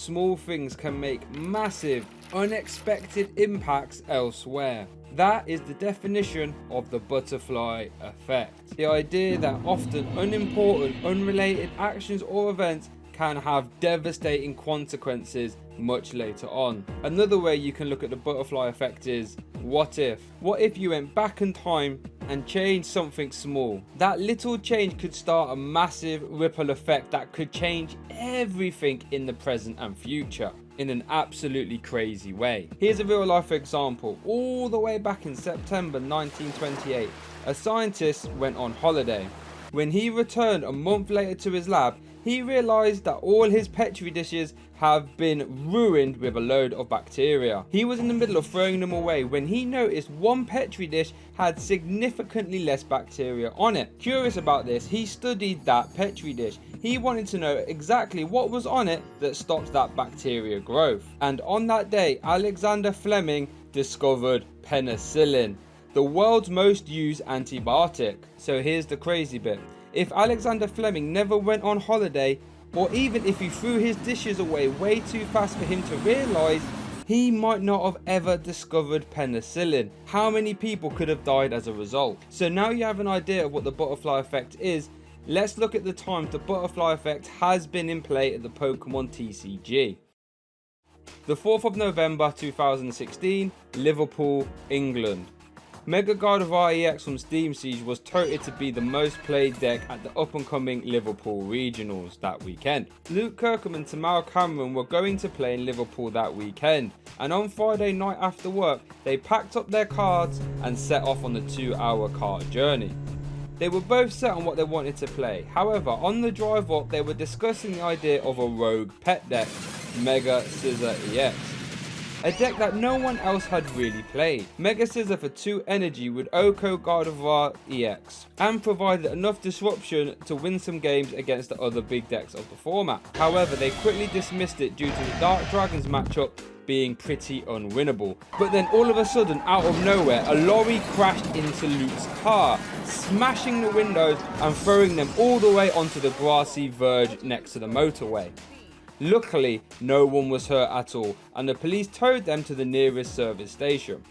small things can make massive, unexpected impacts elsewhere. That is the definition of the butterfly effect. The idea that often unimportant, unrelated actions or events can have devastating consequences much later on. Another way you can look at the butterfly effect is, what if? What if you went back in time and changed something small? That little change could start a massive ripple effect that could change everything in the present and future in an absolutely crazy way. Here's a real life example. All the way back in September 1928, a scientist went on holiday. When he returned a month later to his lab, he realized that all his petri dishes have been ruined with a load of bacteria. He was in the middle of throwing them away when he noticed one petri dish had significantly less bacteria on it. Curious about this, he studied that petri dish. He wanted to know exactly what was on it that stopped that bacteria growth. And on that day, Alexander Fleming discovered penicillin, the world's most used antibiotic. So here's the crazy bit. If Alexander Fleming never went on holiday, or even if he threw his dishes away way too fast for him to realise, he might not have ever discovered penicillin. How many people could have died as a result? So now you have an idea of what the butterfly effect is. Let's look at the times the butterfly effect has been in play at the Pokemon TCG. The 4th of November 2016, Liverpool, England. Mega Gardevoir EX from Steam Siege was touted to be the most played deck at the up and coming Liverpool regionals that weekend. Luke Kirkham and Tamara Cameron were going to play in Liverpool that weekend, and on Friday night after work they packed up their cards and set off on the 2-hour card journey. They were both set on what they wanted to play. However, on the drive up they were discussing the idea of a rogue pet deck, Mega Scissor EX. A deck that no one else had really played. Mega Scissor for 2 energy with Oko Gardevoir EX, and provided enough disruption to win some games against the other big decks of the format. However, they quickly dismissed it due to the Dark Dragons matchup being pretty unwinnable. But then all of a sudden, out of nowhere, a lorry crashed into Luke's car, smashing the windows and throwing them all the way onto the grassy verge next to the motorway. Luckily, no one was hurt at all, and the police towed them to the nearest service station.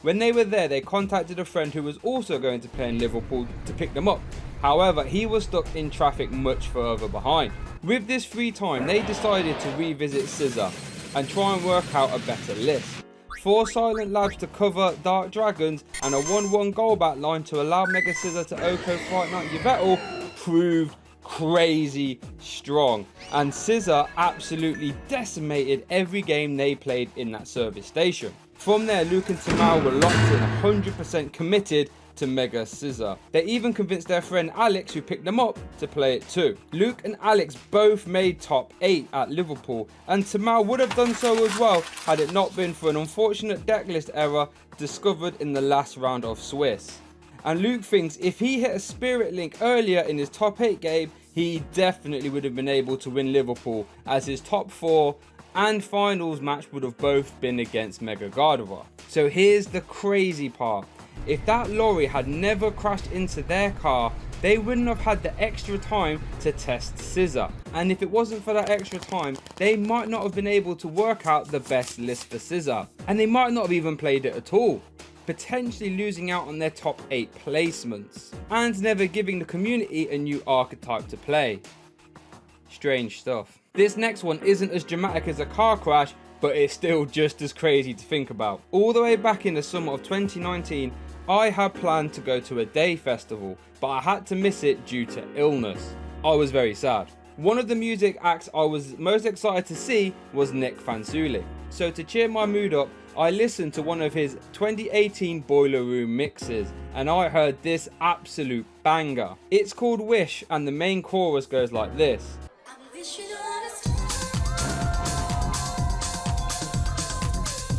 When they were there, they contacted a friend who was also going to play in Liverpool to pick them up. However, he was stuck in traffic much further behind. With this free time, they decided to revisit Scissor and try and work out a better list. 4 Silent Labs to cover Dark Dragons and a 1-1 Golbat line to allow Mega Scissor to Oko Fright Night Yveltal proved crazy strong, and Scissor absolutely decimated every game they played in that service station. From there, Luke and Tamara were locked in 100% committed to Mega Scissor. They even convinced their friend Alex, who picked them up, to play it too. Luke and Alex both made top 8 at Liverpool, and Tamara would have done so as well had it not been for an unfortunate decklist error discovered in the last round of Swiss. And Luke thinks if he hit a Spirit Link earlier in his top 8 game, he definitely would have been able to win Liverpool, as his top 4 and finals match would have both been against Mega Gardevoir. So here's the crazy part. If that lorry had never crashed into their car, they wouldn't have had the extra time to test Scissor. And if it wasn't for that extra time, they might not have been able to work out the best list for Scissor. And they might not have even played it at all, potentially losing out on their top 8 placements, and never giving the community a new archetype to play. Strange stuff. This next one isn't as dramatic as a car crash, but it's still just as crazy to think about. All the way back in the summer of 2019, I had planned to go to a day festival, but I had to miss it due to illness. I was very sad. One of the music acts I was most excited to see was Nick Fansuli. So to cheer my mood up, I listened to one of his 2018 Boiler Room mixes, and I heard this absolute banger. It's called Wish, and the main chorus goes like this.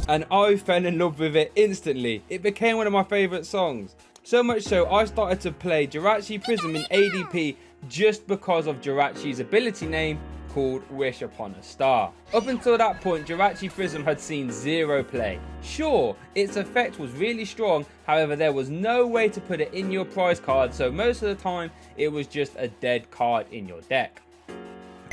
And I fell in love with it instantly. It became one of my favourite songs. So much so, I started to play Jirachi Prism in ADP just because of Jirachi's ability name, called Wish Upon a Star. Up until that point, Jirachi Prism had seen 0 play. Sure, its effect was really strong, however there was no way to put it in your prize card, so most of the time it was just a dead card in your deck.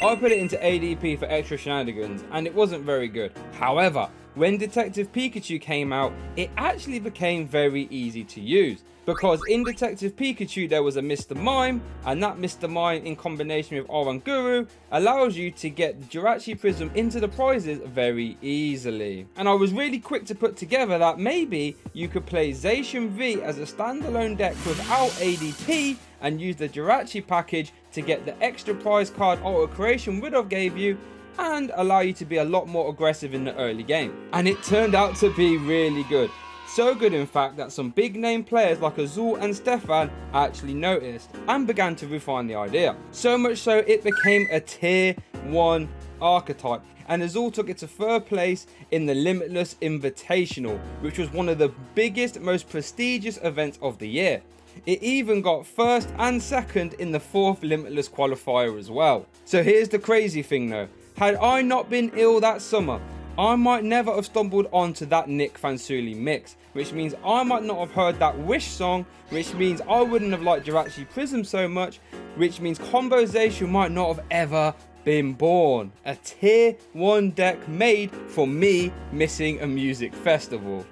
I put it into ADP for extra shenanigans and it wasn't very good. However, when Detective Pikachu came out, it actually became very easy to use. Because in Detective Pikachu there was a Mr. Mime, and that Mr. Mime in combination with Oranguru allows you to get the Jirachi Prism into the prizes very easily. And I was really quick to put together that maybe you could play Zacian V as a standalone deck without ADP and use the Jirachi package to get the extra prize card auto creation would have gave you, and allow you to be a lot more aggressive in the early game. And it turned out to be really good. So good in fact that some big name players like Azul and Stefan actually noticed and began to refine the idea. So much so it became a tier 1 archetype, and Azul took it to third place in the Limitless Invitational, which was one of the biggest, most prestigious events of the year. It even got first and second in the 4th Limitless qualifier as well. So here's the crazy thing though, had I not been ill that summer, I might never have stumbled onto that Nick Fansuli mix, which means I might not have heard that Wish song, which means I wouldn't have liked Jirachi Prism so much, which means Combozation might not have ever been born. A tier 1 deck made from me missing a music festival.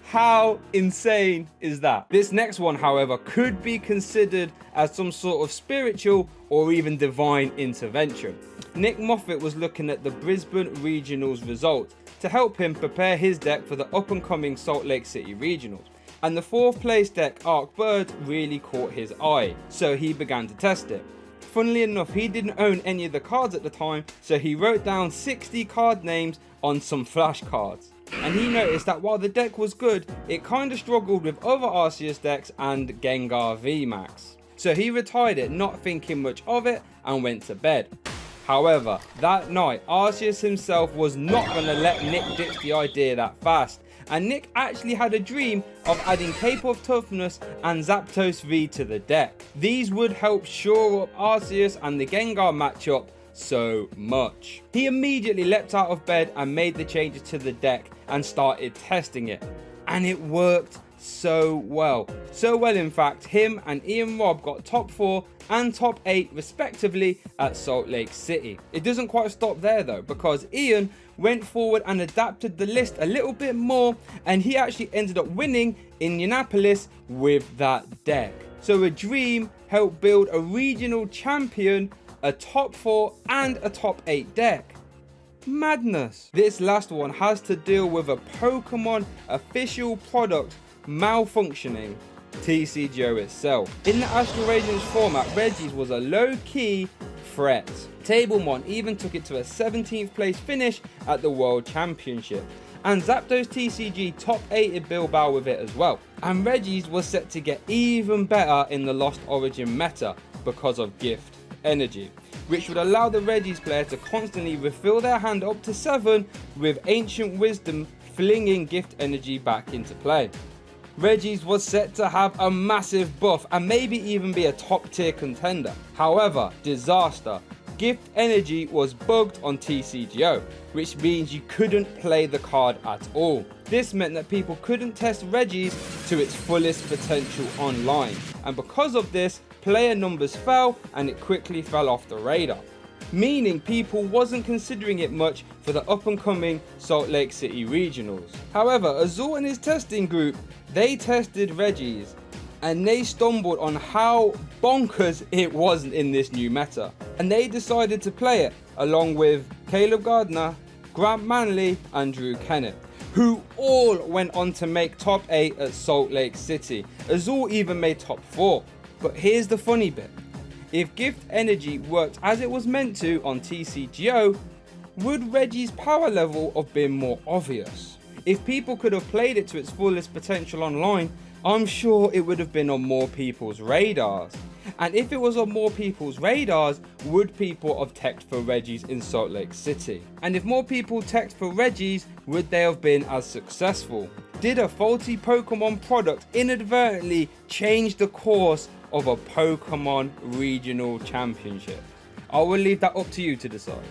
How insane is that? This next one, however, could be considered as some sort of spiritual or even divine intervention. Nick Moffat was looking at the Brisbane Regionals results to help him prepare his deck for the up and coming Salt Lake City Regionals. And the 4th place deck Arc Bird really caught his eye, so he began to test it. Funnily enough, he didn't own any of the cards at the time, so he wrote down 60 card names on some flashcards. And he noticed that while the deck was good, it kinda struggled with other Arceus decks and Gengar VMAX. So he retired it, not thinking much of it, and went to bed. However, that night, Arceus himself was not going to let Nick ditch the idea that fast, and Nick actually had a dream of adding Cape of Toughness and Zapdos V to the deck. These would help shore up Arceus and the Gengar matchup so much. He immediately leapt out of bed and made the changes to the deck and started testing it, and it worked so well. So well in fact, him and Ian Robb got top 4 and top 8 respectively at Salt Lake City. It doesn't quite stop there though, because Ian went forward and adapted the list a little bit more, and he actually ended up winning Indianapolis with that deck. So a dream helped build a regional champion, a top 4 and a top 8 deck. Madness. This last one has to deal with a Pokemon official product malfunctioning, TCGO itself. In the Astral Radiance format, Reggie's was a low-key threat. Tablemon even took it to a 17th place finish at the World Championship, and Zapdos TCG top 8'd Bilbao with it as well. And Reggie's was set to get even better in the Lost Origin meta because of gift energy, which would allow the Reggie's player to constantly refill their hand up to 7 with Ancient Wisdom flinging gift energy back into play. Reggie's was set to have a massive buff and maybe even be a top tier contender. However, disaster. Gift energy was bugged on TCGO, which means you couldn't play the card at all. This meant that people couldn't test Reggie's to its fullest potential online, and because of this, player numbers fell and it quickly fell off the radar, meaning people wasn't considering it much for the up and coming Salt Lake City Regionals. However, Azul and his testing group, they tested Reggie's and they stumbled on how bonkers it was in this new meta, and they decided to play it along with Caleb Gardner, Grant Manley and Drew Kennett, who all went on to make top 8 at Salt Lake City. Azul even made top 4. But here's the funny bit. If gift energy worked as it was meant to on TCGO, would Reggie's power level have been more obvious? If people could have played it to its fullest potential online, I'm sure it would have been on more people's radars. And if it was on more people's radars, would people have teched for Reggie's in Salt Lake City? And if more people teched for Reggie's, would they have been as successful? Did a faulty Pokemon product inadvertently change the course of a Pokemon regional championship? I will leave that up to you to decide.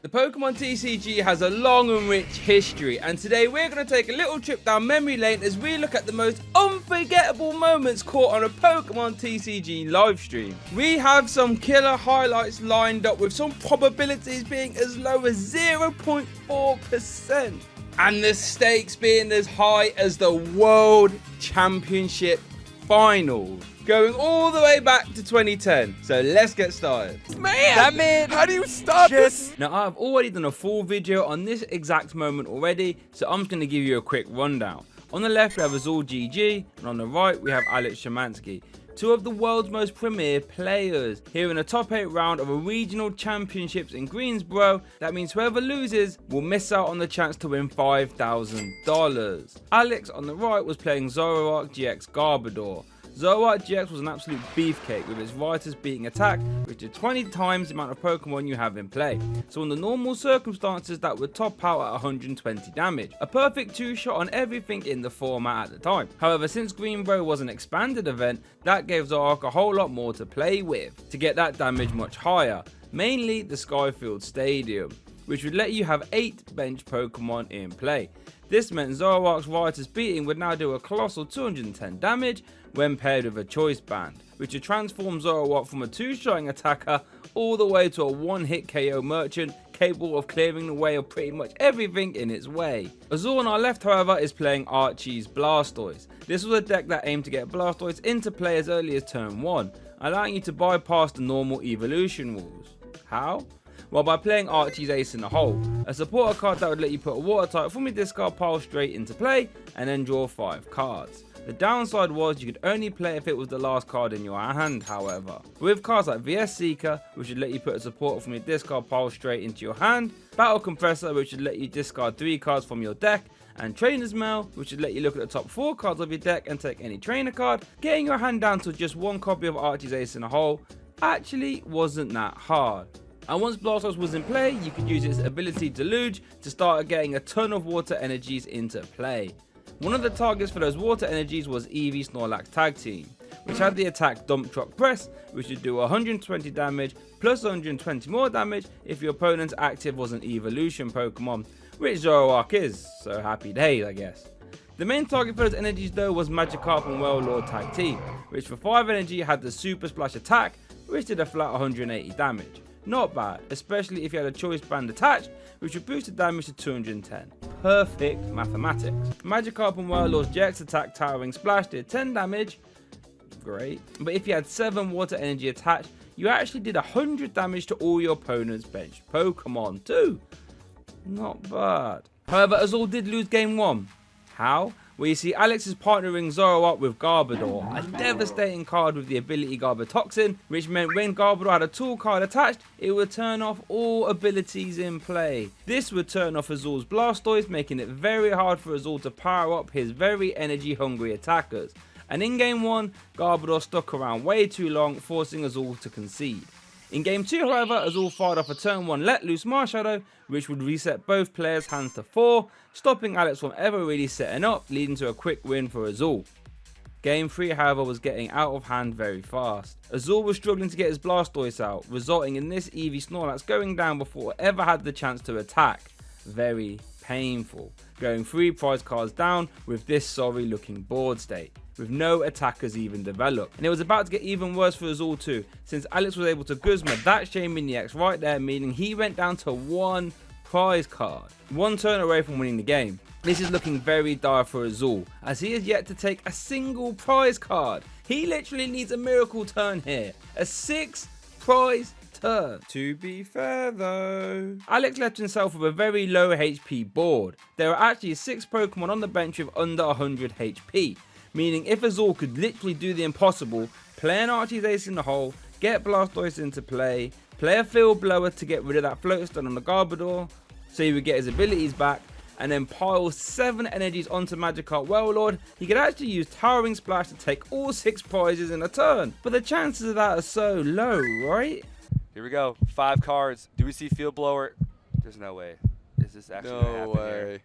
The Pokemon TCG has a long and rich history, and today we're going to take a little trip down memory lane as we look at the most unforgettable unforgettable moments caught on a Pokemon TCG livestream. We have some killer highlights lined up with some probabilities being as low as 0.4%. And the stakes being as high as the World Championship Finals, going all the way back to 2010. So let's get started. Man, how do you stop this? Now, I've already done a full video on this exact moment already, so I'm just going to give you a quick rundown. On the left we have Azul GG, and on the right we have Alex Shemansky, two of the world's most premier players, here in a top 8 round of a regional championships in Greensboro. That means whoever loses will miss out on the chance to win $5,000. Alex on the right was playing Zoroark GX Garbodor. Zoroark GX was an absolute beefcake, with its Writers beating attack, which is 20 times the amount of Pokemon you have in play. So under normal circumstances that would top out at 120 damage. A perfect 2-shot on everything in the format at the time. However, since Greensboro was an expanded event, that gave Zoroark a whole lot more to play with to get that damage much higher. Mainly the Skyfield Stadium, which would let you have 8 bench Pokemon in play. This meant Zoroark's Writers beating would now do a colossal 210 damage when paired with a choice band, which would transform Zoroark from a 2-shotting attacker all the way to a 1-hit KO merchant capable of clearing the way of pretty much everything in its way. Azul on our left, however, is playing Archie's Blastoise. This was a deck that aimed to get Blastoise into play as early as turn 1, allowing you to bypass the normal evolution rules. How? Well, by playing Archie's Ace in the Hole, a supporter card that would let you put a water type from your discard pile straight into play and then draw 5 cards. The downside was you could only play if it was the last card in your hand, however. With cards like VS Seeker, which would let you put a supporter from your discard pile straight into your hand, Battle Compressor, which would let you discard 3 cards from your deck, and Trainer's Mail, which would let you look at the top 4 cards of your deck and take any trainer card, getting your hand down to just 1 copy of Archie's Ace in the Hole actually wasn't that hard. And once Blastoise was in play, you could use its ability Deluge to start getting a ton of water energies into play. One of the targets for those water energies was Eevee Snorlax Tag Team, which had the attack Dump Truck Press, which would do 120 damage plus 120 more damage if your opponent's active was an evolution Pokemon, which Zoroark is, so happy days I guess. The main target for those energies though was Magikarp and Wailord Tag Team, which for 5 energy had the Super Splash attack, which did a flat 180 damage. Not bad, especially if you had a choice band attached, which would boost the damage to 210. Perfect mathematics. Magikarp and Wailord's GX attack Towering Splash did 10 damage, great. But if you had 7 water energy attached, you actually did 100 damage to all your opponent's bench Pokemon too. Not bad. However, Azul did lose game 1. How? Well, you see, Alex is partnering Zoroark with Garbodor, a devastating card with the ability Garbotoxin, which meant when Garbodor had a tool card attached, it would turn off all abilities in play. This would turn off Azul's Blastoise, making it very hard for Azul to power up his very energy hungry attackers. And in game 1, Garbodor stuck around way too long, forcing Azul to concede. In game 2, however, Azul fired off a turn 1 Let Loose Marshadow, which would reset both players' hands to 4, stopping Alex from ever really setting up, leading to a quick win for Azul. Game 3, however, was getting out of hand very fast. Azul was struggling to get his Blastoise out, resulting in this Eevee Snorlax going down before it ever had the chance to attack. Very painful. Going 3 prize cards down with this sorry looking board state, with no attackers even developed. And it was about to get even worse for Azul too, since Alex was able to Guzma that Shaymin EX right there, meaning he went down to 1 prize card, 1 turn away from winning the game. This is looking very dire for Azul, as he has yet to take a single prize card. He literally needs a miracle turn here, a 6 prize turn. To be fair though, Alex left himself with a very low HP board. There are actually 6 Pokemon on the bench with under 100 HP. Meaning if Azul could literally do the impossible, play an Archie's Ace in the Hole, get Blastoise into play, play a Field Blower to get rid of that Float Stone on the Garbodor, so he would get his abilities back, and then pile 7 energies onto Magikarp Wailord, he could actually use Towering Splash to take all 6 prizes in a turn. But the chances of that are so low, right? Here we go. 5 cards. Do we see Field Blower? There's no way. Is this actually going to happen here?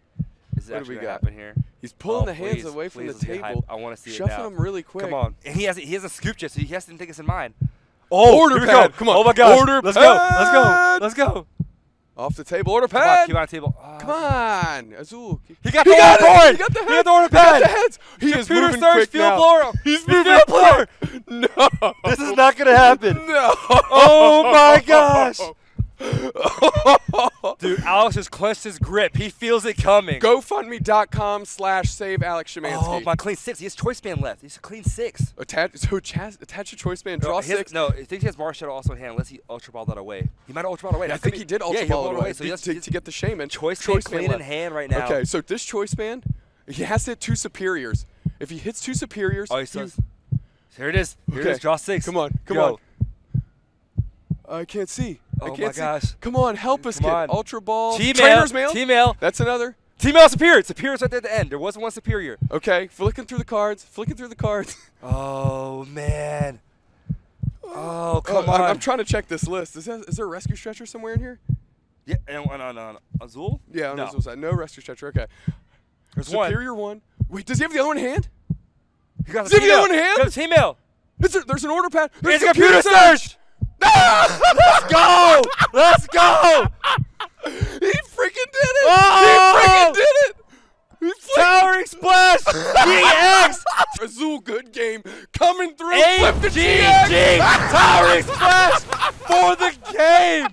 Is this actually going to happen here? He's pulling the hands away from the table. I want to see it Shuffling now. them really quick. Come on. And he has a scoop chest, so he has to take us in mind. Oh, order pad. Go. Come on. Oh my gosh. Order Let's pad. go. Let's go. Let's go. Off the table. Order pad. Keep on the table. Come on. Azul. He got the board. He got the head. He got the order pad. He got the heads. He is Computer moving search, quick field now. blower. He's moving field blower. No. This is not going to happen. No. Oh, my gosh. Dude, Alex has clenched his grip. He feels it coming. GoFundMe.com/save Alex Szymanski. Oh, my clean 6. He has choice band left. He's a clean 6. Attach a choice band. Draw 6. No, I think he has Bar Shadow also in hand unless he ultra balled that away. He might have ultra balled away. I think he did ultra ball it away So to get the shaman. Choice band clean in hand right now. Okay, so this choice band, he has to hit 2 superiors. If he hits 2 superiors, oh, he says. Here it is. Here it is. Draw 6. Come on. Go. I can't see. Oh I can't my gosh. see. Come on, help us, kid. Ultra ball. Trainer's mail. T-mail. That's another. T-mail superior. Superior's right there at the end. There wasn't one superior. Okay, flicking through the cards. Oh, man. Oh, come on. I'm trying to check this list. Is there a rescue stretcher somewhere in here? Yeah, on Azul? Yeah, on no. Azul side. No rescue stretcher. Okay. There's superior one. Wait, does he have the other one in hand? Does he have the other one in hand? T-mail. There's an order pad. There's a computer search. Let's go! Let's go! He freaking did it! Oh! He freaking did it! Towering splash! GX! Azul, good game. Coming through. Flip the GX! Towering splash for the game!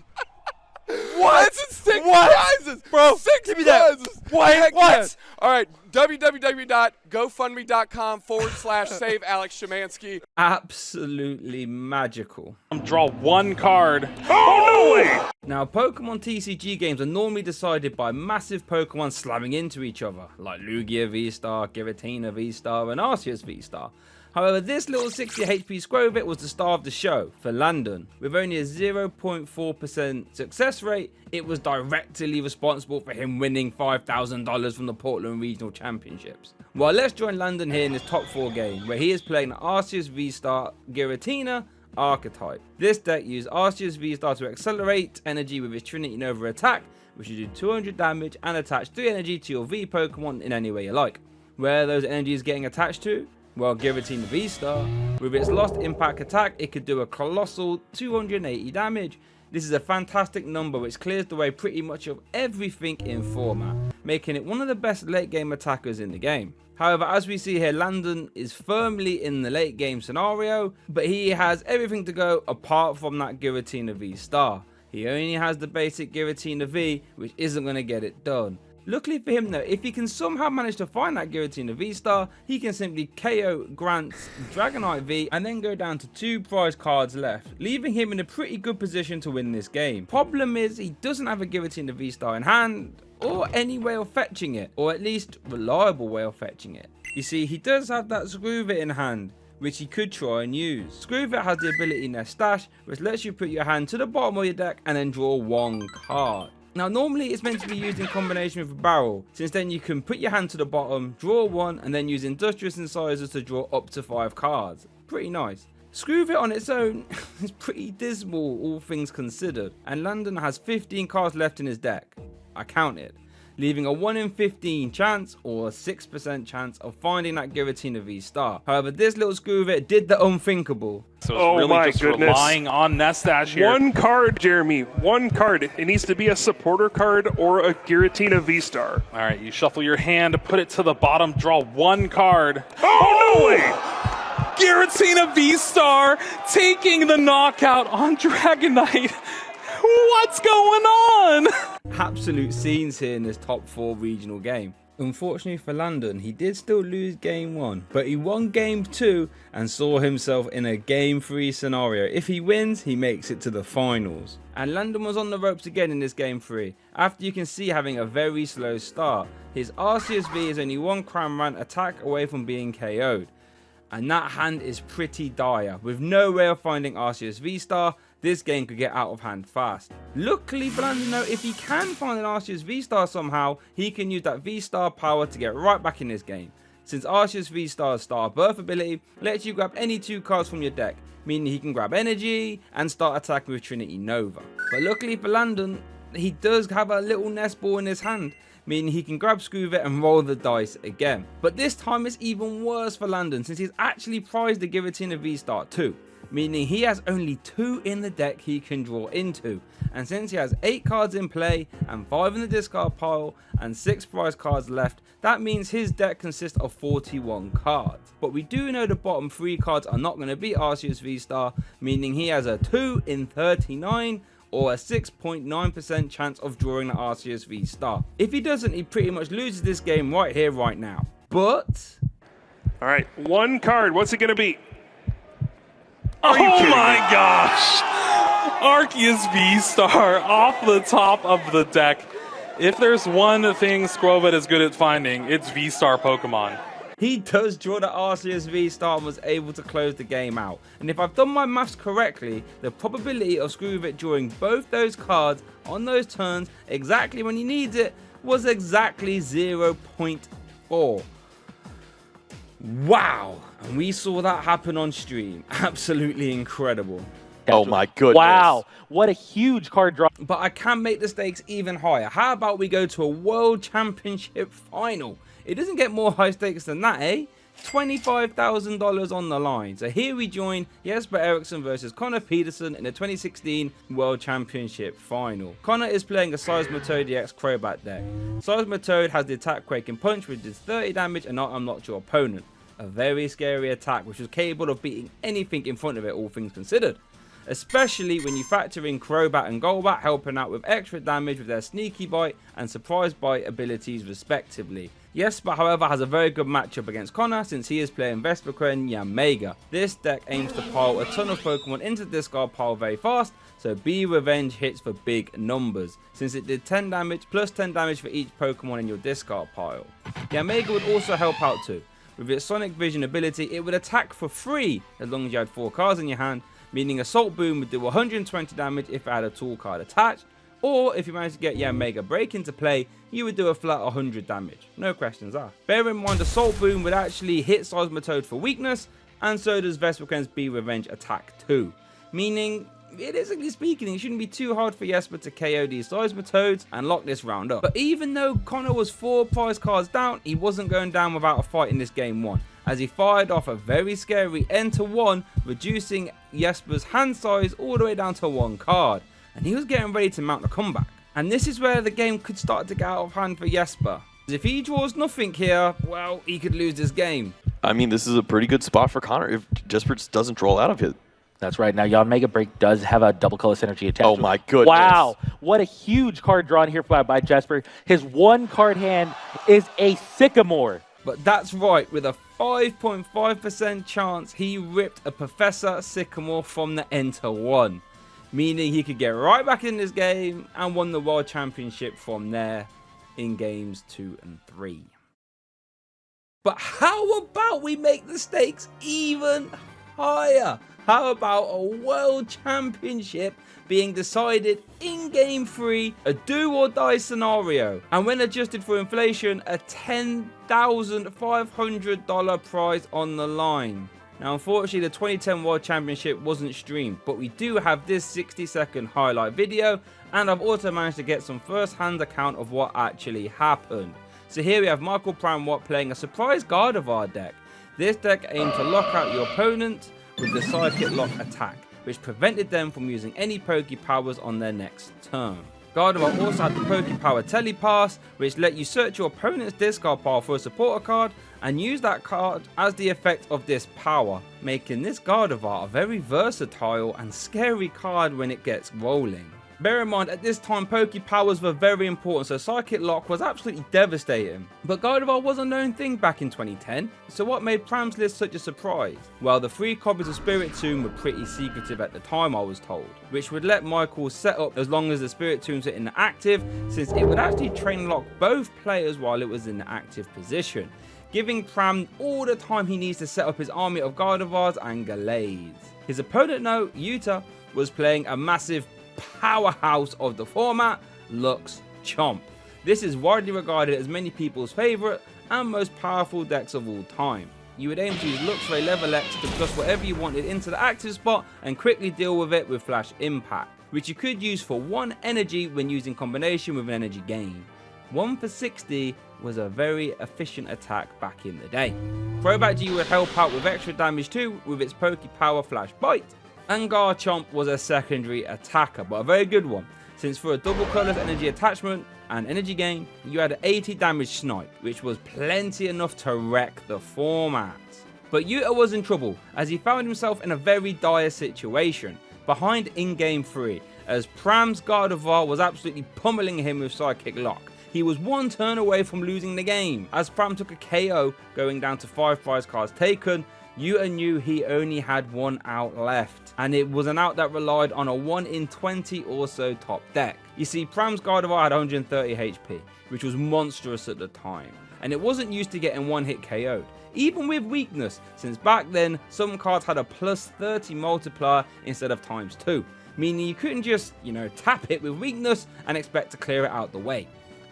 What? That's 6 prizes! Bro, 6 give me that. prizes! What? Yes. All right, www.gofundme.com/save Alex Szymanski. Absolutely magical. Draw 1 card. Oh, no way! Now, Pokemon TCG games are normally decided by massive Pokemon slamming into each other, like Lugia V-Star, Giratina V-Star, and Arceus V-Star. However, this little 60 HP Scrovit was the star of the show for Landon. With only a 0.4% success rate, it was directly responsible for him winning $5,000 from the Portland Regional Championships. Well, let's join Landon here in his top 4 game, where he is playing the Arceus V-Star Giratina archetype. This deck used Arceus V-Star to accelerate energy with its Trinity Nova attack, which will do 200 damage and attach 3 energy to your V Pokemon in any way you like. Where are those energies getting attached to? Well, Giratina V-Star, with its Lost Impact attack, it could do a colossal 280 damage. This is a fantastic number which clears the way pretty much of everything in format, making it one of the best late game attackers in the game. However, as we see here, Landon is firmly in the late game scenario, but he has everything to go apart from that Giratina V-Star. He only has the basic Giratina V, which isn't going to get it done. Luckily for him though, if he can somehow manage to find that Giratina V-Star, he can simply KO Grant's Dragonite V and then go down to 2 prize cards left, leaving him in a pretty good position to win this game. Problem is, he doesn't have a Giratina V-Star in hand, or any way of fetching it, or at least reliable way of fetching it. You see, he does have that Scrovit in hand, which he could try and use. Scrovit has the ability Nest Stash, which lets you put your hand to the bottom of your deck and then draw 1 card. Now normally it's meant to be used in combination with a barrel, since then you can put your hand to the bottom, draw 1 and then use Industrious Incisors to draw up to 5 cards. Pretty nice. Scrovit on its own is pretty dismal all things considered, and Landon has 15 cards left in his deck. I counted, leaving a 1 in 15 chance or a 6% chance of finding that Giratina V-Star. However, this little Scrovit did the unthinkable. So it's really just relying on Nest Stash here. 1 card, Jeremy. 1 card. It needs to be a supporter card or a Giratina V-Star. All right, you shuffle your hand, put it to the bottom, draw 1 card. Oh, no way! Giratina V-Star taking the knockout on Dragonite. What's going on? Absolute scenes here in this top 4 regional game. Unfortunately for Landon, he did still lose game 1, but he won game 2 and saw himself in a game 3 scenario. If he wins, he makes it to the finals. And Landon was on the ropes again in this game 3, after you can see having a very slow start. His Arceus V is only 1 Cramorant attack away from being KO'd. And that hand is pretty dire. With no way of finding Arceus V-Star, this game could get out of hand fast. Luckily for Landon though, if he can find an Arceus V-Star somehow, he can use that V-Star power to get right back in this game. Since Arceus V-Star's Star Birth ability lets you grab any 2 cards from your deck, meaning he can grab energy and start attacking with Trinity Nova. But luckily for Landon, he does have a little nest ball in his hand, meaning he can grab Scrovit and roll the dice again. But this time it's even worse for Landon, since he's actually prized the Giratina V-Star too, meaning he has only 2 in the deck he can draw into. And since he has 8 cards in play and 5 in the discard pile and 6 prize cards left, that means his deck consists of 41 cards. But we do know the bottom 3 cards are not going to be Arceus V-Star, meaning he has a 2 in 39 or a 6.9% chance of drawing the Arceus V-Star. If he doesn't, he pretty much loses this game right here, right now. But... All right, 1 card. What's it going to be? Oh my gosh! Arceus V-Star off the top of the deck. If there's one thing Squovet is good at finding, it's V-Star Pokemon. He does draw the Arceus V-Star and was able to close the game out. And if I've done my maths correctly, the probability of Squovet drawing both those cards on those turns exactly when he needs it was exactly 0.4. Wow! And we saw that happen on stream. Absolutely incredible. Oh my goodness. Wow, what a huge card draw. But I can make the stakes even higher. How about we go to a World Championship final? It doesn't get more high stakes than that, eh? $25,000 on the line. So here we join Jesper Eriksson versus Connor Peterson in the 2016 World Championship final. Connor is playing a Seismitoad EX Crobat deck. Seismitoad has the attack Quaking Punch, which does 30 damage and not unlock your opponent. A very scary attack which was capable of beating anything in front of it, all things considered. Especially when you factor in Crobat and Golbat helping out with extra damage with their Sneaky Bite and Surprise Bite abilities respectively. Jesper, however, has a very good matchup against Connor since he is playing Vespiquen Yanmega. This deck aims to pile a ton of Pokemon into the discard pile very fast, so Be Revenge hits for big numbers, since it did 10 damage plus 10 damage for each Pokemon in your discard pile. Yanmega would also help out too. With its Sonic Vision ability, it would attack for free as long as you had 4 cards in your hand, meaning Assault Boom would do 120 damage if it had a tool card attached, or if you managed to get Yanmega Break into play, you would do a flat 100 damage. No questions asked. Bear in mind, Assault Boom would actually hit Seismitoad for weakness, and so does Vespiquen's Be Revenge attack too. Meaning, realistically speaking, it shouldn't be too hard for Jesper to KO these Seismitoads and lock this round up. But even though Connor was 4 prize cards down, he wasn't going down without a fight in this game 1. As he fired off a very scary end to 1, reducing Jesper's hand size all the way down to 1 card. And he was getting ready to mount a comeback. And this is where the game could start to get out of hand for Jesper. If he draws nothing here, well, he could lose this game. I mean, this is a pretty good spot for Connor if Jesper doesn't roll out of it. That's right. Now, Yanmega Break does have a double color synergy attached. Oh my goodness. Wow. What a huge card drawn here by Jesper. His 1 card hand is a Sycamore. But that's right, with a 5.5% chance, he ripped a Professor Sycamore from the Enter 1. Meaning he could get right back in this game and won the World Championship from there in games 2 and 3. But how about we make the stakes even higher? How about a World Championship being decided in Game 3, a do or die scenario, and when adjusted for inflation, a $10,500 prize on the line. Now, unfortunately, the 2010 World Championship wasn't streamed, but we do have this 60-second highlight video, and I've also managed to get some first-hand account of what actually happened. So here we have Michael Pramwatt playing a surprise Gardevoir deck. This deck aimed to lock out your opponent with the Psychic Lock attack, which prevented them from using any Poke Powers on their next turn. Gardevoir also had the Poke Power Telepass, which let you search your opponent's discard pile for a supporter card and use that card as the effect of this power, making this Gardevoir a very versatile and scary card when it gets rolling. Bear in mind, at this time, Poke Powers were very important, so Psychic Lock was absolutely devastating. But Gardevoir was a known thing back in 2010, so what made Pram's list such a surprise? Well, the 3 copies of Spiritomb were pretty secretive at the time, I was told, which would let Michael set up as long as the Spiritombs were inactive, since it would actually train lock both players while it was in the active position, giving Pram all the time he needs to set up his army of Gardevoirs and Gallades. His opponent, though, Yuta, was playing a massive powerhouse of the format, Lux Chomp. This is widely regarded as many people's favourite and most powerful decks of all time. You would aim to use Luxray Level X to plus whatever you wanted into the active spot and quickly deal with it with Flash Impact, which you could use for 1 energy when using combination with an energy gain. 1 for 60 was a very efficient attack back in the day. Crobat G would help out with extra damage too with its Poke Power Flash Bite, And Garchomp was a secondary attacker, but a very good one, since for a double colorless energy attachment and energy gain, you had an 80 damage snipe, which was plenty enough to wreck the format. But Yuta was in trouble, as he found himself in a very dire situation, behind in game 3, as Pram's Gardevoir was absolutely pummeling him with Psychic Lock. He was one turn away from losing the game, as Pram took a KO, going down to 5 prize cards taken. Yuta knew he only had one out left, and it was an out that relied on a 1 in 20 or so top deck. You see, Pram's Gardevoir had 130 HP, which was monstrous at the time, and it wasn't used to getting one hit KO'd, even with weakness, since back then some cards had a plus 30 multiplier instead of times 2, meaning you couldn't just, tap it with weakness and expect to clear it out the way.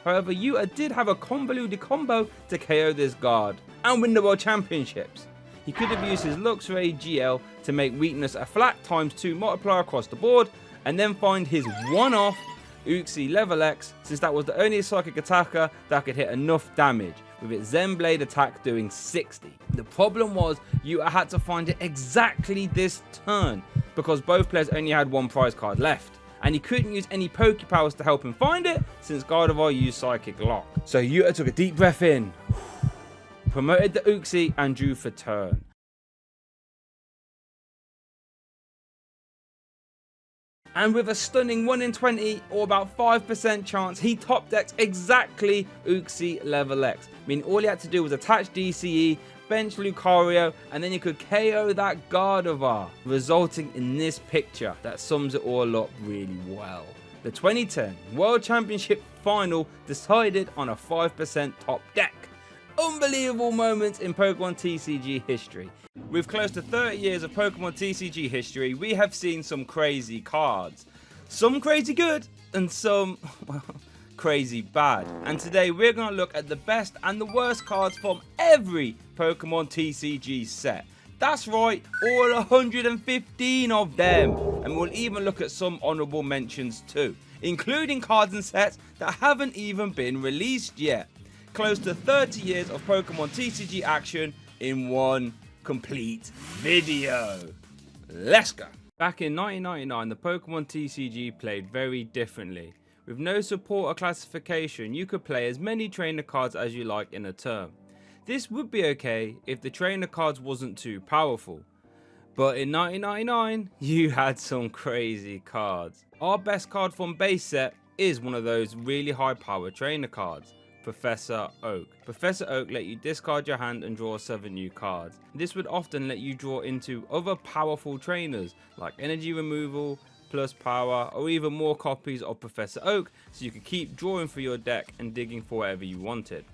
However, Yuta did have a convoluted combo to KO this guard and win the World Championships. He could have used his Luxray GL to make weakness a flat times 2 multiplier across the board, and then find his one-off Uxie level X, since that was the only psychic attacker that could hit enough damage, with its Zen Blade attack doing 60. The problem was Yuta had to find it exactly this turn, because both players only had one prize card left, and he couldn't use any Pokepowers to help him find it, since Gardevoir used Psychic Lock. So Yuta took a deep breath in, promoted the Uxie, and drew for turn. And with a stunning 1 in 20 or about 5% chance, he top decks exactly Uxie level X. Meaning all he had to do was attach DCE, bench Lucario, and then you could KO that Gardevoir, resulting in this picture that sums it all up really well. The 2010 World Championship Final decided on a 5% top deck. Unbelievable moments in Pokemon TCG history. With close to 30 years of Pokemon TCG history, we have seen some crazy cards. Some crazy good, and some, well, crazy bad. And today we're going to look at the best and the worst cards from every Pokemon TCG set. That's right, all 115 of them. And we'll even look at some honorable mentions too, including cards and sets that haven't even been released yet. Close to 30 years of Pokemon TCG action in one complete video. Let's go. Back in 1999, the Pokemon TCG played very differently. With no support or classification, you could play as many trainer cards as you like in a term. This would be okay if the trainer cards wasn't too powerful. But in 1999, you had some crazy cards. Our best card from base set is one of those really high power trainer cards. Professor Oak. Professor Oak let you discard your hand and draw 7 new cards. This would often let you draw into other powerful trainers like energy removal, plus power, or even more copies of Professor Oak, so you could keep drawing for your deck and digging for whatever you wanted.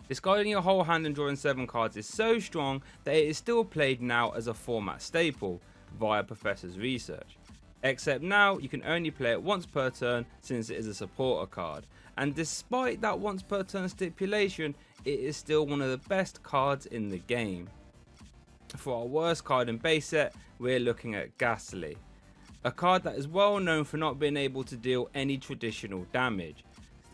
Discarding your whole hand and drawing 7 cards is so strong that it is still played now as a format staple via Professor's research. Except now you can only play it once per turn since it is a supporter card. And despite that once per turn stipulation, it is still one of the best cards in the game. For our worst card in base set, we're looking at Ghastly. A card that is well known for not being able to deal any traditional damage.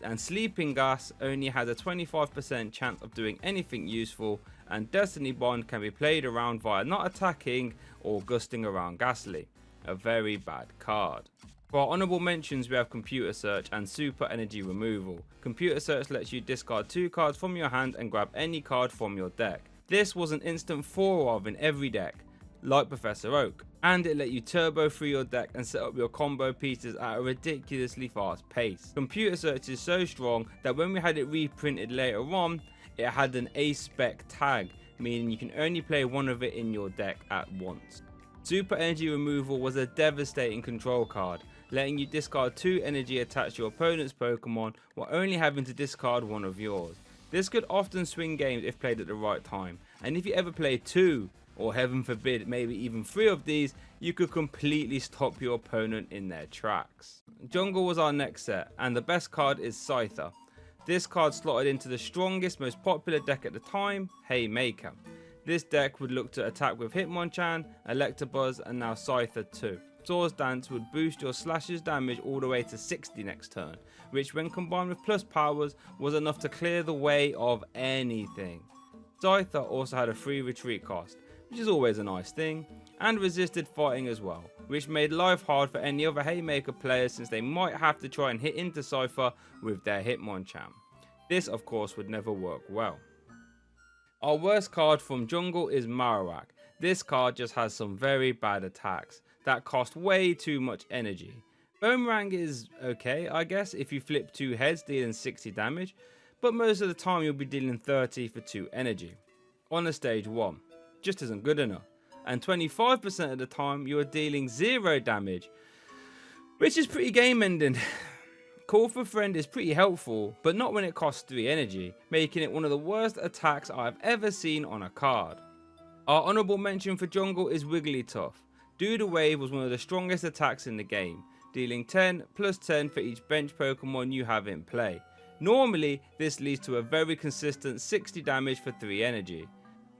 And Sleeping Gas only has a 25% chance of doing anything useful, and Destiny Bond can be played around via not attacking or gusting around Ghastly. A very bad card. For our honorable mentions, we have Computer Search and Super Energy Removal. Computer Search lets you discard 2 cards from your hand and grab any card from your deck. This was an instant 4 of in every deck, like Professor Oak, and it let you turbo through your deck and set up your combo pieces at a ridiculously fast pace. Computer Search is so strong that when we had it reprinted later on, it had an A-spec tag, meaning you can only play one of it in your deck at once. Super Energy Removal was a devastating control card, letting you discard 2 energy attached to your opponent's Pokemon while only having to discard one of yours. This could often swing games if played at the right time, and if you ever play 2, or heaven forbid maybe even 3 of these, you could completely stop your opponent in their tracks. Jungle was our next set, and the best card is Scyther. This card slotted into the strongest, most popular deck at the time, Haymaker. This deck would look to attack with Hitmonchan, Electabuzz, and now Scyther too. Swords Dance would boost your Slash's damage all the way to 60 next turn, which when combined with plus powers was enough to clear the way of anything. Scyther also had a free retreat cost, which is always a nice thing, and resisted fighting as well, which made life hard for any other Haymaker players since they might have to try and hit into Cypher with their Hitmonchan. This of course would never work well. Our worst card from jungle is Marowak. This card just has some very bad attacks that cost way too much energy. Boomerang is okay, I guess, if you flip 2 heads dealing 60 damage, but most of the time you'll be dealing 30 for 2 energy. On a stage 1, just isn't good enough, and 25% of the time you are dealing 0 damage, which is pretty game ending. Call for Friend is pretty helpful, but not when it costs 3 energy, making it one of the worst attacks I've ever seen on a card. Our honourable mention for jungle is Wigglytuff. Do the Wave was one of the strongest attacks in the game, dealing 10 plus 10 for each bench Pokemon you have in play. Normally, this leads to a very consistent 60 damage for 3 energy,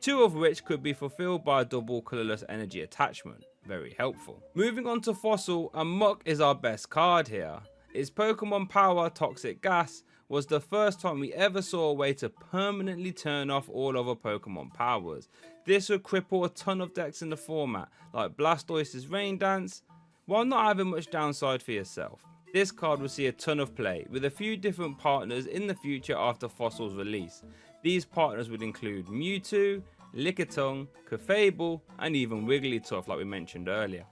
2 of which could be fulfilled by a double colourless energy attachment. Very helpful. Moving on to Fossil, and Muck is our best card here. Its Pokemon Power Toxic Gas was the first time we ever saw a way to permanently turn off all other Pokemon powers. This would cripple a ton of decks in the format, like Blastoise's Rain Dance, while not having much downside for yourself. This card will see a ton of play, with a few different partners in the future after Fossil's release. These partners would include Mewtwo, Lickitung, Clefable, and even Wigglytuff like we mentioned earlier.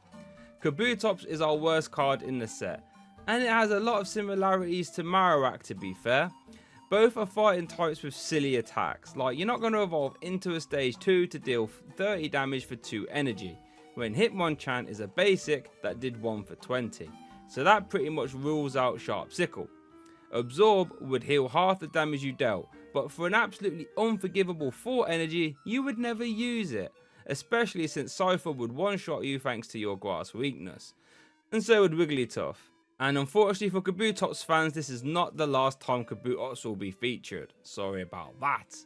Kabutops is our worst card in the set, and it has a lot of similarities to Marowak to be fair. Both are fighting types with silly attacks, like you're not going to evolve into a stage 2 to deal 30 damage for 2 energy, when Hitmonchan is a basic that did 1 for 20, so that pretty much rules out Sharp Sickle. Absorb would heal half the damage you dealt, but for an absolutely unforgivable 4 energy, you would never use it, especially since Cypher would one-shot you thanks to your grass weakness, and so would Wigglytuff. And unfortunately for Kabutops fans, this is not the last time Kabutops will be featured. Sorry about that.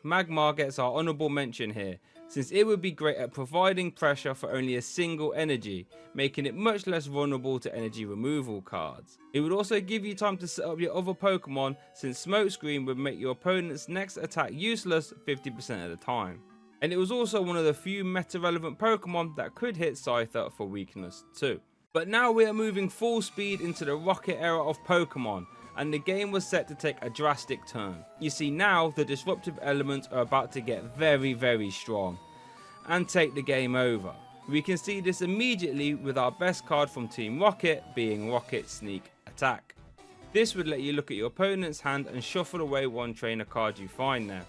Magmar gets our honourable mention here, since it would be great at providing pressure for only a single energy, making it much less vulnerable to energy removal cards. It would also give you time to set up your other Pokemon, since Smokescreen would make your opponent's next attack useless 50% of the time. And it was also one of the few meta-relevant Pokemon that could hit Scyther for weakness too. But now we are moving full speed into the Rocket era of Pokemon, and the game was set to take a drastic turn. You see, now the disruptive elements are about to get very strong and take the game over. We can see this immediately with our best card from Team Rocket being Rocket Sneak Attack. This would let you look at your opponent's hand and shuffle away one trainer card you find there.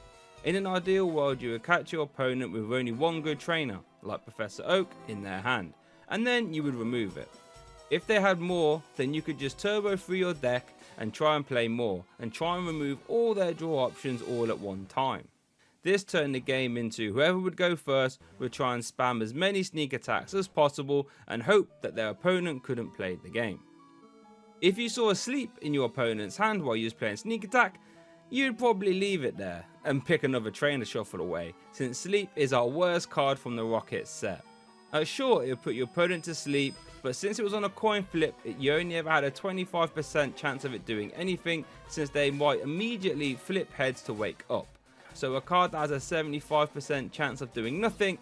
In an ideal world, you would catch your opponent with only one good trainer, like Professor Oak, in their hand, and then you would remove it. If they had more, then you could just turbo through your deck and try and play more, and try and remove all their draw options all at one time. This turned the game into whoever would go first would try and spam as many sneak attacks as possible and hope that their opponent couldn't play the game. If you saw a sleep in your opponent's hand while you was playing sneak attack, you'd probably leave it there and pick another trainer shuffle away, since sleep is our worst card from the Rocket set. Sure, it would put your opponent to sleep, but since it was on a coin flip, you only ever had a 25% chance of it doing anything, since they might immediately flip heads to wake up. So a card that has a 75% chance of doing nothing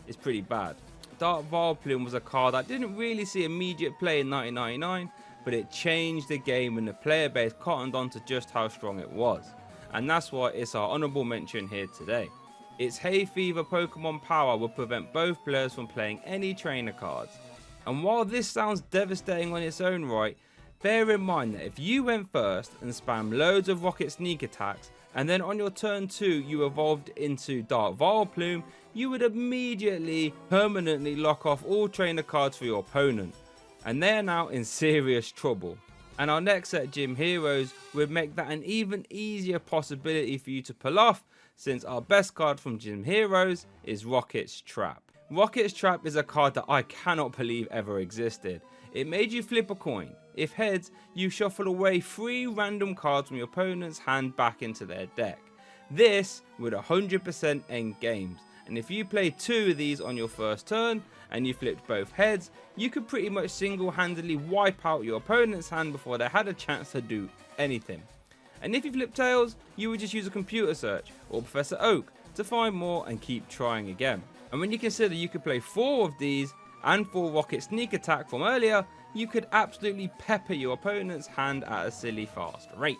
is pretty bad. Dark Vileplume was a card that didn't really see immediate play in 1999, but it changed the game when the player base cottoned on to just how strong it was. And that's why it's our honourable mention here today. Its Hay Fever Pokemon power will prevent both players from playing any trainer cards. And while this sounds devastating on its own right, bear in mind that if you went first and spammed loads of Rocket Sneak attacks, and then on your turn 2 you evolved into Dark Vileplume, you would immediately permanently lock off all trainer cards for your opponent, and they are now in serious trouble. And our next set, Gym Heroes, would make that an even easier possibility for you to pull off, since our best card from Gym Heroes is Rocket's Trap. Rocket's Trap is a card that I cannot believe ever existed. It made you flip a coin. If heads, you shuffle away 3 random cards from your opponent's hand back into their deck. This would 100% end games, and if you played 2 of these on your first turn and you flipped both heads, you could pretty much single-handedly wipe out your opponent's hand before they had a chance to do anything. And if you flip tails, you would just use a computer search or Professor Oak to find more and keep trying again. And when you consider you could play 4 of these and full rocket sneak attack from earlier, you could absolutely pepper your opponent's hand at a silly fast rate.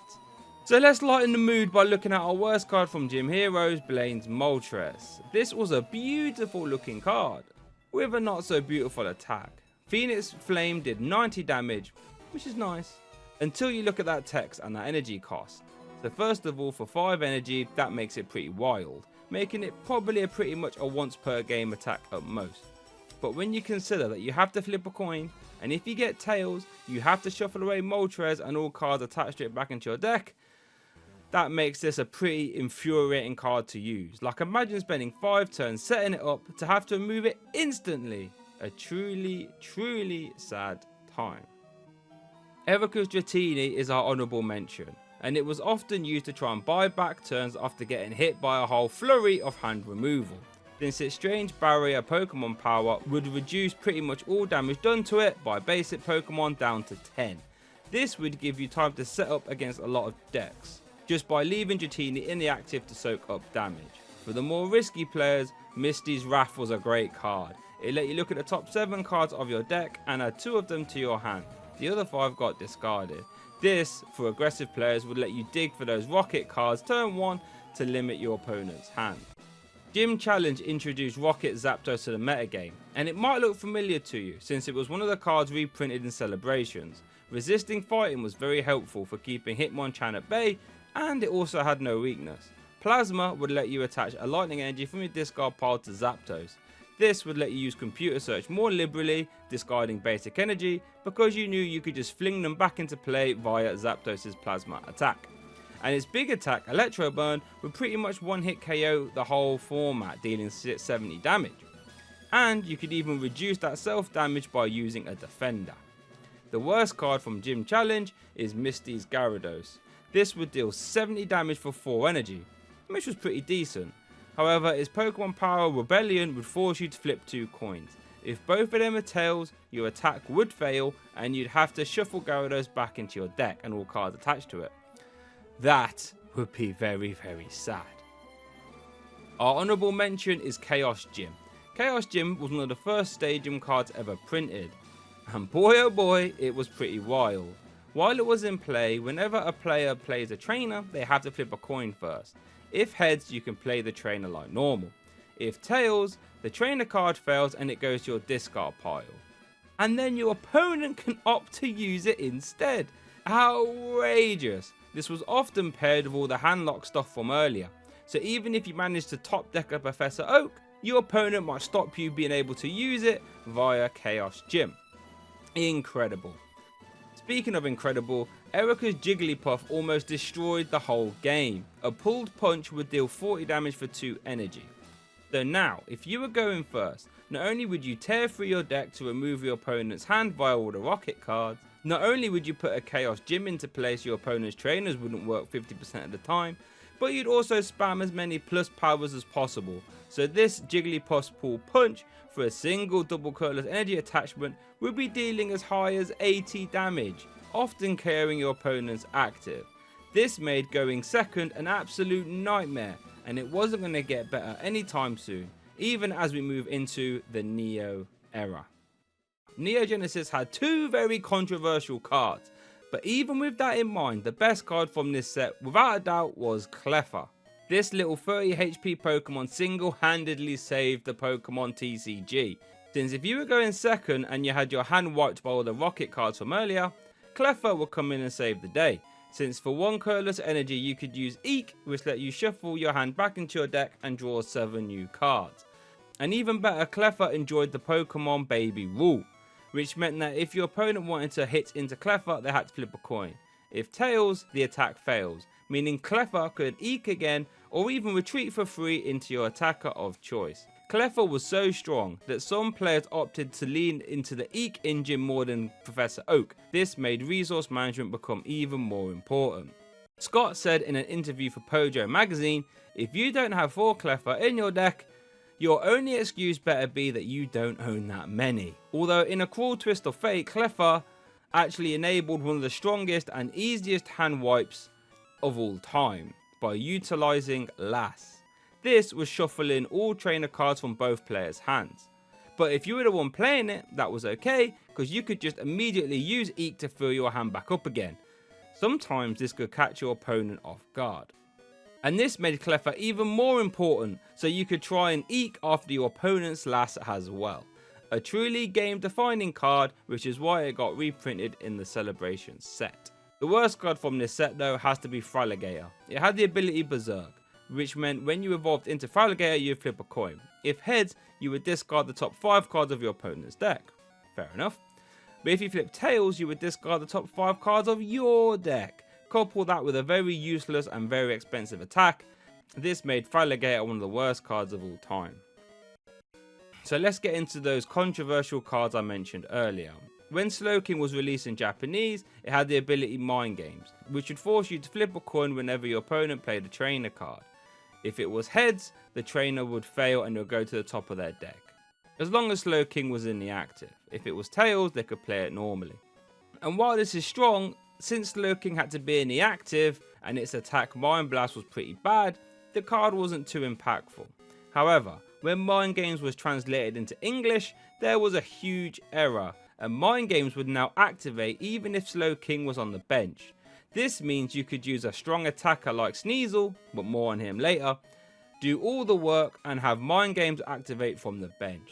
So let's lighten the mood by looking at our worst card from Gym Heroes, Blaine's Moltres. This was a beautiful looking card, with a not so beautiful attack. Phoenix Flame did 90 damage, which is nice, until you look at that text and that energy cost. So first of all, for 5 energy, that makes it pretty wild, making it probably pretty much a once per game attack at most. But when you consider that you have to flip a coin, and if you get tails, you have to shuffle away Moltres and all cards attached to it back into your deck, that makes this a pretty infuriating card to use. Like, imagine spending 5 turns setting it up to have to remove it instantly. A truly, truly sad time. Erika's Dratini is our honourable mention, and it was often used to try and buy back turns after getting hit by a whole flurry of hand removal, since its strange barrier Pokemon power would reduce pretty much all damage done to it by basic Pokemon down to 10. This would give you time to set up against a lot of decks, just by leaving Dratini in the active to soak up damage. For the more risky players, Misty's Wrath was a great card. It let you look at the top 7 cards of your deck and add 2 of them to your hand. The other 5 got discarded. This, for aggressive players, would let you dig for those rocket cards turn 1 to limit your opponent's hand. Gym Challenge introduced Rocket Zapdos to the metagame, and it might look familiar to you since it was one of the cards reprinted in Celebrations. Resisting Fighting was very helpful for keeping Hitmonchan at bay, and it also had no weakness. Plasma would let you attach a lightning energy from your discard pile to Zapdos. This would let you use computer search more liberally, discarding basic energy, because you knew you could just fling them back into play via Zapdos' plasma attack. And its big attack, Electro Burn, would pretty much one-hit KO the whole format, dealing 70 damage. And you could even reduce that self-damage by using a defender. The worst card from Gym Challenge is Misty's Gyarados. This would deal 70 damage for 4 energy, which was pretty decent. However, its Pokemon Power Rebellion would force you to flip 2 coins. If both of them are tails, your attack would fail and you'd have to shuffle Gyarados back into your deck and all cards attached to it. That would be very, very sad. Our honourable mention is Chaos Gym. Chaos Gym was one of the first Stadium cards ever printed, and boy oh boy, it was pretty wild. While it was in play, whenever a player plays a trainer, they have to flip a coin first. If heads, you can play the trainer like normal. If tails, the trainer card fails and it goes to your discard pile. And then your opponent can opt to use it instead. Outrageous! This was often paired with all the handlock stuff from earlier. So even if you managed to top deck a Professor Oak, your opponent might stop you being able to use it via Chaos Gym. Incredible. Speaking of incredible, Erika's Jigglypuff almost destroyed the whole game. A pulled punch would deal 40 damage for 2 energy. So now, if you were going first, not only would you tear through your deck to remove your opponent's hand via all the rocket cards, not only would you put a Chaos Gym into place, your opponent's trainers wouldn't work 50% of the time, but you'd also spam as many plus powers as possible. So this Jigglypuff's pull punch for a single double colorless energy attachment would be dealing as high as 80 damage, often KOing your opponent's active. This made going second an absolute nightmare, and it wasn't going to get better anytime soon, even as we move into the Neo era. Neo Genesis had 2 very controversial cards, but even with that in mind, the best card from this set without a doubt was Cleffa. This little 30 HP Pokemon single-handedly saved the Pokemon TCG, since if you were going second and you had your hand wiped by all the rocket cards from earlier, Cleffa would come in and save the day, since for 1 colorless energy you could use Eek, which let you shuffle your hand back into your deck and draw 7 new cards. And even better, Cleffa enjoyed the Pokemon Baby rule, which meant that if your opponent wanted to hit into Cleffa, they had to flip a coin. If tails, the attack fails, meaning Cleffa could Eek again or even retreat for free into your attacker of choice. Cleffa was so strong that some players opted to lean into the Eek engine more than Professor Oak. This made resource management become even more important. Scott said in an interview for Pojo magazine, if you don't have 4 Cleffa in your deck, your only excuse better be that you don't own that many. Although in a cruel twist of fate, Cleffa actually enabled one of the strongest and easiest hand wipes of all time by utilizing Lass. This was shuffling all trainer cards from both players' hands. But if you were the one playing it, that was okay, because you could just immediately use Eek to fill your hand back up again. Sometimes this could catch your opponent off guard. And this made Cleffa even more important, so you could try and Eek after your opponent's last as well. A truly game-defining card, which is why it got reprinted in the Celebration set. The worst card from this set though has to be Fraligator. It had the ability Berserk, which meant when you evolved into Fraligator you'd flip a coin. If heads, you would discard the top 5 cards of your opponent's deck. Fair enough. But if you flip tails, you would discard the top 5 cards of your deck. Couple that with a very useless and very expensive attack. This made Fraligator one of the worst cards of all time. So let's get into those controversial cards I mentioned earlier. When Slowking was released in Japanese, it had the ability Mind Games, which would force you to flip a coin whenever your opponent played a trainer card. If it was heads, the trainer would fail and it would go to the top of their deck, as long as Slowking was in the active. If it was tails, they could play it normally. And while this is strong, since Slowking had to be in the active and its attack Mind Blast was pretty bad, the card wasn't too impactful. However, when Mind Games was translated into English, there was a huge error, and Mind Games would now activate even if Slowking was on the bench. This means you could use a strong attacker like Sneasel, but more on him later, do all the work and have Mind Games activate from the bench.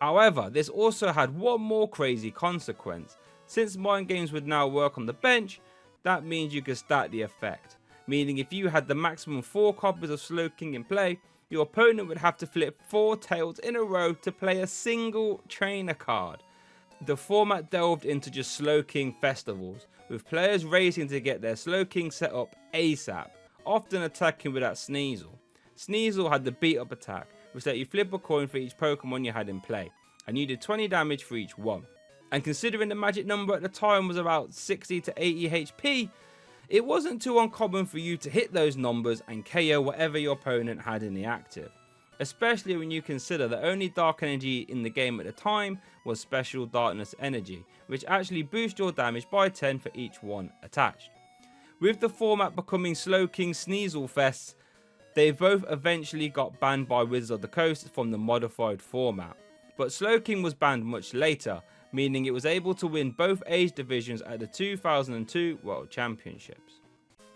However, this also had one more crazy consequence. Since Mind Games would now work on the bench, that means you could stack the effect. Meaning if you had the maximum 4 copies of Slowking in play, your opponent would have to flip 4 tails in a row to play a single trainer card. The format delved into just Slowking festivals, with players racing to get their Slowking set up ASAP, often attacking with that Sneasel. Sneasel had the beat up attack, which let you flip a coin for each Pokemon you had in play, and you did 20 damage for each one. And considering the magic number at the time was about 60 to 80 HP, it wasn't too uncommon for you to hit those numbers and KO whatever your opponent had in the active. Especially when you consider the only dark energy in the game at the time was Special Darkness Energy, which actually boosts your damage by 10 for each one attached. With the format becoming Slowking Sneasel Fests, they both eventually got banned by Wizards of the Coast from the modified format. But Slowking was banned much later, meaning it was able to win both age divisions at the 2002 World Championships.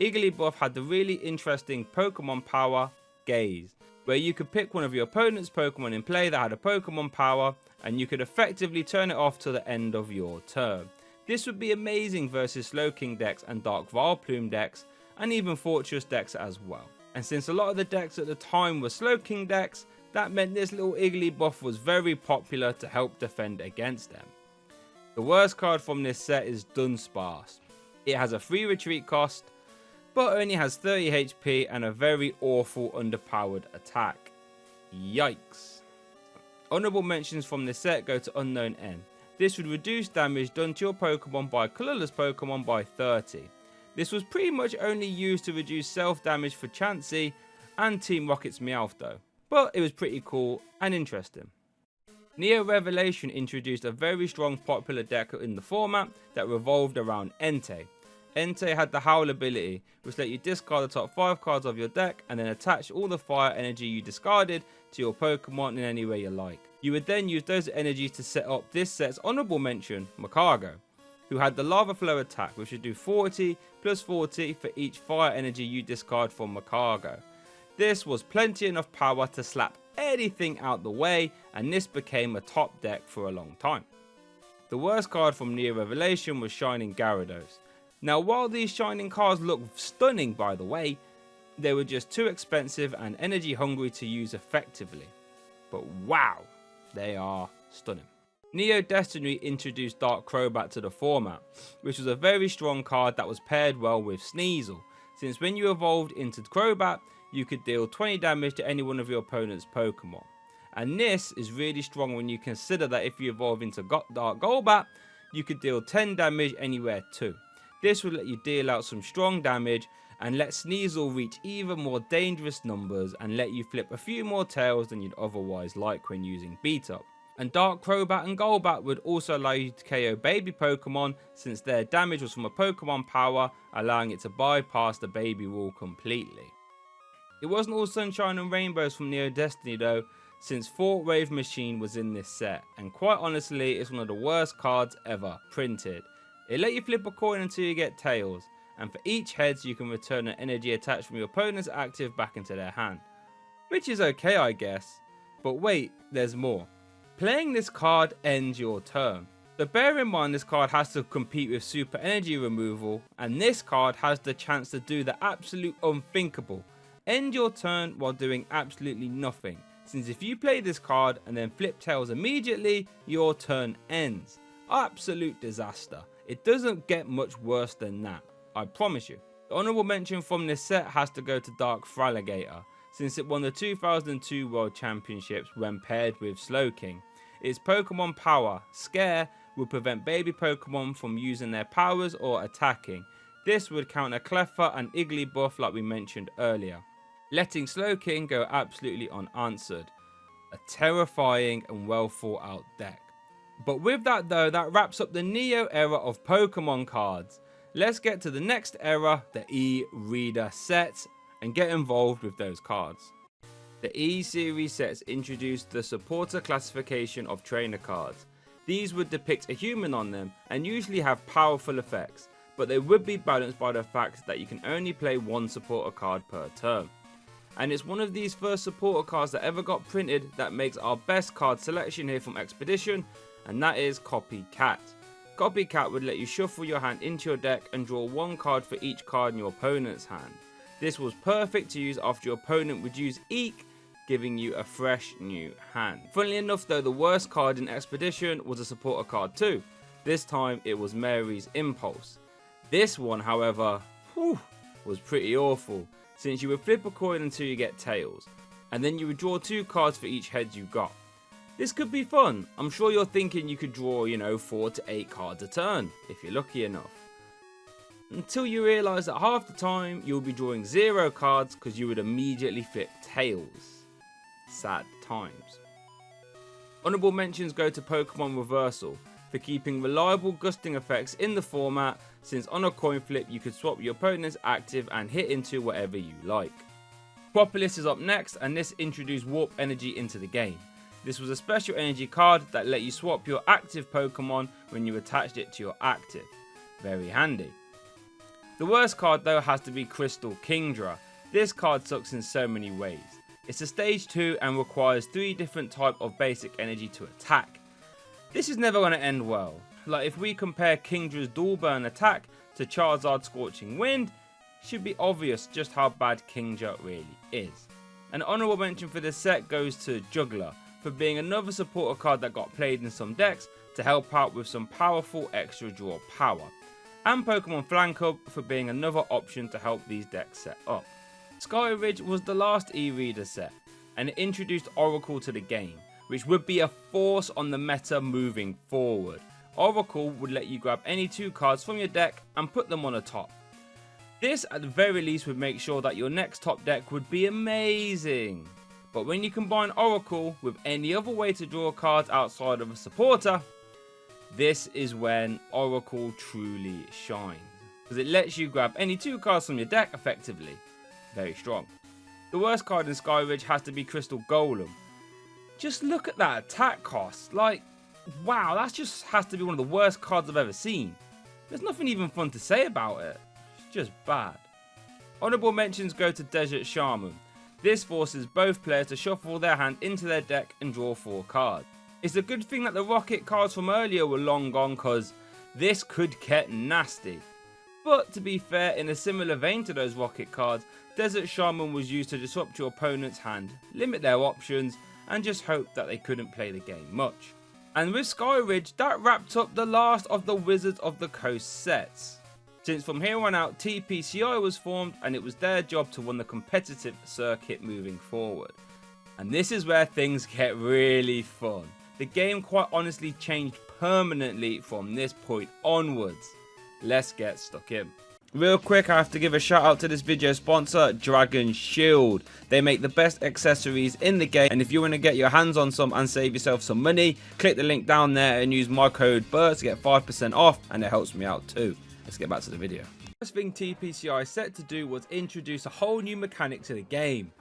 Igglybuff had the really interesting Pokemon power, Gaze, where you could pick one of your opponent's Pokemon in play that had a Pokemon power, and you could effectively turn it off to the end of your turn. This would be amazing versus Slowking decks and Dark Vileplume decks, and even Fortress decks as well. And since a lot of the decks at the time were Slowking decks, that meant this little Igglybuff was very popular to help defend against them. The worst card from this set is Dunsparce. It has a free retreat cost, but only has 30 HP and a very awful underpowered attack. Yikes. Honourable mentions from this set go to Unknown N. This would reduce damage done to your Pokemon by colourless Pokemon by 30. This was pretty much only used to reduce self damage for Chansey and Team Rocket's Meowth though, but it was pretty cool and interesting. Neo Revelation introduced a very strong popular deck in the format that revolved around Entei. Entei had the Howl ability, which let you discard the top 5 cards of your deck and then attach all the fire energy you discarded to your Pokemon in any way you like. You would then use those energies to set up this set's honourable mention, Makago, who had the Lava Flow attack, which would do 40 plus 40 for each fire energy you discard from Makago. This was plenty enough power to slap anything out the way, and this became a top deck for a long time. The worst card from Neo Revelation was Shining Gyarados. Now while these Shining cards look stunning by the way, they were just too expensive and energy hungry to use effectively. But wow, they are stunning. Neo Destiny introduced Dark Crobat to the format, which was a very strong card that was paired well with Sneasel, since when you evolved into Crobat, you could deal 20 damage to any one of your opponent's Pokemon. And this is really strong when you consider that if you evolve into Dark Golbat, you could deal 10 damage anywhere too. This would let you deal out some strong damage and let Sneasel reach even more dangerous numbers and let you flip a few more tails than you'd otherwise like when using Beat Up. And Dark Crobat and Golbat would also allow you to KO baby Pokemon since their damage was from a Pokemon power, allowing it to bypass the baby rule completely. It wasn't all sunshine and rainbows from Neo Destiny though. since Thought Wave Machine was in this set, and quite honestly it's one of the worst cards ever printed. It let you flip a coin until you get tails, and for each heads you can return an energy attached from your opponent's active back into their hand. Which is okay I guess, but wait, there's more. Playing this card ends your turn. So bear in mind this card has to compete with super energy removal, and this card has the chance to do the absolute unthinkable. End your turn while doing absolutely nothing, since if you play this card and then flip tails immediately, your turn ends. Absolute disaster. It doesn't get much worse than that, I promise you. The honourable mention from this set has to go to Dark Fraligator, since it won the 2002 World Championships when paired with Slowking. Its Pokemon power, Scare, would prevent baby Pokemon from using their powers or attacking. This would counter Cleffa and Igglybuff like we mentioned earlier, letting Slowking go absolutely unanswered. A terrifying and well thought out deck. But with that though, that wraps up the Neo era of Pokemon cards. Let's get to the next era, the E-Reader sets, and get involved with those cards. The E-Series sets introduced the supporter classification of trainer cards. These would depict a human on them and usually have powerful effects, but they would be balanced by the fact that you can only play one supporter card per turn. And it's one of these first supporter cards that ever got printed that makes our best card selection here from Expedition, and that is Copycat. Copycat would let you shuffle your hand into your deck and draw one card for each card in your opponent's hand. This was perfect to use after your opponent would use Eek, giving you a fresh new hand. Funnily enough though, the worst card in Expedition was a supporter card too. This time it was Mary's Impulse. This one however, was pretty awful, since you would flip a coin until you get tails, and then you would draw 2 cards for each head you got. This could be fun. I'm sure you're thinking you could draw, 4 to 8 cards a turn, if you're lucky enough. Until you realise that half the time you'll be drawing 0 cards because you would immediately flip tails. Sad times. Honourable mentions go to Pokemon Reversal for keeping reliable gusting effects in the format, since on a coin flip you could swap your opponent's active and hit into whatever you like. Propolis is up next, and this introduced Warp Energy into the game. This was a special energy card that let you swap your active Pokemon when you attached it to your active. Very handy. The worst card though has to be Crystal Kingdra. This card sucks in so many ways. It's a stage 2 and requires 3 different types of basic energy to attack. This is never going to end well. Like if we compare Kingdra's dual burn attack to Charizard's Scorching Wind, it should be obvious just how bad Kingdra really is. An honourable mention for this set goes to Juggler, for being another supporter card that got played in some decks to help out with some powerful extra draw power. And Pokemon Flank Hub for being another option to help these decks set up. Sky Ridge was the last E-Reader set, and it introduced Oracle to the game, which would be a force on the meta moving forward. Oracle would let you grab any 2 cards from your deck and put them on a top. This at the very least would make sure that your next top deck would be amazing. But when you combine Oracle with any other way to draw cards outside of a supporter, this is when Oracle truly shines, because it lets you grab any 2 cards from your deck effectively. Very strong. The worst card in Sky Ridge has to be Crystal Golem. Just look at that attack cost. Like, wow, that just has to be one of the worst cards I've ever seen. There's nothing even fun to say about it. It's just bad. Honourable mentions go to Desert Shaman. This forces both players to shuffle their hand into their deck and draw 4 cards. It's a good thing that the Rocket cards from earlier were long gone, because this could get nasty. But to be fair, in a similar vein to those Rocket cards, Desert Shaman was used to disrupt your opponent's hand, limit their options, and just hope that they couldn't play the game much. And with Sky Ridge, that wrapped up the last of the Wizards of the Coast sets. Since from here on out, TPCI was formed, and it was their job to run the competitive circuit moving forward. And this is where things get really fun. The game quite honestly changed permanently from this point onwards. Let's get stuck in. Real quick, I have to give a shout out to this video sponsor, Dragon Shield. They make the best accessories in the game, and if you want to get your hands on some and save yourself some money, click the link down there and use my code BERT to get 5% off, and it helps me out too. Let's get back to the video. First thing TPCI set to do was introduce a whole new mechanic to the game,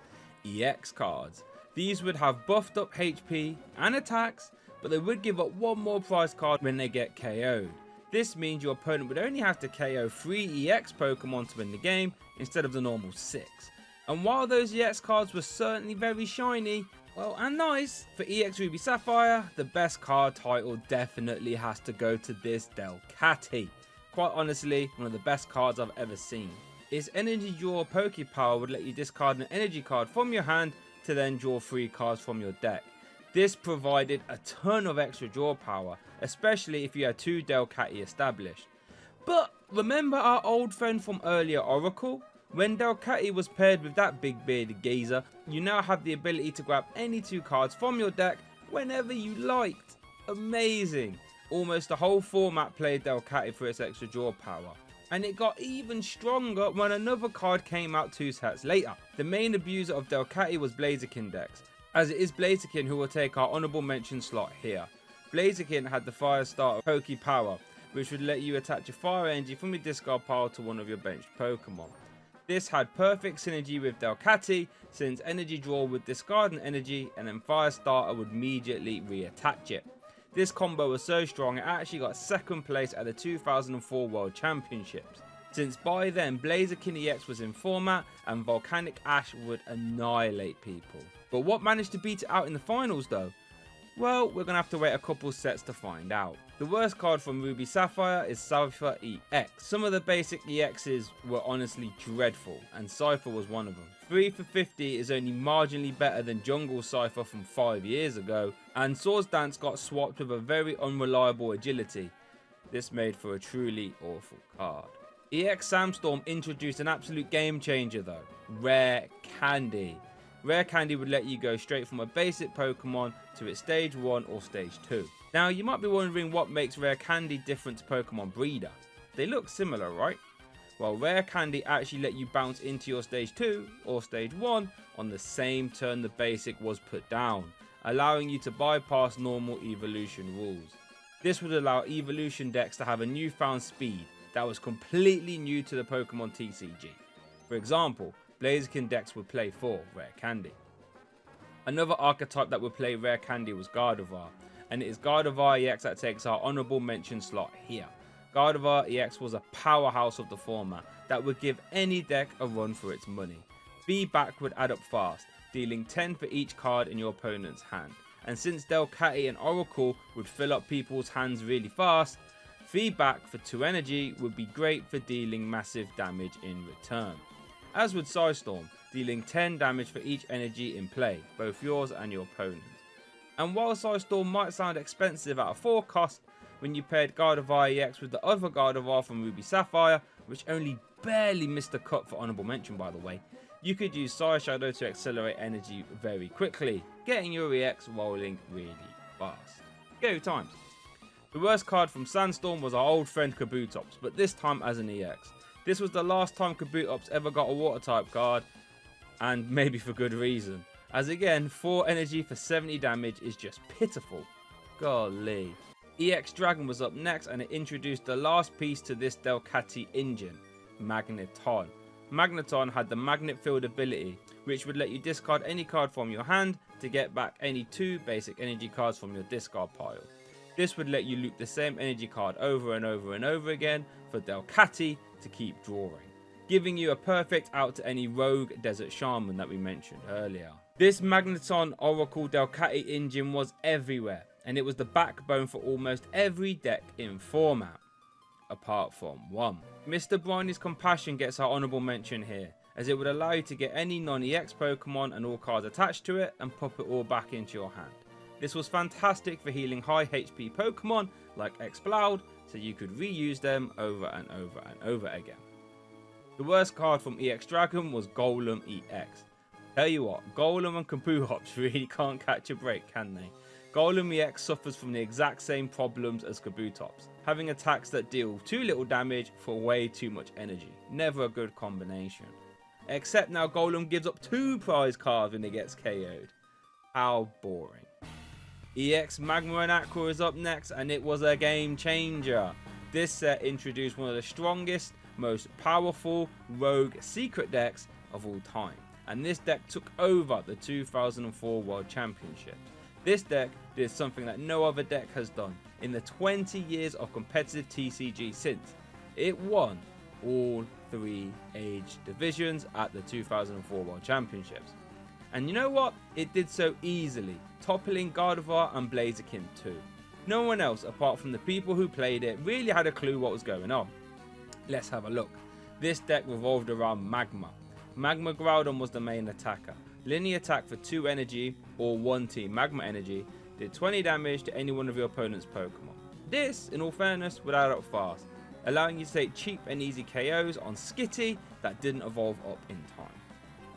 EX cards. These would have buffed up HP and attacks, but they would give up one more prize card when they get KO'd. This means your opponent would only have to KO 3 EX Pokemon to win the game instead of the normal 6. And while those EX cards were certainly very shiny, well, and nice, for EX Ruby Sapphire, the best card title definitely has to go to this Delcatty. Quite honestly, one of the best cards I've ever seen. Its energy draw Poke Power would let you discard an energy card from your hand to then draw 3 cards from your deck. This provided a ton of extra draw power, especially if you had 2 Delcatty established. But remember our old friend from earlier, Oracle? When Delcatty was paired with that big bearded geezer, you now have the ability to grab any 2 cards from your deck whenever you liked. Amazing! Almost the whole format played Delcatty for its extra draw power. And it got even stronger when another card came out 2 sets later. The main abuser of Delcatty was Blaziken decks, as it is Blaziken who will take our honourable mention slot here. Blaziken had the Fire Starter Poke Power, which would let you attach a fire energy from your discard pile to one of your benched Pokemon. This had perfect synergy with Delcatty, since energy draw would discard an energy and then Fire Starter would immediately reattach it. This combo was so strong it actually got 2nd place at the 2004 World Championships, since by then Blaziken EX was in format and Volcanic Ash would annihilate people. But what managed to beat it out in the finals though? Well, we're going to have to wait a couple sets to find out. The worst card from Ruby Sapphire is Cypher EX. Some of the basic EXs were honestly dreadful, and Cypher was one of them. 3 for 50 is only marginally better than Jungle Cypher from 5 years ago, and Swords Dance got swapped with a very unreliable agility. This made for a truly awful card. EX Sandstorm introduced an absolute game changer though, Rare Candy. Rare Candy would let you go straight from a basic Pokemon to its stage 1 or stage 2. Now you might be wondering what makes Rare Candy different to Pokemon Breeder. They look similar, right? Well, Rare Candy actually let you bounce into your stage 2 or stage 1 on the same turn the basic was put down, allowing you to bypass normal evolution rules. This would allow evolution decks to have a newfound speed that was completely new to the Pokemon TCG. For example, Blaziken decks would play for Rare Candy. Another archetype that would play Rare Candy was Gardevoir, and it is Gardevoir EX that takes our honourable mention slot here. Gardevoir EX was a powerhouse of the format that would give any deck a run for its money. Feedback would add up fast, dealing 10 for each card in your opponent's hand. And since Delcatty and Oracle would fill up people's hands really fast, feedback for 2 energy would be great for dealing massive damage in return. As would Sandstorm, dealing 10 damage for each energy in play, both yours and your opponent's. And while Sandstorm might sound expensive at a 4 cost, when you paired Gardevoir EX with the other Gardevoir from Ruby Sapphire, which only barely missed the cut for honourable mention by the way, you could use Sire Shadow to accelerate energy very quickly, getting your EX rolling really fast. Go times. The worst card from Sandstorm was our old friend Kabutops, but this time as an EX. This was the last time Kabutops ever got a water type card, and maybe for good reason, as again 4 energy for 70 damage is just pitiful. Golly. EX Dragon was up next, and it introduced the last piece to this Delcatty engine, Magneton. Magneton had the Magnet Field ability, which would let you discard any card from your hand to get back any 2 basic energy cards from your discard pile. This would let you loop the same energy card over and over and over again for Delcatty to keep drawing, giving you a perfect out to any rogue Desert Shaman that we mentioned earlier. This Magneton Oracle Delcatty engine was everywhere, and it was the backbone for almost every deck in format, apart from one. Mr. Briney's Compassion gets our honourable mention here, as it would allow you to get any non-EX Pokemon and all cards attached to it and pop it all back into your hand. This was fantastic for healing high HP Pokemon like Exploud, so you could reuse them over and over and over again. The worst card from EX Dragon was Golem EX. Tell you what, Golem and Kabutops really can't catch a break, can they? Golem EX suffers from the exact same problems as Kabutops, having attacks that deal too little damage for way too much energy. Never a good combination. Except now Golem gives up 2 prize cards when it gets KO'd. How boring. EX Magma and Aqua is up next, and it was a game changer. This set introduced one of the strongest, most powerful rogue secret decks of all time. and this deck took over the 2004 World Championship. This deck did something that no other deck has done in the 20 years of competitive TCG since. It won all 3 age divisions at the 2004 World Championships. And you know what? It did so easily, toppling Gardevoir and Blaziken too. No one else apart from the people who played it really had a clue what was going on. Let's have a look. This deck revolved around Magma. Magma Groudon was the main attacker. Linear attack for 2 energy or 1 team Magma energy did 20 damage to any one of your opponent's Pokemon. This, in all fairness, would add up fast, allowing you to take cheap and easy KOs on Skitty that didn't evolve up in time.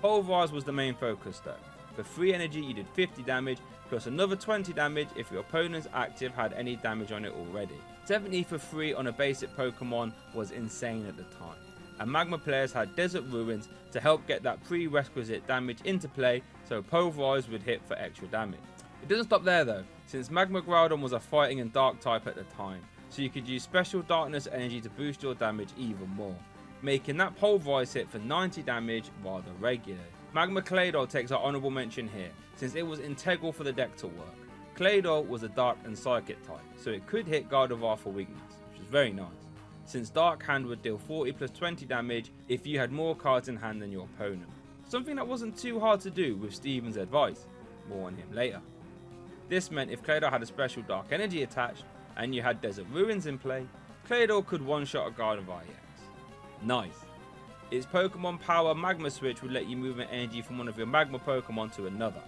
Pulverize was the main focus though. For 3 energy you did 50 damage plus another 20 damage if your opponent's active had any damage on it already. 70 for 3 on a basic Pokemon was insane at the time, and Magma players had Desert Ruins to help get that prerequisite damage into play so Pulverize would hit for extra damage. It doesn't stop there though, since Magma Groudon was a fighting and dark type at the time, so you could use special darkness energy to boost your damage even more, making that Pulverize hit for 90 damage rather regularly. Magma Claydol takes our honourable mention here, since it was integral for the deck to work. Claydol was a dark and psychic type, so it could hit Gardevoir for weakness, which was very nice, since Dark Hand would deal 40 plus 20 damage if you had more cards in hand than your opponent. Something that wasn't too hard to do with Steven's advice, more on him later. This meant if Claydol had a special dark energy attached, and you had Desert Ruins in play, Claydol could one-shot a Gardevoir EX. Nice. Its Pokemon Power Magma Switch would let you move an energy from one of your Magma Pokemon to another.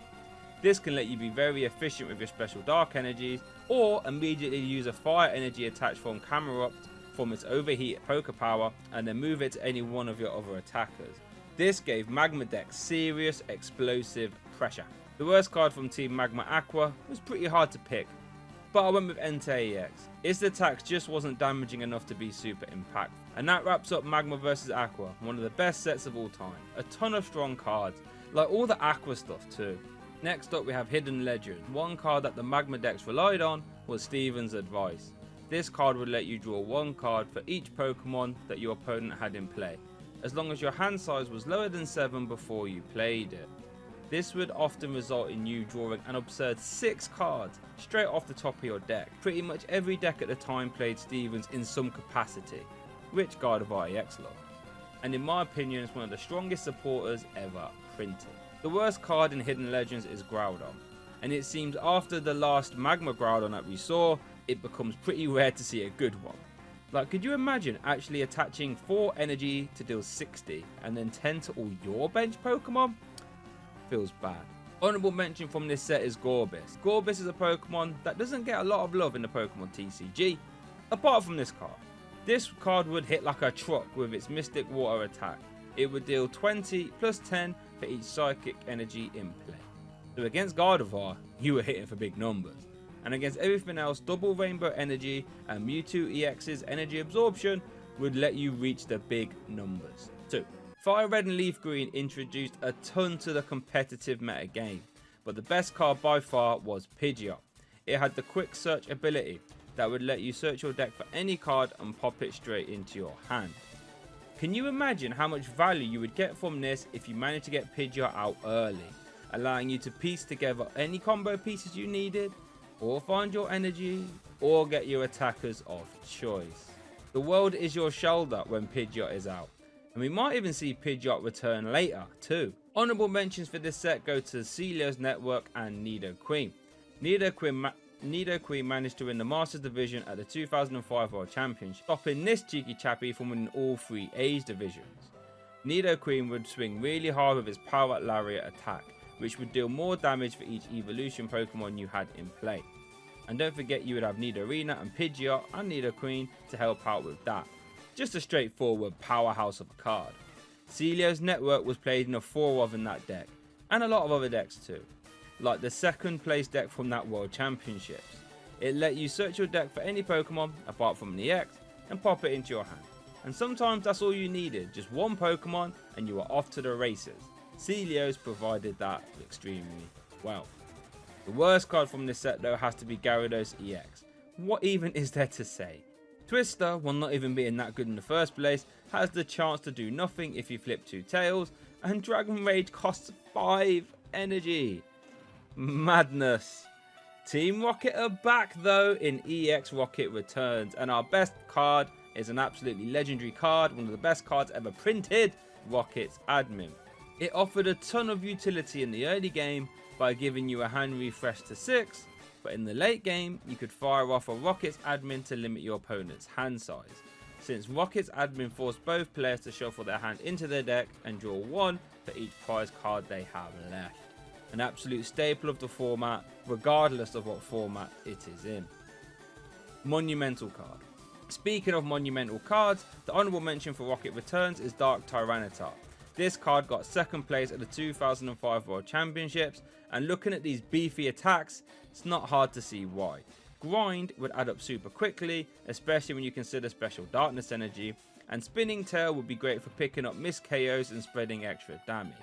This can let you be very efficient with your special Dark Energies, or immediately use a Fire Energy attached from Camerupt from its Overheat Poké Power, and then move it to any one of your other attackers. This gave Magma decks serious explosive pressure. The worst card from Team Magma Aqua was pretty hard to pick, but I went with Entei EX. Its attacks just wasn't damaging enough to be super impactful. And that wraps up Magma vs Aqua, one of the best sets of all time. A ton of strong cards, like all the Aqua stuff too. Next up we have Hidden Legend. One card that the Magma decks relied on was Steven's advice. This card would let you draw 1 card for each Pokemon that your opponent had in play, as long as your hand size was lower than 7 before you played it. This would often result in you drawing an absurd 6 cards straight off the top of your deck. Pretty much every deck at the time played Stevens in some capacity, which Gardevoir EX loved, and in my opinion is one of the strongest supporters ever printed. The worst card in Hidden Legends is Groudon, and it seems after the last Magma Groudon that we saw, it becomes pretty rare to see a good one. Like, could you imagine actually attaching 4 energy to deal 60 and then 10 to all your bench Pokemon? Feels bad. Honourable mention from this set is Gorbis. Gorbis is a Pokemon that doesn't get a lot of love in the Pokemon TCG, apart from this card. This card would hit like a truck with its Mystic Water attack. It would deal 20 plus 10 for each Psychic energy in play. So against Gardevoir, you were hitting for big numbers. And against everything else, double Rainbow Energy and Mewtwo EX's Energy Absorption would let you reach the big numbers too. Fire Red and Leaf Green introduced a ton to the competitive meta game, but the best card by far was Pidgeot. It had the quick search ability that would let you search your deck for any card and pop it straight into your hand. Can you imagine how much value you would get from this if you managed to get Pidgeot out early, allowing you to piece together any combo pieces you needed, or find your energy, or get your attackers of choice. The world is your shoulder when Pidgeot is out, and we might even see Pidgeot return later too. Honourable mentions for this set go to Celios Network and Nidoqueen. Nidoqueen managed to win the Masters Division at the 2005 World Championship, stopping this cheeky chappy from winning all 3 age divisions. Nidoqueen would swing really hard with its Power Lariat attack, which would deal more damage for each evolution Pokemon you had in play. And don't forget you would have Nidorina and Pidgeot and Nidoqueen to help out with that. Just a straightforward powerhouse of a card. Celios Network was played in a 4 in that deck, and a lot of other decks too, like the 2nd place deck from that World Championships. It let you search your deck for any Pokemon apart from an EX and pop it into your hand. And sometimes that's all you needed, just 1 Pokemon and you were off to the races. Celios provided that extremely well. The worst card from this set though has to be Gyarados EX. What even is there to say? Twister, while not even being that good in the first place, has the chance to do nothing if you flip 2 tails, and Dragon Rage costs 5 energy. Madness. Team Rocket are back though in EX Rocket Returns, and our best card is an absolutely legendary card, one of the best cards ever printed, Rocket's Admin. It offered a ton of utility in the early game by giving you a hand refresh to 6, but in the late game you could fire off a Rocket's Admin to limit your opponent's hand size, since Rocket's Admin forced both players to shuffle their hand into their deck and draw 1 for each prize card they have left. An absolute staple of the format, regardless of what format it is in. Monumental card. Speaking of monumental cards, the honourable mention for Rocket Returns is Dark Tyranitar. This card got second place at the 2005 World Championships, and looking at these beefy attacks, it's not hard to see why. Grind would add up super quickly, especially when you consider special darkness energy, and Spinning Tail would be great for picking up missed KOs and spreading extra damage.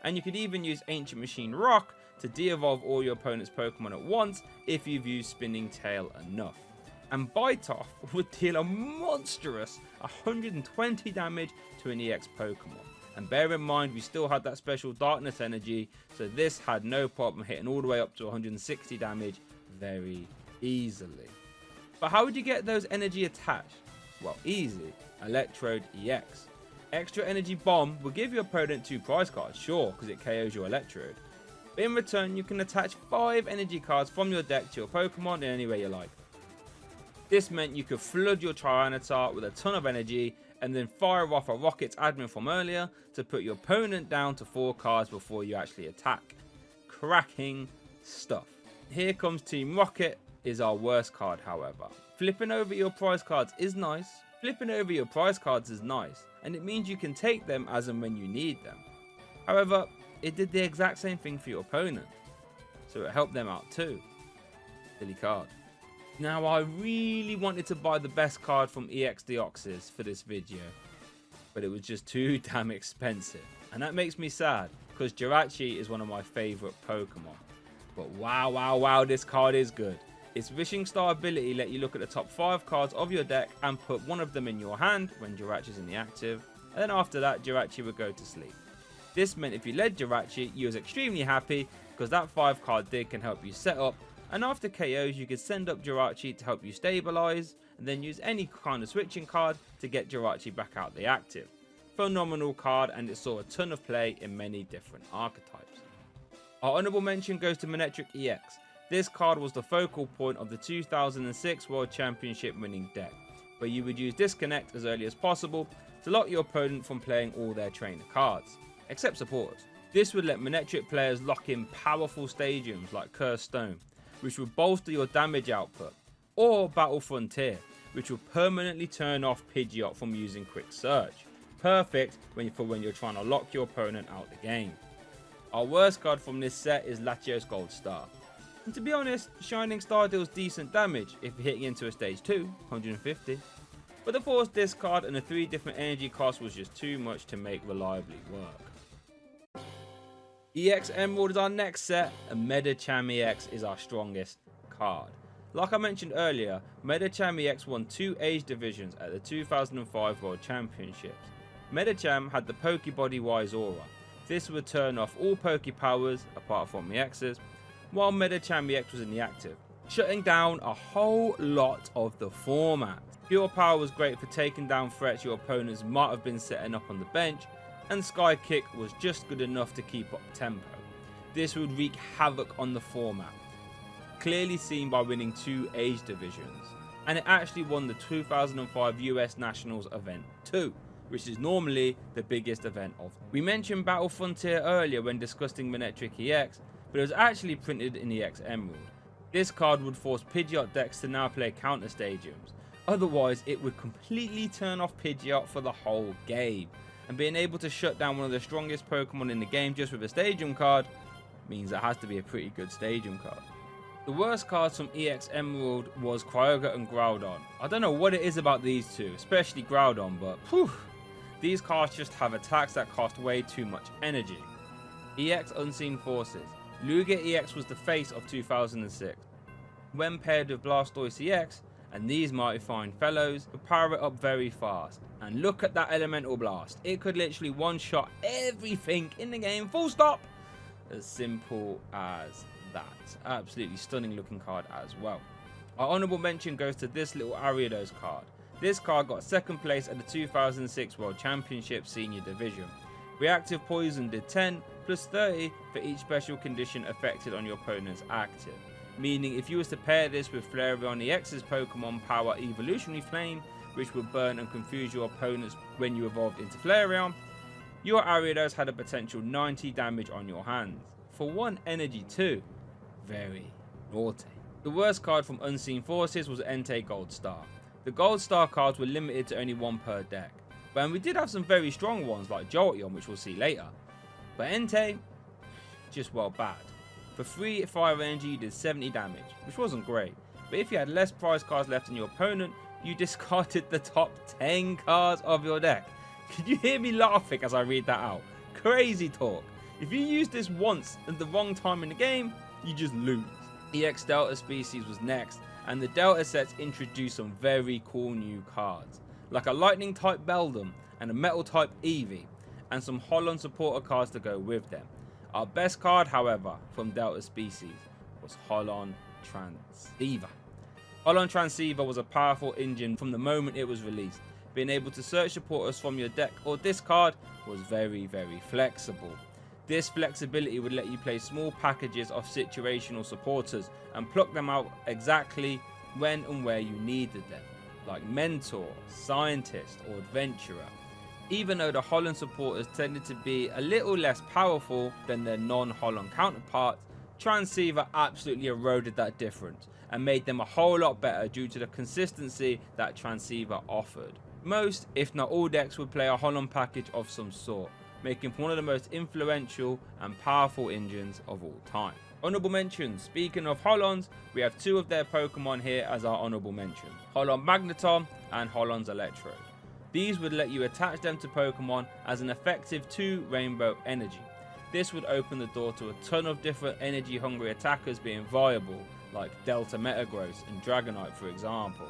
And you could even use Ancient Machine Rock to de-evolve all your opponent's Pokemon at once if you've used Spinning Tail enough. And Bite Off would deal a monstrous 120 damage to an EX Pokemon. And bear in mind, we still had that special darkness energy, so this had no problem hitting all the way up to 160 damage very easily. But how would you get those energy attached? Well, easy. Electrode EX. Extra Energy Bomb will give your opponent 2 prize cards, sure, because it KOs your Electrode. But in return, you can attach 5 energy cards from your deck to your Pokemon in any way you like. This meant you could flood your Tyranitar with a ton of energy and then fire off a Rocket's Admin from earlier to put your opponent down to 4 cards before you actually attack. Cracking stuff. Here comes Team Rocket is our worst card, however. Flipping over your prize cards is nice. And it means you can take them as and when you need them. However, it did the exact same thing for your opponent, so it helped them out too. Silly card. Now, I really wanted to buy the best card from EX Deoxys for this video, but it was just too damn expensive, and that makes me sad because Jirachi is one of my favourite Pokemon. But wow, this card is good. Its Wishing Star ability let you look at the top 5 cards of your deck and put one of them in your hand when Jirachi is in the active, and then after that Jirachi would go to sleep. This meant if you led Jirachi, you was extremely happy because that 5 card dig can help you set up, and after KOs you could send up Jirachi to help you stabilize, and then use any kind of switching card to get Jirachi back out the active. Phenomenal card, and it saw a ton of play in many different archetypes. Our honourable mention goes to Manectric EX. This card was the focal point of the 2006 World Championship winning deck, where you would use Disconnect as early as possible to lock your opponent from playing all their trainer cards, except supporters. This would let Manectric players lock in powerful stadiums like Cursed Stone, which would bolster your damage output, or Battle Frontier, which would permanently turn off Pidgeot from using Quick Search. Perfect for when you're trying to lock your opponent out the game. Our worst card from this set is Latios Gold Star. And to be honest, Shining Star deals decent damage if you're hitting into a stage 2, 150. But the force discard and the 3 different energy costs was just too much to make reliably work. EX Emerald is our next set, and Medicham EX is our strongest card. Like I mentioned earlier, Medicham EX won 2 age divisions at the 2005 World Championships. Medicham had the Pokebody Wise Aura. This would turn off all Poke Powers, apart from EXs, while Medicham EX was in the active, shutting down a whole lot of the format. Pure Power was great for taking down threats your opponents might have been setting up on the bench, and Sky Kick was just good enough to keep up tempo. This would wreak havoc on the format, clearly seen by winning 2 age divisions, and it actually won the 2005 US Nationals event too, which is normally the biggest event of. We mentioned Battle Frontier earlier when discussing Manectric EX, but it was actually printed in EX Emerald. This card would force Pidgeot decks to now play counter stadiums, otherwise it would completely turn off Pidgeot for the whole game, and being able to shut down one of the strongest Pokemon in the game just with a stadium card means it has to be a pretty good stadium card. The worst cards from EX Emerald was Kyogre and Groudon. I don't know what it is about these two, especially Groudon, but whew, these cards just have attacks that cost way too much energy. EX Unseen Forces. Lugia EX was the face of 2006. When paired with Blastoise EX, and these mighty fine fellows could power it up very fast. And look at that elemental blast, it could literally one-shot everything in the game, full stop. As simple as that. Absolutely stunning looking card as well. Our honourable mention goes to this little Ariados card. This card got second place at the 2006 World Championship Senior Division. Reactive Poison did 10 plus 30 for each special condition affected on your opponent's active. Meaning if you was to pair this with Flareon EX's Pokemon Power Evolutionary Flame, which would burn and confuse your opponents when you evolved into Flareon, your Ariados had a potential 90 damage on your hands. For 1 energy too. Very naughty. The worst card from Unseen Forces was Entei Gold Star. The Gold Star cards were limited to only 1 per deck. But we did have some very strong ones like Jolteon, which we'll see later. But Entei, just well bad. For 3 fire energy you did 70 damage, which wasn't great. But if you had less prize cards left in your opponent, you discarded the top 10 cards of your deck. Can you hear me laughing as I read that out? Crazy talk. If you use this once at the wrong time in the game, you just lose. EX Delta Species was next, and the Delta sets introduced some very cool new cards, like a Lightning type Beldum and a Metal type Eevee, and some Holon supporter cards to go with them. Our best card, however, from Delta Species was Holon Transceiver. Holon Transceiver was a powerful engine from the moment it was released. Being able to search supporters from your deck or discard was very, very flexible. This flexibility would let you play small packages of situational supporters and pluck them out exactly when and where you needed them, like Mentor, Scientist or Adventurer. Even though the Holon supporters tended to be a little less powerful than their non-Holon counterparts, Transceiver absolutely eroded that difference and made them a whole lot better due to the consistency that Transceiver offered. Most, if not all decks would play a Holon package of some sort, making for one of the most influential and powerful engines of all time. Honorable mentions. Speaking of Holons, we have 2 of their Pokemon here as our honorable mentions. Holon Magneton and Holon's Electrode. These would let you attach them to Pokemon as an effective 2 rainbow energy. This would open the door to a ton of different energy hungry attackers being viable, like Delta Metagross and Dragonite for example.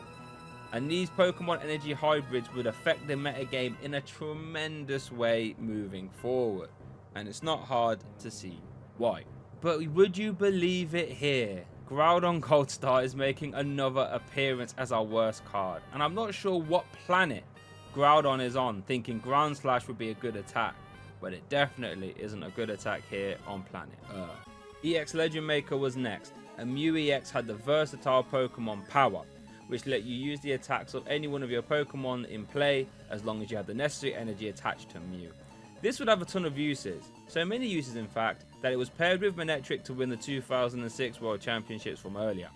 And these Pokemon energy hybrids would affect the metagame in a tremendous way moving forward. And it's not hard to see why. But would you believe it here? Groudon Gold Star is making another appearance as our worst card. And I'm not sure what planet Groudon is on, thinking Ground Slash would be a good attack. But it definitely isn't a good attack here on planet Earth. EX Legend Maker was next. And Mew EX had the versatile Pokemon Power, which let you use the attacks of any one of your Pokemon in play as long as you have the necessary energy attached to Mew. This would have a ton of uses, so many uses in fact, that it was paired with Manectric to win the 2006 World Championships from earlier.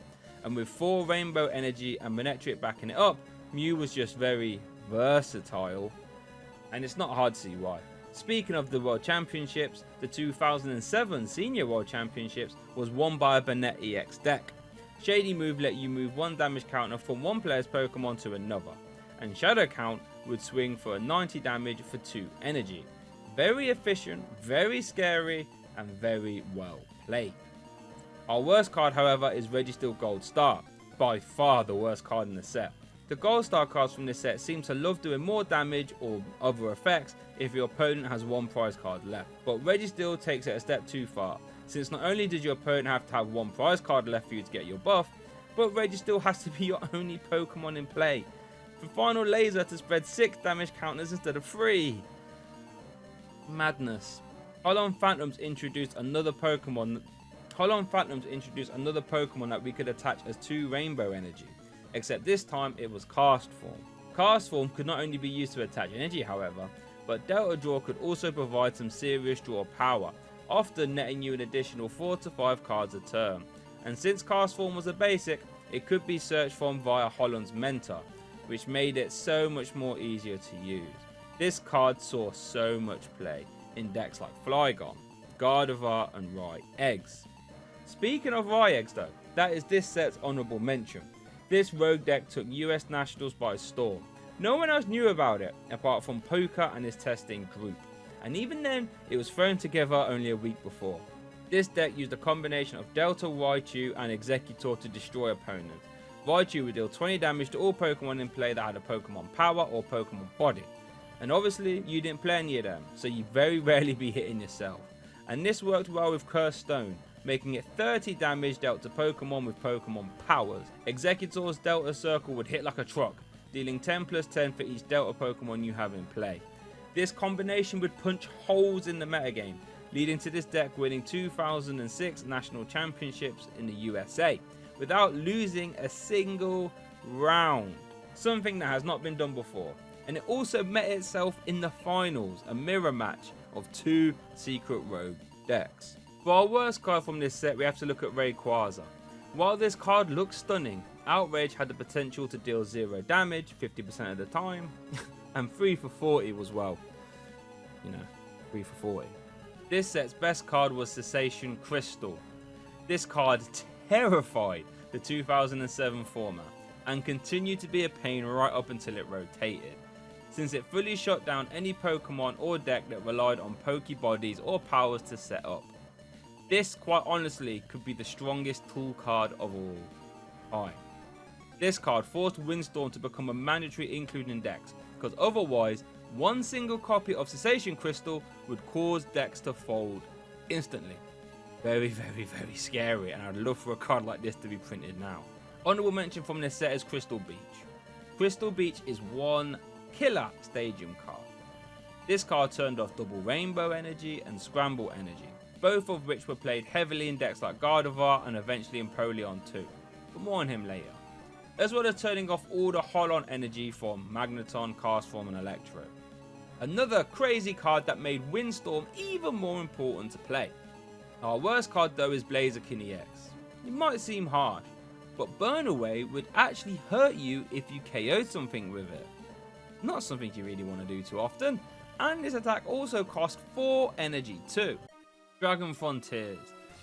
And with 4 Rainbow Energy and Manectric backing it up, Mew was just very versatile, and it's not hard to see why. Speaking of the World Championships, the 2007 Senior World Championships was won by a Banette EX deck. Shady Move let you move 1 damage counter from one player's Pokemon to another, and Shadow Count would swing for a 90 damage for 2 energy. Very efficient, very scary, and very well played. Our worst card, however, is Registeel Gold Star, by far the worst card in the set. The Gold Star cards from this set seem to love doing more damage or other effects if your opponent has 1 prize card left, but Registeel takes it a step too far, since not only does your opponent have to have 1 prize card left for you to get your buff, but Registeel has to be your only Pokemon in play. For Final Laser to spread 6 damage counters instead of 3. Madness. Holon Phantoms introduced another Pokemon that we could attach as 2 Rainbow Energy, except this time it was Cast Form. Cast Form could not only be used to attach energy however, but Delta Draw could also provide some serious draw power, often netting you an additional 4 to 5 cards a turn. And since Cast Form was a basic, it could be searched from via Holon's Mentor, which made it so much more easier to use. This card saw so much play in decks like Flygon, Gardevoir and Rye Eggs. Speaking of Rye Eggs though, that is this set's honourable mention. This rogue deck took US Nationals by storm. No one else knew about it apart from Puka and his testing group, and even then it was thrown together only a week before. This deck used a combination of Delta Raichu and Executor to destroy opponents, Raichu would deal 20 damage to all Pokemon in play that had a Pokemon Power or Pokemon Body. And obviously, you didn't play any of them, so you'd very rarely be hitting yourself. And this worked well with Cursed Stone, making it 30 damage dealt to Pokemon with Pokemon Powers. Executor's Delta Circle would hit like a truck, dealing 10 plus 10 for each Delta Pokemon you have in play. This combination would punch holes in the metagame, leading to this deck winning 2006 National Championships in the USA, without losing a single round. Something that has not been done before. And it also met itself in the finals, a mirror match of 2 Secret Rogue decks. For our worst card from this set, we have to look at Rayquaza. While this card looks stunning, Outrage had the potential to deal 0 damage 50% of the time, and 3 for 40 was, well, 3 for 40. This set's best card was Cessation Crystal. This card terrified the 2007 format, and continued to be a pain right up until it rotated, since it fully shut down any Pokemon or deck that relied on Pokebodies or powers to set up. This, quite honestly, could be the strongest tool card of all time. This card forced Windstorm to become a mandatory include in decks, because otherwise, one single copy of Cessation Crystal would cause decks to fold instantly. Very, very, very scary, and I'd love for a card like this to be printed now. Honorable mention from this set is Crystal Beach. Crystal Beach is one killer stadium card. This card turned off double Rainbow Energy and Scramble Energy, both of which were played heavily in decks like Gardevoir and eventually in Proleon too, but more on him later. As well as turning off all the Holon energy from Magneton, Castform and Electro. Another crazy card that made Windstorm even more important to play. Our worst card though is Blaziken EX. It might seem harsh, but Burn Away would actually hurt you if you KO'd something with it. Not something you really want to do too often, and this attack also cost 4 energy too. Dragon Frontiers.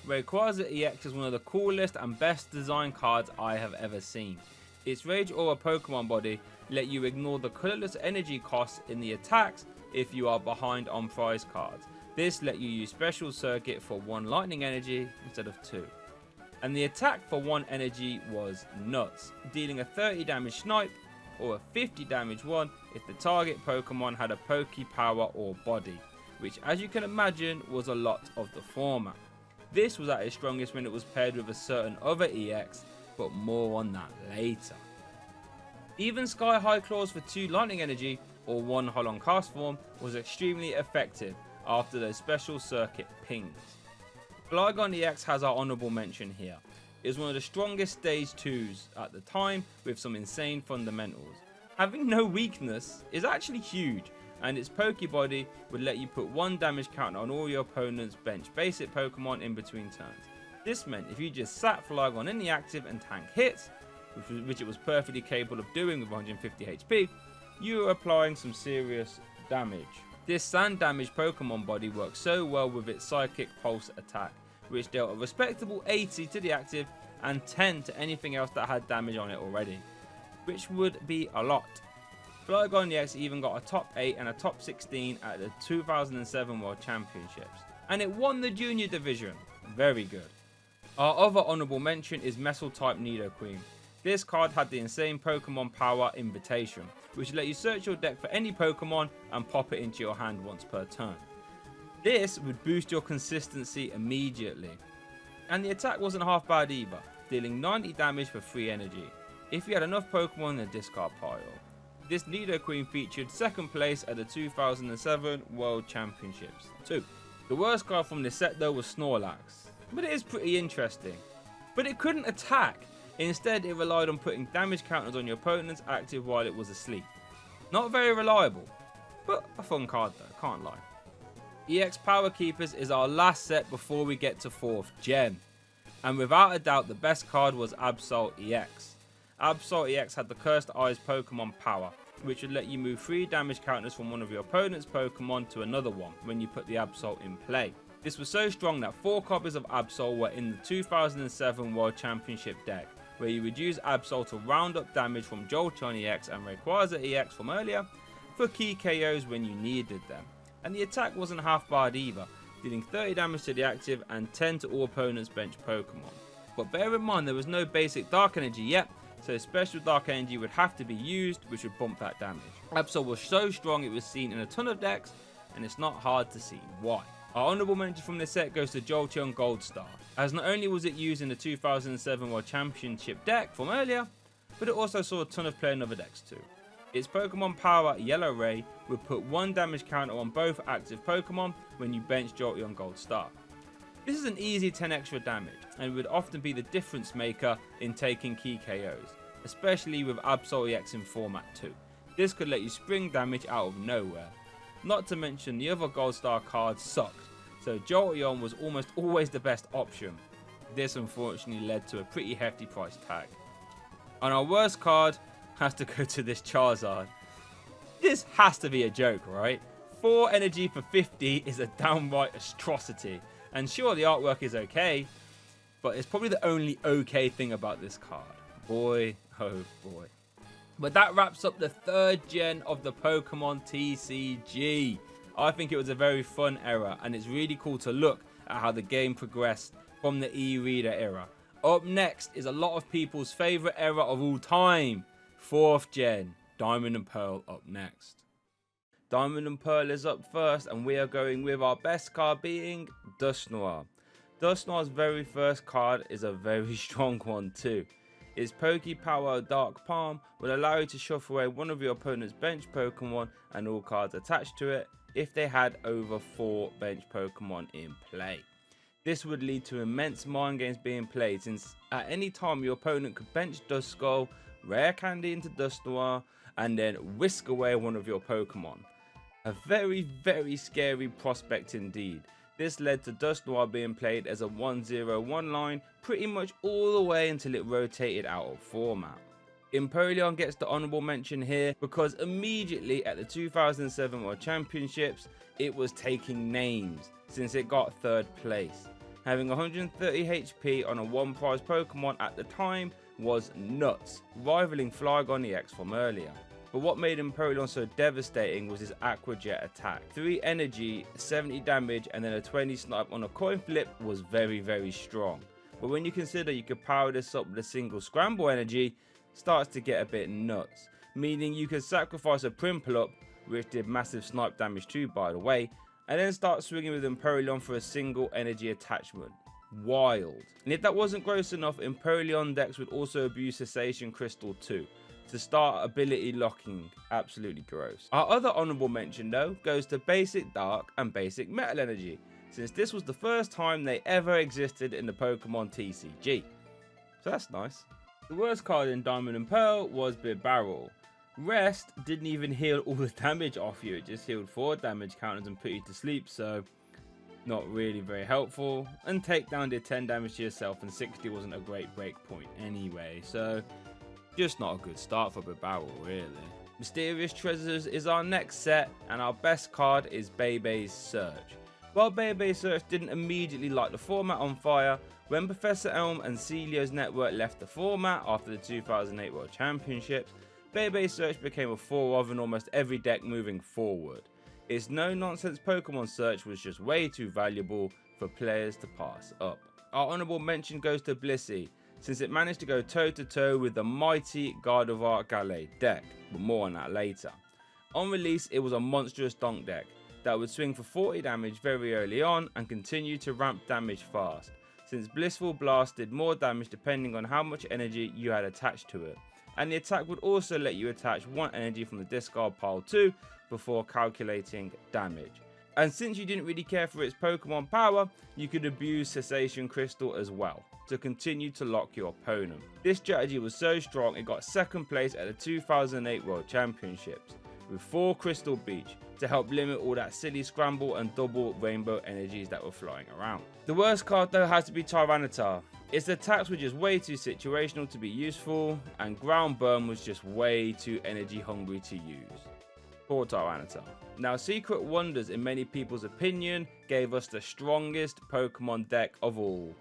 Rayquaza EX is one of the coolest and best designed cards I have ever seen. Its Rage Aura Pokemon body let you ignore the colorless energy costs in the attacks if you are behind on prize cards. This let you use Special Circuit for 1 lightning energy instead of 2. And the attack for 1 energy was nuts, dealing a 30 damage snipe or a 50 damage one if the target Pokemon had a Poke Power or body, which as you can imagine was a lot of the format. This was at its strongest when it was paired with a certain other EX, but more on that later. Even Sky High Claws for 2 lightning energy or 1 Holon Castform was extremely effective after those Special Circuit pings. Flygon EX has our honourable mention here. It was one of the strongest stage 2s at the time with some insane fundamentals. Having no weakness is actually huge, and its Pokebody would let you put 1 damage counter on all your opponent's bench basic Pokemon in between turns. This meant if you just sat Flygon in the active and tank hits, which it was perfectly capable of doing with 150 HP, you were applying some serious damage. This sand damage Pokemon body worked so well with its Psychic Pulse attack, which dealt a respectable 80 to the active and 10 to anything else that had damage on it already, which would be a lot. Flygon EX even got a top 8 and a top 16 at the 2007 World Championships, and it won the junior division. Very good. Our other honourable mention is Metal type Nidoqueen. This card had the insane Pokemon Power Invitation, which let you search your deck for any Pokemon and pop it into your hand once per turn. This would boost your consistency immediately. And the attack wasn't half bad either, dealing 90 damage for 3 energy, if you had enough Pokemon in the discard pile. This Nidoqueen featured 2nd place at the 2007 World Championships too. The worst card from this set though was Snorlax, but it is pretty interesting. But it couldn't attack, instead it relied on putting damage counters on your opponent's active while it was asleep. Not very reliable, but a fun card though, can't lie. EX Power Keepers is our last set before we get to 4th Gen, and without a doubt the best card was Absol EX. Absol EX had the Cursed Eyes Pokemon Power, which would let you move 3 damage counters from one of your opponent's Pokemon to another one when you put the Absol in play. This was so strong that 4 copies of Absol were in the 2007 World Championship deck, where you would use Absol to round up damage from Jolteon EX and Rayquaza EX from earlier for key KOs when you needed them. And the attack wasn't half bad either, dealing 30 damage to the active and 10 to all opponents' bench Pokemon. But bear in mind there was no basic Dark Energy yet, so special dark energy would have to be used, which would bump that damage. Absol was so strong it was seen in a ton of decks, and it's not hard to see why. Our honourable mention from this set goes to Jolteon Gold Star, as not only was it used in the 2007 World Championship deck from earlier, but it also saw a ton of play in other decks too. Its Pokemon power, Yellow Ray, would put 1 damage counter on both active Pokemon when you bench Jolteon Gold Star. This is an easy 10 extra damage, and would often be the difference maker in taking key KOs, especially with Absol EX in format 2. This could let you spring damage out of nowhere. Not to mention the other Gold Star cards sucked, so Jolteon was almost always the best option. This unfortunately led to a pretty hefty price tag. And our worst card has to go to this Charizard. This has to be a joke, right? 4 energy for 50 is a downright atrocity. And sure, the artwork is okay, but it's probably the only okay thing about this card. Boy, oh boy. But that wraps up the 3rd gen of the Pokemon TCG. I think it was a very fun era, and it's really cool to look at how the game progressed from the e-reader era. Up next is a lot of people's favourite era of all time, 4th gen, Diamond and Pearl up next. Diamond and Pearl is up first, and we are going with our best card being Dusknoir. Dusknoir's very first card is a very strong one too. Its Pokepower Dark Palm will allow you to shuffle away one of your opponent's bench Pokemon and all cards attached to it if they had over 4 bench Pokemon in play. This would lead to immense mind games being played, since at any time your opponent could bench Duskull, Rare Candy into Dusknoir, and then whisk away one of your Pokemon. A very, very scary prospect indeed. This led to Dusknoir being played as a 1-0-1 line pretty much all the way until it rotated out of format. Empoleon gets the honourable mention here because immediately at the 2007 World Championships it was taking names since it got 3rd place. Having 130 HP on a 1 prize Pokemon at the time was nuts, rivaling Flygon EX from earlier. But what made Empoleon so devastating was his Aqua Jet attack. 3 energy, 70 damage, and then a 20 snipe on a coin flip was very, very strong. But when you consider you could power this up with a single scramble energy, starts to get a bit nuts. Meaning you could sacrifice a Prinplup, which did massive snipe damage too by the way, and then start swinging with Empoleon for a single energy attachment. Wild. And if that wasn't gross enough, Empoleon decks would also abuse Cessation Crystal too, to start ability locking. Absolutely gross. Our other honourable mention though goes to Basic Dark and Basic Metal Energy, since this was the first time they ever existed in the Pokemon TCG. So that's nice. The worst card in Diamond and Pearl was Bibarel. Rest didn't even heal all the damage off you, it just healed 4 damage counters and put you to sleep, so not really very helpful. And Takedown did 10 damage to yourself, and 60 wasn't a great break point anyway, so just not a good start for Bibarel really. Mysterious Treasures is our next set, and our best card is Bebe's Search. While Bebe's Search didn't immediately light the format on fire, when Professor Elm and Celio's network left the format after the 2008 World Championships, Bebe's Search became a 4-of in almost every deck moving forward. Its no-nonsense Pokemon Search was just way too valuable for players to pass up. Our honourable mention goes to Blissey, since it managed to go toe-to-toe with the mighty Gardevoir Gallade deck, but more on that later. On release, it was a monstrous donk deck that would swing for 40 damage very early on and continue to ramp damage fast, since Blissful Blast did more damage depending on how much energy you had attached to it, and the attack would also let you attach 1 energy from the discard pile too before calculating damage. And since you didn't really care for its Pokemon power, you could abuse Cessation Crystal as well to continue to lock your opponent. This strategy was so strong it got 2nd place at the 2008 World Championships with 4 Crystal Beach to help limit all that silly scramble and double rainbow energies that were flying around. The worst card though has to be Tyranitar. Its attacks were just way too situational to be useful, and Ground Burn was just way too energy hungry to use. Poor Tyranitar. Now Secret Wonders, in many people's opinion, gave us the strongest Pokemon deck of all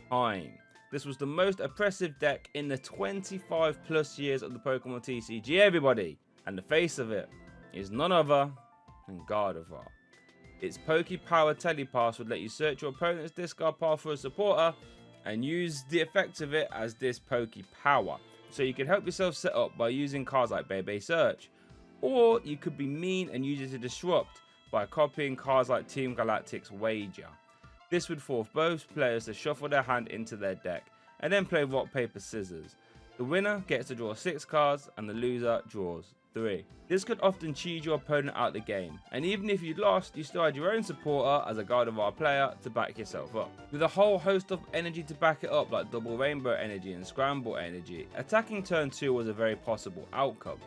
time. This was the most oppressive deck in the 25 plus years of the Pokemon TCG, everybody. And the face of it is none other than Gardevoir. Its Pokepower Telepass would let you search your opponent's discard pile for a supporter and use the effects of it as this Pokepower. so you can help yourself set up by using cards like Bebe Search, or you could be mean and use it to disrupt by copying cards like Team Galactic's Wager. This would force both players to shuffle their hand into their deck and then play rock, paper, scissors. The winner gets to draw 6 cards and the loser draws 3. This could often cheese your opponent out the game, and even if you'd lost, you still had your own supporter as a Gardevoir player to back yourself up. With a whole host of energy to back it up like Double Rainbow energy and Scramble energy, attacking turn 2 was a very possible outcome.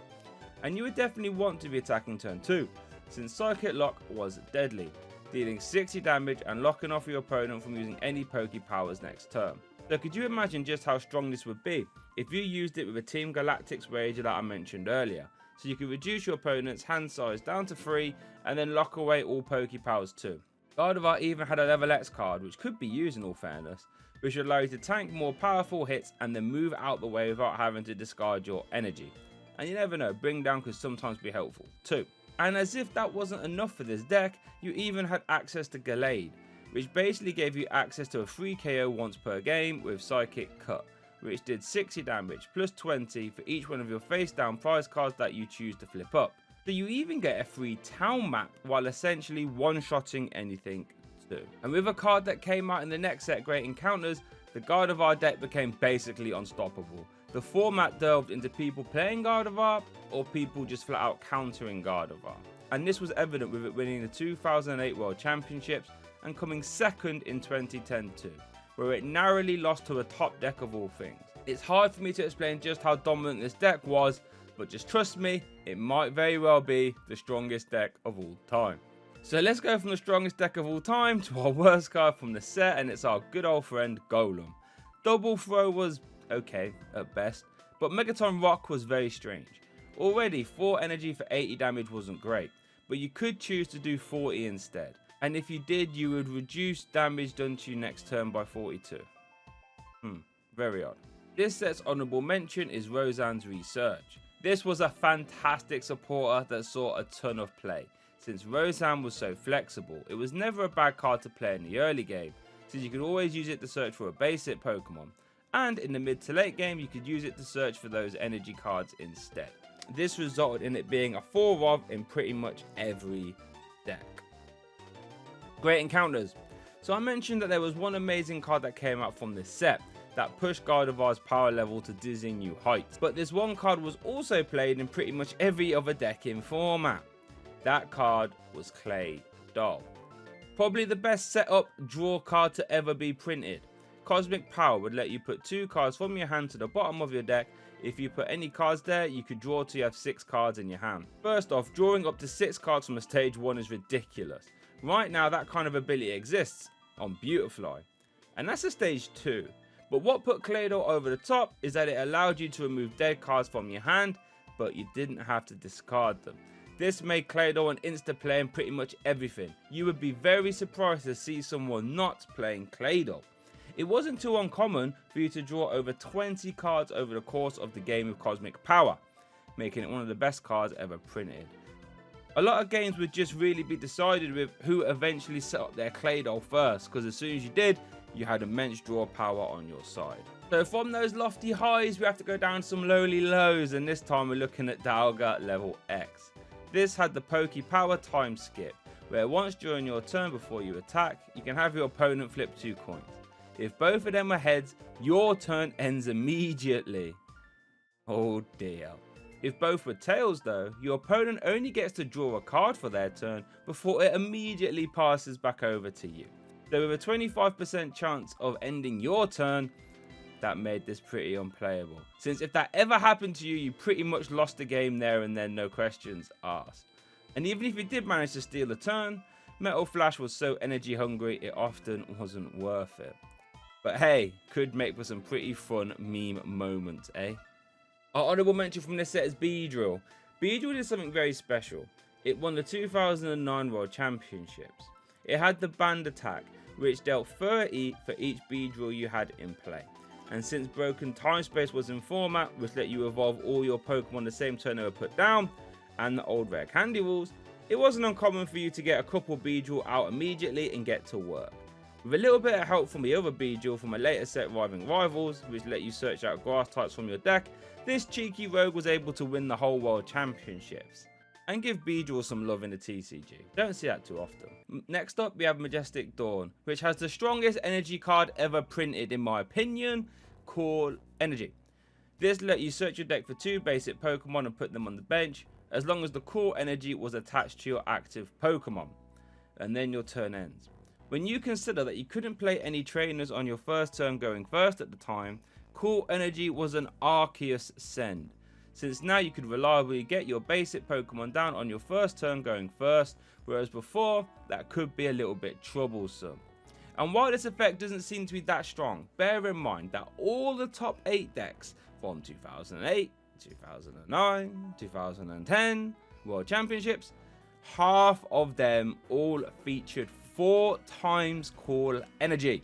And you would definitely want to be attacking turn 2, since Psychic Lock was deadly, dealing 60 damage and locking off your opponent from using any Poke powers next turn. So could you imagine just how strong this would be if you used it with a Team Galactic's Wager that I mentioned earlier? So you could reduce your opponent's hand size down to 3 and then lock away all Poke powers too. Gardevoir even had a level X card, which could be used in all fairness, which would allow you to tank more powerful hits and then move out the way without having to discard your energy. And you never know, bring down could sometimes be helpful too. And as if that wasn't enough for this deck, you even had access to Gallade, which basically gave you access to a free KO once per game with Psychic Cut, which did 60 damage plus 20 for each one of your face down prize cards that you choose to flip up. So you even get a free town map while essentially one-shotting anything too. And with a card that came out in the next set, Great Encounters, the Gardevoir deck became basically unstoppable. The format delved into people playing Gardevoir or people just flat out countering Gardevoir. And this was evident with it winning the 2008 World Championships and coming second in 2010 too, where it narrowly lost to a top deck of all things. It's hard for me to explain just how dominant this deck was, but just trust me, it might very well be the strongest deck of all time. So let's go from the strongest deck of all time to our worst card from the set, and it's our good old friend Golem. Double Throw was okay at best, but Megaton Rock was very strange. Already 4 energy for 80 damage wasn't great, but you could choose to do 40 instead. And if you did, you would reduce damage done to you next turn by 42. Very odd. This set's honourable mention is Roseanne's Research. This was a fantastic supporter that saw a ton of play. Since Roseanne was so flexible, it was never a bad card to play in the early game, since you could always use it to search for a basic Pokemon. And in the mid to late game, you could use it to search for those energy cards instead. This resulted in it being a 4-of in pretty much every deck. Great Encounters. So I mentioned that there was one amazing card that came out from this set that pushed Gardevoir's power level to dizzying new heights. But this one card was also played in pretty much every other deck in format. That card was Claydol. Probably the best setup draw card to ever be printed. Cosmic Power would let you put 2 cards from your hand to the bottom of your deck. If you put any cards there, you could draw till you have 6 cards in your hand. First off, drawing up to 6 cards from a stage 1 is ridiculous. Right now, that kind of ability exists on Beautifly, and that's a stage 2. But what put Claydol over the top is that it allowed you to remove dead cards from your hand, but you didn't have to discard them. This made Claydol an insta-play in pretty much everything. You would be very surprised to see someone not playing Claydol. It wasn't too uncommon for you to draw over 20 cards over the course of the game with Cosmic Power, making it one of the best cards ever printed. A lot of games would just really be decided with who eventually set up their Claydol first, because as soon as you did, you had immense draw power on your side. So from those lofty highs, we have to go down some lowly lows, and this time we're looking at Dialga level X. This had the Poke Power time skip, where once during your turn before you attack, you can have your opponent flip 2 coins. If both of them are heads, your turn ends immediately. Oh dear. If both were tails though, your opponent only gets to draw a card for their turn before it immediately passes back over to you. So with a 25% chance of ending your turn, that made this pretty unplayable. Since if that ever happened to you, you pretty much lost the game there and then, no questions asked. And even if you did manage to steal a turn, Metal Flash was so energy hungry it often wasn't worth it. But hey, could make for some pretty fun meme moments, eh? Our honourable mention from this set is Beedrill. Beedrill did something very special. It won the 2009 World Championships. It had the band attack, which dealt 30 for each Beedrill you had in play. And since Broken Time Space was in format, which let you evolve all your Pokemon the same turn they were put down, and the old rare candy rules, it wasn't uncommon for you to get a couple Beedrill out immediately and get to work. With a little bit of help from the other Beedrill from a later set Rising Rivals, which let you search out grass types from your deck, this cheeky rogue was able to win the whole world championships and give Beedrill some love in the TCG. Don't see that too often. Next up, we have Majestic Dawn, which has the strongest energy card ever printed in my opinion, Core Energy. This let you search your deck for 2 basic Pokemon and put them on the bench, as long as the Core Energy was attached to your active Pokemon. And then your turn ends. When you consider that you couldn't play any trainers on your first turn going first at the time, Core Energy was an Arceus send, since now you could reliably get your basic Pokemon down on your first turn going first, whereas before that could be a little bit troublesome. And while this effect doesn't seem to be that strong, bear in mind that all the top 8 decks from 2008, 2009, 2010 World Championships, half of them all featured 4 times Core Energy.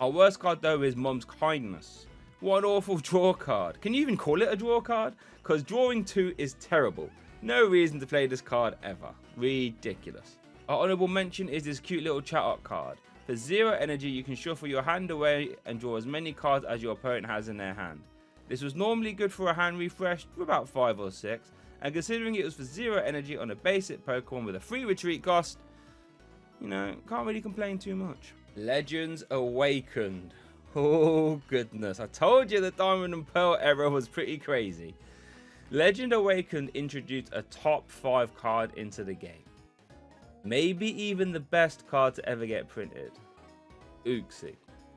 Our worst card though is Mum's Kindness. What an awful draw card. Can you even call it a draw card? Because drawing 2 is terrible. No reason to play this card ever. Ridiculous. Our honourable mention is this cute little chat up card. For 0 energy, you can shuffle your hand away and draw as many cards as your opponent has in their hand. This was normally good for a hand refresh for about 5 or 6, and considering it was for 0 energy on a basic Pokemon with a free retreat cost, you know, can't really complain too much. Legends Awakened. Oh goodness, I told you the Diamond and Pearl era was pretty crazy. Legend Awakened introduced a top 5 card into the game. Maybe even the best card to ever get printed. Uxie.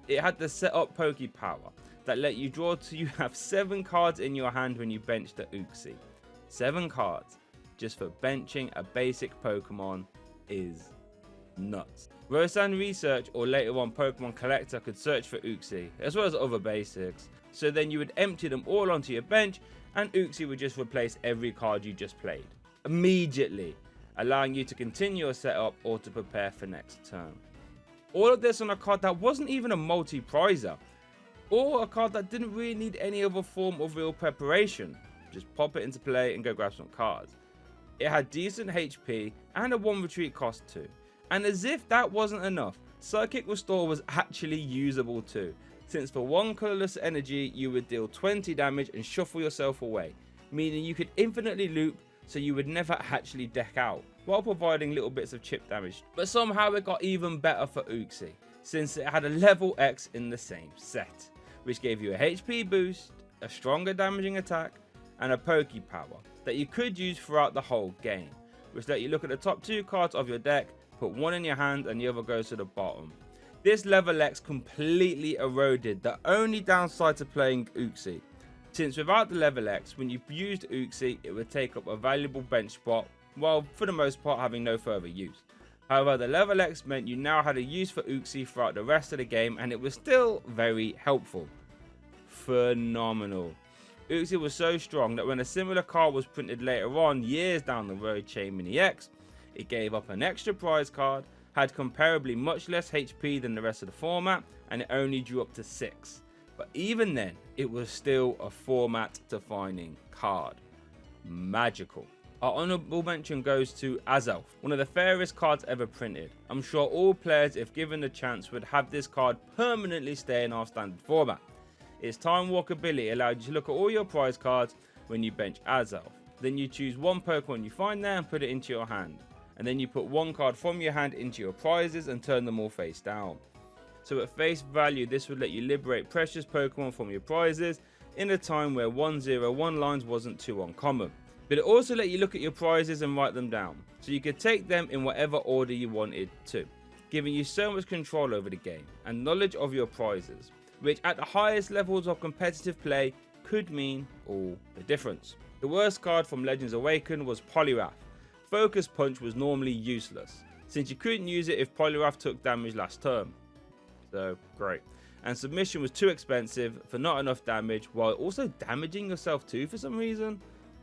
It had the set up Poke Power that let you draw till you have 7 cards in your hand when you bench the Uxie. 7 cards just for benching a basic Pokemon is nuts. Rosan Research or later on Pokemon Collector could search for Uxie as well as other basics, so then you would empty them all onto your bench and Uxie would just replace every card you just played immediately, allowing you to continue your setup or to prepare for next turn. All of this on a card that wasn't even a multi-prizer, or a card that didn't really need any other form of real preparation. Just pop it into play and go grab some cards. It had decent HP and a 1 retreat cost too. And as if that wasn't enough, Psychic Restore was actually usable too, since for 1 colourless energy you would deal 20 damage and shuffle yourself away, meaning you could infinitely loop so you would never actually deck out, while providing little bits of chip damage. But somehow it got even better for Uxie, since it had a level X in the same set, which gave you a HP boost, a stronger damaging attack, and a Poke Power that you could use throughout the whole game, which let you look at the top 2 cards of your deck, put 1 in your hand and the other goes to the bottom. This level X completely eroded the only downside to playing Uxie, since without the level X, when you used Uxie, it would take up a valuable bench spot, while for the most part having no further use. However, the level X meant you now had a use for Uxie throughout the rest of the game, and it was still very helpful. Phenomenal. Uxie was so strong that when a similar card was printed later on, years down the road, Chain Mini X, it gave up an extra prize card, had comparably much less HP than the rest of the format, and it only drew up to 6. But even then, it was still a format defining card. Magical. Our honourable mention goes to Azelf, one of the fairest cards ever printed. I'm sure all players, if given the chance, would have this card permanently stay in our standard format. Its Time Walk ability allowed you to look at all your prize cards when you bench Azelf. Then you choose 1 Pokemon you find there and put it into your hand. And then you put 1 card from your hand into your prizes and turn them all face down. So at face value, this would let you liberate precious Pokemon from your prizes in a time where 101 lines wasn't too uncommon. But it also let you look at your prizes and write them down, so you could take them in whatever order you wanted to, giving you so much control over the game and knowledge of your prizes, which at the highest levels of competitive play could mean all the difference. The worst card from Legends Awakened was Poliwrath. Focus Punch was normally useless, since you couldn't use it if Poliwrath took damage last turn. So, great. And Submission was too expensive for not enough damage, while also damaging yourself too for some reason.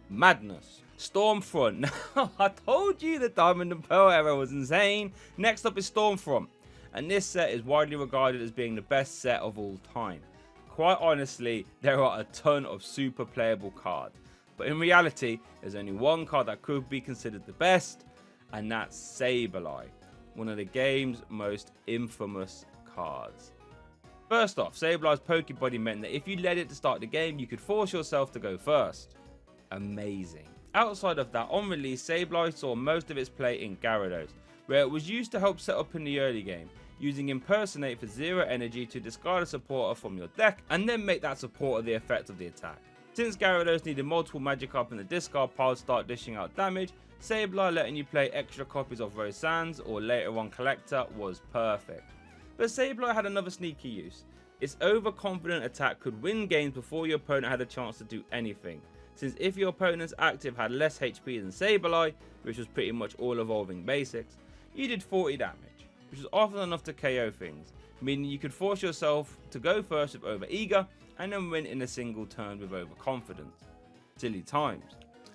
Madness. Stormfront. Now, I told you the Diamond and Pearl era was insane. Next up is Stormfront. And this set is widely regarded as being the best set of all time. Quite honestly, there are a ton of super playable cards. But in reality, there's only one card that could be considered the best, and that's Sableye, one of the game's most infamous cards. First off, Sableye's Pokebody meant that if you led it to start the game, you could force yourself to go first. Amazing. Outside of that, on release, Sableye saw most of its play in Gyarados, where it was used to help set up in the early game, using Impersonate for 0 energy to discard a supporter from your deck and then make that supporter the effect of the attack. Since Gyarados needed multiple Magikarp in the discard pile to start dishing out damage, Sableye letting you play extra copies of Rose Sands or later on Collector was perfect. But Sableye had another sneaky use. Its overconfident attack could win games before your opponent had a chance to do anything, since if your opponent's active had less HP than Sableye, which was pretty much all evolving basics, you did 40 damage, which was often enough to KO things, meaning you could force yourself to go first with Overeager and then win in a single turn with Overconfidence. Silly times.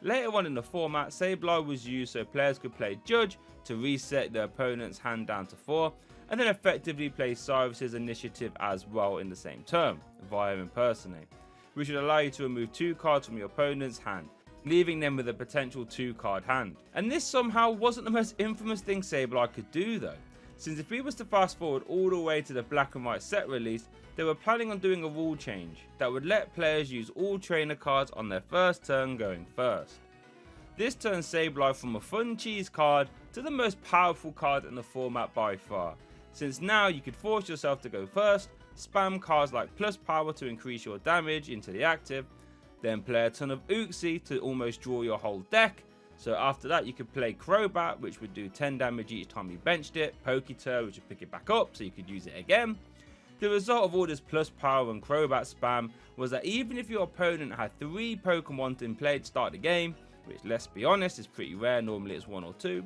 Later on in the format, Sableye was used so players could play Judge to reset their opponent's hand down to 4, and then effectively play Cyrus's initiative as well in the same turn, via Impersonate, which would allow you to remove 2 cards from your opponent's hand, leaving them with a potential 2-card hand. And this somehow wasn't the most infamous thing Sableye could do though, since if we was to fast forward all the way to the black and white set release, they were planning on doing a rule change that would let players use all trainer cards on their first turn going first. This turns Sableye from a fun cheese card to the most powerful card in the format by far, since now you could force yourself to go first, spam cards like plus power to increase your damage into the active, then play a ton of Uxie to almost draw your whole deck. So after that you could play Crobat, which would do 10 damage each time you benched it, Poketurr, which would pick it back up so you could use it again. The result of all this plus power and Crobat spam was that even if your opponent had 3 Pokemon in play to start the game, which let's be honest is pretty rare, normally it's 1 or 2,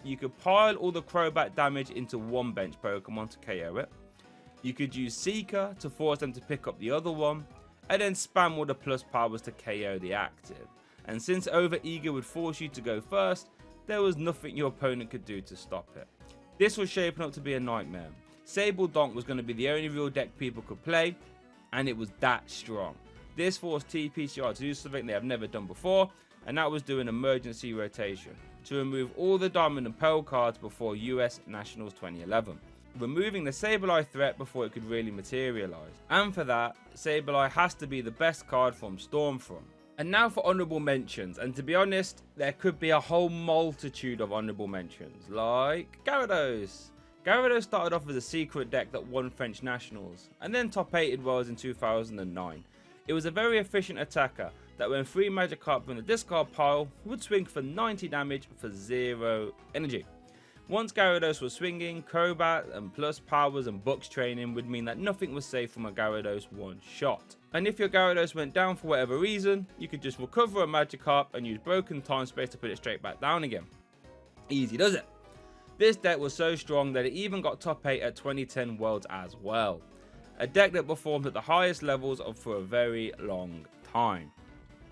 you could pile all the Crobat damage into one bench Pokemon to KO it. You could use Seeker to force them to pick up the other one, and then spam all the plus powers to KO the active. And since Overeager would force you to go first, there was nothing your opponent could do to stop it. This was shaping up to be a nightmare. Sable Donk was going to be the only real deck people could play, and it was that strong. This forced TPCR to do something they have never done before, and that was doing emergency rotation to remove all the Diamond and Pearl cards before US Nationals 2011, removing the Sableye threat before it could really materialise. And for that, Sableye has to be the best card from Stormfront. And now for honourable mentions, and to be honest, there could be a whole multitude of honourable mentions, like Gyarados. Gyarados started off as a secret deck that won French Nationals, and then top 8'd Worlds in 2009. It was a very efficient attacker that when 3 Magikarp from the discard pile would swing for 90 damage for 0 energy. Once Gyarados was swinging, Crobat and plus powers and Bucks training would mean that nothing was safe from a Gyarados one shot. And if your Gyarados went down for whatever reason, you could just recover a Magikarp and use Broken Time Space to put it straight back down again. Easy does it. This deck was so strong that it even got top 8 at 2010 Worlds as well. A deck that performed at the highest levels for a very long time.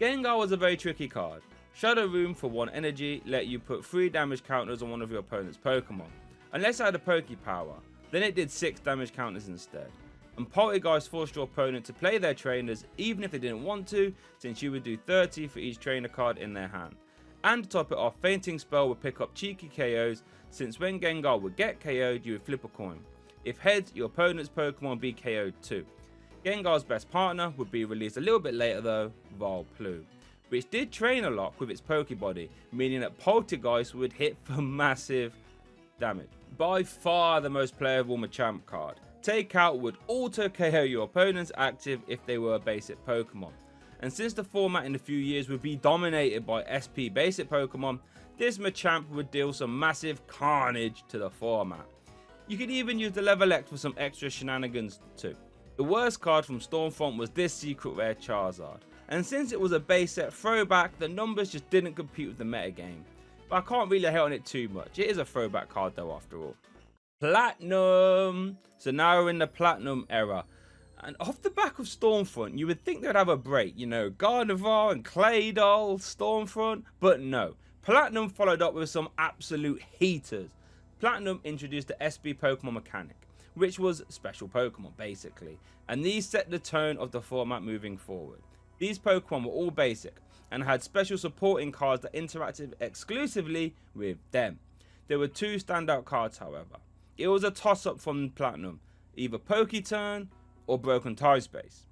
Gengar was a very tricky card. Shadow Room for 1 energy let you put 3 damage counters on one of your opponent's Pokemon. Unless it had a Poke Power, then it did 6 damage counters instead. And Poltergeist forced your opponent to play their trainers even if they didn't want to, since you would do 30 for each trainer card in their hand. And to top it off, Fainting Spell would pick up cheeky KOs, since when Gengar would get KO'd you would flip a coin. If heads, your opponent's Pokemon would be KO'd too. Gengar's best partner would be released a little bit later though, Vileplume, which did trainer lock with its Pokebody, meaning that Poltergeist would hit for massive damage. By far the most playable Machamp card. Take Out would auto KO your opponent's active if they were a basic Pokemon. And since the format in a few years would be dominated by SP basic Pokemon, this Machamp would deal some massive carnage to the format. You could even use the Level X for some extra shenanigans too. The worst card from Stormfront was this secret rare Charizard, and since it was a base set throwback, the numbers just didn't compete with the metagame. But I can't really hate on it too much, it is a throwback card though after all. Platinum! So now we're in the Platinum era. And off the back of Stormfront, you would think they'd have a break, you know, Gardevoir and Claydol, Stormfront, but no. Platinum followed up with some absolute heaters. Platinum introduced the SB Pokemon mechanic, which was special Pokemon basically, and these set the tone of the format moving forward. These Pokemon were all basic, and had special supporting cards that interacted exclusively with them. There were 2 standout cards however. It was a toss up from Platinum. either Poketurn or Broken Time Space.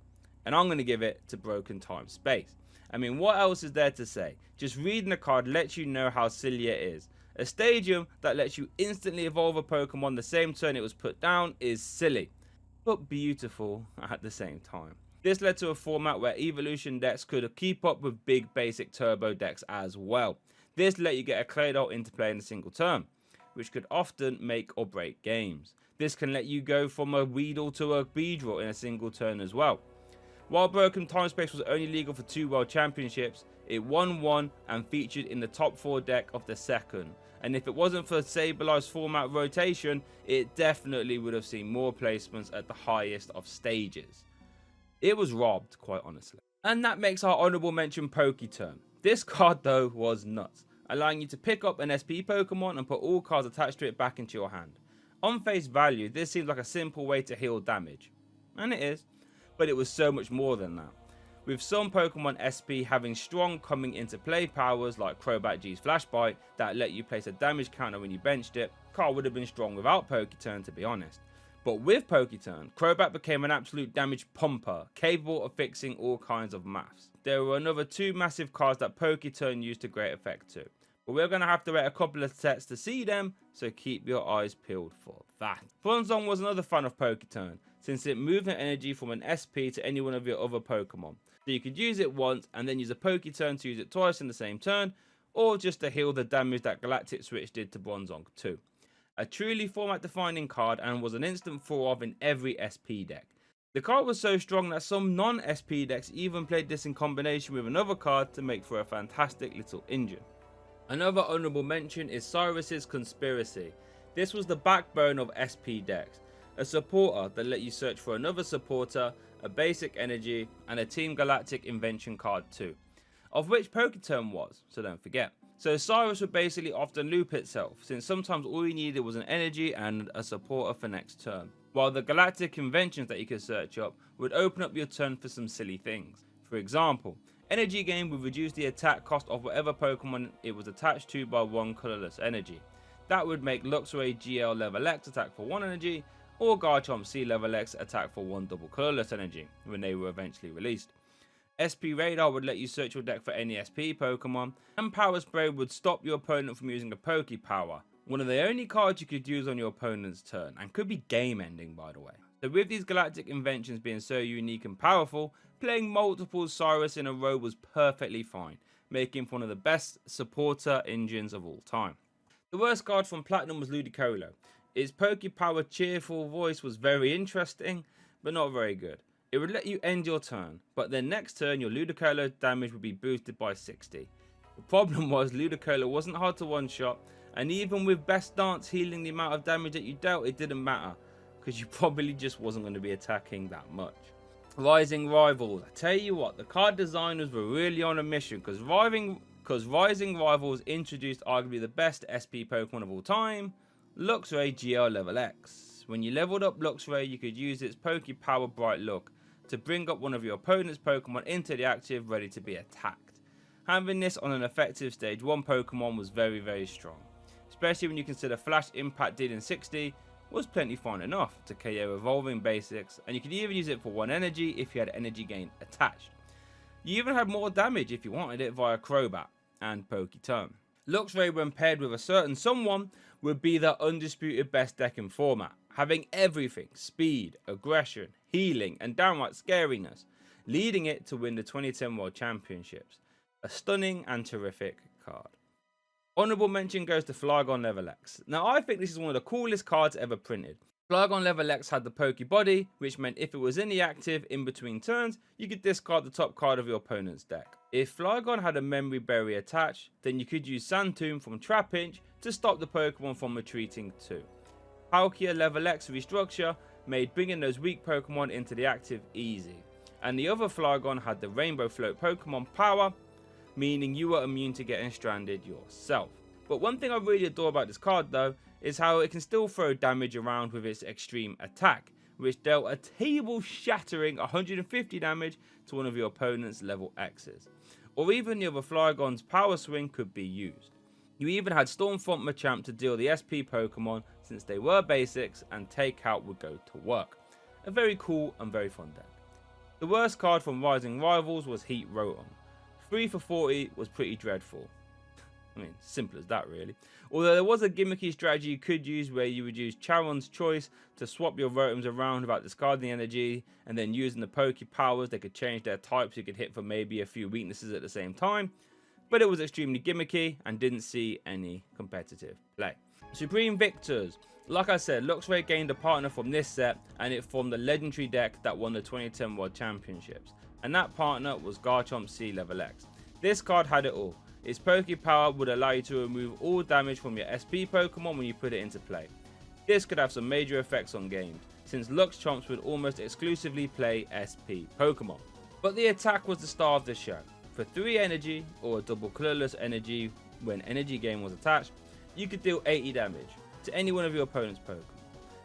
And I'm going to give it to Broken Time Space. I mean, what else is there to say? Just reading the card lets you know how silly it is. A stadium that lets you instantly evolve a Pokemon the same turn it was put down is silly, but beautiful at the same time. This led to a format where evolution decks could keep up with big basic turbo decks as well. This let you get a Claydol into play in a single turn, which could often make or break games. This can let you go from a Weedle to a Beedrill in a single turn as well. While Broken Time Space was only legal for 2 World Championships, it won 1 and featured in the top 4 deck of the second. And if it wasn't for Sableye's format rotation, it definitely would have seen more placements at the highest of stages. It was robbed, quite honestly. And that makes our honourable mention Poketurn. This card though was nuts, allowing you to pick up an SP Pokemon and put all cards attached to it back into your hand. On face value, this seems like a simple way to heal damage. And it is, but it was so much more than that. With some Pokemon SP having strong coming into play powers like Crobat G's Flash Bite that let you place a damage counter when you benched it, card would have been strong without Poketurn, to be honest. But with Poketurn, Crobat became an absolute damage pumper, capable of fixing all kinds of maths. There were another 2 massive cards that Poketurn used to great effect too, but we're going to have to wait a couple of sets to see them, so keep your eyes peeled for that. Bronzong was another fan of Poketurn, since it moved an energy from an SP to any one of your other Pokemon. So you could use it once and then use a Poketurn to use it twice in the same turn, or just to heal the damage that Galactic Switch did to Bronzong too. A truly format defining card and was an instant 4-of in every SP deck. The card was so strong that some non-SP decks even played this in combination with another card to make for a fantastic little engine. Another honourable mention is Cyrus's Conspiracy. This was the backbone of SP decks, a supporter that let you search for another supporter, a basic energy, and a Team Galactic invention card too, of which Poketurn was, so don't forget. So Cyrus would basically often loop itself, since sometimes all you needed was an energy and a supporter for next turn, while the Galactic inventions that you could search up would open up your turn for some silly things. For example, Energy Gain would reduce the attack cost of whatever Pokemon it was attached to by 1 colourless energy. That would make Luxray GL level X attack for 1 energy, or Garchomp C level X attack for 1 double colourless energy when they were eventually released. SP Radar would let you search your deck for any SP Pokemon, and Power Spray would stop your opponent from using a Poke Power, one of the only cards you could use on your opponent's turn, and could be game ending by the way. So with these Galactic inventions being so unique and powerful, playing multiple Cyrus in a row was perfectly fine, making him one of the best supporter engines of all time. The worst card from Platinum was Ludicolo. Its Poke Power cheerful voice was very interesting, but not very good. It would let you end your turn, but then next turn your Ludicolo damage would be boosted by 60. The problem was Ludicolo wasn't hard to one-shot, and even with Best Dance healing the amount of damage that you dealt, it didn't matter, because you probably just wasn't going to be attacking that much. Rising Rivals. I tell you what, the card designers were really on a mission, because Rising Rivals introduced arguably the best SP Pokemon of all time, Luxray GL level X. When you leveled up Luxray, you could use its Poke Power Bright Look to bring up one of your opponent's Pokemon into the active ready to be attacked. Having this on an effective stage 1 Pokemon was very, very strong, especially when you consider Flash Impact did in 60 was plenty fine enough to KO evolving basics, and you could even use it for 1 energy if you had energy gain attached. You even had more damage if you wanted it via Crobat and Poketurn. Luxray, when paired with a certain someone, would be the undisputed best deck in format, having everything: speed, aggression, healing, and downright scariness, leading it to win the 2010 World Championships. A stunning and terrific card. Honourable mention goes to Flygon Level X. Now I think this is one of the coolest cards ever printed. Flygon Level X had the Poke Body, which meant if it was in the active in between turns, you could discard the top card of your opponent's deck. If Flygon had a Memory Berry attached, then you could use Sand Tomb from Trapinch to stop the Pokemon from retreating too. Palkia Level X restructure made bringing those weak Pokemon into the active easy. And the other Flygon had the Rainbow Float Pokemon power, meaning you were immune to getting stranded yourself. But one thing I really adore about this card though, is how it can still throw damage around with its extreme attack, which dealt a table shattering 150 damage to one of your opponent's level X's. Or even the other Flygon's power swing could be used. You even had Stormfront Machamp to deal the SP Pokemon since they were basics and Takeout would go to work. A very cool and very fun deck. The worst card from Rising Rivals was Heat Rotom. 3 for 40 was pretty dreadful. I mean, simple as that really. Although there was a gimmicky strategy you could use where you would use Charon's Choice to swap your Rotoms around without discarding energy, and then using the Poke Powers they could change their types so you could hit for maybe a few weaknesses at the same time. But it was extremely gimmicky and didn't see any competitive play. Supreme Victors. Like I said, Luxray gained a partner from this set and it formed the legendary deck that won the 2010 World Championships. And that partner was Garchomp C Level X. This card had it all. Its Poke Power would allow you to remove all damage from your SP Pokemon when you put it into play. This could have some major effects on games, since Lux Chomps would almost exclusively play SP Pokemon. But the attack was the star of the show. For 3 energy, or a double colorless energy when energy gain was attached, you could deal 80 damage to any one of your opponent's Pokemon.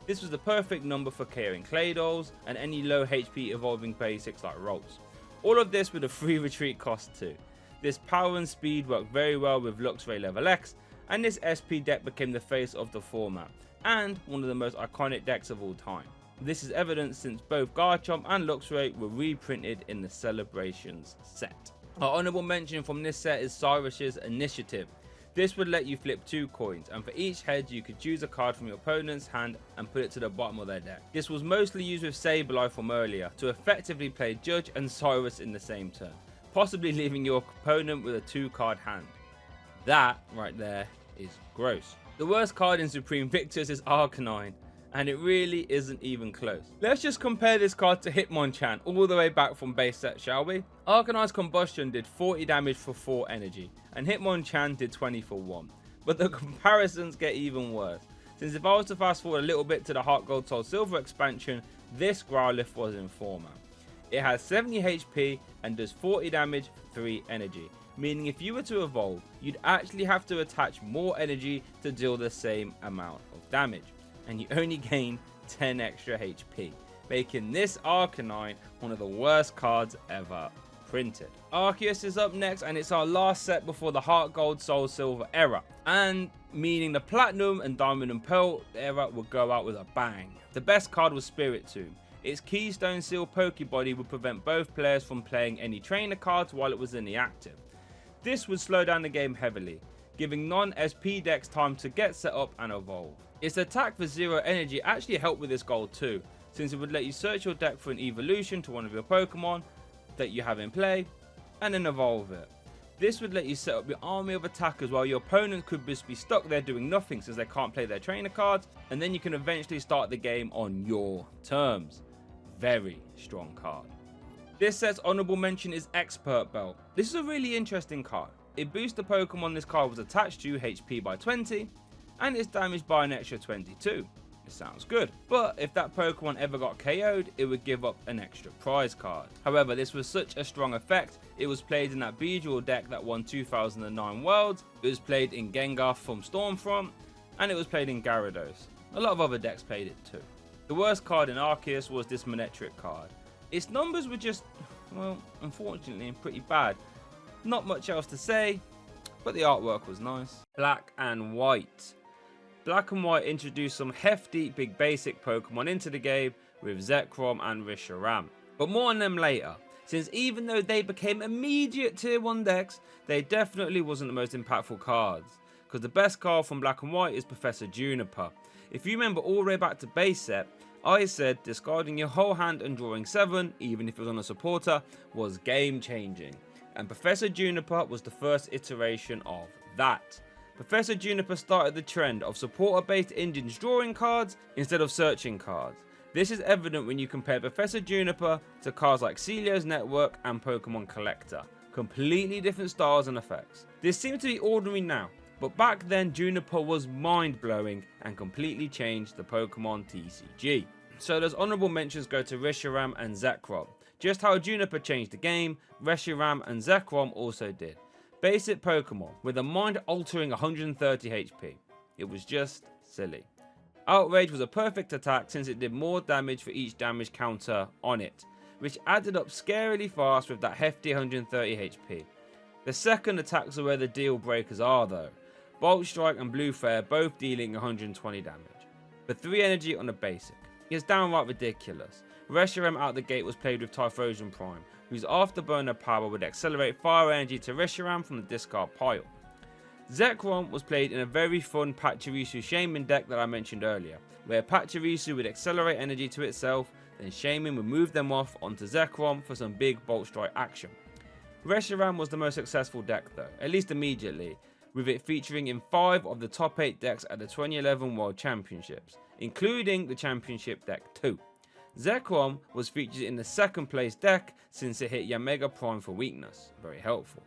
This was the perfect number for KOing Claydolls and any low HP evolving basics like Rolls. All of this with a free retreat cost too. This power and speed worked very well with Luxray Level X, and this SP deck became the face of the format, and one of the most iconic decks of all time. This is evident since both Garchomp and Luxray were reprinted in the Celebrations set. Our honourable mention from this set is Cyrus's Initiative. This would let you flip 2 coins, and for each head you could choose a card from your opponent's hand and put it to the bottom of their deck. This was mostly used with Sableye from earlier to effectively play Judge and Cyrus in the same turn, possibly leaving your opponent with a 2-card hand. That right there is gross. The worst card in Supreme Victors is Arcanine, and it really isn't even close. Let's just compare this card to Hitmonchan all the way back from base set, shall we? Arcanine's Combustion did 40 damage for 4 energy, and Hitmonchan did 20 for 1. But the comparisons get even worse, since if I was to fast forward a little bit to the Heart Gold Soul Silver expansion, this Growlithe was in format. It has 70 HP and does 40 damage for 3 energy, meaning if you were to evolve, you'd actually have to attach more energy to deal the same amount of damage, and you only gain 10 extra HP, making this Arcanine one of the worst cards ever printed. Arceus is up next, and it's our last set before the Heart Gold Soul Silver era, and meaning the Platinum and Diamond and Pearl era would go out with a bang. The best card was Spiritomb. Its Keystone Seal Pokebody would prevent both players from playing any trainer cards while it was in the active. This would slow down the game heavily, giving non-SP decks time to get set up and evolve. Its attack for 0 energy actually helped with this goal too, since it would let you search your deck for an evolution to one of your Pokemon that you have in play, and then evolve it. This would let you set up your army of attackers while your opponent could just be stuck there doing nothing since they can't play their trainer cards, and then you can eventually start the game on your terms. Very strong card. This set's honourable mention is Expert Belt. This is a really interesting card. It boosts the Pokemon this card was attached to HP by 20, and it's damaged by an extra 22. It sounds good, but if that Pokemon ever got KO'd, it would give up an extra prize card. However, this was such a strong effect, it was played in that Beedrill deck that won 2009 Worlds, it was played in Gengar from Stormfront, and it was played in Gyarados. A lot of other decks played it too. The worst card in Arceus was this Manectric card. Its numbers were just, well, unfortunately pretty bad. Not much else to say, but the artwork was nice. Black and White. Black and White introduced some hefty big basic Pokemon into the game with Zekrom and Reshiram. But more on them later, since even though they became immediate tier 1 decks, they definitely wasn't the most impactful cards. Because the best card from Black and White is Professor Juniper. If you remember all the way back to base set, I said discarding your whole hand and drawing 7, even if it was on a supporter, was game changing. And Professor Juniper was the first iteration of that. Professor Juniper started the trend of supporter-based engines drawing cards instead of searching cards. This is evident when you compare Professor Juniper to cards like Celio's Network and Pokemon Collector. Completely different styles and effects. This seems to be ordinary now, but back then Juniper was mind-blowing and completely changed the Pokemon TCG. So those honourable mentions go to Reshiram and Zekrom. Just how Juniper changed the game, Reshiram and Zekrom also did. Basic Pokemon with a mind-altering 130 HP. It was just silly. Outrage was a perfect attack since it did more damage for each damage counter on it, which added up scarily fast with that hefty 130 HP. The second attacks are where the deal breakers are though. Bolt Strike and Blue Flare both dealing 120 damage. For 3 energy on a basic. It's downright ridiculous. Reshiram out the gate was played with Typhlosion Prime, whose afterburner power would accelerate fire energy to Reshiram from the discard pile. Zekrom was played in a very fun Pachirisu Shaman deck that I mentioned earlier, where Pachirisu would accelerate energy to itself, then Shaman would move them off onto Zekrom for some big Bolt Strike action. Reshiram was the most successful deck though, at least immediately, with it featuring in 5 of the top 8 decks at the 2011 World Championships, including the Championship deck too. Zekrom was featured in the 2nd place deck since it hit Yamega Prime for weakness, very helpful.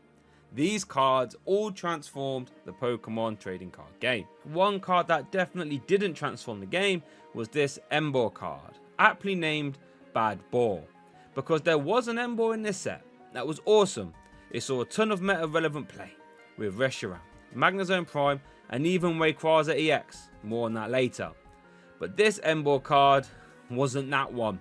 These cards all transformed the Pokemon trading card game. One card that definitely didn't transform the game was this Emboar card, aptly named Bad Ball, because there was an Emboar in this set that was awesome. It saw a ton of meta relevant play with Reshiram, Magnezone Prime and even Rayquaza EX, more on that later. But this Emboar card wasn't that one.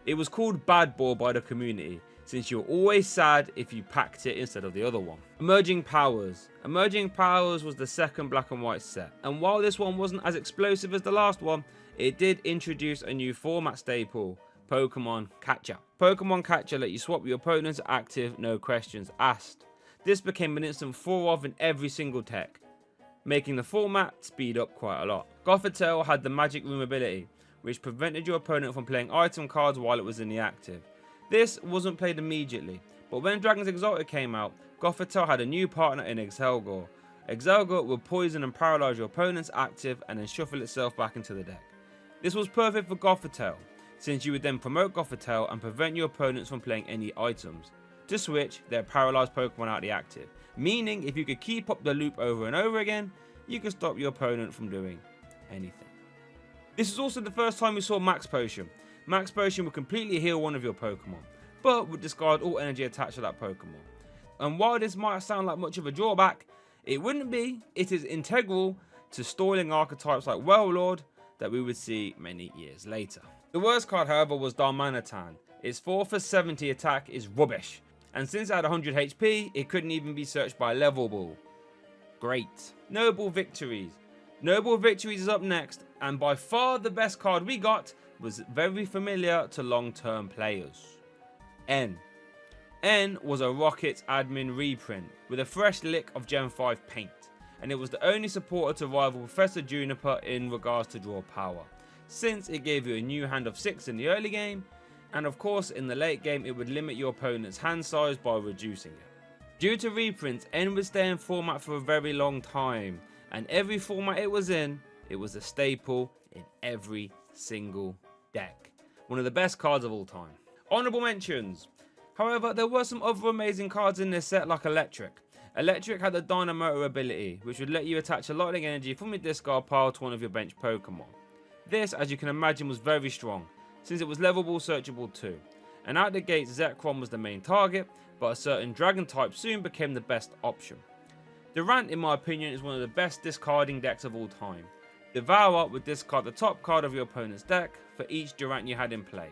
It was called Bad Ball by the community, since you're always sad if you packed it instead of the other one. Emerging Powers. Emerging Powers was the 2nd black and white set, and while this one wasn't as explosive as the last one, it did introduce a new format staple, Pokemon Catcher. Pokemon Catcher let you swap your opponent's active, no questions asked. This became an instant 4-off in every single tech, making the format speed up quite a lot. Gothitelle had the Magic Room ability, which prevented your opponent from playing item cards while it was in the active. This wasn't played immediately, but when Dragon's Exalted came out, Gothitelle had a new partner in Excelgor. Excelgor would poison and paralyze your opponent's active and then shuffle itself back into the deck. This was perfect for Gothitelle, since you would then promote Gothitelle and prevent your opponents from playing any items. To switch their paralyzed Pokemon out the active, meaning if you could keep up the loop over and over again, you could stop your opponent from doing anything. This is also the first time we saw Max Potion. Max Potion would completely heal one of your Pokemon, but would discard all energy attached to that Pokemon. And while this might sound like much of a drawback, it wouldn't be. It is integral to stalling archetypes like Warlord that we would see many years later. The worst card, however, was Darmanitan. Its 4 for 70 attack is rubbish, and since it had 100 HP, it couldn't even be searched by Level Ball. Great. Noble Victories. Noble Victories is up next, and by far the best card we got was very familiar to long-term players. N. N was a Rocket admin reprint with a fresh lick of Gen 5 paint, and it was the only supporter to rival Professor Juniper in regards to draw power, since it gave you a new hand of 6 in the early game, and of course in the late game it would limit your opponent's hand size by reducing it. Due to reprints, N would stay in format for a very long time, and every format it was in, it was a staple in every single deck. One of the best cards of all time. Honorable mentions. However, there were some other amazing cards in this set like Electric. Electric had the Dynamotor ability, which would let you attach a lightning energy from your discard pile to one of your bench Pokemon. This, as you can imagine, was very strong, since it was levelable searchable too. And out the gate, Zekrom was the main target, but a certain Dragon type soon became the best option. Durant, in my opinion, is one of the best discarding decks of all time. Devour would discard the top card of your opponent's deck for each Durant you had in play.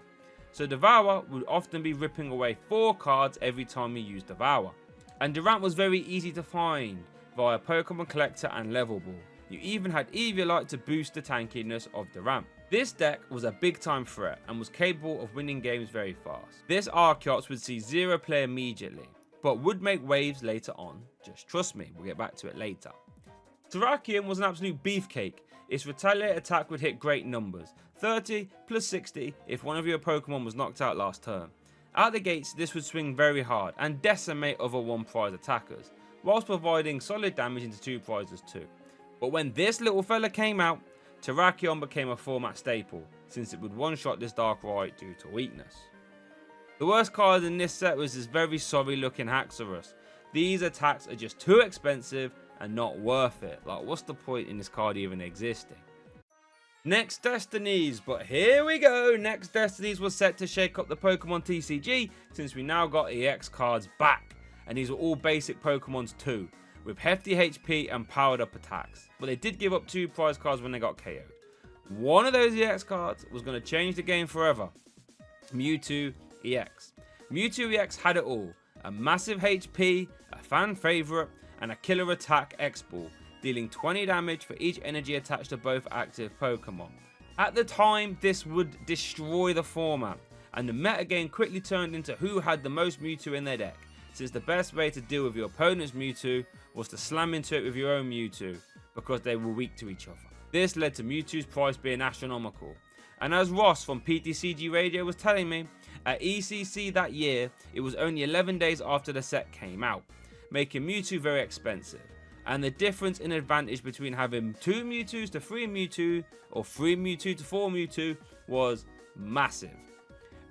So Devour would often be ripping away 4 cards every time you used Devour. And Durant was very easy to find via Pokemon Collector and Level Ball. You even had Eviolite to boost the tankiness of Durant. This deck was a big time threat and was capable of winning games very fast. This Archeops would see 0 play immediately, but would make waves later on. Just trust me, we'll get back to it later. Terrakion was an absolute beefcake. Its retaliate attack would hit great numbers, 30 plus 60 if one of your Pokemon was knocked out last turn. Out the gates, this would swing very hard and decimate other 1 prize attackers, whilst providing solid damage into 2 prizes too. But when this little fella came out, Terrakion became a format staple, since it would one-shot this Darkrai due to weakness. The worst card in this set was this very sorry looking Haxorus. These attacks are just too expensive and not worth it. Like, what's the point in this card even existing? Next Destinies, but here we go. Next Destinies was set to shake up the Pokemon TCG, since we now got EX cards back, and these were all basic Pokemons too, with hefty HP and powered up attacks. But they did give up 2 prize cards when they got KO'd. One of those EX cards was going to change the game forever. Mewtwo EX. Mewtwo EX had it all. A massive HP, a fan favourite, and a killer attack X-Ball. dealing 20 damage for each energy attached to both active Pokemon. At the time, this would destroy the format, and the metagame quickly turned into who had the most Mewtwo in their deck, since the best way to deal with your opponent's Mewtwo was to slam into it with your own Mewtwo, because they were weak to each other. This led to Mewtwo's price being astronomical, and as Ross from TCG Radio was telling me, at ECC that year, it was only 11 days after the set came out, making Mewtwo very expensive. And the difference in advantage between having 2 Mewtwo's to 3 Mewtwo, or 3 Mewtwo to 4 Mewtwo, was massive.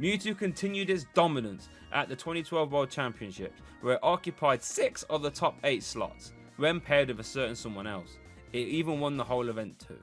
Mewtwo continued its dominance at the 2012 World Championships, where it occupied 6 of the top 8 slots, when paired with a certain someone else. It even won the whole event too.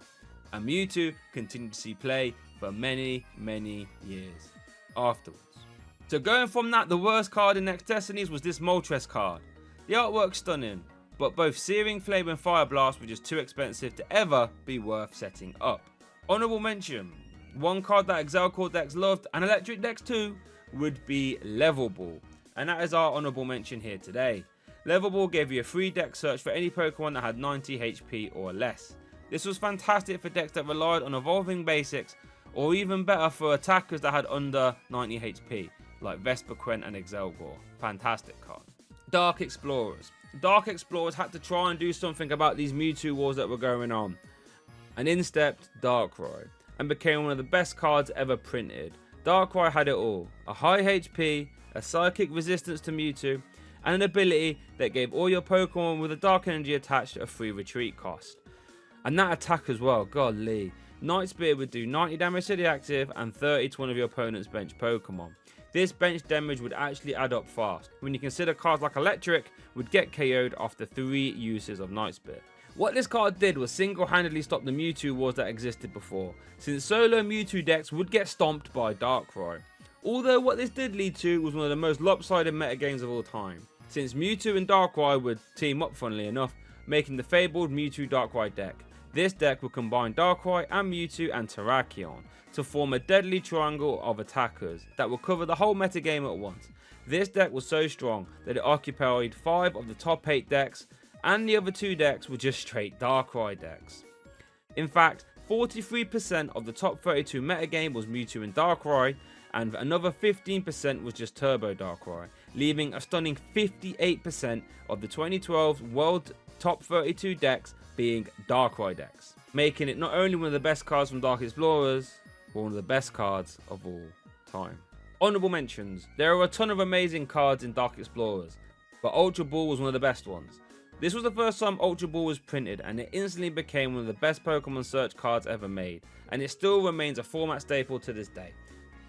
And Mewtwo continued to see play for many, many years afterwards. So going from that, the worst card in Next Destinies was this Moltres card. The artwork's stunning, but both Searing Flame and Fire Blast were just too expensive to ever be worth setting up. Honorable mention, one card that Excelcore decks loved and Electric decks too would be Level Ball, and that is our honorable mention here today. Level Ball gave you a free deck search for any Pokemon that had 90 HP or less. This was fantastic for decks that relied on evolving basics, or even better for attackers that had under 90 HP, like Vespiquen and Excelcore. Fantastic card. Dark Explorers. Dark Explorers had to try and do something about these Mewtwo wars that were going on. And in stepped Darkrai, and became one of the best cards ever printed. Darkrai had it all: a high HP, a psychic resistance to Mewtwo, and an ability that gave all your Pokemon with a dark energy attached a free retreat cost. And that attack as well, godly. Night Spear would do 90 damage to the active and 30 to one of your opponent's bench Pokemon. This bench damage would actually add up fast, when you consider cards like Electric would get KO'd after 3 uses of Night Spear. What this card did was single-handedly stop the Mewtwo wars that existed before, since solo Mewtwo decks would get stomped by Darkrai. Although what this did lead to was one of the most lopsided metagames of all time, since Mewtwo and Darkrai would team up, funnily enough, making the fabled Mewtwo Darkrai deck. This deck would combine Darkrai and Mewtwo and Terrakion to form a deadly triangle of attackers that would cover the whole metagame at once. This deck was so strong that it occupied 5 of the top 8 decks, and the other 2 decks were just straight Darkrai decks. In fact, 43% of the top 32 metagame was Mewtwo and Darkrai, and another 15% was just Turbo Darkrai, leaving a stunning 58% of the 2012 World Top 32 decks being Darkrai decks, making it not only one of the best cards from Dark Explorers, but one of the best cards of all time. Honorable mentions. There are a ton of amazing cards in Dark Explorers, but Ultra Ball was one of the best ones. This was the first time Ultra Ball was printed, and it instantly became one of the best Pokemon search cards ever made, and it still remains a format staple to this day.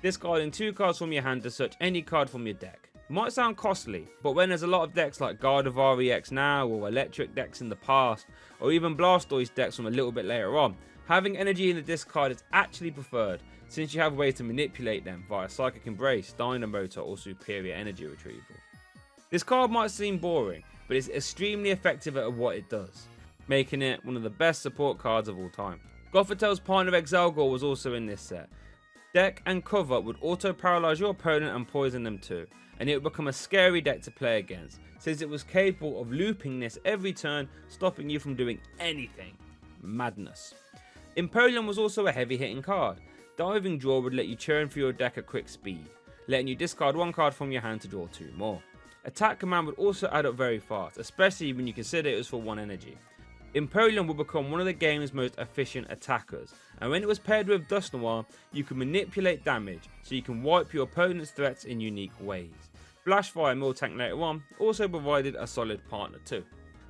Discarding 2 cards from your hand to search any card from your deck. It might sound costly, but when there's a lot of decks like Gardevoir EX now, or Electric decks in the past, or even Blastoise decks from a little bit later on, having energy in the discard is actually preferred, since you have ways to manipulate them via Psychic Embrace, Dynamotor, or Superior Energy Retrieval. This card might seem boring, but it's extremely effective at what it does, making it one of the best support cards of all time. Gothitel's Partner Excelgor was also in this set. Deck and cover would auto-paralyze your opponent and poison them too, and it would become a scary deck to play against, since it was capable of looping this every turn, stopping you from doing anything. Madness. Empoleon was also a heavy hitting card. Diving Draw would let you churn through your deck at quick speed, letting you discard 1 card from your hand to draw 2 more. Attack Command would also add up very fast, especially when you consider it was for 1 energy. Empoleon would become one of the game's most efficient attackers, and when it was paired with Dusknoir, you could manipulate damage, so you can wipe your opponent's threats in unique ways. Flashfire Miltank later on also provided a solid partner too.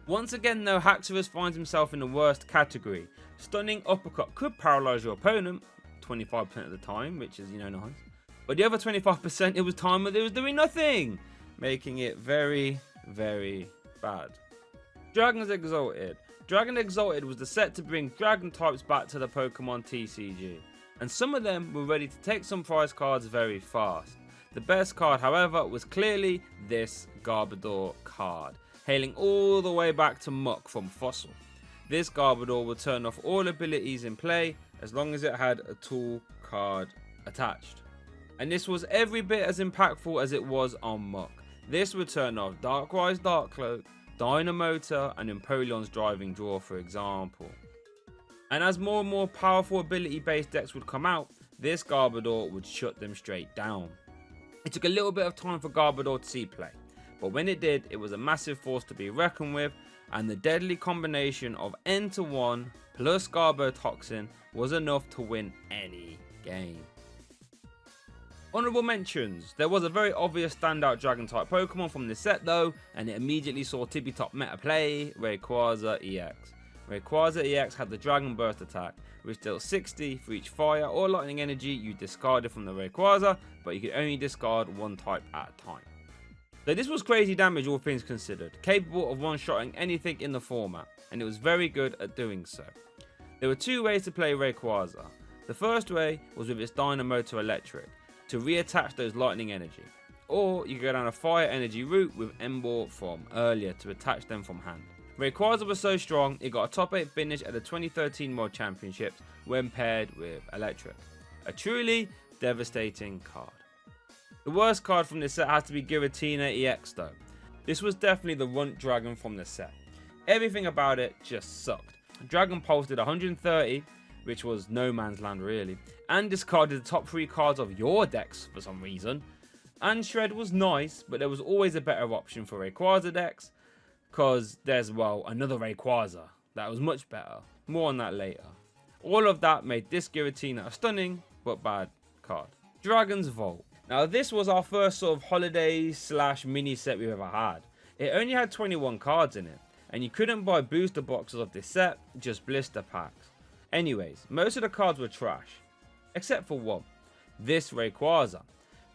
Once again though, Haxorus finds himself in the worst category. Stunning Uppercut could paralyze your opponent 25% of the time, which is, nice. But the other 25% it was time when it was doing nothing, making it very, very bad. Dragon's Exalted. Dragon Exalted was the set to bring dragon types back to the Pokemon TCG, and some of them were ready to take some prize cards very fast. The best card, however, was clearly this Garbodor card, hailing all the way back to Muck from Fossil. This Garbodor would turn off all abilities in play as long as it had a tool card attached. And this was every bit as impactful as it was on Muck. This would turn off Darkrai's Dark Cloak, Dynamotor and Empoleon's Driving Draw for example. And as more and more powerful ability based decks would come out, this Garbodor would shut them straight down. It took a little bit of time for Garbodor to see play, but when it did, it was a massive force to be reckoned with, and the deadly combination of N to 1 plus Garbotoxin was enough to win any game. Honourable mentions: there was a very obvious standout Dragon type Pokemon from this set though, and it immediately saw tippy top meta play, Rayquaza EX. Rayquaza EX had the Dragon Burst attack, which dealt 60 for each fire or lightning energy you discarded from the Rayquaza, but you could only discard one type at a time. So this was crazy damage all things considered, capable of one-shotting anything in the format, and it was very good at doing so. There were two ways to play Rayquaza. The first way was with its Dynamotor Electric, to reattach those lightning energy, or you could go down a fire energy route with Emboar from earlier to attach them from hand. Rayquaza was so strong, it got a top 8 finish at the 2013 World Championships when paired with Electric. A truly devastating card. The worst card from this set has to be Giratina EX though. This was definitely the runt dragon from the set. Everything about it just sucked. Dragon Pulse did 130, which was no man's land really, and discarded the top 3 cards of your decks for some reason. And Shred was nice, but there was always a better option for Rayquaza decks, because there's, well, another Rayquaza that was much better. More on that later. All of that made this Giratina a stunning but bad card. Dragon's Vault. Now this was our first sort of holiday / mini set we've ever had. It only had 21 cards in it, and you couldn't buy booster boxes of this set, just blister packs. Anyways, most of the cards were trash, except for one, this Rayquaza.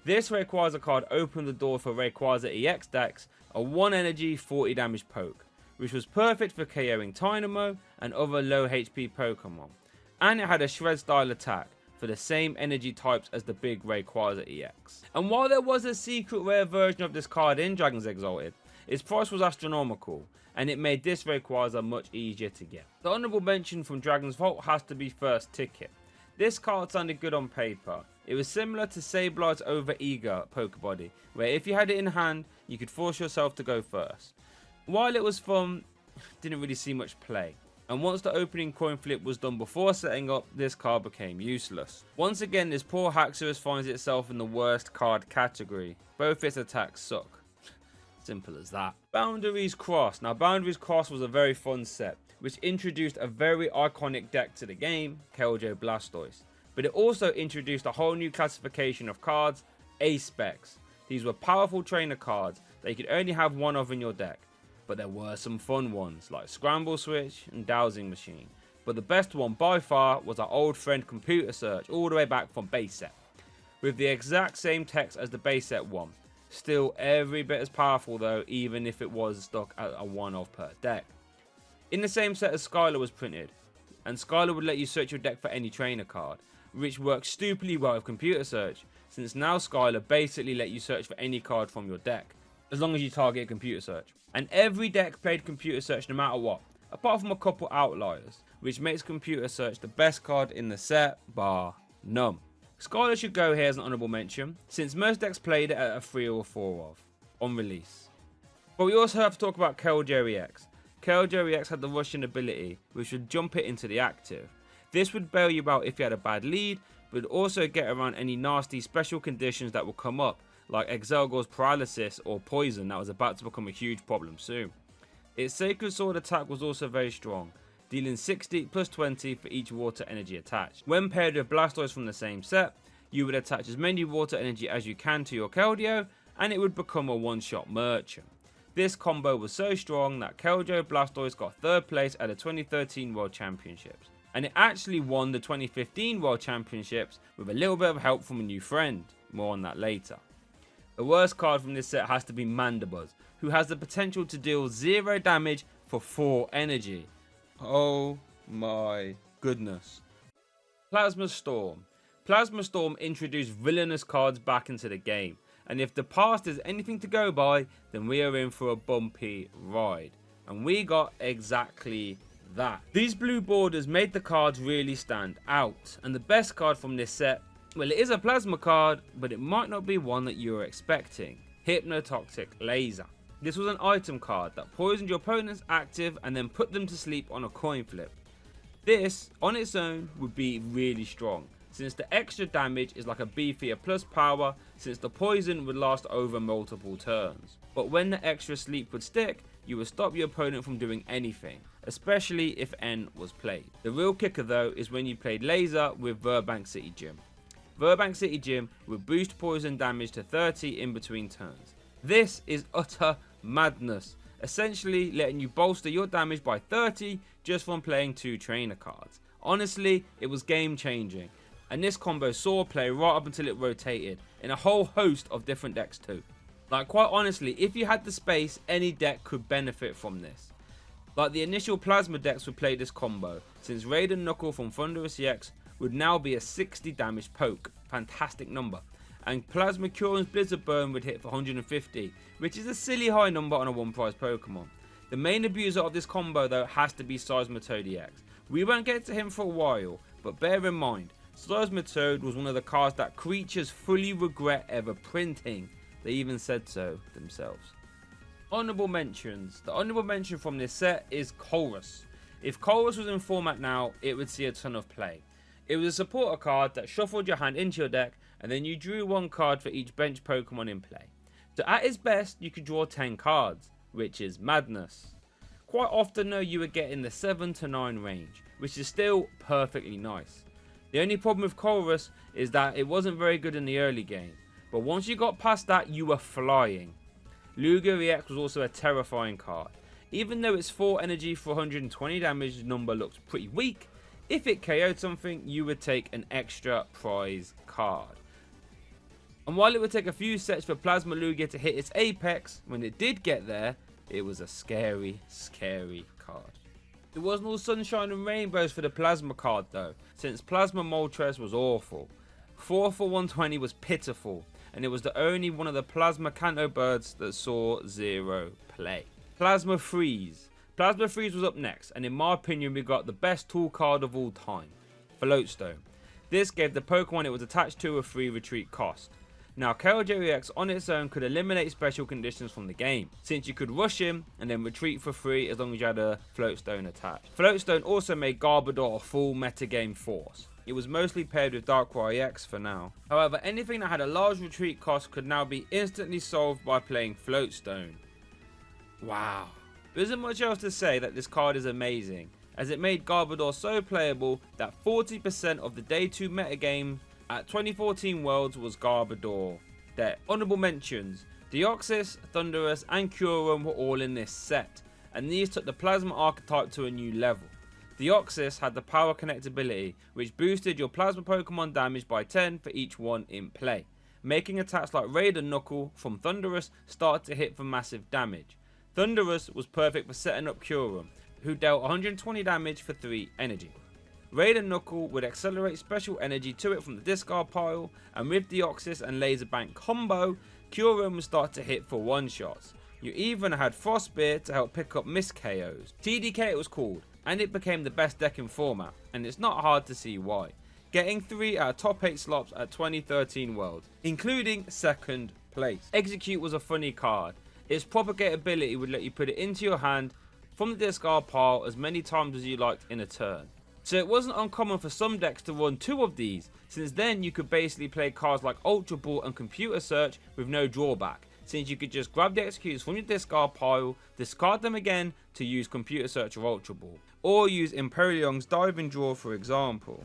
This Rayquaza card opened the door for Rayquaza EX decks, a 1 energy 40 damage poke, which was perfect for KOing Tynamo and other low HP Pokemon. And it had a Shred style attack for the same energy types as the big Rayquaza EX. And while there was a secret rare version of this card in Dragons Exalted, its price was astronomical, and it made this Rayquaza much easier to get. The honourable mention from Dragon's Vault has to be First Ticket. This card sounded good on paper. It was similar to Sableye's Overeager Pokebody, where if you had it in hand, you could force yourself to go first. While it was fun, didn't really see much play. And once the opening coin flip was done before setting up, this card became useless. Once again, this poor Haxorus finds itself in the worst card category. Both its attacks suck. Simple as that. Boundaries Cross. Now Boundaries Cross was a very fun set, which introduced a very iconic deck to the game, Keldeo Blastoise. But it also introduced a whole new classification of cards, A-Specs. These were powerful trainer cards that you could only have one of in your deck. But there were some fun ones, like Scramble Switch and Dowsing Machine. But the best one by far was our old friend Computer Search, all the way back from base set, with the exact same text as the base set one. Still every bit as powerful though, even if it was stuck at a 1-of per deck. In the same set as Scarlet was printed, and Scarlet would let you search your deck for any trainer card, which works stupidly well with Computer Search, since now Scarlet basically let you search for any card from your deck, as long as you target Computer Search. And every deck played Computer Search no matter what, apart from a couple outliers, which makes Computer Search the best card in the set, bar none. Scarlet should go here as an honourable mention, since most decks played it at a 3 or 4 of, on release. But we also have to talk about Keldeo EX. Keldeo EX had the Russian ability, which would jump it into the active. This would bail you out if you had a bad lead, but would also get around any nasty special conditions that will come up, like Exelgor's Paralysis or Poison that was about to become a huge problem soon. Its Sacred Sword attack was also very strong, dealing 60 plus 20 for each water energy attached. When paired with Blastoise from the same set, you would attach as many water energy as you can to your Keldeo, and it would become a one-shot merchant. This combo was so strong that Keldeo Blastoise got 3rd place at the 2013 World Championships, and it actually won the 2015 World Championships with a little bit of help from a new friend. More on that later. The worst card from this set has to be Mandibuzz, who has the potential to deal 0 damage for 4 energy. Oh my goodness. Plasma Storm. Plasma Storm introduced villainous cards back into the game, and if the past is anything to go by, then we are in for a bumpy ride. And we got exactly that. These blue borders made the cards really stand out, and the best card from this set, well, it is a plasma card, but it might not be one that you were expecting. Hypnotoxic Laser. This was an item card that poisoned your opponent's active and then put them to sleep on a coin flip. This, on its own, would be really strong, since the extra damage is like a beefier plus power, since the poison would last over multiple turns. But when the extra sleep would stick, you would stop your opponent from doing anything, especially if N was played. The real kicker though is when you played Laser with Burbank City Gym. Burbank City Gym would boost poison damage to 30 in between turns. This is utter madness, essentially letting you bolster your damage by 30 just from playing 2 trainer cards. Honestly, it was game changing, and this combo saw play right up until it rotated in a whole host of different decks too. Like, quite honestly, if you had the space, any deck could benefit from this. Like, the initial Plasma decks would play this combo, since Raid and Knuckle from Thunderous EX would now be a 60 damage poke, fantastic number, and Plasma Curon's Blizzard Burn would hit for 150, which is a silly high number on a 1 prize Pokemon. The main abuser of this combo though has to be Seismitoad EX. We won't get to him for a while, but bear in mind, Seismitoad was one of the cards that creatures fully regret ever printing. They even said so themselves. Honourable mentions. The honourable mention from this set is Colrus. If Colrus was in format now, it would see a ton of play. It was a supporter card that shuffled your hand into your deck, and then you drew 1 card for each bench Pokemon in play. So at its best, you could draw 10 cards, which is madness. Quite often though, you would get in the 7 to 9 range, which is still perfectly nice. The only problem with Colrus is that it wasn't very good in the early game, but once you got past that, you were flying. Lugia EX was also a terrifying card. Even though its 4 energy for 120 damage number looks pretty weak, if it KO'd something, you would take an extra prize card. And while it would take a few sets for Plasma Lugia to hit its apex, when it did get there, it was a scary, scary card. It wasn't all sunshine and rainbows for the Plasma card though, since Plasma Moltres was awful. 4 for 120 was pitiful, and it was the only one of the Plasma Kanto birds that saw 0 play. Plasma Freeze. Plasma Freeze was up next, and in my opinion we got the best tool card of all time, Floatstone. This gave the Pokemon it was attached to a free retreat cost. Now KLJ EX on its own could eliminate special conditions from the game, since you could rush him and then retreat for free as long as you had a Floatstone attached. Floatstone also made Garbodor a full metagame force. It was mostly paired with Darkrai EX for now. However, anything that had a large retreat cost could now be instantly solved by playing Floatstone. Wow. There isn't much else to say that this card is amazing, as it made Garbodor so playable that 40% of the day 2 metagame at 2014 Worlds was Garbodor. Their honourable mentions, Deoxys, Thundurus and Kyurem were all in this set, and these took the Plasma archetype to a new level. Deoxys had the power connectability, which boosted your Plasma Pokemon damage by 10 for each one in play, making attacks like Raid and Knuckle from Thundurus start to hit for massive damage. Thundurus was perfect for setting up Kyurem, who dealt 120 damage for 3 energy. Raid and Knuckle would accelerate special energy to it from the discard pile, and with Deoxys and Laserbank combo, Kyurem would start to hit for 1-shots. You even had Frostbeard to help pick up miss KOs. TDK it was called, and it became the best deck in format, and it's not hard to see why. Getting 3 out of top 8 slots at 2013 Worlds, including 2nd place. Execute was a funny card. Its propagate ability would let you put it into your hand from the discard pile as many times as you liked in a turn. So it wasn't uncommon for some decks to run 2 of these, since then you could basically play cards like Ultra Ball and Computer Search with no drawback, since you could just grab the executes from your discard pile, discard them again to use Computer Search or Ultra Ball, or use Imperiong's Diving Draw for example.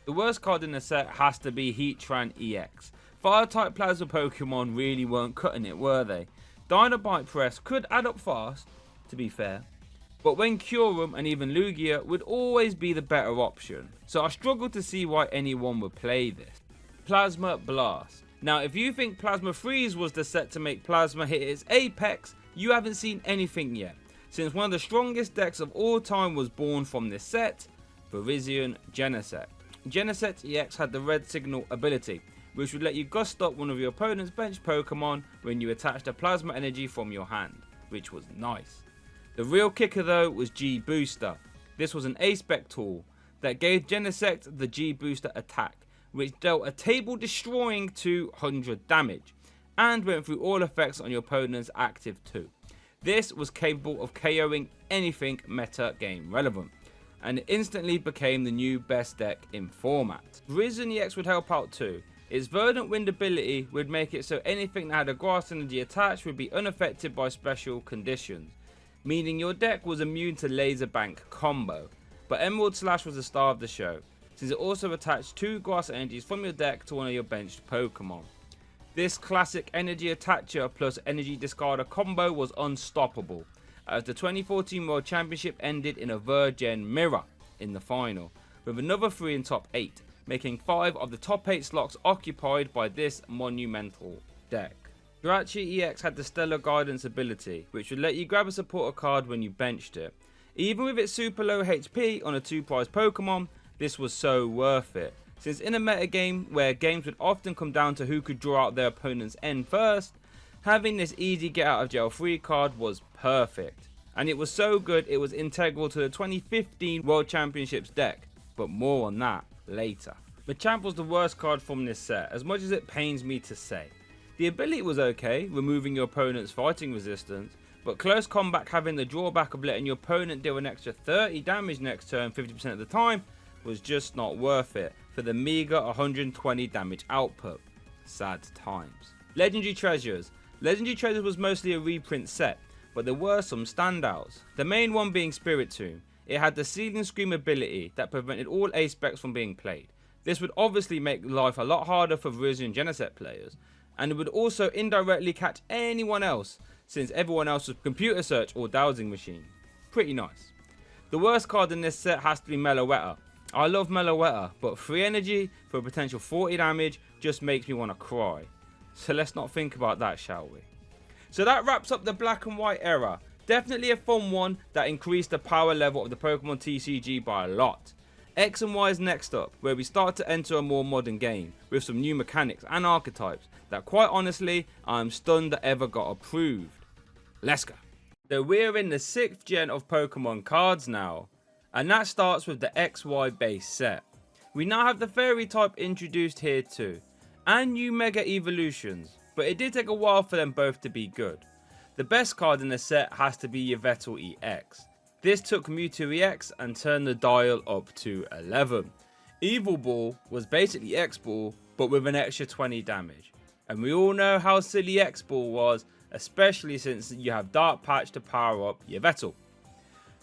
The worst card in the set has to be Heatran EX. Fire-type Plasma Pokemon really weren't cutting it, were they? Dynamite Press could add up fast, to be fair, but when Kyurem and even Lugia would always be the better option, so I struggle to see why anyone would play this. Plasma Blast. Now if you think Plasma Freeze was the set to make Plasma hit its apex, you haven't seen anything yet, since one of the strongest decks of all time was born from this set, Virizion Genesect. Genesect EX had the Red Signal ability, which would let you gust up one of your opponent's bench Pokemon when you attached a Plasma energy from your hand, which was nice. The real kicker though was G Booster. This was an A-Spec tool that gave Genesect the G Booster attack, which dealt a table destroying 200 damage. and went through all effects on your opponent's active too. This was capable of KOing anything meta game relevant, and it instantly became the new best deck in format. Risen EX would help out too. Its Verdant Wind ability would make it so anything that had a grass energy attached would be unaffected by special conditions, meaning your deck was immune to Laser Bank combo. But Emerald Slash was the star of the show, since it also attached 2 grass energies from your deck to one of your benched Pokemon. This classic energy attacher plus energy discarder combo was unstoppable, as the 2014 World Championship ended in a Virgin mirror in the final, with another 3 in top 8, making 5 of the top 8 slots occupied by this monumental deck. Jirachi EX had the Stellar Guidance ability, which would let you grab a supporter card when you benched it. Even with its super low HP on a 2-prize Pokemon, this was so worth it, since in a metagame where games would often come down to who could draw out their opponent's end first, having this easy get out of jail free card was perfect. And it was so good it was integral to the 2015 World Championships deck, but more on that later. Machamp was the worst card from this set, as much as it pains me to say. The ability was okay, removing your opponent's fighting resistance, but close combat having the drawback of letting your opponent deal an extra 30 damage next turn 50% of the time was just not worth it for the meager 120 damage output. Sad times. Legendary Treasures. Legendary Treasures was mostly a reprint set, but there were some standouts. The main one being Spiritomb. It had the Ceiling Scream ability that prevented all A-specs from being played. This would obviously make life a lot harder for Virizion Geneset players, and it would also indirectly catch anyone else, since everyone else was computer search or dowsing machine. Pretty nice. The worst card in this set has to be Meloetta. I love Meloetta, but 3 energy for a potential 40 damage just makes me want to cry. So let's not think about that, shall we? So that wraps up the black and white era. Definitely a fun one that increased the power level of the Pokemon TCG by a lot. X and Y is next up, where we start to enter a more modern game with some new mechanics and archetypes that quite honestly I'm stunned that ever got approved. Let's go. So we're in the 6th gen of Pokemon cards now, and that starts with the XY base set. We now have the Fairy type introduced here too, and new Mega Evolutions, but it did take a while for them both to be good. The best card in the set has to be Yveltal EX. This took Mewtwo EX and turned the dial up to 11. Evil Ball was basically X-Ball, but with an extra 20 damage. And we all know how silly X-Ball was, especially since you have Dark Patch to power up Yveltal.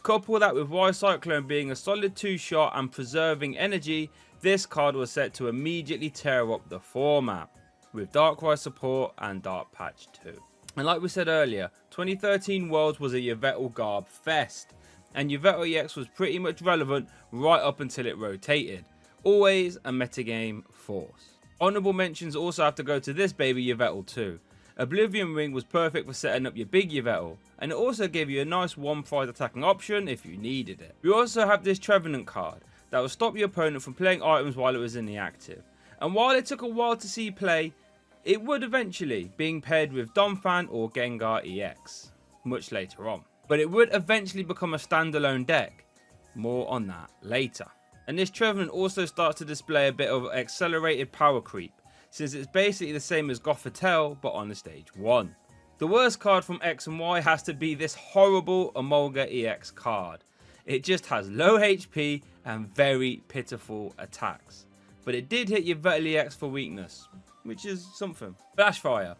Couple that with Y-Cyclone being a solid 2-shot and preserving energy, this card was set to immediately tear up the format, with Darkrai support and Dark Patch too. And like we said earlier, 2013 Worlds was a Yveltal Garb fest, and Yveltal EX was pretty much relevant right up until it rotated. Always a metagame force. Honourable mentions also have to go to this baby Yveltal too. Oblivion Ring was perfect for setting up your big Yveltal, and it also gave you a nice 1-prize attacking option if you needed it. We also have this Trevenant card that will stop your opponent from playing items while it was in the active. And while it took a while to see play, it would eventually, being paired with Donphan or Gengar EX, much later on. But it would eventually become a standalone deck. More on that later. And this Trevenant also starts to display a bit of accelerated power creep, since it's basically the same as Gothitelle but on the stage 1. The worst card from X and Y has to be this horrible Emolga EX card. It just has low HP and very pitiful attacks. But it did hit your Yveltal EX for weakness, which is something. Flashfire.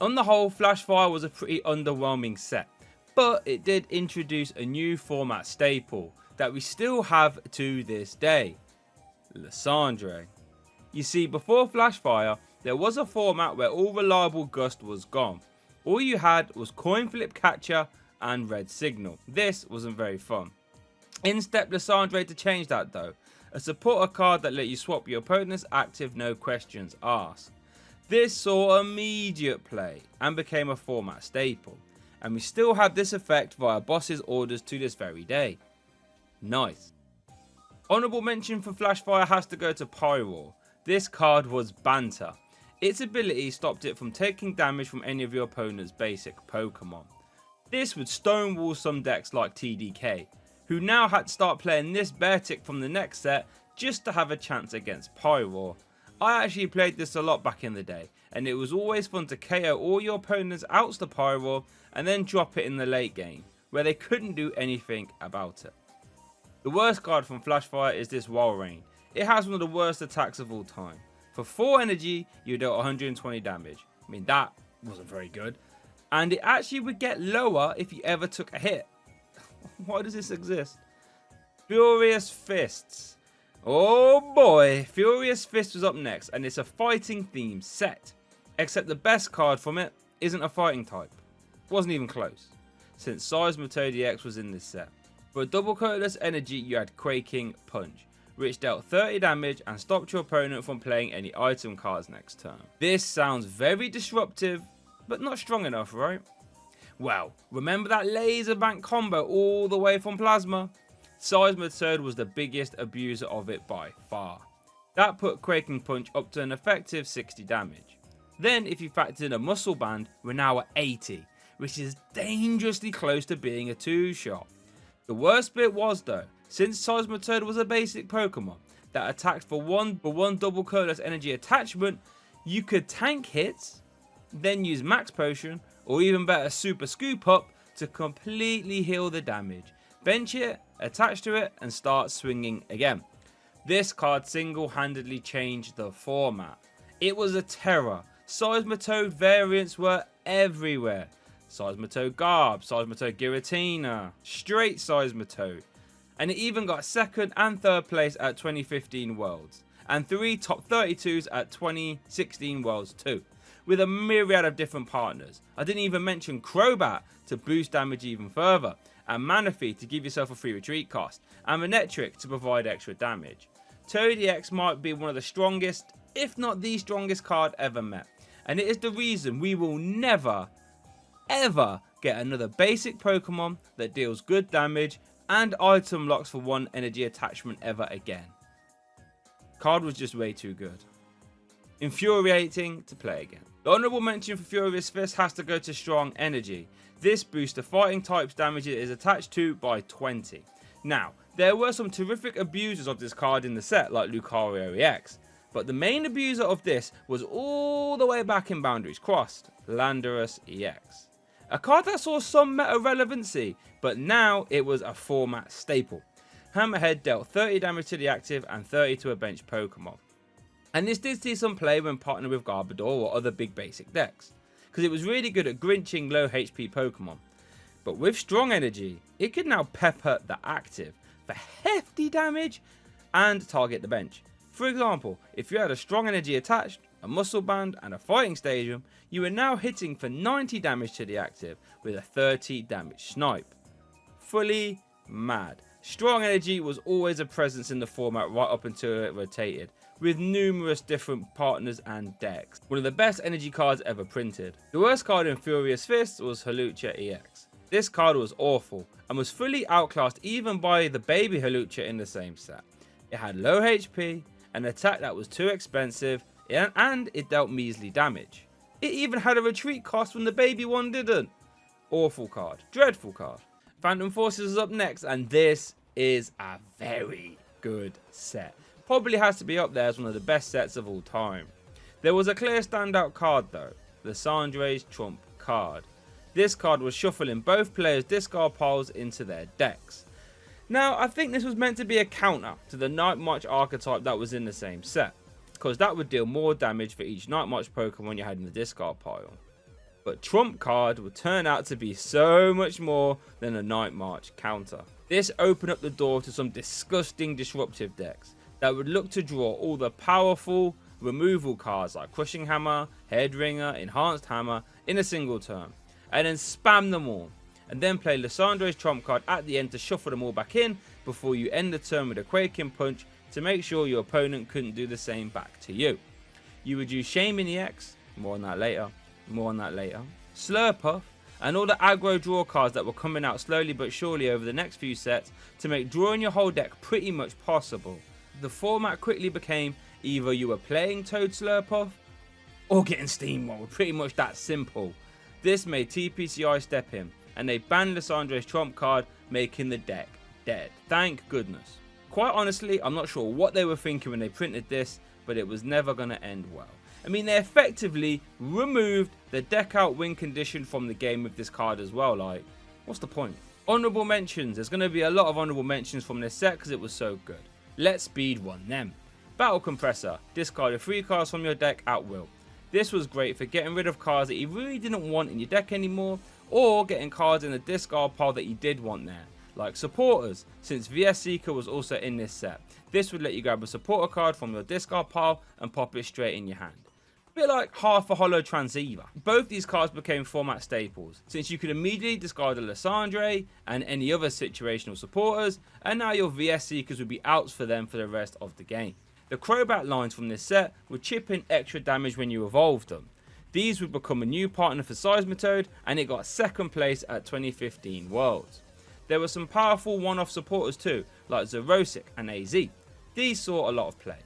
On the whole, Flashfire was a pretty underwhelming set, but it did introduce a new format staple that we still have to this day. Lysandre. You see, before Flashfire, there was a format where all reliable Gust was gone. All you had was Coin Flip Catcher and Red Signal. This wasn't very fun. In stepped Lysandre to change that though. A supporter card that let you swap your opponent's active no questions asked. This saw immediate play and became a format staple. And we still have this effect via boss's orders to this very day. Nice. Honourable mention for Flashfire has to go to Pyroar. This card was banter. Its ability stopped it from taking damage from any of your opponent's basic Pokemon. This would stonewall some decks like TDK, who now had to start playing this Beartic from the next set just to have a chance against Pyroar. I actually played this a lot back in the day, and it was always fun to KO all your opponent's outs to Pyro and then drop it in the late game, where they couldn't do anything about it. The worst card from Flashfire is this Walrein. It has one of the worst attacks of all time. For 4 energy, you dealt 120 damage. I mean, that wasn't very good. And it actually would get lower if you ever took a hit. Why does this exist? Furious Fists. Oh boy, Furious Fist was up next, and it's a fighting themed set. Except the best card from it isn't a fighting type. Wasn't even close, since Seismitoad EX was in this set. For a double colorless energy, you had Quaking Punch, which dealt 30 damage and stopped your opponent from playing any item cards next turn. This sounds very disruptive, but not strong enough, right? Well, remember that laser bank combo all the way from Plasma? Seismitoad was the biggest abuser of it by far. That put Quaking Punch up to an effective 60 damage. Then if you factor in a Muscle Band, we're now at 80, which is dangerously close to being a 2-shot. The worst bit was though, since Seismitoad was a basic Pokemon that attacked for one double colorless energy attachment, you could tank hits, then use Max Potion, or even better Super Scoop Up to completely heal the damage. Bench it, attach to it, and start swinging again. This card single-handedly changed the format. It was a terror. Seismitoad variants were everywhere. Seismitoad Garb, Seismitoad Giratina, straight Seismitoad. And it even got 2nd and 3rd place at 2015 Worlds, and 3 top 32s at 2016 Worlds too, with a myriad of different partners. I didn't even mention Crobat to boost damage even further, and Manaphy to give yourself a free retreat cost, and Manectric to provide extra damage. Toad EX might be one of the strongest, if not the strongest card ever met, and it is the reason we will never, ever get another basic Pokemon that deals good damage and item locks for 1 energy attachment ever again. Card was just way too good. Infuriating to play again. The honourable mention for Furious Fist has to go to Strong Energy. This boosts the fighting type's damage it is attached to by 20. Now, there were some terrific abusers of this card in the set like Lucario EX, but the main abuser of this was all the way back in Boundaries Crossed, Landorus EX. A card that saw some meta relevancy, but now it was a format staple. Hammerhead dealt 30 damage to the active and 30 to a bench Pokemon. And this did see some play when partnered with Garbodor or other big basic decks, because it was really good at grinching low HP Pokemon. But with Strong Energy, it could now pepper the active for hefty damage and target the bench. For example, if you had a Strong Energy attached, a Muscle Band and a Fighting Stadium, you are now hitting for 90 damage to the active with a 30 damage snipe. Fully mad. Strong Energy was always a presence in the format right up until it rotated, with numerous different partners and decks. One of the best energy cards ever printed. The worst card in Furious Fist was Hawlucha EX. This card was awful and was fully outclassed even by the baby Hawlucha in the same set. It had low HP, an attack that was too expensive, and it dealt measly damage. It even had a retreat cost when the baby one didn't. Awful card. Dreadful card. Phantom Forces is up next, and this is a very good set. Probably has to be up there as one of the best sets of all time. There was a clear standout card though, the Sandra's Trump card. This card was shuffling both players' discard piles into their decks. Now, I think this was meant to be a counter to the Night March archetype that was in the same set, because that would deal more damage for each Night March Pokemon you had in the discard pile. But Trump card would turn out to be so much more than a Night March counter. This opened up the door to some disgusting disruptive decks that would look to draw all the powerful removal cards like Crushing Hammer, Headringer, Enhanced Hammer in a single turn, and then spam them all, and then play Lysandre's Trump card at the end to shuffle them all back in before you end the turn with a Quaking Punch to make sure your opponent couldn't do the same back to you. You would use Shaman EX, more on that later, Slurpuff, and all the aggro draw cards that were coming out slowly but surely over the next few sets to make drawing your whole deck pretty much possible. The format quickly became either you were playing Toad Slurpuff or getting steamrolled, pretty much that simple. This made TPCI step in, and they banned Lysandre's Trump card, making the deck dead. Thank goodness. Quite honestly, I'm not sure what they were thinking when they printed this, but it was never going to end well. I mean, they effectively removed the deck out win condition from the game with this card as well. Like, what's the point? Honourable mentions. There's going to be a lot of honourable mentions from this set because it was so good. Let's speed run them. Battle Compressor. Discard 3 cards from your deck at will. This was great for getting rid of cards that you really didn't want in your deck anymore, or getting cards in the discard pile that you did want there. Like supporters, since VS Seeker was also in this set. This would let you grab a supporter card from your discard pile and pop it straight in your hand. A bit like half a hollow transceiver. Both these cards became format staples, since you could immediately discard a Lysandre and any other situational supporters, and now your VS Seekers would be outs for them for the rest of the game. The Crobat lines from this set would chip in extra damage when you evolved them. These would become a new partner for Seismitoad, and it got second place at 2015 Worlds. There were some powerful one-off supporters too, like Zerosic and AZ. These saw a lot of play.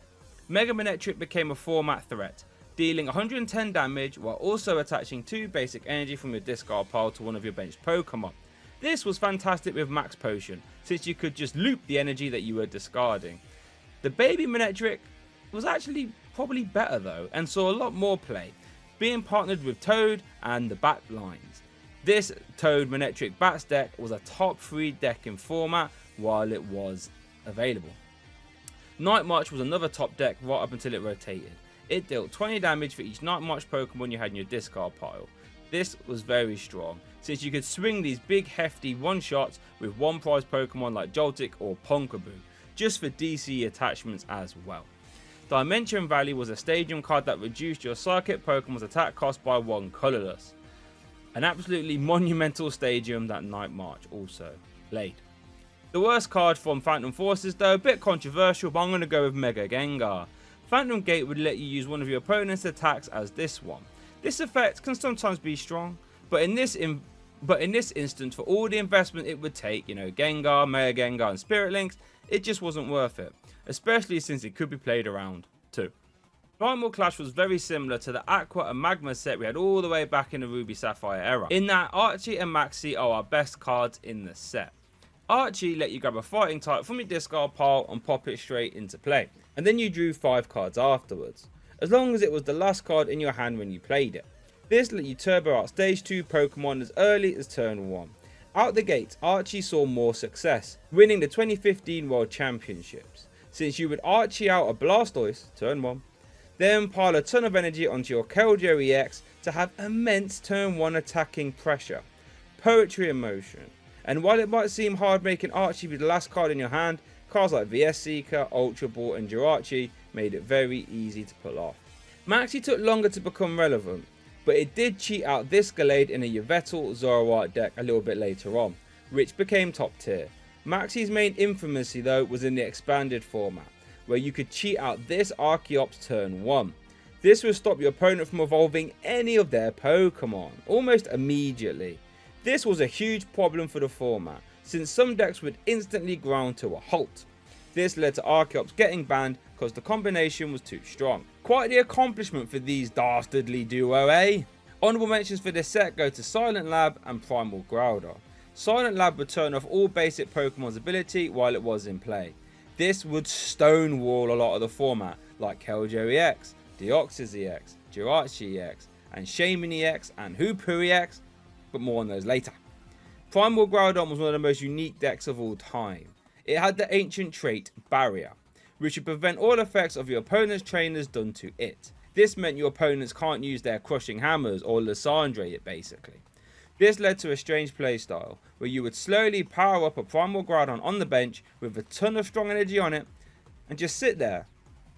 Mega Manectric became a format threat, dealing 110 damage while also attaching 2 basic energy from your discard pile to one of your benched Pokemon. This was fantastic with Max Potion, since you could just loop the energy that you were discarding. The Baby Manectric was actually probably better though, and saw a lot more play, being partnered with Toad and the Bat lines. This Toad Manectric Bats deck was a top 3 deck in format while it was available. Night March was another top deck right up until it rotated. It dealt 20 damage for each Night March Pokemon you had in your discard pile. This was very strong, since you could swing these big hefty one-shots with one prize Pokemon like Joltik or Pumpkaboo, just for DC attachments as well. Dimension Valley was a stadium card that reduced your Psychic Pokemon's attack cost by 1 colourless. An absolutely monumental stadium that Night March also played. The worst card from Phantom Forces though, a bit controversial, but I'm going to go with Mega Gengar. Phantom Gate would let you use one of your opponent's attacks as this one. This effect can sometimes be strong, but in this instance, for all the investment it would take, Gengar, Mega Gengar and Spirit Links, it just wasn't worth it, especially since it could be played around too. Primal Clash was very similar to the Aqua and Magma set we had all the way back in the Ruby Sapphire era, in that Archie and Maxie are our best cards in the set. Archie let you grab a fighting type from your discard pile and pop it straight into play, and then you drew 5 cards afterwards, as long as it was the last card in your hand when you played it. This let you turbo out stage 2 Pokemon as early as turn 1. Out the gate, Archie saw more success, winning the 2015 World Championships, since you would Archie out a Blastoise, turn 1, then pile a ton of energy onto your Keldeo EX to have immense turn 1 attacking pressure, poetry in motion. And while it might seem hard making Archie be the last card in your hand, cards like VS Seeker, Ultra Ball and Jirachi made it very easy to pull off. Maxie took longer to become relevant, but it did cheat out this Gallade in a Yveltal Zoroark deck a little bit later on, which became top tier. Maxie's main infamously though was in the expanded format, where you could cheat out this Archeops turn 1. This would stop your opponent from evolving any of their Pokemon, almost immediately. This was a huge problem for the format, since some decks would instantly ground to a halt. This led to Archeops getting banned because the combination was too strong. Quite the accomplishment for these dastardly duo, eh? Honourable mentions for this set go to Silent Lab and Primal Groudon. Silent Lab would turn off all basic Pokemon's ability while it was in play. This would stonewall a lot of the format, like Keldeo EX, Deoxys EX, Jirachi EX, and Shaman EX and Hoopu EX, but more on those later. Primal Groudon was one of the most unique decks of all time. It had the ancient trait Barrier, which would prevent all effects of your opponent's trainers done to it. This meant your opponents can't use their Crushing Hammers or Lysandre it basically. This led to a strange playstyle, where you would slowly power up a Primal Groudon on the bench with a ton of strong energy on it, and just sit there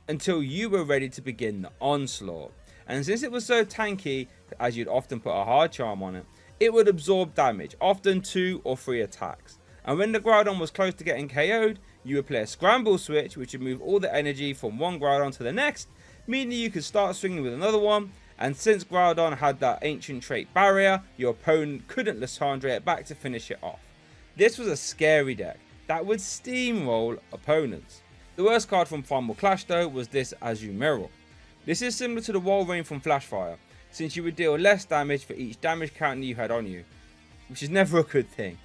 until you were ready to begin the onslaught. And since it was so tanky, as you'd often put a hard charm on it, it would absorb damage, often 2 or 3 attacks. And when the Groudon was close to getting KO'd, you would play a Scramble Switch, which would move all the energy from one Groudon to the next, meaning you could start swinging with another one. And since Groudon had that ancient trait Barrier, your opponent couldn't Lysandre it back to finish it off. This was a scary deck that would steamroll opponents. The worst card from Primal Clash though was this Azumarill. This is similar to the Walrein from Flashfire, since you would deal less damage for each damage counter you had on you, which is never a good thing.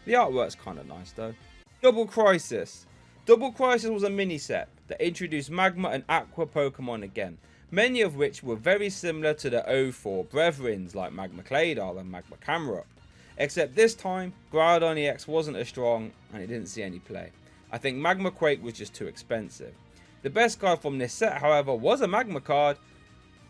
The artwork's kinda nice though. Double Crisis. Double Crisis was a mini set that introduced Magma and Aqua Pokemon again, many of which were very similar to the 04 Brethrens like Magma Claydol and Magma Camerupt. Except this time, Groudon EX wasn't as strong and it didn't see any play. I think Magma Quake was just too expensive. The best card from this set, however, was a Magma card,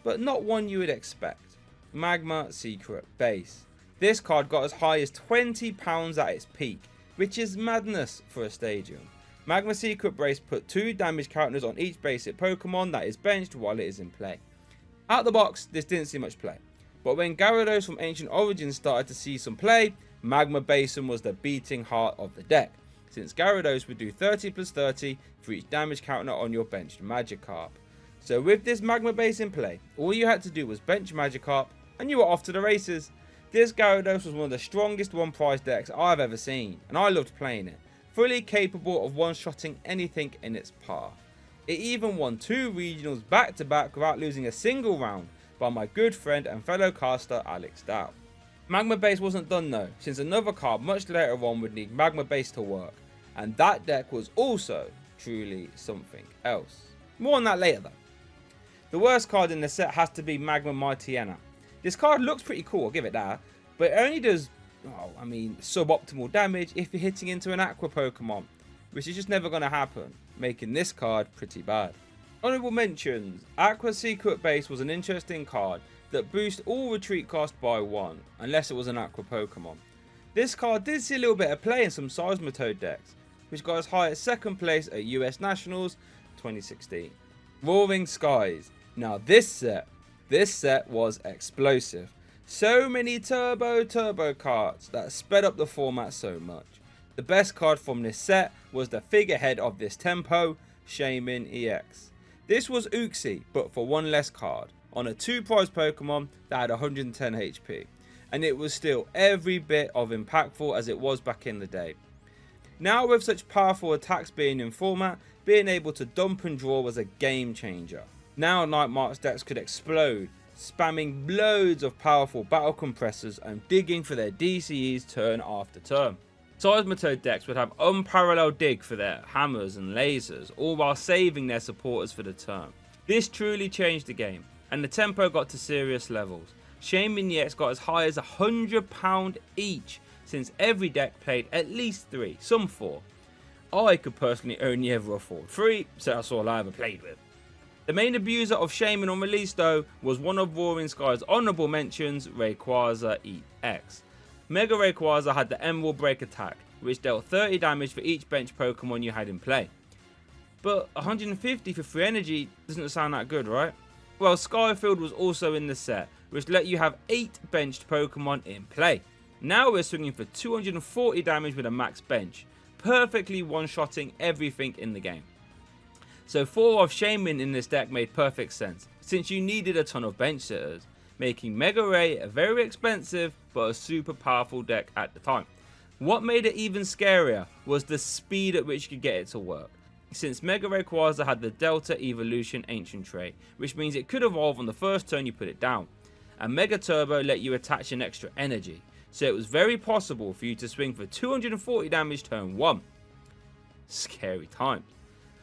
but not one you would expect. Magma Secret Base. This card got as high as £20 at its peak, which is madness for a stadium. Magma Secret Base put 2 damage counters on each basic Pokemon that is benched while it is in play. Out the box, this didn't see much play, but when Gyarados from Ancient Origins started to see some play, Magma Basin was the beating heart of the deck, since Gyarados would do 30 plus 30 for each damage counter on your benched Magikarp. So with this Magma Base in play, all you had to do was bench Magikarp and you were off to the races. This Gyarados was one of the strongest one price decks I've ever seen, and I loved playing it. Fully capable of one-shotting anything in its path. It even won 2 regionals back to back without losing a single round by my good friend and fellow caster Alex Dow. Magma Base wasn't done though, since another card much later on would need Magma Base to work, and that deck was also truly something else. More on that later though. The worst card in the set has to be Magma Mightyena. This card looks pretty cool, I'll give it that, but it only does, suboptimal damage if you're hitting into an Aqua Pokemon, which is just never going to happen, making this card pretty bad. Honorable mentions, Aqua Secret Base was an interesting card that boosts all retreat cost by 1, unless it was an Aqua Pokemon. This card did see a little bit of play in some Seismitoad decks, which got as high as 2nd place at US Nationals 2016. Roaring Skies. Now this set was explosive. So many turbo cards that sped up the format so much. The best card from this set was the figurehead of this tempo, Shaman EX. This was Uxie, but for 1 less card, on a 2 prize Pokemon that had 110 HP, and it was still every bit of impactful as it was back in the day. Now with such powerful attacks being in format, being able to dump and draw was a game changer. Now Night March decks could explode, spamming loads of powerful battle compressors and digging for their DCEs turn after turn. Seismitoad decks would have unparalleled dig for their hammers and lasers, all while saving their supporters for the turn. This truly changed the game, and the tempo got to serious levels. Shaman EX got as high as £100 each, since every deck played at least 3, some 4. I could personally only ever afford 3, so that's all I ever played with. The main abuser of Shaman on release though was one of Roaring Sky's honourable mentions, Rayquaza EX. Mega Rayquaza had the Emerald Break attack, which dealt 30 damage for each bench Pokemon you had in play. But 150 for free energy doesn't sound that good, right? Well, Skyfield was also in the set, which let you have 8 benched Pokemon in play. Now we're swinging for 240 damage with a max bench, perfectly one-shotting everything in the game. So 4 of Shaman in this deck made perfect sense, since you needed a ton of bench sitters, making Mega Ray a very expensive but a super powerful deck at the time. What made it even scarier was the speed at which you could get it to work, since Mega Rayquaza had the Delta Evolution Ancient trait, which means it could evolve on the first turn you put it down, and Mega Turbo let you attach an extra energy, so it was very possible for you to swing for 240 damage turn 1. Scary times.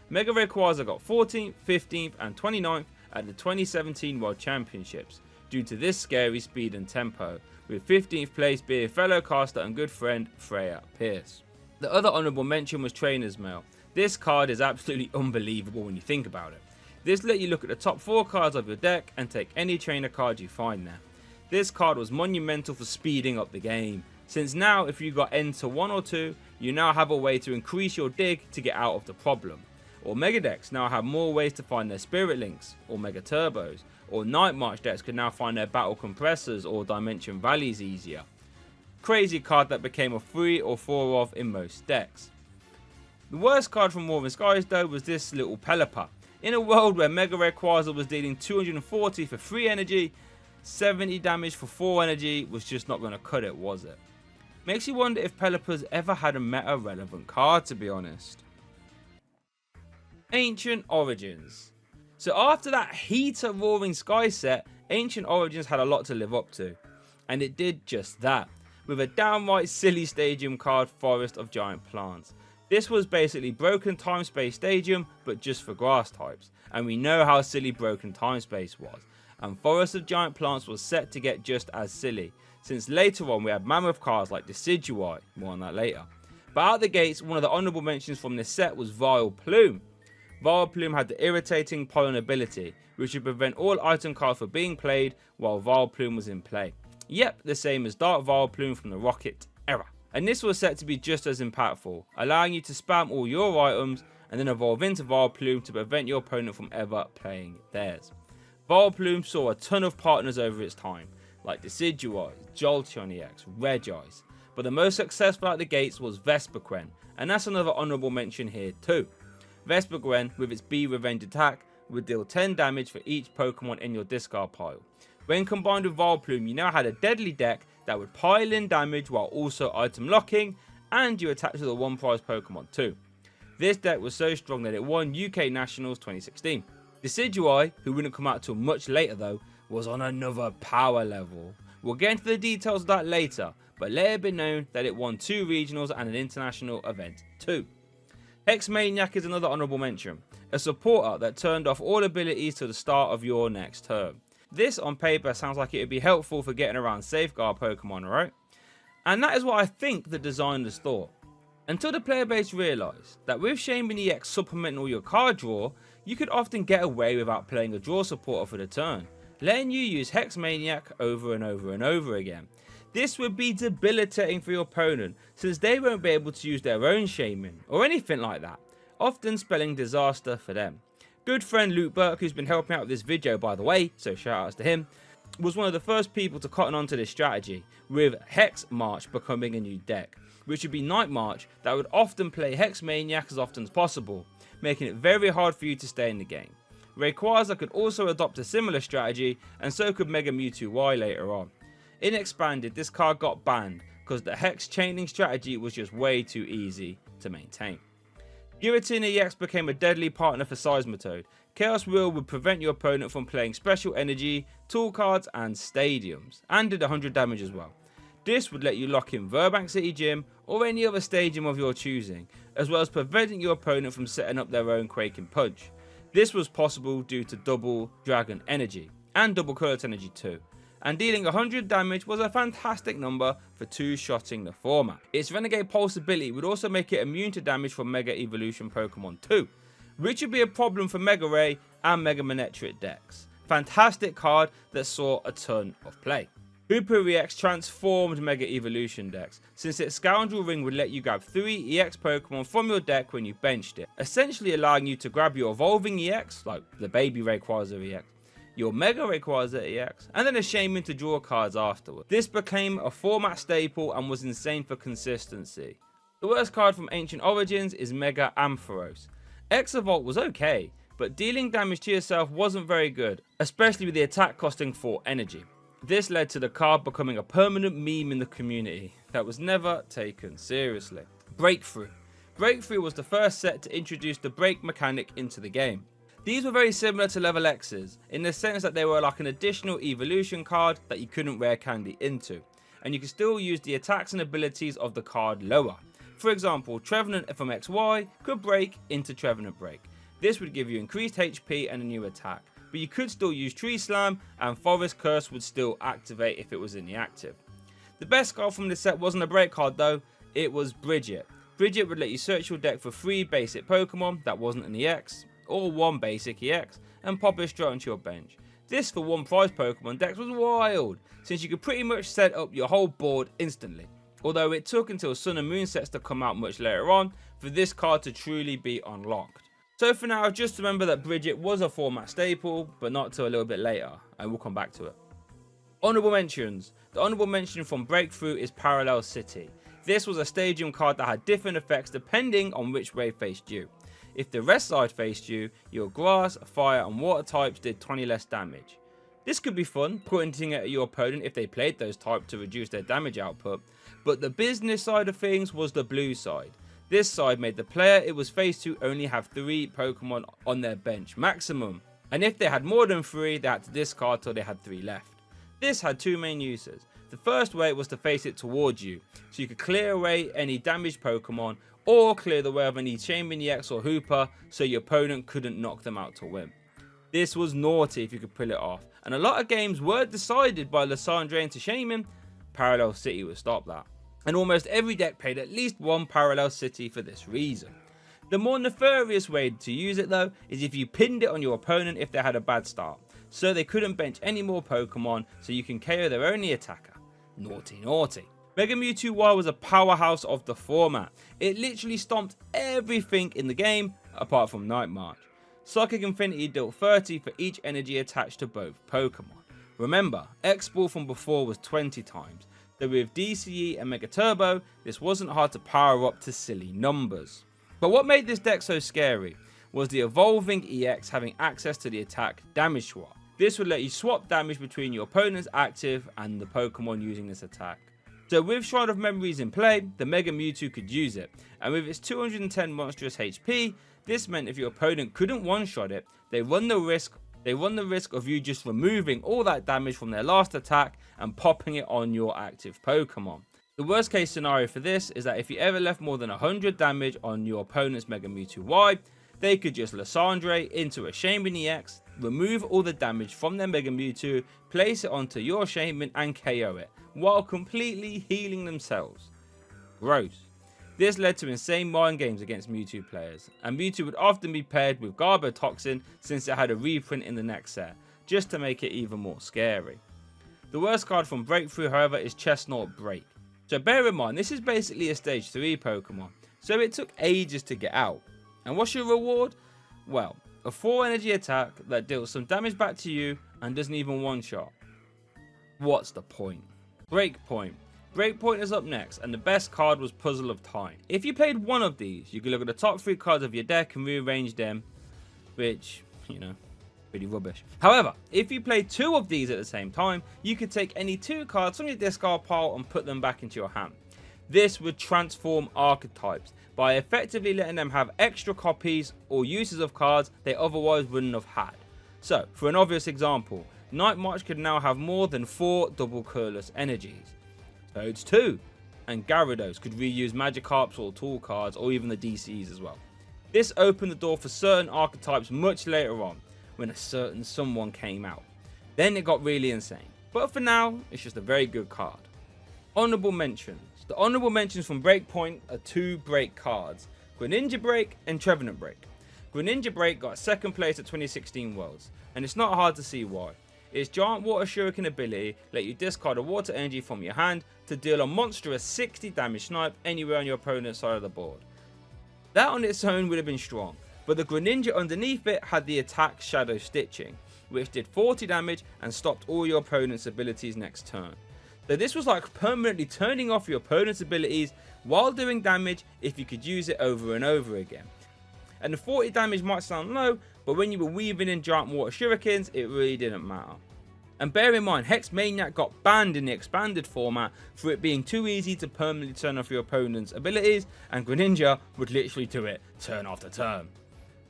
Mega Rayquaza got 14th, 15th and 29th at the 2017 World Championships due to this scary speed and tempo, with 15th place being fellow caster and good friend Freya Pierce. The other honourable mention was Trainer's Mail. This card is absolutely unbelievable when you think about it. This let you look at the top 4 cards of your deck and take any trainer card you find there. This card was monumental for speeding up the game, since now if you got Enter 1 or 2, you now have a way to increase your dig to get out of the problem. Or Mega decks now have more ways to find their Spirit Links, or Mega Turbos, or Night March decks could now find their Battle Compressors or Dimension Valleys easier. Crazy card that became a 3 or 4 of in most decks. The worst card from Roaring Skies though was this little Pelipper. In a world where Mega Rayquaza was dealing 240 for 3 energy, 70 damage for 4 energy was just not going to cut it, was it? Makes you wonder if Pelipper's ever had a meta relevant card, to be honest. Ancient Origins. So after that heater Roaring Sky set, Ancient Origins had a lot to live up to, and it did just that, with a downright silly stadium card, Forest of Giant Plants. This was basically Broken Time Space Stadium, but just for grass types, and we know how silly Broken Time Space was, and Forest of Giant Plants was set to get just as silly, since later on we had mammoth cards like TCGO, more on that later. But out the gates, one of the honourable mentions from this set was Vileplume. Vileplume had the irritating pollen ability, which would prevent all item cards from being played while Vileplume was in play. Yep, the same as Dark Vileplume from the Rocket era. And this was set to be just as impactful, allowing you to spam all your items and then evolve into Vileplume to prevent your opponent from ever playing theirs. Vileplume saw a ton of partners over its time, like TCGO, Jolteon EX, Regice, but the most successful out the gates was Vespiquen, and that's another honourable mention here too. Vespiquen, with its Bee Revenge attack, would deal 10 damage for each Pokemon in your discard pile. When combined with Vileplume, you now had a deadly deck that would pile in damage while also item locking, and you attach to the one prize Pokemon too. This deck was so strong that it won UK Nationals 2016. TCGO, who wouldn't come out till much later though, was on another power level. We'll get into the details of that later, but let it be known that it won 2 regionals and an international event too. Hexmaniac is another honourable mention, a supporter that turned off all abilities to the start of your next turn. This on paper sounds like it would be helpful for getting around safeguard Pokemon, right? And that is what I think the designers thought. Until the player base realised that with Shaman EX supplementing all your card draw, you could often get away without playing a draw supporter for the turn, letting you use Hexmaniac over and over and over again. This would be debilitating for your opponent, since they won't be able to use their own Shaman or anything like that, often spelling disaster for them. Good friend Luke Burke, who's been helping out with this video by the way, so shout outs to him, was one of the first people to cotton onto this strategy, with Hex March becoming a new deck, which would be Night March that would often play Hexmaniac as often as possible, making it very hard for you to stay in the game. Rayquaza could also adopt a similar strategy, and so could Mega Mewtwo Y later on. In Expanded, this card got banned because the Hex chaining strategy was just way too easy to maintain. Giratina EX became a deadly partner for Seismitoad. Chaos Wheel would prevent your opponent from playing Special Energy, Tool Cards and Stadiums, and did 100 damage as well. This would let you lock in Verbank City Gym or any other stadium of your choosing, as well as preventing your opponent from setting up their own Quaking Punch. This was possible due to double Dragon Energy, and double Current Energy too. And dealing 100 damage was a fantastic number for two-shotting the format. Its Renegade Pulse ability would also make it immune to damage from Mega Evolution Pokemon too, which would be a problem for Mega Ray and Mega Manectric decks. Fantastic card that saw a ton of play. Hooper EX transformed Mega Evolution decks, since its Scoundrel Ring would let you grab 3 EX Pokemon from your deck when you benched it, essentially allowing you to grab your Evolving EX, like the Baby Rayquaza EX, your Mega Rayquaza EX, and then a Shaman to draw cards afterward. This became a format staple and was insane for consistency. The worst card from Ancient Origins is Mega Ampharos. Exavolt was okay, but dealing damage to yourself wasn't very good, especially with the attack costing 4 energy. This led to the card becoming a permanent meme in the community that was never taken seriously. Breakthrough. Breakthrough was the first set to introduce the break mechanic into the game. These were very similar to level X's, in the sense that they were like an additional evolution card that you couldn't rare candy into, and you could still use the attacks and abilities of the card lower. For example, Trevenant from XY could break into Trevenant Break. This would give you increased HP and a new attack, but you could still use Tree Slam, and Forest Curse would still activate if it was in the active. The best card from this set wasn't a break card though, it was Bridget. Bridget would let you search your deck for 3 basic Pokemon that wasn't an EX, or 1 basic EX, and pop it straight onto your bench. This for 1 prize Pokemon decks was wild, since you could pretty much set up your whole board instantly. Although it took until Sun and Moon sets to come out much later on for this card to truly be unlocked. So for now, just remember that Bridget was a format staple, but not till a little bit later, and we'll come back to it. Honourable mentions. The honourable mention from Breakthrough is Parallel City. This was a stadium card that had different effects depending on which way faced you. If the rest side faced you, your grass, fire and water types did 20 less damage. This could be fun, pointing at your opponent if they played those types to reduce their damage output, but the business side of things was the blue side. This side made the player it was faced to only have 3 Pokemon on their bench maximum, and if they had more than 3 they had to discard till they had 3 left. This had 2 main uses. The first way was to face it towards you, so you could clear away any damaged Pokemon, or clear the way of any Champion EX or Hooper, so your opponent couldn't knock them out to win. This was naughty if you could pull it off, and a lot of games were decided by Lysandre into Shaman. Parallel City would stop that. And almost every deck played at least one Parallel City for this reason. The more nefarious way to use it though, is if you pinned it on your opponent if they had a bad start, so they couldn't bench any more Pokemon, so you can KO their only attacker. Naughty, naughty. Mega Mewtwo Y was a powerhouse of the format. It literally stomped everything in the game, apart from Night March. Psychic Infinity dealt 30 for each energy attached to both Pokemon. Remember, X-Ball from before was 20 times, so with DCE and Mega Turbo, this wasn't hard to power up to silly numbers. But what made this deck so scary was the evolving EX having access to the attack damage swap. This would let you swap damage between your opponent's active and the Pokemon using this attack. So with Shrine of Memories in play, the Mega Mewtwo could use it, and with its 210 monstrous HP, this meant if your opponent couldn't one-shot it, they run the risk of you just removing all that damage from their last attack and popping it on your active Pokemon. The worst case scenario for this is that if you ever left more than 100 damage on your opponent's Mega Mewtwo Y, they could just Lysandre into a Shaman EX, remove all the damage from their Mega Mewtwo, place it onto your Shaman and KO it, while completely healing themselves. Gross. This led to insane mind games against Mewtwo players, and Mewtwo would often be paired with Garbotoxin since it had a reprint in the next set, just to make it even more scary. The worst card from Breakthrough, however, is Chestnut Break. So bear in mind, this is basically a stage 3 Pokemon, so it took ages to get out. And what's your reward? Well, a 4 energy attack that deals some damage back to you and doesn't even one-shot. What's the point? Breakpoint. Breakpoint is up next, and the best card was Puzzle of Time. If you played one of these, you could look at the top 3 cards of your deck and rearrange them, which, pretty rubbish. However, if you played 2 of these at the same time, you could take any 2 cards from your discard pile and put them back into your hand. This would transform archetypes by effectively letting them have extra copies or uses of cards they otherwise wouldn't have had. So, for an obvious example, Night March could now have more than 4 double colorless energies. Toads 2, and Gyarados could reuse Magikarps or Tool cards or even the DCs as well. This opened the door for certain archetypes much later on, when a certain someone came out. Then it got really insane, but for now, it's just a very good card. Honorable mentions. The honorable mentions from Breakpoint are 2 break cards, Greninja Break and Trevenant Break. Greninja Break got 2nd place at 2016 Worlds, and it's not hard to see why. Its Giant Water Shuriken ability let you discard a water energy from your hand to deal a monstrous 60 damage snipe anywhere on your opponent's side of the board. That on its own would have been strong, but the Greninja underneath it had the attack Shadow Stitching, which did 40 damage and stopped all your opponent's abilities next turn. So this was like permanently turning off your opponent's abilities while doing damage if you could use it over and over again. And the 40 damage might sound low, but when you were weaving in Giant Water Shurikens, it really didn't matter. And bear in mind, Hex Maniac got banned in the expanded format for it being too easy to permanently turn off your opponent's abilities, and Greninja would literally do it turn after turn.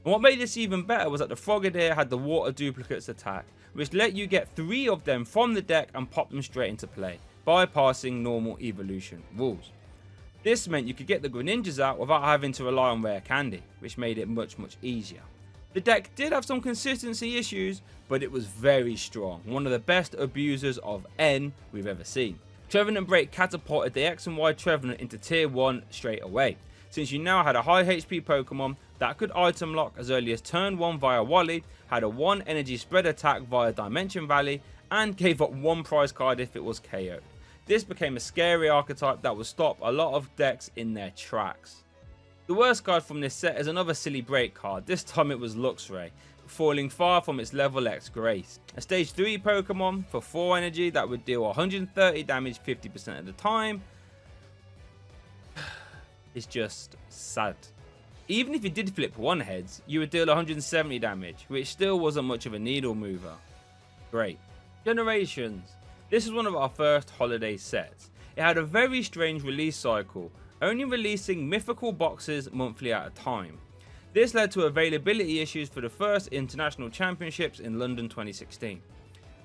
And what made this even better was that the Frogadier had the Water Duplicates attack, which let you get 3 of them from the deck and pop them straight into play, bypassing normal evolution rules. This meant you could get the Greninjas out without having to rely on rare candy, which made it much easier. The deck did have some consistency issues, but it was very strong, one of the best abusers of N we've ever seen. Trevenant Break catapulted the X and Y Trevenant into tier 1 straight away, since you now had a high HP Pokemon that could item lock as early as turn 1 via Wally, had a 1 energy spread attack via Dimension Valley, and gave up 1 prize card if it was KO'd. This became a scary archetype that would stop a lot of decks in their tracks. The worst card from this set is another silly break card, this time it was Luxray, falling far from its level X grace. A stage 3 Pokemon for 4 energy that would deal 130 damage 50% of the time. It's just sad. Even if you did flip 1 heads, you would deal 170 damage, which still wasn't much of a needle mover. Great. Generations. This is one of our first holiday sets. It had a very strange release cycle, only releasing mythical boxes monthly at a time. This led to availability issues for the first international championships in London 2016.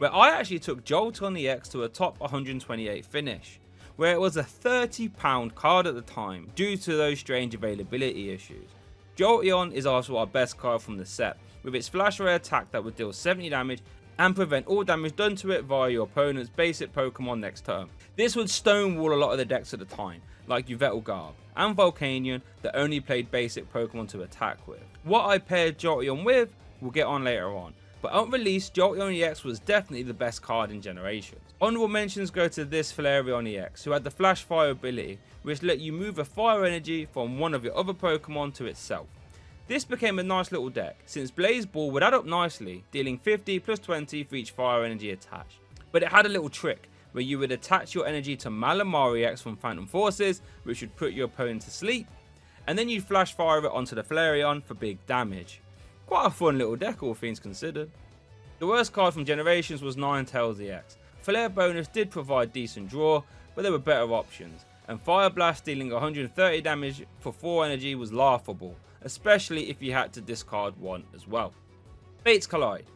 where I actually took Jolteon EX to a top 128 finish, where it was a £30 card at the time due to those strange availability issues. Jolteon is also our best card from the set, with its flash ray attack that would deal 70 damage and prevent all damage done to it via your opponent's basic Pokemon next turn. This would stonewall a lot of the decks at the time, like Yveltal and Volcanion that only played basic Pokemon to attack with. What I paired Jolteon with, we'll get on later on, but unreleased, Jolteon EX was definitely the best card in Generations. Honorable mentions go to this Flareon EX, who had the Flash Fire ability, which let you move a fire energy from one of your other Pokemon to itself. This became a nice little deck, since Blaze Ball would add up nicely, dealing 50 plus 20 for each fire energy attached. But it had a little trick, where you would attach your energy to Malamar EX from Phantom Forces, which would put your opponent to sleep, and then you'd flash fire it onto the Flareon for big damage. Quite a fun little deck, all things considered. The worst card from Generations was Ninetales EX. Flare bonus did provide decent draw, but there were better options, and Fire Blast dealing 130 damage for 4 energy was laughable, especially if you had to discard one as well. Fates Collide.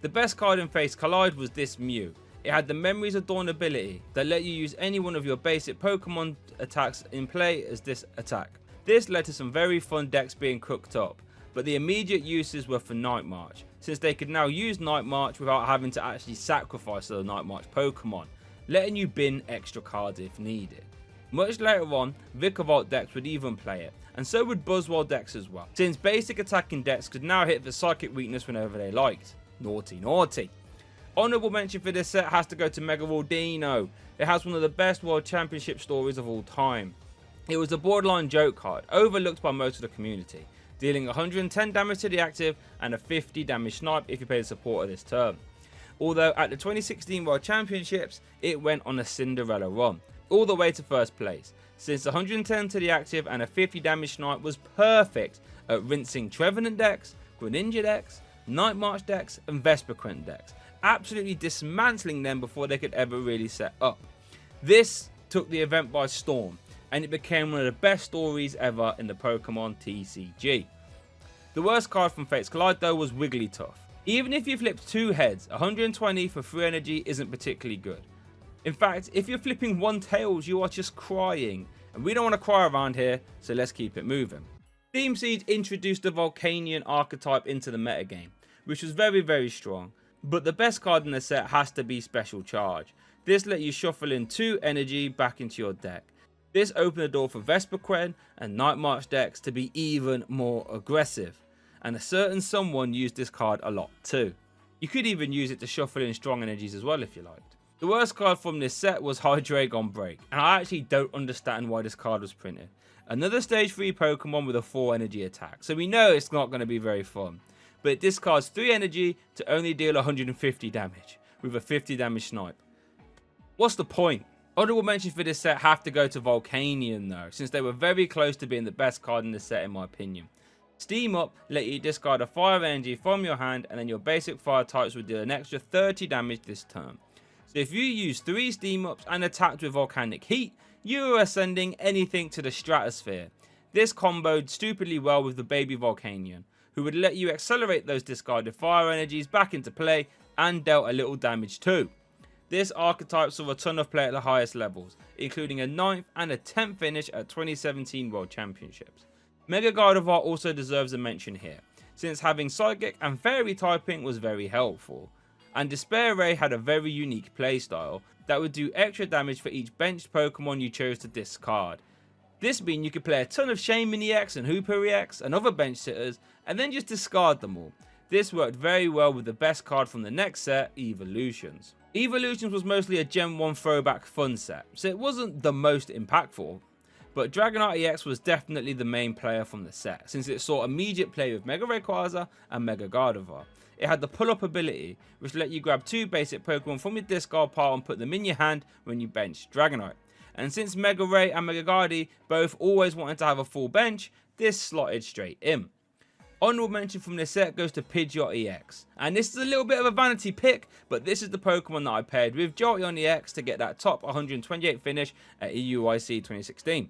The best card in Fates Collide was this Mew. It had the Memories of Dawn ability that let you use any one of your basic Pokemon attacks in play as this attack. This led to some very fun decks being cooked up, but the immediate uses were for Night March, since they could now use Night March without having to actually sacrifice the Night March Pokemon, letting you bin extra cards if needed. Much later on, Vikavolt decks would even play it, and so would Buzzwole decks as well, since basic attacking decks could now hit the Psychic weakness whenever they liked. Naughty, naughty. Honourable mention for this set has to go to Mega Raldino. It has one of the best World Championship stories of all time. It was a borderline joke card, overlooked by most of the community, dealing 110 damage to the active and a 50 damage snipe if you play the supporter this turn. Although at the 2016 World Championships, it went on a Cinderella run, all the way to first place, since 110 to the active and a 50 damage snipe was perfect at rinsing Trevenant decks, Greninja decks, Night March decks and Vespiquen decks, absolutely dismantling them before they could ever really set up. This took the event by storm, and it became one of the best stories ever in the Pokemon TCG. The worst card from Fates Collide though was Wigglytuff. Even if you flipped 2 heads, 120 for 3 energy isn't particularly good. In fact, if you're flipping 1 tails, you are just crying, and we don't want to cry around here, so let's keep it moving. Steam Seed introduced the Volcanion archetype into the metagame, which was very strong, but the best card in the set has to be Special Charge. This let you shuffle in 2 energy back into your deck. This opened the door for Vespiquen and Night March decks to be even more aggressive, and a certain someone used this card a lot too. You could even use it to shuffle in strong energies as well if you liked. The worst card from this set was Hydreigon Break, and I actually don't understand why this card was printed. Another stage 3 Pokemon with a 4 energy attack, so we know it's not going to be very fun. But it discards 3 energy to only deal 150 damage, with a 50 damage snipe. What's the point? Honorable mentions for this set have to go to Volcanion though, since they were very close to being the best card in the set in my opinion. Steam Up let you discard a fire energy from your hand, and then your basic fire types would deal an extra 30 damage this turn. So if you use 3 Steam Ups and attacked with Volcanic Heat, you are sending anything to the stratosphere. This comboed stupidly well with the baby Volcanion, who would let you accelerate those discarded fire energies back into play and dealt a little damage too. This archetype saw a ton of play at the highest levels, including a 9th and a 10th finish at 2017 World Championships. Mega Gardevoir also deserves a mention here, since having Psychic and Fairy typing was very helpful, and Despair Ray had a very unique playstyle that would do extra damage for each benched Pokemon you chose to discard. This means you could play a ton of Shaman EX and Hooper EX and other bench sitters and then just discard them all. This worked very well with the best card from the next set, Evolutions. Evolutions was mostly a Gen 1 throwback fun set, so it wasn't the most impactful, but Dragonite EX was definitely the main player from the set, since it saw immediate play with Mega Rayquaza and Mega Gardevoir. It had the pull-up ability, which let you grab 2 basic Pokemon from your discard pile and put them in your hand when you bench Dragonite. And since Mega Ray and Mega Gardy both always wanted to have a full bench, this slotted straight in. Honorable mention from this set goes to Pidgeot EX, and this is a little bit of a vanity pick, but this is the Pokemon that I paired with Jolteon EX to get that top 128 finish at EUIC 2016.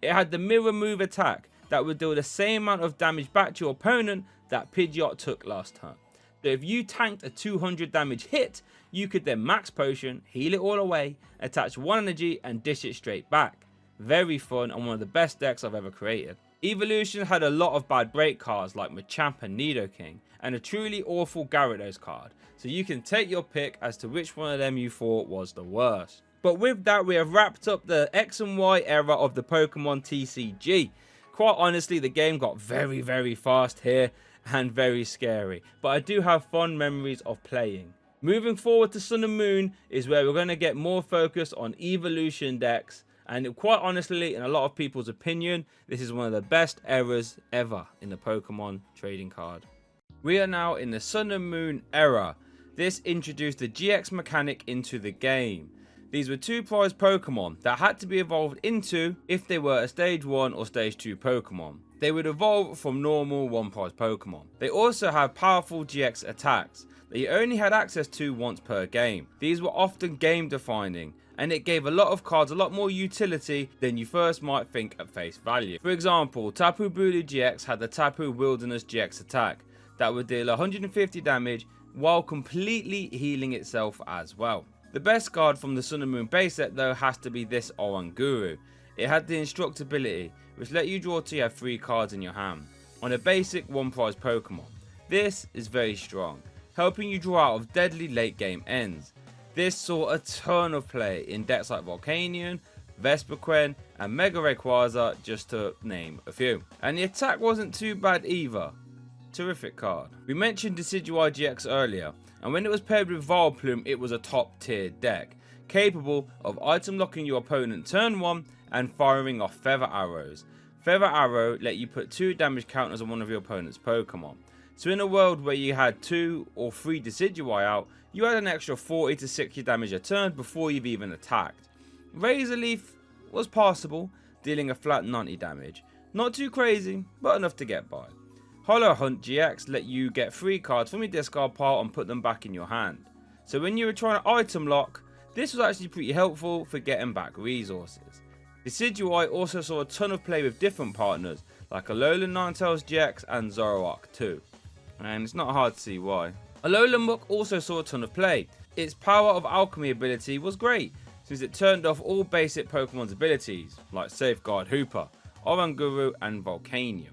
It had the Mirror Move attack that would deal the same amount of damage back to your opponent that Pidgeot took last turn. So if you tanked a 200 damage hit, you could then max potion, heal it all away, attach 1 energy and dish it straight back. Very fun and one of the best decks I've ever created. Evolution had a lot of bad break cards like Machamp and Nidoking, and a truly awful Gyarados card, so you can take your pick as to which one of them you thought was the worst. But with that, we have wrapped up the X and Y era of the Pokemon TCG. Quite honestly, the game got very fast here and very scary, but I do have fond memories of playing. Moving forward to Sun and Moon is where we're going to get more focus on evolution decks, and quite honestly, in a lot of people's opinion, this is one of the best eras ever in the Pokemon trading card. We are now in the Sun and Moon era. This introduced the GX mechanic into the game. These were 2 prize Pokemon that had to be evolved into if they were a stage 1 or stage 2 Pokemon. They would evolve from normal 1 prize Pokemon. They also have powerful GX attacks that you only had access to once per game. These were often game defining, and it gave a lot of cards a lot more utility than you first might think at face value. For example, Tapu Bulu GX had the Tapu Wilderness GX attack that would deal 150 damage while completely healing itself as well. The best card from the Sun and Moon base set though has to be this Oranguru. It had the Instruct ability, which let you draw till you have 3 cards in your hand on a basic 1 prize Pokemon. This is very strong, helping you draw out of deadly late game ends. This saw a ton of play in decks like Volcanion, Vespiquen and Mega Rayquaza, just to name a few. And the attack wasn't too bad either. Terrific card. We mentioned Decidueye GX earlier, and when it was paired with Vileplume, it was a top tier deck, capable of item locking your opponent turn 1 and firing off Feather Arrows. Feather Arrow let you put 2 damage counters on one of your opponent's Pokemon. So in a world where you had 2 or 3 Decidueye out, you had an extra 40 to 60 damage a turn before you've even attacked. Razor Leaf was passable, dealing a flat 90 damage. Not too crazy, but enough to get by. Hollow Hunt GX let you get 3 cards from your discard pile and put them back in your hand. So when you were trying to item lock, this was actually pretty helpful for getting back resources. Decidueye also saw a ton of play with different partners, like Alolan Ninetales GX and Zoroark too. And it's not hard to see why. Alolan Muk also saw a ton of play. Its Power of Alchemy ability was great, since it turned off all basic Pokemon's abilities, like Safeguard Hooper, Oranguru and Volcanion.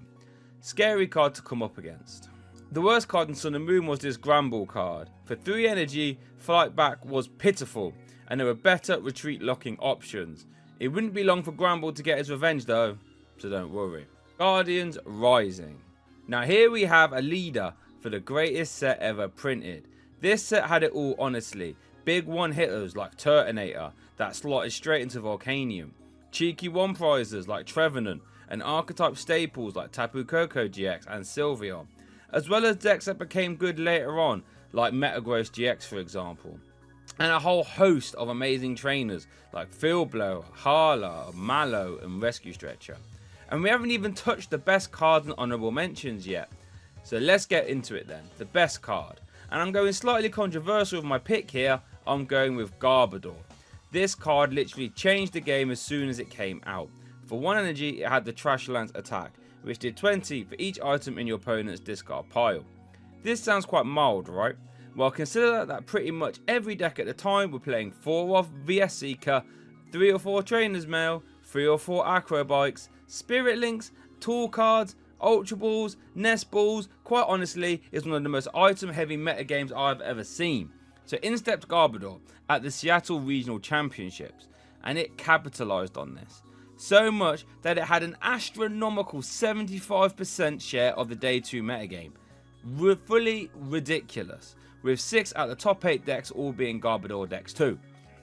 Scary card to come up against. The worst card in Sun and Moon was this Granbull card. For 3 energy, Flight Back was pitiful, and there were better retreat locking options. It wouldn't be long for Granbull to get his revenge though, so don't worry. Guardians Rising. Now here we have a leader for the greatest set ever printed. This set had it all honestly. Big one hitters like Turtonator that slotted straight into Volcanion. Cheeky 1 prizes like Trevenant, and archetype staples like Tapu Koko GX and Sylveon, as well as decks that became good later on like Metagross GX for example, and a whole host of amazing trainers like Field Blower, Harla, Mallow and Rescue Stretcher. And we haven't even touched the best cards and honourable mentions yet, so let's get into it then. The best card, and I'm going slightly controversial with my pick here. I'm going with Garbodor. This card literally changed the game as soon as it came out. For 1 energy, it had the Trash Lance attack, which did 20 for each item in your opponent's discard pile. This sounds quite mild, right? Well, consider that pretty much every deck at the time were playing 4 off VS Seeker, 3 or 4 Trainers Mail, 3 or 4 Acro Bikes, Spirit Links, Tool Cards, Ultra Balls, Nest Balls. Quite honestly, it's one of the most item heavy metagames I've ever seen. So in stepped Garbodor at the Seattle Regional Championships, and it capitalised on this. So much that it had an astronomical 75% share of the day 2 metagame. Fully ridiculous, with 6 out of the top 8 decks all being Garbodor decks too.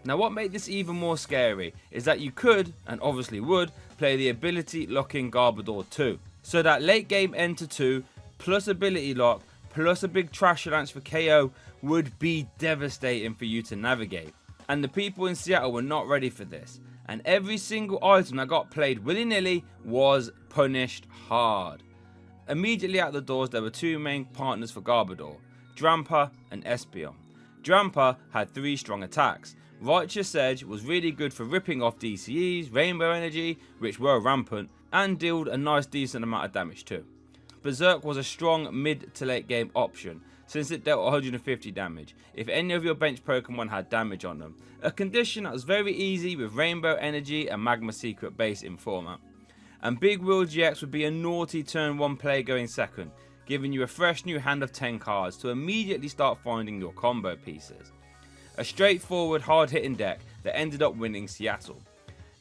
Now what made this even more scary is that you could, and obviously would, play the ability locking Garbodor too. So that late game end to 2, plus ability lock, plus a big Trash Lance for KO would be devastating for you to navigate. And the people in Seattle were not ready for this. And every single item that got played willy-nilly was punished hard. Immediately out the doors there were 2 main partners for Garbodor, Drampa and Espeon. Drampa had 3 strong attacks. Righteous Edge was really good for ripping off DCEs, Rainbow Energy, which were rampant, and dealt a nice decent amount of damage too. Berserk was a strong mid to late game option since it dealt 150 damage if any of your bench Pokemon had damage on them, a condition that was very easy with Rainbow Energy and Magma Secret base in format. And Big Wheel GX would be a naughty turn 1 play going second, giving you a fresh new hand of 10 cards to immediately start finding your combo pieces. A straightforward hard hitting deck that ended up winning Seattle.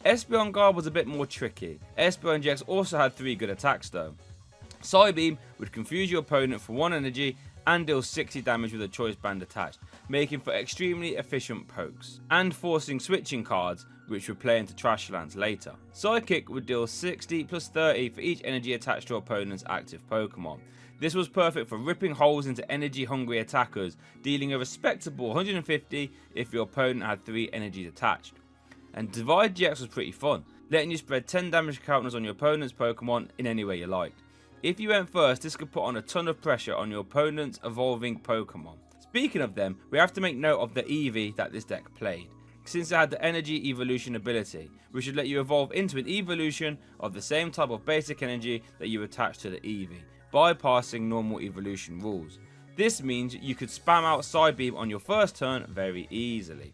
Espeon Guard was a bit more tricky. Espeon GX also had 3 good attacks though. Psybeam would confuse your opponent for 1 energy and deal 60 damage with a choice band attached, making for extremely efficient pokes, and forcing switching cards which would play into Trashlands later. Psychic would deal 60 plus 30 for each energy attached to your opponent's active Pokemon. This was perfect for ripping holes into energy hungry attackers, dealing a respectable 150 if your opponent had 3 energies attached. And Divide GX was pretty fun, letting you spread 10 damage counters on your opponent's Pokemon in any way you liked. If you went first, this could put on a ton of pressure on your opponent's evolving Pokemon. Speaking of them, we have to make note of the Eevee that this deck played, since it had the energy evolution ability, which would let you evolve into an evolution of the same type of basic energy that you attach to the Eevee, bypassing normal evolution rules. This means you could spam out Psybeam on your first turn very easily.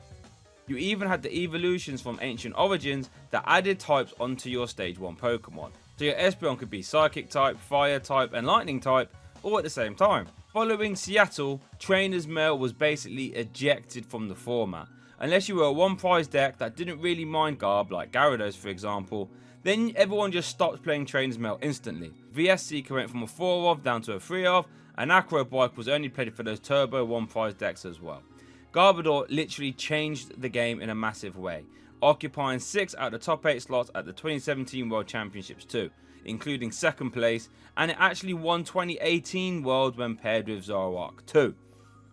You even had the evolutions from Ancient Origins that added types onto your stage 1 Pokemon, so your Espeon could be Psychic type, Fire type and Lightning type all at the same time. Following Seattle, Trainer's Mail was basically ejected from the format. Unless you were a 1 prize deck that didn't really mind Garb, like Gyarados for example, then everyone just stopped playing Trainer's Mail instantly. VS Seeker went from a 4 of down to a 3 of, and Acrobike was only played for those turbo 1 prize decks as well. Garbodor literally changed the game in a massive way, occupying 6 out of the top 8 slots at the 2017 World Championships too, including 2nd place, and it actually won 2018 World when paired with Zoroark too.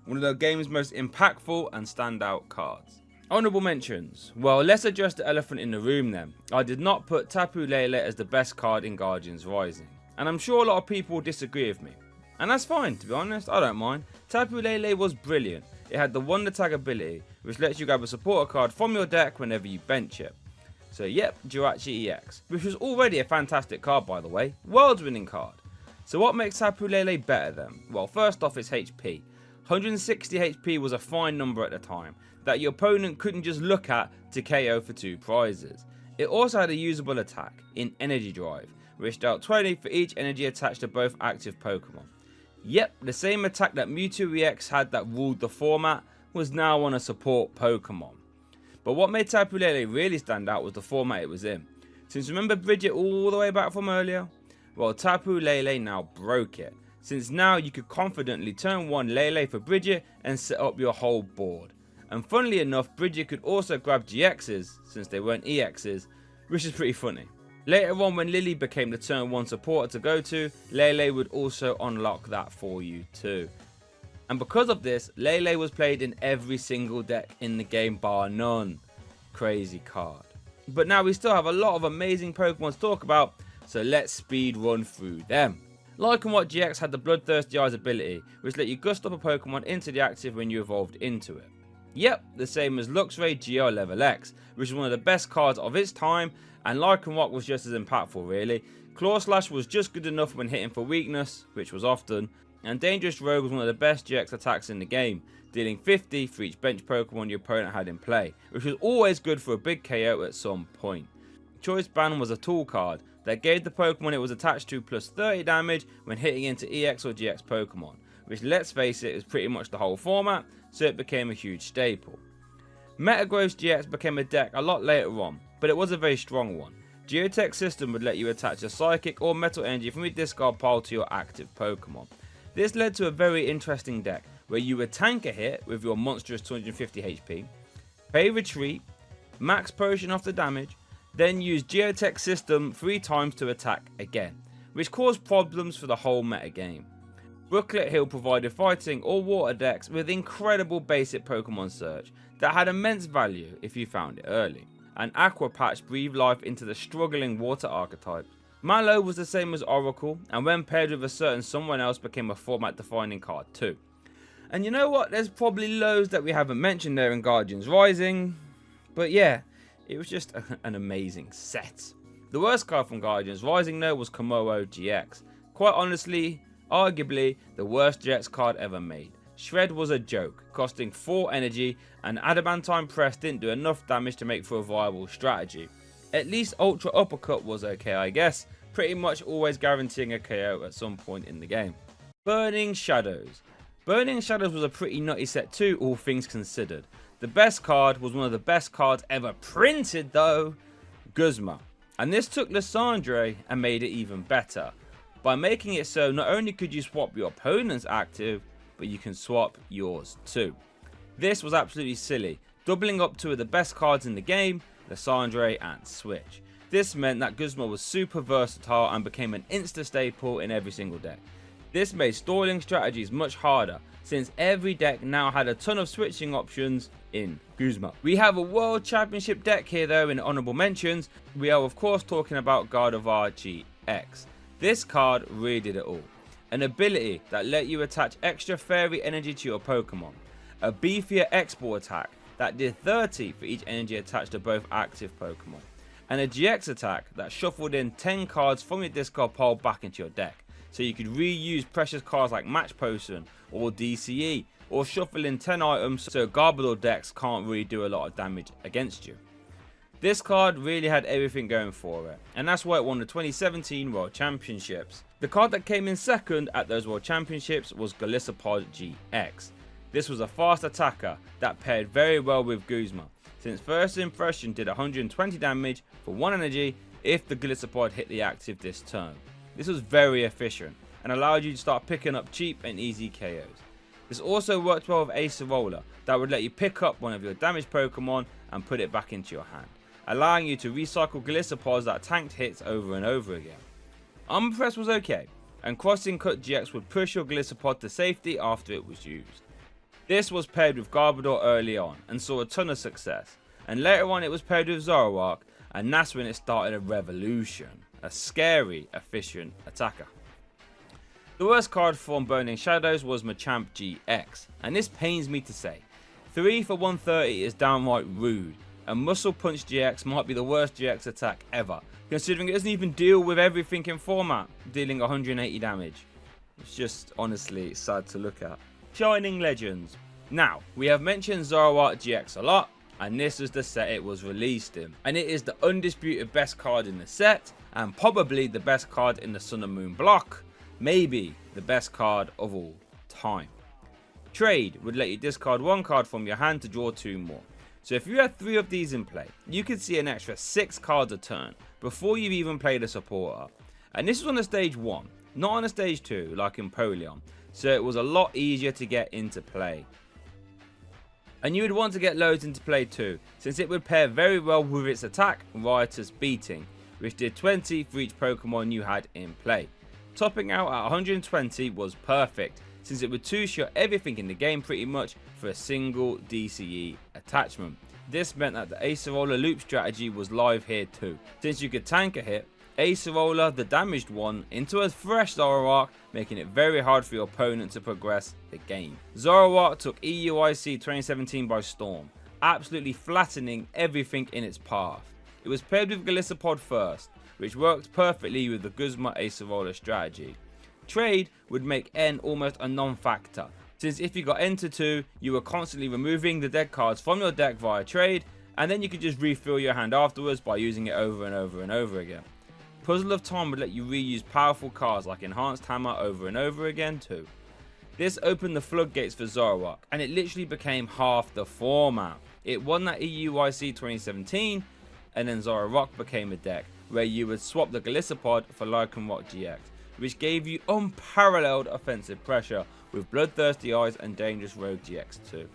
One of the game's most impactful and standout cards. Honourable mentions. Well, let's address the elephant in the room then. I did not put Tapu Lele as the best card in Guardians Rising, and I'm sure a lot of people will disagree with me. And that's fine, to be honest, I don't mind. Tapu Lele was brilliant. It had the Wonder Tag ability, which lets you grab a supporter card from your deck whenever you bench it. So yep, Jirachi EX, which was already a fantastic card by the way, world's winning card. So what makes Tapu Lele better then? Well, first off, it's HP. 160 HP was a fine number at the time, that your opponent couldn't just look at to KO for 2 prizes. It also had a usable attack, in Energy Drive, which dealt 20 for each energy attached to both active Pokemon. Yep, the same attack that Mewtwo EX had that ruled the format was now on a support Pokemon. But what made Tapu Lele really stand out was the format it was in. Since remember Bridget all the way back from earlier? Well, Tapu Lele now broke it, since now you could confidently turn 1 Lele for Bridget and set up your whole board. And funnily enough, Bridget could also grab GXs, since they weren't EXs, which is pretty funny. Later on, when Lily became the turn 1 supporter to go to, Lele would also unlock that for you too. And because of this, Lele was played in every single deck in the game bar none. Crazy card. But now we still have a lot of amazing Pokemon to talk about, so let's speed run through them. Lycanroc GX had the Bloodthirsty Eyes ability, which let you gust up a Pokemon into the active when you evolved into it. Yep, the same as Luxray GR Level X, which is one of the best cards of its time, and Lycanroc was just as impactful really. Claw Slash was just good enough when hitting for weakness, which was often, and Dangerous Rogue was one of the best GX attacks in the game, dealing 50 for each bench Pokemon your opponent had in play, which was always good for a big KO at some point. Choice Band was a tool card that gave the Pokemon it was attached to plus 30 damage when hitting into EX or GX Pokemon, which let's face it is pretty much the whole format, so it became a huge staple. Metagross GX became a deck a lot later on, but it was a very strong one. Geotech System would let you attach a Psychic or Metal Energy from your discard pile to your active Pokemon. This led to a very interesting deck, where you would tank a hit with your monstrous 250 HP, pay retreat, max potion off the damage, then use Geotech System 3 times to attack again, which caused problems for the whole meta game. Brooklet Hill provided fighting or water decks with incredible basic Pokemon search that had immense value if you found it early, and Aqua Patch breathed life into the struggling water archetype. Mallow was the same as Oracle, and when paired with a certain someone else became a format defining card too. And you know what, there's probably loads that we haven't mentioned there in Guardians Rising, but yeah, it was just an amazing set. The worst card from Guardians Rising though was Komoro GX. Quite honestly, arguably the worst GX card ever made. Shred was a joke, costing 4 energy, and Adamantine Press didn't do enough damage to make for a viable strategy. At least Ultra Uppercut was okay, I guess, pretty much always guaranteeing a KO at some point in the game. Burning Shadows. Burning Shadows was a pretty nutty set too, all things considered. The best card was one of the best cards ever printed though, Guzma. And this took Lysandre and made it even better, by making it so not only could you swap your opponent's active, but you can swap yours too. This was absolutely silly, doubling up two of the best cards in the game, Lysandre and Switch. This meant that Guzma was super versatile and became an insta staple in every single deck. This made stalling strategies much harder, since every deck now had a ton of switching options in Guzma. We have a World Championship deck here though in honorable mentions. We are of course talking about Gardevoir GX. This card really did it all. An ability that let you attach extra fairy energy to your Pokemon. A beefier export attack that did 30 for each energy attached to both active Pokemon. And a GX attack that shuffled in 10 cards from your discard pile back into your deck. So you could reuse precious cards like Match Potion or DCE, or shuffle in 10 items so Garbodor decks can't really do a lot of damage against you. This card really had everything going for it, and that's why it won the 2017 World Championships. The card that came in second at those World Championships was Golisopod GX. This was a fast attacker that paired very well with Guzma, since first impression did 120 damage for 1 energy if the Golisopod hit the active this turn. This was very efficient and allowed you to start picking up cheap and easy KOs. This also worked well with Acerola that would let you pick up one of your damaged Pokemon and put it back into your hand, allowing you to recycle Galisopods that tanked hits over and over again. Armor Press was okay, and Crossing Cut GX would push your Glisopod to safety after it was used. This was paired with Garbodor early on and saw a ton of success, and later on it was paired with Zoroark, and that's when it started a revolution, a scary, efficient attacker. The worst card from Burning Shadows was Machamp GX, and this pains me to say. 3 for 130 is downright rude, and Muscle Punch GX might be the worst GX attack ever, considering it doesn't even deal with everything in format, dealing 180 damage. It's just honestly sad to look at. Shining Legends. Now, we have mentioned Zoroark GX a lot, and this is the set it was released in, and it is the undisputed best card in the set, and probably the best card in the Sun and Moon block, maybe the best card of all time. Trade would let you discard 1 card from your hand to draw 2 more. So if you had 3 of these in play, you could see an extra 6 cards a turn before you've even played a supporter. And this was on the stage 1, not on the stage 2 like in Polion, so it was a lot easier to get into play. And you would want to get loads into play too, since it would pair very well with its attack, Riotous Beating, which did 20 for each Pokemon you had in play. Topping out at 120 was perfect, since it would 2-shot everything in the game pretty much for a single DCE attachment. This meant that the Acerola loop strategy was live here too, since you could tank a hit, Acerola the damaged one into a fresh Zoroark, making it very hard for your opponent to progress the game. Zoroark took EUIC 2017 by storm, absolutely flattening everything in its path. It was paired with Golisopod first, which worked perfectly with the Guzma Acerola strategy. Trade would make N almost a non-factor, since if you got N to 2, you were constantly removing the dead cards from your deck via trade, and then you could just refill your hand afterwards by using it over and over and over again. Puzzle of Time would let you reuse powerful cards like Enhanced Hammer over and over again too. This opened the floodgates for Zoroark, and it literally became half the format. It won that EUIC 2017, and then Zoroark became a deck where you would swap the Golisopod for Lycanroc GX, which gave you unparalleled offensive pressure with Bloodthirsty Eyes and Dangerous Rogue GX too.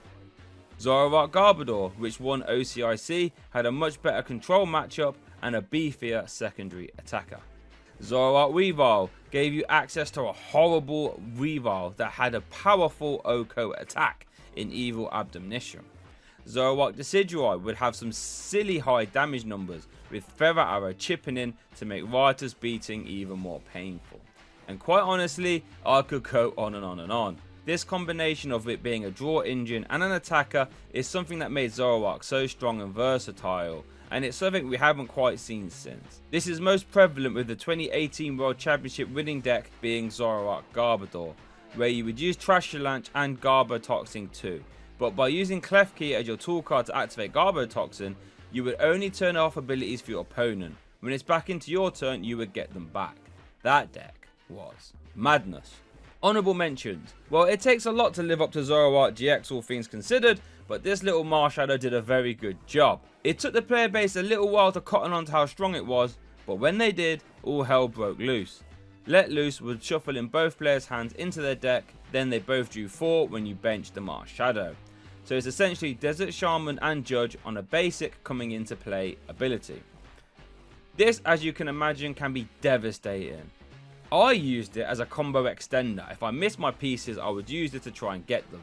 Zoroark Garbodor, which won OCIC, had a much better control matchup and a beefier secondary attacker. Zoroark Weavile gave you access to a horrible Weavile that had a powerful Oko attack in Evil Abdominition. Zoroark Decidueye would have some silly high damage numbers, with Feather Arrow chipping in to make Riotous Beating even more painful. And quite honestly, I could go on and on and on. This combination of it being a draw engine and an attacker is something that made Zoroark so strong and versatile, and it's something we haven't quite seen since. This is most prevalent with the 2018 World Championship winning deck being Zoroark Garbodor, where you would use Trashalanche and Garbotoxin too, but by using Klefki as your tool card to activate Garbotoxin, you would only turn off abilities for your opponent. When it's back into your turn, you would get them back. That deck was madness. Honourable mentions. Well, it takes a lot to live up to Zoroark GX, all things considered, but this little Marshadow did a very good job. It took the player base a little while to cotton on to how strong it was, but when they did, all hell broke loose. Let Loose would shuffle in both players' hands into their deck, then they both drew 4 when you benched the Marshadow. So it's essentially Desert Shaman and Judge on a basic coming into play ability. This, as you can imagine, can be devastating. I used it as a combo extender. If I missed my pieces, I would use it to try and get them.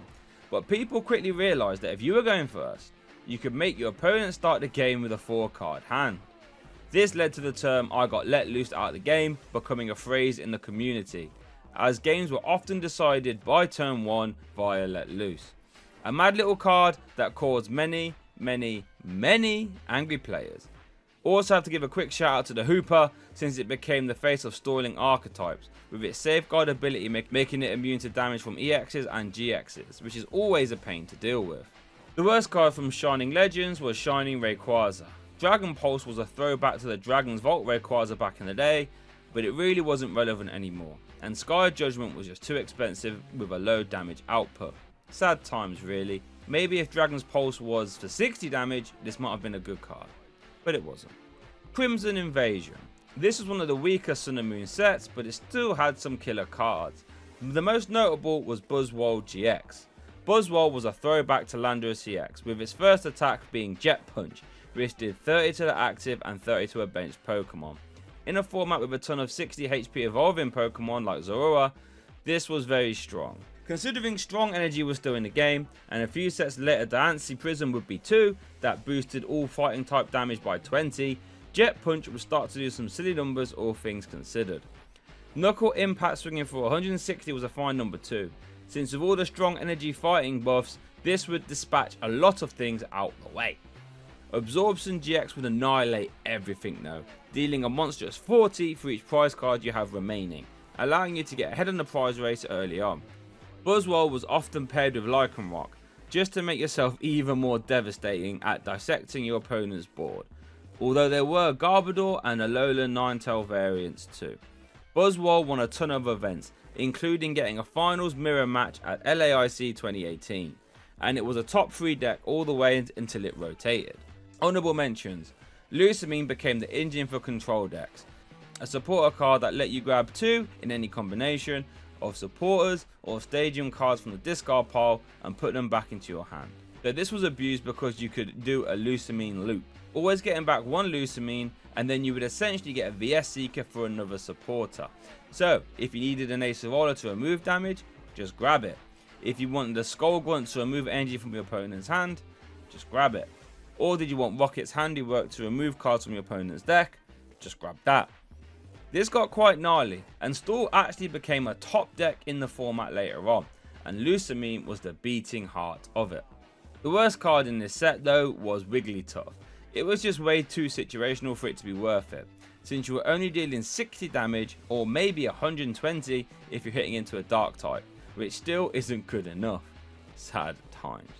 But people quickly realised that if you were going first, you could make your opponent start the game with a 4-card hand. This led to the term "I got let loose" out of the game becoming a phrase in the community, as games were often decided by turn 1 via let loose. A mad little card that caused many angry players. Also have to give a quick shout out to the Hooper, since it became the face of stalling archetypes, with its safeguard ability making it immune to damage from EXs and GXs, which is always a pain to deal with. The worst card from Shining Legends was Shining Rayquaza. Dragon Pulse was a throwback to the Dragon's Vault Rayquaza back in the day, but it really wasn't relevant anymore, and Sky Judgment was just too expensive with a low damage output. Sad times really. Maybe if Dragon's Pulse was for 60 damage, this might have been a good card, but it wasn't. Crimson Invasion. This was one of the weaker Sun and Moon sets, but it still had some killer cards. The most notable was Buzzwole GX. Buzzwole was a throwback to Landorus EX, with its first attack being Jet Punch, which did 30 to the active and 30 to a benched Pokemon. In a format with a ton of 60 HP evolving Pokemon like Zorua, this was very strong. Considering strong energy was still in the game, and a few sets later Diancie Prism would be 2 that boosted all fighting type damage by 20, Jet Punch would start to do some silly numbers, all things considered. Knuckle Impact swinging for 160 was a fine number too, since with all the strong energy fighting buffs, this would dispatch a lot of things out the way. Absorption GX would annihilate everything though, dealing a monstrous 40 for each prize card you have remaining, allowing you to get ahead in the prize race early on. Buzzwole was often paired with Lycanroc, just to make yourself even more devastating at dissecting your opponent's board, although there were Garbodor and Alola Ninetale variants too. Buzzwole won a ton of events, including getting a finals mirror match at LAIC 2018, and it was a top 3 deck all the way until it rotated. Honourable mentions. Lusamine became the engine for control decks, a supporter card that let you grab 2 in any combination of supporters or stadium cards from the discard pile and put them back into your hand. Though this was abused because you could do a Lusamine loop, always getting back 1 Lusamine, and then you would essentially get a VS Seeker for another supporter. So if you needed an Acerola to remove damage, just grab it. If you wanted a Skullgrunt to remove energy from your opponent's hand, just grab it. Or did you want Rocket's Handiwork to remove cards from your opponent's deck, just grab that. This got quite gnarly, and Stall actually became a top deck in the format later on, and Lusamine was the beating heart of it. The worst card in this set though was Wigglytuff. It was just way too situational for it to be worth it, since you were only dealing 60 damage or maybe 120 if you're hitting into a dark type, which still isn't good enough. Sad times.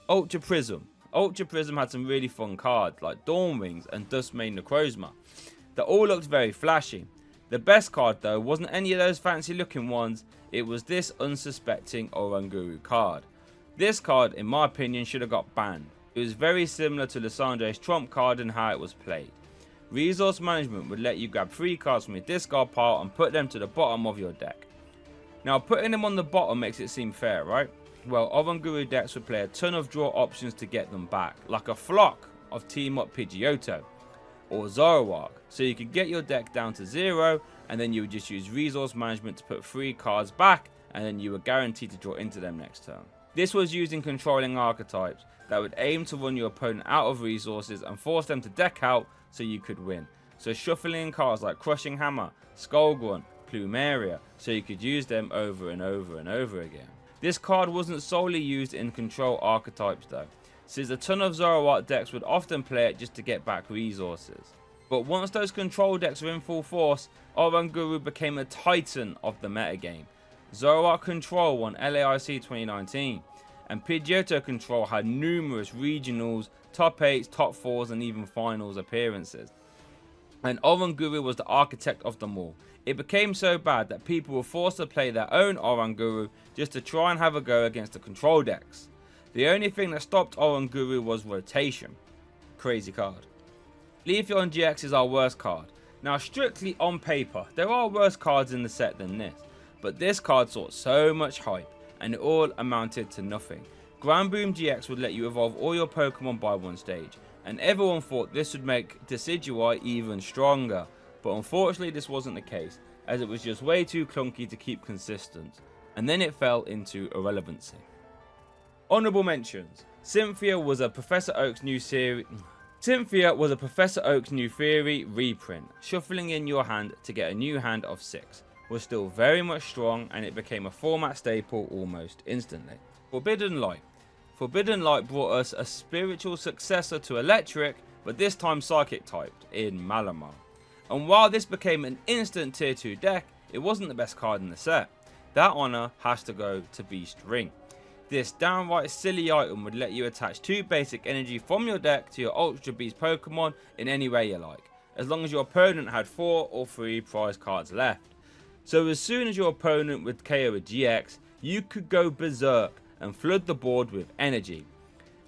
Ultra Prism. Ultra Prism had some really fun cards like Dawn Wings and Duskmane Necrozma that all looked very flashy. The best card though wasn't any of those fancy looking ones, it was this unsuspecting Oranguru card. This card in my opinion should have got banned. It was very similar to Lissandre's Trump card and how it was played. Resource Management would let you grab 3 cards from your discard pile and put them to the bottom of your deck. Now putting them on the bottom makes it seem fair, right? Well, Oranguru decks would play a ton of draw options to get them back, like a flock of Team Up Pidgeotto or Zoroark, so you could get your deck down to 0 and then you would just use Resource Management to put 3 cards back and then you were guaranteed to draw into them next turn. This was using controlling archetypes that would aim to run your opponent out of resources and force them to deck out so you could win. So shuffling cards like Crushing Hammer, Skullgrunt, Plumeria, so you could use them over and over and over again. This card wasn't solely used in control archetypes though. since a ton of Zoroark decks would often play it just to get back resources. But once those control decks were in full force, Oranguru became a titan of the metagame. Zoroark Control won LAIC 2019, and Pidgeotto Control had numerous regionals, top 8s, top 4s and even finals appearances. And Oranguru was the architect of them all. It became so bad that people were forced to play their own Oranguru just to try and have a go against the control decks. The only thing that stopped Oranguru was rotation. Crazy card. Leafeon GX is our worst card. Now strictly on paper, there are worse cards in the set than this, but this card saw so much hype and it all amounted to nothing. Granboom GX would let you evolve all your Pokemon by one stage, and everyone thought this would make Decidueye even stronger, but unfortunately this wasn't the case, as it was just way too clunky to keep consistent, and then it fell into irrelevancy. Honourable mentions. Cynthia was a Professor Oak's new theory reprint. Shuffling in your hand to get a new hand of 6 was still very much strong, and it became a format staple almost instantly. Forbidden Light. Forbidden Light brought us a spiritual successor to Electric, but this time Psychic typed, in Malamar. And while this became an instant tier 2 deck, it wasn't the best card in the set. That honour has to go to Beast Ring. This downright silly item would let you attach 2 basic energy from your deck to your Ultra Beast Pokemon in any way you like, as long as your opponent had 4 or 3 prize cards left. So as soon as your opponent would KO a GX, you could go berserk and flood the board with energy.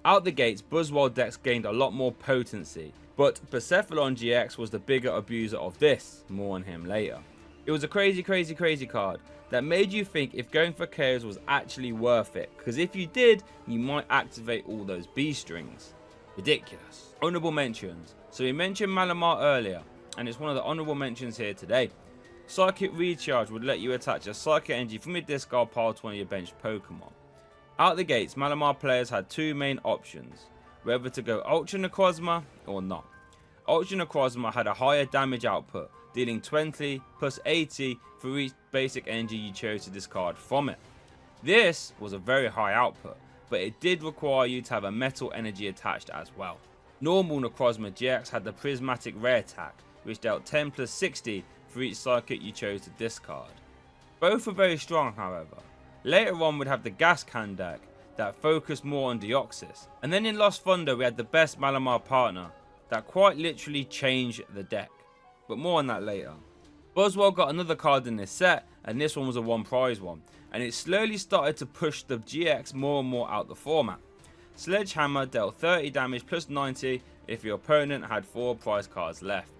Out the gates, Buzzwole decks gained a lot more potency, but Percephalon GX was the bigger abuser of this, more on him later. It was a crazy card that made you think if going for KOs was actually worth it, because if you did, you might activate all those B strings. Ridiculous. Honourable mentions. So we mentioned Malamar earlier, and it's one of the honourable mentions here today. Psychic Recharge would let you attach a Psychic Energy from your discard pile to one of your benched Pokemon. Out the gates, Malamar players had 2 main options, whether to go Ultra Necrozma or not. Ultra Necrozma had a higher damage output, dealing 20 plus 80 for each basic energy you chose to discard from it. This was a very high output, but it did require you to have a metal energy attached as well. Normal Necrozma GX had the Prismatic Ray attack, which dealt 10 plus 60 for each psychic you chose to discard. Both were very strong, however. Later on we'd have the Gas Can deck that focused more on Deoxys, and then in Lost Thunder we had the best Malamar partner that quite literally changed the deck, but more on that later. Buzzwole got another card in this set, and this one was a 1 prize one, and it slowly started to push the GX more and more out the format. Sledgehammer dealt 30 damage plus 90 if your opponent had 4 prize cards left.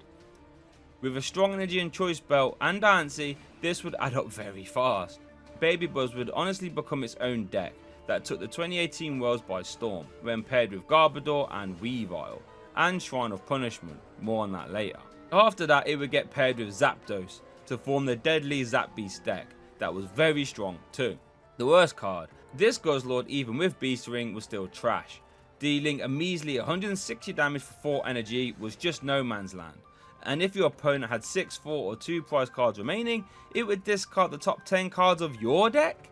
With a strong energy and choice belt and Dancy, this would add up very fast. Baby Buzz would honestly become its own deck that took the 2018 Worlds by storm, when paired with Garbodor and Weavile, and Shrine of Punishment, more on that later. After that it would get paired with Zapdos to form the deadly Zap Beast deck that was very strong too. The worst card, this Guzzlord even with Beast Ring was still trash. Dealing a measly 160 damage for 4 energy was just no man's land. And if your opponent had 6, 4 or 2 prize cards remaining, it would discard the top 10 cards of your deck?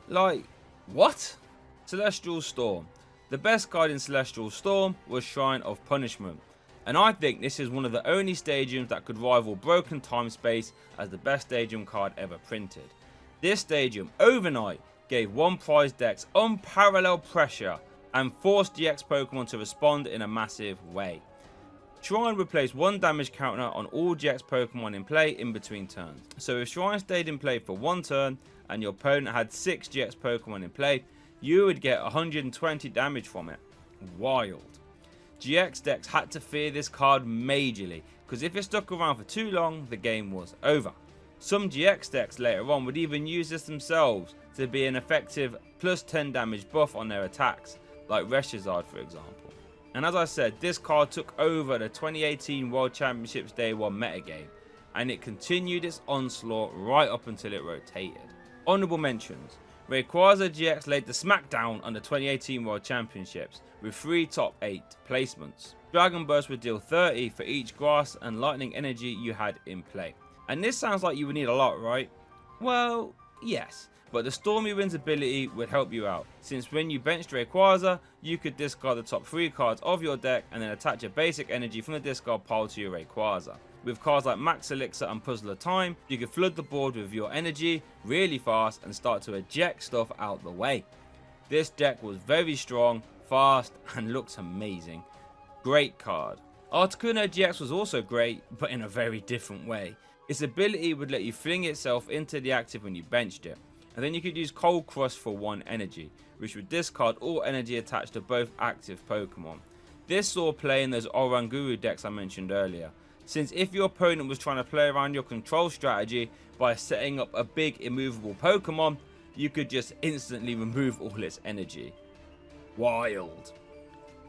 Like, what? Celestial Storm. The best card in Celestial Storm was Shrine of Punishment, and I think this is one of the only stadiums that could rival Broken Time Space as the best stadium card ever printed. This stadium overnight gave 1 prize decks unparalleled pressure and forced GX Pokemon to respond in a massive way. Shrine would place 1 damage counter on all GX Pokemon in play in between turns. So if Shrine stayed in play for 1 turn and your opponent had 6 GX Pokemon in play, you would get 120 damage from it. Wild. GX decks had to fear this card majorly, because if it stuck around for too long, the game was over. Some GX decks later on would even use this themselves to be an effective plus 10 damage buff on their attacks, like Reshizard for example. And as I said, this card took over the 2018 World Championships Day 1 metagame, and it continued its onslaught right up until it rotated. Honourable mentions. Rayquaza GX laid the smackdown on the 2018 World Championships with 3 top 8 placements. Dragon Burst would deal 30 for each grass and lightning energy you had in play. And this sounds like you would need a lot, right? Well, Yes, but the Stormy Winds ability would help you out, since when you benched Rayquaza, you could discard the top 3 cards of your deck and then attach a basic energy from the discard pile to your Rayquaza. With cards like Max Elixir and Puzzler Time, you could flood the board with your energy really fast and start to eject stuff out the way. This deck was very strong, fast, and looks amazing. Great card. Articuno GX was also great, but in a very different way. Its ability would let you fling itself into the active when you benched it, and then you could use Cold Crush for 1 energy, which would discard all energy attached to both active Pokemon. This saw play in those Oranguru decks I mentioned earlier, since if your opponent was trying to play around your control strategy by setting up a big immovable Pokemon, you could just instantly remove all its energy. Wild.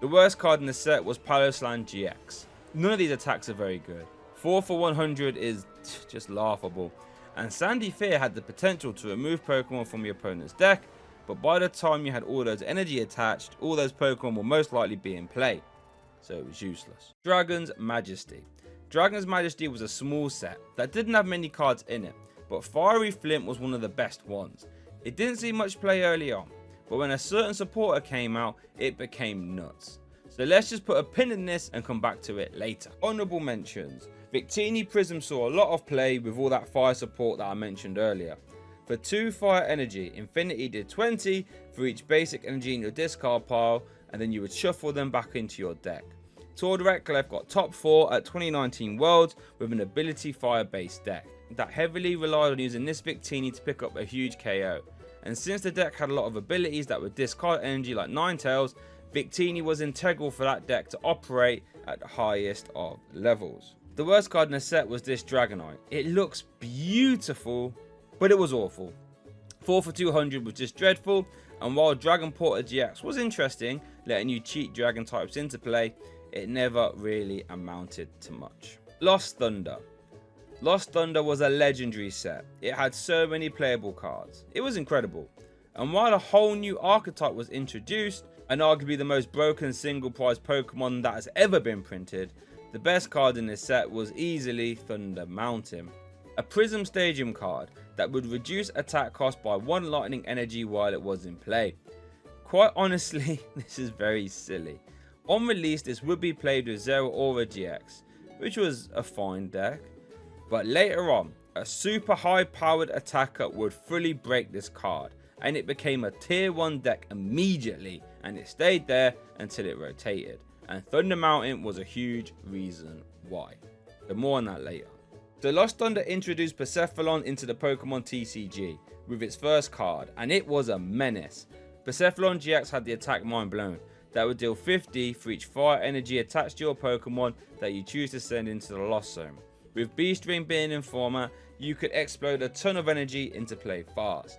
The worst card in the set was Palosland GX. None of these attacks are very good. 4 for 100 is just laughable, and Sandy Fear had the potential to remove Pokemon from your opponent's deck, but by the time you had all those energy attached, all those Pokemon will most likely be in play, so it was useless. Dragon's Majesty. Dragon's Majesty was a small set that didn't have many cards in it, but Fiery Flint was one of the best ones. It didn't see much play early on, but when a certain supporter came out, it became nuts. So let's just put a pin in this and come back to it later. Honourable mentions. Victini Prism saw a lot of play with all that fire support that I mentioned earlier. For 2 fire energy, Infinity did 20 for each basic energy in your discard pile, and then you would shuffle them back into your deck. Tordirect got top 4 at 2019 Worlds with an ability fire based deck that heavily relied on using this Victini to pick up a huge KO. And since the deck had a lot of abilities that would discard energy like Ninetales, Victini was integral for that deck to operate at the highest of levels. The worst card in the set was this Dragonite. It looks beautiful, but it was awful. 4 for 200 was just dreadful, and while Dragon Porter GX was interesting, letting you cheat dragon types into play, it never really amounted to much. Lost Thunder. Lost Thunder was a legendary set. It had so many playable cards. It was incredible. And while a whole new archetype was introduced, and arguably the most broken single prize Pokemon that has ever been printed, the best card in this set was easily Thunder Mountain. A Prism Stadium card that would reduce attack cost by 1 lightning energy while it was in play. Quite honestly, this is very silly. On release, this would be played with Zero Aura GX, which was a fine deck. But later on, a super high powered attacker would fully break this card, and it became a tier 1 deck immediately, and it stayed there until it rotated. And Thunder Mountain was a huge reason why. But more on that later. So Lost Thunder introduced Persephone into the Pokemon TCG with its first card, and it was a menace. Persephone GX had the attack Mind Blown that would deal 50 for each fire energy attached to your Pokemon that you choose to send into the Lost Zone. With Beast Ring being Informer, you could explode a ton of energy into play fast.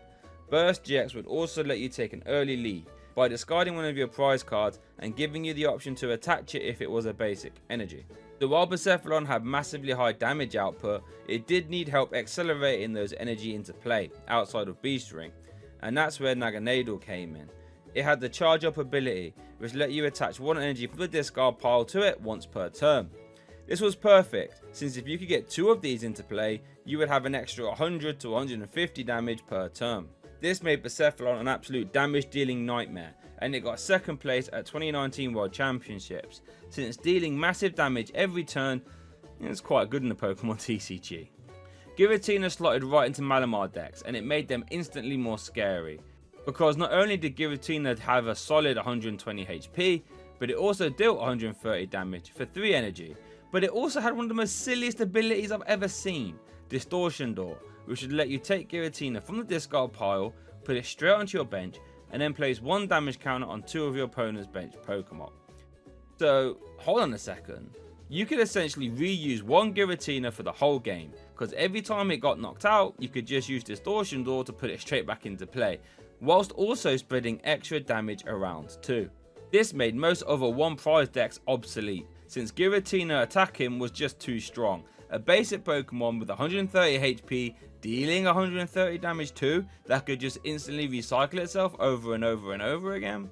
Burst GX would also let you take an early lead by discarding one of your prize cards and giving you the option to attach it if it was a basic energy. So while Persephone had massively high damage output, it did need help accelerating those energy into play outside of Beast Ring, and that's where Naganadel came in. It had the charge up ability, which let you attach 1 energy from the discard pile to it once per turn. This was perfect, since if you could get 2 of these into play, you would have an extra 100 to 150 damage per turn. This made Persephone an absolute damage dealing nightmare, and it got 2nd place at 2019 World Championships, since dealing massive damage every turn is quite good in the Pokemon TCG. Giratina slotted right into Malamar decks, and it made them instantly more scary, because not only did Giratina have a solid 120 HP, but it also dealt 130 damage for 3 energy. But it also had one of the most silliest abilities I've ever seen, Distortion Door, which would let you take Giratina from the discard pile, put it straight onto your bench, and then place 1 damage counter on 2 of your opponent's bench Pokemon. So, hold on a second. You could essentially reuse 1 Giratina for the whole game, because every time it got knocked out, you could just use Distortion Door to put it straight back into play, whilst also spreading extra damage around too. This made most other 1 prize decks obsolete, since Giratina attacking was just too strong. A basic Pokemon with 130 HP dealing 130 damage too, that could just instantly recycle itself over and over and over again?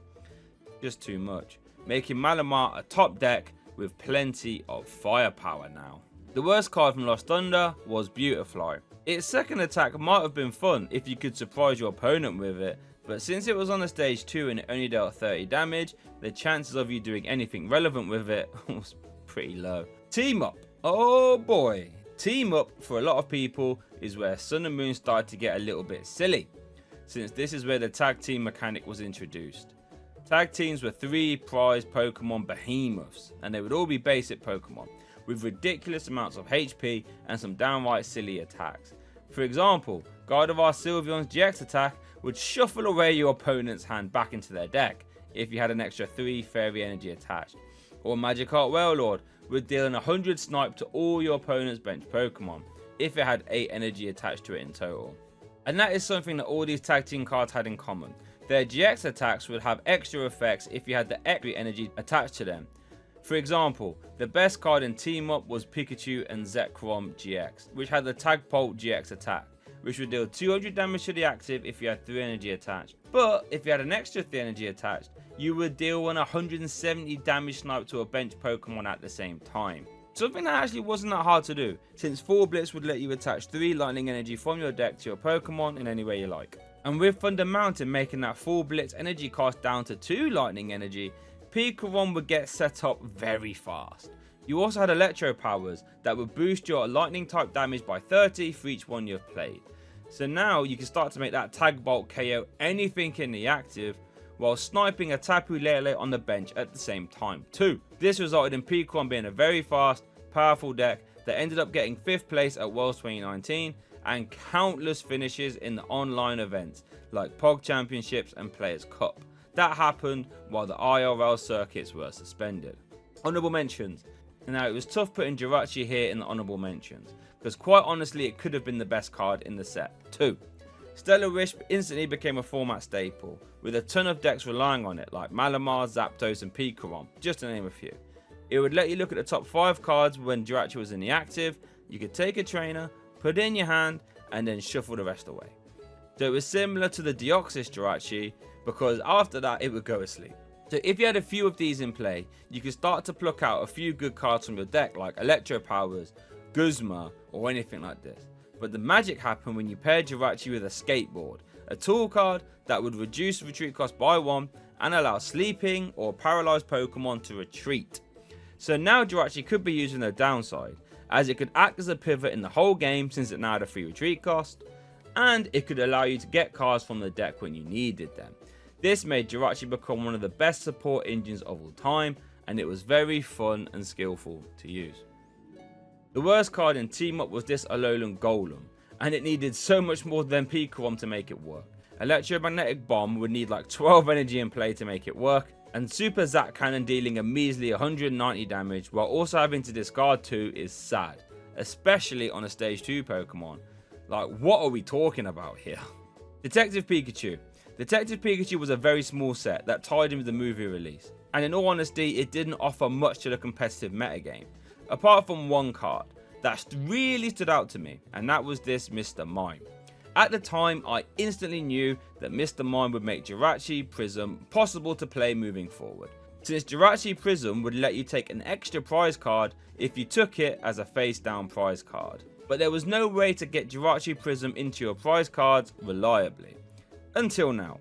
Just too much. Making Malamar a top deck with plenty of firepower now. The worst card from Lost Thunder was Beautifly. Its second attack might have been fun if you could surprise your opponent with it, but since it was on a stage 2 and it only dealt 30 damage, the chances of you doing anything relevant with it was pretty low. Team Up. Oh boy. Team Up for a lot of people is where Sun and Moon started to get a little bit silly, since this is where the tag team mechanic was introduced. Tag teams were 3 prized Pokemon behemoths, and they would all be basic Pokemon, with ridiculous amounts of HP and some downright silly attacks. For example, Gardevoir Sylveon's GX attack would shuffle away your opponent's hand back into their deck if you had an extra 3 fairy energy attached. Or Magikarp Wailord would deal an 100 snipe to all your opponent's bench Pokemon if it had 8 energy attached to it in total. And that is something that all these tag team cards had in common. Their GX attacks would have extra effects if you had the extra energy attached to them. For example, the best card in Team Up was Pikachu and Zekrom GX, which had the Tagpult GX attack, which would deal 200 damage to the active if you had 3 energy attached. But if you had an extra 3 energy attached, you would deal an 170 damage snipe to a bench Pokemon at the same time. Something that actually wasn't that hard to do, since Full Blitz would let you attach 3 lightning energy from your deck to your Pokemon in any way you like. And with Thunder Mountain making that Full Blitz energy cost down to 2 lightning energy, Pikarom would get set up very fast. You also had Electro powers that would boost your lightning type damage by 30 for each one you've played. So now you can start to make that Tag Bolt KO anything in the active, while sniping a Tapu Lele on the bench at the same time too. This resulted in Pikarom being a very fast, powerful deck that ended up getting 5th place at Worlds 2019 and countless finishes in the online events like Pog Championships and Players Cup. That happened while the IRL circuits were suspended. Honourable mentions. Now, it was tough putting Jirachi here in the honourable mentions, because quite honestly it could have been the best card in the set too. Stellar Wisp instantly became a format staple, with a ton of decks relying on it like Malamar, Zapdos and Pikarom, just to name a few. It would let you look at the top 5 cards when Jirachi was in the active, you could take a trainer, put it in your hand and then shuffle the rest away. So it was similar to the Deoxys Jirachi, because after that it would go asleep. So if you had a few of these in play, you could start to pluck out a few good cards from your deck like Electro Powers, Guzma or anything like this. But the magic happened when you paired Jirachi with a Skateboard, a tool card that would reduce retreat cost by 1 and allow sleeping or paralyzed Pokemon to retreat. So now Jirachi could be used in the downside, as it could act as a pivot in the whole game since it now had a free retreat cost, and it could allow you to get cards from the deck when you needed them. This made Jirachi become one of the best support engines of all time, and it was very fun and skillful to use. The worst card in Team Up was this Alolan Golem, and it needed so much more than Pikarom to make it work. Electromagnetic Bomb would need like 12 energy in play to make it work, and Super Zap Cannon dealing a measly 190 damage while also having to discard 2 is sad, especially on a stage 2 Pokemon. Like, what are we talking about here? Detective Pikachu. Detective Pikachu was a very small set that tied in with the movie release, and in all honesty it didn't offer much to the competitive metagame, apart from one card that really stood out to me, and that was this Mr. Mime. At the time I instantly knew that Mr. Mime would make Jirachi Prism possible to play moving forward, since Jirachi Prism would let you take an extra prize card if you took it as a face down prize card. But there was no way to get Jirachi Prism into your prize cards reliably. Until now.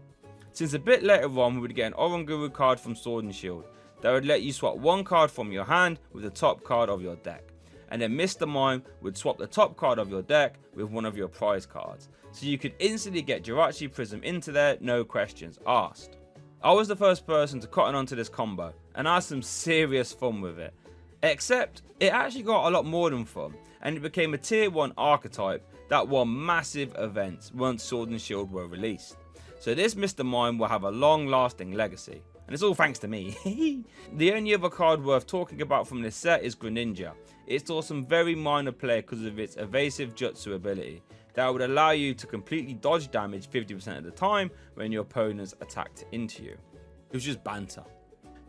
Since a bit later on we would get an Oranguru card from Sword and Shield that would let you swap one card from your hand with the top card of your deck. And then Mr. Mime would swap the top card of your deck with one of your prize cards. So you could instantly get Jirachi Prism into there, no questions asked. I was the first person to cotton onto this combo and I had some serious fun with it. Except it actually got a lot more than fun, and it became a tier 1 archetype that won massive events once Sword and Shield were released. So this Mr. Mime will have a long lasting legacy, and it's all thanks to me. The only other card worth talking about from this set is Greninja. It saw some very minor play because of its evasive jutsu ability that would allow you to completely dodge damage 50% of the time when your opponents attacked into you. It was just banter.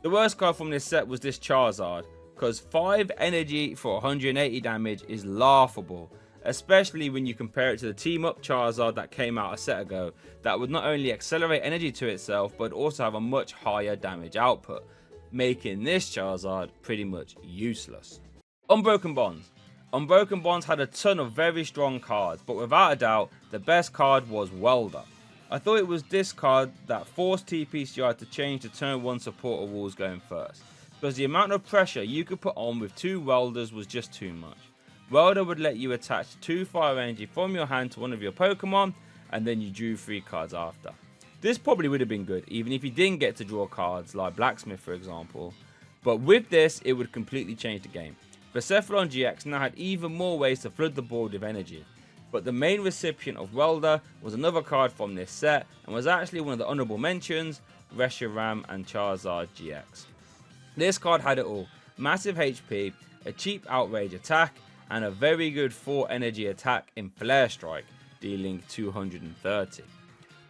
The worst card from this set was this Charizard, because 5 energy for 180 damage is laughable, especially when you compare it to the Team Up Charizard that came out a set ago that would not only accelerate energy to itself but also have a much higher damage output, making this Charizard pretty much useless. Unbroken Bonds. Unbroken Bonds had a ton of very strong cards, but without a doubt, the best card was Welder. I thought it was this card that forced TPCI to change the turn 1 supporter rules going first, because the amount of pressure you could put on with 2 Welders was just too much. Welder would let you attach 2 fire energy from your hand to one of your Pokemon, and then you drew 3 cards after. This probably would have been good, even if you didn't get to draw cards like Blacksmith for example, but with this it would completely change the game. Percephalon GX now had even more ways to flood the board with energy, but the main recipient of Welder was another card from this set and was actually one of the honourable mentions, Reshiram and Charizard GX. This card had it all: massive HP, a cheap outrage attack, and a very good 4 energy attack in Flare Strike, dealing 230.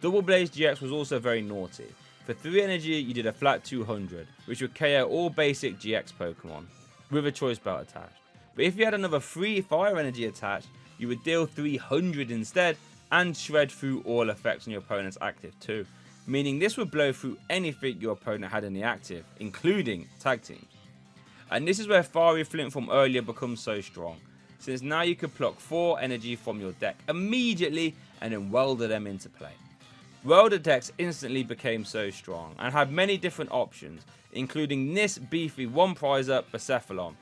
Double Blaze GX was also very naughty. For 3 energy you did a flat 200, which would KO all basic GX Pokemon, with a choice belt attached. But if you had another 3 fire energy attached, you would deal 300 instead and shred through all effects on your opponent's active too, meaning this would blow through anything your opponent had in the active, including tag teams. And this is where Fiery Flint from earlier becomes so strong, since now you could pluck 4 energy from your deck immediately and then welder them into play. Welder decks instantly became so strong and had many different options, including this beefy 1-prizer Percephalon,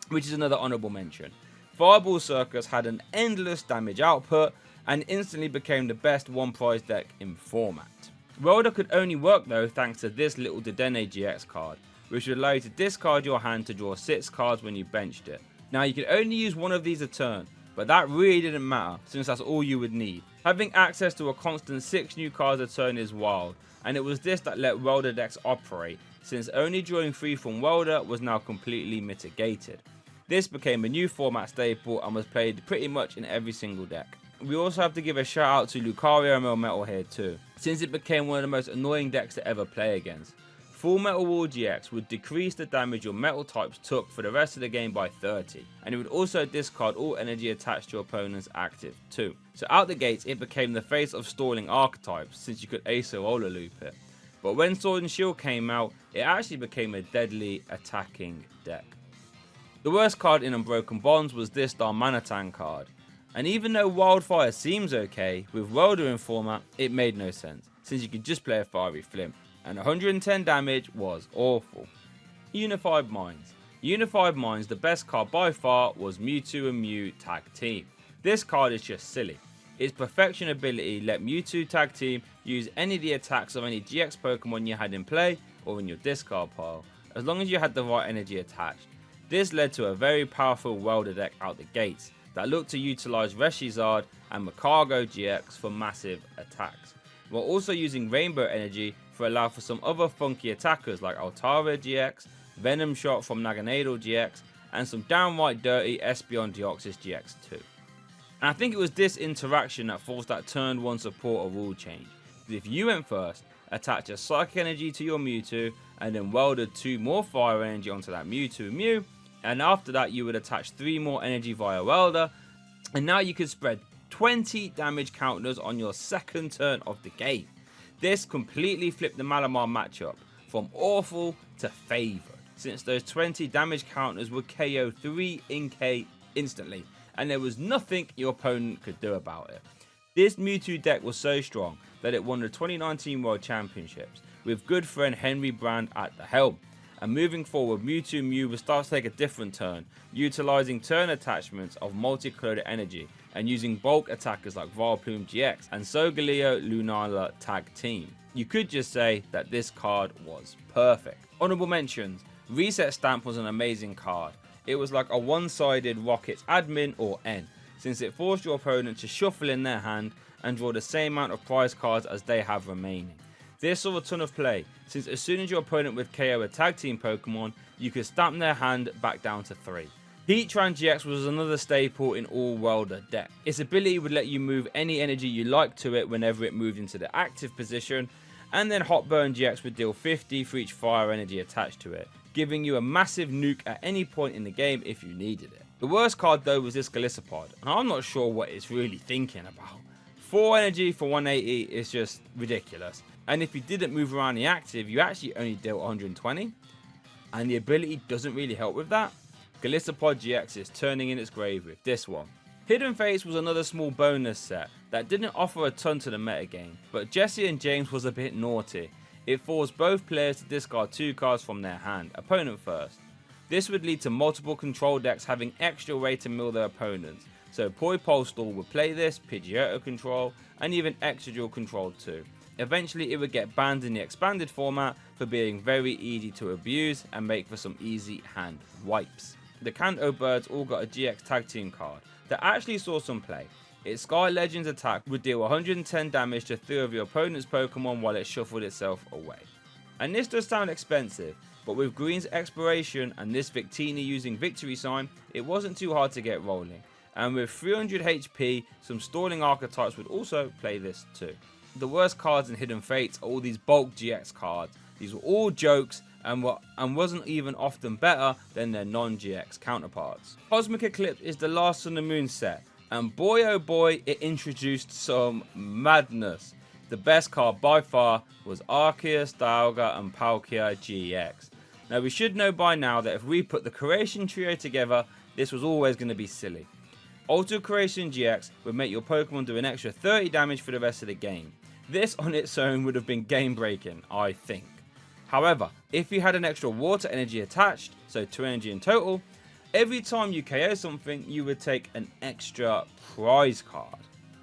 which is another honourable mention. Fireball Circus had an endless damage output and instantly became the best 1-prize deck in format. Welder could only work though thanks to this little Dedenne GX card, which would allow you to discard your hand to draw 6 cards when you benched it. Now you could only use one of these a turn, but that really didn't matter since that's all you would need. Having access to a constant 6 new cards a turn is wild, and it was this that let Welder decks operate, since only drawing 3 from Welder was now completely mitigated. This became a new format staple and was played pretty much in every single deck. We also have to give a shout out to Lucario Melmetal here too, since it became one of the most annoying decks to ever play against. Full Metal Wall GX would decrease the damage your metal types took for the rest of the game by 30, and it would also discard all energy attached to your opponent's active too. So out the gates it became the face of stalling archetypes, since you could Acerola loop it. But when Sword and Shield came out, it actually became a deadly attacking deck. The worst card in Unbroken Bonds was this Darmanitan card, and even though Wildfire seems okay, with Welder in format it made no sense, since you could just play a Fiery Flint, and 110 damage was awful. Unified Minds. Unified Minds, the best card by far, was Mewtwo and Mew Tag Team. This card is just silly. Its perfection ability let Mewtwo Tag Team use any of the attacks of any GX Pokemon you had in play or in your discard pile, as long as you had the right energy attached. This led to a very powerful Welder deck out the gates that looked to utilise Reshizard and Macargo GX for massive attacks, while also using Rainbow Energy to allow for some other funky attackers like Altara GX, Venom Shot from Naganadel GX, and some downright dirty Espeon Deoxys GX too. And I think it was this interaction that forced that turn 1 supporter rule change. If you went first, attach a Psychic Energy to your Mewtwo, and then welded 2 more Fire Energy onto that Mewtwo Mew, and after that you would attach 3 more energy via Welder, and now you could spread 20 damage counters on your second turn of the game. This completely flipped the Malamar matchup from awful to favoured, since those 20 damage counters would KO 3 Inkay instantly, and there was nothing your opponent could do about it. This Mewtwo deck was so strong that it won the 2019 World Championships, with good friend Henry Brand at the helm. And moving forward, Mewtwo Mew will start to take a different turn, utilising turn attachments of multi-colored energy and using bulk attackers like Vileplume GX and Solgaleo Lunala Tag Team. You could just say that this card was perfect. Honourable mentions: Reset Stamp was an amazing card. It was like a one-sided Rockets admin or N, since it forced your opponent to shuffle in their hand and draw the same amount of prize cards as they have remaining. This saw a ton of play, since as soon as your opponent would KO a tag team Pokemon, you could stamp their hand back down to 3. Heatran GX was another staple in all Welder decks. Its ability would let you move any energy you like to it whenever it moved into the active position, and then Hot Burn GX would deal 50 for each fire energy attached to it, giving you a massive nuke at any point in the game if you needed it. The worst card though was this Golisopod, and I'm not sure what it's really thinking about. 4 energy for 180 is just ridiculous, and if you didn't move around the active, you actually only dealt 120, and the ability doesn't really help with that. Galissapod GX is turning in its grave with this one. Hidden Fates was another small bonus set that didn't offer a ton to the metagame, but Jesse and James was a bit naughty. It forced both players to discard 2 cards from their hand, opponent first. This would lead to multiple control decks having extra way to mill their opponents, so Poi Postal would play this, Pidgeotto control, and even Exegil control too. Eventually it would get banned in the expanded format for being very easy to abuse and make for some easy hand wipes. The Kanto Birds all got a GX tag team card that actually saw some play. Its Sky Legends attack would deal 110 damage to 3 of your opponent's Pokemon while it shuffled itself away. And this does sound expensive, but with Green's Exploration and this Victini using Victory Sign, it wasn't too hard to get rolling. And with 300 HP, some stalling archetypes would also play this too. The worst cards in Hidden Fates are all these bulk GX cards. These were all jokes and wasn't even often better than their non-GX counterparts. Cosmic Eclipse is the last Sun and Moon set, and boy oh boy, it introduced some madness. The best card by far was Arceus, Dialga and Palkia GX. Now we should know by now that if we put the Creation Trio together, this was always going to be silly. Auto Creation GX would make your Pokemon do an extra 30 damage for the rest of the game. This on its own would have been game breaking, I think. However, if you had an extra water energy attached, so 2 energy in total, every time you KO something, you would take an extra prize card.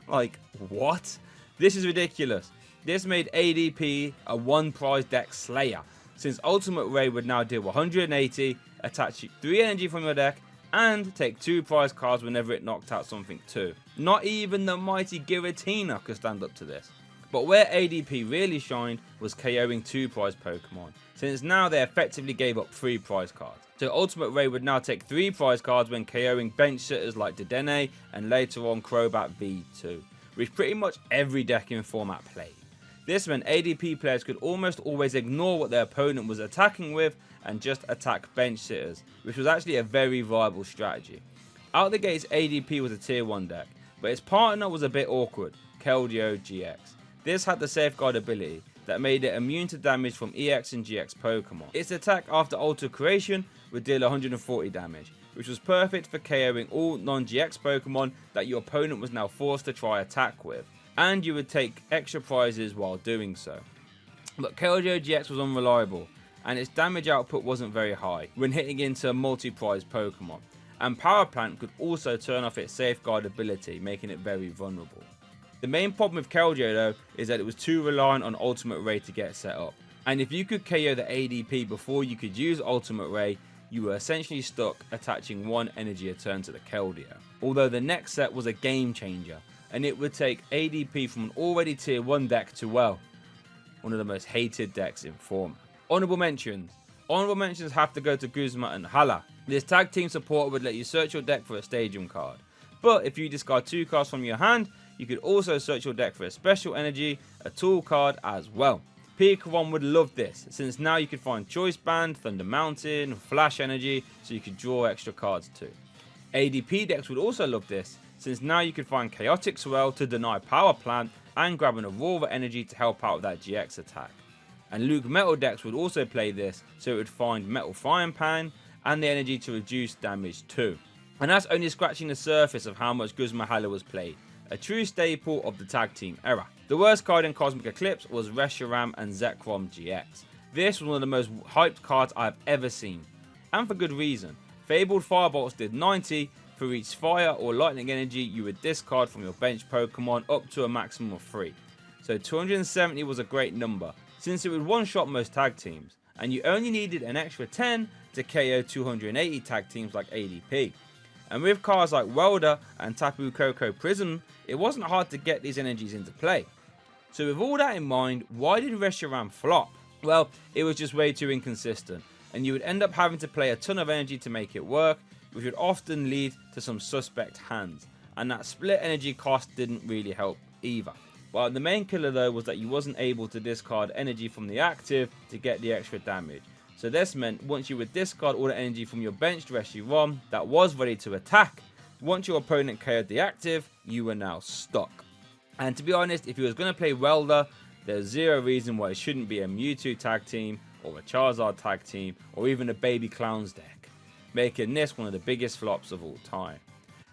Like, what? This is ridiculous. This made ADP a 1 prize deck slayer, since Ultimate Ray would now deal 180, attach 3 energy from your deck, and take 2 prize cards whenever it knocked out something too. Not even the mighty Giratina could stand up to this. But where ADP really shined was KOing 2 prize Pokemon, since now they effectively gave up 3 prize cards. So Ultimate Ray would now take 3 prize cards when KOing bench sitters like Dedenne and later on Crobat V2, which pretty much every deck in format played. This meant ADP players could almost always ignore what their opponent was attacking with and just attack bench sitters, which was actually a very viable strategy. Out the gates ADP was a tier 1 deck, but its partner was a bit awkward, Keldeo GX. This had the Safeguard ability that made it immune to damage from EX and GX Pokemon. Its attack after Ultra Creation would deal 140 damage, which was perfect for KOing all non-GX Pokemon that your opponent was now forced to try attack with, and you would take extra prizes while doing so. But Keldeo GX was unreliable, and its damage output wasn't very high when hitting into multi-prize Pokemon, and Power Plant could also turn off its Safeguard ability, making it very vulnerable. The main problem with Keldeo though is that it was too reliant on Ultimate Ray to get set up, and if you could KO the ADP before you could use Ultimate Ray, you were essentially stuck attaching 1 energy a turn to the Keldeo. Although the next set was a game changer, and it would take ADP from an already tier 1 deck to, well, one of the most hated decks in format. Honorable mentions. Honorable mentions have to go to Guzma and Hala. This tag team support would let you search your deck for a Stadium card, but if you discard 2 cards from your hand, you could also search your deck for a special energy, a tool card as well. Pikachu would love this, since now you could find Choice Band, Thunder Mountain, Flash Energy, so you could draw extra cards too. ADP decks would also love this, since now you could find Chaotic Swell to deny Power Plant and grab an Aurora Energy to help out with that GX attack. And Luke Metal decks would also play this, so it would find Metal Frying Pan and the energy to reduce damage too. And that's only scratching the surface of how much Guzma Hala was played. A true staple of the tag team era. The worst card in Cosmic Eclipse was Reshiram and Zekrom GX. This was one of the most hyped cards I've ever seen, and for good reason. Fabled Firebolts did 90, for each fire or lightning energy you would discard from your bench Pokemon up to a maximum of 3. So 270 was a great number, since it would one-shot most tag teams, and you only needed an extra 10 to KO 280 tag teams like ADP. And with cards like Welder and Tapu Koko Prism, it wasn't hard to get these energies into play. So with all that in mind, why did Reshiram flop? Well, it was just way too inconsistent, and you would end up having to play a ton of energy to make it work, which would often lead to some suspect hands, and that split energy cost didn't really help either. Well, the main killer though was that you wasn't able to discard energy from the active to get the extra damage. So this meant once you would discard all the energy from your benched Reshiram that was ready to attack, once your opponent KO'd the active, you were now stuck. And to be honest, if he was going to play Welder, there's zero reason why it shouldn't be a Mewtwo tag team, or a Charizard tag team, or even a Baby Clowns deck. making this one of the biggest flops of all time.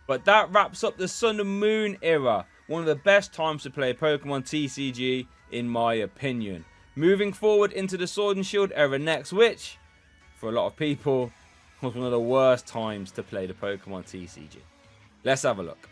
But that wraps up the Sun and Moon era, one of the best times to play Pokemon TCG in my opinion. Moving forward into the Sword and Shield era next, which, for a lot of people, was one of the worst times to play the Pokemon TCG. Let's have a look.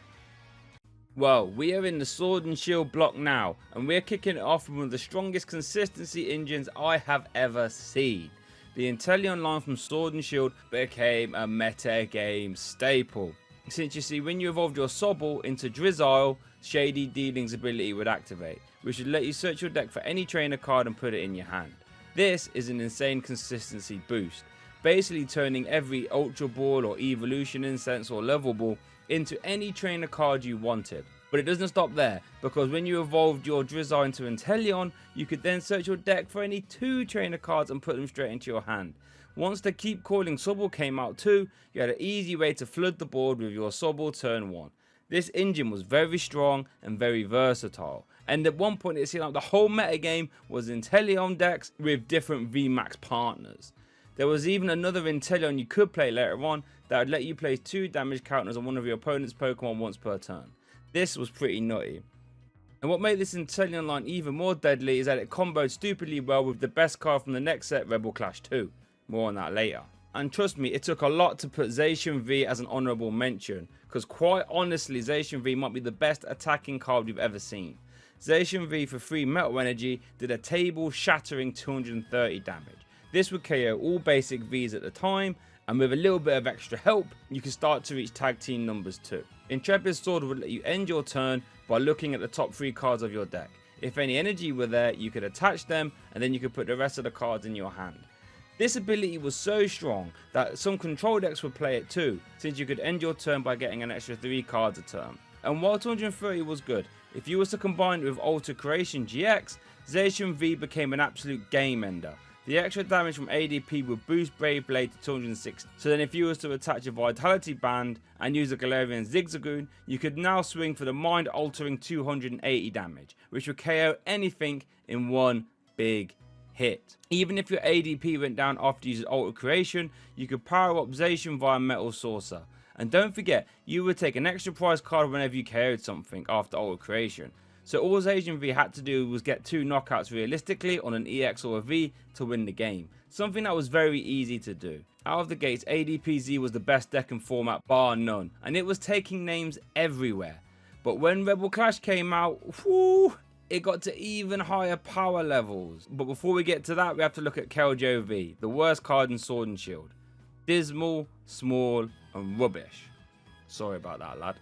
Well, we are in the Sword and Shield block now, and we're kicking it off with one of the strongest consistency engines I have ever seen. The Inteleon line from Sword and Shield became a meta game staple. Since you see, when you evolved your Sobble into Drizzile, Shady Dealing's ability would activate, which would let you search your deck for any trainer card and put it in your hand. This is an insane consistency boost, basically turning every Ultra Ball or Evolution Incense or Level Ball into any trainer card you wanted. But it doesn't stop there, because when you evolved your Drizzile into Inteleon, you could then search your deck for any 2 trainer cards and put them straight into your hand. Once the Keep Calling Sobble came out too, you had an easy way to flood the board with your Sobble turn 1. This engine was very strong and very versatile, and at one point it seemed like the whole metagame was Inteleon decks with different VMAX partners. There was even another Inteleon you could play later on that would let you place 2 damage counters on one of your opponent's Pokemon once per turn. This was pretty nutty. And what made this Inteleon line even more deadly is that it comboed stupidly well with the best card from the next set, Rebel Clash 2. More on that later. And trust me, it took a lot to put Zacian V as an honourable mention, because quite honestly, Zacian V might be the best attacking card we've ever seen. Zacian V for 3 Metal Energy did a table shattering 230 damage. This would KO all basic Vs at the time, and with a little bit of extra help, you can start to reach tag team numbers too. Intrepid Sword would let you end your turn by looking at the top 3 cards of your deck. If any energy were there, you could attach them, and then you could put the rest of the cards in your hand. This ability was so strong that some control decks would play it too, since you could end your turn by getting an extra 3 cards a turn. And while 230 was good, if you was to combine it with Alter Creation GX, Zacian V became an absolute game ender. The extra damage from ADP would boost Brave Blade to 260. So then if you was to attach a Vitality Band and use a Galarian Zigzagoon, you could now swing for the mind altering 280 damage, which would KO anything in one big hit. Even if your ADP went down after using Alter Creation, you could power up Zacian via Metal Saucer. And don't forget, you would take an extra prize card whenever you KO'd something after Alter Creation. So all Zacian V had to do was get 2 knockouts realistically on an EX or a V to win the game. Something that was very easy to do. Out of the gates, ADPZ was the best deck in format bar none, and it was taking names everywhere. But when Rebel Clash came out, whoo, it got to even higher power levels. But before we get to that, we have to look at Keljo V, the worst card in Sword and Shield. Dismal, small, and rubbish. Sorry about that, lad.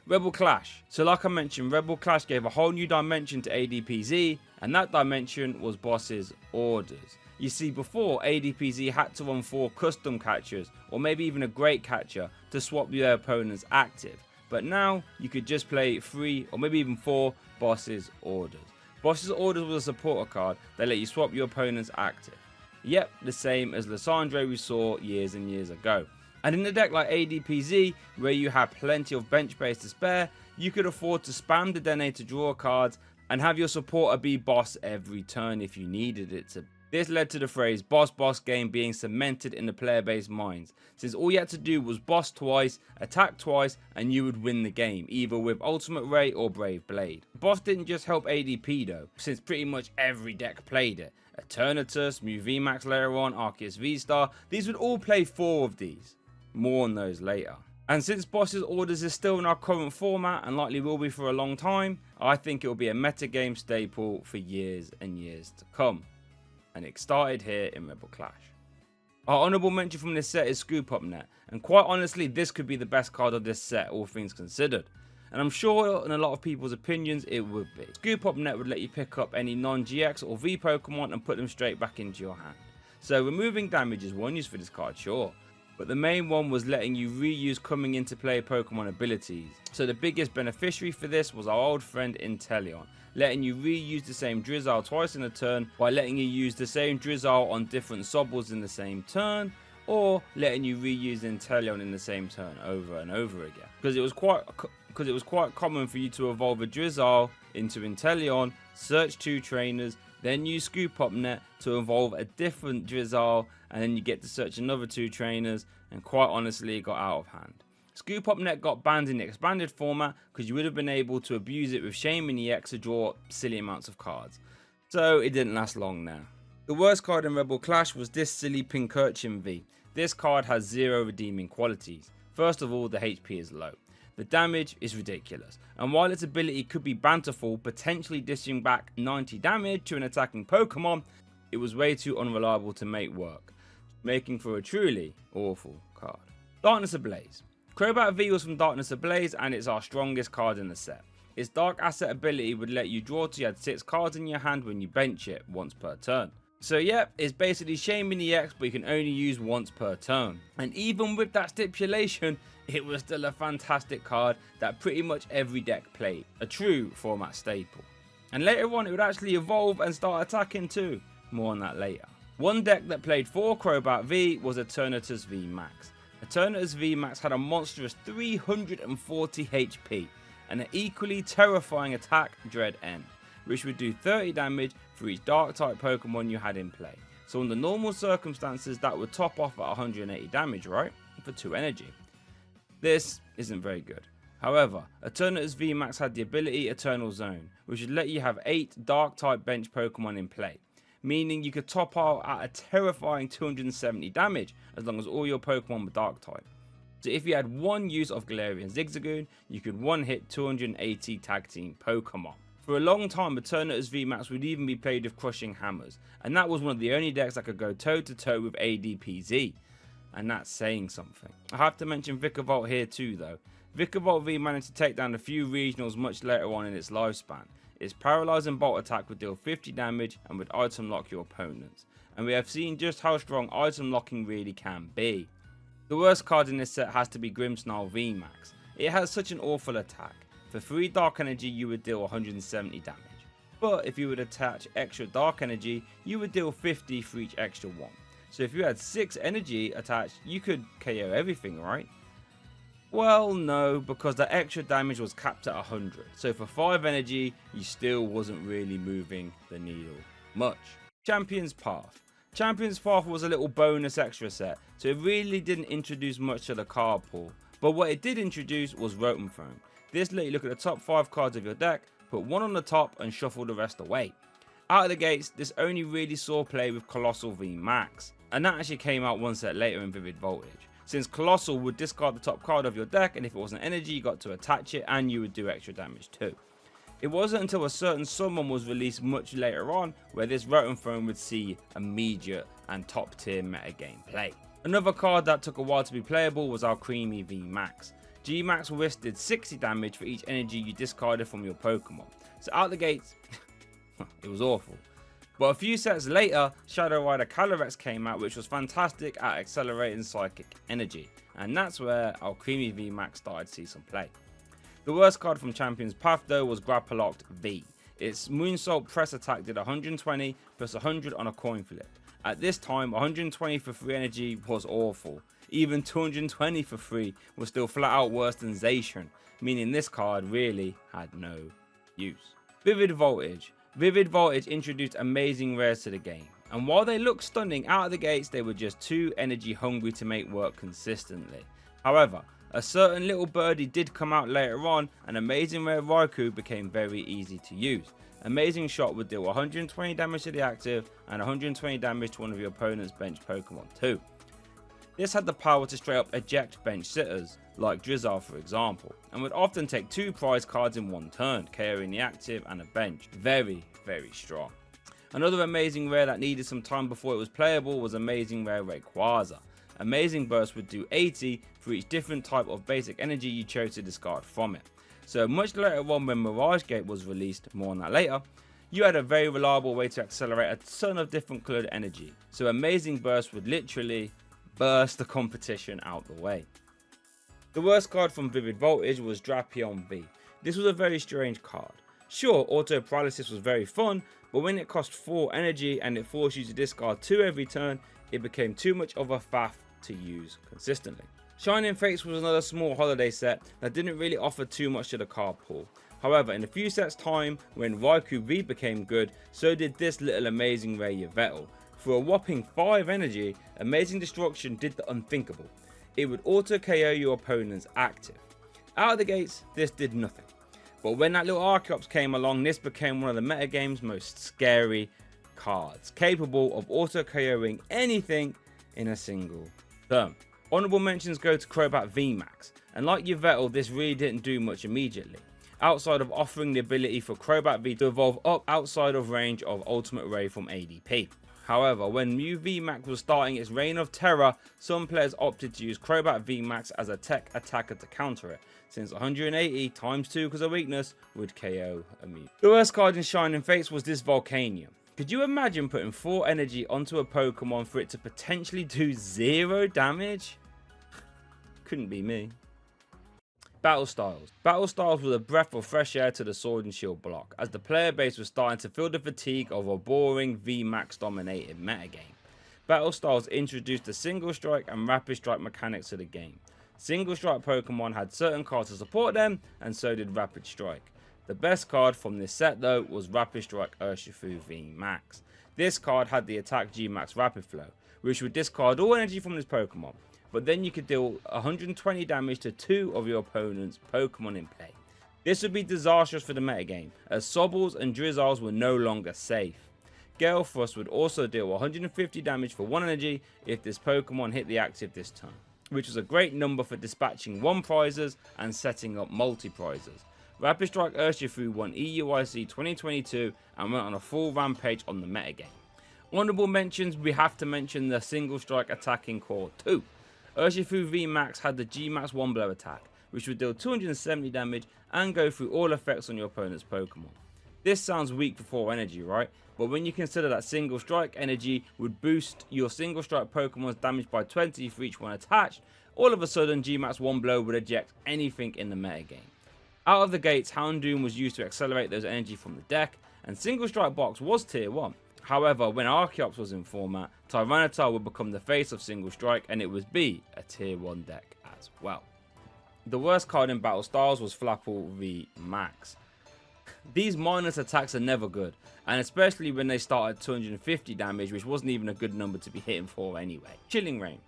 Rebel Clash. So like I mentioned, Rebel Clash gave a whole new dimension to ADPZ, and that dimension was Boss's Orders. You see, before, ADPZ had to run 4 custom catchers, or maybe even a great catcher, to swap their opponent's active. But now, you could just play 3 or maybe even 4 Boss's Orders. Boss's Orders was a supporter card that let you swap your opponent's active. Yep, the same as Lysandre we saw years and years ago. And in a deck like ADPZ, where you have plenty of bench space to spare, you could afford to spam the Dene to draw cards and have your supporter be boss every turn if you needed it to. This led to the phrase boss game being cemented in the player base minds, since all you had to do was boss twice, attack twice, and you would win the game, either with Ultimate Ray or Brave Blade. Boss didn't just help ADP though, since pretty much every deck played it. Eternatus, Mew VMAX later on, Arceus V-Star, these would all play 4 of these. More on those later. And since Boss's Orders is still in our current format and likely will be for a long time, I think it will be a metagame staple for years and years to come. And it started here in Rebel Clash. Our honourable mention from this set is Scoop Up Net, and quite honestly this could be the best card of this set, all things considered. And I'm sure in a lot of people's opinions it would be. Scoop Up Net would let you pick up any non-GX or V Pokemon and put them straight back into your hand. So removing damage is one use for this card, sure. But the main one was letting you reuse coming into play Pokemon abilities. So the biggest beneficiary for this was our old friend Inteleon, letting you reuse the same Drizzile twice in a turn by letting you use the same Drizzile on different Sobbles in the same turn, or letting you reuse Inteleon in the same turn over and over again. Because it was quite common for you to evolve a Drizzile into Inteleon, search 2 trainers, then use Scoop Up Net to evolve a different Drizzile, and then you get to search another 2 trainers, and quite honestly got out of hand. Scoop Up Net got banned in the expanded format because you would have been able to abuse it with Shaman EX to draw silly amounts of cards. So it didn't last long now. The worst card in Rebel Clash was this silly Pincurchin V. This card has 0 redeeming qualities. First of all, the HP is low. The damage is ridiculous, and while its ability could be banterful, potentially dishing back 90 damage to an attacking Pokemon, it was way too unreliable to make work, making for a truly awful card. Darkness Ablaze. Crobat V was from Darkness Ablaze, and it's our strongest card in the set. Its Dark Asset ability would let you draw till you had 6 cards in your hand when you bench it once per turn. So yep, it's basically Shaman EX, but you can only use once per turn. And even with that stipulation, it was still a fantastic card that pretty much every deck played. A true format staple. And later on it would actually evolve and start attacking too. More on that later. One deck that played for Crobat V was Eternatus V Max. Eternatus V Max had a monstrous 340 HP and an equally terrifying attack Dread N, which would do 30 damage for each dark type Pokemon you had in play. So under normal circumstances that would top off at 180 damage, right? For 2 energy. This isn't very good. However, Eternatus V Max had the ability Eternal Zone, which would let you have 8 dark type bench Pokemon in play, meaning you could top out at a terrifying 270 damage as long as all your Pokemon were dark type. So if you had one use of Galarian Zigzagoon, you could one hit 280 tag team Pokemon. For a long time, Eternatus V Max would even be played with Crushing Hammers, and that was one of the only decks that could go toe to toe with ADPZ. And that's saying something. I have to mention Vikavolt here too though. Vikavolt V managed to take down a few regionals much later on in its lifespan. Its Paralyzing Bolt attack would deal 50 damage and would item lock your opponents. And we have seen just how strong item locking really can be. The worst card in this set has to be Grimmsnarl V Max. It has such an awful attack. For 3 Dark Energy you would deal 170 damage. But if you would attach extra Dark Energy, you would deal 50 for each extra one. So if you had 6 energy attached, you could KO everything, right? Well, no, because the extra damage was capped at 100. So for 5 energy, you still wasn't really moving the needle much. Champion's Path. Champion's Path was a little bonus extra set, so it really didn't introduce much to the card pool. But what it did introduce was Rotom Throne. This let you look at the top 5 cards of your deck, put one on the top and shuffle the rest away. Out of the gates, this only really saw play with Colossal V Max, and that actually came out one set later in Vivid Voltage, since Colossal would discard the top card of your deck, and if it wasn't energy you got to attach it and you would do extra damage too. It wasn't until a certain summon was released much later on where this Rotom Throne would see immediate and top tier metagame play. Another card that took a while to be playable was Alcremie V Max. G Max Whisk did 60 damage for each energy you discarded from your Pokemon, so out the gates it was awful. But a few sets later, Shadow Rider Calyrex came out, which was fantastic at accelerating psychic energy, and that's where Alcremie V Max started to see some play. The worst card from Champion's Path though was Grapploct V. Its Moonsault Press attack did 120 plus 100 on a coin flip. At this time, 120 for 3 energy was awful. Even 220 for 3 was still flat out worse than Zacian, meaning this card really had no use. Vivid Voltage. Vivid Voltage introduced amazing rares to the game, and while they looked stunning out of the gates, they were just too energy hungry to make work consistently. However, a certain little birdie did come out later on, and Amazing Rare Raikou became very easy to use. Amazing Shot would deal 120 damage to the active and 120 damage to one of your opponent's bench Pokemon too. This had the power to straight up eject bench sitters, like Drizzle for example, and would often take 2 prize cards in one turn, KOing the active and a bench. Very, very strong. Another amazing rare that needed some time before it was playable was Amazing Rare Rayquaza. Amazing Burst would do 80 for each different type of basic energy you chose to discard from it. So much later on when Mirage Gate was released, more on that later, you had a very reliable way to accelerate a ton of different coloured energy. So Amazing Burst would literally burst the competition out the way. The worst card from Vivid Voltage was Drapion V. This was a very strange card. Sure, Auto Paralysis was very fun, but when it cost 4 energy and it forced you to discard 2 every turn, it became too much of a faff to use consistently. Shining Fates was another small holiday set that didn't really offer too much to the card pool. However, in a few sets time, when Raikou V became good, so did this little amazing rare Yveltal. For a whopping 5 energy, Amazing Destruction did the unthinkable. it would auto KO your opponent's active. Out of the gates, this did nothing. But when that little Archeops came along, this became one of the metagame's most scary cards, capable of auto KOing anything in a single turn. Honorable mentions go to Crobat VMAX, and like Yveltal, this really didn't do much immediately, outside of offering the ability for Crobat V to evolve up outside of range of Ultimate Ray from ADP. However, when Mew VMAX was starting its reign of terror, some players opted to use Crobat VMAX as a tech attacker to counter it, since 180 times 2 because of weakness would KO a Mew. The worst card in Shining Fates was this Volcanion. Could you imagine putting 4 energy onto a Pokemon for it to potentially do 0 damage? Couldn't be me. Battle Styles. Battle Styles was a breath of fresh air to the Sword and Shield block, as the player base was starting to feel the fatigue of a boring VMAX dominated metagame. Battle Styles introduced the Single Strike and Rapid Strike mechanics to the game. Single Strike Pokemon had certain cards to support them, and so did Rapid Strike. The best card from this set though was Rapid Strike Urshifu VMAX. This card had the attack G-Max Rapid Flow, which would discard all energy from this Pokemon, but then you could deal 120 damage to 2 of your opponent's Pokemon in play. This would be disastrous for the metagame, as Sobbles and Drizzles were no longer safe. Gale Frost would also deal 150 damage for 1 energy if this Pokemon hit the active this turn, which was a great number for dispatching 1 prizes and setting up multi-prizes. Rapid Strike Urshifu won EUIC 2022 and went on a full rampage on the metagame. Honorable mentions, we have to mention the Single Strike attacking core too. Urshifu VMAX had the G-Max 1 blow attack, which would deal 270 damage and go through all effects on your opponent's Pokemon. This sounds weak for 4 energy, right? But when you consider that Single Strike energy would boost your Single Strike Pokemon's damage by 20 for each one attached, all of a sudden G-Max 1 blow would eject anything in the metagame. Out of the gates, Houndoom was used to accelerate those energy from the deck, and Single Strike Box was tier 1. However, when Archeops was in format, Tyranitar would become the face of Single Strike, and it would be a tier 1 deck as well. The worst card in Battle Styles was Flapple V Max. These minus attacks are never good, and especially when they start at 250 damage, which wasn't even a good number to be hitting for anyway. Chilling Reign.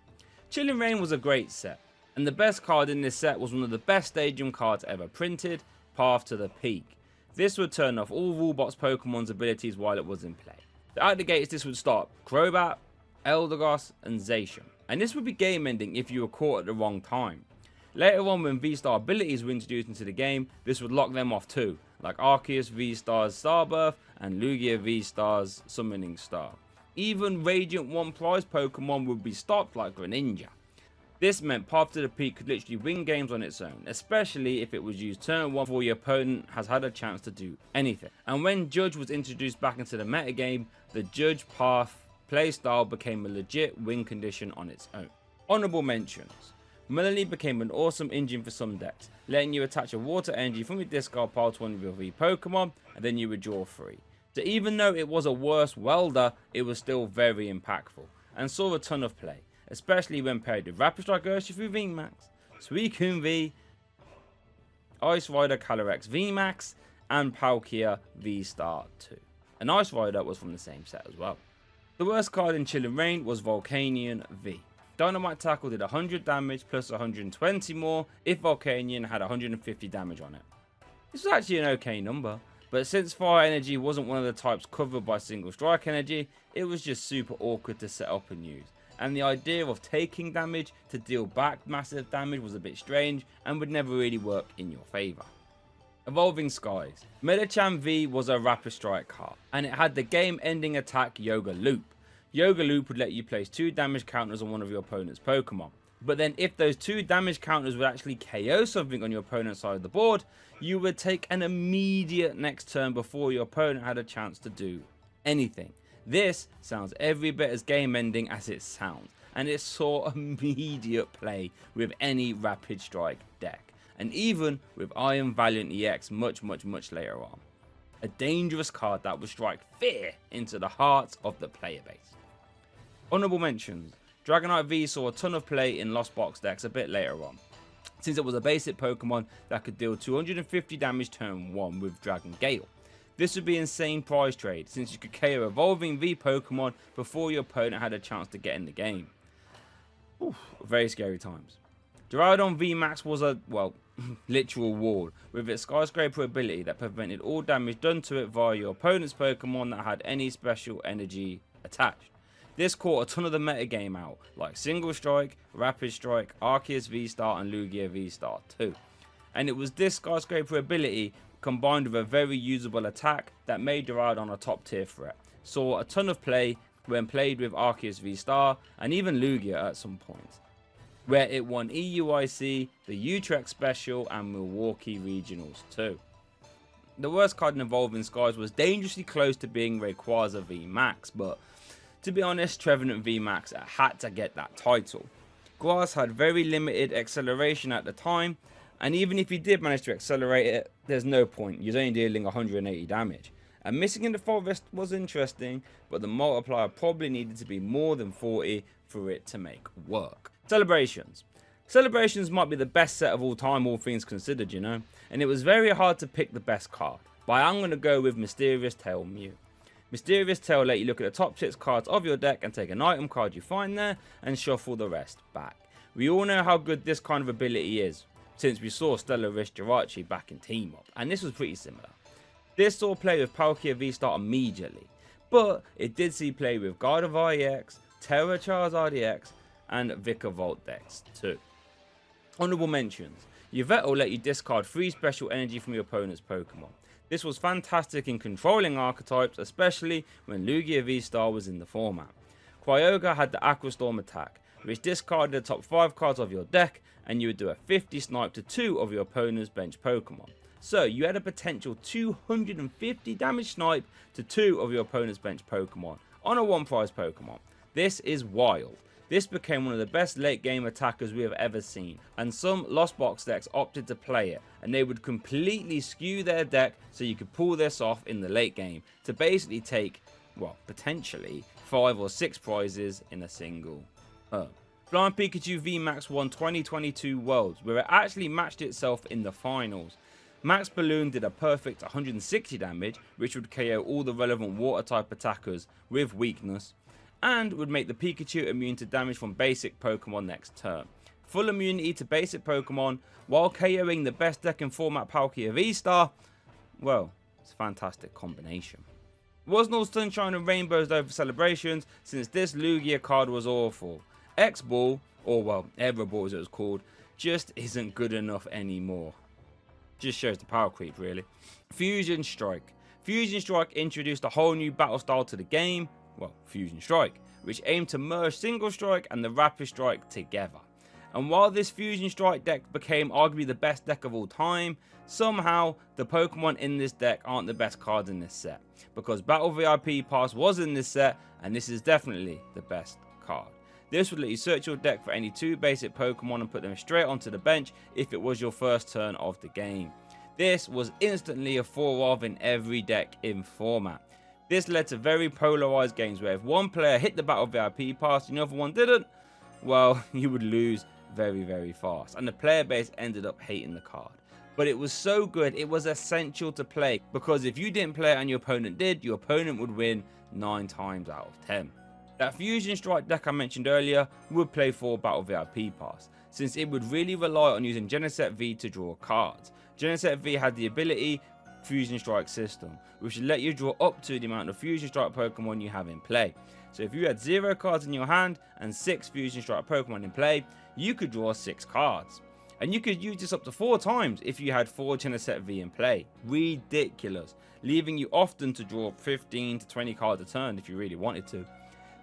Chilling Reign was a great set, and the best card in this set was one of the best stadium cards ever printed, Path to the Peak. This would turn off all Rulebox Pokemon's abilities while it was in play. Out the gates, this would stop Crobat, Eldegoss, and Zacian, and this would be game ending if you were caught at the wrong time. Later on, when V-Star abilities were introduced into the game, this would lock them off too, like Arceus V-Star's Starbirth and Lugia V-Star's Summoning Star. Even Radiant 1 prize Pokemon would be stopped like Greninja. This meant Path to the Peak could literally win games on its own, especially if it was used turn 1 before your opponent has had a chance to do anything. And when Judge was introduced back into the metagame, the Judge Path playstyle became a legit win condition on its own. Honorable mentions. Melanie became an awesome engine for some decks, letting you attach a water energy from your discard pile to one of your V Pokemon, and then you would draw 3. So even though it was a worse welder, it was still very impactful, and saw a ton of play, especially when paired with Rapid Strike Urshifu VMAX, Suicune V, Ice Rider Calyrex VMAX, and Palkia V-Star 2. And Ice Rider was from the same set as well. The worst card in Chilling Reign was Volcanion V. Dynamite Tackle did 100 damage plus 120 more if Volcanion had 150 damage on it. This was actually an okay number, but since Fire Energy wasn't one of the types covered by Single Strike Energy, it was just super awkward to set up and use. And the idea of taking damage to deal back massive damage was a bit strange and would never really work in your favour. Evolving Skies. Medicham V was a Rapid Strike card, and it had the game ending attack Yoga Loop. Yoga Loop would let you place 2 damage counters on one of your opponent's Pokemon. But then if those 2 damage counters would actually KO something on your opponent's side of the board, you would take an immediate next turn before your opponent had a chance to do anything. This sounds every bit as game ending as it sounds, and it saw immediate play with any Rapid Strike deck, and even with Iron Valiant EX much later on. A dangerous card that would strike fear into the hearts of the player base. Honorable mentions. Dragonite V saw a ton of play in Lost Box decks a bit later on, since it was a basic Pokemon that could deal 250 damage turn 1 with Dragon Gale. This would be insane prize trade, since you could KO evolving V Pokemon before your opponent had a chance to get in the game. Very scary times. Duraludon VMAX was a, well, literal wall with its skyscraper ability that prevented all damage done to it via your opponent's Pokemon that had any special energy attached. This caught a ton of the metagame out, like Single Strike, Rapid Strike, Arceus V-Star and Lugia V-Star too. And it was this skyscraper ability combined with a very usable attack that made Duraludon a top tier threat. Saw a ton of play when played with Arceus V-Star and even Lugia at some point, where it won EUIC, the Utrecht Special and Milwaukee Regionals too. The worst card in Evolving Skies was dangerously close to being Rayquaza VMAX, but to be honest, Trevenant VMAX had to get that title. Grass had very limited acceleration at the time, and even if you did manage to accelerate it, there's no point, you're only dealing 180 damage. And missing in the forest was interesting, but the multiplier probably needed to be more than 40 for it to make work. Celebrations. Celebrations might be the best set of all time, all things considered, you know, and it was very hard to pick the best card, but I'm going to go with Mysterious Tail Mew. Mysterious Tail let you look at the top 6 cards of your deck and take an item card you find there and shuffle the rest back. We all know how good this kind of ability is, since we saw Stellar Rish Jirachi back in Team Up, and this was pretty similar. This saw play with Palkia V-Star immediately, but it did see play with Gardevoir EX, Terra Charizard EX, and Vikavolt decks too. Honorable mentions. Yvette will let you discard 3 special energy from your opponent's Pokemon. This was fantastic in controlling archetypes, especially when Lugia V-Star was in the format. Kyogre had the Aqua Storm attack, which discarded the top 5 cards of your deck, and you would do a 50 snipe to 2 of your opponent's bench Pokemon. So you had a potential 250 damage snipe to 2 of your opponent's bench Pokemon on a 1 prize Pokemon. This is wild. This became one of the best late game attackers we have ever seen, and some Lost Box decks opted to play it, and they would completely skew their deck so you could pull this off in the late game to basically take, well, potentially 5 or 6 prizes in a single turn. Flying Pikachu VMAX won 2022 Worlds, where it actually matched itself in the finals. Max Balloon did a perfect 160 damage, which would KO all the relevant water type attackers with weakness, and would make the Pikachu immune to damage from basic Pokemon next turn. Full immunity to basic Pokemon while KOing the best deck in format Palkia V-Star, well, it's a fantastic combination. Wasn't all sunshine and rainbows though for celebrations, since this Lugia card was awful. X-Ball, or well, Everball as it was called, just isn't good enough anymore. Just shows the power creep really. Fusion Strike. Fusion Strike introduced a whole new battle style to the game, well, Fusion Strike, which aimed to merge Single Strike and the Rapid Strike together. And while this Fusion Strike deck became arguably the best deck of all time, somehow the Pokemon in this deck aren't the best cards in this set, because Battle VIP Pass was in this set, and this is definitely the best card. This would let you search your deck for any 2 basic Pokemon and put them straight onto the bench if it was your first turn of the game. This was instantly a 4 of in every deck in format. This led to very polarized games where if one player hit the Battle VIP Pass and the other one didn't, well, you would lose very, very fast. And the player base ended up hating the card. But it was so good, it was essential to play, because if you didn't play it and your opponent did, your opponent would win 9 times out of 10. That Fusion Strike deck I mentioned earlier would play for Battle VIP Pass, since it would really rely on using Genesect V to draw cards. Genesect V had the ability Fusion Strike system, which would let you draw up to the amount of Fusion Strike Pokemon you have in play. So if you had 0 cards in your hand and 6 Fusion Strike Pokemon in play, you could draw 6 cards. And you could use this up to 4 times if you had 4 Genesect V in play. Ridiculous, leaving you often to draw 15 to 20 cards a turn if you really wanted to.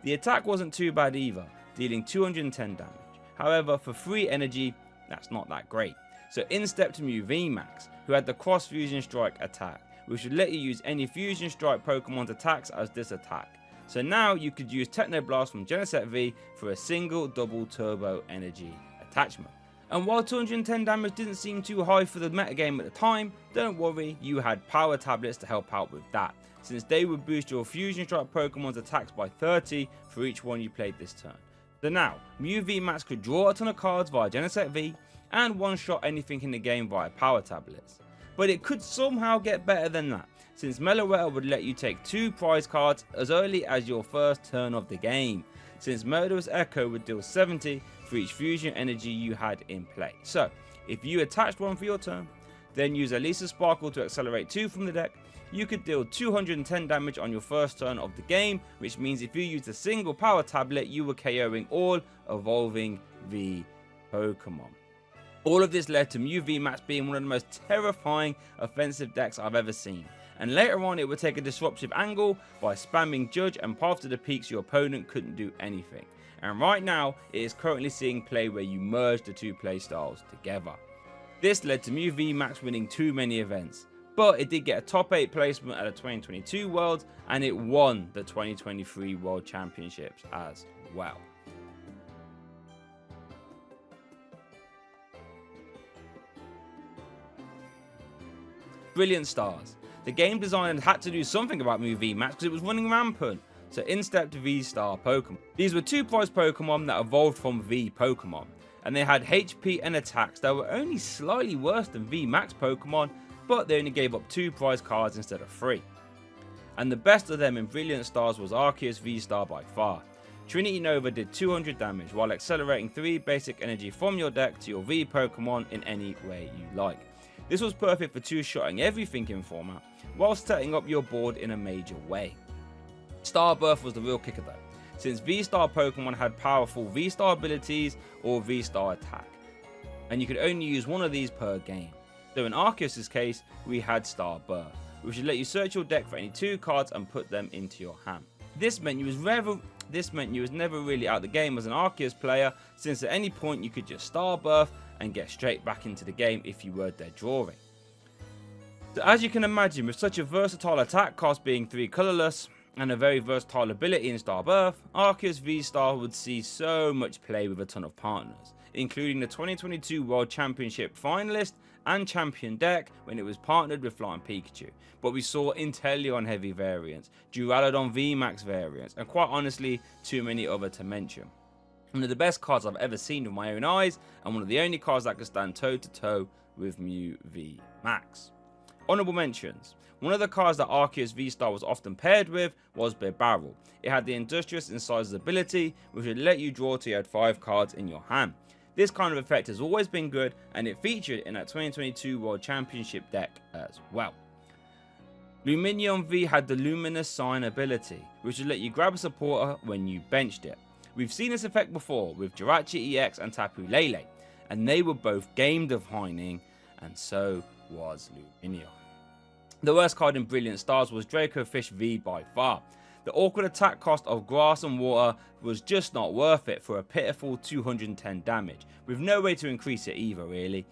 The attack wasn't too bad either, dealing 210 damage. However, for 3 energy, that's not that great. So in stepped Mew VMAX, who had the Cross Fusion Strike attack, which would let you use any Fusion Strike Pokemon's attacks as this attack. So now you could use Techno Blast from Genesect V for a single double turbo energy attachment. And while 210 damage didn't seem too high for the metagame at the time, don't worry, you had power tablets to help out with that, since they would boost your Fusion Strike Pokemon's attacks by 30 for each one you played this turn. So now, Mew VMAX could draw a ton of cards via Genesect V, and one-shot anything in the game via power tablets. But it could somehow get better than that, since Meloetta would let you take 2 prize cards as early as your first turn of the game, since Murderous Echo would deal 70 for each fusion energy you had in play. So, if you attached one for your turn, then use Elisa Sparkle to accelerate 2 from the deck, you could deal 210 damage on your first turn of the game, which means if you used a single power tablet, you were KOing all evolving V Pokemon. All of this led to Mew VMAX being one of the most terrifying offensive decks I've ever seen. And later on it would take a disruptive angle by spamming Judge and Path to the Peak so your opponent couldn't do anything. And right now it is currently seeing play where you merge the two play styles together. This led to Mew VMAX winning too many events, but it did get a top 8 placement at the 2022 Worlds, and it won the 2023 World Championships as well. Brilliant Stars. The game designer had to do something about Mew VMAX because it was running rampant. So in stepped V-Star Pokemon. These were 2 prize Pokemon that evolved from V Pokemon, and they had HP and attacks that were only slightly worse than VMAX Pokemon, but they only gave up 2 prize cards instead of 3. And the best of them in Brilliant Stars was Arceus V-Star by far. Trinity Nova did 200 damage while accelerating 3 basic energy from your deck to your V Pokemon in any way you like. This was perfect for 2-shotting everything in format, whilst setting up your board in a major way. Starbirth was the real kicker though, since V-Star Pokemon had powerful V-Star abilities or V-Star attack, and you could only use one of these per game. So in Arceus' case, we had Starbirth, which would let you search your deck for any 2 cards and put them into your hand. This meant you was never really out of the game as an Arceus player, since at any point you could just Starbirth and get straight back into the game if you were dead drawing. So as you can imagine, with such a versatile attack cost being 3 colorless, and a very versatile ability in Starbirth, Arceus V-Star would see so much play with a ton of partners, including the 2022 World Championship finalist and champion deck when it was partnered with Flying Pikachu. But we saw Inteleon heavy variants, Duraludon VMAX variants, and quite honestly, too many other to mention. One of the best cards I've ever seen with my own eyes, and one of the only cards that could stand toe to toe with Mew VMAX. Honorable mentions. One of the cards that Arceus V-Star was often paired with was Bibarel. It had the Industrious Incisors ability, which would let you draw till you had 5 cards in your hand. This kind of effect has always been good, and it featured in that 2022 World Championship deck as well. Luminion V had the Luminous Sign ability, which would let you grab a supporter when you benched it. We've seen this effect before with Jirachi EX and Tapu Lele, and they were both game defining, and so was Luminion. The worst card in Brilliant Stars was Draco Fish V by far. The awkward attack cost of Grass and Water was just not worth it for a pitiful 210 damage, with no way to increase it either really.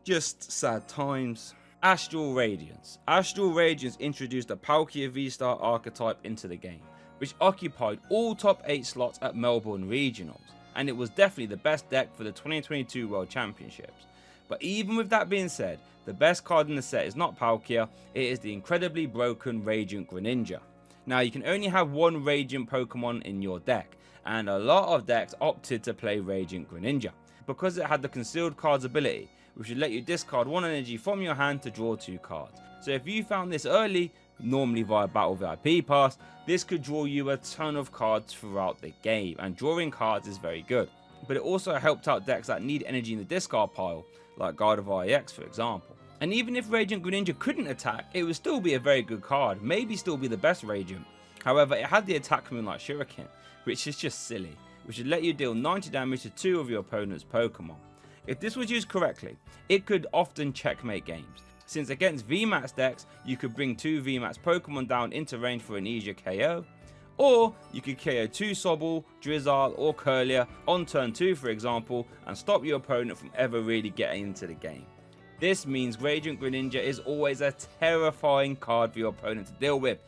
Just sad times. Astral Radiance. Astral Radiance introduced a Palkia V-Star archetype into the game, which occupied all top 8 slots at Melbourne Regionals, and it was definitely the best deck for the 2022 World Championships. But even with that being said, the best card in the set is not Palkia, it is the incredibly broken Radiant Greninja. Now you can only have one Radiant Pokemon in your deck, and a lot of decks opted to play Radiant Greninja, because it had the Concealed Cards ability, which would let you discard 1 energy from your hand to draw 2 cards. So if you found this early, normally via Battle VIP Pass, this could draw you a ton of cards throughout the game, and drawing cards is very good. But it also helped out decks that need energy in the discard pile, like Gardevoir EX for example. And even if Radiant Greninja couldn't attack, it would still be a very good card, maybe still be the best Radiant. However, it had the attack move like Shuriken, which is just silly, which would let you deal 90 damage to 2 of your opponent's Pokemon. If this was used correctly, it could often checkmate games, since against VMAX decks, you could bring 2 VMAX Pokemon down into range for an easier KO, or you could KO 2 Sobble, Drizzile or Curlier on turn 2 for example, and stop your opponent from ever really getting into the game. This means Radiant Greninja is always a terrifying card for your opponent to deal with,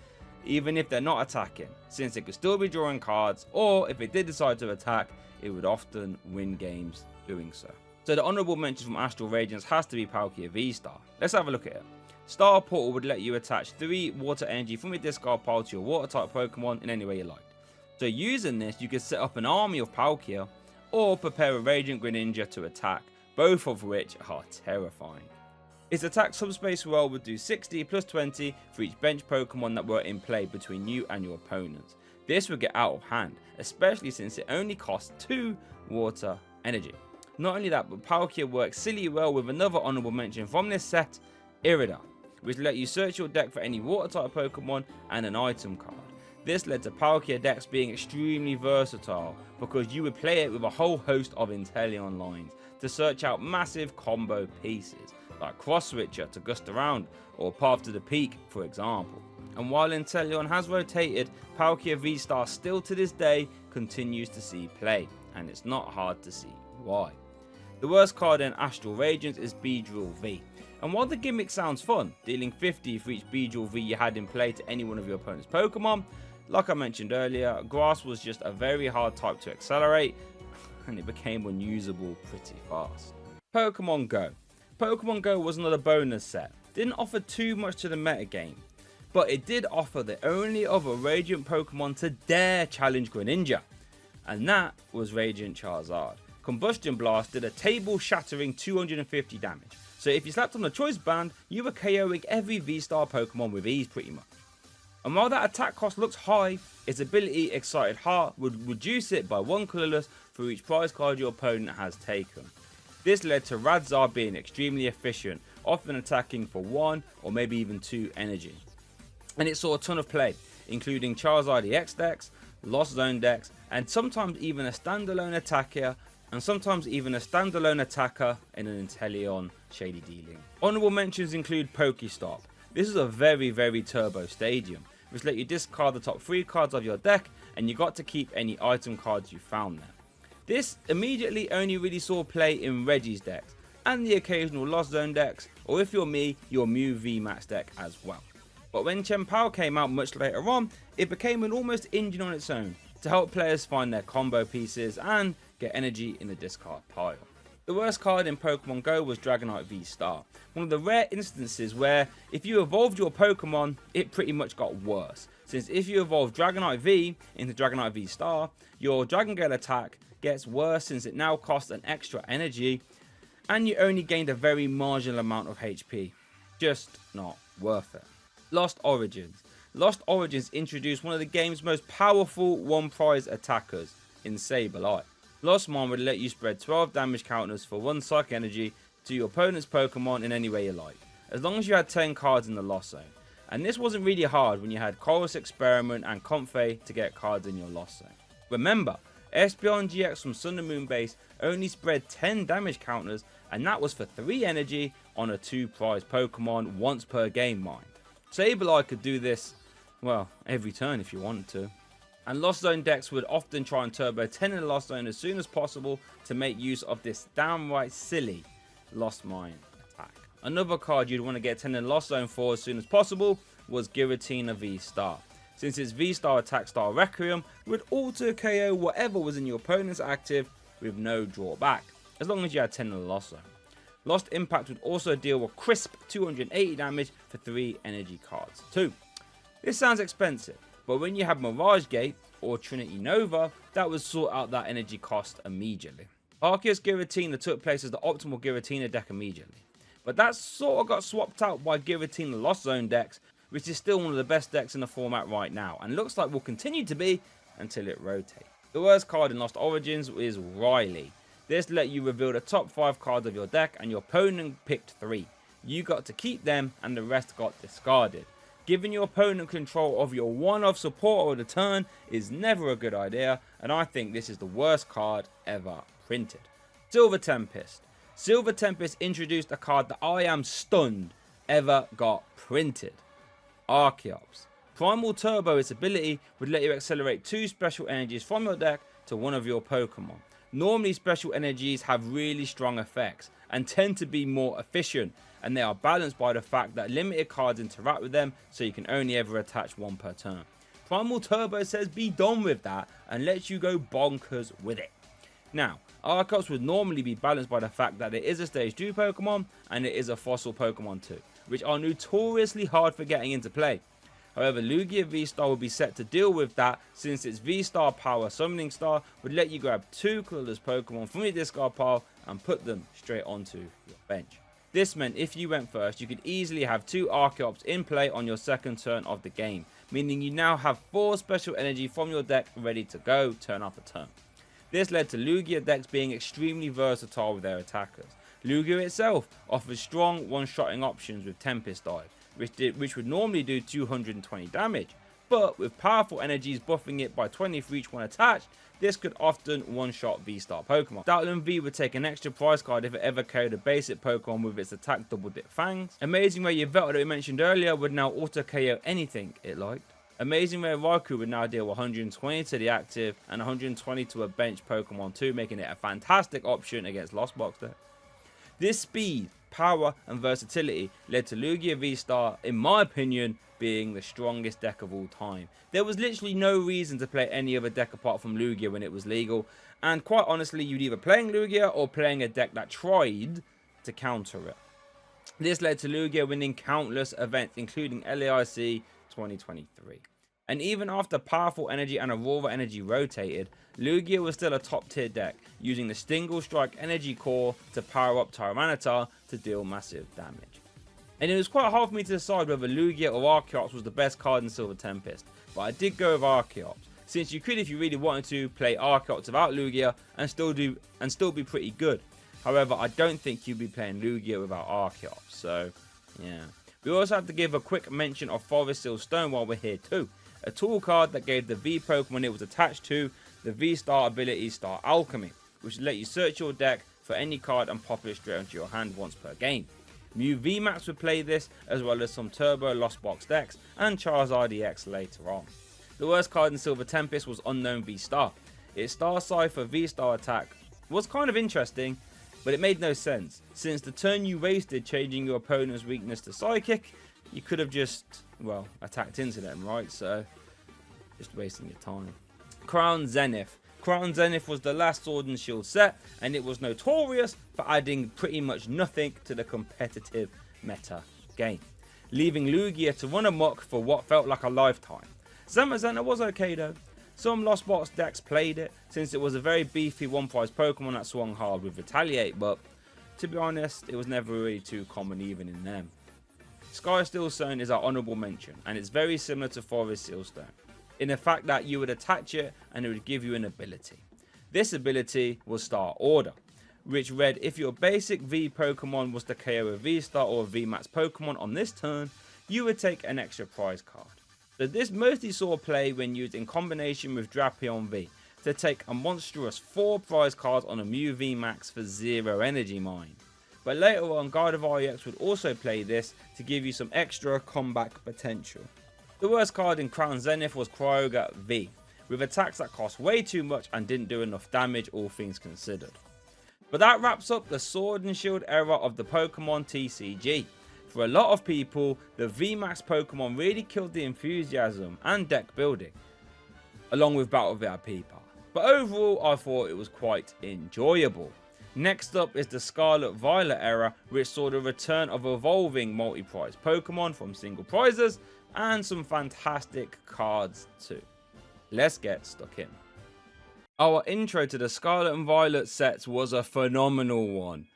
even if they're not attacking, since it could still be drawing cards, or if it did decide to attack, it would often win games doing so. So the honourable mention from Astral Radiance has to be Palkia V-Star. Let's have a look at it. Star Portal would let you attach 3 water energy from your discard pile to your water type Pokemon in any way you like. So using this, you could set up an army of Palkia, or prepare a Radiant Greninja to attack, both of which are terrifying. Its attack subspace roll would do 60 plus 20 for each bench Pokemon that were in play between you and your opponents. This would get out of hand, especially since it only costs 2 water energy. Not only that, but Palkia works silly well with another honorable mention from this set, Irida, which let you search your deck for any water type Pokemon and an item card. This led to Palkia decks being extremely versatile because you would play it with a whole host of Inteleon lines to search out massive combo pieces, like Cross Switcher to gust around or Path to the Peak for example. And while Inteleon has rotated, Palkia V-Star still to this day continues to see play, and it's not hard to see why. The worst card in Astral Radiance is Beedrill V, and while the gimmick sounds fun, dealing 50 for each Beedrill V you had in play to any one of your opponent's Pokemon, like I mentioned earlier, Grass was just a very hard type to accelerate, and it became unusable pretty fast. Pokemon Go. Pokemon Go was another bonus set. Didn't offer too much to the metagame, but it did offer the only other Radiant Pokemon to dare challenge Greninja, and that was Radiant Charizard. Combustion Blast did a table-shattering 250 damage, so if you slapped on the Choice Band, you were KOing every V-Star Pokemon with ease pretty much. And while that attack cost looks high, its ability Excited Heart would reduce it by 1 colorless for each prize card your opponent has taken. This led to Radzar being extremely efficient, often attacking for 1 or maybe even 2 energy. And it saw a ton of play, including Charizard EX decks, Lost Zone decks, and sometimes even a standalone attacker in an Inteleon shady dealing. Honorable mentions include Pokestop. This is a very turbo stadium, which let you discard the top 3 cards of your deck and you got to keep any item cards you found there. This immediately only really saw play in Reggie's decks and the occasional Lost Zone decks, or if you're me, your Mew VMAX deck as well. But when Chien-Pao came out much later on, it became an almost engine on its own to help players find their combo pieces and get energy in the discard pile. The worst card in Pokemon Go was Dragonite V-Star, one of the rare instances where if you evolved your Pokemon, it pretty much got worse, since if you evolve Dragonite V into Dragonite V-Star, your Dragon Gale attack gets worse since it now costs an extra energy, and you only gained a very marginal amount of HP. Just not worth it. Lost Origins. Lost Origins introduced one of the game's most powerful one prize attackers in Sableye. Lost Mine would let you spread 12 damage counters for 1 Psychic Energy to your opponent's Pokemon in any way you like, as long as you had 10 cards in the Lost Zone. And this wasn't really hard when you had Chorus Experiment and Comfey to get cards in your Lost Zone. Remember, Espeon GX from Sun and Moon base only spread 10 damage counters, and that was for 3 energy on a 2 prize Pokemon once per game, mind. Sableye could do this, well, every turn if you wanted to. And Lost Zone decks would often try and turbo 10 in the Lost Zone as soon as possible to make use of this downright silly Lost Mine attack. Another card you'd want to get 10 in the Lost Zone for as soon as possible was Giratina V-Star, since its V-Star attack style Requiem would auto KO whatever was in your opponent's active with no drawback, as long as you had 10 in the Lost Zone. Lost Impact would also deal a crisp 280 damage for 3 energy cards too. This sounds expensive, but when you have Mirage Gate or Trinity Nova, that would sort out that energy cost immediately. Arceus Giratina took place as the optimal Giratina deck immediately, but that sort of got swapped out by Giratina Lost Zone decks, which is still one of the best decks in the format right now, and looks like will continue to be until it rotates. The worst card in Lost Origins is Riley. This let you reveal the top 5 cards of your deck and your opponent picked 3. You got to keep them and the rest got discarded. Giving your opponent control of your one-off support of the turn is never a good idea, and I think this is the worst card ever printed. Silver Tempest. Silver Tempest introduced a card that I am stunned ever got printed. Archeops. Primal Turbo, its ability, would let you accelerate 2 special energies from your deck to one of your Pokemon. Normally special energies have really strong effects and tend to be more efficient, and they are balanced by the fact that limited cards interact with them, so you can only ever attach 1 per turn. Primal Turbo says be done with that and lets you go bonkers with it. Now, Archeops would normally be balanced by the fact that it is a stage 2 Pokemon and it is a fossil Pokemon too, which are notoriously hard for getting into play. However, Lugia V-Star would be set to deal with that, since its V-Star Power Summoning Star would let you grab 2 colorless Pokemon from your discard pile and put them straight onto your bench. This meant if you went first, you could easily have 2 Archeops in play on your second turn of the game, meaning you now have 4 special energy from your deck ready to go turn after turn. This led to Lugia decks being extremely versatile with their attackers. Lugia itself offers strong one-shotting options with Tempest Dive, which would normally do 220 damage, but with powerful energies buffing it by 20 for each one attached, this could often one-shot V-Star Pokemon. Stoutland V would take an extra prize card if it ever carried a basic Pokemon with its attack double dip fangs. Amazing Rare Yveltal that we mentioned earlier would now auto KO anything it liked. Amazing Rare Raikou would now deal 120 to the active and 120 to a bench Pokemon too, making it a fantastic option against Lost Box decks. This speed, power and versatility led to Lugia V-Star, in my opinion, being the strongest deck of all time. There was literally no reason to play any other deck apart from Lugia when it was legal, and quite honestly you'd either playing Lugia or playing a deck that tried to counter it. This led to Lugia winning countless events including LAIC 2023. And even after Powerful Energy and Aurora Energy rotated, Lugia was still a top tier deck, using the Single Strike Energy Core to power up Tyranitar to deal massive damage. And it was quite hard for me to decide whether Lugia or Archeops was the best card in Silver Tempest, but I did go with Archeops, since you could, if you really wanted to, play Archeops without Lugia and still be pretty good. However, I don't think you'd be playing Lugia without Archeops, so yeah. We also have to give a quick mention of Forest Seal Stone while we're here too. A tool card that gave the V Pokemon it was attached to the V-Star ability Star Alchemy, which would let you search your deck for any card and pop it straight onto your hand once per game. Mew VMAX would play this, as well as some Turbo Lost Box decks and Charizard EX later on. The worst card in Silver Tempest was Unknown V-Star. Its Star Cypher V-Star attack was kind of interesting, but it made no sense, since the turn you wasted changing your opponent's weakness to Psychic, you could have just, well, attacked into them, right? So, just wasting your time. Crown Zenith. Crown Zenith was the last Sword and Shield set, and it was notorious for adding pretty much nothing to the competitive meta game, leaving Lugia to run amok for what felt like a lifetime. Zamazenta was okay though. Some Lost Box decks played it, since it was a very beefy one-prize Pokemon that swung hard with Retaliate, but to be honest, it was never really too common even in them. Sky Steel Stone is our honourable mention, and it's very similar to Forest Seal Stone, in the fact that you would attach it and it would give you an ability. This ability was Star Order, which read if your basic V Pokemon was to KO a V-Star or a VMAX Pokemon on this turn, you would take an extra prize card. So this mostly saw play when used in combination with Drapion V to take a monstrous 4 prize cards on a Mew VMAX for 0 energy mine. But later on, Gardevoir EX would also play this to give you some extra comeback potential. The worst card in Crown Zenith was Kyogre V, with attacks that cost way too much and didn't do enough damage, all things considered. But that wraps up the Sword and Shield era of the Pokemon TCG. For a lot of people, the VMAX Pokemon really killed the enthusiasm and deck building, along with Battle VIP part. But overall, I thought it was quite enjoyable. Next up is the Scarlet Violet era, which saw the return of evolving multi-prize Pokemon from single prizes and some fantastic cards too. Let's get stuck in. Our intro to the Scarlet and Violet sets was a phenomenal one.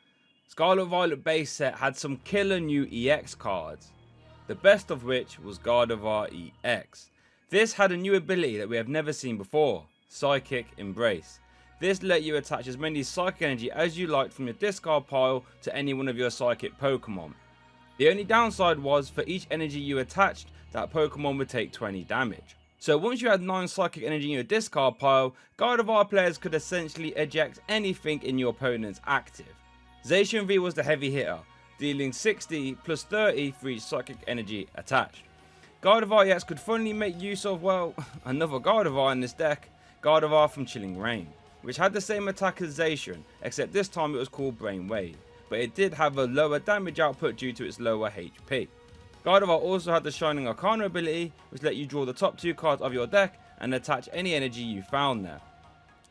Scarlet Violet base set had some killer new EX cards, the best of which was Gardevoir EX. This had a new ability that we have never seen before, Psychic Embrace. This let you attach as many Psychic Energy as you liked from your discard pile to any one of your Psychic Pokemon. The only downside was, for each energy you attached, that Pokemon would take 20 damage. So once you had 9 Psychic Energy in your discard pile, Gardevoir players could essentially eject anything in your opponent's active. Zacian V was the heavy hitter, dealing 60 plus 30 for each Psychic Energy attached. Gardevoir EX could finally make use of, well, another Gardevoir in this deck, Gardevoir from Chilling Reign, which had the same attack as Zacian, except this time it was called Brainwave, but it did have a lower damage output due to its lower HP. Gardevoir also had the Shining Arcana ability, which let you draw the top 2 cards of your deck and attach any energy you found there.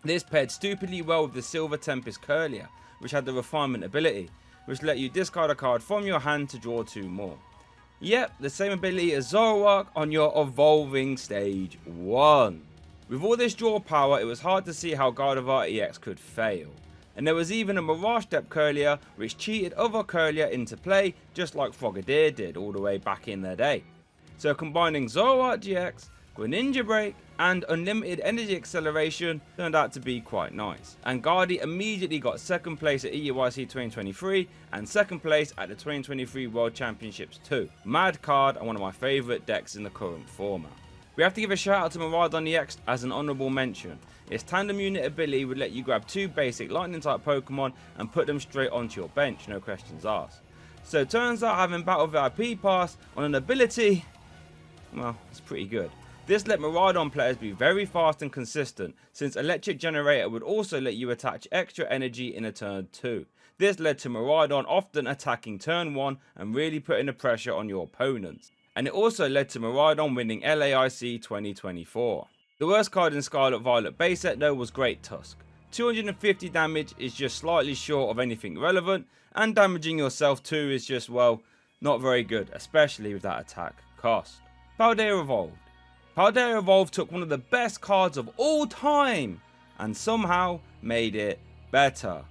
This paired stupidly well with the Silver Tempest Curlier, which had the Refinement ability, which let you discard a card from your hand to draw 2 more. Yep, the same ability as Zoroark on your Evolving Stage 1. With all this draw power, it was hard to see how Gardevoir EX could fail. And there was even a Mirage Step Curlier which cheated other Curlier into play, just like Frogadier did all the way back in their day. So combining Zoroark GX, Greninja Break and Unlimited Energy Acceleration turned out to be quite nice, and Guardy immediately got second place at EUIC 2023 and second place at the 2023 World Championships too. Mad card and one of my favourite decks in the current format. We have to give a shout out to Miraidon EX as an honourable mention. Its tandem unit ability would let you grab 2 basic lightning type Pokemon and put them straight onto your bench, no questions asked. So it turns out having Battle VIP Pass on an ability, well, it's pretty good. This let Miraidon players be very fast and consistent, since Electric Generator would also let you attach extra energy in a turn 2. This led to Miraidon often attacking turn 1 and really putting the pressure on your opponents. And it also led to Miraidon winning LAIC 2024. The worst card in Scarlet Violet base set though was Great Tusk. 250 damage is just slightly short of anything relevant, and damaging yourself too is just, well, not very good, especially with that attack cost. Paldea Evolved. Paldea Evolved took one of the best cards of all time and somehow made it better.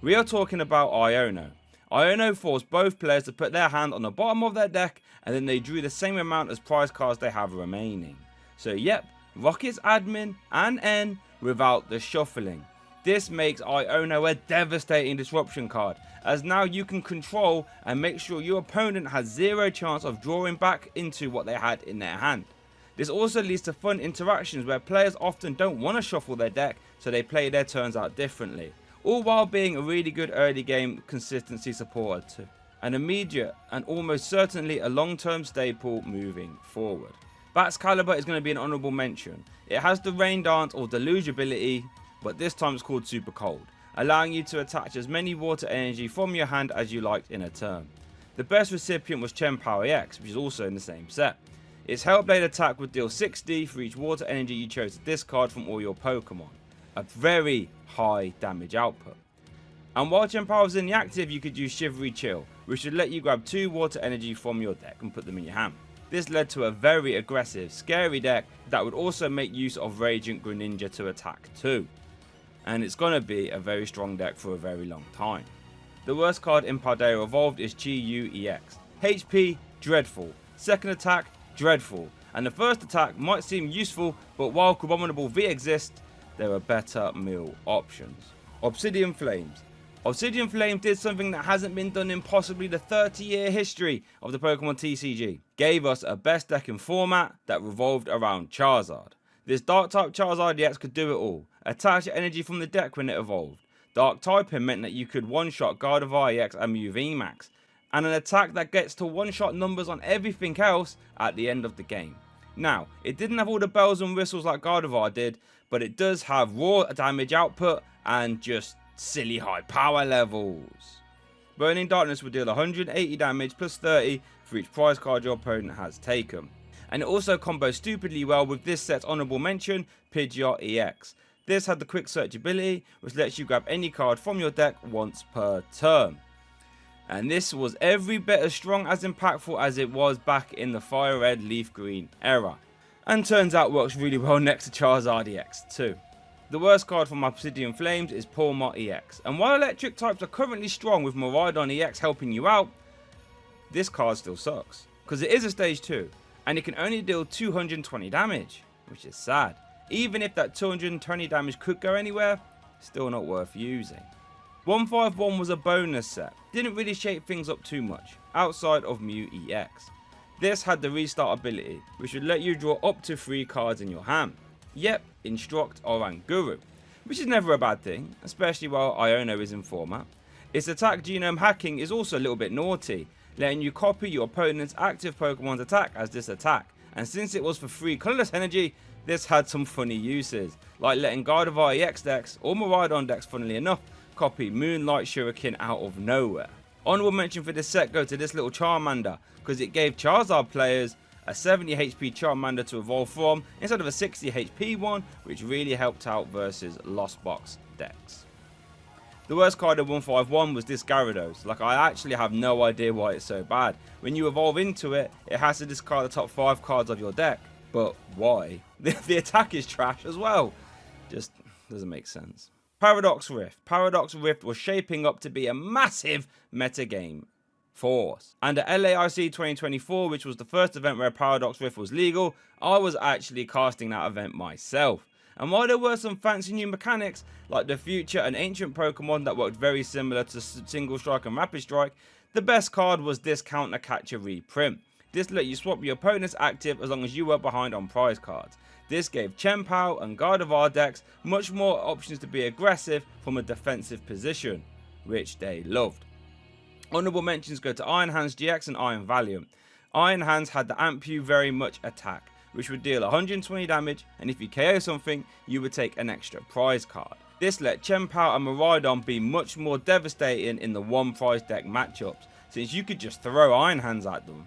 We are talking about Iono. Iono forced both players to put their hand on the bottom of their deck, and then they drew the same amount as prize cards they have remaining. So yep, Rocket's admin and N without the shuffling. This makes Iono a devastating disruption card, as now you can control and make sure your opponent has zero chance of drawing back into what they had in their hand. This also leads to fun interactions where players often don't want to shuffle their deck, so they play their turns out differently, all while being a really good early game consistency supporter too. An immediate and almost certainly a long-term staple moving forward. Bat's Caliber is going to be an honourable mention. It has the Rain Dance or Deluge ability, but this time it's called Super Cold, allowing you to attach as many water energy from your hand as you liked in a turn. The best recipient was Chen Power EX, which is also in the same set. Its Hellblade attack would deal 60 for each water energy you chose to discard from all your Pokemon. A very high damage output. And while Chen Power was in the active, you could use Shivery Chill, which would let you grab 2 water energy from your deck and put them in your hand. This led to a very aggressive, scary deck that would also make use of Radiant Greninja to attack too. And it's going to be a very strong deck for a very long time. The worst card in Paldea Evolved is Chi-Yu EX. HP, dreadful. Second attack, dreadful. And the first attack might seem useful, but while Abominable V exists, there are better meal options. Obsidian Flames. Obsidian Flames did something that hasn't been done in possibly the 30-year history of the Pokemon TCG. Gave us a best deck in format that revolved around Charizard. This Dark type Charizard EX could do it all. Attach energy from the deck when it evolved. Dark typing meant that you could one-shot Gardevoir EX and Mew VMAX, and an attack that gets to one-shot numbers on everything else at the end of the game. Now, it didn't have all the bells and whistles like Gardevoir did, but it does have raw damage output and just silly high power levels. Burning Darkness would deal 180 damage plus 30 for each prize card your opponent has taken. And it also combos stupidly well with this set's honourable mention, Pidgeot EX. This had the quick search ability, which lets you grab any card from your deck once per turn. And this was every bit as strong as impactful as it was back in the Fire Red Leaf Green era. And turns out works really well next to Charizard EX too. The worst card from Obsidian Flames is Pawmot EX. And while electric types are currently strong with Miraidon EX helping you out, this card still sucks. Because it is a stage 2, and it can only deal 220 damage, which is sad. Even if that 220 damage could go anywhere, still not worth using. 151 was a bonus set, didn't really shake things up too much, outside of Mew EX. This had the restart ability, which would let you draw up to 3 cards in your hand. Yep, Instruct Oranguru, which is never a bad thing, especially while Iono is in format. Its attack genome hacking is also a little bit naughty, letting you copy your opponent's active Pokemon's attack as this attack, and since it was for free colourless energy, this had some funny uses, like letting Gardevoir EX decks, or Miraidon decks funnily enough, copy Moonlight Shuriken out of nowhere. Honourable mention for this set go to this little Charmander, because it gave Charizard players a 70 HP Charmander to evolve from, instead of a 60 HP one, which really helped out versus Lost Box decks. The worst card of 151 was this Gyarados. Like, I actually have no idea why it's so bad. When you evolve into it, it has to discard the top 5 cards of your deck. But why? The attack is trash as well. Just doesn't make sense. Paradox Rift. Paradox Rift was shaping up to be a massive meta game Force. And at LAIC 2024, which was the first event where Paradox Rift was legal, I was actually casting that event myself. And while there were some fancy new mechanics, like the future and ancient Pokemon that worked very similar to Single Strike and Rapid Strike, the best card was this Counter Catcher reprint. This let you swap your opponent's active as long as you were behind on prize cards. This gave Chien-Pao and Gardevoir decks much more options to be aggressive from a defensive position, which they loved. Honourable mentions go to Iron Hands GX and Iron Valiant. Iron Hands had the Ampu very much attack, which would deal 120 damage, and if you KO something, you would take an extra prize card. This let Chien-Pao and Miraidon be much more devastating in the one prize deck matchups, since you could just throw Iron Hands at them.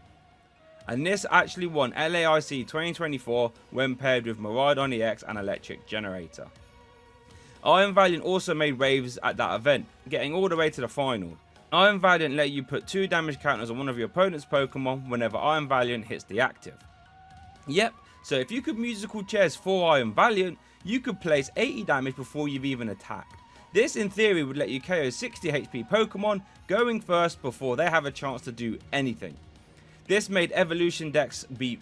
And this actually won LAIC 2024 when paired with Miraidon EX and Electric Generator. Iron Valiant also made waves at that event, getting all the way to the final. Iron Valiant let you put 2 damage counters on one of your opponent's Pokemon whenever Iron Valiant hits the active. Yep, so if you could musical chairs for Iron Valiant, you could place 80 damage before you've even attacked. This in theory would let you KO 60 HP Pokemon going first before they have a chance to do anything. This made evolution decks be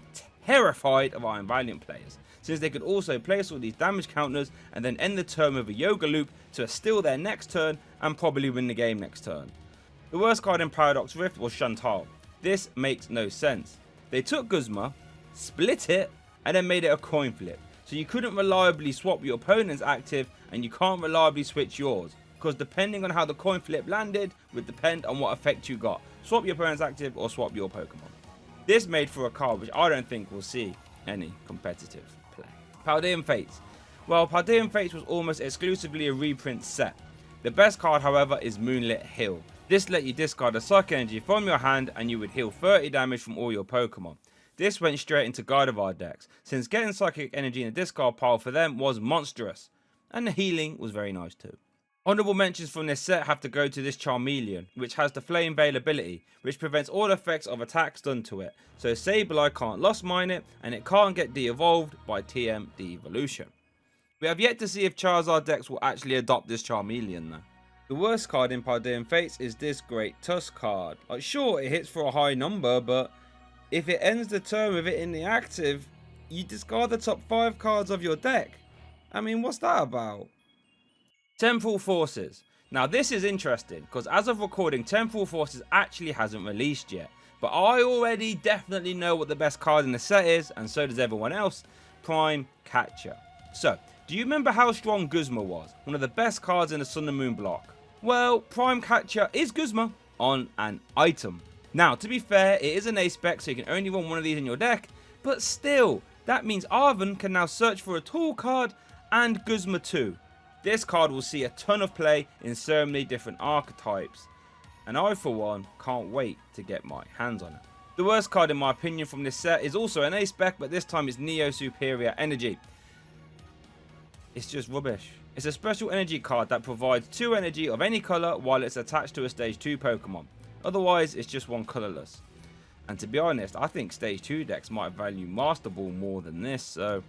terrified of Iron Valiant players, since they could also place all these damage counters and then end the turn with a Yoga Loop to steal their next turn and probably win the game next turn. The worst card in Paradox Rift was Chantal. This makes no sense. They took Guzma, split it, and then made it a coin flip. So you couldn't reliably swap your opponent's active and you can't reliably switch yours, because depending on how the coin flip landed would depend on what effect you got. Swap your opponent's active or swap your Pokemon. This made for a card which I don't think will see any competitive play. Paldean Fates. Well, Paldean Fates was almost exclusively a reprint set. The best card, however, is Moonlit Hill. This let you discard a Psychic Energy from your hand and you would heal 30 damage from all your Pokemon. This went straight into Gardevoir decks, since getting Psychic Energy in the discard pile for them was monstrous. And the healing was very nice too. Honourable mentions from this set have to go to this Charmeleon, which has the Flame Veil ability, which prevents all effects of attacks done to it, so Sableye can't Lost Mine it, and it can't get de-evolved by TM de-evolution. We have yet to see if Charizard decks will actually adopt this Charmeleon though. The worst card in Paldean Fates is this Great Tusk card. Like, sure, it hits for a high number, but if it ends the turn with it in the active, you discard the top 5 cards of your deck. I mean, what's that about? Temporal Forces. Now this is interesting because as of recording, Temporal Forces actually hasn't released yet. But I already definitely know what the best card in the set is, and so does everyone else. Prime Catcher. So, do you remember how strong Guzma was? One of the best cards in the Sun and Moon block. Well, Prime Catcher is Guzma on an item. Now, to be fair, it is an A spec, so you can only run one of these in your deck. But still, that means Arven can now search for a tool card and Guzma too. This card will see a ton of play in so many different archetypes, and I for one can't wait to get my hands on it. The worst card in my opinion from this set is also an A spec, but this time it's Neo Superior Energy. It's just rubbish. It's a special energy card that provides 2 energy of any colour while it's attached to a stage 2 Pokemon. Otherwise it's just 1 colourless. And to be honest, I think stage 2 decks might value Master Ball more than this, so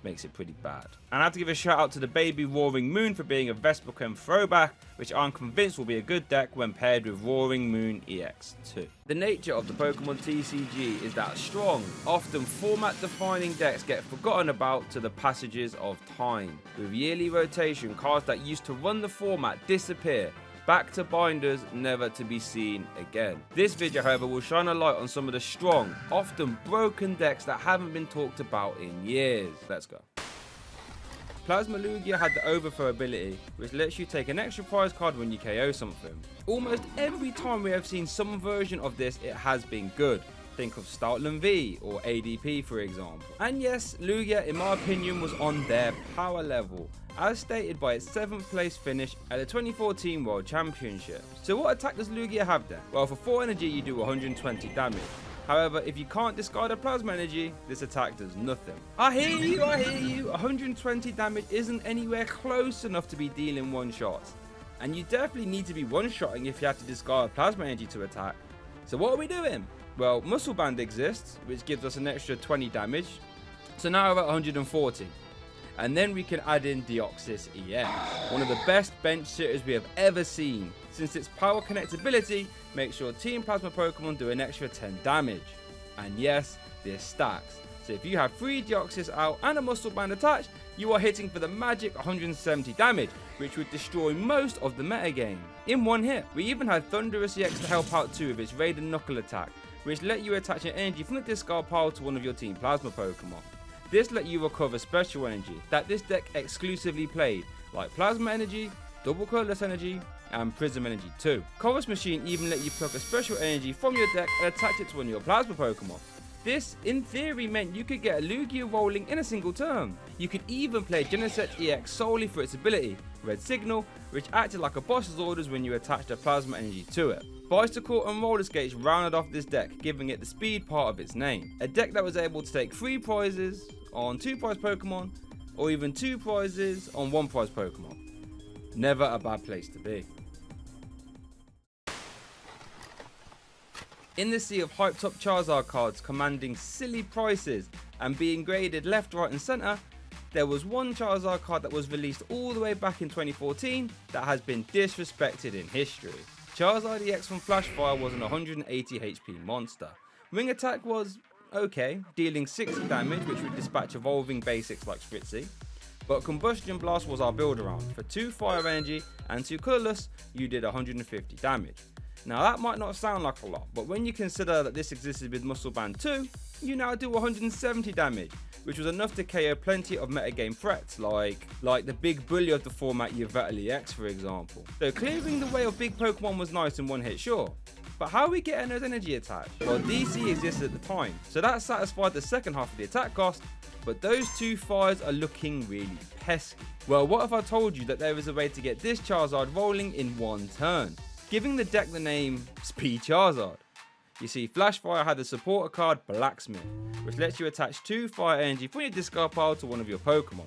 makes it pretty bad. And I have to give a shout out to the Baby Roaring Moon for being a Vesperchem throwback, which I'm convinced will be a good deck when paired with Roaring Moon EX2. The nature of the Pokemon TCG is that strong, often format defining decks get forgotten about to the passages of time. With yearly rotation, cards that used to run the format disappear, back to binders never to be seen again. This video, however, will shine a light on some of the strong, often broken decks that haven't been talked about in years. Let's go. Plasma Lugia had the Overthrow ability, which lets you take an extra prize card when you KO something. Almost every time we have seen some version of this, it has been good. Think of Stoutland V or ADP for example. And yes, Lugia in my opinion was on their power level, as stated by its 7th place finish at the 2014 World Championship. So what attack does Lugia have then? Well, for 4 energy you do 120 damage. However, if you can't discard a Plasma Energy, this attack does nothing. I hear you, 120 damage isn't anywhere close enough to be dealing one-shots. And you definitely need to be one-shotting if you have to discard Plasma Energy to attack. So what are we doing? Well, Muscle Band exists, which gives us an extra 20 damage. So now we're at 140. And then we can add in Deoxys EX, one of the best bench sitters we have ever seen, since its power connectability makes your Team Plasma Pokemon do an extra 10 damage. And yes, this stacks. So if you have 3 Deoxys out and a Muscle Band attached, you are hitting for the magic 170 damage, which would destroy most of the metagame in one hit. We even had Thundurus EX to help out too with its Raid and Knuckle attack, which let you attach an energy from the discard pile to one of your Team Plasma Pokemon. This let you recover special energy that this deck exclusively played, like Plasma Energy, Double Colorless Energy, and Prism Energy too. Chorus Machine even let you pluck a special energy from your deck and attach it to one of your Plasma Pokemon. This, in theory, meant you could get a Lugia rolling in a single turn. You could even play Genesect EX solely for its ability, Red Signal, which acted like a boss's orders when you attached a Plasma Energy to it. Bicycle and Roller Skates rounded off this deck, giving it the speed part of its name. A deck that was able to take 3 prizes on 2 prize Pokemon, or even 2 prizes on 1 prize Pokemon. Never a bad place to be. In the sea of hyped up Charizard cards commanding silly prices and being graded left, right and centre, there was one Charizard card that was released all the way back in 2014 that has been disrespected in history. Charizard EX from Flashfire was an 180 HP monster. Ring Attack was okay, dealing 60 damage which would dispatch evolving basics like Spritzy. But Combustion Blast was our build around. For 2 fire energy and 2 colourless, you did 150 damage. Now that might not sound like a lot, but when you consider that this existed with Muscle Band 2, you now do 170 damage, which was enough to KO plenty of metagame threats like the big bully of the format Yveltal EX for example. So clearing the way of big Pokemon was nice in one hit, sure. But how are we getting those energy attached? Well, DC existed at the time, so that satisfied the second half of the attack cost, but those 2 fires are looking really pesky. Well, what if I told you that there is a way to get this Charizard rolling in 1 turn? Giving the deck the name Speed Charizard. You see, Flashfire had the supporter card Blacksmith, which lets you attach 2 fire energy from your discard pile to one of your Pokemon.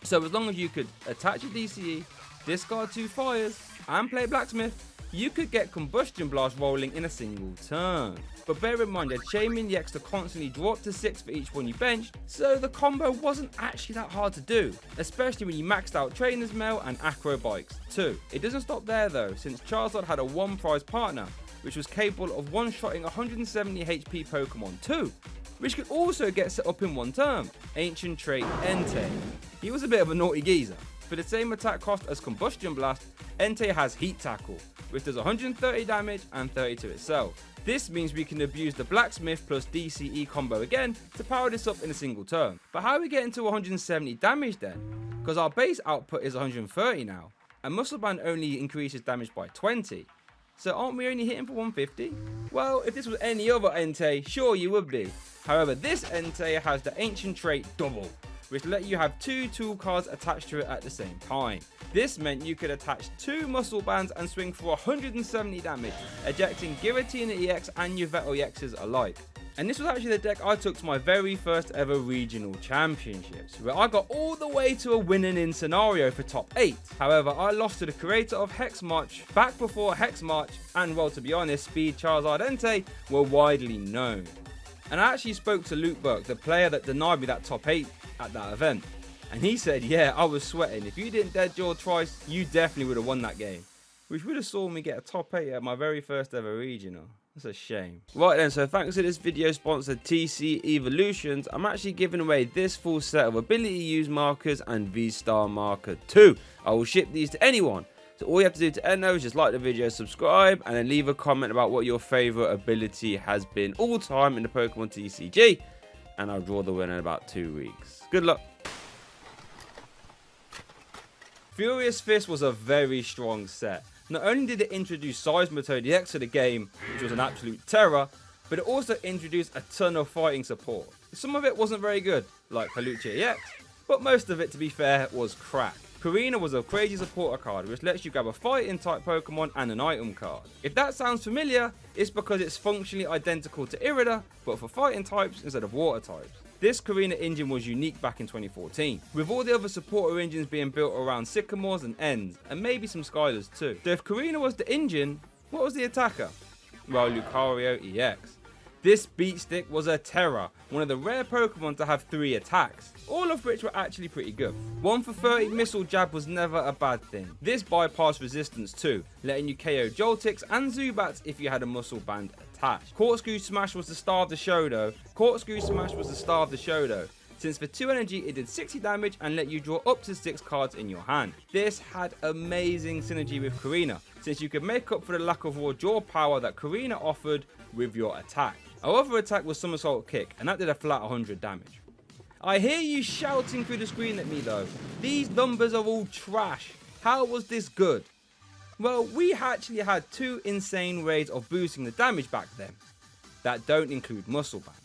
So as long as you could attach a DCE, discard 2 fires, and play Blacksmith, you could get Combustion Blast rolling in a single turn. But bear in mind, you had Shaman EX to constantly draw up to 6 for each one you benched, so the combo wasn't actually that hard to do, especially when you maxed out Trainer's Mail and Acro Bikes too. It doesn't stop there though, since Charizard had a 1 prize partner, which was capable of one-shotting 170 HP Pokemon too, which could also get set up in 1 turn. Ancient Trait Entei. He was a bit of a naughty geezer. For the same attack cost as Combustion Blast, Entei has Heat Tackle, which does 130 damage and 30 to itself. This means we can abuse the Blacksmith plus DCE combo again to power this up in a single turn. But how are we getting to 170 damage then? Because our base output is 130 now, and Muscle Band only increases damage by 20. So aren't we only hitting for 150? Well, if this was any other Entei, sure you would be. However, this Entei has the Ancient Trait Double, which let you have 2 tool cards attached to it at the same time. This meant you could attach 2 Muscle Bands and swing for 170 damage, ejecting Giratina EX and Yveltal EXs alike. And this was actually the deck I took to my very first ever regional championships, where I got all the way to a winning in scenario for top 8. However, I lost to the creator of Hex March back before Hex March, and well, to be honest, Speed Charizard Entei were widely known. And I actually spoke to Luke Burke, the player that denied me that top 8 at that event, and he said, yeah, I was sweating. If you didn't dead jaw twice, you definitely would have won that game, which would have saw me get a top 8 at my very first ever regional. That's a shame. Right then, so thanks to this video sponsor TC Evolutions, I'm actually giving away this full set of ability use markers and V-Star marker 2. I will ship these to anyone. So all you have to do to end those is just like the video, subscribe, and then leave a comment about what your favorite ability has been all time in the Pokemon TCG. And I'll draw the winner in about 2 weeks. Good luck. Furious Fist was a very strong set. Not only did it introduce Seismitoad EX to the game, which was an absolute terror, but it also introduced a ton of fighting support. Some of it wasn't very good, like Hawlucha EX, but most of it, to be fair, was crap. Karina was a crazy supporter card, which lets you grab a fighting type Pokemon and an item card. If that sounds familiar, it's because it's functionally identical to Irida, but for fighting types instead of water types. This Karina engine was unique back in 2014, with all the other supporter engines being built around Sycamores and Ends, and maybe some Skylers too. So if Karina was the engine, what was the attacker? Well, Lucario EX. This beat stick was a terror, one of the rare Pokemon to have 3 attacks, all of which were actually pretty good. 1 for 30 missile jab was never a bad thing. This bypassed resistance too, letting you KO Joltix and Zubats if you had a muscle band attached. Corkscrew Smash was the star of the show though. Since for 2 energy it did 60 damage and let you draw up to 6 cards in your hand. This had amazing synergy with Karina, since you could make up for the lack of raw draw power that Karina offered with your attack. Our other attack was Somersault Kick, and that did a flat 100 damage. I hear you shouting through the screen at me though. These numbers are all trash. How was this good? Well, we actually had 2 insane ways of boosting the damage back then that don't include Muscle Band.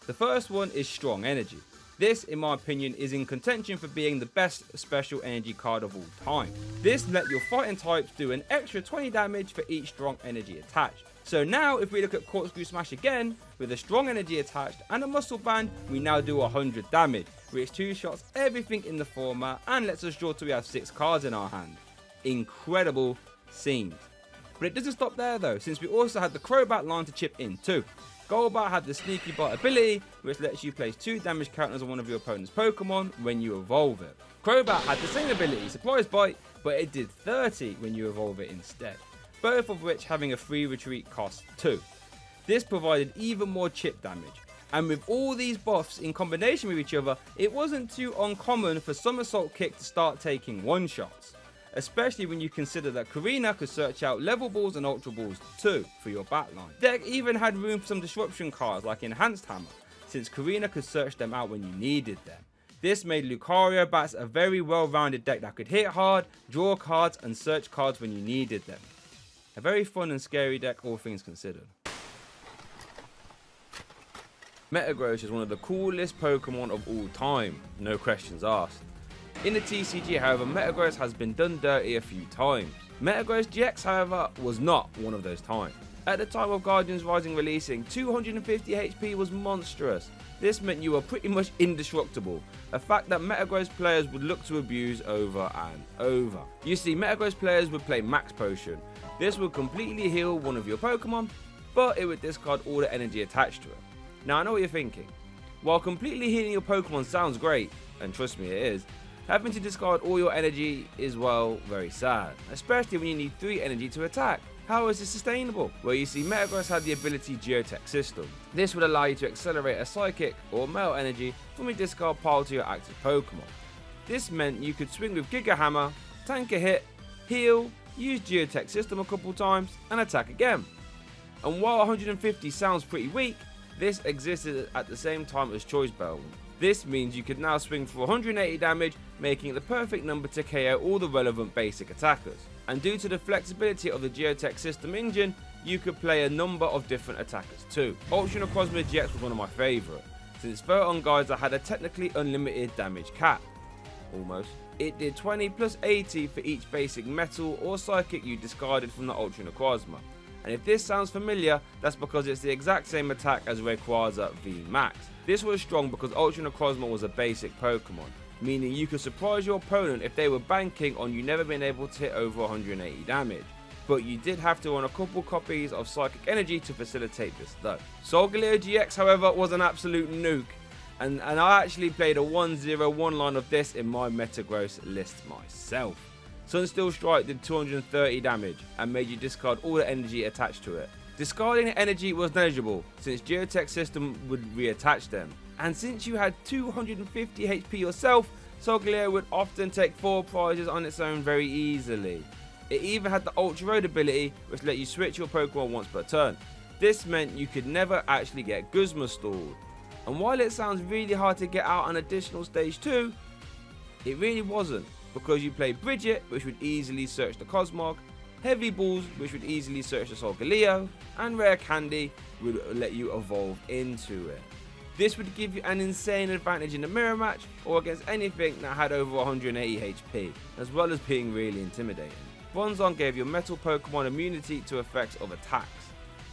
The first one is Strong Energy. This, in my opinion, is in contention for being the best special energy card of all time. This let your fighting types do an extra 20 damage for each strong energy attached. So now if we look at Corkscrew Smash again, with a strong energy attached and a muscle band, we now do 100 damage, which 2-shots everything in the format and lets us draw till we have 6 cards in our hand. Incredible scenes. But it doesn't stop there though, since we also had the Crobat line to chip in too. Golbat had the Sneaky Bite ability, which lets you place 2 damage counters on one of your opponent's Pokemon when you evolve it. Crobat had the same ability, Surprise Bite, but it did 30 when you evolve it instead, both of which having a free retreat cost too. This provided even more chip damage, and with all these buffs in combination with each other, it wasn't too uncommon for Somersault Kick to start taking 1-shots. Especially when you consider that Karina could search out level balls and ultra balls too for your backline. Deck even had room for some disruption cards like Enhanced Hammer, since Karina could search them out when you needed them. This made Lucario Bats a very well-rounded deck that could hit hard, draw cards and search cards when you needed them. A very fun and scary deck, all things considered. Metagross is one of the coolest Pokemon of all time, no questions asked. In the TCG, however, Metagross has been done dirty a few times. Metagross GX, however, was not one of those times. At the time of Guardians Rising releasing, 250 HP was monstrous. This meant you were pretty much indestructible, a fact that Metagross players would look to abuse over and over. You see, Metagross players would play Max Potion. This would completely heal one of your Pokemon, but it would discard all the energy attached to it. Now I know what you're thinking. While completely healing your Pokemon sounds great, and trust me it is, having to discard all your energy is, well, very sad, especially when you need 3 energy to attack. How is this sustainable? Well, you see, Metagross had the ability Geotech System. This would allow you to accelerate a Psychic or Metal energy from a discard pile to your active Pokemon. This meant you could swing with Giga Hammer, tank a hit, heal, use Geotech System a couple times, and attack again. And while 150 sounds pretty weak, this existed at the same time as Choice Bell. This means you could now swing for 180 damage, making it the perfect number to KO all the relevant basic attackers. And due to the flexibility of the Geotech System engine, you could play a number of different attackers too. Ultra Necrozma GX was one of my favourite, since Photon Geyser had a technically unlimited damage cap. Almost. It did 20 plus 80 for each basic metal or psychic you discarded from the Ultra Necrozma. And if this sounds familiar, that's because it's the exact same attack as Rayquaza V Max. This was strong because Ultra Necrozma was a basic Pokemon, meaning you could surprise your opponent if they were banking on you never being able to hit over 180 damage. But you did have to run a couple copies of Psychic Energy to facilitate this though. Solgaleo GX, however, was an absolute nuke, and I actually played a 1-0-1 line of this in my Metagross list myself. Sunsteel Strike did 230 damage and made you discard all the energy attached to it. Discarding the energy was negligible, since Geotech System would reattach them. And since you had 250 HP yourself, Solgaleo would often take 4 prizes on its own very easily. It even had the Ultra Road ability, which let you switch your Pokemon once per turn. This meant you could never actually get Guzma stalled. And while it sounds really hard to get out on additional stage 2, it really wasn't, because you play Bridget, which would easily search the Cosmog, Heavy Balls, which would easily search the Solgaleo, and Rare Candy would let you evolve into it. This would give you an insane advantage in a mirror match or against anything that had over 180 HP, as well as being really intimidating. Bronzong gave your metal Pokemon immunity to effects of attacks,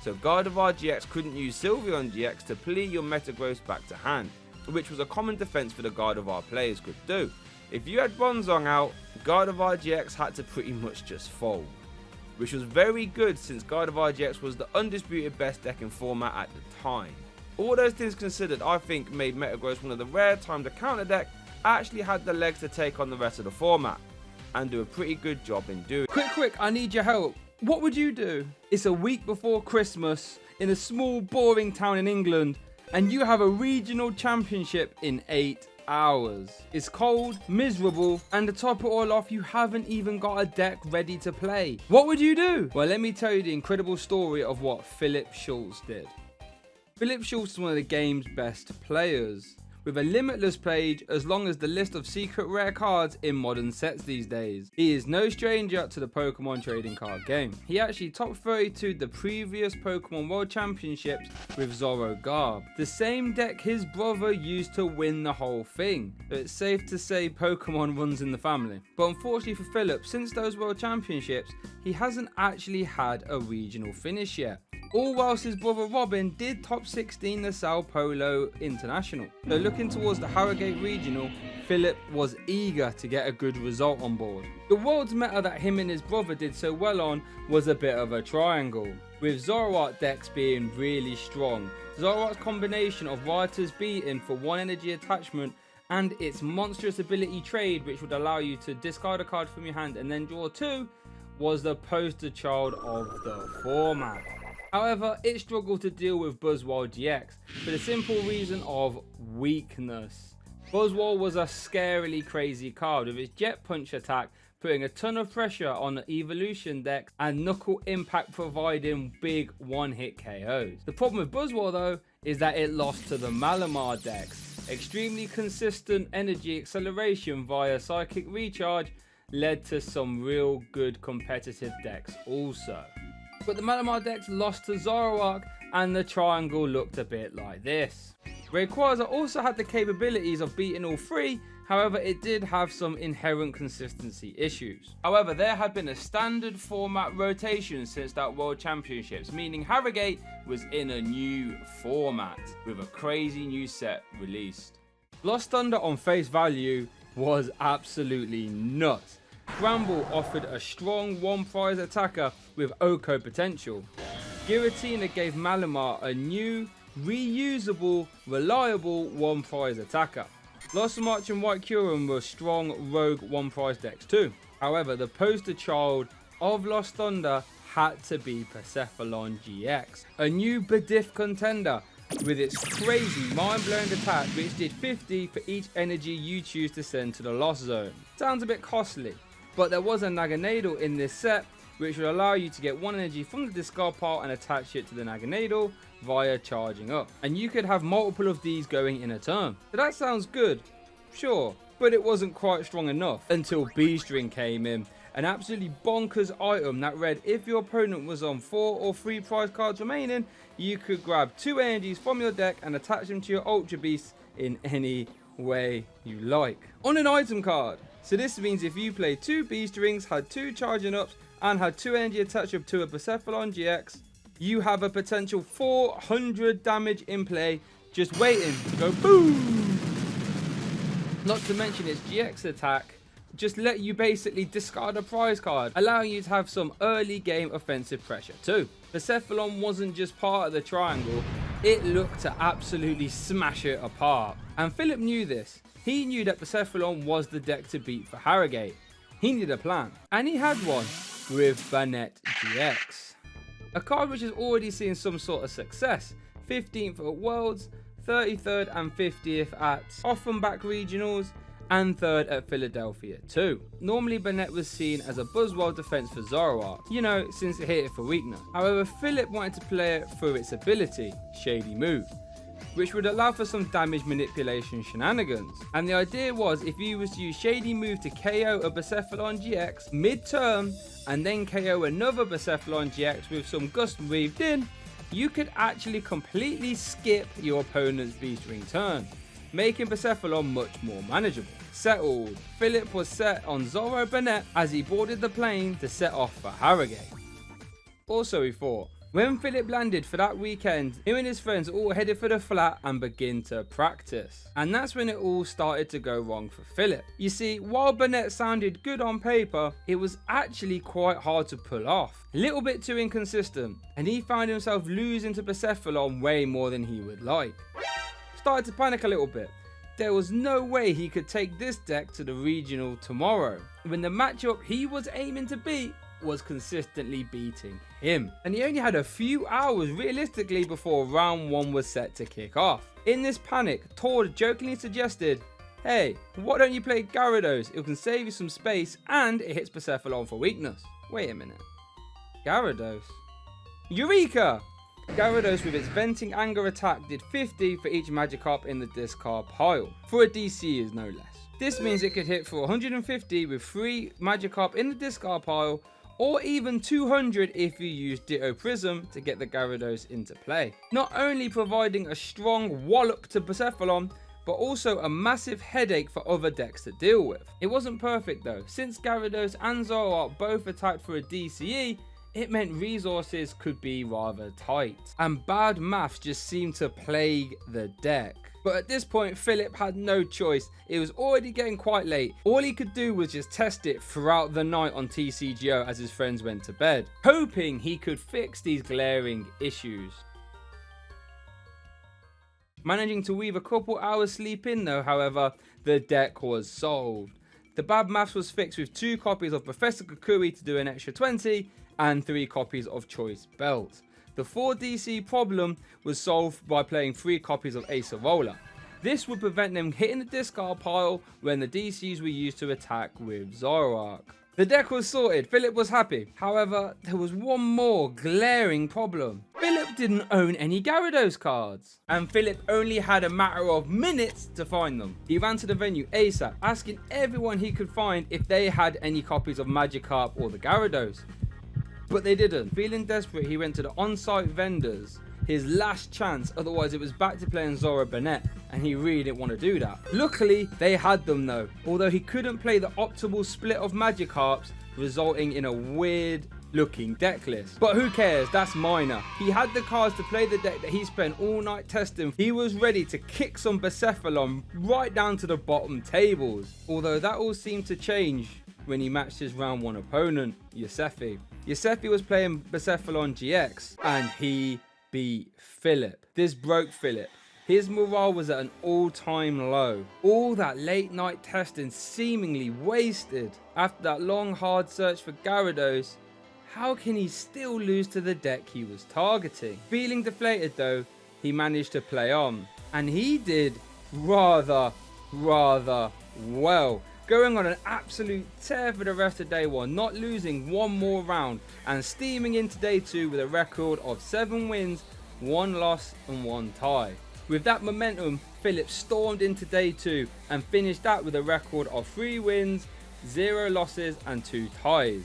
so Gardevoir GX couldn't use Sylveon GX to plea your Metagross back to hand, which was a common defense for the Gardevoir players could do. If you had Bronzong out, Gardevoir GX had to pretty much just fold. which was very good since Guard of RGX was the undisputed best deck in format at the time. All those things considered, I think made Metagross one of the rare times a counter deck actually had the legs to take on the rest of the format, and do a pretty good job in doing. Quick, I need your help. What would you do? It's a week before Christmas in a small boring town in England, and you have a regional championship in 8 hours. It's cold, miserable, and to top it all off, you haven't even got a deck ready to play. What would you do? Well, let me tell you the incredible story of what Philip Schultz did. Philip Schultz is one of the game's best players, with a limitless page as long as the list of secret rare cards in modern sets these days. He is no stranger to the Pokemon trading card game. He actually top 32'd the previous Pokemon World Championships with Zoro Garb, the same deck his brother used to win the whole thing. So it's safe to say Pokemon runs in the family. But unfortunately for Philip, since those World Championships, he hasn't actually had a regional finish yet. All whilst his brother Robin did top 16 the Sao Paulo International. So looking towards the Harrogate Regional, Philip was eager to get a good result on board. The world's meta that him and his brother did so well on was a bit of a triangle, with Zoroark decks being really strong. Zoroark's combination of Writer's Beating for 1 energy attachment and its monstrous ability trade, which would allow you to discard a card from your hand and then draw 2, was the poster child of the format. However, it struggled to deal with Buzzwole GX for the simple reason of weakness. Buzzwole was a scarily crazy card with its Jet Punch attack putting a ton of pressure on the evolution decks and Knuckle Impact providing big one-hit KOs. The problem with Buzzwole though is that it lost to the Malamar decks. Extremely consistent energy acceleration via Psychic Recharge led to some real good competitive decks also. But the Malamar decks lost to Zoroark and the triangle looked a bit like this. Rayquaza also had the capabilities of beating all 3, however it did have some inherent consistency issues. However, there had been a standard format rotation since that World Championships, meaning Harrogate was in a new format with a crazy new set released. Lost Thunder on face value was absolutely nuts. Bramble offered a strong one-prize attacker with Oko potential. Giratina gave Malamar a new, reusable, reliable one-prize attacker. Lost March and White Curum were strong rogue one-prize decks too. However, the poster child of Lost Thunder had to be Persephone GX, a new Bediff contender with its crazy mind-blowing attack which did 50 for each energy you choose to send to the Lost Zone. Sounds a bit costly, but there was a Naganadel in this set which would allow you to get 1 energy from the discard pile and attach it to the Naganadel via charging up. And you could have multiple of these going in a turn. So that sounds good, sure, but it wasn't quite strong enough until B-String came in. An absolutely bonkers item that read if your opponent was on 4 or 3 prize cards remaining, you could grab 2 energies from your deck and attach them to your Ultra Beasts in any way you like. On an item card. So this means if you play 2 B-Strings, had 2 charging ups, and had 2 energy attached up to a Persephone GX, you have a potential 400 damage in play just waiting to go boom! Not to mention its GX attack just let you basically discard a prize card, allowing you to have some early game offensive pressure too. Persephone wasn't just part of the triangle, it looked to absolutely smash it apart. And Philip knew this. He knew that Persephone was the deck to beat for Harrogate. He needed a plan, and he had one with Banette GX. A card which has already seen some sort of success, 15th at Worlds, 33rd and 50th at Offenbach Regionals, and 3rd at Philadelphia too. Normally Banette was seen as a Buzzwole defense for Zoroark, you know, since it hit it for weakness. However, Philip wanted to play it through its ability, Shady Move, which would allow for some damage manipulation shenanigans. And the idea was if you was to use Shady Move to KO a Persephone GX mid-turn and then KO another Persephone GX with some Gust weaved in, you could actually completely skip your opponent's B-String turn, making Persephone much more manageable. Settled, Philip was set on Zoro Banette as he boarded the plane to set off for Harrogate. Also he thought, When Philip landed for that weekend, him and his friends all headed for the flat and begin to practice. And that's when it all started to go wrong for Philip. You see, while Burnett sounded good on paper, it was actually quite hard to pull off. A little bit too inconsistent, and he found himself losing to Persephone way more than he would like. Started to panic a little bit. There was no way he could take this deck to the regional tomorrow, when the matchup he was aiming to beat was consistently beating him. And he only had a few hours realistically before round 1 was set to kick off. In this panic, Tord jokingly suggested, "Hey, why don't you play Gyarados? It can save you some space and it hits Persephone for weakness." Wait a minute. Gyarados? Eureka! Gyarados with its venting anger attack did 50 for each Magikarp in the discard pile, for a DC is no less. This means it could hit for 150 with 3 Magikarp in the discard pile, or even 200 if you use Ditto Prism to get the Gyarados into play. Not only providing a strong wallop to Persephone, but also a massive headache for other decks to deal with. It wasn't perfect though, since Gyarados and Zoroark both attacked for a DCE, it meant resources could be rather tight, and bad maths just seemed to plague the deck. But at this point, Philip had no choice. It was already getting quite late. All he could do was just test it throughout the night on TCGO as his friends went to bed, hoping he could fix these glaring issues. Managing to weave a couple hours sleep in though, however, the deck was solved. The bad maths was fixed with 2 copies of Professor Kukui to do an extra 20, and 3 copies of Choice Belt. The 4 DC problem was solved by playing 3 copies of Acerola. This would prevent them hitting the discard pile when the DCs were used to attack with Zoroark. The deck was sorted, Philip was happy. However, there was one more glaring problem. Philip didn't own any Gyarados cards, and Philip only had a matter of minutes to find them. He ran to the venue ASAP, asking everyone he could find if they had any copies of Magikarp or the Gyarados. But they didn't. Feeling desperate, he went to the on-site vendors. His last chance, otherwise it was back to playing Zora Burnett, and he really didn't want to do that. Luckily, they had them though, although he couldn't play the optimal split of Magikarps, resulting in a weird looking deck list. But who cares, that's minor. He had the cards to play the deck that he spent all night testing. He was ready to kick some Persephone right down to the bottom tables. Although that all seemed to change when he matched his round 1 opponent, Yosefi. Yosefi was playing Persephone GX, and he beat Philip. This broke Philip. His morale was at an all-time low. All that late night testing seemingly wasted. After that long hard search for Gyarados, how can he still lose to the deck he was targeting? Feeling deflated though, he managed to play on. And he did rather well. Going on an absolute tear for the rest of day 1, not losing one more round, and steaming into day 2 with a record of 7 wins, 1 loss and 1 tie. With that momentum, Philip stormed into day 2 and finished that with a record of 3 wins, 0 losses and 2 ties.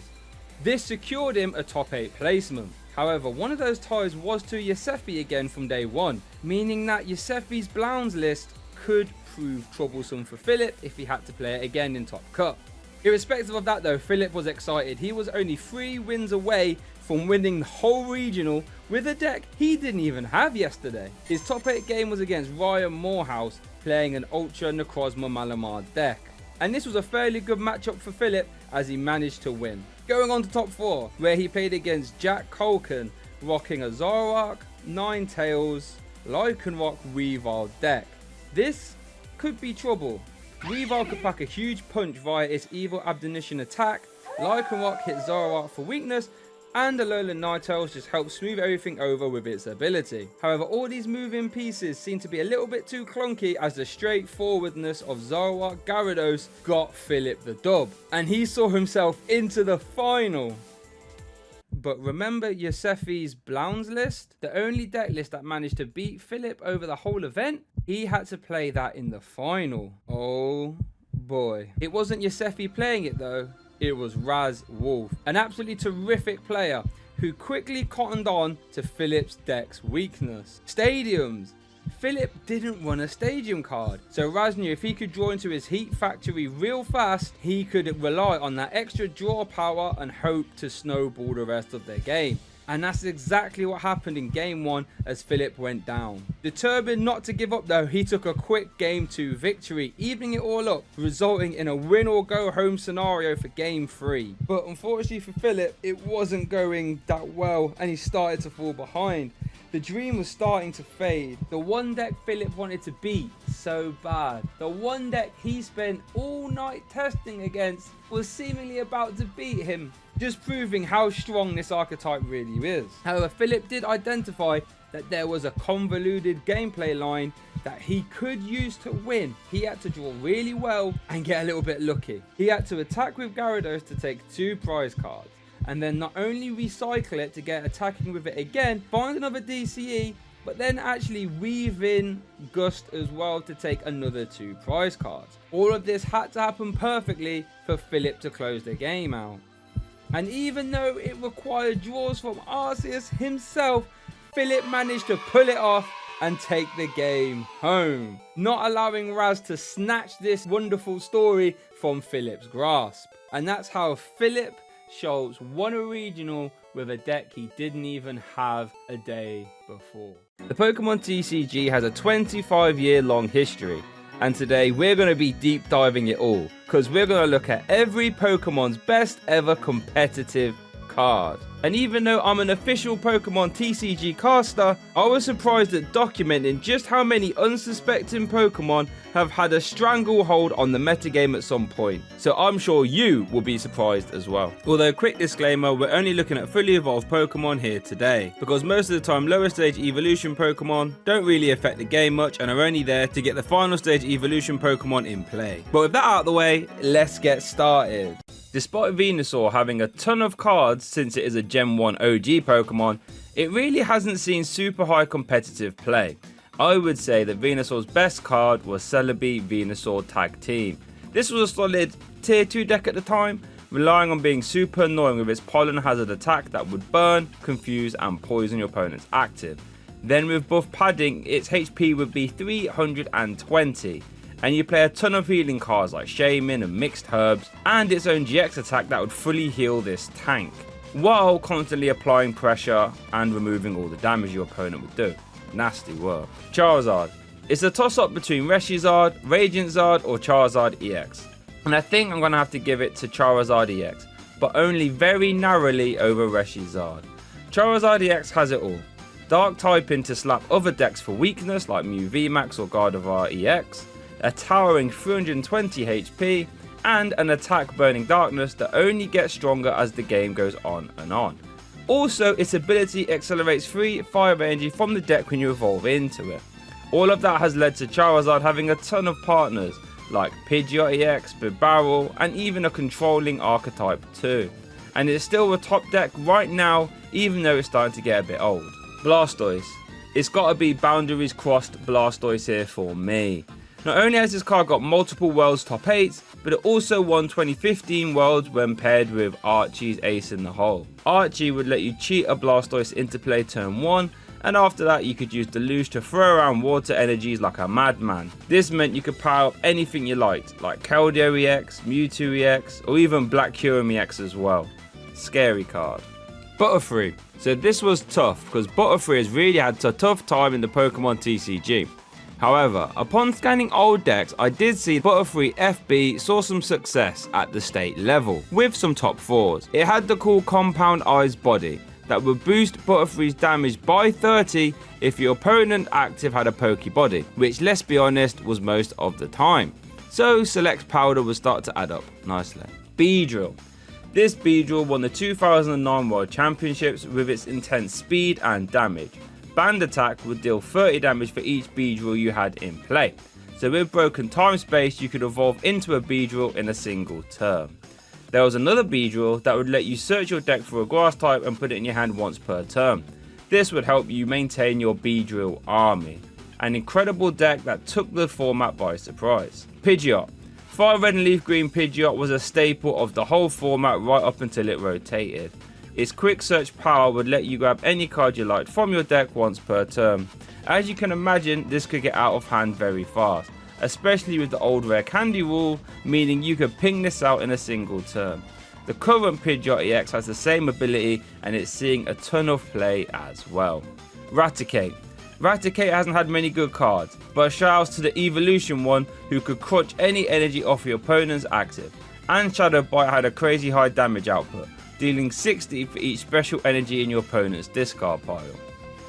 This secured him a top 8 placement. However, one of those ties was to Yosefi again from day 1, meaning that Yosefi's Blounds list could prove troublesome for Philip if he had to play it again in Top Cup. Irrespective of that though, Philip was excited. He was only 3 wins away from winning the whole regional with a deck he didn't even have yesterday. His top 8 game was against Ryan Morehouse, playing an Ultra Necrozma Malamar deck. And this was a fairly good matchup for Philip as he managed to win. Going on to top 4, where he played against Jack Culkin, rocking a Zoroark, Ninetales, Lycanroc Weavile deck. This could be trouble. Weavile could pack a huge punch via its Evil Abdenition attack, Lycanroc hit Zoroark for weakness, and Alolan Ninetales just helped smooth everything over with its ability. However, all these moving pieces seem to be a little bit too clunky as the straightforwardness of Zoroark Gyarados got Philip the dub, and he saw himself into the final. But remember Yosefi's Blounds list? The only deck list that managed to beat Philip over the whole event? He had to play that in the final. Oh boy. It wasn't Yosefi playing it though. It was Raz Wolf, an absolutely terrific player who quickly cottoned on to Philip's deck's weakness. Stadiums. Philip didn't run a stadium card, so Raz knew if he could draw into his Heat Factory real fast, he could rely on that extra draw power and hope to snowball the rest of their game. And that's exactly what happened in game 1 as Philip went down. Determined not to give up though, he took a quick game 2 victory, evening it all up, resulting in a win or go home scenario for game 3. But unfortunately for Philip, it wasn't going that well and he started to fall behind. The dream was starting to fade. The one deck Philip wanted to beat so bad, the one deck he spent all night testing against, was seemingly about to beat him, just proving how strong this archetype really is. However, Philip did identify that there was a convoluted gameplay line that he could use to win. He had to draw really well and get a little bit lucky. He had to attack with Gyarados to take 2 prize cards, and then not only recycle it to get attacking with it again, find another DCE, but then actually weave in Gust as well to take another 2 prize cards. All of this had to happen perfectly for Philip to close the game out. And even though it required draws from Arceus himself, Philip managed to pull it off and take the game home, not allowing Raz to snatch this wonderful story from Philip's grasp. And that's how Philip Schultz won a regional with a deck he didn't even have a day before. The Pokemon TCG has a 25-year long history, and today we're going to be deep diving it all, because we're going to look at every Pokemon's best ever competitive card. And even though I'm an official Pokemon TCG caster, I was surprised at documenting just how many unsuspecting Pokemon have had a stranglehold on the metagame at some point. So I'm sure you will be surprised as well. Although, quick disclaimer, we're only looking at fully evolved Pokemon here today, because most of the time lower stage evolution Pokemon don't really affect the game much and are only there to get the final stage evolution Pokemon in play. But with that out of the way, let's get started. Despite Venusaur having a ton of cards since it is a Gen 1 OG Pokemon, it really hasn't seen super high competitive play. I would say that Venusaur's best card was Celebi Venusaur Tag Team. This was a solid tier 2 deck at the time, relying on being super annoying with its pollen hazard attack that would burn, confuse and poison your opponent's active. Then with buff padding, its HP would be 320. And you play a ton of healing cards like Shaman and Mixed Herbs, and its own GX attack that would fully heal this tank, while constantly applying pressure and removing all the damage your opponent would do. Nasty work. Charizard. It's a toss up between Reshizard, Radiant Zard or Charizard EX. And I think I'm going to have to give it to Charizard EX, but only very narrowly over Reshizard. Charizard EX has it all. Dark typing to slap other decks for weakness like Mew VMAX or Gardevoir EX, a towering 320 HP, and an attack burning darkness that only gets stronger as the game goes on and on. Also, its ability accelerates free fire energy from the deck when you evolve into it. All of that has led to Charizard having a ton of partners like Pidgeot EX, Bibarel, and even a controlling archetype too. And it's still a top deck right now, even though it's starting to get a bit old. Blastoise. It's got to be boundaries crossed Blastoise here for me. Not only has this card got multiple Worlds top 8s, but it also won 2015 Worlds when paired with Archie's Ace in the Hole. Archie would let you cheat a Blastoise into play turn 1, and after that you could use Deluge to throw around water energies like a madman. This meant you could power up anything you liked, like Keldeo EX, Mewtwo EX, or even Black Kyurem EX as well. Scary card. Butterfree. So this was tough, because Butterfree has really had a tough time in the Pokemon TCG. However, upon scanning old decks, I did see Butterfree FB saw some success at the state level, with some top 4s. It had the cool Compound Eyes body that would boost Butterfree's damage by 30 if your opponent active had a pokey body, which, let's be honest, was most of the time. So Select Powder would start to add up nicely. Beedrill. This Beedrill won the 2009 World Championships with its intense speed and damage. Band attack would deal 30 damage for each Beedrill you had in play. So with broken time space, you could evolve into a Beedrill in a single turn. There was another Beedrill that would let you search your deck for a grass type and put it in your hand once per turn. This would help you maintain your Beedrill army. An incredible deck that took the format by surprise. Pidgeot. Fire Red and Leaf Green Pidgeot was a staple of the whole format right up until it rotated. Its quick search power would let you grab any card you liked from your deck once per turn. As you can imagine, this could get out of hand very fast, especially with the old rare candy rule, meaning you could ping this out in a single turn. The current Pidgeot EX has the same ability and it's seeing a ton of play as well. Raticate. Raticate hasn't had many good cards, but shoutouts to the evolution one who could crunch any energy off your opponent's active. And Shadow Bite had a crazy high damage output, dealing 60 for each special energy in your opponent's discard pile.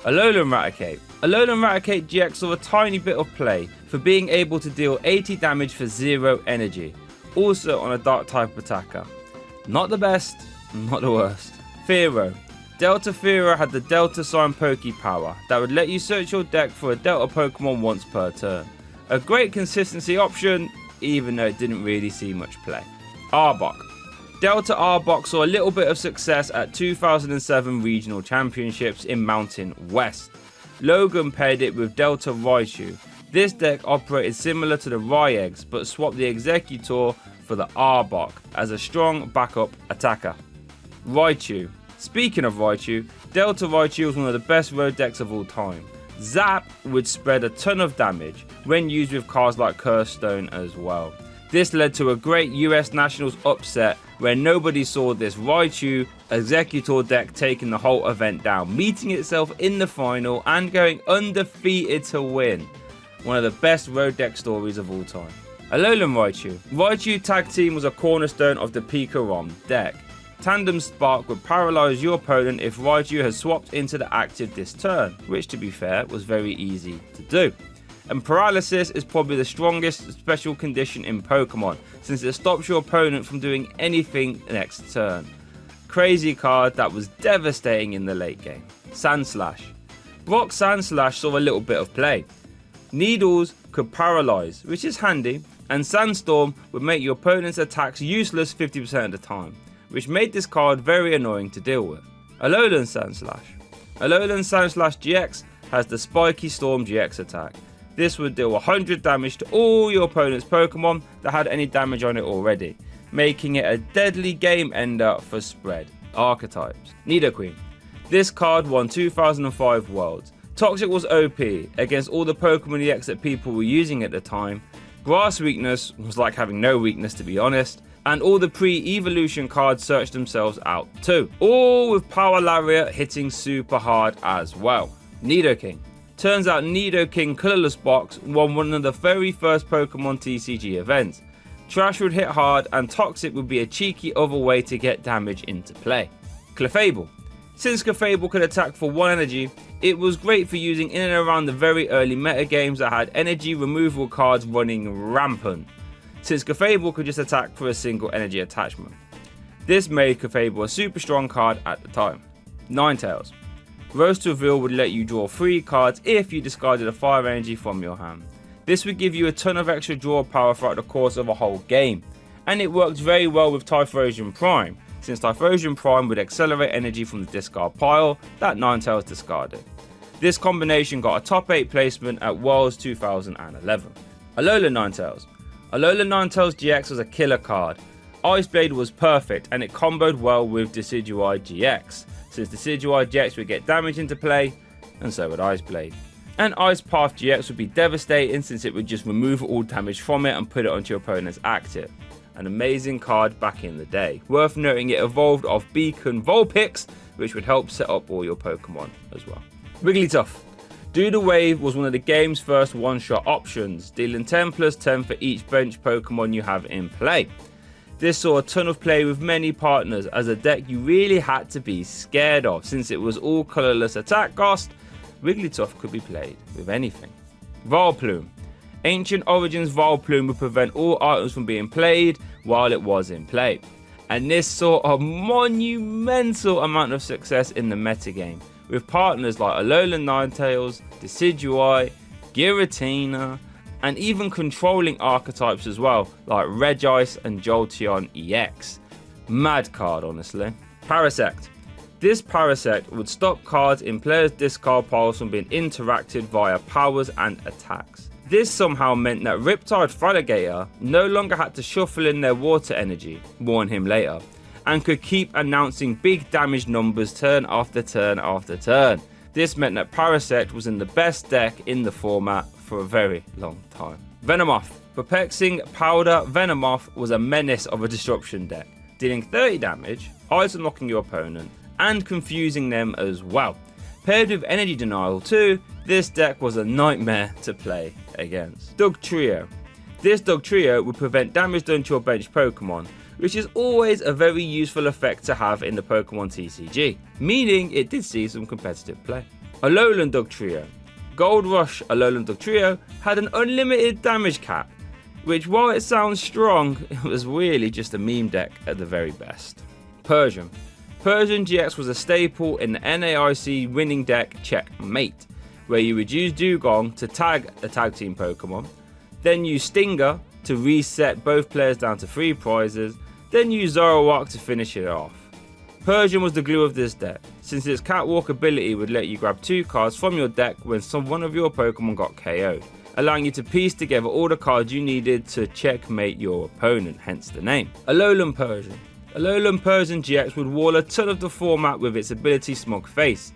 Alolan Raticate. Alolan Raticate GX saw a tiny bit of play for being able to deal 80 damage for 0 energy, also on a dark type attacker. Not the best, not the worst. Fearow. Delta Fearow had the Delta Sign Poke power that would let you search your deck for a Delta Pokemon once per turn. A great consistency option, even though it didn't really see much play. Arbok. Delta Arbok saw a little bit of success at 2007 Regional Championships in Mountain West. Logan paired it with Delta Raichu. This deck operated similar to the Raieggs but swapped the Executor for the Arbok as a strong backup attacker. Raichu. Speaking of Raichu, Delta Raichu was one of the best road decks of all time. Zap would spread a ton of damage when used with cards like Cursed Stone as well. This led to a great US Nationals upset where nobody saw this Raichu Executor deck taking the whole event down, meeting itself in the final and going undefeated to win. One of the best road deck stories of all time. Alolan Raichu. Raichu Tag Team was a cornerstone of the Pika-Rom deck. Tandem Spark would paralyze your opponent if Raichu has swapped into the active this turn, which to be fair was very easy to do. And Paralysis is probably the strongest special condition in Pokemon, since it stops your opponent from doing anything next turn. Crazy card that was devastating in the late game. Sandslash. Brock Sandslash saw a little bit of play. Needles could paralyze, which is handy, and Sandstorm would make your opponent's attacks useless 50% of the time, which made this card very annoying to deal with. Alolan Sandslash. Alolan Sandslash GX has the Spiky Storm GX attack. This would deal 100 damage to all your opponent's Pokemon that had any damage on it already, making it a deadly game ender for spread. Archetypes. Nidoqueen. This card won 2005 Worlds. Toxic was OP against all the Pokemon EX that people were using at the time. Grass weakness was like having no weakness, to be honest. And all the pre-evolution cards searched themselves out too. All with Power Lariat hitting super hard as well. Nidoking. Turns out Nidoking Colorless Box won one of the very first Pokemon TCG events. Trash would hit hard and Toxic would be a cheeky other way to get damage into play. Clefable. Since Clefable could attack for 1 energy, it was great for using in and around the very early metagames that had energy removal cards running rampant, since Clefable could just attack for a single energy attachment. This made Clefable a super strong card at the time. Ninetales. Roast Reveal would let you draw 3 cards if you discarded a fire energy from your hand. This would give you a ton of extra draw power throughout the course of a whole game, and it worked very well with Typhlosion Prime, since Typhlosion Prime would accelerate energy from the discard pile that Ninetales discarded. This combination got a top 8 placement at Worlds 2011. Alolan Ninetales. Alolan Ninetales GX was a killer card. Ice Blade was perfect and it comboed well with Decidueye GX, since Decidueye GX would get damage into play, and so would Ice Blade. And Ice Path GX would be devastating since it would just remove all damage from it and put it onto your opponent's active. An amazing card back in the day. Worth noting it evolved off Beacon Vulpix, which would help set up all your Pokemon as well. Wigglytuff. Do the Wave was one of the game's first one-shot options, dealing 10 plus 10 for each bench Pokemon you have in play. This saw a ton of play with many partners as a deck you really had to be scared of, since it was all colourless attack cost. Wigglytuff could be played with anything. Vileplume. Ancient Origins Vileplume would prevent all items from being played while it was in play, and this saw a monumental amount of success in the metagame, with partners like Alolan Ninetales, Decidueye, Giratina, and even controlling archetypes as well, like Regice and Jolteon EX. Mad card, honestly. Parasect. This Parasect would stop cards in players' discard piles from being interacted via powers and attacks. This somehow meant that Riptide Fraligator no longer had to shuffle in their water energy, warn him later, and could keep announcing big damage numbers turn after turn after turn. This meant that Parasect was in the best deck in the format for a very long time. Venomoth. Perplexing Powder Venomoth was a menace of a disruption deck. dealing 30 damage, ice unlocking your opponent, and confusing them as well. Paired with energy denial too, this deck was a nightmare to play against. Dugtrio. This Dugtrio would prevent damage done to your bench Pokemon, which is always a very useful effect to have in the Pokemon TCG, meaning it did see some competitive play. Alolan Dugtrio. Gold Rush Alolan Dugtrio had an unlimited damage cap, which while it sounds strong, it was really just a meme deck at the very best. Persian. Persian GX was a staple in the NAIC winning deck Checkmate, where you would use Dugong to tag a tag team Pokemon, then use Stinger to reset both players down to 3 prizes, then use Zoroark to finish it off. Persian was the glue of this deck, since its Catwalk ability would let you grab 2 cards from your deck when one of your Pokemon got KO'd, allowing you to piece together all the cards you needed to checkmate your opponent, hence the name. Alolan Persian. Alolan Persian GX would wall a ton of the format with its ability Smug Face.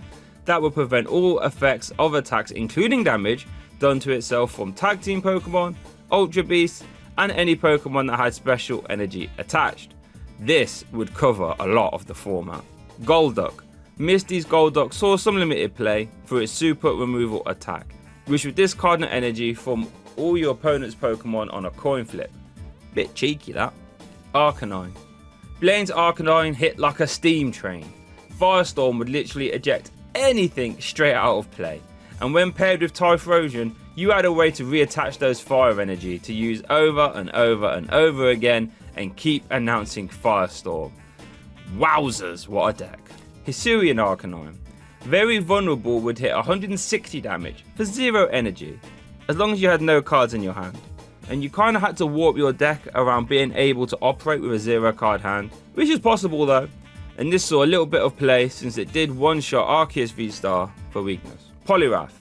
That would prevent all effects of attacks, including damage, done to itself from tag team Pokemon, Ultra Beasts, and any Pokemon that had special energy attached. This would cover a lot of the format. Golduck. Misty's Golduck saw some limited play for its super removal attack, which would discard an energy from all your opponent's Pokemon on a coin flip. Bit cheeky that. Arcanine. Blaine's Arcanine hit like a steam train. Firestorm would literally eject anything straight out of play, and when paired with Typhlosion, you had a way to reattach those fire energy to use over and over and over again and keep announcing Firestorm. Wowzers, what a deck. Hisuian Arcanine. Very vulnerable, would hit 160 damage for 0 energy, as long as you had no cards in your hand. And you kind of had to warp your deck around being able to operate with a 0 card hand, which is possible though, and this saw a little bit of play since it did one-shot Arceus V-Star for weakness. Poliwrath.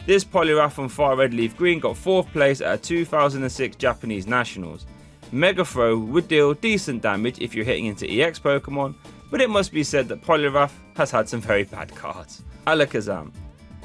This Poliwrath from Fire Red Leaf Green got 4th place at a 2006 Japanese Nationals. Mega Throw would deal decent damage if you're hitting into EX Pokemon, but it must be said that Poliwrath has had some very bad cards. Alakazam.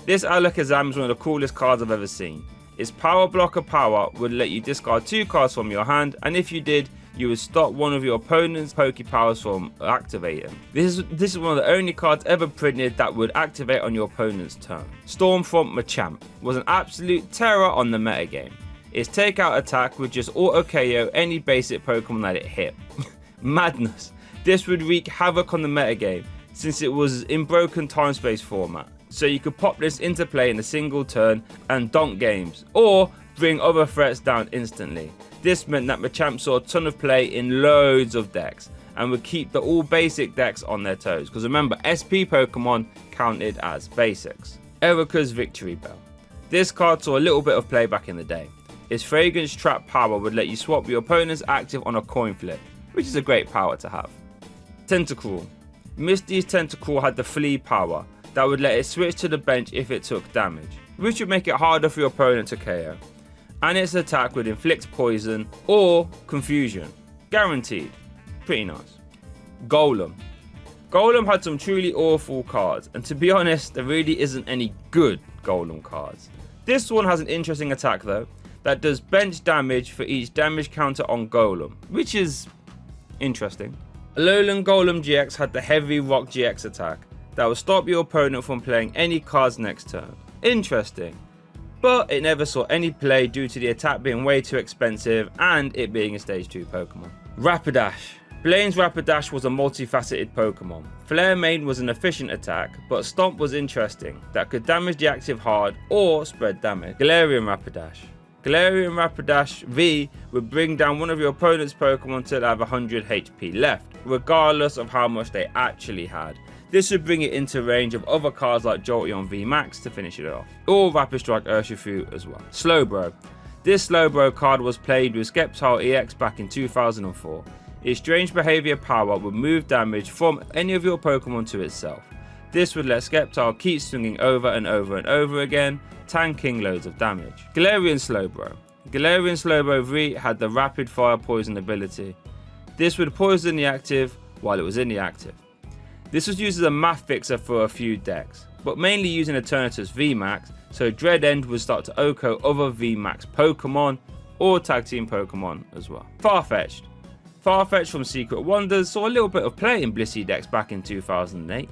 This Alakazam is one of the coolest cards I've ever seen. Its Power Blocker power would let you discard 2 cards from your hand, and if you did, you would stop one of your opponent's Pokepowers from activating. This is one of the only cards ever printed that would activate on your opponent's turn. Stormfront Machamp was an absolute terror on the metagame. Its takeout attack would just auto KO any basic Pokemon that it hit. Madness. This would wreak havoc on the metagame since it was in broken time space format. So you could pop this into play in a single turn and donk games, or bring other threats down instantly. This meant that Machamp saw a ton of play in loads of decks and would keep the all basic decks on their toes, because remember, SP Pokemon counted as basics. Erica's Victory Bell. This card saw a little bit of play back in the day. Its Fragrance Trap power would let you swap your opponent's active on a coin flip, which is a great power to have. Tentacruel. Misty's Tentacruel had the Flee power that would let it switch to the bench if it took damage, which would make it harder for your opponent to KO. And its attack would inflict poison or confusion. Guaranteed. Pretty nice. Golem. Golem had some truly awful cards, and to be honest, there really isn't any good Golem cards. This one has an interesting attack though, that does bench damage for each damage counter on Golem, which is interesting. Alolan Golem GX had the Heavy Rock GX attack that will stop your opponent from playing any cards next turn. Interesting. But it never saw any play due to the attack being way too expensive and it being a stage 2 Pokemon. Rapidash. Blaine's Rapidash was a multifaceted Pokemon. Flare Main was an efficient attack, but Stomp was interesting, that could damage the active hard or spread damage. Galarian Rapidash. Galarian Rapidash V would bring down one of your opponent's Pokemon till they have 100 HP left, regardless of how much they actually had. This would bring it into range of other cards like Jolteon V Max to finish it off, or Rapid Strike Urshifu as well. Slowbro. This Slowbro card was played with Sceptile EX back in 2004. Its Strange Behavior power would move damage from any of your Pokemon to itself. This would let Sceptile keep swinging over and over and over again, tanking loads of damage. Galarian Slowbro. Galarian Slowbro V had the Rapid Fire Poison ability. This would poison the active while it was in the active. This was used as a math fixer for a few decks, but mainly using Eternatus VMAX, so Dread End would start to OHKO other VMAX Pokemon or Tag Team Pokemon as well. Farfetch'd. Farfetch'd from Secret Wonders saw a little bit of play in Blissey decks back in 2008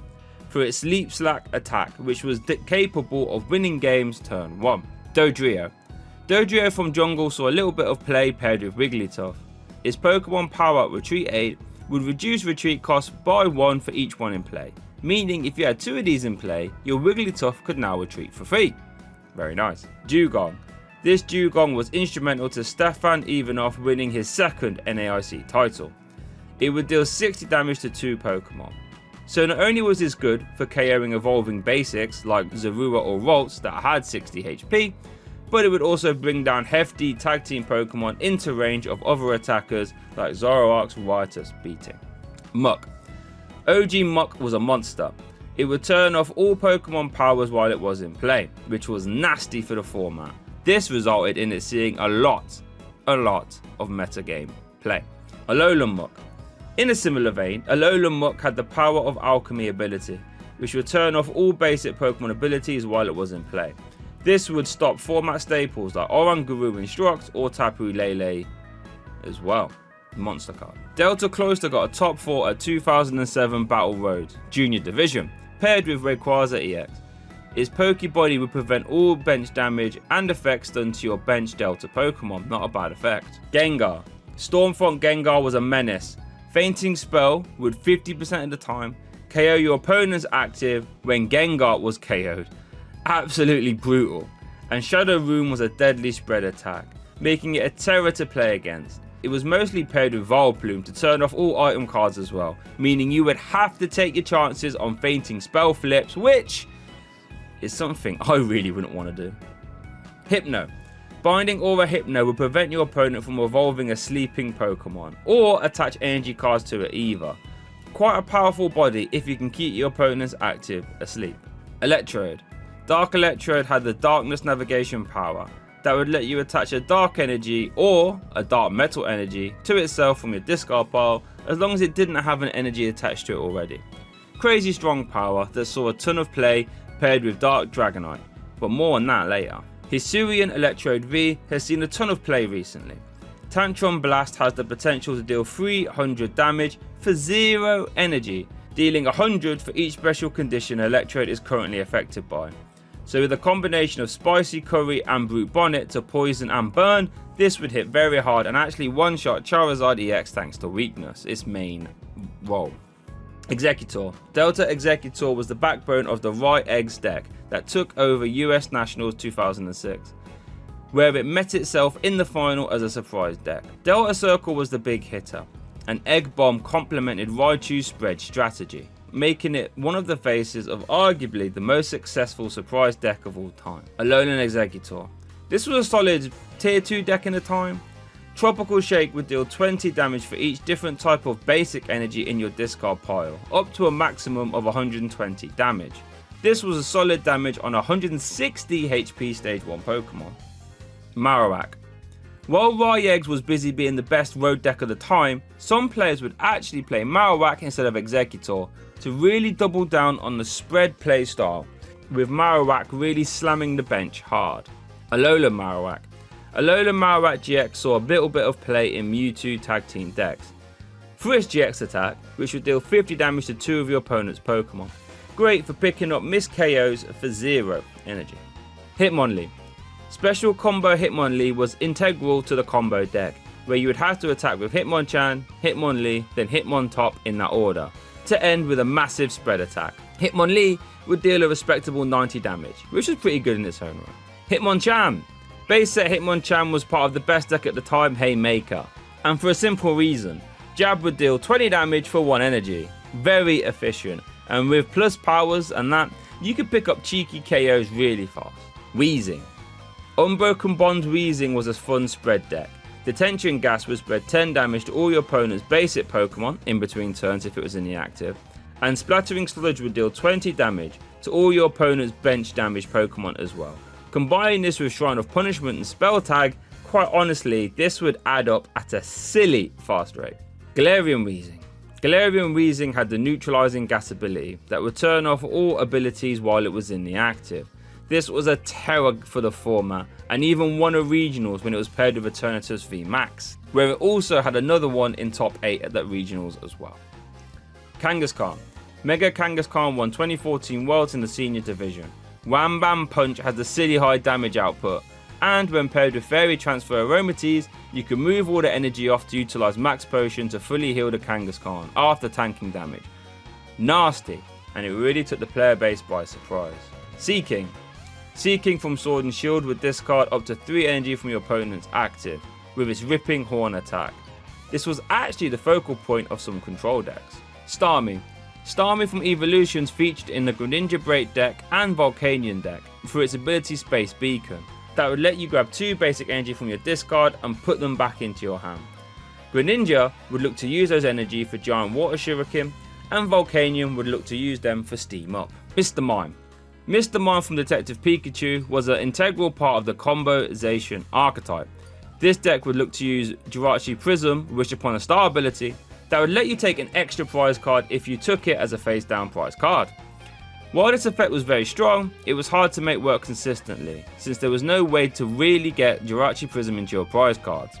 for its Sleep Slack attack, which was capable of winning games turn 1. Dodrio. Dodrio from Jungle saw a little bit of play paired with Wigglytuff. Its Pokemon Power Retreat Aid would reduce retreat costs by 1 for each one in play, meaning if you had 2 of these in play, your Wigglytuff could now retreat for free. Very nice. Dugong. This Dugong was instrumental to Stefan Ivanov winning his second NAIC title. It would deal 60 damage to 2 Pokemon. So not only was this good for KOing evolving basics like Zorua or Ralts that had 60 HP, but it would also bring down hefty tag team Pokemon into range of other attackers like Zoroark's Riotous Beating. Muck. OG Muck was a monster. It would turn off all Pokemon powers while it was in play, which was nasty for the format. This resulted in it seeing a lot of metagame play. Alolan Muck. In a similar vein, Alolan Muck had the Power of Alchemy ability, which would turn off all basic Pokemon abilities while it was in play. This would stop format staples like Oranguru Instruct or Tapu Lele as well. Monster card. Delta Cloyster got a top 4 at 2007 Battle Road Junior Division, paired with Rayquaza EX. Its Pokebody would prevent all bench damage and effects done to your bench Delta Pokemon, not a bad effect. Gengar. Stormfront Gengar was a menace. Fainting Spell would 50% of the time KO your opponent's active when Gengar was KO'd. Absolutely brutal. And Shadow Rune was a deadly spread attack, making it a terror to play against. It was mostly paired with Vileplume to turn off all item cards as well, meaning you would have to take your chances on fainting spell flips, which is something I really wouldn't want to do. Hypno. Binding Aura Hypno will prevent your opponent from evolving a sleeping Pokemon, or attach energy cards to it either. Quite a powerful body if you can keep your opponents active asleep. Electrode. Dark Electrode had the Darkness Navigation power that would let you attach a Dark Energy or a Dark Metal Energy to itself from your discard pile as long as it didn't have an energy attached to it already. Crazy strong power that saw a ton of play paired with Dark Dragonite, but more on that later. Hisuian Electrode V has seen a ton of play recently. Tantrum Blast has the potential to deal 300 damage for 0 energy, dealing 100 for each special condition Electrode is currently affected by. So with a combination of Spicy Curry and Brute Bonnet to poison and burn, this would hit very hard and actually one-shot Charizard EX thanks to weakness, its main role. Executor. Delta Executor was the backbone of the Right Eggs deck that took over US Nationals 2006, where it met itself in the final as a surprise deck. Delta Circle was the big hitter, and Egg Bomb complemented Raichu's spread strategy, making it one of the faces of arguably the most successful surprise deck of all time. Alolan Executor. This was a solid tier 2 deck in the time. Tropical Shake would deal 20 damage for each different type of basic energy in your discard pile, up to a maximum of 120 damage. This was a solid damage on 160 HP stage 1 Pokemon. Marowak. While Rye-Eggs was busy being the best road deck of the time, some players would actually play Marowak instead of Executor to really double down on the spread play style, with Marowak really slamming the bench hard. Alolan Marowak. Alolan Marowak GX saw a little bit of play in Mewtwo tag team decks. For its GX attack, which would deal 50 damage to 2 of your opponent's Pokemon. Great for picking up missed KOs for 0 energy. Hitmonlee. Special combo Hitmonlee was integral to the combo deck, where you would have to attack with Hitmonchan, Hitmonlee, then Hitmontop in that order, to end with a massive spread attack. Hitmonlee would deal a respectable 90 damage, which was pretty good in its own right. Hitmonchan. Base set Hitmonchan was part of the best deck at the time, Haymaker, and for a simple reason. Jab would deal 20 damage for 1 energy, very efficient, and with plus powers and that, you could pick up cheeky KOs really fast. Weezing. Unbroken Bond Weezing was a fun spread deck. Detention Gas would spread 10 damage to all your opponent's basic Pokemon in between turns if it was in the active, and Splattering Sludge would deal 20 damage to all your opponent's bench damage Pokemon as well. Combining this with Shrine of Punishment and Spell Tag, quite honestly, this would add up at a silly fast rate. Galarian Weezing. Galarian Weezing had the neutralizing gas ability that would turn off all abilities while it was in the active. This was a terror for the format and even won a regionals when it was paired with Eternatus V Max, where it also had another one in top 8 at that regionals as well. Kangaskhan. Mega Kangaskhan won 2014 Worlds in the senior division. Wham Bam Punch has a silly high damage output, and when paired with Fairy Transfer Aromateas, you can move all the energy off to utilise Max Potion to fully heal the Kangaskhan after tanking damage. Nasty, and it really took the player base by surprise. Seeking. Seeking from Sword and Shield would discard up to 3 energy from your opponent's active, with its Ripping Horn attack. This was actually the focal point of some control decks. Starmie. Starmie from Evolutions featured in the Greninja Break deck and Volcanion deck for its ability Space Beacon, that would let you grab 2 basic energy from your discard and put them back into your hand. Greninja would look to use those energy for Giant Water Shuriken, and Volcanion would look to use them for Steam Up. Mr. Mime. Mr. Mime from Detective Pikachu was an integral part of the Combo-zation archetype. This deck would look to use Jirachi Prism, wish upon a star ability, that would let you take an extra prize card if you took it as a face down prize card. While this effect was very strong, it was hard to make work consistently, since there was no way to really get Jirachi Prism into your prize cards.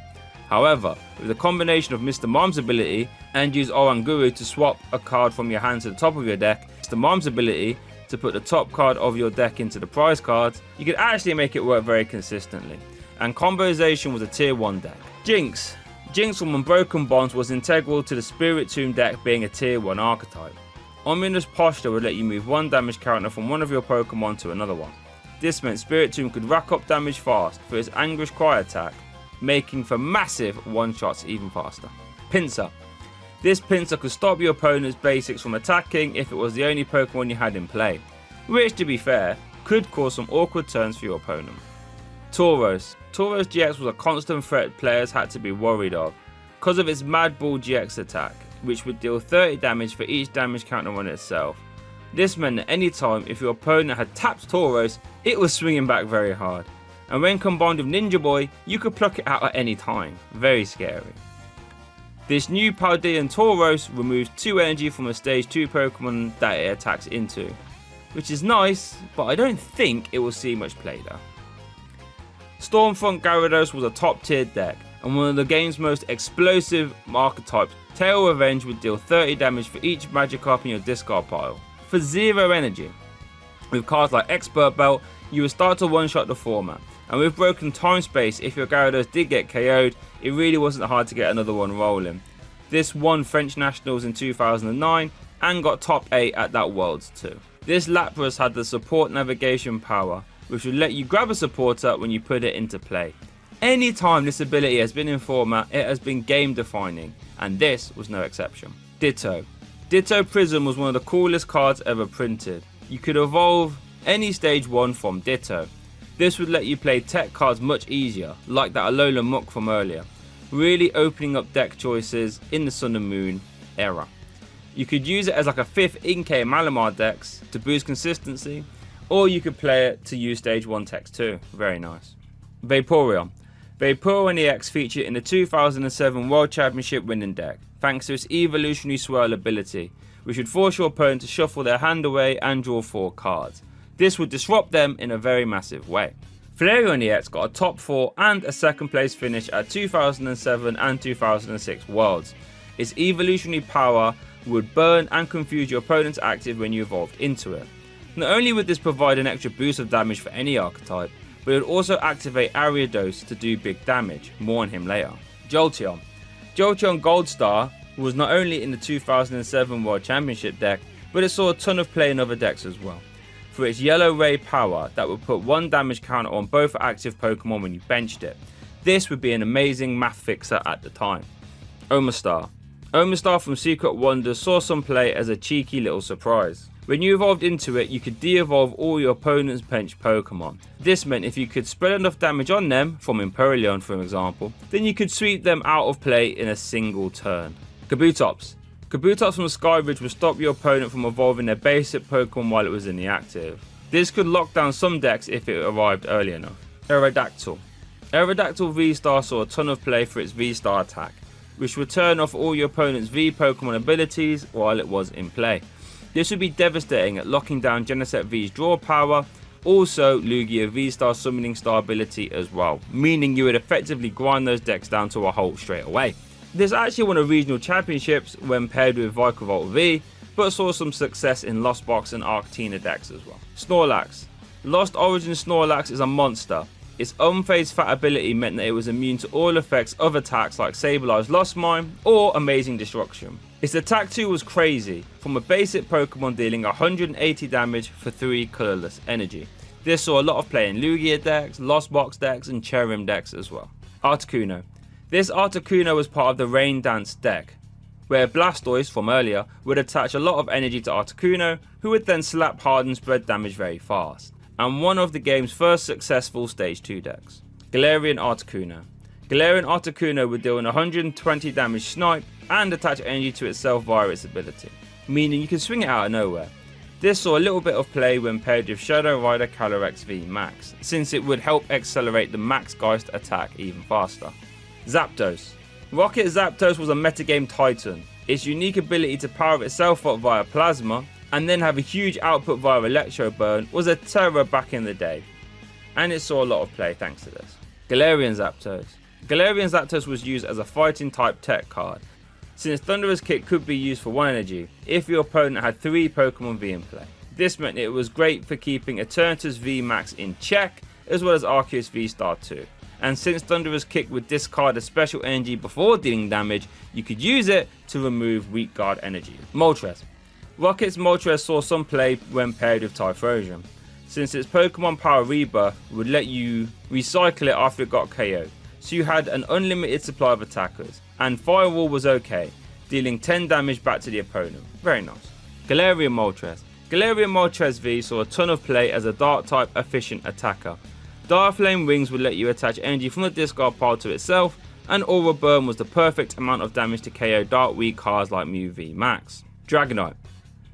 However, with the combination of Mr. Mime's ability and use Oranguru to swap a card from your hand to the top of your deck, Mr. Mime's ability to put the top card of your deck into the prize cards, you could actually make it work very consistently. And Combo-zation was a tier 1 deck. Jinx. Jinx from Unbroken Bonds was integral to the Spirit Tomb deck being a tier 1 archetype. Ominous Posture would let you move 1 damage counter from one of your Pokemon to another one. This meant Spirit Tomb could rack up damage fast for its Anguish Cry attack, making for massive one-shots even faster. Pinsir. This Pinsir could stop your opponent's basics from attacking if it was the only Pokemon you had in play, which, to be fair, could cause some awkward turns for your opponent. Tauros. Tauros GX was a constant threat players had to be worried of, because of its Mad Ball GX attack, which would deal 30 damage for each damage counter on itself. This meant that any time if your opponent had tapped Tauros, it was swinging back very hard, and when combined with Ninja Boy, you could pluck it out at any time. Very scary. This new Paldean Tauros removes 2 energy from a stage 2 Pokemon that it attacks into, which is nice, but I don't think it will see much play there. Stormfront Gyarados was a top tier deck, and one of the game's most explosive archetypes. Tail Revenge would deal 30 damage for each Magikarp in your discard pile, for 0 energy. With cards like Expert Belt, you would start to one-shot the format, and with Broken Time Space, if your Gyarados did get KO'd, it really wasn't hard to get another one rolling. This won French Nationals in 2009, and got top 8 at that Worlds too. This Lapras had the support navigation power, which would let you grab a supporter when you put it into play. Anytime this ability has been in format, it has been game defining, and this was no exception. Ditto. Ditto Prism was one of the coolest cards ever printed. You could evolve any stage 1 from Ditto. This would let you play tech cards much easier, like that Alola Muck from earlier, really opening up deck choices in the Sun and Moon era. You could use it as like a 5th in-game Malamar decks to boost consistency, or you could play it to use stage 1 text too. Very nice. Vaporeon. Vaporeon EX featured in the 2007 World Championship winning deck, thanks to its Evolutionary Swirl ability, which would force your opponent to shuffle their hand away and draw 4 cards. This would disrupt them in a very massive way. Flareon EX got a top 4 and a 2nd place finish at 2007 and 2006 Worlds. Its evolutionary power would burn and confuse your opponent's active when you evolved into it. Not only would this provide an extra boost of damage for any archetype, but it would also activate Ariados to do big damage. More on him later. Jolteon. Jolteon Gold Star was not only in the 2007 World Championship deck, but it saw a ton of play in other decks as well, for its Yellow Ray power that would put 1 damage counter on both active Pokemon when you benched it. This would be an amazing math fixer at the time. Omastar. Omastar from Secret Wonders saw some play as a cheeky little surprise. When you evolved into it, you could de-evolve all your opponent's benched Pokemon. This meant if you could spread enough damage on them, from Empoleon for example, then you could sweep them out of play in a single turn. Kabutops. Kabutops from Skyridge would stop your opponent from evolving their basic Pokemon while it was in the active. This could lock down some decks if it arrived early enough. Aerodactyl. Aerodactyl V-Star saw a ton of play for its V-Star attack, which would turn off all your opponent's V Pokemon abilities while it was in play. This would be devastating at locking down Genesect V's draw power, Also, Lugia V-Star Summoning Star ability as well, meaning you would effectively grind those decks down to a halt straight away. This actually won a regional championships when paired with Vikavolt V, but saw some success in Lost Box and Arctina decks as well. Snorlax. Lost Origin Snorlax is a monster. Its unfazed fat ability meant that it was immune to all effects of attacks like Sableye's Lost Mine or Amazing Destruction. Its attack 2 was crazy, from a basic Pokemon dealing 180 damage for 3 colourless energy. This saw a lot of play in Lugia decks, Lost Box decks and Cherrim decks as well. Articuno. This Articuno was part of the Rain Dance deck, where Blastoise from earlier would attach a lot of energy to Articuno, who would then slap hard and spread damage very fast, and one of the game's first successful Stage 2 decks. Galarian Articuno. Galarian Articuno would deal an 120 damage snipe and attach energy to itself via its ability, meaning you can swing it out of nowhere. This saw a little bit of play when paired with Shadow Rider Calyrex V Max, since it would help accelerate the Max Geist attack even faster. Zapdos. Rocket Zapdos was a metagame titan. Its unique ability to power itself up via plasma and then have a huge output via electro burn was a terror back in the day, and it saw a lot of play thanks to this. Galarian Zapdos. Galarian Zapdos was used as a fighting type tech card, since Thunderous Kick could be used for 1 energy if your opponent had 3 Pokemon V in play. This meant it was great for keeping Eternatus V Max in check, as well as Arceus V Star 2. And since Thunderous Kick would discard a special energy before dealing damage, you could use it to remove weak guard energy. Moltres. Rocket's Moltres saw some play when paired with Typhlosion, since its Pokemon Power Rebirth would let you recycle it after it got KO'd, so you had an unlimited supply of attackers, and Firewall was okay, dealing 10 damage back to the opponent. Very nice. Galarian Moltres. Galarian Moltres V saw a ton of play as a Dark type efficient attacker. Dire Flame Wings would let you attach energy from the discard pile to itself, and Aura Burn was the perfect amount of damage to KO Dark weak cards like Mew V Max. Dragonite.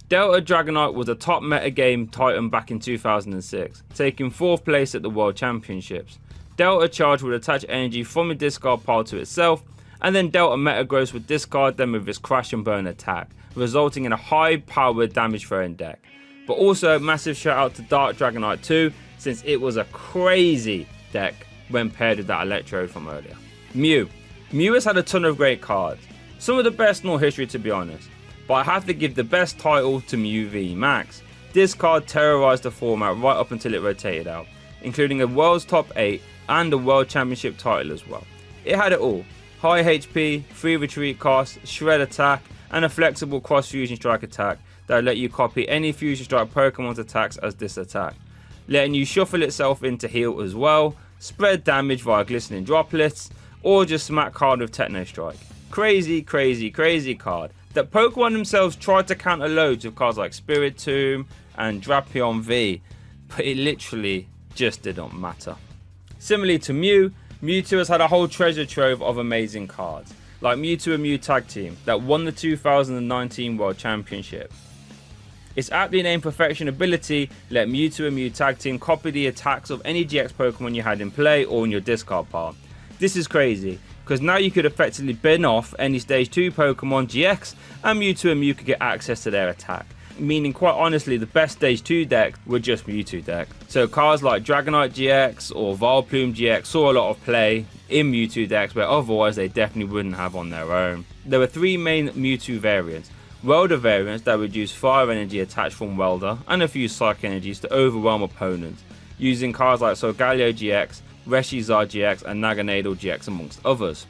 Delta Dragonite was a top metagame titan back in 2006, taking 4th place at the World Championships. Delta Charge would attach energy from the discard pile to itself, and then Delta Metagross would discard them with its Crash and Burn attack, resulting in a high powered damage throwing deck. But also massive shout out to Dark Dragonite 2, since it was a crazy deck when paired with that Electrode from earlier. Mew. Mew has had a ton of great cards, some of the best in all history to be honest, but I have to give the best title to Mew V Max. This card terrorized the format right up until it rotated out, including a World's Top 8 and a World Championship title as well. It had it all: high HP, free retreat cost, shred attack, and a flexible cross fusion strike attack that would let you copy any fusion strike Pokemon's attacks as this attack, letting you shuffle itself into heal as well, spread damage via glistening droplets, or just smack hard with Techno Strike. Crazy, crazy, crazy card that Pokemon themselves tried to counter loads with cards like Spiritomb and Drapion V, but it literally just didn't matter. Similarly to Mew, Mewtwo has had a whole treasure trove of amazing cards, like Mewtwo and Mew Tag Team that won the 2019 World Championship. Its aptly named Perfection ability let Mewtwo and Mew Tag Team copy the attacks of any GX Pokemon you had in play or in your discard pile. This is crazy, because now you could effectively bin off any Stage 2 Pokemon GX and Mewtwo and Mew could get access to their attack. Meaning quite honestly the best Stage 2 deck were just Mewtwo deck. So cards like Dragonite GX or Vileplume GX saw a lot of play in Mewtwo decks where otherwise they definitely wouldn't have on their own. There were 3 main Mewtwo variants. Welder variants that would use fire energy attached from Welder and a few psychic energies to overwhelm opponents, using cards like Solgaleo GX, Reshizar GX and Naganadel GX amongst others.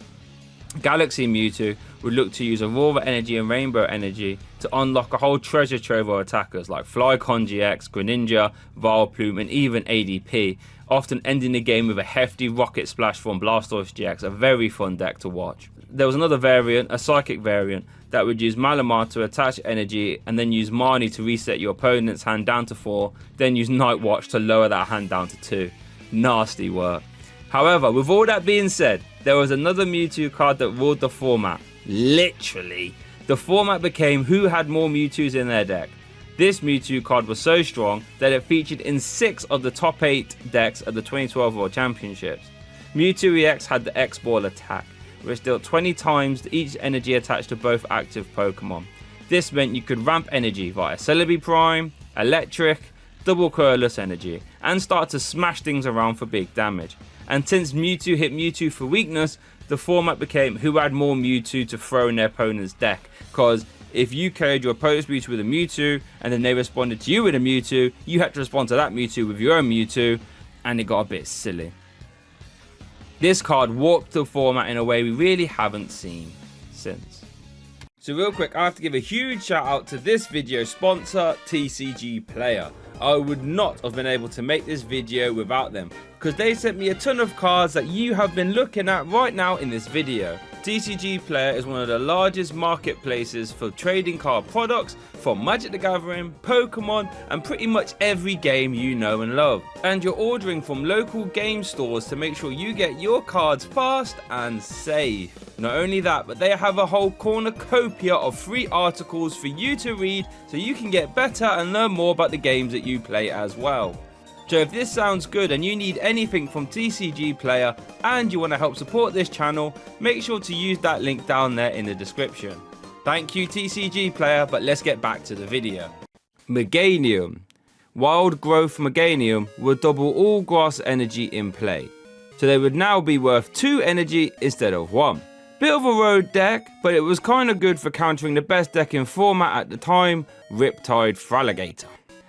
Galaxy Mewtwo would look to use Aurora Energy and Rainbow Energy to unlock a whole treasure trove of attackers like Flycon GX, Greninja, Vileplume and even ADP, often ending the game with a hefty rocket splash from Blastoise GX, a very fun deck to watch. There was another variant, a Psychic variant, that would use Malamar to attach energy and then use Marnie to reset your opponent's hand down to 4, then use Nightwatch to lower that hand down to 2. Nasty work. However, with all that being said, there was another Mewtwo card that ruled the format. Literally. The format became who had more Mewtwo's in their deck. This Mewtwo card was so strong that it featured in 6 of the top 8 decks at the 2012 World Championships. Mewtwo EX had the X-Ball attack, which dealt 20 times each energy attached to both active Pokemon. This meant you could ramp energy via Celebi Prime, Electric, double colorless energy and start to smash things around for big damage. And since Mewtwo hit Mewtwo for weakness, the format became who had more Mewtwo to throw in their opponent's deck, because if you KO'd your opponent's Mewtwo with a Mewtwo and then they responded to you with a Mewtwo, you had to respond to that Mewtwo with your own Mewtwo, and it got a bit silly. This card warped the format in a way we really haven't seen since. So real quick, I have to give a huge shout out to this video sponsor, TCG Player. I would not have been able to make this video without them, because they sent me a ton of cards that you have been looking at right now in this video. TCG Player is one of the largest marketplaces for trading card products from Magic the Gathering, Pokemon, and pretty much every game you know and love. And you're ordering from local game stores to make sure you get your cards fast and safe. Not only that, but they have a whole cornucopia of free articles for you to read so you can get better and learn more about the games that you play as well. So if this sounds good and you need anything from TCG Player and you want to help support this channel, make sure to use that link down there in the description. Thank you TCG Player, but let's get back to the video. Meganium. Wild growth Meganium would double all grass energy in play, so they would now be worth 2 energy instead of 1. Bit of a road deck, but it was kinda good for countering the best deck in format at the time, Riptide Fraligator.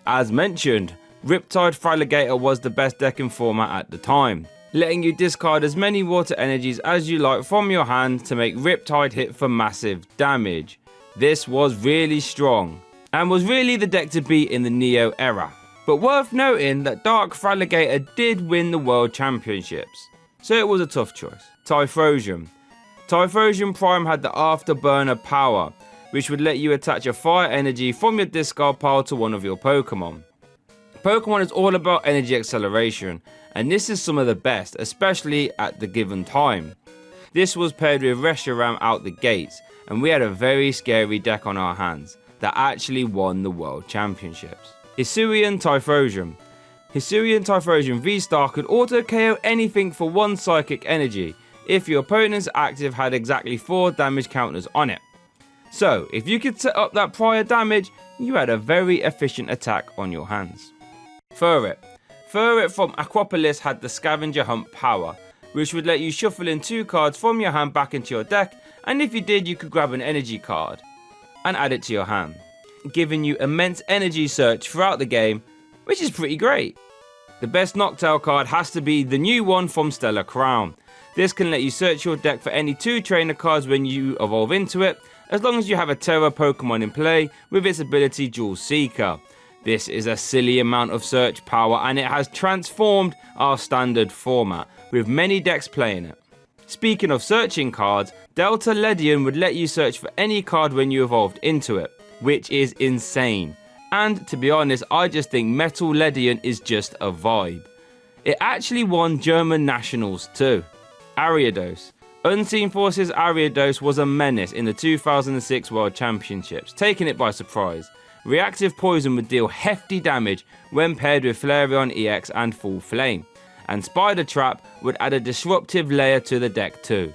As mentioned, Riptide Fraligator was the best deck in format at the time, letting you discard as many water energies as you like from your hand to make Riptide hit for massive damage. This was really strong, and was really the deck to beat in the Neo era. But worth noting that Dark Fraligator did win the World Championships, so it was a tough choice. Typhlosion. Typhlosion Prime had the Afterburner power, which would let you attach a fire energy from your discard pile to one of your Pokemon. Pokemon is all about energy acceleration, and this is some of the best, especially at the given time. This was paired with Reshiram out the gates, and we had a very scary deck on our hands that actually won the World Championships. Hisuian Typhlosion. Hisuian Typhlosion V-Star could auto KO anything for 1 psychic energy if your opponent's active had exactly 4 damage counters on it. So if you could set up that prior damage, you had a very efficient attack on your hands. Furret. Furret from Aquapolis had the Scavenger Hunt power, which would let you shuffle in 2 cards from your hand back into your deck, and if you did, you could grab an energy card and add it to your hand, giving you immense energy search throughout the game, which is pretty great. The best Noctowl card has to be the new one from Stellar Crown. This can let you search your deck for any 2 trainer cards when you evolve into it, as long as you have a Terra Pokemon in play with its ability Jewel Seeker. This is a silly amount of search power, and it has transformed our standard format, with many decks playing it. Speaking of searching cards, Delta Ledian would let you search for any card when you evolved into it, which is insane. And to be honest, I just think Metal Ledian is just a vibe. It actually won German nationals too. Ariados. Unseen Forces Ariados was a menace in the 2006 World Championships, taking it by surprise. Reactive Poison would deal hefty damage when paired with Flareon EX and Full Flame, and Spider Trap would add a disruptive layer to the deck too,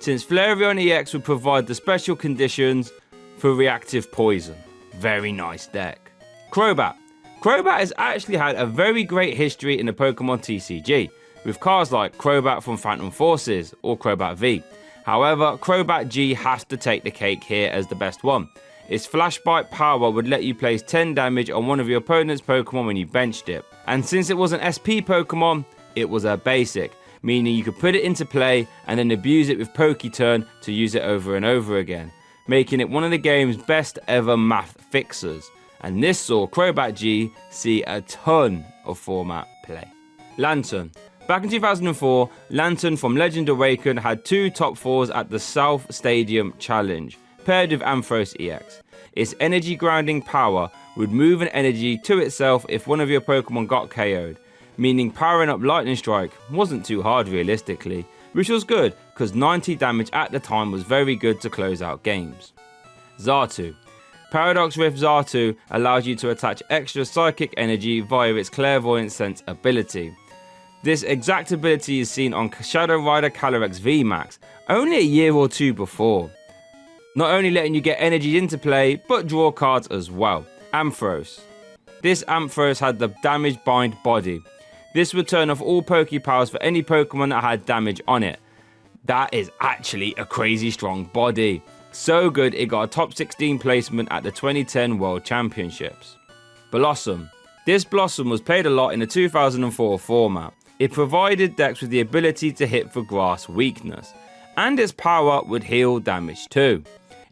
since Flareon EX would provide the special conditions for Reactive Poison. Very nice deck. Crobat. Crobat has actually had a very great history in the Pokemon TCG, with cards like Crobat from Phantom Forces or Crobat V. However, Crobat G has to take the cake here as the best one. Its Flashbite power would let you place 10 damage on one of your opponent's Pokemon when you benched it. And since it was an SP Pokemon, it was a basic, meaning you could put it into play and then abuse it with Poketurn to use it over and over again, making it one of the game's best ever math fixers. And this saw Crobat G see a ton of format play. Lantern. Back in 2004, Lantern from Legend Awakened had 2 top 4s at the South Stadium Challenge, paired with Ampharos EX. Its energy grounding power would move an energy to itself if one of your Pokemon got KO'd, meaning powering up Lightning Strike wasn't too hard realistically, which was good because 90 damage at the time was very good to close out games. Xatu. Paradox Rift Xatu allows you to attach extra psychic energy via its Clairvoyant Sense ability. This exact ability is seen on Shadow Rider Calyrex VMAX only a year or 2 before. Not only letting you get energy into play, but draw cards as well. Ampharos. This Ampharos had the damage bind body. This would turn off all Pokepowers for any Pokemon that had damage on it. That is actually a crazy strong body. So good it got a top 16 placement at the 2010 World Championships. Blossom. This Blossom was played a lot in the 2004 format. It provided decks with the ability to hit for grass weakness, and its power would heal damage too.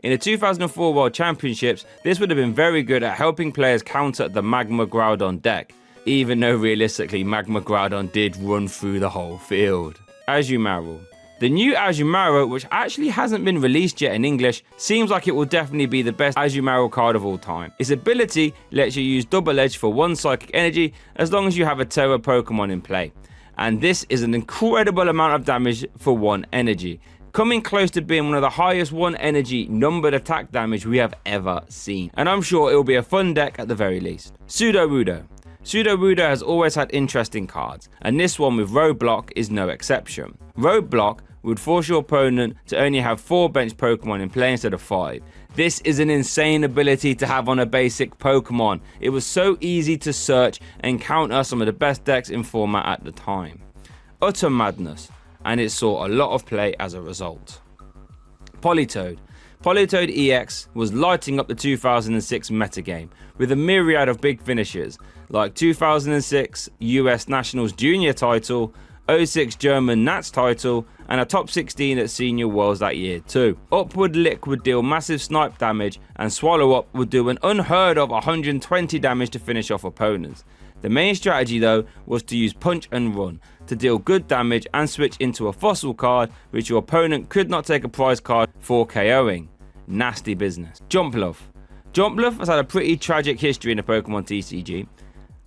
In the 2004 World Championships, this would have been very good at helping players counter the Magma Groudon deck, even though realistically Magma Groudon did run through the whole field. Azumarill. The new Azumarill, which actually hasn't been released yet in English, seems like it will definitely be the best Azumarill card of all time. Its ability lets you use Double Edge for 1 Psychic Energy as long as you have a Terra Pokemon in play. And this is an incredible amount of damage for 1 energy, coming close to being one of the highest 1 energy numbered attack damage we have ever seen. And I'm sure it will be a fun deck at the very least. Sudowoodo. Sudowoodo has always had interesting cards, and this one with Roadblock is no exception. Roadblock would force your opponent to only have 4 bench Pokemon in play instead of 5. This is an insane ability to have on a basic Pokemon. It was so easy to search and counter some of the best decks in format at the time. Utter Madness, and it saw a lot of play as a result. Politoed. Politoed EX was lighting up the 2006 metagame with a myriad of big finishes like 2006 US Nationals Junior title, 06 German Nats title, and a top 16 at Senior Worlds that year too. Upward Lick would deal massive snipe damage, and Swallow Up would do an unheard of 120 damage to finish off opponents. The main strategy though was to use Punch and Run to deal good damage and switch into a fossil card which your opponent could not take a prize card for KOing. Nasty business. Jumpluff. Jumpluff has had a pretty tragic history in the Pokemon TCG.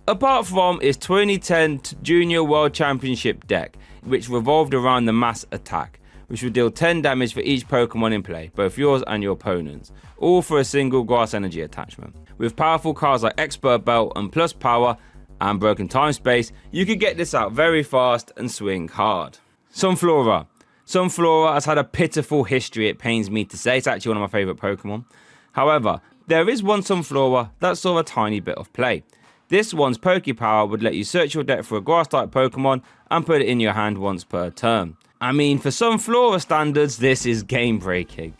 Apart from its 2010 Junior World Championship deck, which revolved around the mass attack, which would deal 10 damage for each Pokemon in play, both yours and your opponent's, all for a single grass energy attachment. With powerful cards like Expert Belt and Plus Power and Broken Time Space, you could get this out very fast and swing hard. Sunflora. Sunflora has had a pitiful history, it pains me to say. It's actually one of my favourite Pokemon. However, there is one Sunflora that saw a tiny bit of play. This one's Pokepower would let you search your deck for a grass-type Pokemon and put it in your hand once per turn. I mean, for Sunflora standards, this is game-breaking.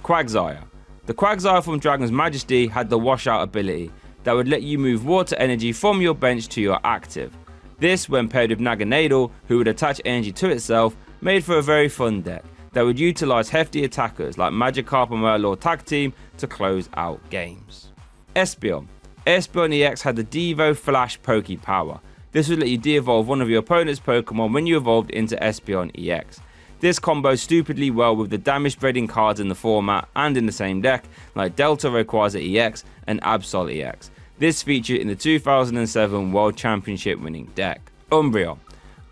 Quagsire. The Quagsire from Dragon's Majesty had the washout ability that would let you move water energy from your bench to your active. This, when paired with Naganadel, who would attach energy to itself, made for a very fun deck that would utilise hefty attackers like Magikarp and Murloc Tag Team to close out games. Espeon. Espeon EX had the Devo Flash Pokepower. This would let you de-evolve one of your opponent's Pokemon when you evolved into Espeon EX. This combos stupidly well with the damage spreading cards in the format and in the same deck, like Delta Rayquaza EX and Absol EX. This featured in the 2007 World Championship winning deck. Umbreon.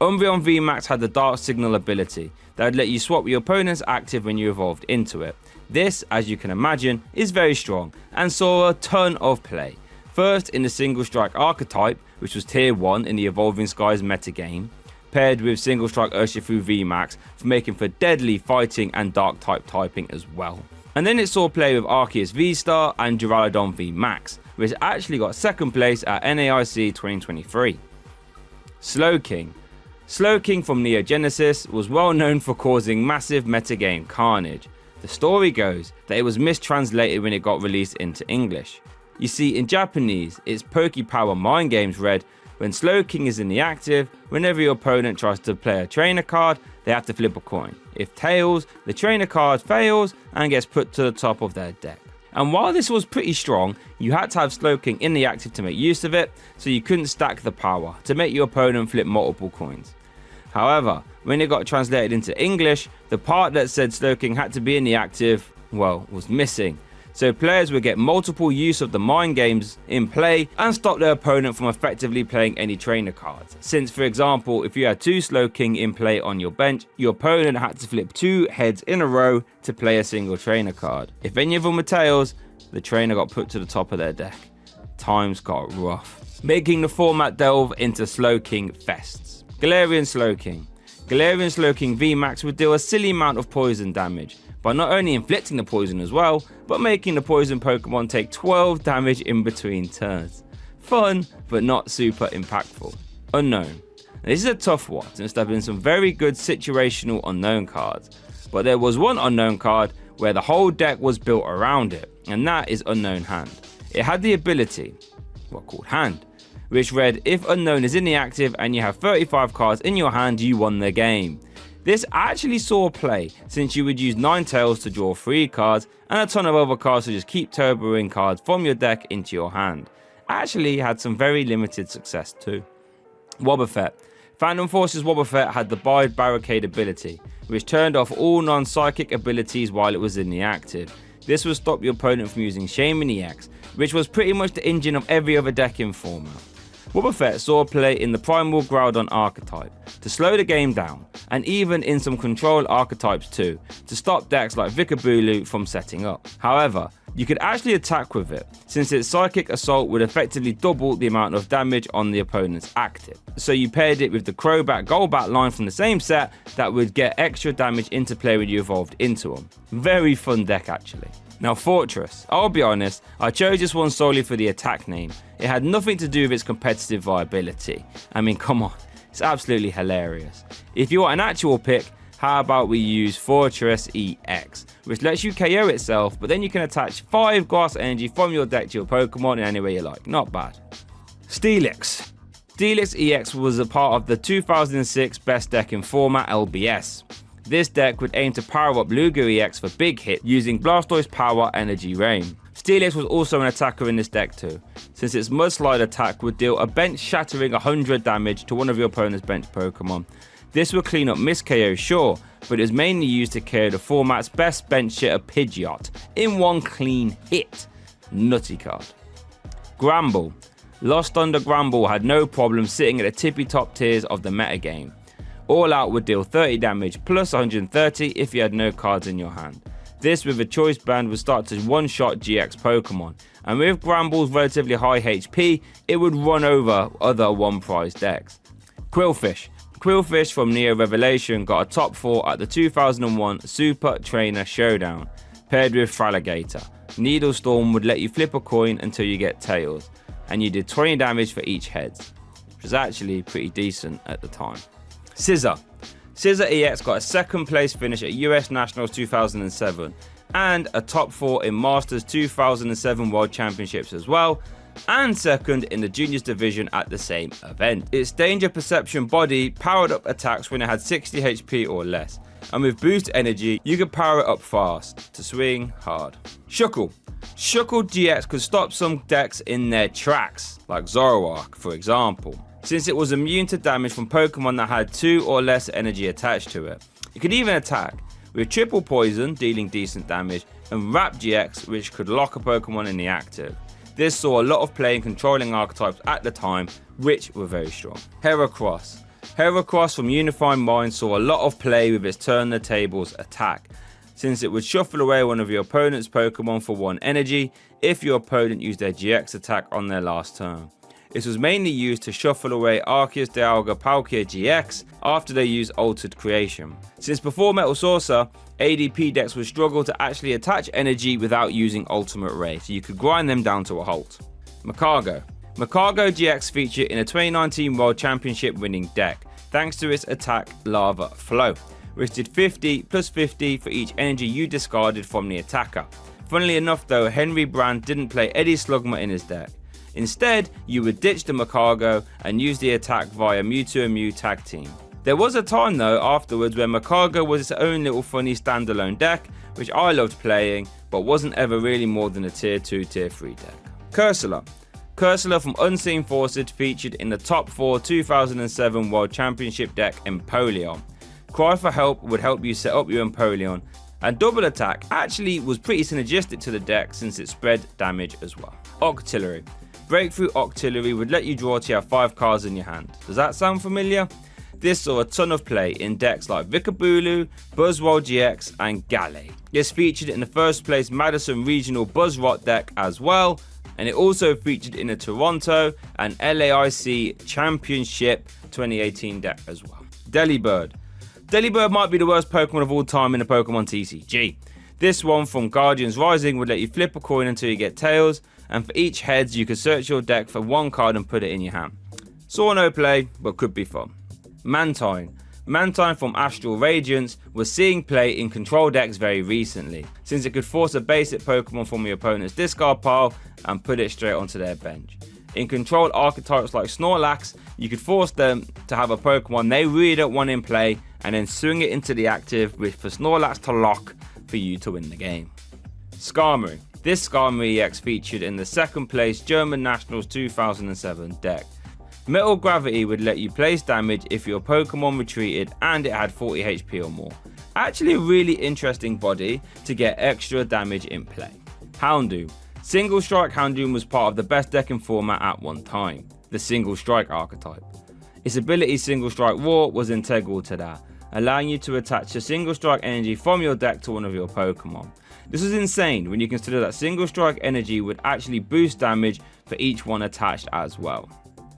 Umbreon VMAX had the Dark Signal ability that would let you swap your opponent's active when you evolved into it. This, as you can imagine, is very strong and saw a ton of play. First in the Single Strike Archetype, which was tier 1 in the Evolving Skies metagame, paired with Single Strike Urshifu VMAX for making for deadly fighting and dark type typing as well. And then it saw play with Arceus V-Star and Duraludon VMAX, which actually got second place at NAIC 2023. Slowking. Slowking from Neo Genesis was well known for causing massive metagame carnage. The story goes that it was mistranslated when it got released into English. You see, in Japanese, it's Pokepower Mind Games read, when Slowking is in the active, whenever your opponent tries to play a trainer card, they have to flip a coin. If tails, the trainer card fails and gets put to the top of their deck. And while this was pretty strong, you had to have Slowking in the active to make use of it, so you couldn't stack the power to make your opponent flip multiple coins. However, when it got translated into English, the part that said Slowking had to be in the active, well, was missing. So players would get multiple use of the mind games in play and stop their opponent from effectively playing any trainer cards. Since, for example, if you had 2 Slowking in play on your bench, your opponent had to flip 2 heads in a row to play a single trainer card. If any of them were tails, the trainer got put to the top of their deck. Times got rough, making the format delve into Slowking fests. Galarian Slowking. Galarian Slowking VMAX would deal a silly amount of poison damage, by not only inflicting the poison as well, but making the poison Pokemon take 12 damage in between turns. Fun, but not super impactful. Unknown. Now, this is a tough one since there have been some very good situational unknown cards, but there was one unknown card where the whole deck was built around it, and that is Unknown Hand. It had the ability, called Hand, which read, if Unknown is in the active and you have 35 cards in your hand, you won the game. This actually saw play since you would use Ninetales to draw 3 cards and a ton of other cards to just keep turboing cards from your deck into your hand. Actually had some very limited success too. Wobbuffet. Phantom Force's Wobbuffet had the Bide Barricade ability, which turned off all non-psychic abilities while it was in the active. This would stop your opponent from using Shaman EX, which was pretty much the engine of every other deck in format. Wobbuffet saw play in the Primal Groudon archetype to slow the game down, and even in some control archetypes too, to stop decks like Vikabulu from setting up. However, you could actually attack with it, since its Psychic Assault would effectively double the amount of damage on the opponent's active. So you paired it with the Crobat Golbat line from the same set that would get extra damage into play when you evolved into them. Very fun deck actually. Now Fortress, I'll be honest, I chose this one solely for the attack name. It had nothing to do with its competitive viability. I mean, come on, it's absolutely hilarious. If you want an actual pick, how about we use Fortress EX, which lets you KO itself, but then you can attach 5 grass energy from your deck to your Pokemon in any way you like. Not bad. Steelix. Steelix EX was a part of the 2006 Best Deck in Format LBS. This deck would aim to power up Lugia EX for big hit using Blastoise Power Energy Rain. Steelix was also an attacker in this deck too, since its Mudslide attack would deal a bench shattering 100 damage to one of your opponent's bench Pokemon. This would clean up miss KO, sure, but it is mainly used to KO the format's best bench hitter Pidgeot in one clean hit. Nutty card. Gramble. Lost Thunder Gramble had no problem sitting at the tippy top tiers of the metagame. All Out would deal 30 damage plus 130 if you had no cards in your hand. This with a choice band would start to one-shot GX Pokemon, and with Gramble's relatively high HP, it would run over other one-prize decks. Quillfish. Quillfish from Neo Revelation got a top 4 at the 2001 Super Trainer Showdown, paired with Fraligator. Needle Storm would let you flip a coin until you get tails, and you did 20 damage for each heads, which was actually pretty decent at the time. Scissor. Scissor EX got a 2nd place finish at US Nationals 2007, and a top 4 in Masters 2007 World Championships as well, and 2nd in the Juniors division at the same event. Its danger perception body powered up attacks when it had 60 HP or less, and with boost energy you could power it up fast to swing hard. Shuckle. Shuckle GX could stop some decks in their tracks, like Zoroark for example, since it was immune to damage from Pokemon that had 2 or less energy attached to it. It could even attack with triple poison, dealing decent damage, and Wrap GX, which could lock a Pokemon in the active. This saw a lot of play in controlling archetypes at the time, which were very strong. Heracross. Heracross from Unifying Mind saw a lot of play with its Turn the Tables attack, since it would shuffle away one of your opponent's Pokemon for 1 energy if your opponent used their GX attack on their last turn. This was mainly used to shuffle away Arceus, Dialga, Palkia GX after they used Altered Creation. Since before Metal Saucer, ADP decks would struggle to actually attach energy without using Ultimate Ray, so you could grind them down to a halt. Macargo. Macargo GX featured in a 2019 World Championship winning deck, thanks to its attack Lava Flow, which did 50 plus 50 for each energy you discarded from the attacker. Funnily enough though, Henry Brand didn't play Eddie Slugma in his deck. Instead, you would ditch the Macargo and use the attack via Mewtwo and Mew tag team. There was a time though afterwards where Macargo was its own little funny standalone deck, which I loved playing, but wasn't ever really more than a tier 2, tier 3 deck. Cursula. Cursula from Unseen Forces featured in the top 4 2007 World Championship deck Empoleon. Cry for Help would help you set up your Empoleon, and Double Attack actually was pretty synergistic to the deck since it spread damage as well. Octillery. Breakthrough Octillery would let you draw till you have 5 cards in your hand. Does that sound familiar? This saw a ton of play in decks like Vikabulu, Buzzwole GX and Galley. This featured in the 1st place Madison Regional Buzzrot deck as well, and it also featured in the Toronto and LAIC Championship 2018 deck as well. Delibird. Delibird might be the worst Pokemon of all time in the Pokemon TCG. This one from Guardians Rising would let you flip a coin until you get tails, and for each heads you could search your deck for one card and put it in your hand. Saw no play, but could be fun. Mantine. Mantine from Astral Radiance was seeing play in control decks very recently, since it could force a basic Pokemon from your opponent's discard pile and put it straight onto their bench. In controlled archetypes like Snorlax, you could force them to have a Pokemon they really don't want in play and then swing it into the active for Snorlax to lock for you to win the game. Skarmory. This Skarmory EX featured in the second place German Nationals 2007 deck. Metal Gravity would let you place damage if your Pokemon retreated and it had 40 HP or more. Actually a really interesting body to get extra damage in play. Houndoom. Single Strike Houndoom was part of the best deck in format at one time, the Single Strike archetype. Its ability Single Strike Roar was integral to that, allowing you to attach a Single Strike energy from your deck to one of your Pokemon. This was insane when you consider that Single Strike energy would actually boost damage for each one attached as well.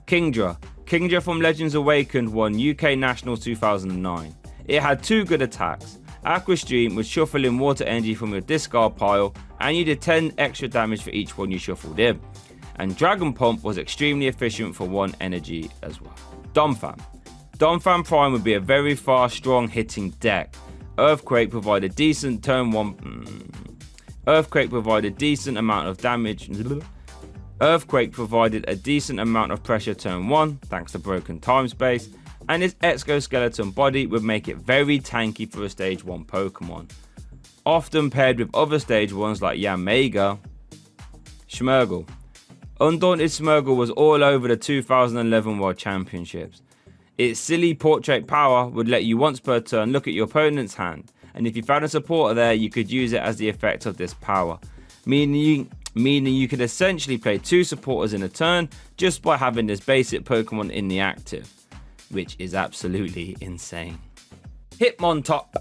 Kingdra. Kingdra from Legends Awakened won UK Nationals 2009. It had two good attacks. Aqua Stream would shuffle in water energy from your discard pile and you did 10 extra damage for each one you shuffled in. And Dragon Pump was extremely efficient for 1 energy as well. Donphan. Donphan Prime would be a very fast, strong hitting deck. Earthquake provided decent turn 1. Earthquake provided decent amount of damage. Earthquake provided a decent amount of pressure turn 1 thanks to broken time space, and its exoskeleton body would make it very tanky for a stage 1 Pokemon. Often paired with other stage 1s like Yanmega. Schmergle. Undaunted Schmergle was all over the 2011 World Championships. Its silly portrait power would let you once per turn look at your opponent's hand, and if you found a supporter there you could use it as the effect of this power, meaning you could essentially play 2 supporters in a turn just by having this basic Pokemon in the active, which is absolutely insane. Hitmontop.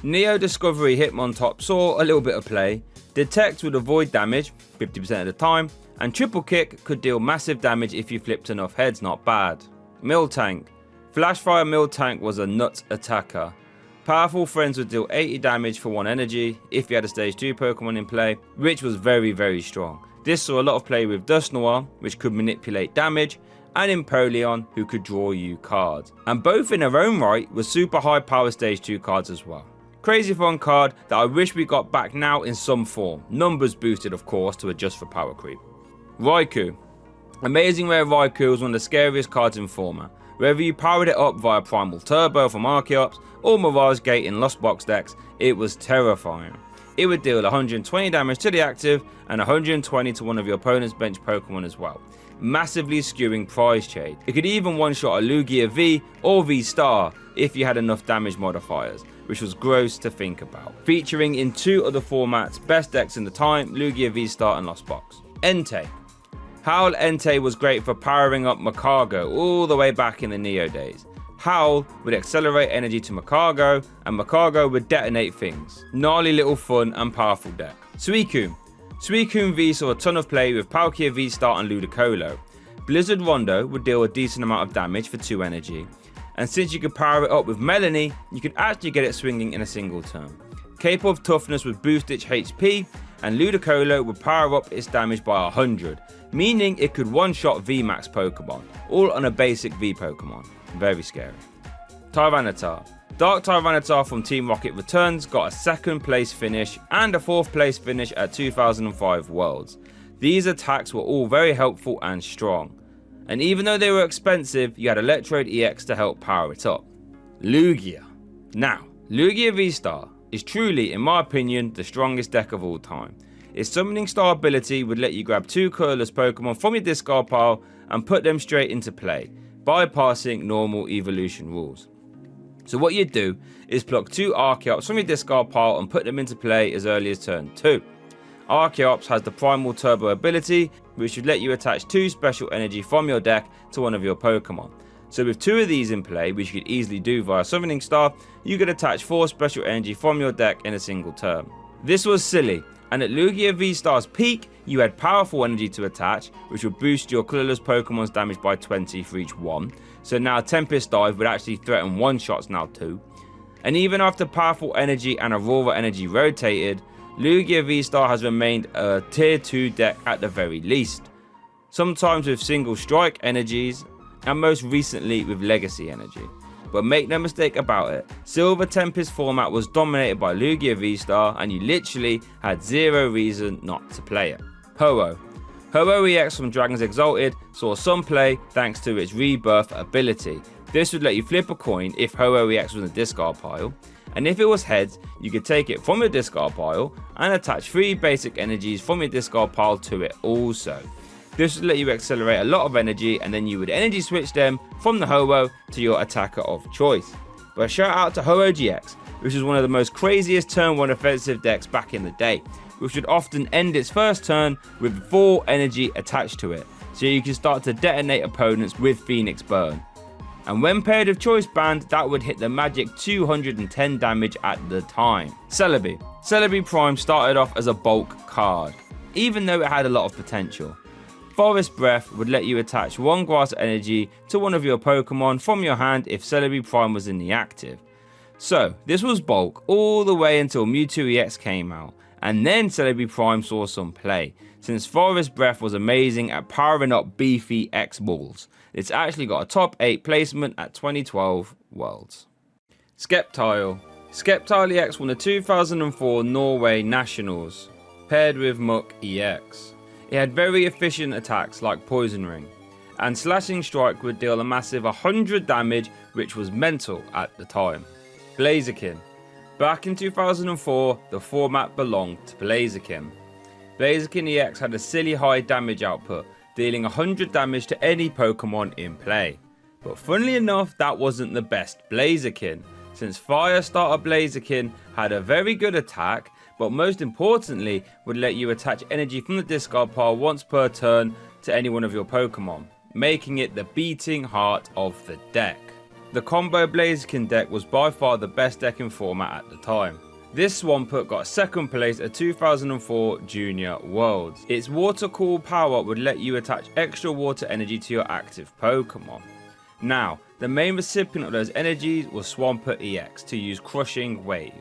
Neo Discovery Hitmontop saw a little bit of play. Detect would avoid damage 50% of the time, and Triple Kick could deal massive damage if you flipped enough heads, not bad. Miltank. Flashfire Miltank was a nuts attacker. Powerful friends would deal 80 damage for 1 energy if you had a stage 2 Pokemon in play, which was very strong. This saw a lot of play with Dusknoir, which could manipulate damage, and Empoleon, who could draw you cards. And both in their own right were super high power stage 2 cards as well. Crazy fun card that I wish we got back now in some form. Numbers boosted of course to adjust for power creep. Raikou. Amazing Rare Raikou was one of the scariest cards in format. Whether you powered it up via Primal Turbo from Archeops or Mirage Gate in Lost Box decks, it was terrifying. It would deal 120 damage to the active and 120 to one of your opponent's bench Pokemon as well, massively skewing prize trade. It could even one-shot a Lugia V or V-Star if you had enough damage modifiers, which was gross to think about. Featuring in 2 other formats, best decks in the time, Lugia V-Star and Lost Box. Entei. Howl Entei was great for powering up Magcargo all the way back in the Neo days. Howl would accelerate energy to Magcargo, and Magcargo would detonate things. Gnarly little fun and powerful deck. Suicune. Suicune V saw a ton of play with Palkia V-Star and Ludicolo. Blizzard Rondo would deal a decent amount of damage for 2 energy, and since you could power it up with Melanie, you could actually get it swinging in a single turn. Cape of Toughness would boost its HP, and Ludicolo would power up its damage by 100, meaning it could one-shot VMAX Pokemon, all on a basic V Pokemon. Very scary. Tyranitar. Dark Tyranitar from Team Rocket Returns got a 2nd place finish and a 4th place finish at 2005 Worlds. These attacks were all very helpful and strong, and even though they were expensive, you had Electrode EX to help power it up. Lugia. Now, Lugia V-Star is truly, in my opinion, the strongest deck of all time. Its Summoning Star ability would let you grab 2 colorless Pokemon from your discard pile and put them straight into play, bypassing normal evolution rules. So what you'd do is pluck 2 Archeops from your discard pile and put them into play as early as turn 2. Archeops has the Primal Turbo ability, which would let you attach 2 special energy from your deck to one of your Pokemon. So with 2 of these in play, which you could easily do via Summoning Star, you could attach 4 special energy from your deck in a single turn. This was silly, and at Lugia V-Star's peak, you had powerful energy to attach, which would boost your colorless Pokemon's damage by 20 for each one. So now Tempest Dive would actually threaten one-shots now too. And even after powerful energy and Aurora energy rotated, Lugia V-Star has remained a tier 2 deck at the very least, sometimes with single strike energies and most recently with legacy energy. But make no mistake about it, Silver Tempest format was dominated by Lugia V-Star and you literally had zero reason not to play it. Ho-Oh. Ho-Oh EX from Dragons Exalted saw some play thanks to its rebirth ability. This would let you flip a coin if Ho-Oh EX was in the discard pile, and if it was heads, you could take it from your discard pile and attach 3 basic energies from your discard pile to it also. This would let you accelerate a lot of energy, and then you would energy switch them from the Ho-Oh to your attacker of choice. But shout out to Ho-Oh GX, which was one of the most craziest turn 1 offensive decks back in the day, which would often end its first turn with 4 energy attached to it, so you can start to detonate opponents with Phoenix Burn. And when paired with Choice Band, that would hit the magic 210 damage at the time. Celebi. Celebi Prime started off as a bulk card, even though it had a lot of potential. Forest Breath would let you attach 1 grass energy to one of your Pokemon from your hand if Celebi Prime was in the active. So this was bulk all the way until Mewtwo EX came out, and then Celebi Prime saw some play, since Forest Breath was amazing at powering up beefy X balls. It's actually got a top 8 placement at 2012 Worlds. Sceptile. Sceptile EX won the 2004 Norway Nationals, paired with Muck EX. It had very efficient attacks like Poison Ring, and Slashing Strike would deal a massive 100 damage, which was mental at the time. Blaziken. Back in 2004, the format belonged to Blaziken. Blaziken EX had a silly high damage output, dealing 100 damage to any Pokemon in play. But funnily enough, that wasn't the best Blaziken, since Firestarter Blaziken had a very good attack, but most importantly would let you attach energy from the discard pile once per turn to any one of your Pokemon, making it the beating heart of the deck. The combo Blaziken deck was by far the best deck in format at the time. This Swampert got 2nd place at 2004 Junior Worlds. Its Water Cool power would let you attach extra water energy to your active Pokemon. Now, the main recipient of those energies was Swampert EX to use Crushing Wave,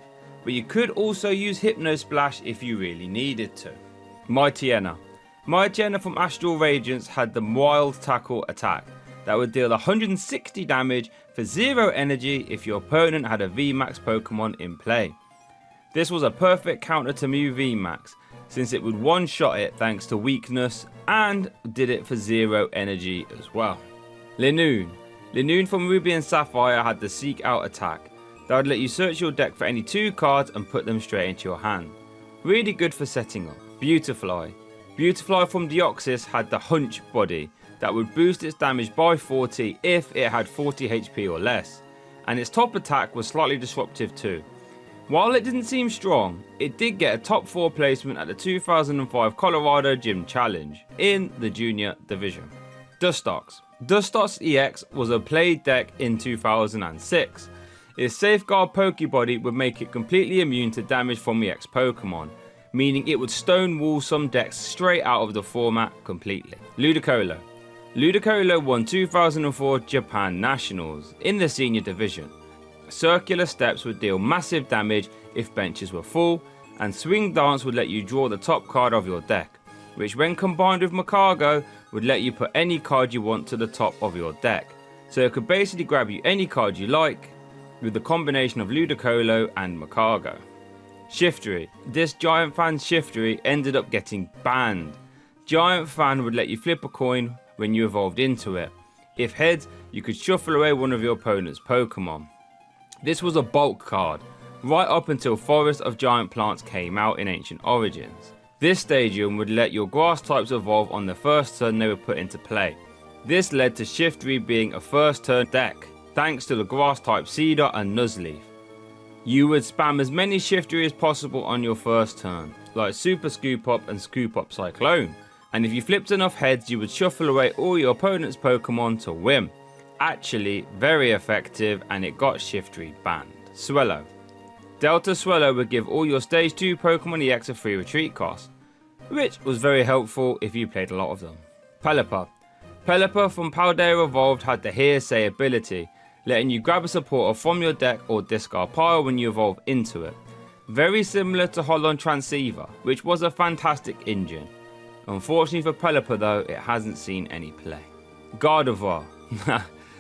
but you could also use Hypno Splash if you really needed to. Mightyena. Mightyena from Astral Radiance had the Wild Tackle attack that would deal 160 damage for 0 energy if your opponent had a VMAX Pokemon in play. This was a perfect counter to Mew VMAX, since it would one-shot it thanks to weakness and did it for 0 energy as well. Linoone. Linoone from Ruby and Sapphire had the Seek Out attack that would let you search your deck for any 2 cards and put them straight into your hand. Really good for setting up. Beautifly. Beautifly from Deoxys had the Hunch body that would boost its damage by 40 if it had 40 HP or less, and its top attack was slightly disruptive too. While it didn't seem strong, it did get a top 4 placement at the 2005 Colorado Gym Challenge in the junior division. Dustox. Dustox EX was a played deck in 2006. Its Safeguard Pokebody would make it completely immune to damage from EX Pokemon, meaning it would stonewall some decks straight out of the format completely. Ludicolo. Ludicolo won 2004 Japan Nationals in the senior division. Circular Steps would deal massive damage if benches were full, and Swing Dance would let you draw the top card of your deck, which when combined with Macargo would let you put any card you want to the top of your deck. So it could basically grab you any card you like with the combination of Ludicolo and Macargo. Shiftry. This Giant Fan Shiftry ended up getting banned. Giant Fan would let you flip a coin when you evolved into it. If heads, you could shuffle away one of your opponent's Pokemon. This was a bulk card, right up until Forest of Giant Plants came out in Ancient Origins. This stadium would let your grass types evolve on the first turn they were put into play. This led to Shiftry being a first turn deck, thanks to the grass type Cedar and Nuzleaf. You would spam as many Shiftry as possible on your first turn, like Super Scoop Up and Scoop Up Cyclone, and if you flipped enough heads you would shuffle away all your opponent's Pokemon to win. Actually very effective, and it got Shiftry banned. Swellow. Delta Swellow would give all your stage 2 Pokemon EX a free retreat cost, which was very helpful if you played a lot of them. Pelipper. Pelipper from Paldea Evolved had the Hearsay ability, letting you grab a supporter from your deck or discard pile when you evolve into it. very similar to Holon Transceiver, which was a fantastic engine. Unfortunately for Pelipper though, it hasn't seen any play. Gardevoir.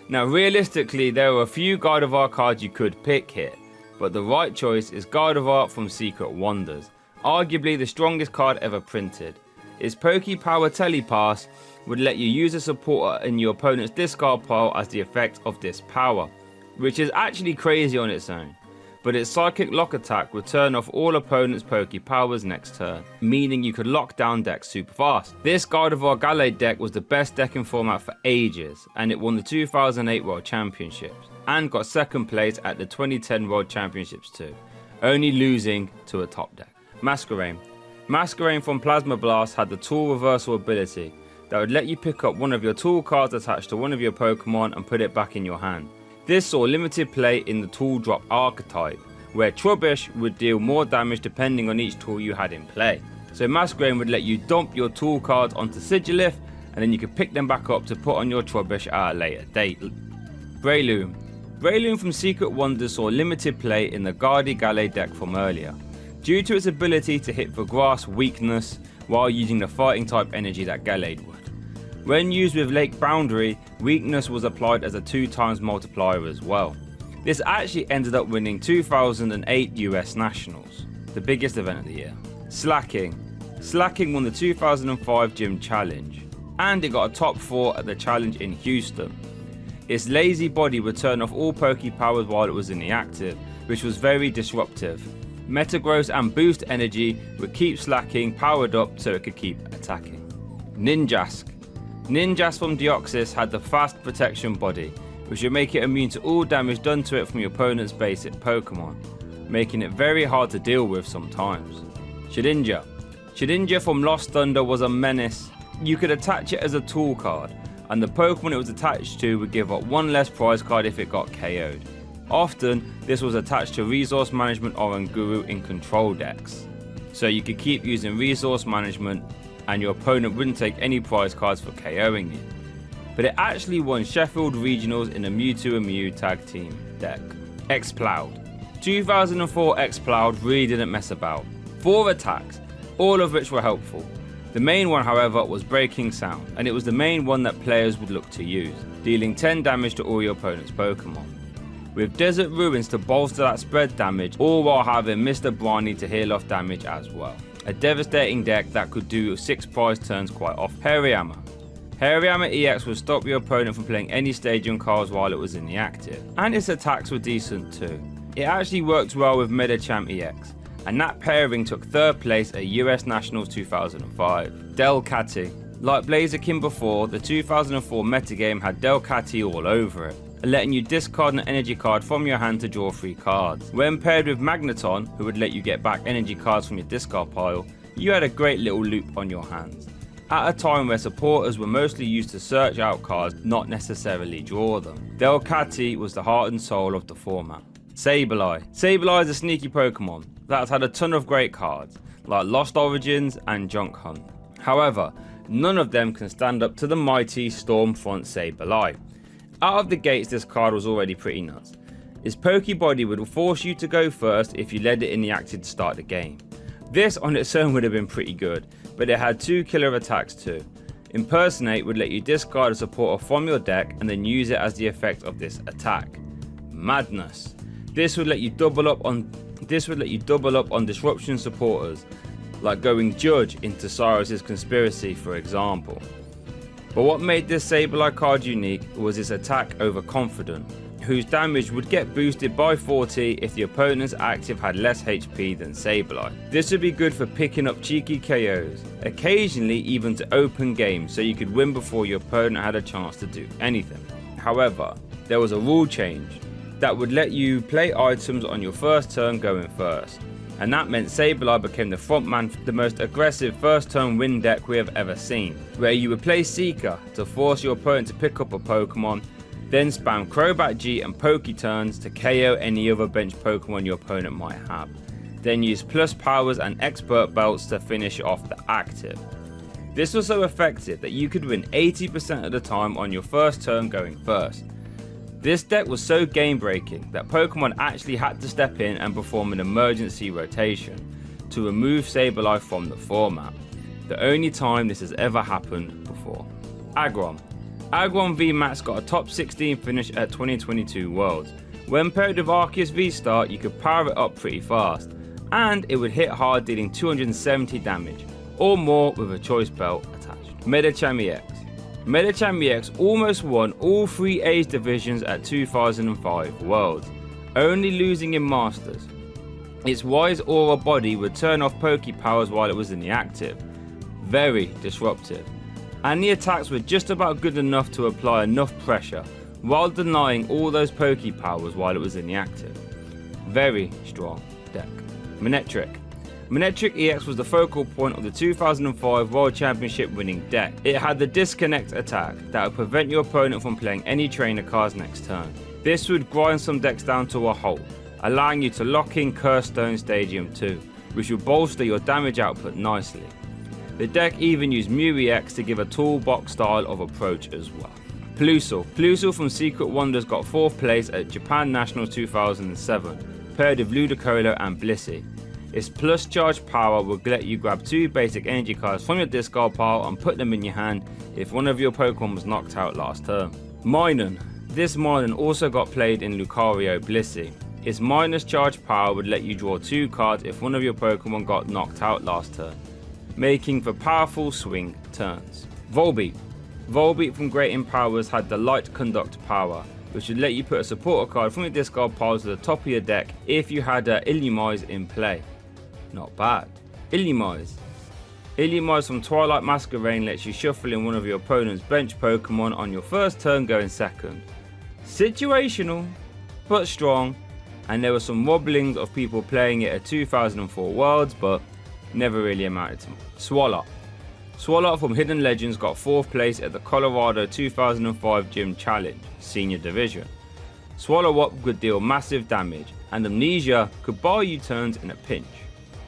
Now realistically, there are a few Gardevoir cards you could pick here, but the right choice is Gardevoir from Secret Wonders, arguably the strongest card ever printed. Its Pokepower Telepass would let you use a supporter in your opponent's discard pile as the effect of this power, which is actually crazy on its own. But its Psychic Lock attack would turn off all opponents' Pokepowers next turn, meaning you could lock down decks super fast. This Gardevoir Gallade deck was the best deck in format for ages, and it won the 2008 World Championships, and got second place at the 2010 World Championships too, only losing to a top deck. Masquerain. Masquerain from Plasma Blast had the tool reversal ability that would let you pick up one of your tool cards attached to one of your Pokemon and put it back in your hand. This saw limited play in the tool drop archetype, where Trubbish would deal more damage depending on each tool you had in play. So Masquerain would let you dump your tool cards onto Sigilif, and then you could pick them back up to put on your Trubbish at a later date. Breloom. Breloom from Secret Wonders saw limited play in the Guardi Gallade deck from earlier, due to its ability to hit for grass weakness while using the fighting type energy that Gallade would. When used with Lake Boundary, weakness was applied as a 2x multiplier as well. This actually ended up winning 2008 US Nationals, the biggest event of the year. Slacking. Slacking won the 2005 Gym Challenge, and it got a top 4 at the challenge in Houston. Its lazy body would turn off all Pokepowers while it was in the active, which was very disruptive. Metagross and Boost Energy would keep Slacking powered up so it could keep attacking. Ninjask. Ninjask from Deoxys had the fast protection body, which would make it immune to all damage done to it from your opponent's basic Pokemon, making it very hard to deal with sometimes. Shedinja. Shedinja from Lost Thunder was a menace. You could attach it as a tool card, and the Pokemon it was attached to would give up one less prize card if it got KO'd. Often, this was attached to Resource Management or Guru in control decks, so you could keep using Resource Management and your opponent wouldn't take any prize cards for KOing you. But it actually won Sheffield Regionals in a Mewtwo and Mew tag team deck. Exploud. 2004 Exploud really didn't mess about. 4 attacks, all of which were helpful. The main one, however, was Breaking Sound, and it was the main one that players would look to use, dealing 10 damage to all your opponent's Pokemon, with Desert Ruins to bolster that spread damage, all while having Mr. Briny to heal off damage as well. A devastating deck that could do 6 prize turns quite often. Hariyama. Hariyama EX would stop your opponent from playing any stadium cards while it was in the active, and its attacks were decent too. It actually worked well with Medicham EX, and that pairing took 3rd place at US Nationals 2005. Delcatty. Like Blaziken before, the 2004 metagame had Delcatty all over it, letting you discard an energy card from your hand to draw 3 cards. When paired with Magneton, who would let you get back energy cards from your discard pile, you had a great little loop on your hands. At a time where supporters were mostly used to search out cards, not necessarily draw them, Delcatty was the heart and soul of the format. Sableye. Sableye is a sneaky Pokemon that's had a ton of great cards, like Lost Origins and Junk Hunt. However, none of them can stand up to the mighty Stormfront Sableye. Out of the gates, this card was already pretty nuts. Its Pokebody would force you to go first if you led it in the active to start the game. This on its own would have been pretty good, but it had 2 killer attacks too. Impersonate would let you discard a supporter from your deck and then use it as the effect of this attack. Madness. This would let you double up on disruption supporters, like going Judge into Cyrus's Conspiracy for example. But what made this Sableye card unique was its attack over Confident, whose damage would get boosted by 40 if the opponent's active had less HP than Sableye. This would be good for picking up cheeky KOs, occasionally even to open games so you could win before your opponent had a chance to do anything. However, there was a rule change that would let you play items on your first turn going first, and that meant Sableye became the frontman for the most aggressive first turn win deck we have ever seen, where you would play Seeker to force your opponent to pick up a Pokemon, then spam Crobat G and Poke turns to KO any other bench Pokemon your opponent might have, then use plus powers and expert belts to finish off the active. This was so effective that you could win 80% of the time on your first turn going first. This deck was so game breaking that Pokemon actually had to step in and perform an emergency rotation to remove Sableye from the format, the only time this has ever happened before. Aggron. Aggron VMAX got a top 16 finish at 2022 Worlds. When paired with Arceus V-Star, you could power it up pretty fast, and it would hit hard, dealing 270 damage, or more with a choice belt attached. Medicham EX. Medicham EX almost won all 3 age divisions at 2005 Worlds, only losing in Masters. Its Wise Aura body would turn off Poke powers while it was in the active. Very disruptive. And the attacks were just about good enough to apply enough pressure while denying all those Poke powers while it was in the active. Very strong deck. Manectric. Manectric EX was the focal point of the 2005 World Championship winning deck. It had the disconnect attack that would prevent your opponent from playing any trainer cards next turn. This would grind some decks down to a halt, allowing you to lock in Curse Stone Stadium 2, which would bolster your damage output nicely. The deck even used Mew EX to give a toolbox style of approach as well. Plusle. Plusle from Secret Wonders got 4th place at Japan Nationals 2007, paired with Ludicolo and Blissey. Its plus charge power would let you grab 2 basic energy cards from your discard pile and put them in your hand if one of your Pokemon was knocked out last turn. Minun. This Minun also got played in Lucario Blissey. Its minus charge power would let you draw 2 cards if one of your Pokemon got knocked out last turn, making for powerful swing turns. Volbeat. Volbeat from Great Empowers had the Light Conduct power, which would let you put a supporter card from your discard pile to the top of your deck if you had Illumise in play. Not bad. Illumise. Illumise from Twilight Masquerain lets you shuffle in one of your opponent's bench Pokemon on your first turn going second. Situational, but strong, and there were some wobblings of people playing it at 2004 Worlds, but never really amounted to much. Swallow. Swallow from Hidden Legends got 4th place at the Colorado 2005 Gym Challenge, Senior Division. Swallow Up could deal massive damage, and Amnesia could buy you turns in a pinch.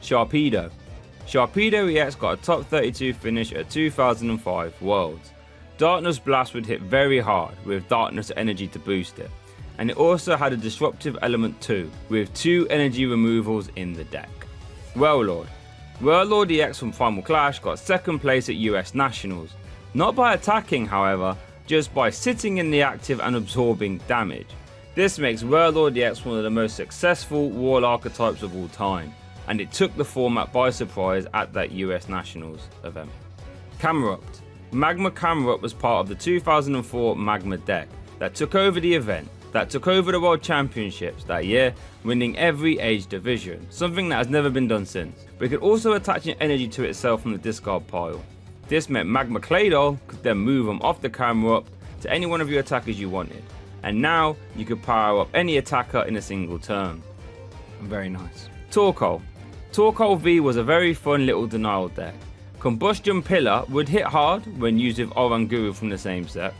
Sharpedo. Sharpedo EX got a top 32 finish at 2005 Worlds. Darkness Blast would hit very hard with Darkness Energy to boost it, and it also had a disruptive element too, with 2 energy removals in the deck. Warlord. Warlord EX from Primal Clash got 2nd place at US Nationals, not by attacking however, just by sitting in the active and absorbing damage. This makes Warlord EX one of the most successful Wall archetypes of all time, and it took the format by surprise at that US Nationals event. Camerupt. Magma Camerupt was part of the 2004 Magma deck that took over the event, that took over the World Championships that year, winning every age division, something that has never been done since. But it could also attach an energy to itself from the discard pile. This meant Magma Claydol could then move them off the Camerupt to any one of your attackers you wanted, and now you could power up any attacker in a single turn. Very nice. Torkoal. Torkoal V was a very fun little denial deck. Combustion Pillar would hit hard when used with Oranguru from the same set,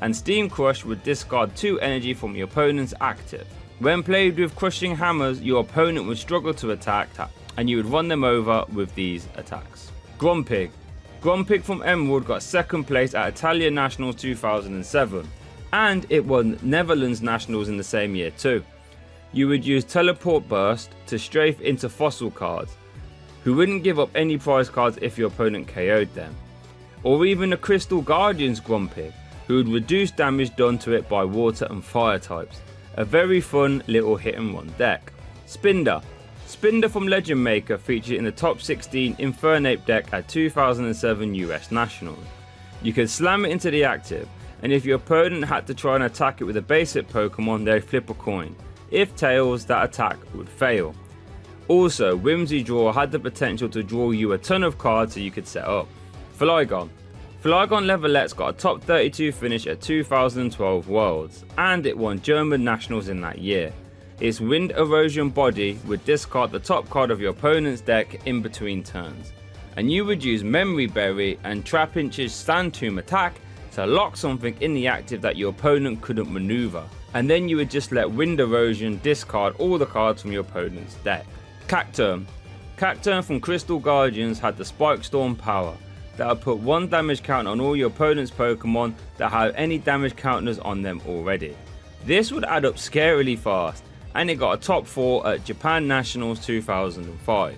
and Steam Crush would discard 2 energy from your opponent's active. When played with Crushing Hammers, your opponent would struggle to attack, and you would run them over with these attacks. Grumpig. Grumpig from Emerald got 2nd place at Italian Nationals 2007, and it won Netherlands Nationals in the same year too. You would use Teleport Burst to strafe into fossil cards, who wouldn't give up any prize cards if your opponent KO'd them. Or even the Crystal Guardians Grumpig, who would reduce damage done to it by water and fire types. A very fun little hit and run deck. Spinder. Spinder from Legend Maker featured in the top 16 Infernape deck at 2007 US Nationals. You could slam it into the active, and if your opponent had to try and attack it with a basic Pokemon, they'd flip a coin. If tails, that attack would fail. Also, Whimsy Draw had the potential to draw you a ton of cards so you could set up. Flygon. Flygon Levelettes got a top 32 finish at 2012 Worlds, and it won German Nationals in that year. Its Wind Erosion body would discard the top card of your opponent's deck in between turns, and you would use Memory Berry and Trapinch's Stand Tomb attack to lock something in the active that your opponent couldn't maneuver, and then you would just let Wind Erosion discard all the cards from your opponent's deck. Cacturne. Cacturne from Crystal Guardians had the Spike Storm power that would put 1 damage counter on all your opponent's Pokemon that have any damage counters on them already. This would add up scarily fast, and it got a top 4 at Japan Nationals 2005.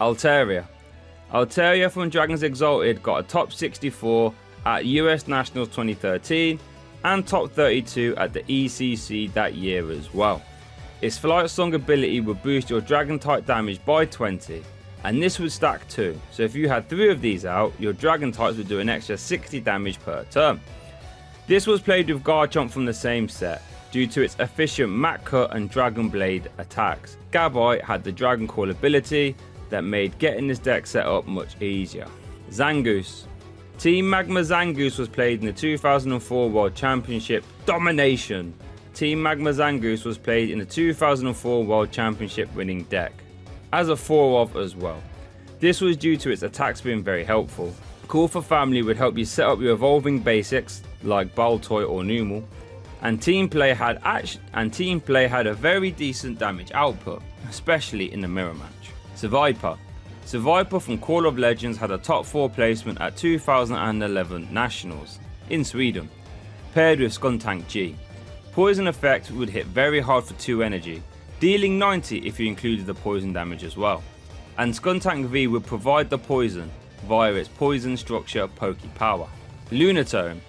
Altaria from Dragons Exalted got a top 64 at US Nationals 2013 and top 32 at the ECC that year as well. Its Flight Song ability would boost your dragon type damage by 20, and this would stack too, so if you had 3 of these out, your dragon types would do an extra 60 damage per turn. This was played with Garchomp from the same set, due to its efficient Mat Cut and Dragon Blade attacks. Gabite had the Dragon Call ability that made getting this deck set up much easier. Zangoose. Team Magma Zangoose was played in the 2004 World Championship Domination. Team Magma Zangoose was played in the 2004 World Championship winning deck, as a 4-of as well. This was due to its attacks being very helpful. Call for Family would help you set up your evolving basics like Baltoy or Numel, and team play had a very decent damage output, especially in the mirror match. Survivor from Call of Legends had a top 4 placement at 2011 Nationals in Sweden, paired with Skuntank G. Poison effect would hit very hard for 2 energy, dealing 90 if you included the poison damage as well, and Skuntank V would provide the poison via its poison structure Poke Power. Lunatone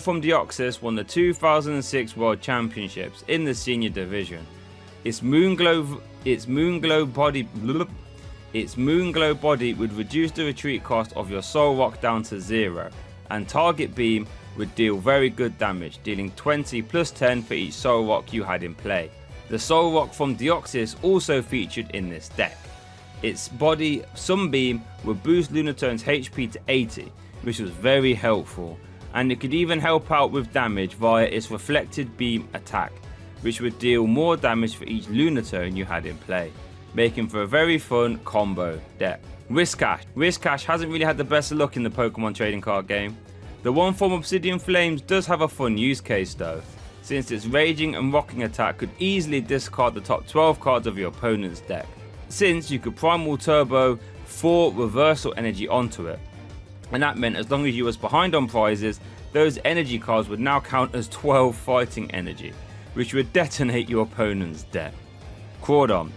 from Deoxys won the 2006 World Championships in the senior division. Its Moonglow body would reduce the retreat cost of your Soul Rock down to 0, and Target Beam would deal very good damage, dealing 20 plus 10 for each Soul Rock you had in play. The Soul Rock from Deoxys also featured in this deck. Its body Sunbeam would boost Lunatone's HP to 80, which was very helpful, and it could even help out with damage via its Reflected Beam attack, which would deal more damage for each Lunatone you had in play, making for a very fun combo deck. Whiscash hasn't really had the best of luck in the Pokemon trading card game. The one from Obsidian Flames does have a fun use case though, since its Raging and Rocking attack could easily discard the top 12 cards of your opponent's deck, since you could Primal Turbo 4 Reversal Energy onto it, and that meant as long as you was behind on prizes, those energy cards would now count as 12 fighting energy, which would detonate your opponent's deck. Crawdon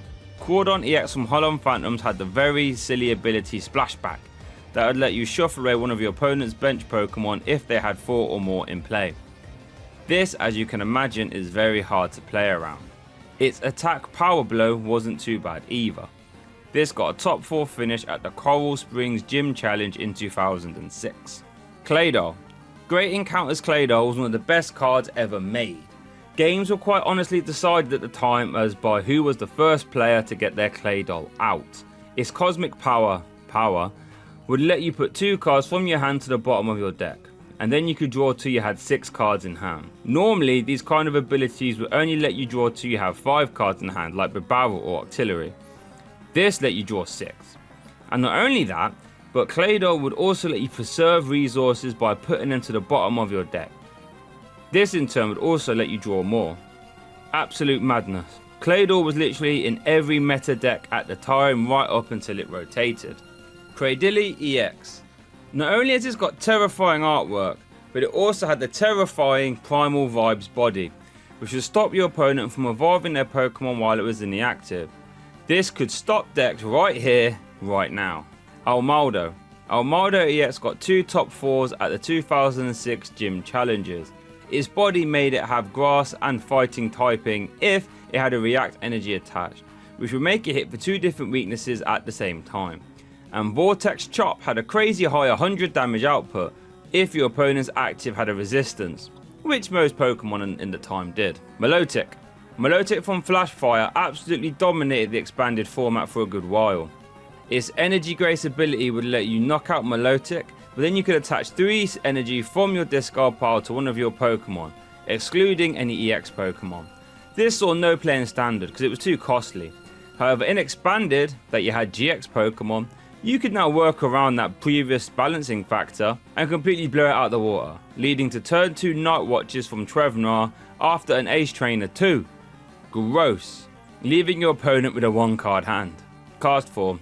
EX from Hollow Phantoms had the very silly ability Splashback that would let you shuffle away one of your opponent's bench Pokemon if they had 4 or more in play. This, as you can imagine, is very hard to play around. Its attack Power Blow wasn't too bad either. This got a top 4 finish at the Coral Springs Gym Challenge in 2006. Claydol. Great Encounters Claydol was one of the best cards ever made. Games were quite honestly decided at the time as by who was the first player to get their Claydol out. Its Cosmic Power would let you put 2 cards from your hand to the bottom of your deck, and then you could draw till you had 6 cards in hand. Normally, these kind of abilities would only let you draw till you have 5 cards in hand, like with Barrel or Artillery. This let you draw 6. And not only that, but Claydol would also let you preserve resources by putting them to the bottom of your deck. This in turn would also let you draw more. Absolute madness. Claydol was literally in every meta deck at the time, right up until it rotated. Cradily EX. Not only has this got terrifying artwork, but it also had the terrifying Primal Vibes body, which would stop your opponent from evolving their Pokemon while it was in the active. This could stop decks right here, right now. Almaldo EX got 2 top 4s at the 2006 Gym Challenges. Its body made it have grass and fighting typing if it had a react energy attached, which would make it hit for 2 different weaknesses at the same time. And Vortex Chop had a crazy high 100 damage output if your opponent's active had a resistance, which most Pokemon in the time did. Milotic from Flashfire absolutely dominated the expanded format for a good while. Its Energy Grace ability would let you knock out Milotic, but then you could attach 3 energy from your discard pile to one of your Pokemon, excluding any EX Pokemon. This saw no play in Standard because it was too costly. However, in Expanded, that you had GX Pokemon, you could now work around that previous balancing factor and completely blow it out of the water, leading to turn 2 Night Watches from Trevnar after an Ace Trainer 2. Gross. Leaving your opponent with a 1-card hand. Cast Form.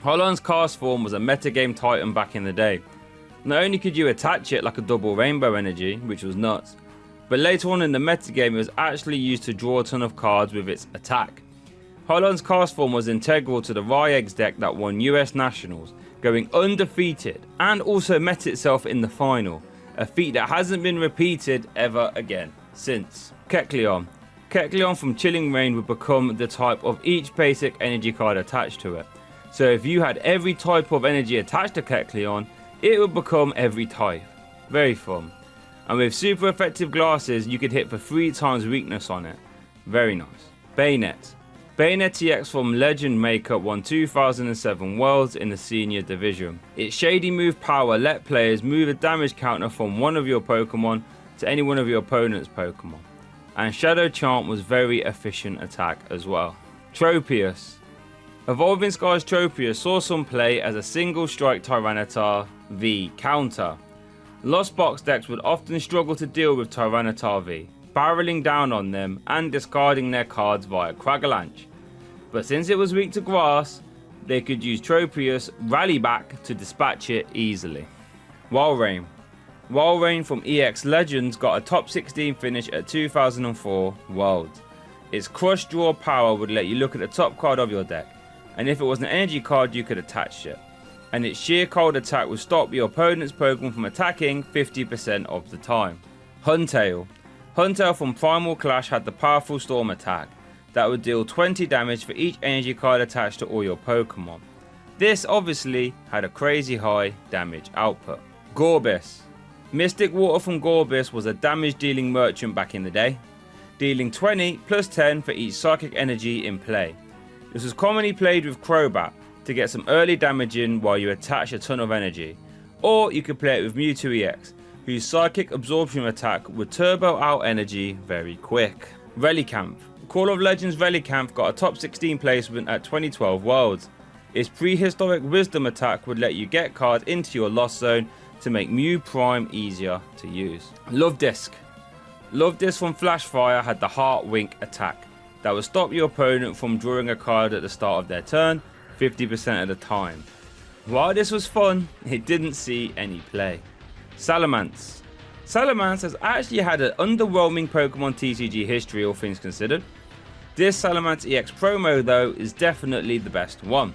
Holland's Cast Form was a metagame titan back in the day. Not only could you attach it like a double Rainbow Energy, which was nuts, but later on in the metagame it was actually used to draw a ton of cards with its attack. Holland's cast form was integral to the Ryegg's deck that won US Nationals, going undefeated, and also met itself in the final, a feat that hasn't been repeated ever again since. Kecleon. Kecleon from Chilling Reign would become the type of each basic energy card attached to it. So if you had every type of energy attached to Kecleon, it would become every type. Very fun. And with super effective glasses, you could hit for 3 times weakness on it. Very nice. Bayonet. Bayonet EX from Legend Maker won 2007 Worlds in the Senior Division. Its shady move power let players move a damage counter from one of your Pokemon to any one of your opponent's Pokemon. And Shadow Chant was very efficient attack as well. Tropius. Evolving Skies Tropius saw some play as a single strike Tyranitar V counter. Lost Box decks would often struggle to deal with Tyranitar V, barreling down on them and discarding their cards via Cragalanche. But since it was weak to grass, they could use Tropius Rally Back to dispatch it easily. Walrein. Walrein from EX Legends got a top 16 finish at 2004 Worlds. Its Crush Draw power would let you look at the top card of your deck, and if it was an energy card you could attach it. And its sheer cold attack would stop your opponent's Pokemon from attacking 50% of the time. Huntail. Huntail from Primal Clash had the powerful Storm attack that would deal 20 damage for each energy card attached to all your Pokemon. This obviously had a crazy high damage output. Gorbis. Mystic Water from Gorbis was a damage dealing merchant back in the day, dealing 20 plus 10 for each psychic energy in play. This was commonly played with Crobat to get some early damage in while you attach a ton of energy, or you could play it with Mewtwo EX, whose psychic absorption attack would turbo out energy very quick. Relicanth. Call of Legends Relicanth got a top 16 placement at 2012 Worlds. Its prehistoric wisdom attack would let you get cards into your lost zone to make Mew Prime easier to use. Love Disc. Love Disc from Flashfire had the Heart Wink attack that would stop your opponent from drawing a card at the start of their turn 50% of the time. While this was fun, it didn't see any play. Salamence. Salamence has actually had an underwhelming Pokemon TCG history, all things considered. This Salamence EX promo though is definitely the best one,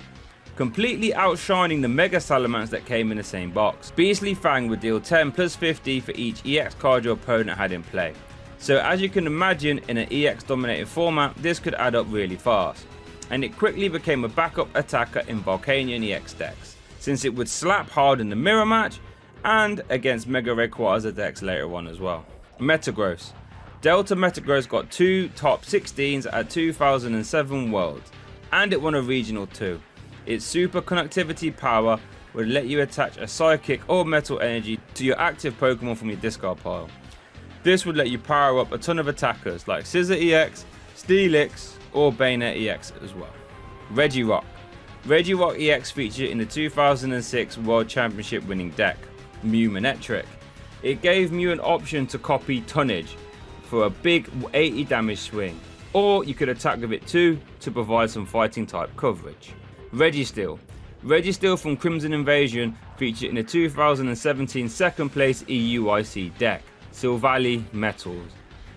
completely outshining the Mega Salamence that came in the same box. Beastly Fang would deal 10 plus 50 for each EX card your opponent had in play. So as you can imagine, in an EX dominated format, this could add up really fast. And it quickly became a backup attacker in Volcanion EX decks, since it would slap hard in the mirror match and against Mega Rayquaza decks later on as well. Metagross. Delta Metagross got 2 top 16s at 2007 Worlds, and it won a regional too. Its super conductivity power would let you attach a psychic or metal energy to your active Pokemon from your discard pile. This would let you power up a ton of attackers like Scizor EX, Steelix, or Bayonet EX as well. Regirock. Regirock EX featured in the 2006 World Championship winning deck, Mew Manectric. It gave Mew an option to copy Tonnage for a big 80 damage swing, or you could attack with it too to provide some fighting type coverage. Registeel. Registeel from Crimson Invasion featured in the 2017 second place EUIC deck, Silvally Metals.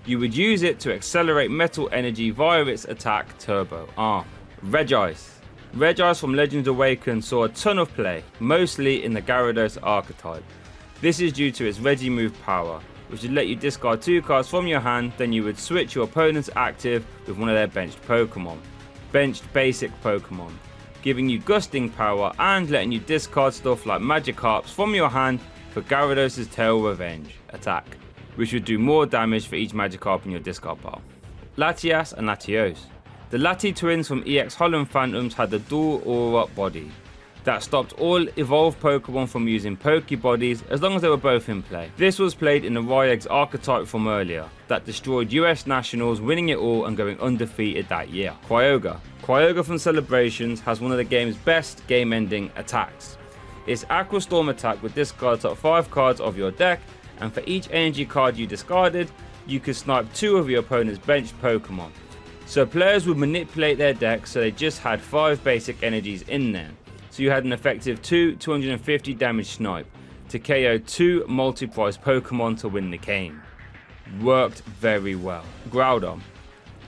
You would use it to accelerate metal energy via its attack Turbo Arm. Regice. Regice from Legends Awakened saw a ton of play, mostly in the Gyarados archetype. This is due to its Regi move power, which would let you discard 2 cards from your hand, then you would switch your opponent's active with one of their benched Pokemon. Benched basic Pokemon, giving you gusting power and letting you discard stuff like Magikarps from your hand for Gyarados' Tail Revenge attack, which would do more damage for each Magikarp in your discard pile. Latias and Latios. The Lati twins from EX Holland Phantoms had the dual aura body that stopped all evolved Pokemon from using Pokebodies as long as they were both in play. This was played in the Ryegg's archetype from earlier that destroyed US Nationals, winning it all and going undefeated that year. Kyogre. Kyogre from Celebrations has one of the game's best game-ending attacks. Its Aqua Storm attack would discard top 5 cards of your deck, and for each energy card you discarded, you could snipe 2 of your opponent's benched Pokemon. So players would manipulate their deck so they just had 5 basic energies in there. So you had an effective 250 damage snipe to KO 2 multi-price Pokemon to win the game. worked very well. Groudon.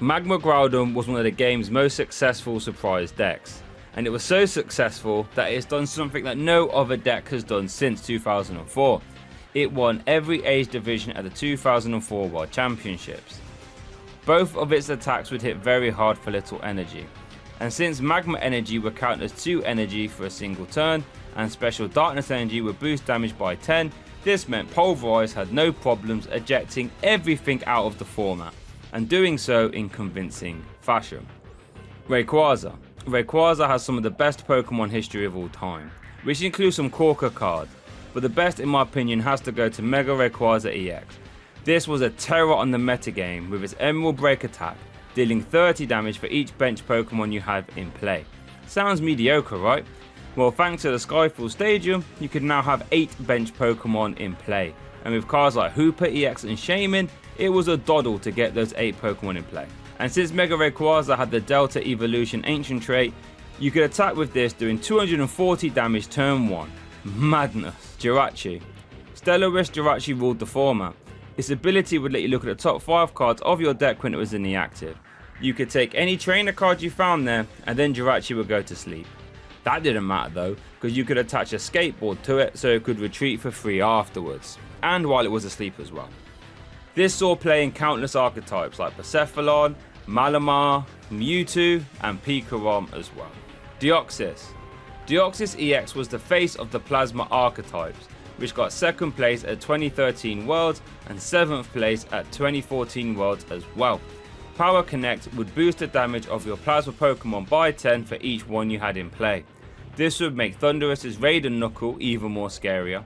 Magma Groudon was one of the game's most successful surprise decks, and it was so successful that it's done something that no other deck has done since 2004. It won every age division at the 2004 World Championships. Both of its attacks would hit very hard for little energy, and since Magma Energy would count as 2 energy for a single turn, and Special Darkness Energy would boost damage by 10, this meant Pulverize had no problems ejecting everything out of the format, and doing so in convincing fashion. Rayquaza. Rayquaza has some of the best Pokemon history of all time, which includes some corker cards, but the best in my opinion has to go to Mega Rayquaza EX. This was a terror on the metagame with its Emerald Break attack, dealing 30 damage for each bench Pokemon you have in play. Sounds mediocre, right? Well, thanks to the Skyfall Stadium, you can now have 8 bench Pokemon in play, and with cards like Hooper EX and Shaman, it was a doddle to get those 8 Pokemon in play. And since Mega Rayquaza had the Delta Evolution Ancient trait, you could attack with this doing 240 damage turn 1. Madness. Jirachi. Stellaris Jirachi ruled the format. Its ability would let you look at the top 5 cards of your deck when it was in the active. You could take any trainer card you found there, and then Jirachi would go to sleep. That didn't matter though, because you could attach a skateboard to it so it could retreat for free afterwards, and while it was asleep as well. This saw play in countless archetypes like Persephone, Malamar, Mewtwo, and Pikarom as well. Deoxys. Deoxys EX was the face of the Plasma archetypes, which got 2nd place at 2013 Worlds and 7th place at 2014 Worlds as well. Power Connect would boost the damage of your Plasma Pokemon by 10 for each one you had in play. This would make Thundurus' Raid and Knuckle even more scarier.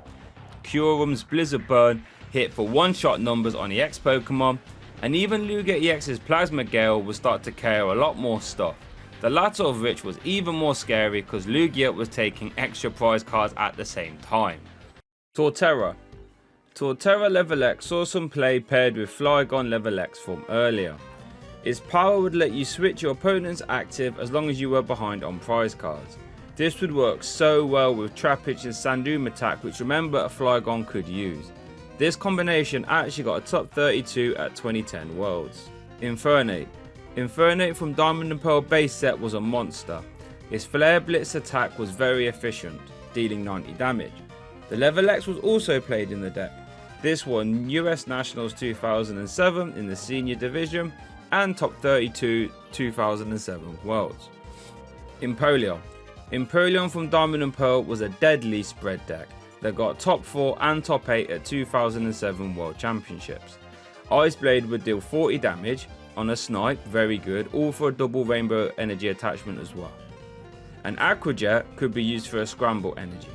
Curum's Blizzard Burn hit for one-shot numbers on EX Pokemon, and even Lugia EX's Plasma Gale would start to carry a lot more stuff. The latter of which was even more scary because Lugia was taking extra prize cards at the same time. Torterra. Torterra Level X saw some play paired with Flygon Level X from earlier. Its power would let you switch your opponent's active as long as you were behind on prize cards. This would work so well with Trapinch's Sandoom attack, which remember a Flygon could use. This combination actually got a top 32 at 2010 Worlds. Infernape. Infernape from Diamond and Pearl base set was a monster. Its Flare Blitz attack was very efficient, dealing 90 damage. The Level X was also played in the deck. This won US Nationals 2007 in the senior division and top 32 2007 Worlds. Empoleon. Empoleon from Diamond and Pearl was a deadly spread deck that got top 4 and top 8 at 2007 World Championships. Ice Blade would deal 40 damage on a snipe, very good, all for a double rainbow energy attachment as well. And Aqua Jet could be used for a scramble energy.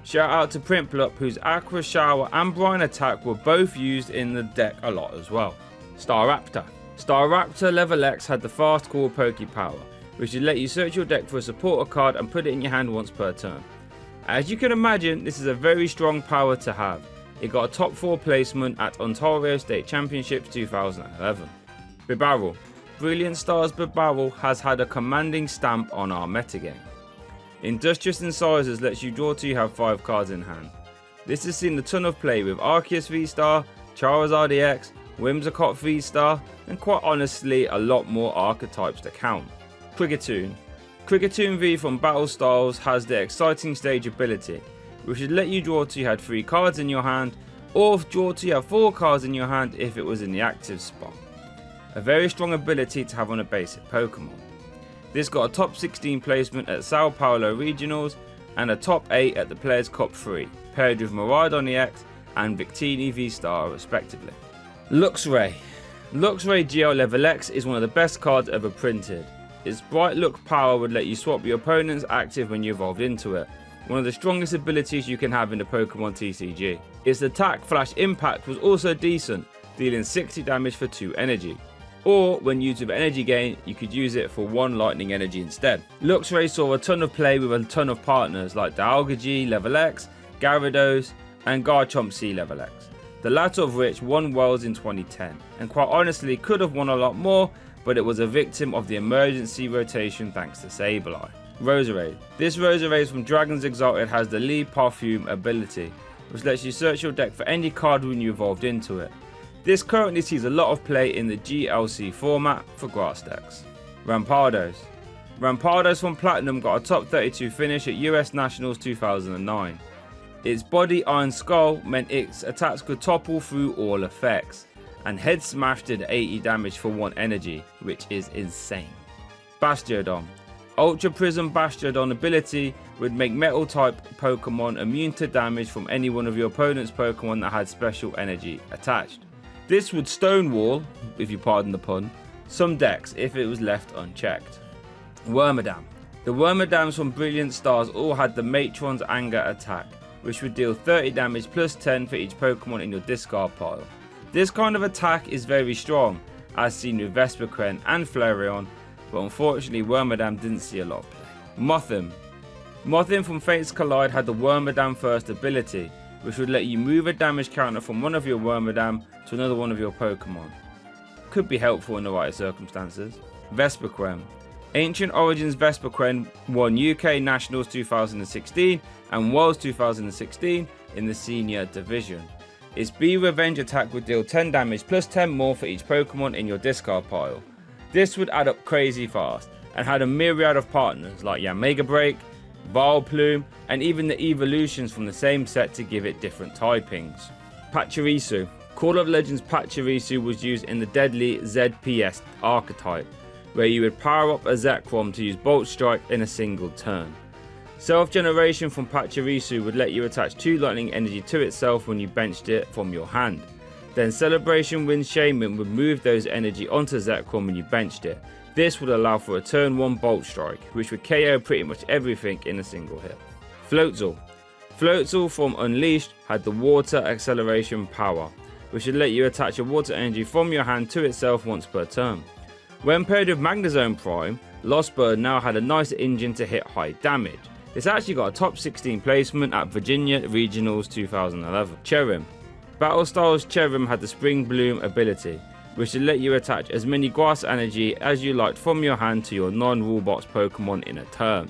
Shout out to Prinplup, whose Aqua Shower and Brine attack were both used in the deck a lot as well. Staraptor. Staraptor Level X had the fast core Poke Power, which would let you search your deck for a supporter card and put it in your hand once per turn. As you can imagine, this is a very strong power to have. It got a top 4 placement at Ontario State Championships 2011. Bibarel. Brilliant Stars Bibarel has had a commanding stamp on our metagame. Industrious Incisors lets you draw till you have 5 cards in hand. This has seen a ton of play with Arceus V-Star, Charizard EX, Whimsicott V-Star, and quite honestly a lot more archetypes to count. Kricketune. Kricketune V from Battle Styles has the exciting stage ability, which would let you draw till you had 3 cards in your hand, or draw till you have 4 cards in your hand if it was in the active spot. A very strong ability to have on a basic Pokemon. This got a top 16 placement at Sao Paulo Regionals and a top 8 at the Players Cup 3, paired with Miraidon EX and Victini V-Star respectively. Luxray. Luxray GL Level X is one of the best cards ever printed. Its Bright Look power would let you swap your opponent's active when you evolved into it, one of the strongest abilities you can have in the Pokemon TCG. Its attack Flash Impact was also decent, dealing 60 damage for 2 energy. Or, when used with energy gain, you could use it for 1 lightning energy instead. Luxray saw a ton of play with a ton of partners like Dialga Level X, Gyarados, and Garchomp C Level X, the latter of which won Worlds in 2010, and quite honestly could have won a lot more, but it was a victim of the emergency rotation thanks to Sableye. Roserade. This Roserade from Dragon's Exalted has the Lee Parfume ability, which lets you search your deck for any card when you evolved into it. This currently sees a lot of play in the GLC format for grass decks. Rampardos. Rampardos from Platinum got a top 32 finish at US Nationals 2009. Its body iron skull meant its attacks could topple through all effects, and head smash did 80 damage for 1 energy, which is insane. Bastiodon. Ultra Prism Bastiodon ability would make metal type Pokemon immune to damage from any one of your opponent's Pokemon that had special energy attached. This would stonewall, if you pardon the pun, some decks if it was left unchecked. Wormadam. The Wormadams from Brilliant Stars all had the Matron's Anger attack, which would deal 30 damage plus 10 for each Pokemon in your discard pile. This kind of attack is very strong, as seen with Vespiquen and Flareon, but unfortunately Wormadam didn't see a lot of play. Mothim. Mothim from Fates Collide had the Wormadam first ability, which would let you move a damage counter from one of your Wormadam to another one of your Pokemon. Could be helpful in the right circumstances. Vespiquen. Ancient Origins Vespiquen won UK Nationals 2016 and Worlds 2016 in the Senior Division. Its Be Revenge attack would deal 10 damage plus 10 more for each Pokemon in your discard pile. This would add up crazy fast and had a myriad of partners like Yanmega Break, Vileplume, and even the evolutions from the same set to give it different typings. Pachirisu. Call of Legends Pachirisu was used in the deadly ZPS archetype, where you would power up a Zekrom to use Bolt Strike in a single turn. Self-generation from Pachirisu would let you attach 2 lightning energy to itself when you benched it from your hand. Then Celebration Wind Shaman would move those energy onto Zekrom when you benched it. This would allow for a turn 1 Bolt Strike, which would KO pretty much everything in a single hit. Floatzel. Floatzel from Unleashed had the Water Acceleration power, which would let you attach a water energy from your hand to itself once per turn. When paired with Magnezone Prime, Lost Bird now had a nice engine to hit high damage. It's actually got a top 16 placement at Virginia Regionals 2011. Cherrim. Battlestar's Cherrim had the Spring Bloom ability, which would let you attach as many grass energy as you liked from your hand to your non-rule box Pokemon in a turn.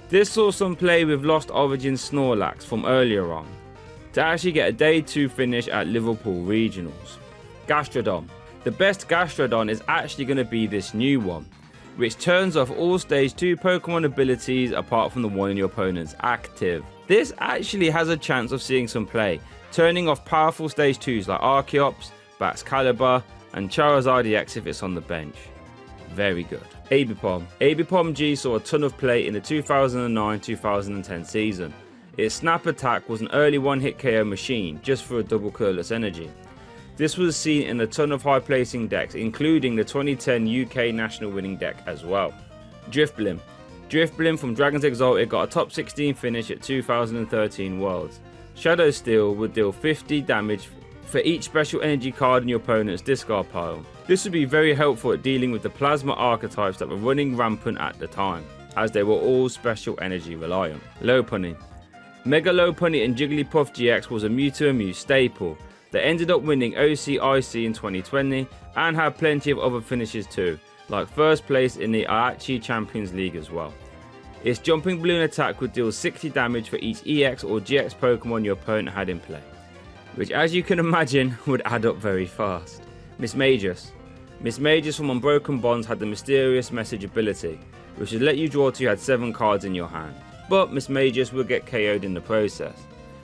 This saw some play with Lost Origins Snorlax from earlier on, to actually get a day 2 finish at Liverpool Regionals. Gastrodon. The best Gastrodon is actually going to be this new one, which turns off all stage 2 Pokemon abilities apart from the one in your opponent's active. This actually has a chance of seeing some play, turning off powerful stage 2s like Archeops, Baxcalibur, and Charizard EX if it's on the bench. Very good. Abipom. Abipom G saw a ton of play in the 2009-2010 season. Its snap attack was an early one-hit KO machine, just for a double colorless energy. This was seen in a ton of high placing decks, including the 2010 UK national winning deck as well. Drifblim. Drifblim from Dragons Exalted got a top 16 finish at 2013 Worlds. Shadow Steel would deal 50 damage for each special energy card in your opponent's discard pile. This would be very helpful at dealing with the plasma archetypes that were running rampant at the time, as they were all special energy reliant. Lopunny. Mega Lopunny and Jigglypuff GX was a Mewtwo and Mew staple. They ended up winning OCIC in 2020 and had plenty of other finishes too, like first place in the Aichi Champions League as well. Its Jumping Balloon attack would deal 60 damage for each EX or GX Pokemon your opponent had in play, which as you can imagine would add up very fast. Mismagius. Mismagius from Unbroken Bonds had the Mysterious Message ability, which would let you draw till you had 7 cards in your hand, but Mismagius will get KO'd in the process.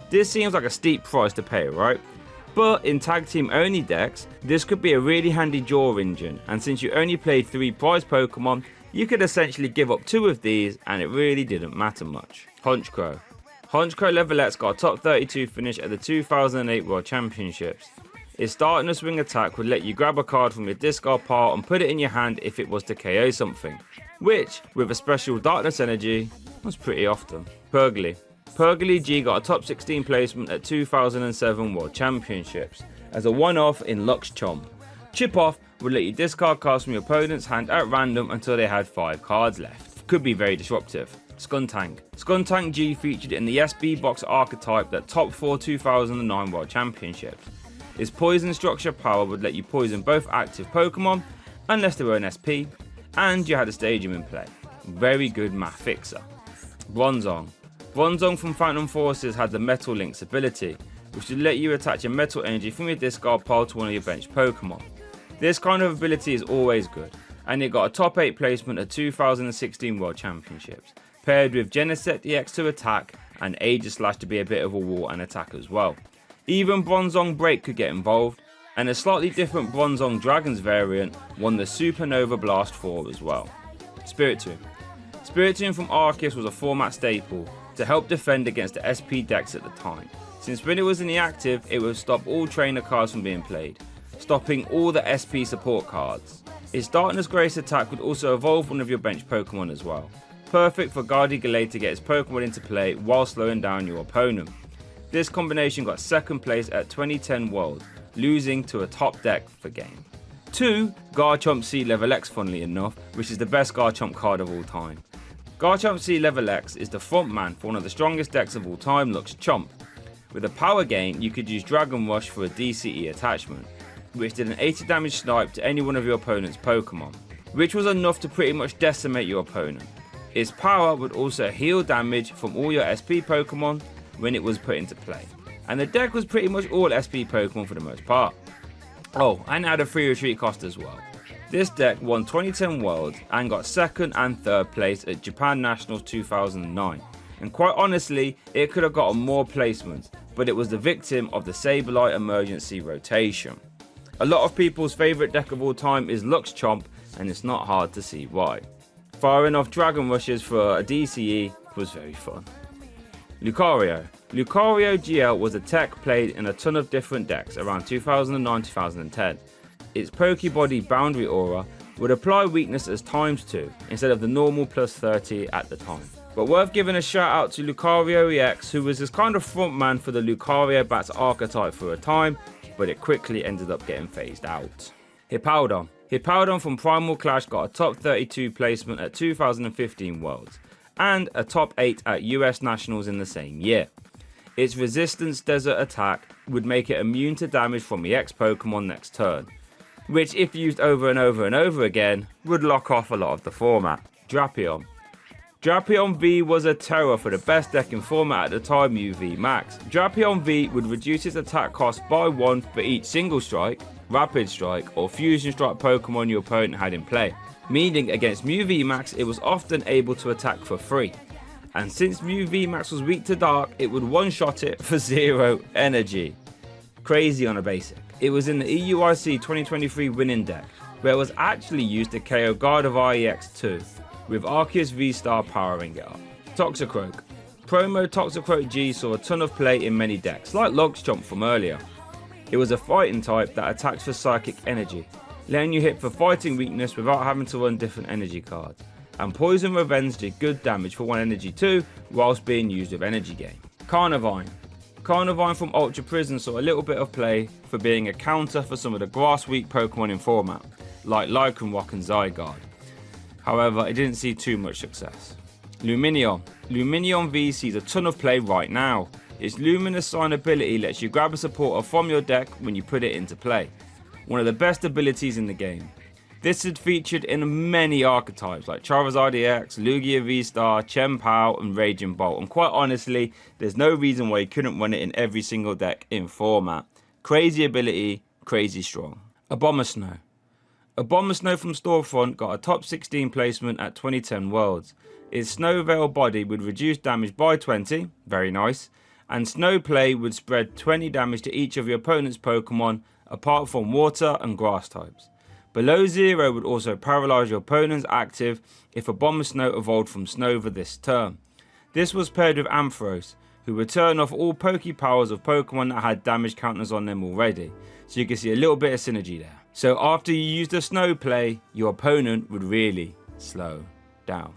This seems like a steep price to pay, right? But in tag team only decks, this could be a really handy draw engine, and since you only played 3 prize Pokemon, you could essentially give up 2 of these and it really didn't matter much. Honchkrow. Honchkrow Levelette's got a top 32 finish at the 2008 World Championships. Its Start and Swing attack would let you grab a card from your discard pile and put it in your hand if it was to KO something, which, with a special Darkness energy, was pretty often. Purgly. Purgly G got a top 16 placement at 2007 World Championships as a one-off in Lux Chomp. Chip Off would let you discard cards from your opponent's hand at random until they had 5 cards left. Could be very disruptive. Skuntank. Skuntank G featured in the SB Box archetype that top 4 2009 World Championships. Its Poison Structure power would let you poison both active Pokemon unless they were an SP, and you had a Stadium in play. Very good math fixer. Bronzong. Bronzong from Phantom Forces had the Metal Links ability, which will let you attach a metal energy from your discard pile to one of your bench Pokemon. This kind of ability is always good, and it got a top 8 placement at 2016 World Championships, paired with Genesect EX to attack and Aegislash to be a bit of a wall and attack as well. Even Bronzong Break could get involved, and a slightly different Bronzong Dragons variant won the Supernova Blast 4 as well. Spiritomb. Spiritomb from Arceus was a format staple to help defend against the SP decks at the time, since when it was in the active it would stop all trainer cards from being played, stopping all the SP support cards. Its Darkness Grace attack would also evolve one of your bench Pokemon as well, perfect for Gardevoir to get its Pokemon into play while slowing down your opponent. This combination got second place at 2010 World, losing to a top deck for game. 2. Garchomp Sea Level X, funnily enough, which is the best Garchomp card of all time. Garchomp Sea Level X is the front man for one of the strongest decks of all time, Lux Chomp. With a power gain, you could use Dragon Rush for a DCE attachment, which did an 80 damage snipe to any one of your opponent's Pokemon, which was enough to pretty much decimate your opponent. Its power would also heal damage from all your SP Pokemon when it was put into play, and the deck was pretty much all SP Pokemon for the most part. Oh, and it had a free retreat cost as well. This deck won 2010 Worlds and got second and third place at Japan Nationals 2009, and quite honestly it could have gotten more placements, but it was the victim of the Sableye emergency rotation. A lot of people's favourite deck of all time is Lux Chomp, and it's not hard to see why. Firing off Dragon Rushes for a DCE was very fun. Lucario. Lucario GL was a tech played in a ton of different decks around 2009-2010. Its Pokebody Boundary Aura would apply weakness as ×2 instead of the normal +30 at the time. But worth giving a shout out to Lucario EX, who was this kind of frontman for the Lucario Bats archetype for a time, but it quickly ended up getting phased out. Hippowdon. Hippowdon from Primal Clash got a top 32 placement at 2015 Worlds, and a top 8 at US Nationals in the same year. Its Resistance Desert attack would make it immune to damage from EX Pokemon next turn, which if used over and over and over again, would lock off a lot of the format. Drapion. Drapion V was a terror for the best deck in format at the time, UV Max. Drapion V would reduce its attack cost by 1 for each Single Strike, Rapid Strike or Fusion Strike Pokemon your opponent had in play, meaning against Mew VMAX it was often able to attack for free. And since Mew VMAX was weak to Dark, it would one-shot it for 0 energy. Crazy on a basic. It was in the EUIC 2023 winning deck, where it was actually used to KO Gardevoir EX2, with Arceus V-Star powering it up. Toxicroak. Promo Toxicroak G saw a ton of play in many decks, like Logchomp from earlier. It was a fighting type that attacked for psychic energy, letting you hit for fighting weakness without having to run different energy cards. And Poison Revenge did good damage for 1 energy too, whilst being used with energy gain. Carnivine. Carnivine from Ultra Prison saw a little bit of play for being a counter for some of the grass weak Pokemon in format, like Lycanroc and Zygarde. However, it didn't see too much success. Lumineon. Lumineon V sees a ton of play right now. Its Luminous Sign ability lets you grab a supporter from your deck when you put it into play. One of the best abilities in the game. This is featured in many archetypes like Charizard EX, Lugia V-Star, Chien-Pao and Raging Bolt, and quite honestly, there's no reason why you couldn't run it in every single deck in format. Crazy ability, crazy strong. Abomasnow. Abomasnow from Stormfront got a top 16 placement at 2010 Worlds. Its Snow Veil body would reduce damage by 20, very nice, and Snow Play would spread 20 damage to each of your opponent's Pokemon apart from water and grass types. Below 0 would also paralyze your opponent's active if Abomasnow evolved from Snova this turn. This was paired with Ampharos, who would turn off all Pokepowers of Pokemon that had damage counters on them already, so you can see a little bit of synergy there. So after you use the Snow Play, your opponent would really slow down.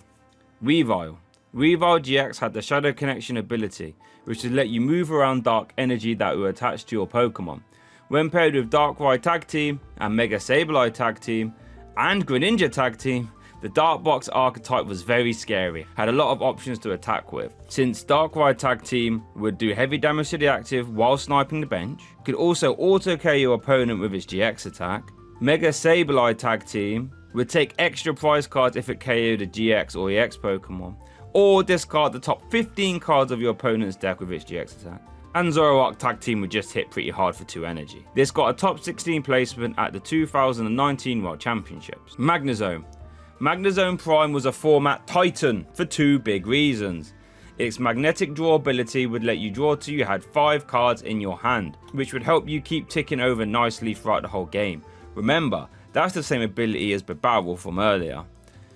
Weavile. Weavile GX had the Shadow Connection ability, which would let you move around dark energy that would attach to your Pokemon. When paired with Darkrai Tag Team and Mega Sableye Tag Team and Greninja Tag Team, the Dark Box archetype was very scary, had a lot of options to attack with. Since Darkrai Tag Team would do heavy damage to the active while sniping the bench, could also auto KO your opponent with its GX attack. Mega Sableye Tag Team would take extra prize cards if it KO'd a GX or EX Pokemon, or discard the top 15 cards of your opponent's deck with its GX attack. and Zoroark tag team would just hit pretty hard for 2 energy. This got a top 16 placement at the 2019 World Championships. Magnezone. Magnezone Prime was a format titan for 2 big reasons. Its magnetic draw ability would let you draw till you had 5 cards in your hand, which would help you keep ticking over nicely throughout the whole game. Remember, that's the same ability as Barrel from earlier.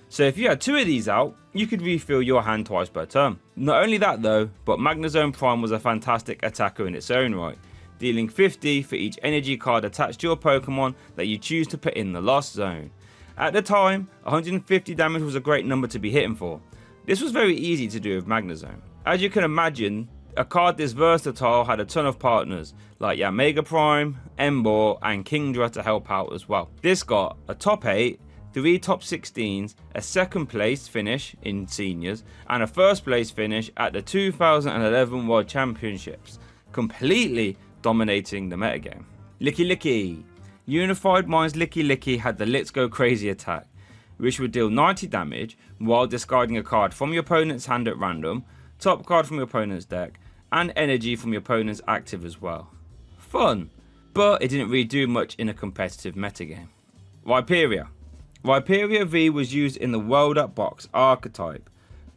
So if you had 2 of these out, you could refill your hand twice per turn. Not only that though, but Magnezone Prime was a fantastic attacker in its own right, dealing 50 for each energy card attached to your Pokemon that you choose to put in the Lost Zone. At the time, 150 damage was a great number to be hitting for. This was very easy to do with Magnezone. As you can imagine, a card this versatile had a ton of partners like Yamega Prime, Emboar and Kingdra to help out as well. This got a top 8, 3 top 16s, a 2nd place finish in seniors, and a 1st place finish at the 2011 World Championships, completely dominating the metagame. Licky Licky. Unified Minds Licky Licky had the Let's Go Crazy attack, which would deal 90 damage while discarding a card from your opponent's hand at random, top card from your opponent's deck, and energy from your opponent's active as well. Fun, but it didn't really do much in a competitive metagame. Rhyperior. Rhyperior V was used in the Welder box archetype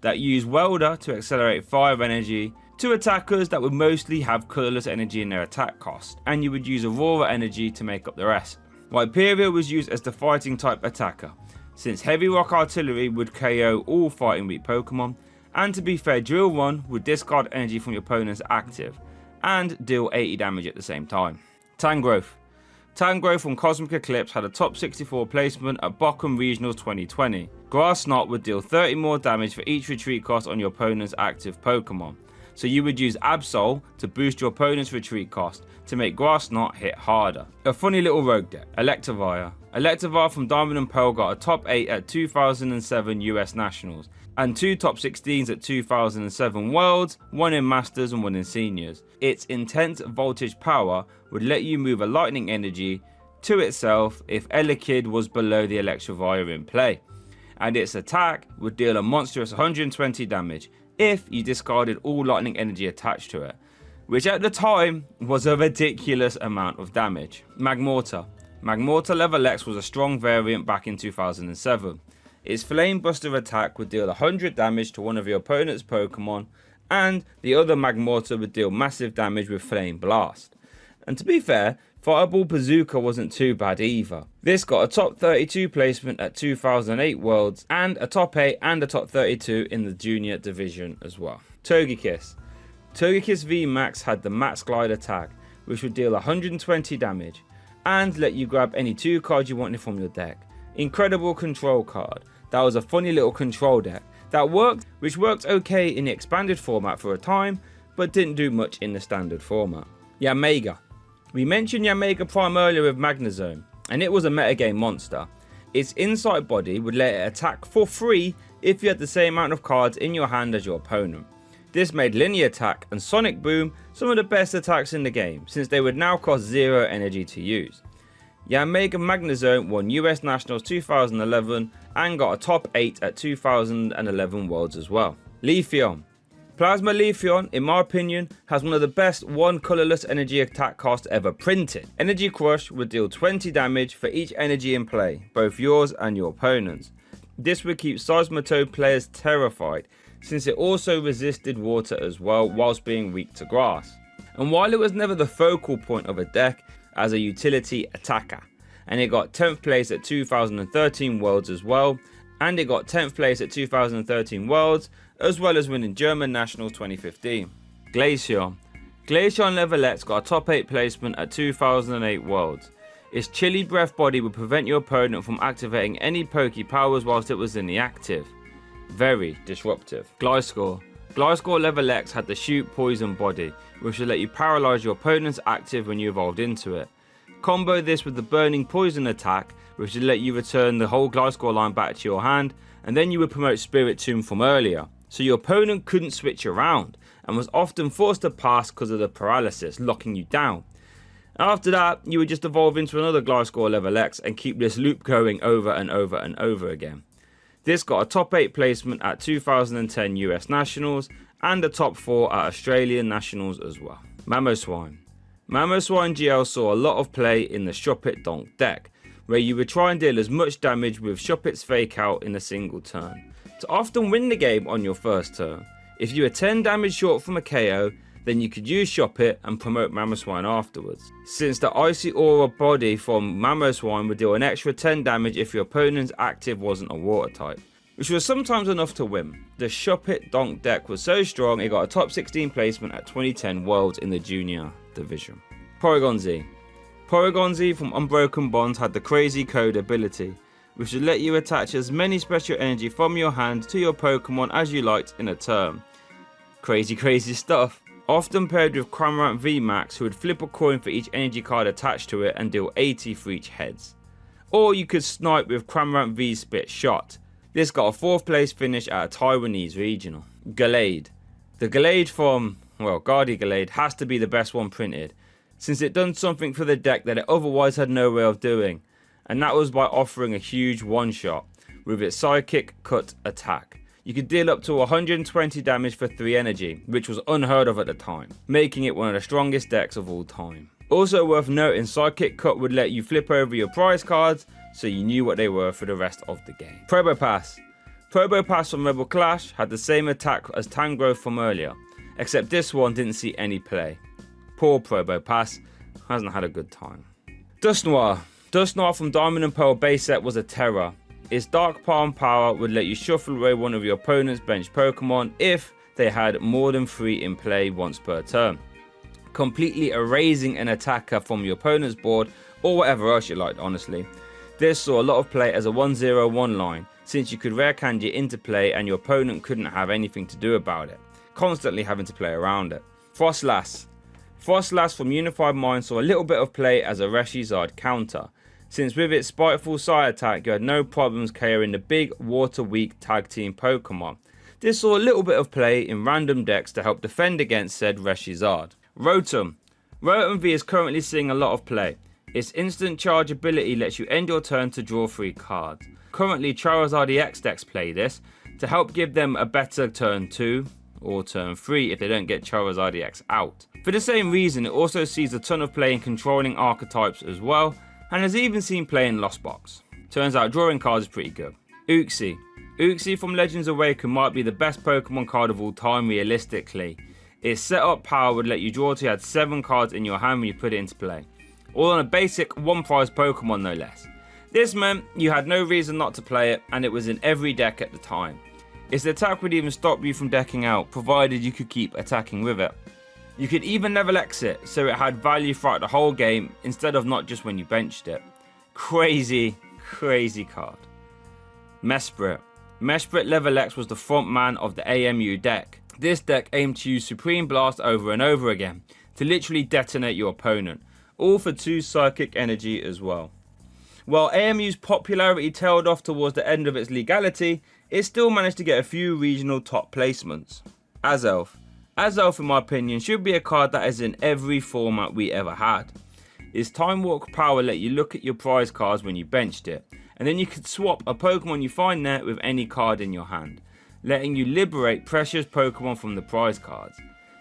that used Welder to accelerate fire energy to attackers that would mostly have colourless energy in their attack cost, and you would use Aurora energy to make up the rest. Rhyperior was used as the fighting type attacker, since Heavy Rock Artillery would KO all fighting weak Pokemon, and to be fair, Drill 1 would discard energy from your opponent's active and deal 80 damage at the same time. Tangrowth. Tangrowth from Cosmic Eclipse had a top 64 placement at Bochum Regionals 2020. Grass Knot would deal 30 more damage for each retreat cost on your opponent's active Pokemon. So you would use Absol to boost your opponent's retreat cost to make Grass Knot hit harder. A funny little rogue deck, Electivire. Electivire from Diamond and Pearl got a top 8 at 2007 US Nationals, and 2 top 16s at 2007 Worlds, 1 in Masters and 1 in Seniors. Its intense voltage power would let you move a lightning energy to itself if Elekid was below the Electivire in play, and its attack would deal a monstrous 120 damage if you discarded all lightning energy attached to it, which at the time was a ridiculous amount of damage. Magmortar. Magmortar Level X was a strong variant back in 2007. Its Flame Buster attack would deal 100 damage to one of your opponent's Pokemon, and the other Magmortar would deal massive damage with Flame Blast. And to be fair, Fireball Bazooka wasn't too bad either. This got a top 32 placement at 2008 Worlds, and a top 8 and a top 32 in the junior division as well. Togekiss. Togekiss V Max had the Max Glide attack, which would deal 120 damage, and let you grab any 2 cards you wanted from your deck. Incredible control card. That was a funny little control deck that worked, which worked okay in the expanded format for a time, but didn't do much in the standard format. Yamega. We mentioned Yamega Prime earlier with Magnezone, and it was a metagame monster. Its Insight Body would let it attack for free if you had the same amount of cards in your hand as your opponent. This made Linear Attack and Sonic Boom some of the best attacks in the game, since they would now cost 0 energy to use. Yamega Magnezone won US Nationals 2011 and got a top 8 at 2011 Worlds as well. Leafeon. Plasma Leafeon, in my opinion, has one of the best 1 colourless energy attack cost ever printed. Energy Crush would deal 20 damage for each energy in play, both yours and your opponent's. This would keep Seismitoad players terrified, since it also resisted water as well whilst being weak to grass. And while it was never the focal point of a deck as a utility attacker, and it got 10th place at 2013 Worlds as well, and it got 10th place at 2013 Worlds, as well as winning German Nationals 2015. Glaceon. Glaceon Level X got a top 8 placement at 2008 Worlds. Its Chilly Breath body would prevent your opponent from activating any Poke powers whilst it was in the active. Very disruptive. Gliscor. Gliscor Level X had the Shoot Poison body, which would let you paralyze your opponent's active when you evolved into it. Combo this with the Burning Poison attack, which would let you return the whole Gliscor line back to your hand, and then you would promote Spirit Tomb from earlier, so your opponent couldn't switch around, and was often forced to pass because of the paralysis, locking you down. After that, you would just evolve into another Gliscor Level X and keep this loop going over and over and over again. This got a top 8 placement at 2010 US Nationals and a top 4 at Australian Nationals as well. Mamoswine. Mamoswine GL saw a lot of play in the Shuppet Donk deck, where you would try and deal as much damage with Shuppet's Fake Out in a single turn, to often win the game on your first turn. If you were 10 damage short from a KO, then you could use Shuppet and promote Mamoswine afterwards, since the Icy Aura body from Mamoswine would deal an extra 10 damage if your opponent's active wasn't a water type, which was sometimes enough to win. The Shuppet Donk deck was so strong it got a top 16 placement at 2010 Worlds in the Junior division. Porygon Z. Porygon Z from Unbroken Bonds had the Crazy Code ability, which would let you attach as many special energy from your hand to your Pokemon as you liked in a turn. Crazy stuff. Often paired with Cramorant VMAX, who would flip a coin for each energy card attached to it and deal 80 for each heads. Or you could snipe with Cramorant V Spit Shot. This got a 4th place finish at a Taiwanese regional. Gallade. The Gallade from, well, Guardian Gallade has to be the best one printed, since it done something for the deck that it otherwise had no way of doing, and that was by offering a huge one-shot with its Psychic Cut attack. You could deal up to 120 damage for 3 energy, which was unheard of at the time, making it one of the strongest decks of all time. Also worth noting, Psychic Cut would let you flip over your prize cards, so you knew what they were for the rest of the game. Probopass. Probopass from Rebel Clash had the same attack as Tangrowth from earlier, except this one didn't see any play. Poor Probopass hasn't had a good time. Dusknoir. Dusknoir from Diamond and Pearl base set was a terror. Its Dark Palm power would let you shuffle away one of your opponent's bench Pokemon if they had more than 3 in play once per turn, completely erasing an attacker from your opponent's board or whatever else you liked, honestly. This saw a lot of play as a 1-0-1 line, since you could rare candy it into play and your opponent couldn't have anything to do about it, constantly having to play around it. Frostlass. Frostlass from Unified Mind saw a little bit of play as a Reshizard counter, since with its Spiteful Side attack you had no problems KOing the big water weak tag team Pokemon. This saw a little bit of play in random decks to help defend against said Reshizard. Rotom. Rotom V is currently seeing a lot of play. Its instant charge ability lets you end your turn to draw 3 cards. Currently Charizard EX decks play this to help give them a better turn 2 or turn 3 if they don't get Charizard EX out. For the same reason, it also sees a ton of play in controlling archetypes as well, and has even seen play in Lost Box. Turns out drawing cards is pretty good. Uxie. Uxie from Legends Awaken might be the best Pokemon card of all time realistically. Its setup power would let you draw till you had 7 cards in your hand when you put it into play, all on a basic 1 prize Pokemon no less. This meant you had no reason not to play it, and it was in every deck at the time. Its attack would even stop you from decking out, provided you could keep attacking with it. You could even level X it, so it had value throughout the whole game, instead of not just when you benched it. Crazy card. Mesprit. Mesprit level X was the front man of the AMU deck. This deck aimed to use Supreme Blast over and over again, to literally detonate your opponent, all for 2 psychic energy as well. While AMU's popularity tailed off towards the end of its legality, it still managed to get a few regional top placements. Azelf. Azelf, in my opinion, should be a card that is in every format we ever had. Its Time Walk power let you look at your prize cards when you benched it, and then you could swap a Pokemon you find there with any card in your hand, letting you liberate precious Pokemon from the prize cards.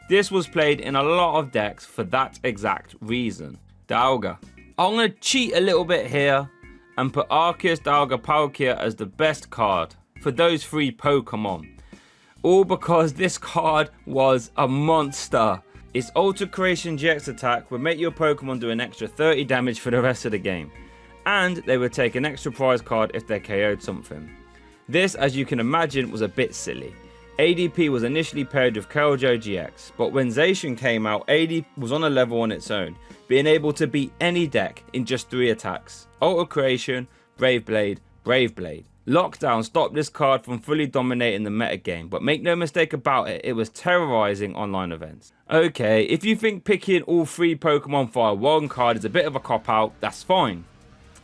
This was played in a lot of decks for that exact reason. Dialga. I'm going to cheat a little bit here and put Arceus, Dialga, Palkia as the best card for those 3 Pokemon. All because this card was a monster. Its Ultra Creation GX attack would make your Pokemon do an extra 30 damage for the rest of the game, and they would take an extra prize card if they KO'd something. This, as you can imagine, was a bit silly. ADP was initially paired with Keldeo GX, but when Zacian came out, AD was on a level on its own, being able to beat any deck in just 3 attacks. Ultra Creation, Brave Blade, Brave Blade. Lockdown stopped this card from fully dominating the metagame, but make no mistake about it, it was terrorizing online events. Okay, if you think picking all 3 Pokemon for a 1 card is a bit of a cop-out, that's fine.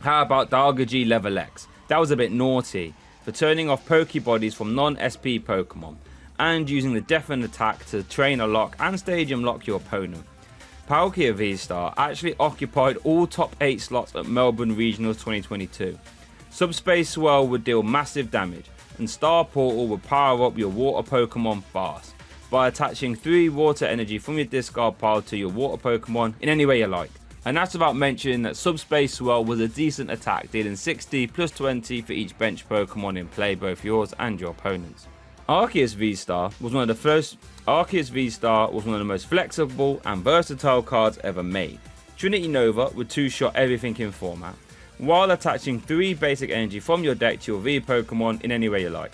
How about Dialga G Level X? That was a bit naughty, for turning off Pokebodies from non-SP Pokemon, and using the Deafen attack to Trainer Lock and Stadium Lock your opponent. Palkia V-Star actually occupied all top 8 slots at Melbourne Regionals 2022. Subspace Swirl would deal massive damage, and Star Portal would power up your water Pokemon fast. by attaching 3 water energy from your discard pile to your water Pokemon in any way you like. And that's without mentioning that Subspace Swell was a decent attack, dealing 60 plus 20 for each bench Pokemon in play, both yours and your opponent's. Arceus V-Star was one of the most flexible and versatile cards ever made. Trinity Nova would 2-shot everything in format, while attaching 3 basic energy from your deck to your V Pokemon in any way you like.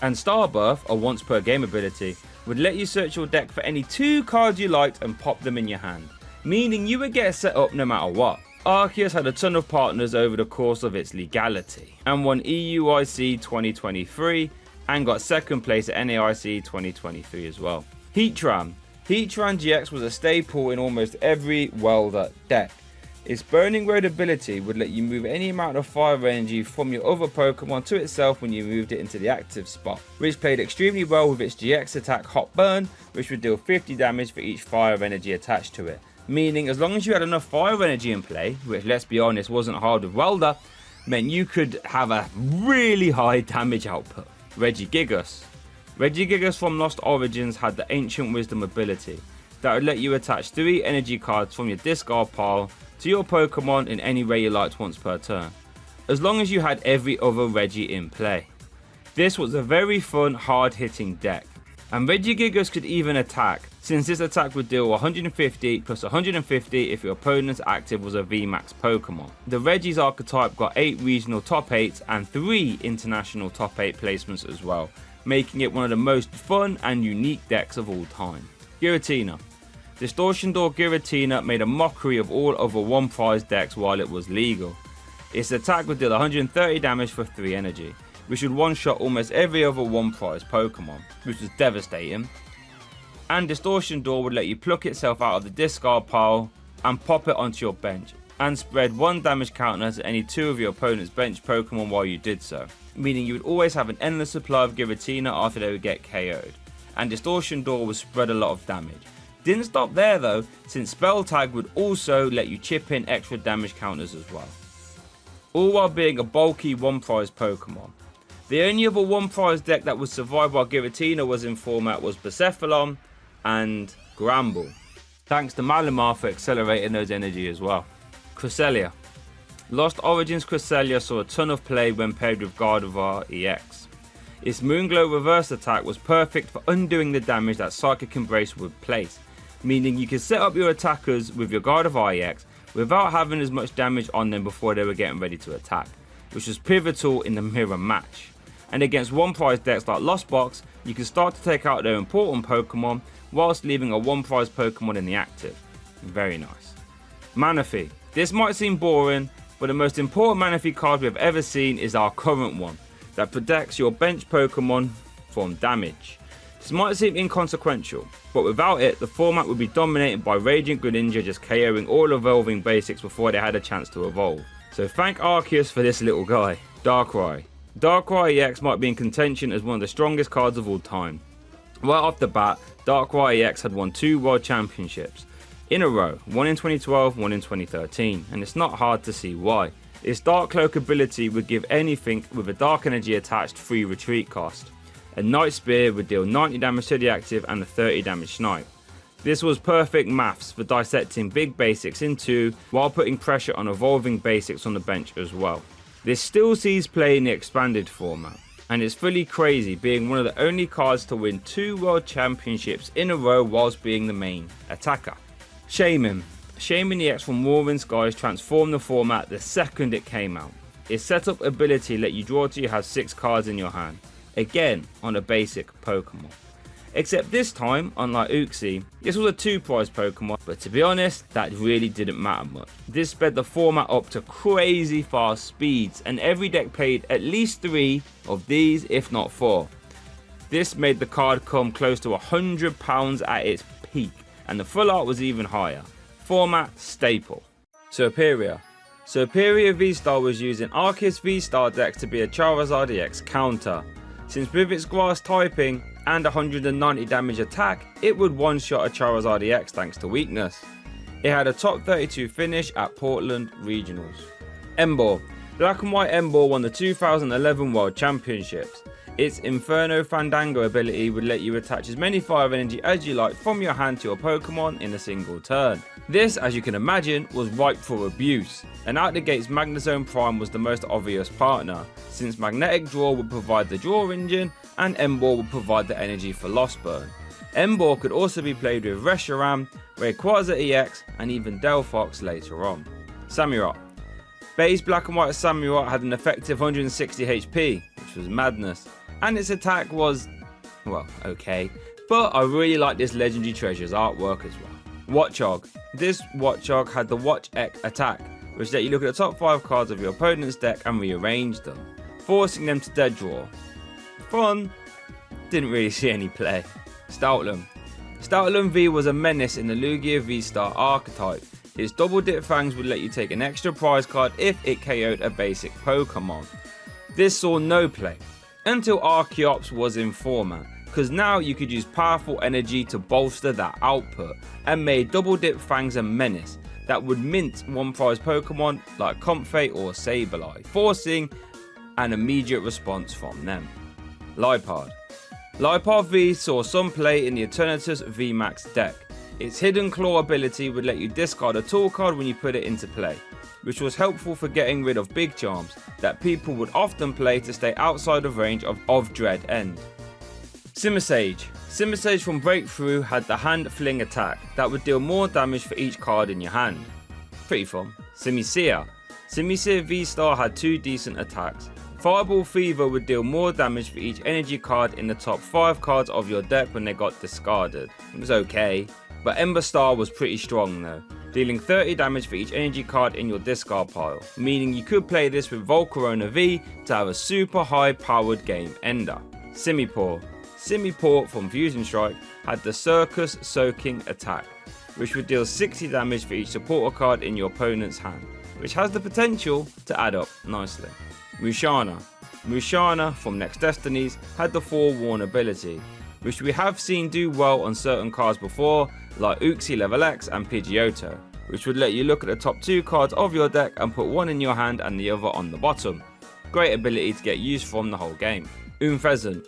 And Starbirth, a once per game ability, would let you search your deck for any 2 cards you liked and pop them in your hand, meaning you would get set up no matter what. Arceus had a ton of partners over the course of its legality, and won EUIC 2023, and got 2nd place at NAIC 2023 as well. Heatran GX was a staple in almost every Welder deck. Its Burning Road ability would let you move any amount of fire energy from your other Pokemon to itself when you moved it into the active spot, which played extremely well with its GX attack Hot Burn, which would deal 50 damage for each fire energy attached to it. Meaning as long as you had enough fire energy in play, which let's be honest wasn't hard with Welder, meant you could have a really high damage output. Regigigas from Lost Origins had the Ancient Wisdom ability that would let you attach 3 energy cards from your discard pile to your Pokemon in any way you liked once per turn, as long as you had every other Reggie in play. This was a very fun, hard-hitting deck, and Regigigas could even attack, since this attack would deal 150 plus 150 if your opponent's active was a VMAX Pokemon. The Reggie's archetype got 8 regional top 8s and 3 international top 8 placements as well, making it one of the most fun and unique decks of all time. Giratina. Distortion Door Giratina made a mockery of all other 1 prize decks while it was legal. Its attack would deal 130 damage for 3 energy, which would one-shot almost every other 1 prize Pokemon, which was devastating. And Distortion Door would let you pluck itself out of the discard pile and pop it onto your bench, and spread 1 damage counter to any 2 of your opponent's bench Pokemon while you did so, meaning you would always have an endless supply of Giratina after they would get KO'd. And Distortion Door would spread a lot of damage. Didn't stop there though, since Spell Tag would also let you chip in extra damage counters as well, all while being a bulky 1 prize Pokemon. The only other 1 prize deck that would survive while Giratina was in format was Bucephalon and Gramble, thanks to Malamar for accelerating those energy as well. Cresselia. Lost Origins Cresselia saw a ton of play when paired with Gardevoir EX. Its Moonglow reverse attack was perfect for undoing the damage that Psychic Embrace would place, meaning you could set up your attackers with your Gardevoir EX without having as much damage on them before they were getting ready to attack, which was pivotal in the mirror match. And against 1 prize decks like Lost Box, you can start to take out their important Pokemon whilst leaving a 1 prize Pokemon in the active. Very nice. Manaphy. This might seem boring, but the most important Manaphy card we have ever seen is our current one, that protects your bench Pokemon from damage. This might seem inconsequential, but without it, the format would be dominated by Radiant Greninja just KOing all evolving basics before they had a chance to evolve. So thank Arceus for this little guy. Darkrai. Darkrai EX might be in contention as one of the strongest cards of all time. Right off the bat, Darkrai EX had won 2 World Championships in a row, one in 2012, one in 2013, and it's not hard to see why. Its Dark Cloak ability would give anything with a Dark Energy attached free retreat cost. A Night Spear would deal 90 damage to the active and a 30 damage snipe. This was perfect maths for dissecting big basics in 2 while putting pressure on evolving basics on the bench as well. This still sees play in the expanded format, and it's fully crazy being one of the only cards to win 2 World Championships in a row whilst being the main attacker. Shaman. Shaman EX from Roaring Skies transformed the format the second it came out. Its setup ability let you draw till you have 6 cards in your hand, again on a basic Pokemon. Except this time, unlike Uxie, this was a 2 prize Pokemon, but to be honest, that really didn't matter much. This sped the format up to crazy fast speeds, and every deck played at least 3 of these, if not 4. This made the card come close to £100 at its peak, and the full art was even higher. Format staple. Superior. Superior V-Star was using Arceus V-Star decks to be a Charizard EX counter, since with its grass typing and 190 damage attack, it would one-shot a Charizard EX thanks to weakness. It had a top 32 finish at Portland Regionals. Emboar. Black and White Emboar won the 2011 World Championships. Its Inferno Fandango ability would let you attach as many fire energy as you like from your hand to your Pokemon in a single turn. This, as you can imagine, was ripe for abuse, and out the gates Magnezone Prime was the most obvious partner, since Magnetic Draw would provide the draw engine and Emboar would provide the energy for Lost Burn. Emboar could also be played with Reshiram, Rayquaza EX and even Delphox later on. Samurott. Base Black and White Samurott had an effective 160 HP, which was madness, and its attack was, well, okay, but I really like this Legendary Treasures artwork as well. Watchog. This Watchog had the Watch Ek attack, which let you look at the top 5 cards of your opponent's deck and rearrange them, forcing them to dead draw. Fun, didn't really see any play. Stoutland. Stoutland V was a menace in the Lugia V-Star archetype. Its double dip fangs would let you take an extra prize card if it KO'd a basic Pokemon. This saw no play until Archeops was in format, because now you could use powerful energy to bolster that output and made double dip fangs a menace that would mint one prize Pokemon like Comfey or Sableye, forcing an immediate response from them. Liepard. Liepard V saw some play in the Eternatus VMAX deck. Its Hidden Claw ability would let you discard a tool card when you put it into play, which was helpful for getting rid of big charms that people would often play to stay outside of range of Dread End. Simisage. Simisage from Breakthrough had the Hand Fling attack that would deal more damage for each card in your hand. Pretty fun. Simisear. Simisear V-Star had 2 decent attacks. Fireball Fever would deal more damage for each energy card in the top 5 cards of your deck when they got discarded. It was okay, but Ember Star was pretty strong though, dealing 30 damage for each energy card in your discard pile, meaning you could play this with Volcarona V to have a super high powered game ender. Simipour. Simipour from Fusion Strike had the Circus Soaking attack, which would deal 60 damage for each supporter card in your opponent's hand, which has the potential to add up nicely. Musharna. Musharna from Next Destinies had the Forewarn ability, which we have seen do well on certain cards before, like Uxie Level X and Pidgeotto, which would let you look at the top 2 cards of your deck and put one in your hand and the other on the bottom. Great ability to get use from the whole game. Unfezant.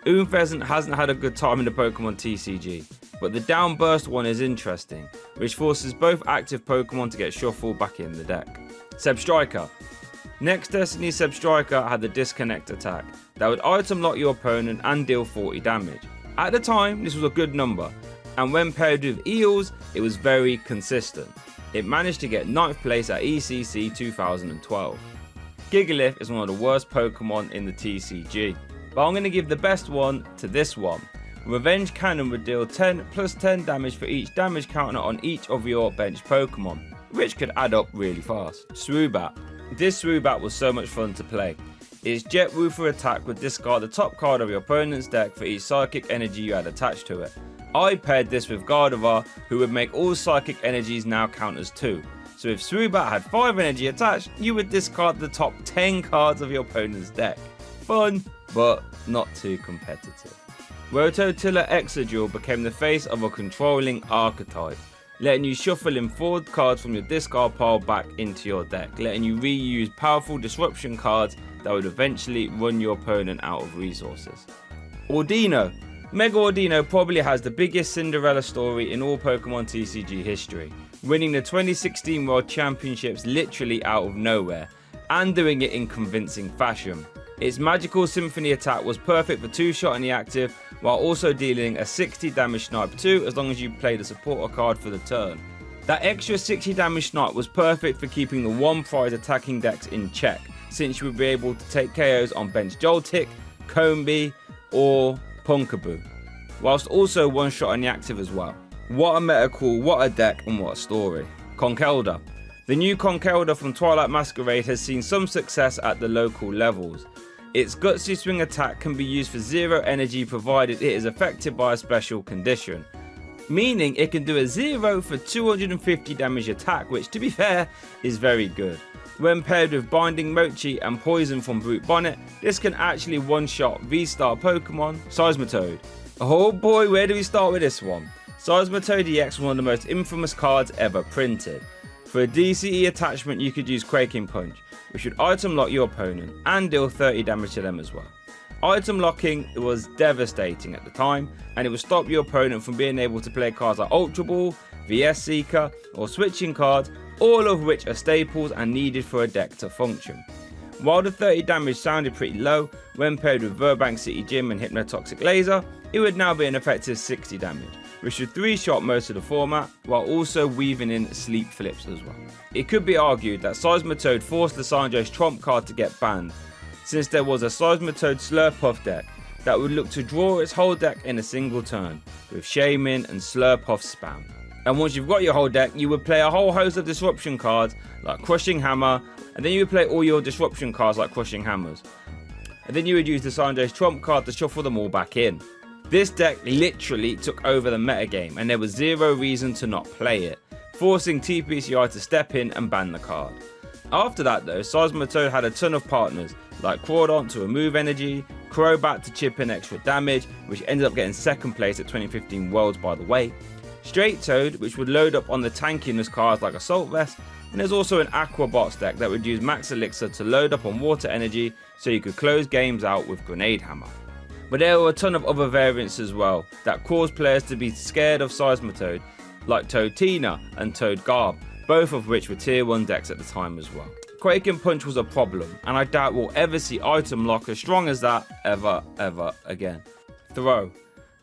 Unfezant hasn't had a good time in the Pokemon TCG, but the Downburst one is interesting, which forces both active Pokemon to get shuffled back in the deck. Sebstriker. Next Destiny Sebstriker had the Disconnect attack that would item lock your opponent and deal 40 damage. At the time, this was a good number, and when paired with Eels, it was very consistent. It managed to get 9th place at ECC 2012. Gigalith is one of the worst Pokemon in the TCG, but I'm going to give the best one to this one. Revenge Cannon would deal 10 plus 10 damage for each damage counter on each of your bench Pokemon, which could add up really fast. Swoobat. This Swoobat was so much fun to play. Its Jet Roofer attack would discard the top card of your opponent's deck for each psychic energy you had attached to it. I paired this with Gardevoir, who would make all psychic energies now count as 2. So if Swoobat had 5 energy attached, you would discard the top 10 cards of your opponent's deck. Fun, but not too competitive. Rototiller Exeggutor became the face of a controlling archetype, letting you shuffle in 4 cards from your discard pile back into your deck, letting you reuse powerful disruption cards that would eventually run your opponent out of resources. Ordino. Mega Ordino probably has the biggest Cinderella story in all Pokemon TCG history, winning the 2016 World Championships literally out of nowhere, and doing it in convincing fashion. Its Magical Symphony attack was perfect for 2-shot in the active, while also dealing a 60 damage snipe too, as long as you played a supporter card for the turn. That extra 60 damage snipe was perfect for keeping the 1 prize attacking decks in check, since you would be able to take KOs on bench Joltik, Combee, or Punkaboo, whilst also 1-shot in the active as well. What a meta call, what a deck, and what a story. Conkeldurr. The new Conkeldurr from Twilight Masquerade has seen some success at the local levels. Its Gutsy Swing attack can be used for 0 energy provided it is affected by a special condition, meaning it can do a 0 for 250 damage attack, which to be fair is very good. When paired with Binding Mochi and Poison from Brute Bonnet, this can actually one-shot V-Star Pokemon, Seismitoad. Oh boy, where do we start with this one? Seismitoad EX was one of the most infamous cards ever printed. For a DCE attachment, you could use Quaking Punch, which would item lock your opponent and deal 30 damage to them as well. Item locking was devastating at the time, and it would stop your opponent from being able to play cards like Ultra Ball, VS Seeker, or switching cards, all of which are staples and needed for a deck to function. While the 30 damage sounded pretty low, when paired with Verbank City Gym and Hypnotoxic Laser, it would now be an effective 60 damage, which should 3-shot most of the format, while also weaving in sleep flips as well. It could be argued that Seismitoad forced Lissandre's trump card to get banned, since there was a Seismitoad Slurpuff deck that would look to draw its whole deck in a single turn, with Shaman and Slurpuff spam. And once you've got your whole deck, you would play a whole host of disruption cards like Crushing Hammer, and then you would play all your disruption cards like Crushing Hammers. And then you would use Lissandre's trump card to shuffle them all back in. This deck literally took over the metagame, and there was zero reason to not play it, forcing TPCI to step in and ban the card. After that though, Seismitoad had a ton of partners, like Crawdont to remove energy, Crobat to chip in extra damage, which ended up getting second place at 2015 Worlds by the way, Straight Toad, which would load up on the tankiness cards like Assault Vest, and there's also an Aqua Box deck that would use Max Elixir to load up on water energy so you could close games out with Grenade Hammer. But there were a ton of other variants as well that caused players to be scared of Seismitoad, like Toad Tina and Toad Garb, both of which were tier 1 decks at the time as well. Quake and Punch was a problem, and I doubt we'll ever see item lock as strong as that ever again. Throw.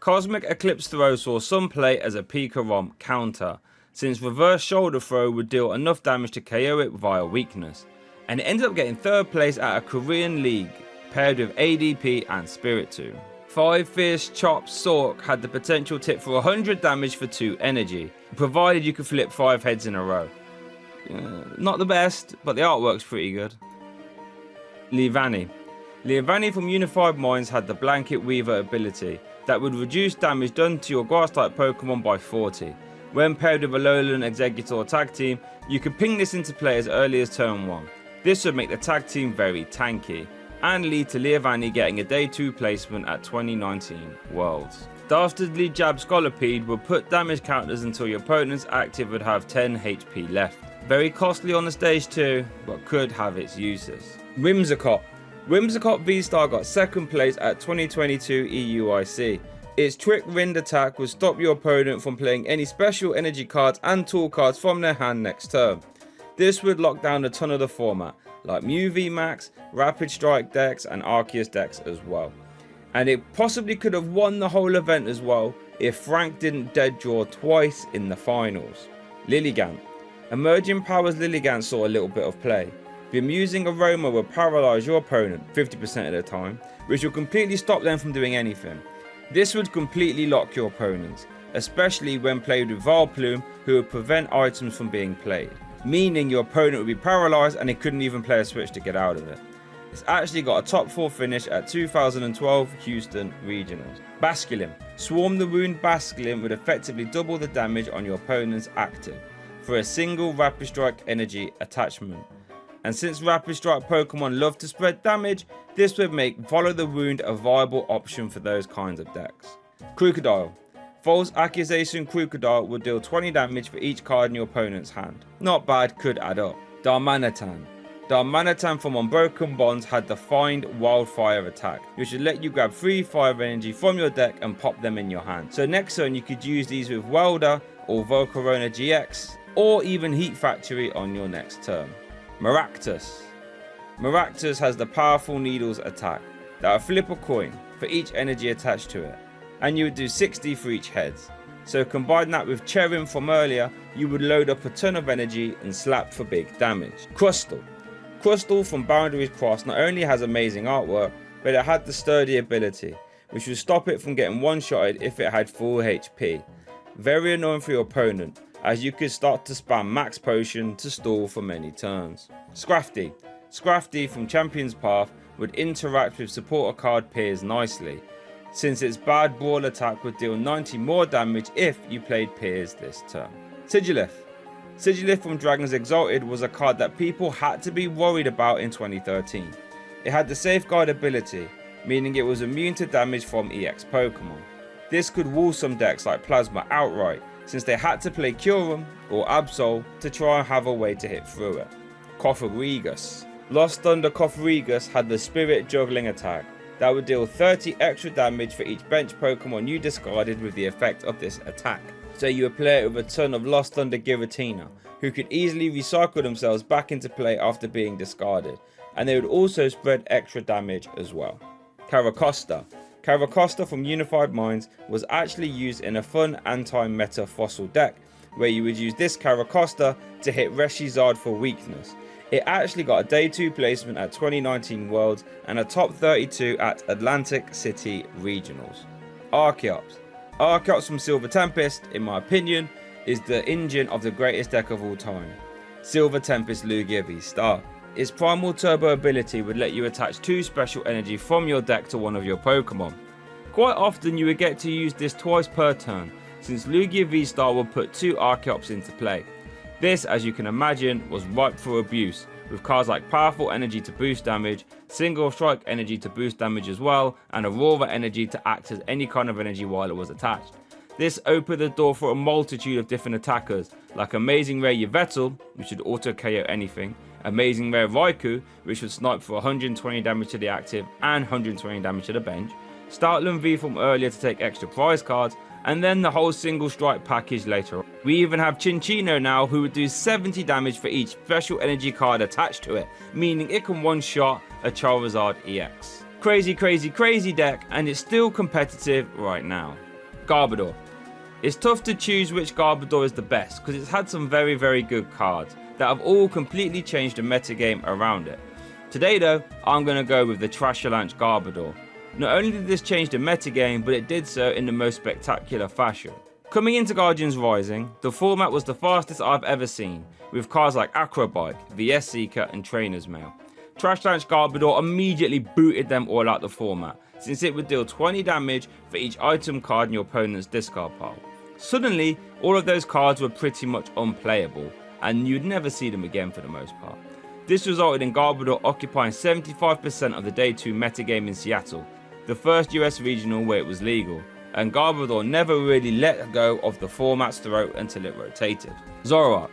Cosmic Eclipse Throw saw some play as a Pika Romp counter, since reverse shoulder throw would deal enough damage to KO it via weakness, and it ended up getting 3rd place at a Korean league, paired with ADP and Spiritomb. 5 Fierce Chop Sork had the potential tip for 100 damage for 2 energy, provided you could flip 5 heads in a row. Not the best, but the artwork's pretty good. Leavanny. Leavanny from Unified Minds had the Blanket Weaver ability that would reduce damage done to your grass-type Pokemon by 40. When paired with a Alolan Exeggutor tag team, you could ping this into play as early as turn 1. This would make the tag team very tanky, and lead to Leavanny getting a day 2 placement at 2019 Worlds. Dastardly Jab Scolipede would put damage counters until your opponent's active would have 10 HP left. Very costly on the stage too, but could have its uses. Whimsicott. Whimsicott V-Star got 2nd place at 2022 EUIC. Its Trick Rind attack would stop your opponent from playing any special energy cards and tool cards from their hand next turn. This would lock down a ton of the format, like Mew VMAX, Rapid Strike decks and Arceus decks as well. And it possibly could have won the whole event as well if Frank didn't dead draw twice in the finals. Lilligant. Emerging Powers Lilligant saw a little bit of play. The Amusing Aroma will paralyze your opponent 50% of the time, which will completely stop them from doing anything. This would completely lock your opponents, especially when played with Vileplume, who would prevent items from being played, meaning your opponent would be paralyzed and he couldn't even play a switch to get out of it. It's actually got a top 4 finish at 2012 Houston Regionals. Basculin. Swarm the Wound Basculin would effectively double the damage on your opponent's active for a single Rapid Strike energy attachment. And since Rapid Strike Pokemon love to spread damage, this would make Follow the Wound a viable option for those kinds of decks. Crocodile. False Accusation Crocodile would deal 20 damage for each card in your opponent's hand. Not bad, could add up. Darmanitan. Darmanitan from Unbroken Bonds had the Find Wildfire attack, which would let you grab 3 fire energy from your deck and pop them in your hand. So next turn you could use these with Welder or Volcarona GX, or even Heat Factory on your next turn. Maractus. Maractus has the Powerful Needles attack that will flip a coin for each energy attached to it, and you would do 60 for each head. So combine that with Cherim from earlier, you would load up a ton of energy and slap for big damage. Crustle. Crustle from Boundaries Crossed not only has amazing artwork, but it had the Sturdy ability, which would stop it from getting one-shotted if it had full HP. Very annoying for your opponent, as you could start to spam Max Potion to stall for many turns. Scrafty. Scrafty from Champion's Path would interact with supporter card peers nicely, since its bad Brawl attack would deal 90 more damage if you played peers this turn. Sigilith. Sigilith from Dragons Exalted was a card that people had to be worried about in 2013. It had the Safeguard ability, meaning it was immune to damage from EX Pokemon. This could wall some decks like Plasma outright, since they had to play Kyurem or Absol to try and have a way to hit through it. Cofagrigus. Lost Thunder Cofagrigus had the Spirit Juggling attack that would deal 30 extra damage for each bench Pokemon you discarded with the effect of this attack. So you would play it with a ton of Lost Thunder Giratina, who could easily recycle themselves back into play after being discarded, and they would also spread extra damage as well. Caracosta. Caracosta from Unified Minds was actually used in a fun anti-meta fossil deck, where you would use this Caracosta to hit Reshizard for weakness. It actually got a day 2 placement at 2019 Worlds and a top 32 at Atlantic City Regionals. Archeops. Archeops from Silver Tempest, in my opinion, is the engine of the greatest deck of all time. Silver Tempest Lugia V-Star. Its primal turbo ability would let you attach 2 special energy from your deck to one of your Pokemon. Quite often you would get to use this twice per turn, since Lugia V-Star will put 2 Archeops into play. This, as you can imagine, was ripe for abuse, with cards like Powerful Energy to boost damage, Single Strike Energy to boost damage as well, and Aurora Energy to act as any kind of energy while it was attached. This opened the door for a multitude of different attackers, like Amazing Rare Yveltal, which would auto KO anything, Amazing Rare Raikou, which would snipe for 120 damage to the active and 120 damage to the bench, Startling V from earlier to take extra prize cards, and then the whole single strike package later on. We even have Chinchino now, who would do 70 damage for each special energy card attached to it, meaning it can one-shot a Charizard EX. Crazy, crazy, crazy deck, and it's still competitive right now. Garbodor. It's tough to choose which Garbodor is the best, because it's had some very, very good cards that have all completely changed the metagame around it. Today though, I'm going to go with the Trashalanche Garbodor. Not only did this change the metagame, but it did so in the most spectacular fashion. Coming into Guardians Rising, the format was the fastest I've ever seen, with cards like Acrobike, VS Seeker and Trainer's Mail. Trashalanche Garbodor immediately booted them all out the format, since it would deal 20 damage for each item card in your opponent's discard pile. Suddenly, all of those cards were pretty much unplayable, and you'd never see them again for the most part. This resulted in Garbodor occupying 75% of the Day 2 metagame in Seattle, the first US regional where it was legal, and Garbodor never really let go of the format's throat until it rotated. Zoroark.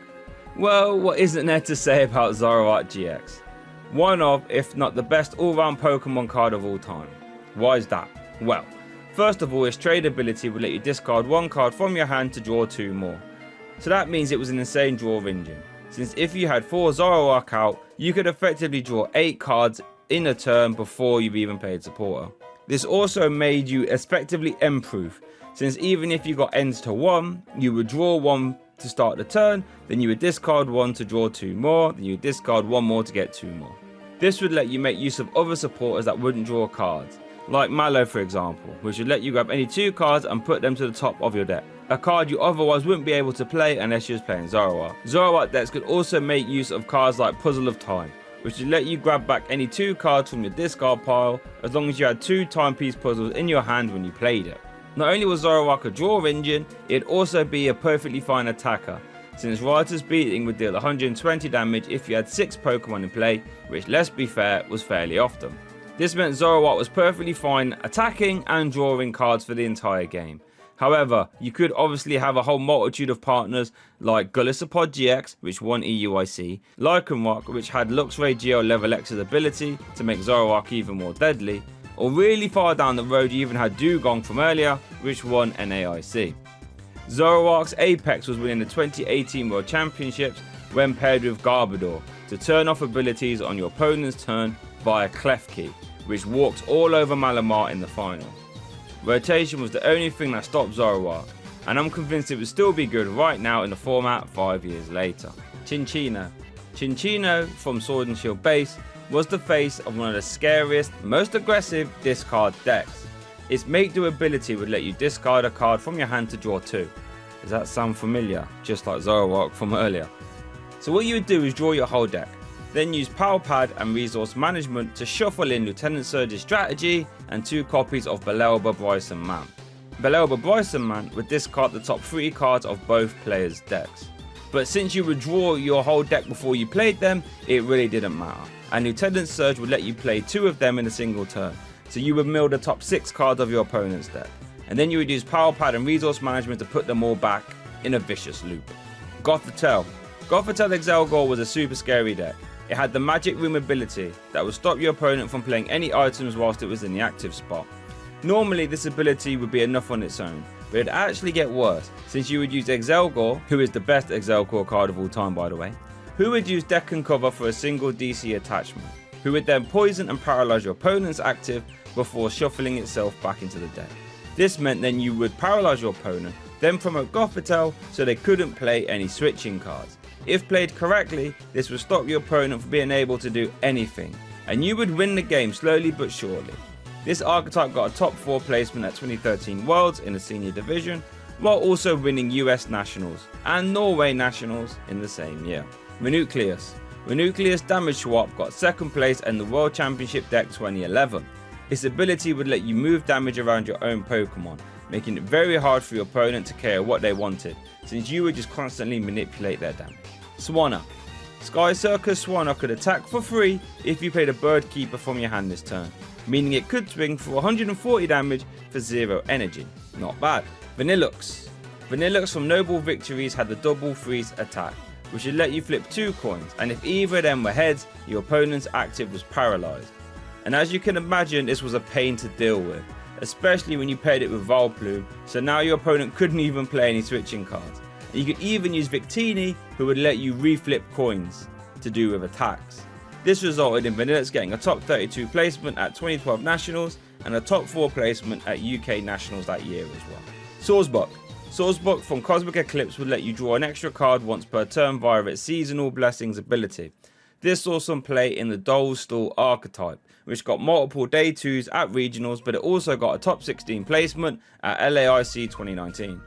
Well, what isn't there to say about Zoroark GX? One of, if not the best all-round Pokemon card of all time. Why is that? Well, first of all, its trade ability would let you discard 1 card from your hand to draw 2 more. So that means it was an insane draw engine, since if you had 4 Zoroark out, you could effectively draw 8 cards in a turn before you've even played supporter. This also made you effectively M-proof, since even if you got ends to 1, you would draw 1 to start the turn, then you would discard 1 to draw 2 more, then you would discard 1 more to get 2 more. This would let you make use of other supporters that wouldn't draw cards, like Mallow for example, which would let you grab any 2 cards and put them to the top of your deck, a card you otherwise wouldn't be able to play unless you was playing Zoroark. Zoroark decks could also make use of cards like Puzzle of Time, which would let you grab back any 2 cards from your discard pile as long as you had 2 timepiece puzzles in your hand when you played it. Not only was Zoroark a draw engine, it'd also be a perfectly fine attacker, since Riotous Beating would deal 120 damage if you had 6 Pokemon in play, which, let's be fair, was fairly often. This meant Zoroark was perfectly fine attacking and drawing cards for the entire game. However, you could obviously have a whole multitude of partners like Golisopod GX, which won EUIC, Lycanroc, which had Luxray Geo Level X's ability to make Zoroark even more deadly, or really far down the road you even had Dugong from earlier, which won NAIC. Zoroark's apex was winning the 2018 World Championships when paired with Garbodor to turn off abilities on your opponent's turn via Klefki, which walked all over Malamar in the finals. Rotation was the only thing that stopped Zoroark, and I'm convinced it would still be good right now in the format 5 years later. Chinchino. Chinchino from Sword and Shield base was the face of one of the scariest, most aggressive discard decks. Its Make Do ability would let you discard a card from your hand to draw 2. Does that sound familiar? Just like Zoroark from earlier. So what you would do is draw your whole deck, then use Power Pad and Resource Management to shuffle in Lieutenant Surge's strategy and 2 copies of Belelba Bryson Man. Belelba Bryson Man would discard the top 3 cards of both players' decks. But since you would draw your whole deck before you played them, it really didn't matter, and Lieutenant Surge would let you play 2 of them in a single turn, so you would mill the top 6 cards of your opponent's deck, and then you would use Power Pad and Resource Management to put them all back in a vicious loop. Gothitelle. Gothitelle Exelgor was a super scary deck, It had the Magic Room ability that would stop your opponent from playing any items whilst it was in the active spot. Normally this ability would be enough on its own, but it'd actually get worse, since you would use Excelgor, who is the best Excelgor card of all time by the way, who would use Deck and Cover for a single DC attachment, who would then poison and paralyze your opponent's active before shuffling itself back into the deck. This meant then you would paralyze your opponent, then promote Gothitelle so they couldn't play any switching cards. If played correctly, this would stop your opponent from being able to do anything, and you would win the game slowly but surely. This archetype got a top 4 placement at 2013 Worlds in the senior division, while also winning US Nationals and Norway Nationals in the same year. Renucleus. Renucleus Damage Swap got 2nd place in the World Championship deck 2011. Its ability would let you move damage around your own Pokemon, making it very hard for your opponent to care what they wanted, since you would just constantly manipulate their damage. Swanna. Sky Circus Swanna could attack for free if you played a Bird Keeper from your hand this turn, meaning it could swing for 140 damage for 0 energy. Not bad. Vanillux. Vanillux from Noble Victories had the double freeze attack, which would let you flip 2 coins, and if either of them were heads, your opponent's active was paralyzed. And as you can imagine, this was a pain to deal with, especially when you paired it with Vileplume, so now your opponent couldn't even play any switching cards. And you could even use Victini, who would let you reflip coins to do with attacks. This resulted in Vanillux getting a top 32 placement at 2012 Nationals and a top 4 placement at UK Nationals that year as well. Sawsbuck. Sawsbuck from Cosmic Eclipse would let you draw an extra card once per turn via its Seasonal Blessings ability. This saw some play in the Dolstall archetype, which got multiple day 2s at regionals, but it also got a top 16 placement at LAIC 2019.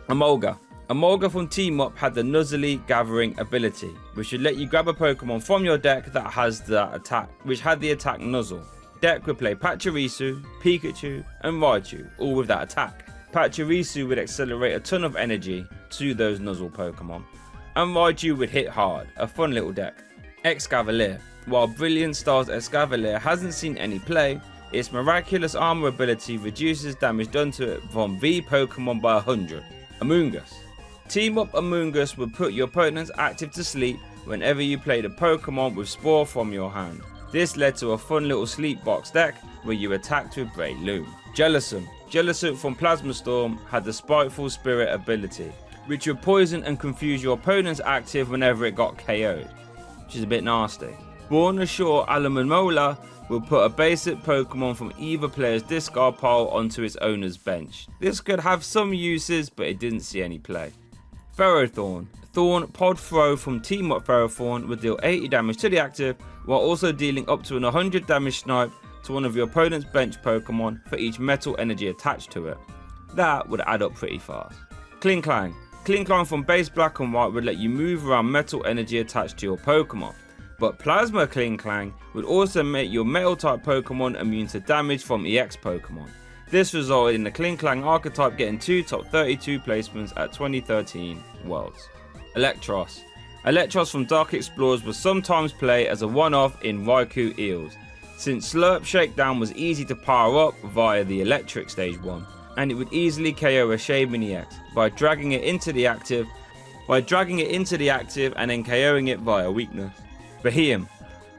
Emolga. Emolga from Team Up had the Nuzzly Gathering ability, which should let you grab a Pokemon from your deck that has the attack, which had the attack Nuzzle. Deck would play Pachirisu, Pikachu, and Raichu, all with that attack. Pachirisu would accelerate a ton of energy to those Nuzzle Pokemon, and Raichu would hit hard, a fun little deck. Excavalier. While Brilliant Stars Excavalier hasn't seen any play, its Miraculous Armor ability reduces damage done to it from V Pokemon by 100. Amoonguss. Team Up Amoonguss would put your opponent's active to sleep whenever you played a Pokemon with Spore from your hand. This led to a fun little sleep box deck where you attacked with Breloom. Jellicent. Jellicent from Plasma Storm had the Spiteful Spirit ability, which would poison and confuse your opponent's active whenever it got KO'd, which is a bit nasty. Born Ashore Alamomola will put a basic Pokemon from either player's discard pile onto its owner's bench. This could have some uses, but it didn't see any play. Ferrothorn. Thorn Pod Throw from Team Up Ferrothorn would deal 80 damage to the active, while also dealing up to an 100 damage snipe to one of your opponent's bench Pokemon for each metal energy attached to it. That would add up pretty fast. Klinklang. Klinklang from base Black and White would let you move around metal energy attached to your Pokemon. But Plasma Klinklang would also make your metal type Pokemon immune to damage from EX Pokemon. This resulted in the Klinklang archetype getting 2 top 32 placements at 2013 Worlds. Electros. Electros from Dark Explorers was sometimes played as a one-off in Raikou Eels, since Slurp Shakedown was easy to power up via the Electric Stage 1, and it would easily KO a Shaman EX by dragging it into the active and then KOing it via weakness. Beheeyem.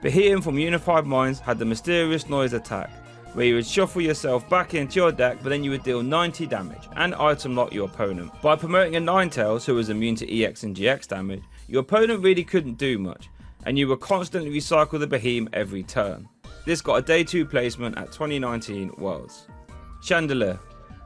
Beheeyem from Unified Minds had the Mysterious Noise attack, where you would shuffle yourself back into your deck, but then you would deal 90 damage and item lock your opponent. By promoting a Ninetales who was immune to EX and GX damage, your opponent really couldn't do much, and you would constantly recycle the Beheeyem every turn. This got a day 2 placement at 2019 Worlds. Chandelier.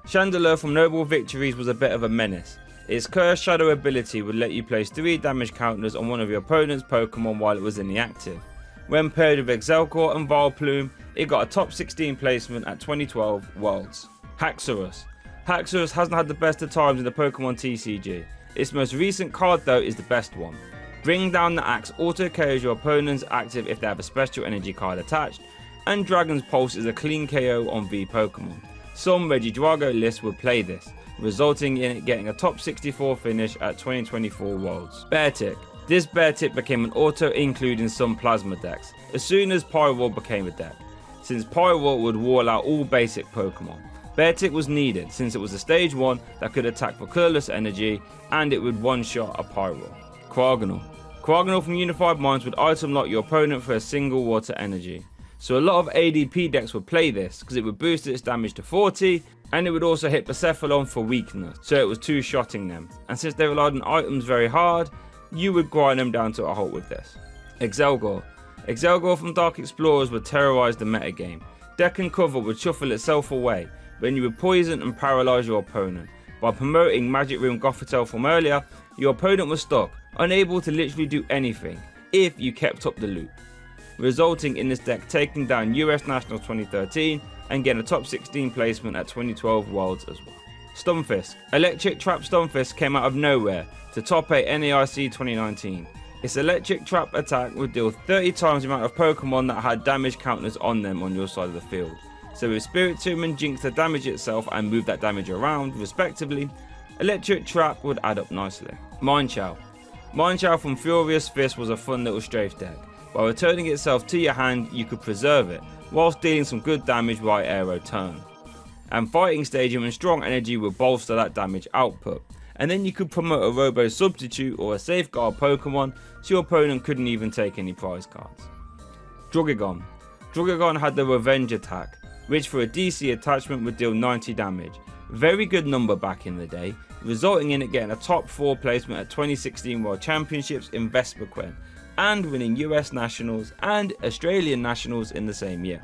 Chandelier from Noble Victories was a bit of a menace. Its Curse Shadow ability would let you place 3 damage counters on one of your opponent's Pokemon while it was in the active. When paired with Excelgor and Vileplume, it got a top 16 placement at 2012 Worlds. Haxorus. Haxorus hasn't had the best of times in the Pokemon TCG. Its most recent card though is the best one. Bring Down the Axe auto KOs your opponent's active if they have a special energy card attached, and Dragon's Pulse is a clean KO on V Pokemon. Some Regidrago lists would play this, resulting in it getting a top 64 finish at 2024 Worlds. Beartic. This Beartic became an auto include in some Plasma decks, as soon as Pyroar became a deck, since Pyroar would wall out all basic Pokemon. Beartic was needed since it was a stage 1 that could attack for colorless energy, and it would one-shot a Pyroar. Quaganal. Quagnall from Unified Minds would item lock your opponent for a single water energy. So a lot of ADP decks would play this because it would boost its damage to 40 and it would also hit Persephone for weakness, so it was two-shotting them. And since they relied on items very hard, you would grind them down to a halt with this. Excelgor. Excelgor from Dark Explorers would terrorize the metagame. Deck and cover would shuffle itself away, then you would poison and paralyze your opponent. By promoting Magic Room Gothitelle from earlier, your opponent was stuck, unable to literally do anything if you kept up the loop, resulting in this deck taking down US Nationals 2013 and getting a top 16 placement at 2012 Worlds as well. Stunfisk. Electric Trap Stunfisk came out of nowhere to top 8 NAIC 2019. Its electric trap attack would deal 30 times the amount of Pokemon that had damage counters on them on your side of the field. So with Spiritomb and Jinx to damage itself and move that damage around respectively, Electric Trap would add up nicely. Mineshail. Mineshail from Furious Fist was a fun little strafe deck. By returning itself to your hand, you could preserve it, whilst dealing some good damage by Aero turn. And Fighting Stadium and Strong Energy would bolster that damage output. And then you could promote a Robo Substitute or a Safeguard Pokemon so your opponent couldn't even take any prize cards. Drugigon. Drugigon had the Revenge attack, which for a DC attachment would deal 90 damage. Very good number back in the day, resulting in it getting a top 4 placement at 2016 World Championships in Vespiquen, and winning US Nationals and Australian Nationals in the same year.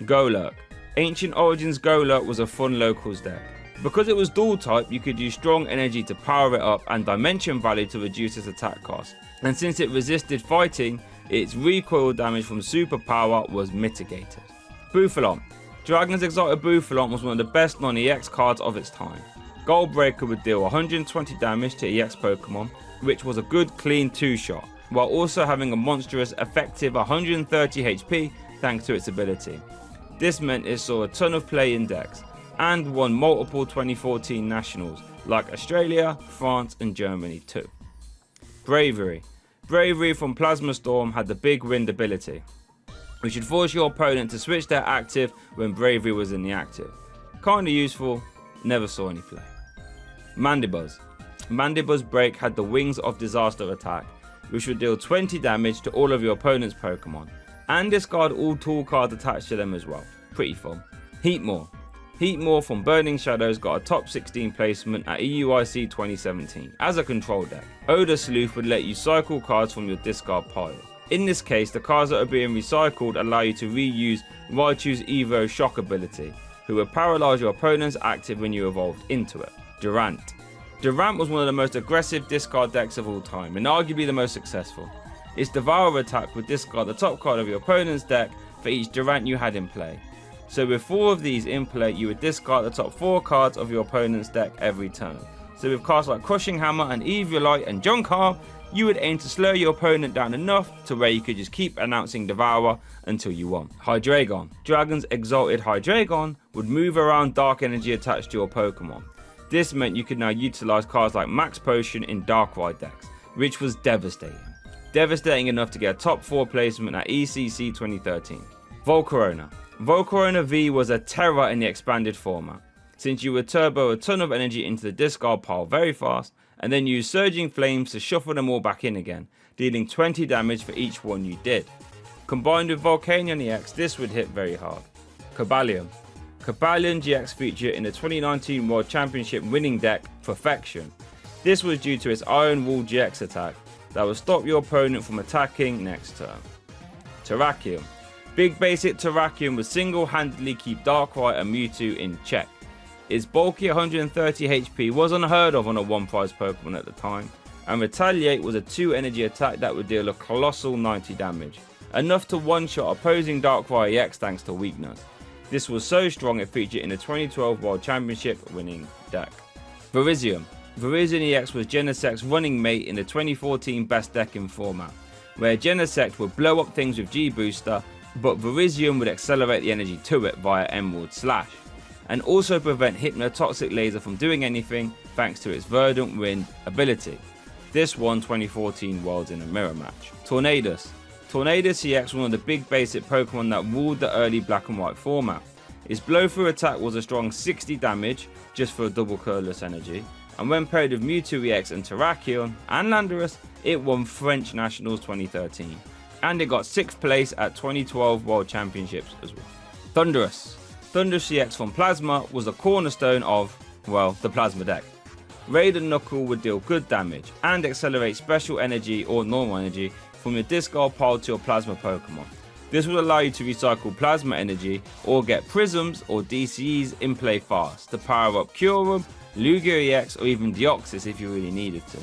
Golurk. Ancient Origins Golurk was a fun locals deck. Because it was dual type, you could use Strong Energy to power it up and Dimension Value to reduce its attack cost. And since it resisted fighting, its recoil damage from superpower was mitigated. Bouffalon. Dragon's Exotic Bouffalon was one of the best non-EX cards of its time. Goldbreaker would deal 120 damage to EX Pokemon, which was a good clean 2-shot, while also having a monstrous effective 130 HP thanks to its ability. This meant it saw a ton of play in decks, and won multiple 2014 nationals like Australia, France and Germany too. Bravery. Bravery from Plasma Storm had the big wind ability, which would force your opponent to switch their active when Bravery was in the active. Kinda useful, never saw any play. Mandibuzz. Mandibuzz Break had the Wings of Disaster attack, which would deal 20 damage to all of your opponent's Pokemon, and discard all tool cards attached to them as well. Pretty fun. Heatmore. Heatmore from Burning Shadows got a top 16 placement at EUIC 2017 as a control deck. Odor Sleuth would let you cycle cards from your discard pile. In this case, the cards that are being recycled allow you to reuse Raichu's Evo Shock ability, who would paralyze your opponent's active when you evolved into it. Durant. Durant was one of the most aggressive discard decks of all time, and arguably the most successful. Its Devourer attack would discard the top card of your opponent's deck for each Durant you had in play. So with 4 of these in play, you would discard the top 4 cards of your opponent's deck every turn. So with cards like Crushing Hammer and Eviolite and Junkar, you would aim to slow your opponent down enough to where you could just keep announcing Devourer until you won. Hydreigon. Dragon's Exalted Hydreigon would move around Dark Energy attached to your Pokemon. This meant you could now utilize cards like Max Potion in Darkrai decks, which was devastating. Devastating enough to get a top 4 placement at ECC 2013. Volcarona. Volcarona V was a terror in the expanded format, since you would turbo a ton of energy into the discard pile very fast, and then use Surging Flames to shuffle them all back in again, dealing 20 damage for each one you did. Combined with Volcanion EX, this would hit very hard. Cobalion. Cobalion GX featured in the 2019 World Championship winning deck, Perfection. This was due to its Iron Wall GX attack that would stop your opponent from attacking next turn. Terrakion. Big basic Terrakion would single-handedly keep Darkrai and Mewtwo in check. Its bulky 130 HP was unheard of on a one-prize Pokemon at the time, and Retaliate was a 2 energy attack that would deal a colossal 90 damage, enough to one-shot opposing Darkrai EX thanks to weakness. This was so strong it featured in the 2012 World Championship winning deck. Virizion. Virizion EX was Genesect's running mate in the 2014 best deck in format, where Genesect would blow up things with G-Booster, but Virizion would accelerate the energy to it via Emerald Slash, and also prevent Hypnotoxic Laser from doing anything thanks to its Verdant Wind ability. This won 2014 Worlds in a mirror match. Tornadus. Tornadus EX was one of the big basic Pokemon that ruled the early black and white format. Its blow through attack was a strong 60 damage just for a double colorless energy, and when paired with Mewtwo EX and Terrakion and Landorus, it won French Nationals 2013, and it got 6th place at 2012 World Championships as well. Thunderous. Thunderous EX from Plasma was a cornerstone of, well, the Plasma deck. Raid and Knuckle would deal good damage and accelerate special energy or normal energy from your discard pile to your Plasma Pokemon. This would allow you to recycle Plasma energy or get Prisms or DCEs in play fast to power up Kyurem, Lugia EX or even Deoxys if you really needed to,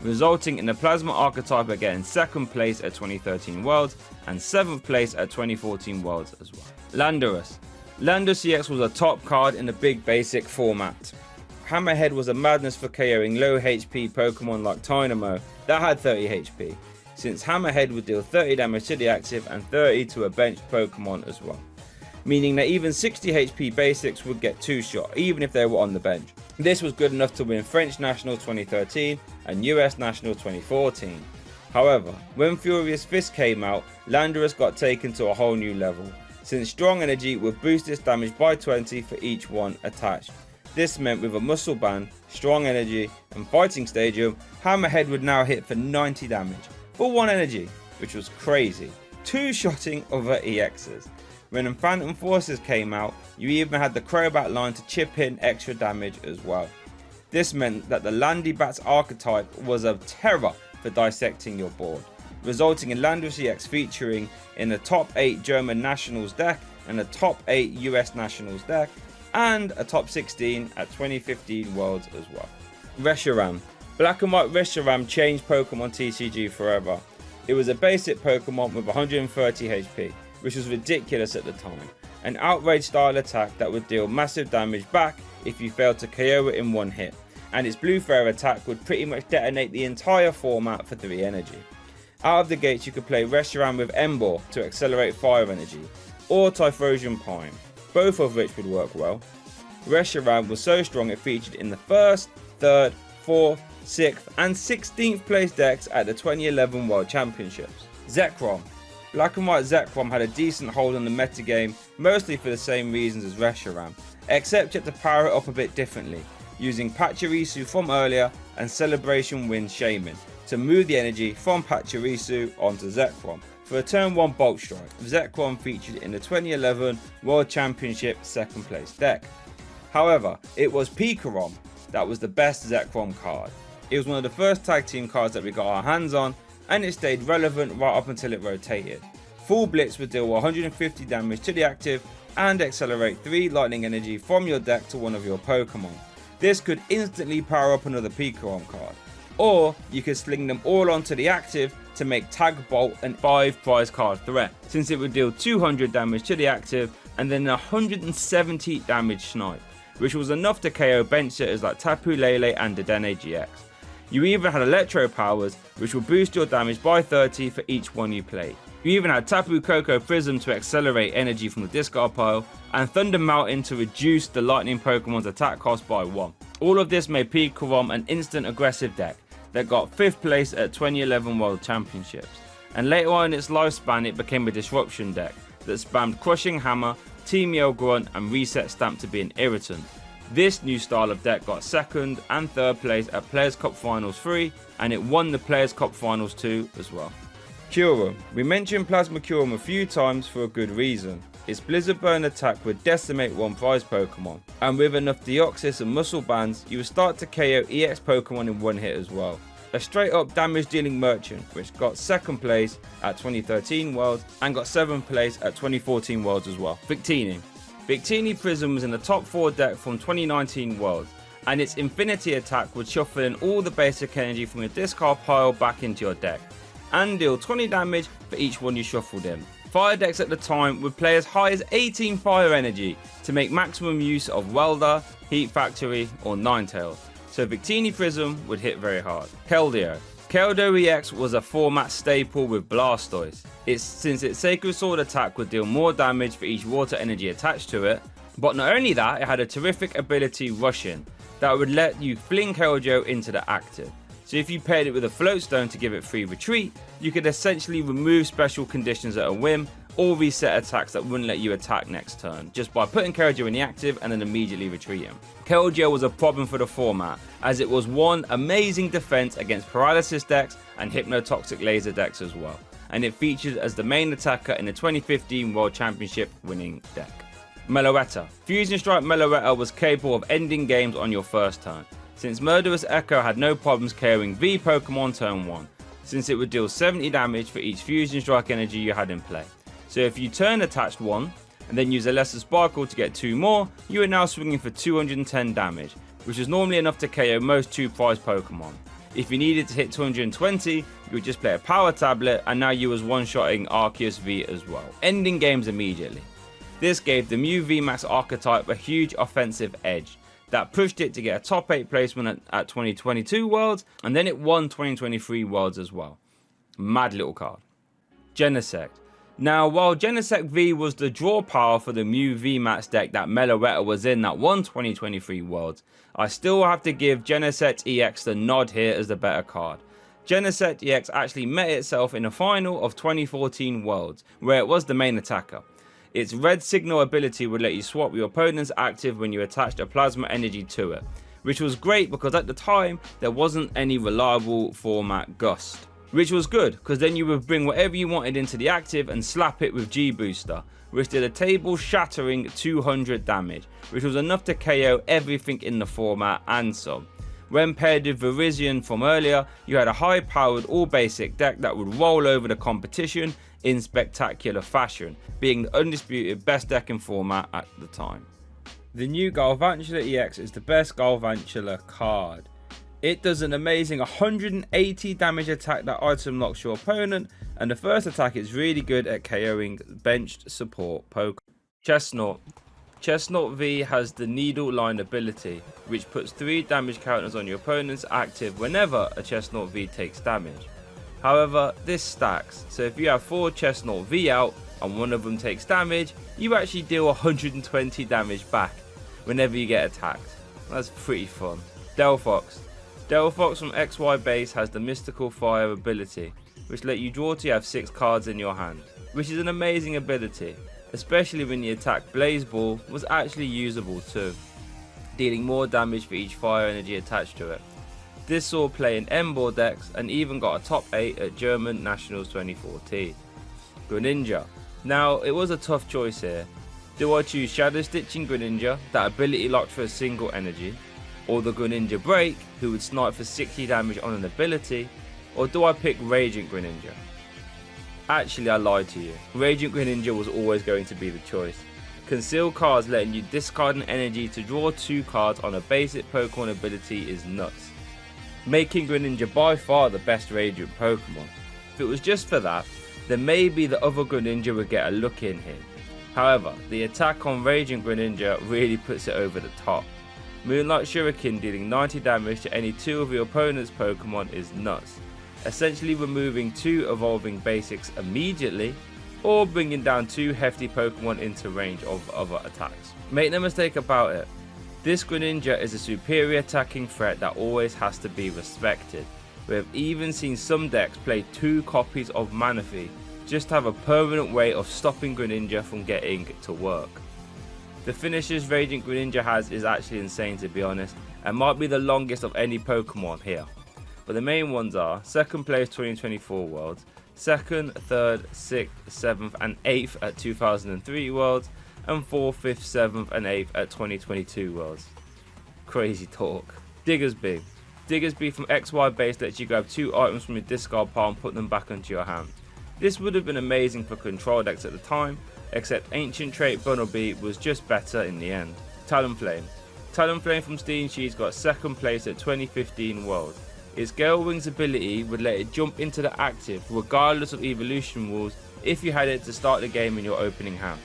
resulting in the Plasma archetype getting 2nd place at 2013 Worlds and 7th place at 2014 Worlds as well. Landorus. Landorus EX was a top card in the big basic format. Hammerhead was a madness for KOing low HP Pokemon like Tynamo that had 30 HP, since Hammerhead would deal 30 damage to the active and 30 to a benched Pokemon as well, meaning that even 60 HP basics would get 2-shot even if they were on the bench. This was good enough to win French Nationals 2013 and US Nationals 2014. However, when Furious Fist came out, Landorus got taken to a whole new level, since Strong Energy would boost its damage by 20 for each one attached. This meant with a Muscle Band, Strong Energy and Fighting Stadium, Hammerhead would now hit for 90 damage for 1 energy, which was crazy. 2-shotting other EXs. When Phantom Forces came out, you even had the Crobat line to chip in extra damage as well. This meant that the Landibats archetype was a terror for dissecting your board, resulting in Landorus EX featuring in the top 8 German Nationals deck and the top 8 US Nationals deck, and a top 16 at 2015 Worlds as well. Reshiram. Black and White Reshiram changed Pokemon TCG forever. It was a basic Pokemon with 130 HP, which was ridiculous at the time. An outrage style attack that would deal massive damage back if you failed to KO it in one hit, and its Blue Flare attack would pretty much detonate the entire format for 3 energy. Out of the gates you could play Reshiram with Ember to accelerate fire energy, or Typhlosion Prime, both of which would work well. Reshiram was so strong it featured in the 1st, 3rd, 4th, 6th and 16th place decks at the 2011 World Championships. Zekrom. Black and White Zekrom had a decent hold on the metagame, mostly for the same reasons as Reshiram, except you had to power it up a bit differently, using Pachirisu from earlier and Celebration Wind Shaman to move the energy from Pachirisu onto Zekrom for a turn 1 bulk strike. Zekrom featured in the 2011 World Championship 2nd place deck. However, it was Pikarom that was the best Zekrom card. It was one of the first tag team cards that we got our hands on, and it stayed relevant right up until it rotated. Full Blitz would deal 150 damage to the active and accelerate 3 lightning energy from your deck to one of your Pokemon. This could instantly power up another Pikarom card, or you could sling them all onto the active to make Tag Bolt an 5 prize card threat, since it would deal 200 damage to the active and then 170 damage snipe, which was enough to KO bench sitters like Tapu Lele and Dedenne GX. You even had Electro Powers, which will boost your damage by 30 for each one you played. You even had Tapu Koko Prism to accelerate energy from the discard pile, and Thunder Mountain to reduce the lightning Pokemon's attack cost by 1. All of this made Pikarom an instant aggressive deck that got 5th place at 2011 World Championships, and later on in its lifespan it became a disruption deck that spammed Crushing Hammer, Team Yell Grunt and Reset Stamp to be an irritant. This new style of deck got 2nd and 3rd place at Players Cup Finals 3, and it won the Players Cup Finals 2 as well. Kyurem. We mentioned Plasma Kyurem a few times for a good reason. Its Blizzard Burn attack would decimate one prize Pokemon, and with enough Deoxys and Muscle Bands, you would start to KO EX Pokemon in one hit as well. A straight up damage dealing merchant, which got 2nd place at 2013 Worlds and got 7th place at 2014 Worlds as well. Victini. Victini Prism was in the top 4 deck from 2019 Worlds, and its Infinity attack would shuffle in all the basic energy from your discard pile back into your deck, and deal 20 damage for each one you shuffled in. Fire decks at the time would play as high as 18 fire energy to make maximum use of Welder, Heat Factory or Ninetales, so Victini Prism would hit very hard. Keldeo. Keldeo EX was a format staple with Blastoise. Since its Sacred Sword attack would deal more damage for each water energy attached to it, but not only that, it had a terrific ability Rushing that would let you fling Keldeo into the active. So if you paired it with a Float Stone to give it free retreat, you could essentially remove special conditions at a whim or reset attacks that wouldn't let you attack next turn, just by putting KO in the active and then immediately retreating. KO was a problem for the format, as it was one amazing defense against paralysis decks and hypnotoxic laser decks as well, and it featured as the main attacker in the 2015 World Championship winning deck. Meloetta. Fusion Strike Meloetta was capable of ending games on your first turn, since Murderous Echo had no problems KOing V Pokemon turn 1, since it would deal 70 damage for each Fusion Strike energy you had in play. So if you turn attached 1, and then use a Lesser Sparkle to get 2 more, you are now swinging for 210 damage, which is normally enough to KO most 2 prize Pokemon. If you needed to hit 220, you would just play a Power Tablet, and now you was one-shotting Arceus V as well, ending games immediately. This gave the Mew VMAX archetype a huge offensive edge that pushed it to get a top 8 placement at 2022 Worlds, and then it won 2023 Worlds as well. Mad little card. Genesect. Now, while Genesect V was the draw power for the Mew VMAX deck that Meloetta was in that won 2023 Worlds, I still have to give Genesect EX the nod here as the better card. Genesect EX actually met itself in a final of 2014 Worlds, where it was the main attacker. Its red signal ability would let you swap your opponent's active when you attached a plasma energy to it, which was great because at the time there wasn't any reliable format Gust. Which was good, because then you would bring whatever you wanted into the active and slap it with G-Booster, which did a table shattering 200 damage, which was enough to KO everything in the format and some. When paired with Virizion from earlier, you had a high powered all basic deck that would roll over the competition in spectacular fashion, being the undisputed best deck in format at the time. The new Galvantula EX is the best Galvantula card. It does an amazing 180 damage attack that item locks your opponent, and the first attack is really good at KOing benched support Pokemon. Chestnut. Chestnut V has the Needle Line ability, which puts 3 damage counters on your opponent's active whenever a Chestnut V takes damage. However, this stacks, so if you have 4 Chestnut V out and one of them takes damage, you actually deal 120 damage back whenever you get attacked. That's pretty fun. Delphox. Delphox from XY base has the Mystical Fire ability, which let you draw till you have 6 cards in your hand, which is an amazing ability, especially when the attack Blaze Ball was actually usable too, dealing more damage for each fire energy attached to it. This saw play in M-Ball decks and even got a top 8 at German Nationals 2014. Greninja. Now, it was a tough choice here. Do I choose Shadow Stitching Greninja, that ability locked for a single energy, or the Greninja Break, who would snipe for 60 damage on an ability, or do I pick Radiant Greninja? Actually, I lied to you. Radiant Greninja was always going to be the choice. Concealed cards letting you discard an energy to draw 2 cards on a basic Pokemon ability is nuts, making Greninja by far the best Radiant Pokemon. If it was just for that, then maybe the other Greninja would get a look in here. However, the attack on Radiant Greninja really puts it over the top. Moonlight Shuriken dealing 90 damage to any 2 of your opponent's Pokemon is nuts, essentially removing 2 evolving basics immediately, or bringing down 2 hefty Pokemon into range of other attacks. Make no mistake about it, this Greninja is a superior attacking threat that always has to be respected. We have even seen some decks play 2 copies of Manaphy just to have a permanent way of stopping Greninja from getting to work. The finishes Radiant Greninja has is actually insane, to be honest, and might be the longest of any Pokemon here. But the main ones are 2nd place 2024 Worlds, 2nd, 3rd, 6th, 7th and 8th at 2003 Worlds, and 4th, 5th, 7th and 8th at 2022 Worlds. Crazy talk. Diggersby. Diggersby from XY base lets you grab 2 items from your discard pile and put them back into your hand. This would have been amazing for control decks at the time, except Ancient Trait Bunnelby was just better in the end. Talonflame. Talonflame from Steam Sheets got 2nd place at 2015 Worlds. Its Gale Wings ability would let it jump into the active regardless of evolution rules if you had it to start the game in your opening hand.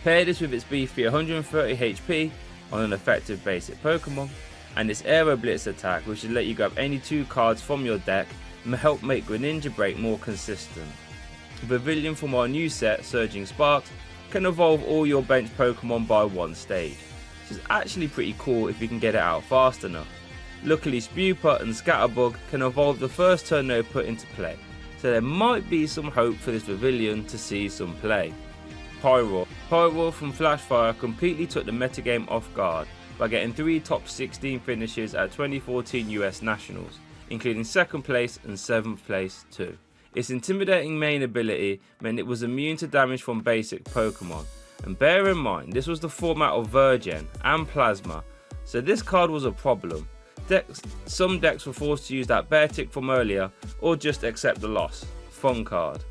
Pair this with its beefy 130 HP on an effective basic Pokemon, and its Aero Blitz attack, which would let you grab any 2 cards from your deck and help make Greninja Break more consistent. Pavilion from our new set, Surging Sparks, can evolve all your bench Pokemon by 1 stage, which is actually pretty cool if you can get it out fast enough. Luckily, Spewput and Scatterbug can evolve the first turn they put into play, so there might be some hope for this Pavilion to see some play. Pyroar. Pyroar from Flashfire completely took the metagame off guard by getting 3 top 16 finishes at 2014 US Nationals, including 2nd place and 7th place too. Its intimidating main ability meant it was immune to damage from basic Pokemon, and bear in mind this was the format of Virgin and Plasma, so this card was a problem. Some decks were forced to use that bear tick from earlier or just accept the loss. Fun card.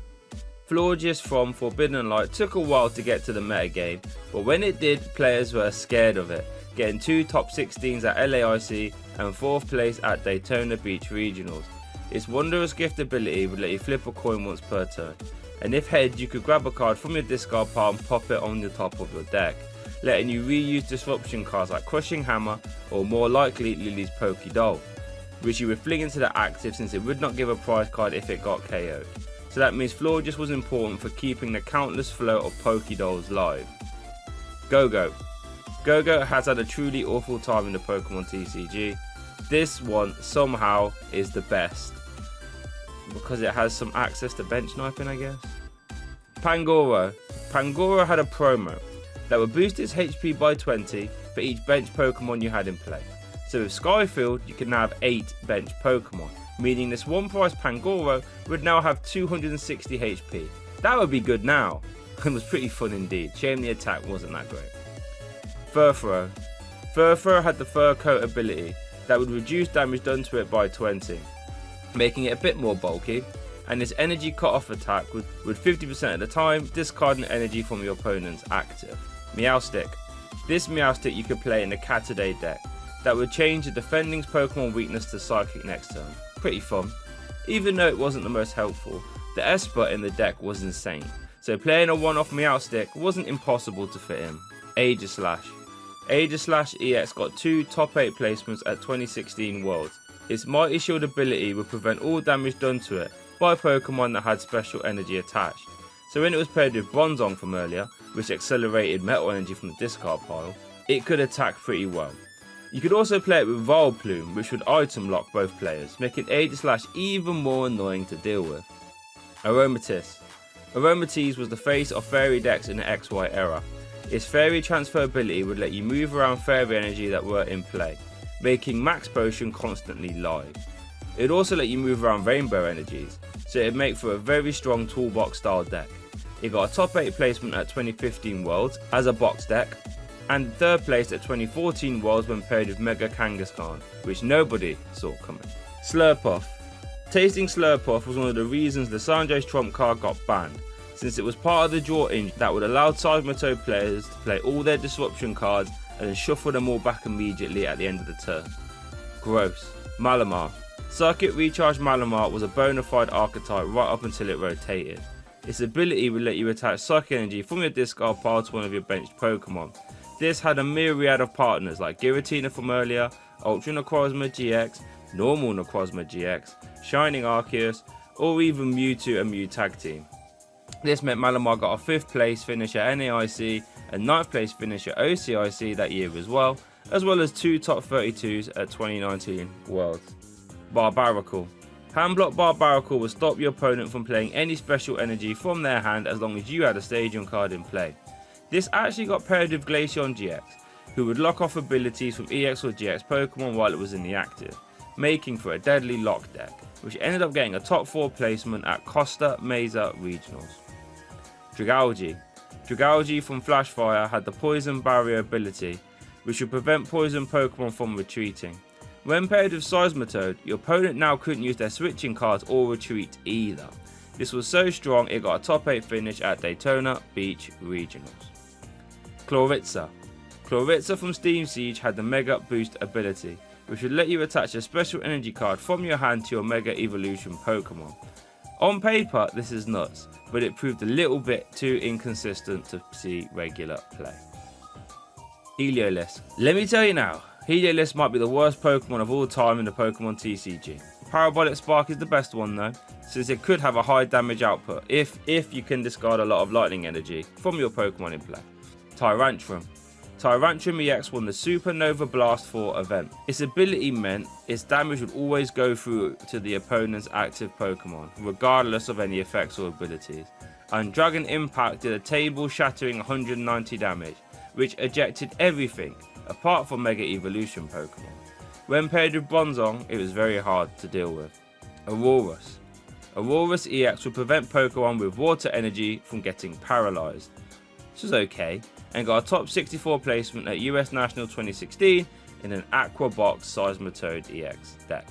Florges from Forbidden Light took a while to get to the metagame, but when it did, players were scared of it, getting 2 top 16s at LAIC and 4th place at Daytona Beach Regionals. Its wondrous gift ability would let you flip a coin once per turn, and if head you could grab a card from your discard pile and pop it on the top of your deck, letting you reuse disruption cards like Crushing Hammer or more likely Lily's Pokédoll, which you would fling into the active since it would not give a prize card if it got KO'd. So that means Florges was important for keeping the countless flow of Pokédolls live. Go-Go. Go-Go has had a truly awful time in the Pokemon TCG. This one somehow is the best, because it has some access to bench sniping, I guess. Pangoro. Pangoro had a promo that would boost its HP by 20 for each bench Pokemon you had in play. So with Skyfield, you can now have 8 bench Pokemon, meaning this one price Pangoro would now have 260 HP. That would be good now. It was pretty fun indeed. Shame the attack wasn't that great. Furfrou. Furfrou had the Fur Coat ability that would reduce damage done to it by 20, making it a bit more bulky, and its energy cut-off attack would 50% of the time discarding energy from your opponent's active. Meowstic. This Meowstic you could play in the Cataday deck that would change the defending's Pokemon weakness to Psychic next turn. Pretty fun. Even though it wasn't the most helpful, the Esper in the deck was insane, so playing a one-off Meowstic wasn't impossible to fit in. Aegislash. Aegislash EX got 2 top 8 placements at 2016 Worlds. Its Mighty Shield ability would prevent all damage done to it by Pokemon that had special energy attached. So when it was paired with Bronzong from earlier, which accelerated metal energy from the discard pile, it could attack pretty well. You could also play it with Vileplume, which would item lock both players, making Aegislash even more annoying to deal with. Aromatisse. Aromatisse was the face of fairy decks in the XY era. Its fairy transfer ability would let you move around fairy energy that were in play, making Max Potion constantly live. It would also let you move around rainbow energies, so it would make for a very strong toolbox style deck. It got a top 8 placement at 2015 Worlds as a box deck, and 3rd place at 2014 Worlds when paired with Mega Kangaskhan, which nobody saw coming. Slurpuff. Tasting Slurpuff was one of the reasons the Sanjay's Trump card got banned, since it was part of the draw engine that would allow Seismitoad players to play all their disruption cards and then shuffle them all back immediately at the end of the turn. Gross. Malamar. Circuit Recharge Malamar was a bona fide archetype right up until it rotated. Its ability would let you attach Psychic Energy from your discard pile to one of your benched Pokemon. This had a myriad of partners like Giratina from earlier, Ultra Necrozma GX, Normal Necrozma GX, Shining Arceus, or even Mewtwo and Mew Tag Team. This meant Malamar got a 5th place finish at NAIC and 9th place finish at OCIC that year as well as 2 top 32s at 2019 Worlds. Barbaracle. Handblock Barbaracle would stop your opponent from playing any special energy from their hand as long as you had a Stadium card in play. This actually got paired with Glaceon GX, who would lock off abilities from EX or GX Pokemon while it was in the active, making for a deadly lock deck, which ended up getting a top 4 placement at Costa Mesa Regionals. Dragalge. Dragalge from Flashfire had the Poison Barrier ability, which would prevent poison Pokemon from retreating. When paired with Seismitoad, your opponent now couldn't use their switching cards or retreat either. This was so strong it got a top 8 finish at Daytona Beach Regionals. Chloritza. Chloritza from Steam Siege had the Mega Boost ability, which would let you attach a special energy card from your hand to your Mega Evolution Pokemon. On paper, this is nuts, but it proved a little bit too inconsistent to see regular play. Heliolisk. Let me tell you now, Heliolisk might be the worst Pokemon of all time in the Pokemon TCG. Parabolic Spark is the best one though, since it could have a high damage output if you can discard a lot of lightning energy from your Pokemon in play. Tyrantrum. Tyrantrum EX won the Supernova Blast 4 event. Its ability meant its damage would always go through to the opponent's active Pokemon, regardless of any effects or abilities. And Dragon Impact did a table-shattering 190 damage, which ejected everything, apart from Mega Evolution Pokemon. When paired with Bronzong, it was very hard to deal with. Aurorus. Aurorus EX would prevent Pokemon with water energy from getting paralyzed. This was okay, and got a top 64 placement at US National 2016 in an Aqua Box Seismitoad EX deck.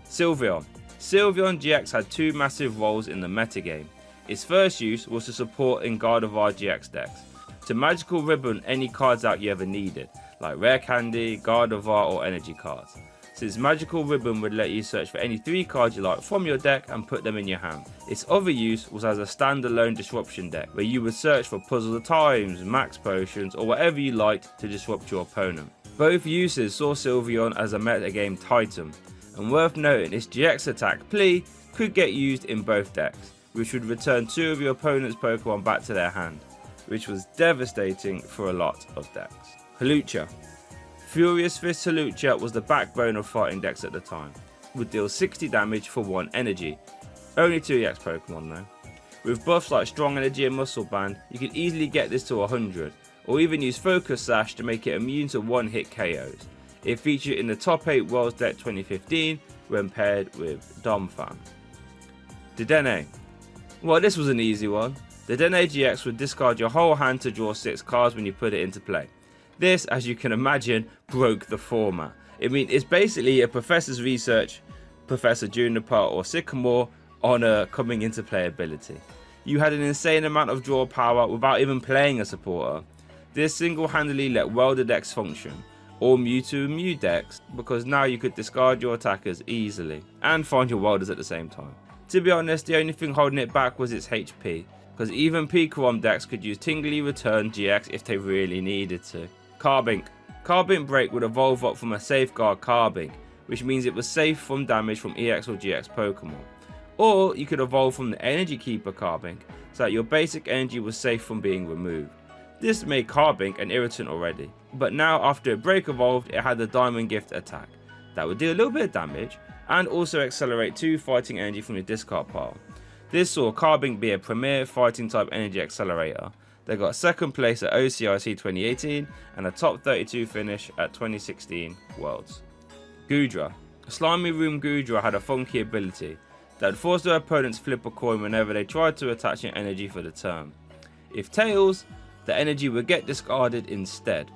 Sylveon. Sylveon GX had two massive roles in the metagame. Its first use was to support in Gardevoir GX decks, to magical ribbon any cards out you ever needed, like Rare Candy, Gardevoir or Energy cards. Since Magical Ribbon would let you search for any 3 cards you like from your deck and put them in your hand. Its other use was as a standalone disruption deck, where you would search for Puzzle of Times, Max Potions or whatever you liked to disrupt your opponent. Both uses saw Sylveon as a metagame titan, and worth noting its GX attack Plea could get used in both decks, which would return 2 of your opponent's Pokemon back to their hand, which was devastating for a lot of decks. Hawlucha. Furious Fist Hawlucha was the backbone of fighting decks at the time, would deal 60 damage for 1 energy. Only 2 EX Pokemon though. With buffs like Strong Energy and Muscle Band, you could easily get this to 100, or even use Focus Sash to make it immune to 1-hit KOs. It featured in the top 8 Worlds deck 2015 when paired with Domfan. Dedenne. Well, this was an easy one. Dedenne GX would discard your whole hand to draw 6 cards when you put it into play. This, as you can imagine, broke the format. I mean, it's basically a Professor's Research, Professor Juniper or Sycamore on a coming into play ability. You had an insane amount of draw power without even playing a supporter. This single-handedly let Welder decks function, or Mewtwo and Mew decks, because now you could discard your attackers easily, and find your Welders at the same time. To be honest, the only thing holding it back was its HP, because even Pikarom decks could use Tingly Return GX if they really needed to. Carbink. Carbink Break would evolve up from a Safeguard Carbink, which means it was safe from damage from EX or GX Pokemon. Or you could evolve from the Energy Keeper Carbink, so that your basic energy was safe from being removed. This made Carbink an irritant already, but now after it Break evolved, it had the Diamond Gift attack. That would do a little bit of damage, and also accelerate 2 fighting energy from your discard pile. This saw Carbink be a premier fighting type energy accelerator. They got 2nd place at OCIC 2018 and a top 32 finish at 2016 Worlds. Goodra. Slimy Room Goodra had a funky ability that would force their opponents to flip a coin whenever they tried to attach an energy for the turn. If tails, the energy would get discarded instead.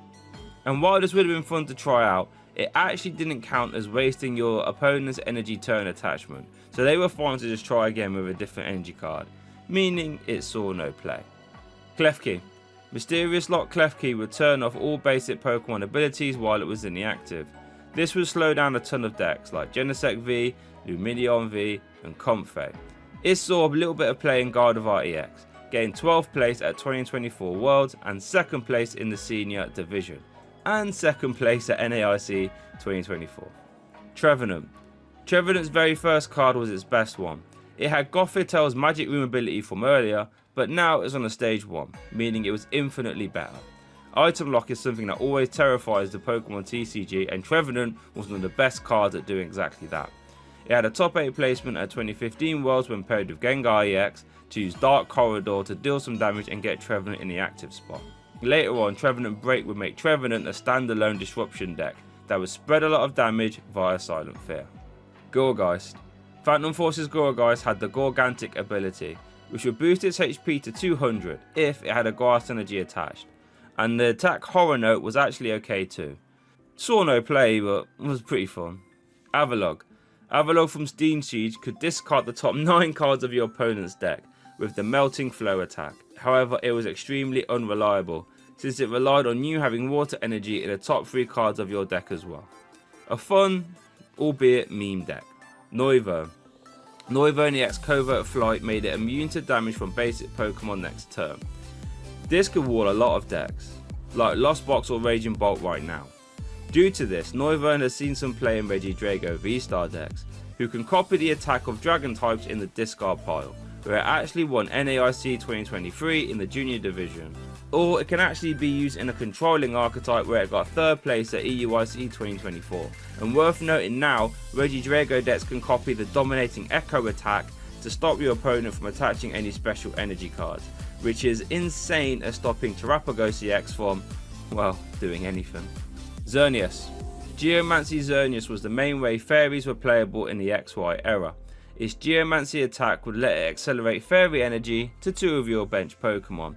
And while this would have been fun to try out, it actually didn't count as wasting your opponent's energy turn attachment, so they were fine to just try again with a different energy card, meaning it saw no play. Klefki. Mysterious Lock Klefki would turn off all basic Pokemon abilities while it was in the active. This would slow down a ton of decks like Genesect V, Lumineon V and Comfey. It saw a little bit of play in Gardevoir EX, getting 12th place at 2024 Worlds and 2nd place in the Senior Division, and 2nd place at NAIC 2024. Trevenant. Trevenant's very first card was its best one. It had Gothitel's Magic Room ability from earlier, but now it's on a stage 1, meaning it was infinitely better. Item lock is something that always terrifies the Pokemon TCG, and Trevenant was one of the best cards at doing exactly that. It had a top 8 placement at 2015 Worlds when paired with Gengar EX to use Dark Corridor to deal some damage and get Trevenant in the active spot. Later on, Trevenant Break would make Trevenant a standalone disruption deck that would spread a lot of damage via Silent Fear. Gourgeist. Phantom Force's Gourgeist had the Gorgantic ability, which would boost its HP to 200 if it had a Grass Energy attached, and the attack Horror Note was actually okay too. Saw no play, but was pretty fun. Avalugg. Avalugg from Steam Siege could discard the top 9 cards of your opponent's deck with the Melting Flow attack. However, it was extremely unreliable, since it relied on you having water energy in the top 3 cards of your deck as well. A fun, albeit meme deck. Noivern. Noivern EX Covert Flight made it immune to damage from basic Pokemon next turn. This could wall a lot of decks, like Lost Box or Raging Bolt right now. Due to this, Noivern has seen some play in Regidrago V-Star decks, who can copy the attack of Dragon types in the discard pile, where it actually won NAIC 2023 in the Junior Division. or it can actually be used in a controlling archetype where it got 3rd place at EUIC 2024. And worth noting now, Regidrago decks can copy the dominating Echo attack to stop your opponent from attaching any special energy cards, which is insane at stopping Terapagos EX from, well, doing anything. Xerneas. Geomancy Xerneas was the main way fairies were playable in the XY era. Its Geomancy attack would let it accelerate fairy energy to 2 of your bench Pokemon.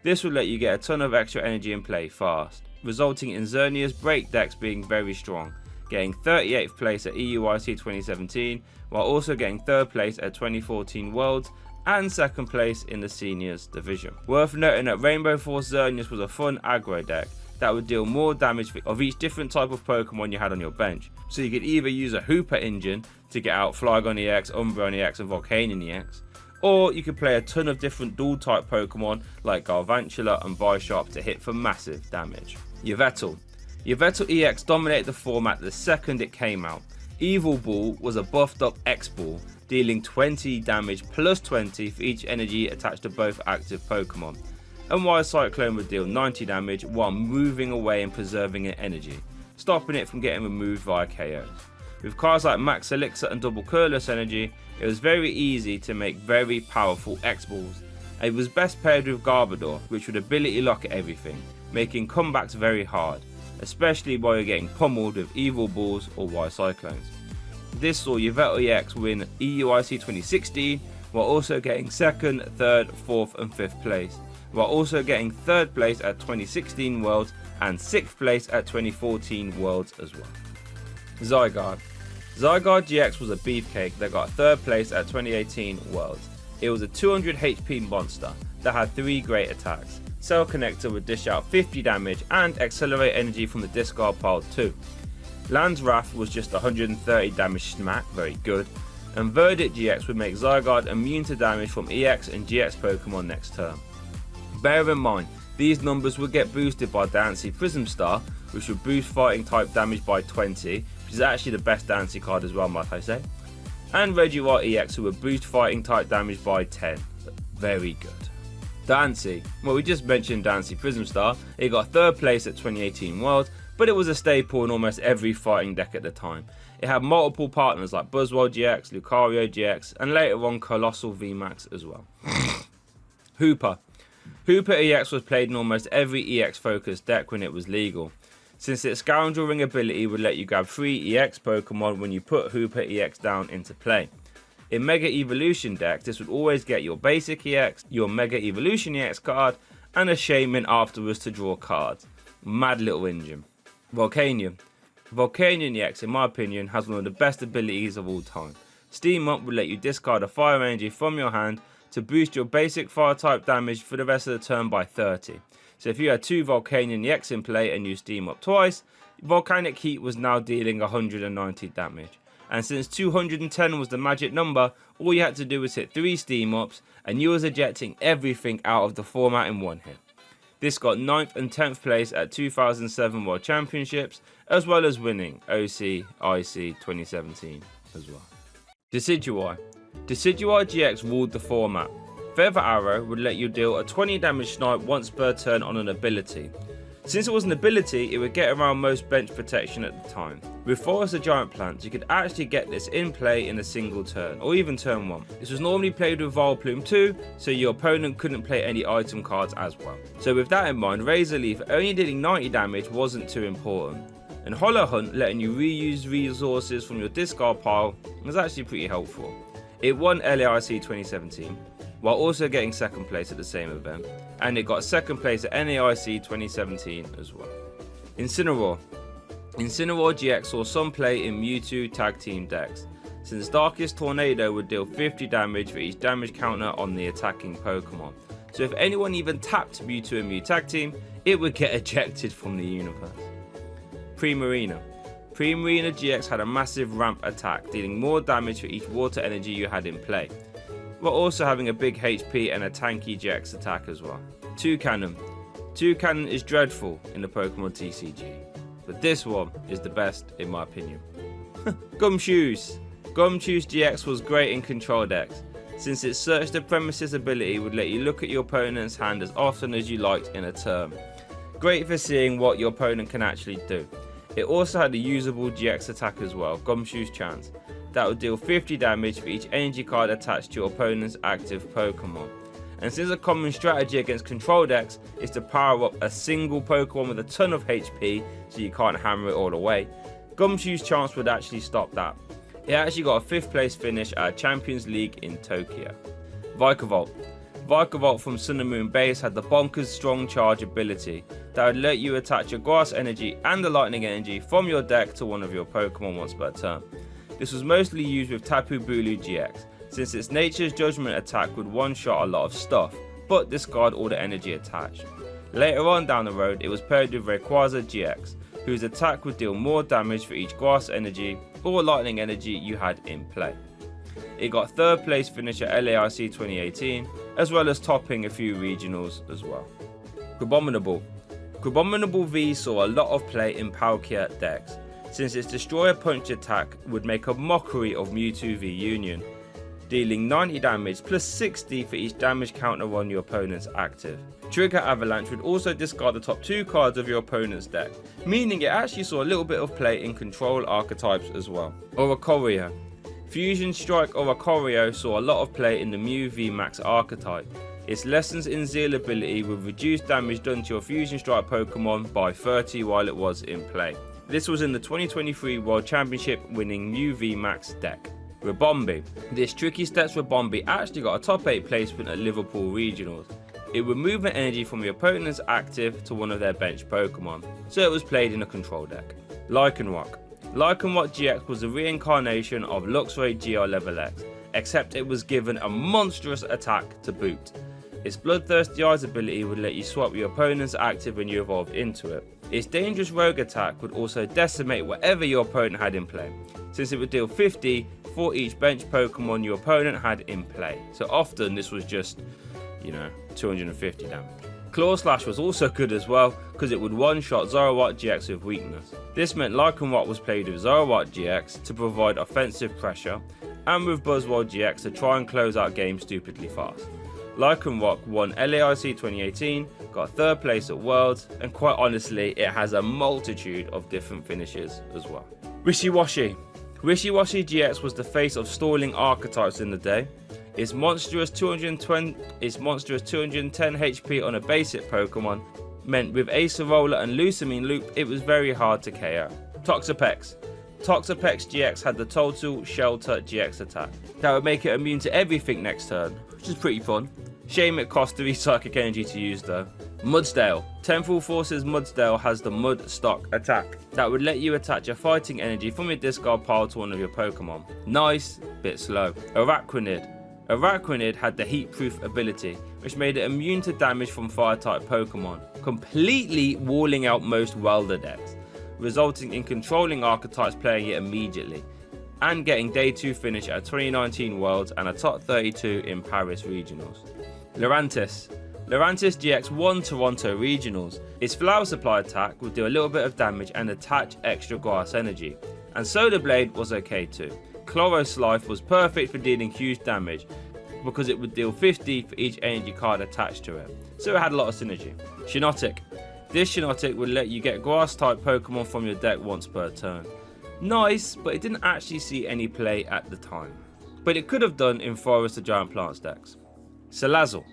This would let you get a ton of extra energy in play fast, resulting in Xerneas break decks being very strong, getting 38th place at EUIC 2017, while also getting 3rd place at 2014 Worlds and 2nd place in the Seniors division. Worth noting that Rainbow Force Xerneas was a fun aggro deck that would deal more damage of each different type of Pokemon you had on your bench. So you could either use a Hooper engine to get out Flygon EX, Umbreon EX and Volcanion EX, or you could play a ton of different dual type Pokemon like Garvantula and Bisharp to hit for massive damage. Yveltal. Yveltal EX dominated the format the second it came out. Evil Ball was a buffed up X-Ball, dealing 20 damage plus 20 for each energy attached to both active Pokemon. And while Cyclone would deal 90 damage while moving away and preserving an energy, stopping it from getting removed via KOs. With cards like Max Elixir and Double Cureless Energy, it was very easy to make very powerful X-Balls. It was best paired with Garbodor, which would ability lock everything, making comebacks very hard, especially while you're getting pummeled with Evil Balls or Y Cyclones. This saw Yveltal EX win EUIC 2016, while also getting 2nd, 3rd, 4th and 5th place, while also getting 3rd place at 2016 Worlds and 6th place at 2014 Worlds as well. Zygarde. Zygarde GX was a beefcake that got 3rd place at 2018 Worlds. It was a 200 HP monster that had 3 great attacks. Cell Connector would dish out 50 damage and accelerate energy from the discard pile too. Land's Wrath was just 130 damage smack, very good. And Verdict GX would make Zygarde immune to damage from EX and GX Pokemon next turn. Bear in mind, these numbers would get boosted by Dancy Prism Star, which would boost fighting type damage by 20, which is actually the best Dancy card as well, might I say. And Regiroar EX, who would boost fighting type damage by 10. Very good. Dancy. Well, we just mentioned Dancy Prism Star. It got 3rd place at 2018 Worlds, but it was a staple in almost every fighting deck at the time. It had multiple partners like Buzzwole GX, Lucario GX, and later on Colossal VMAX as well. Hooper. Hooper EX was played in almost every EX focused deck when it was legal, since its Scoundrel Ring ability would let you grab 3 EX Pokemon when you put Hooper EX down into play. In Mega Evolution decks, this would always get your basic EX, your Mega Evolution EX card, and a Shaman afterwards to draw cards. Mad little engine. Volcanion. Volcanion EX, in my opinion, has one of the best abilities of all time. Steam Up would let you discard a fire energy from your hand to boost your basic fire type damage for the rest of the turn by 30. So if you had 2 Volcanion EX in play and you Steam Up twice, Volcanic Heat was now dealing 190 damage. And since 210 was the magic number, all you had to do was hit 3 Steam Ups and you was ejecting everything out of the format in one hit. This got 9th and 10th place at 2007 World Championships, as well as winning OC IC 2017 as well. Decidueye. Decidueye GX ruled the format. Feather Arrow would let you deal a 20 damage snipe once per turn on an ability. Since it was an ability, it would get around most bench protection at the time. With Forest of Giant Plants, you could actually get this in play in a single turn, or even turn 1. This was normally played with Vileplume too, so your opponent couldn't play any item cards as well. So with that in mind, Razor Leaf only dealing 90 damage wasn't too important. And Hollow Hunt, letting you reuse resources from your discard pile, was actually pretty helpful. It won LAIC 2017, while also getting 2nd place at the same event, and it got 2nd place at NAIC 2017 as well. Incineroar. Incineroar GX saw some play in Mewtwo tag team decks, since Darkest Tornado would deal 50 damage for each damage counter on the attacking Pokemon. So if anyone even tapped Mewtwo and Mew tag team, it would get ejected from the universe. Primarina. Primarina GX had a massive ramp attack, dealing more damage for each water energy you had in play, while also having a big HP and a tanky GX attack as well. Toucannon. Toucannon is dreadful in the Pokemon TCG, but this one is the best in my opinion. Gumshoos. Gumshoos GX was great in control decks, since its search the premises ability would let you look at your opponent's hand as often as you liked in a turn. Great for seeing what your opponent can actually do. It also had a usable GX attack as well, Gumshoe's Chance, that would deal 50 damage for each energy card attached to your opponent's active Pokemon. And since a common strategy against control decks is to power up a single Pokemon with a ton of HP so you can't hammer it all away, Gumshoe's Chance would actually stop that. It actually got a 5th place finish at a Champions League in Tokyo. Vikavolt. Vikavolt from Sun and Moon base had the bonkers strong charge ability that would let you attach your grass energy and the lightning energy from your deck to one of your Pokemon once per turn. This was mostly used with Tapu Bulu GX, since its Nature's Judgment attack would one-shot a lot of stuff, but discard all the energy attached. Later on down the road, it was paired with Rayquaza GX, whose attack would deal more damage for each grass energy or lightning energy you had in play. It got 3rd place finish at LAIC 2018, as well as topping a few regionals as well. Crabominable. Crabominable V saw a lot of play in Palkia decks, since its Destroyer Punch attack would make a mockery of Mewtwo V Union, dealing 90 damage plus 60 for each damage counter on your opponent's active. Trigger Avalanche would also discard the top 2 cards of your opponent's deck, meaning it actually saw a little bit of play in control archetypes as well. Oricorio. Fusion Strike Oricorio saw a lot of play in the Mew V Max archetype. Its Lessons in Zeal ability would reduce damage done to your Fusion Strike Pokemon by 30 while it was in play. This was in the 2023 World Championship winning Mew V Max deck. Ribombee. This Tricky Steps Ribombee actually got a top 8 placement at Liverpool Regionals. It would move an energy from your opponent's active to one of their bench Pokemon, so it was played in a control deck. Lycanroc. Lycanroc GX was a reincarnation of Luxray GR Level X, except it was given a monstrous attack to boot. Its Bloodthirsty Eyes ability would let you swap your opponent's active when you evolved into it. Its Dangerous Rogue attack would also decimate whatever your opponent had in play, since it would deal 50 for each bench Pokemon your opponent had in play, so often this was just, 250 damage. Claw Slash was also good as well, because it would one-shot Zoroark GX with weakness. This meant Lycanroc was played with Zoroark GX to provide offensive pressure, and with Buzzwole GX to try and close out games stupidly fast. Lycanroc won LAIC 2018, got 3rd place at Worlds, and quite honestly, it has a multitude of different finishes as well. Wishiwashi. Wishiwashi GX was the face of stalling archetypes in the day. Its monstrous 210 HP on a basic Pokemon meant with Acerola and Lusamine Loop, it was very hard to KO. Toxapex. Toxapex GX had the Total Shelter GX attack that would make it immune to everything next turn, which is pretty fun. Shame it cost 3 psychic energy to use though. Mudsdale. Temporal Forces Mudsdale has the Mud Stock attack that would let you attach a fighting energy from your discard pile to one of your Pokemon. Nice, bit slow. Araquanid. Araquanid had the Heat Proof ability, which made it immune to damage from Fire-type Pokemon, completely walling out most Welder decks, resulting in controlling archetypes playing it immediately, and getting Day 2 finish at 2019 Worlds and a top 32 in Paris Regionals. Lurantis. Lurantis GX won Toronto Regionals. Its Flower Supply attack would do a little bit of damage and attach extra grass energy, and Solar Blade was okay too. Chloroslife was perfect for dealing huge damage because it would deal 50 for each energy card attached to it, so it had a lot of synergy. Shiinotic. This Shiinotic would let you get grass type Pokemon from your deck once per turn. Nice, but it didn't actually see any play at the time, but it could have done in Forest or Giant Plants decks. Salazzle.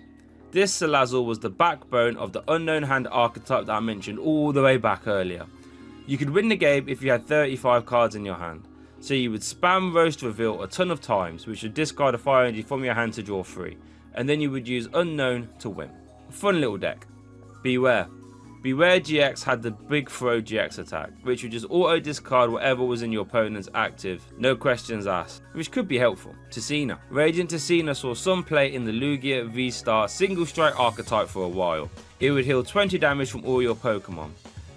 This Salazzle was the backbone of the Unknown Hand archetype that I mentioned all the way back earlier. You could win the game if you had 35 cards in your hand, so you would spam Roast Reveal a ton of times, which would discard a fire energy from your hand to draw 3, and then you would use Unknown to win. Fun little deck. Beware. Beware GX had the Big Throw GX attack, which would just auto discard whatever was in your opponent's active, no questions asked, which could be helpful. Ticina. Radiant Ticina saw some play in the Lugia V-Star single strike archetype for a while. It would heal 20 damage from all your Pokemon.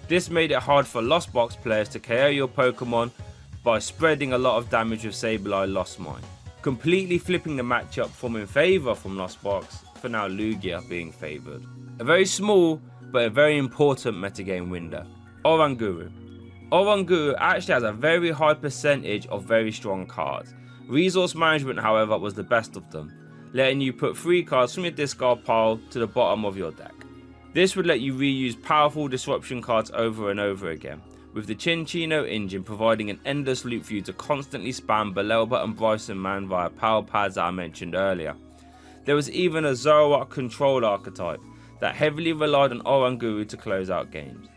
This made it hard for Lost Box players to KO your Pokemon by spreading a lot of damage with Sableye Lost Mine, completely flipping the matchup from in favour from Lost Box for now Lugia being favoured. A very small but a very important metagame window. Oranguru. Oranguru actually has a very high percentage of very strong cards. Resource management, however, was the best of them. letting you put 3 cards from your discard pile to the bottom of your deck. This would let you reuse powerful disruption cards over and over again, with the Chinchino engine providing an endless loop for you to constantly spam Belelba and Bryson Man via power pads that I mentioned earlier. There was even a Zoroark control archetype that heavily relied on Oranguru to close out games.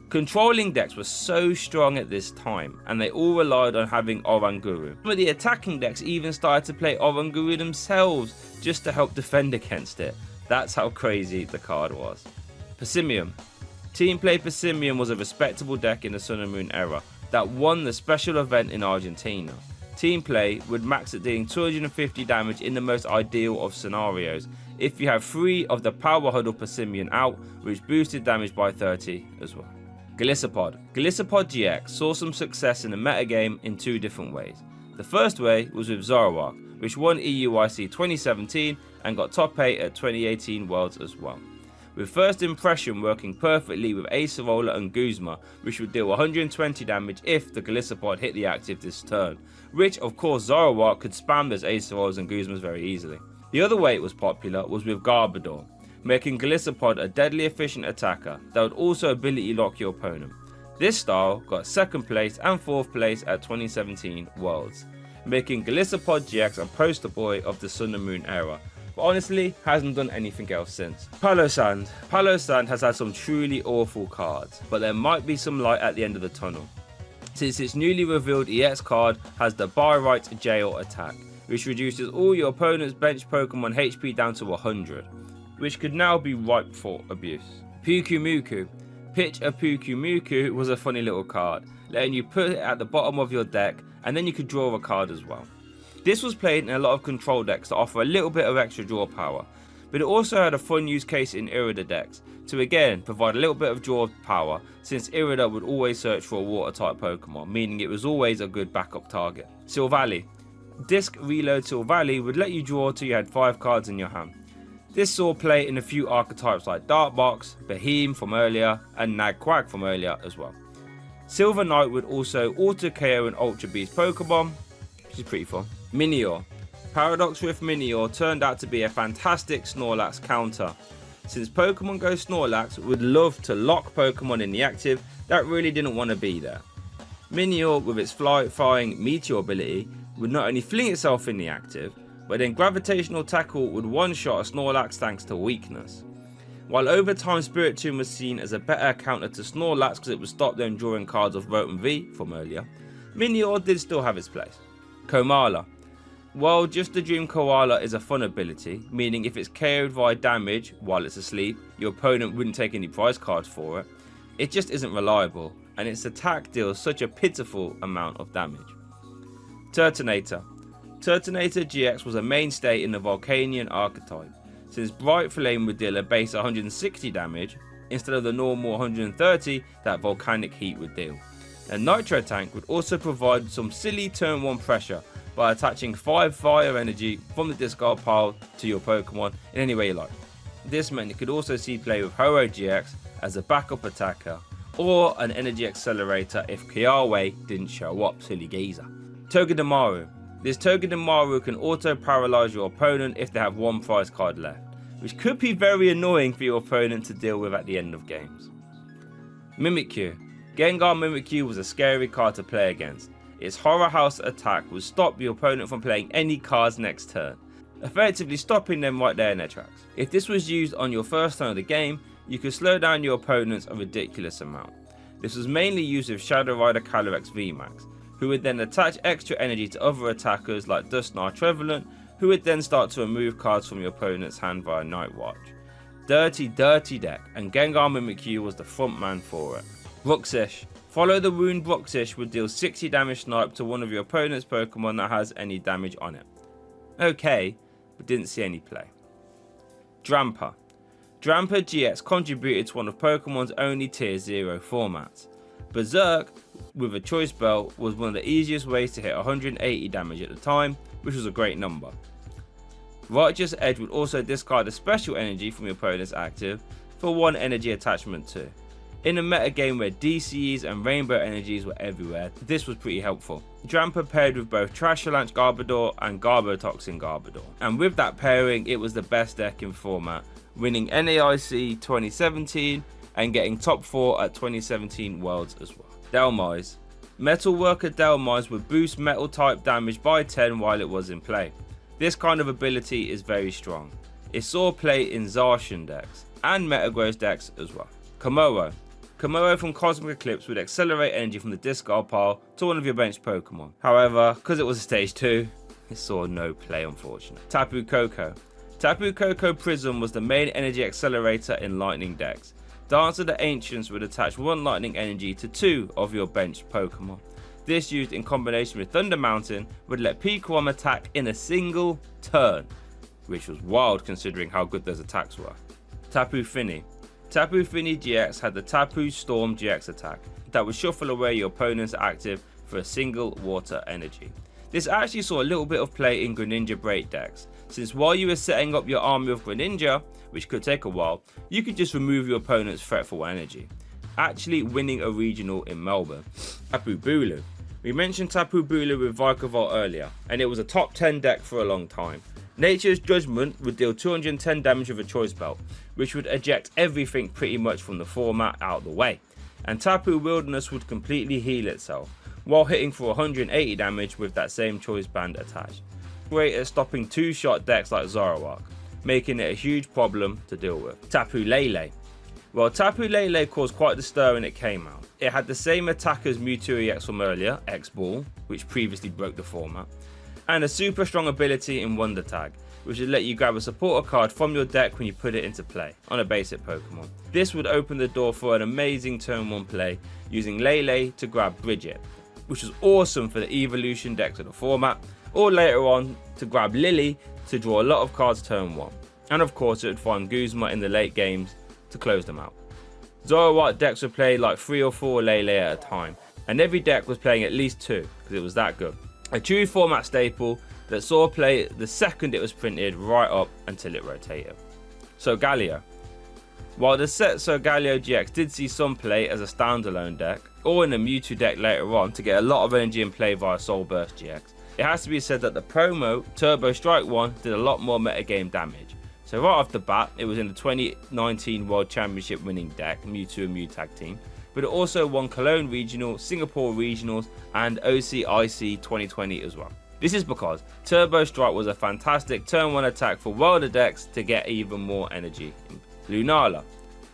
Controlling decks were so strong at this time, and they all relied on having Oranguru. Some of the attacking decks even started to play Oranguru themselves just to help defend against it. That's how crazy the card was. Passimium. Team Play Passimium was a respectable deck in the Sun and Moon era that won the special event in Argentina. Team Play would max at dealing 250 damage in the most ideal of scenarios if you have 3 of the Power Huddle Passimium out, which boosted damage by 30 as well. Golisopod. Golisopod GX saw some success in the metagame in 2 different ways. The first way was with Zoroark, which won EUIC 2017 and got top 8 at 2018 Worlds as well. With First Impression working perfectly with Acerola and Guzma, which would deal 120 damage if the Golisopod hit the active this turn, which of course Zoroark could spam those Acerolas and Guzmas very easily. The other way it was popular was with Garbodor, making Golisopod a deadly efficient attacker that would also ability lock your opponent. This style got 2nd place and 4th place at 2017 Worlds, making Golisopod GX a poster boy of the Sun and Moon era, but honestly hasn't done anything else since. Palossand. Palossand has had some truly awful cards, but there might be some light at the end of the tunnel, since its newly revealed EX card has the By-Right Jail attack, which reduces all your opponent's bench Pokemon HP down to 100. Which could now be ripe for abuse. Pukumuku. Pitch a Pukumuku was a funny little card, letting you put it at the bottom of your deck and then you could draw a card as well. This was played in a lot of control decks to offer a little bit of extra draw power, but it also had a fun use case in Irida decks to again provide a little bit of draw power, since Irida would always search for a water type Pokemon, meaning it was always a good backup target. Silvally. Disc Reload Silvally would let you draw till you had 5 cards in your hand. This saw play in a few archetypes like Darkbox, Beheem from earlier, and Nagquag from earlier as well. Silver Knight would also auto KO an Ultra Beast Pokemon, which is pretty fun. Minior. Paradox Rift Minior turned out to be a fantastic Snorlax counter, since Pokemon Go Snorlax would love to lock Pokemon in the active that really didn't want to be there. Minior, with its flying Meteor ability, would not only fling itself in the active, but then Gravitational Tackle would one-shot a Snorlax thanks to weakness. While over time Spiritomb was seen as a better counter to Snorlax because it would stop them drawing cards off Rotom V from earlier, Minior did still have its place. Komala. While Just a Dream Koala is a fun ability, meaning if it's KO'd via damage while it's asleep, your opponent wouldn't take any prize cards for it, it just isn't reliable, and its attack deals such a pitiful amount of damage. Turtonator. Turtonator GX was a mainstay in the Volcanion archetype, since Bright Flame would deal a base 160 damage instead of the normal 130 that Volcanic Heat would deal. And Nitro Tank would also provide some silly turn 1 pressure by attaching 5 fire energy from the discard pile to your Pokemon in any way you like. This meant you could also see play with Ho-Oh GX as a backup attacker, or an energy accelerator if Kiawe didn't show up, silly geezer. Togedemaru. This Togedemaru can auto paralyze your opponent if they have 1 prize card left, which could be very annoying for your opponent to deal with at the end of games. Mimikyu. Gengar Mimikyu was a scary card to play against. Its Horror House attack would stop your opponent from playing any cards next turn, effectively stopping them right there in their tracks. If this was used on your first turn of the game, you could slow down your opponents a ridiculous amount. This was mainly used with Shadow Rider Calyrex VMAX, who would then attach extra energy to other attackers like Dusknar Trevenant, who would then start to remove cards from your opponent's hand via Night Watch. Dirty deck, and Gengar Mimikyu was the front man for it. Bruxish. Follow the Wound Bruxish would deal 60 damage snipe to one of your opponent's Pokemon that has any damage on it. Okay, but didn't see any play. Drampa. Drampa GX contributed to one of Pokemon's only Tier 0 formats. Berserk, with a choice belt, was one of the easiest ways to hit 180 damage at the time, which was a great number. Righteous Edge would also discard a special energy from your opponent's active for 1 energy attachment too. In a metagame where DCEs and rainbow energies were everywhere, this was pretty helpful. Drampa paired with both Trashalanche Garbodor and Garbotoxin Garbodor. And with that pairing, it was the best deck in format, winning NAIC 2017 and getting top 4 at 2017 Worlds as well. Delmise. Metalworker Delmise would boost metal type damage by 10 while it was in play. This kind of ability is very strong. It saw play in Zacian decks and Metagross decks as well. Komoro. Komoro from Cosmic Eclipse would accelerate energy from the discard pile to one of your bench Pokemon. However, because it was a stage 2, it saw no play unfortunately. Tapu Koko. Tapu Koko Prism was the main energy accelerator in Lightning decks. Dance of the Ancients would attach 1 lightning energy to 2 of your bench Pokemon. This used in combination with Thunder Mountain would let Pikarom attack in a single turn, which was wild considering how good those attacks were. Tapu Fini. Tapu Fini GX had the Tapu Storm GX attack that would shuffle away your opponent's active for a single water energy. This actually saw a little bit of play in Greninja Break decks, since while you were setting up your army of Greninja, which could take a while, you could just remove your opponent's threatful energy, actually winning a regional in Melbourne. Tapu Bulu. We mentioned Tapu Bulu with Vikavolt earlier, and it was a top 10 deck for a long time. Nature's Judgment would deal 210 damage with a choice belt, which would eject everything pretty much from the format out of the way, and Tapu Wilderness would completely heal itself, while hitting for 180 damage with that same choice band attached. Great at stopping 2-shot decks like Zoroark, making it a huge problem to deal with. Tapu Lele. Well, Tapu Lele caused quite the stir when it came out. It had the same attack as Mewtwo EX from earlier, X-Ball, which previously broke the format, and a super strong ability in Wonder Tag, which would let you grab a supporter card from your deck when you put it into play on a basic Pokemon. This would open the door for an amazing turn 1 play using Lele to grab Bridget, which was awesome for the evolution decks of the format, or later on to grab Lily to draw a lot of cards turn 1. And of course it would find Guzma in the late games to close them out. Zoroark decks would play like 3 or 4 Lele at a time, and every deck was playing at least 2 because it was that good. A true format staple that saw play the second it was printed right up until it rotated. Solgaleo. While the set Solgaleo GX did see some play as a standalone deck, or in a Mewtwo deck later on to get a lot of energy in play via Soul Burst GX, it has to be said that the promo Turbo Strike 1 did a lot more metagame damage. So right off the bat, it was in the 2019 World Championship winning deck, Mewtwo and Mew Tag Team, but it also won Cologne Regional, Singapore Regionals, and OCIC 2020 as well. This is because Turbo Strike was a fantastic turn 1 attack for Worlder decks to get even more energy. Lunala.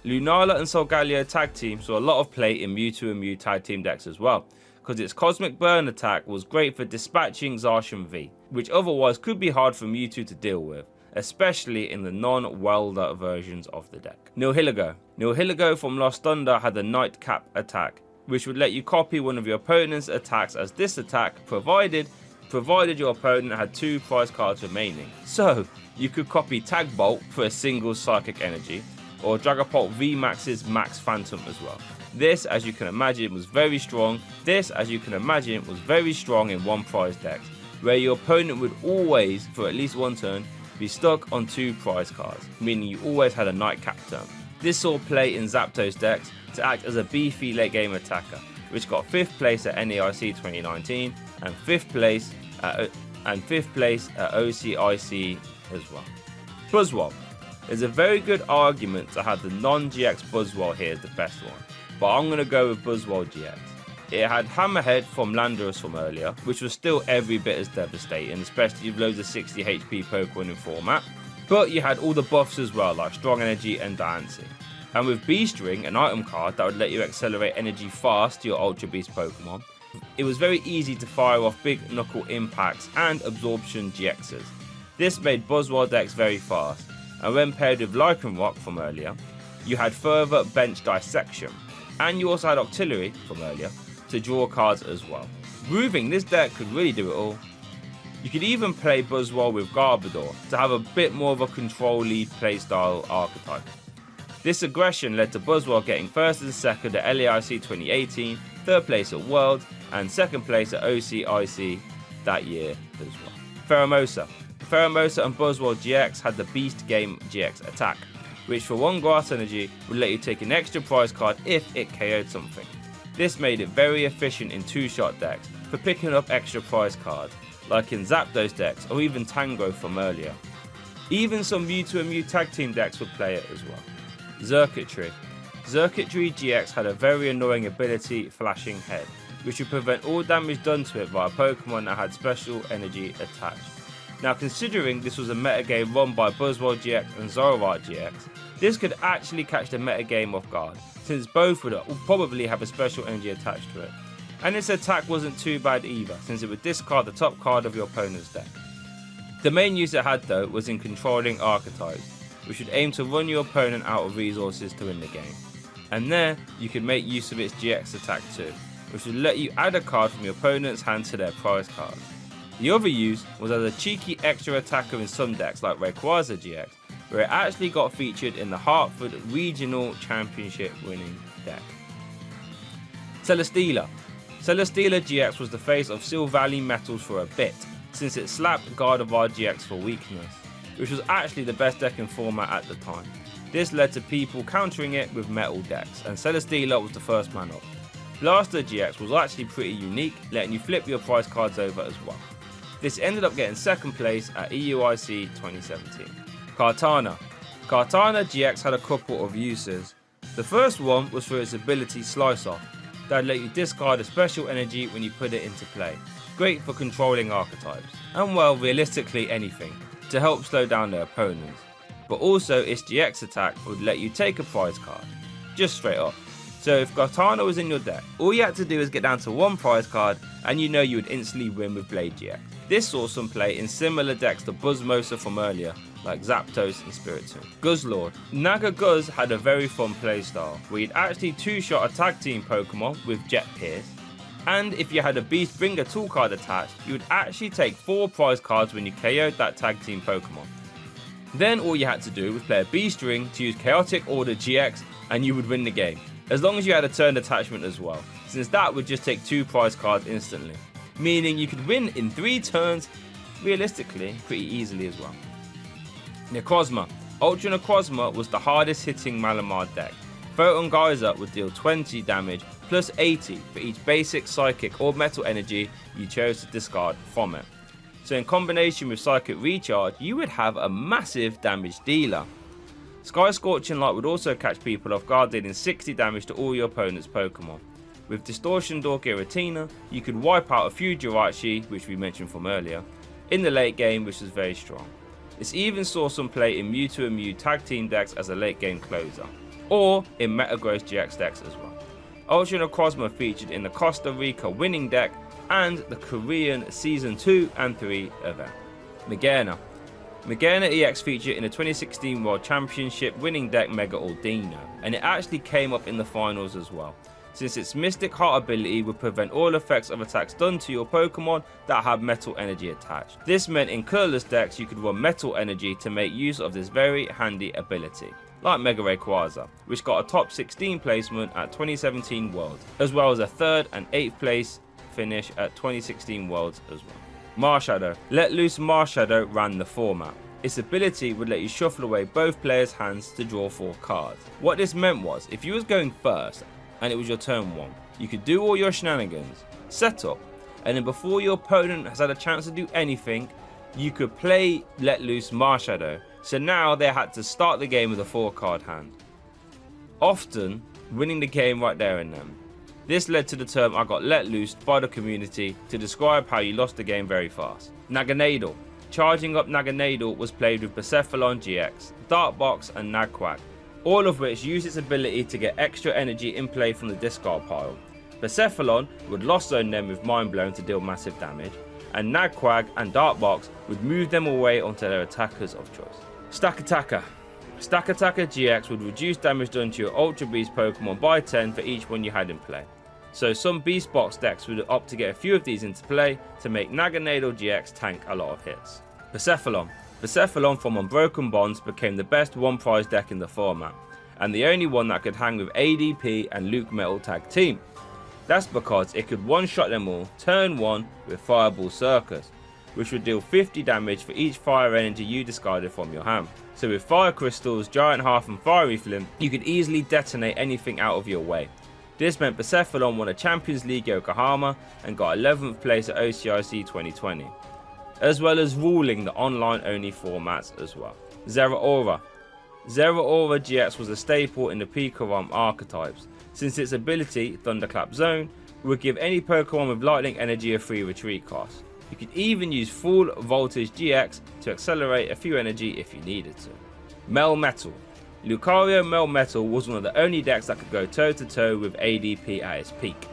Lunala and Solgaleo Tag Team saw a lot of play in Mewtwo and Mew Tag Team decks as well, because its Cosmic Burn attack was great for dispatching Zacian V, which otherwise could be hard for Mewtwo to deal with, especially in the non-Welder versions of the deck. Nihilego. Nihilego from Lost Thunder had the Nightcap attack, which would let you copy one of your opponent's attacks as this attack, provided your opponent had 2 prize cards remaining. So, you could copy Tag Bolt for a single Psychic Energy, or Dragapult VMAX's Max Phantom as well. This, as you can imagine, was very strong. In 1 prize decks, where your opponent would always, for at least 1 turn, be stuck on 2 prize cards, meaning you always had a Nightcap turn. This saw play in Zapdos decks to act as a beefy late game attacker, which got 5th place at NAIC 2019 and 5th place at OCIC as well. Buzzwole. There's a very good argument to have the non-GX Buzzwole here as the best one, but I'm going to go with Buzzwole GX. It had Hammerhead from Landorus from earlier, which was still every bit as devastating, especially with loads of 60 HP Pokemon in format, but you had all the buffs as well, like Strong Energy and Dancing. And with Beast Ring, an item card that would let you accelerate energy fast to your Ultra Beast Pokemon, it was very easy to fire off big knuckle impacts and absorption GXs. This made Buzzwole decks very fast, and when paired with Lycanroc from earlier, you had further bench dissection, and you also had Octillery from earlier to draw cards as well. Proving this deck could really do it all. You could even play Buzzwole with Garbodor to have a bit more of a control lead playstyle archetype. This aggression led to Buzzwole getting 1st and 2nd at LAIC 2018, 3rd place at Worlds, and 2nd place at OCIC that year as well. Pheromosa. Pheromosa and Buzzwole GX had the Beast Game GX attack, which for 1 grass energy would let you take an extra prize card if it KO'd something. This made it very efficient in 2-shot decks, for picking up extra prize cards, like in Zapdos decks or even Tango from earlier. Even some Mewtwo and Mew tag team decks would play it as well. Circuitry. Circuitry GX had a very annoying ability, Flashing Head, which would prevent all damage done to it via Pokemon that had special energy attached. Now, considering this was a metagame run by Buzzwole GX and Zoroark GX, this could actually catch the metagame off guard, since both would probably have a special energy attached to it. And its attack wasn't too bad either, since it would discard the top card of your opponent's deck. The main use it had though was in controlling archetypes, which would aim to run your opponent out of resources to win the game. And there, you could make use of its GX attack too, which would let you add a card from your opponent's hand to their prize card. The other use was as a cheeky extra attacker in some decks like Rayquaza GX, where it actually got featured in the Hartford Regional Championship winning deck. Celesteela. Celesteela GX was the face of Sil Valley Metals for a bit, since it slapped Gardevoir GX for weakness, which was actually the best deck in format at the time. This led to people countering it with metal decks, and Celesteela was the first man up. Blaster GX was actually pretty unique, letting you flip your prize cards over as well. This ended up getting second place at EUIC 2017. Kartana. Kartana GX had a couple of uses. The first one was for its ability Slice Off, that would let you discard a special energy when you put it into play. Great for controlling archetypes, and well, realistically anything, to help slow down their opponents. But also its GX attack would let you take a prize card, just straight up. So if Kartana was in your deck, all you had to do is get down to one prize card and you know you would instantly win with Blade GX. This saw some play in similar decks to Buzzmosa from earlier, like Zapdos and Spiritomb. Guzzlord. Naga Guzz had a very fun playstyle, where you'd actually two-shot a tag team Pokemon with Jet Pierce, and if you had a Beast Bringer tool card attached, you would actually take 4 prize cards when you KO'd that tag team Pokemon. Then all you had to do was play a Beast Ring to use Chaotic Order GX and you would win the game, as long as you had a turn attachment as well, since that would just take 2 prize cards instantly, meaning you could win in 3 turns, realistically, pretty easily as well. Necrozma. Ultra Necrozma was the hardest hitting Malamar deck. Photon Geyser would deal 20 damage plus 80 for each basic psychic or metal energy you chose to discard from it. So in combination with Psychic Recharge, you would have a massive damage dealer. Sky Scorching Light would also catch people off guard, dealing 60 damage to all your opponent's Pokemon. With Distortion Door Giratina, you could wipe out a few Jirachi, which we mentioned from earlier, in the late game, which was very strong. This even saw some play in Mewtwo and Mew tag team decks as a late game closer, or in Metagross GX decks as well. Ultra Necrozma featured in the Costa Rica winning deck and the Korean Season 2 and 3 event. Magearna. Magearna EX featured in the 2016 World Championship winning deck Mega Aldino, and it actually came up in the finals as well, since its Mystic Heart ability would prevent all effects of attacks done to your Pokemon that have metal energy attached. This meant in colourless decks you could run metal energy to make use of this very handy ability, like Mega Rayquaza, which got a top 16 placement at 2017 Worlds, as well as a 3rd and 8th place finish at 2016 Worlds as well. Marshadow. Let Loose Marshadow ran the format. Its ability would let you shuffle away both players' hands to draw 4 cards. What this meant was, if you was going first and it was your turn 1, you could do all your shenanigans, set up, and then before your opponent has had a chance to do anything, you could play Let Loose Marshadow. So now they had to start the game with a 4-card hand, often winning the game right there and then. This led to the term I got let loose by the community to describe how you lost the game very fast. Naganadel. Charging up Naganadel was played with Bucephalon GX, Darkbox and Nagquack, all of which used its ability to get extra energy in play from the discard pile. Bucephalon would Lost Zone them with Mind Blown to deal massive damage, and Nagquack and Darkbox would move them away onto their attackers of choice. Stack Attacker. Stack Attacker GX would reduce damage done to your Ultra Beast Pokemon by 10 for each one you had in play. So some Beast Box decks would opt to get a few of these into play to make Naganadel GX tank a lot of hits. Bucephalon. Bucephalon from Unbroken Bonds became the best one prize deck in the format, and the only one that could hang with ADP and Luke Metal tag team. That's because it could one-shot them all turn 1 with Fireball Circus, which would deal 50 damage for each fire energy you discarded from your hand. So with Fire Crystals, Giant Hearth and Fiery Flint, you could easily detonate anything out of your way. This meant Persephone won a Champions League Yokohama and got 11th place at OCIC 2020, as well as ruling the online only formats as well. Zeraora. Zeraora GX was a staple in the Pikarom archetypes, since its ability, Thunderclap Zone, would give any Pokemon with lightning energy a free retreat cost. You could even use full voltage GX to accelerate a few energy if you needed to. Melmetal. Lucario Melmetal was one of the only decks that could go toe to toe with ADP at its peak.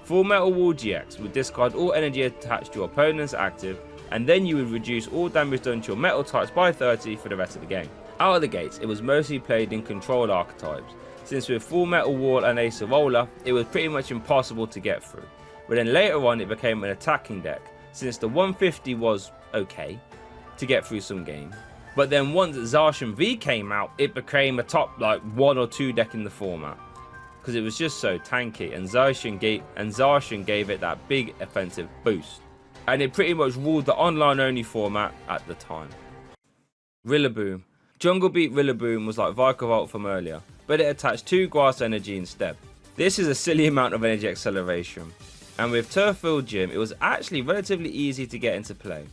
Full Metal Wall GX would discard all energy attached to your opponent's active, and then you would reduce all damage done to your metal types by 30 for the rest of the game. Out of the gates, it was mostly played in control archetypes, since with Full Metal Wall and Acerola, it was pretty much impossible to get through. But then later on it became an attacking deck, since the 150 was okay to get through some games. But then once Zacian V came out, it became a top like 1 or 2 deck in the format, because it was just so tanky, and Zacian gave it that big offensive boost. And it pretty much ruled the online only format at the time. Rillaboom. Jungle Beat Rillaboom was like Vikavolt from earlier, but it attached 2 grass energy instead. This is a silly amount of energy acceleration, and with Turffield Gym it was actually relatively easy to get into play.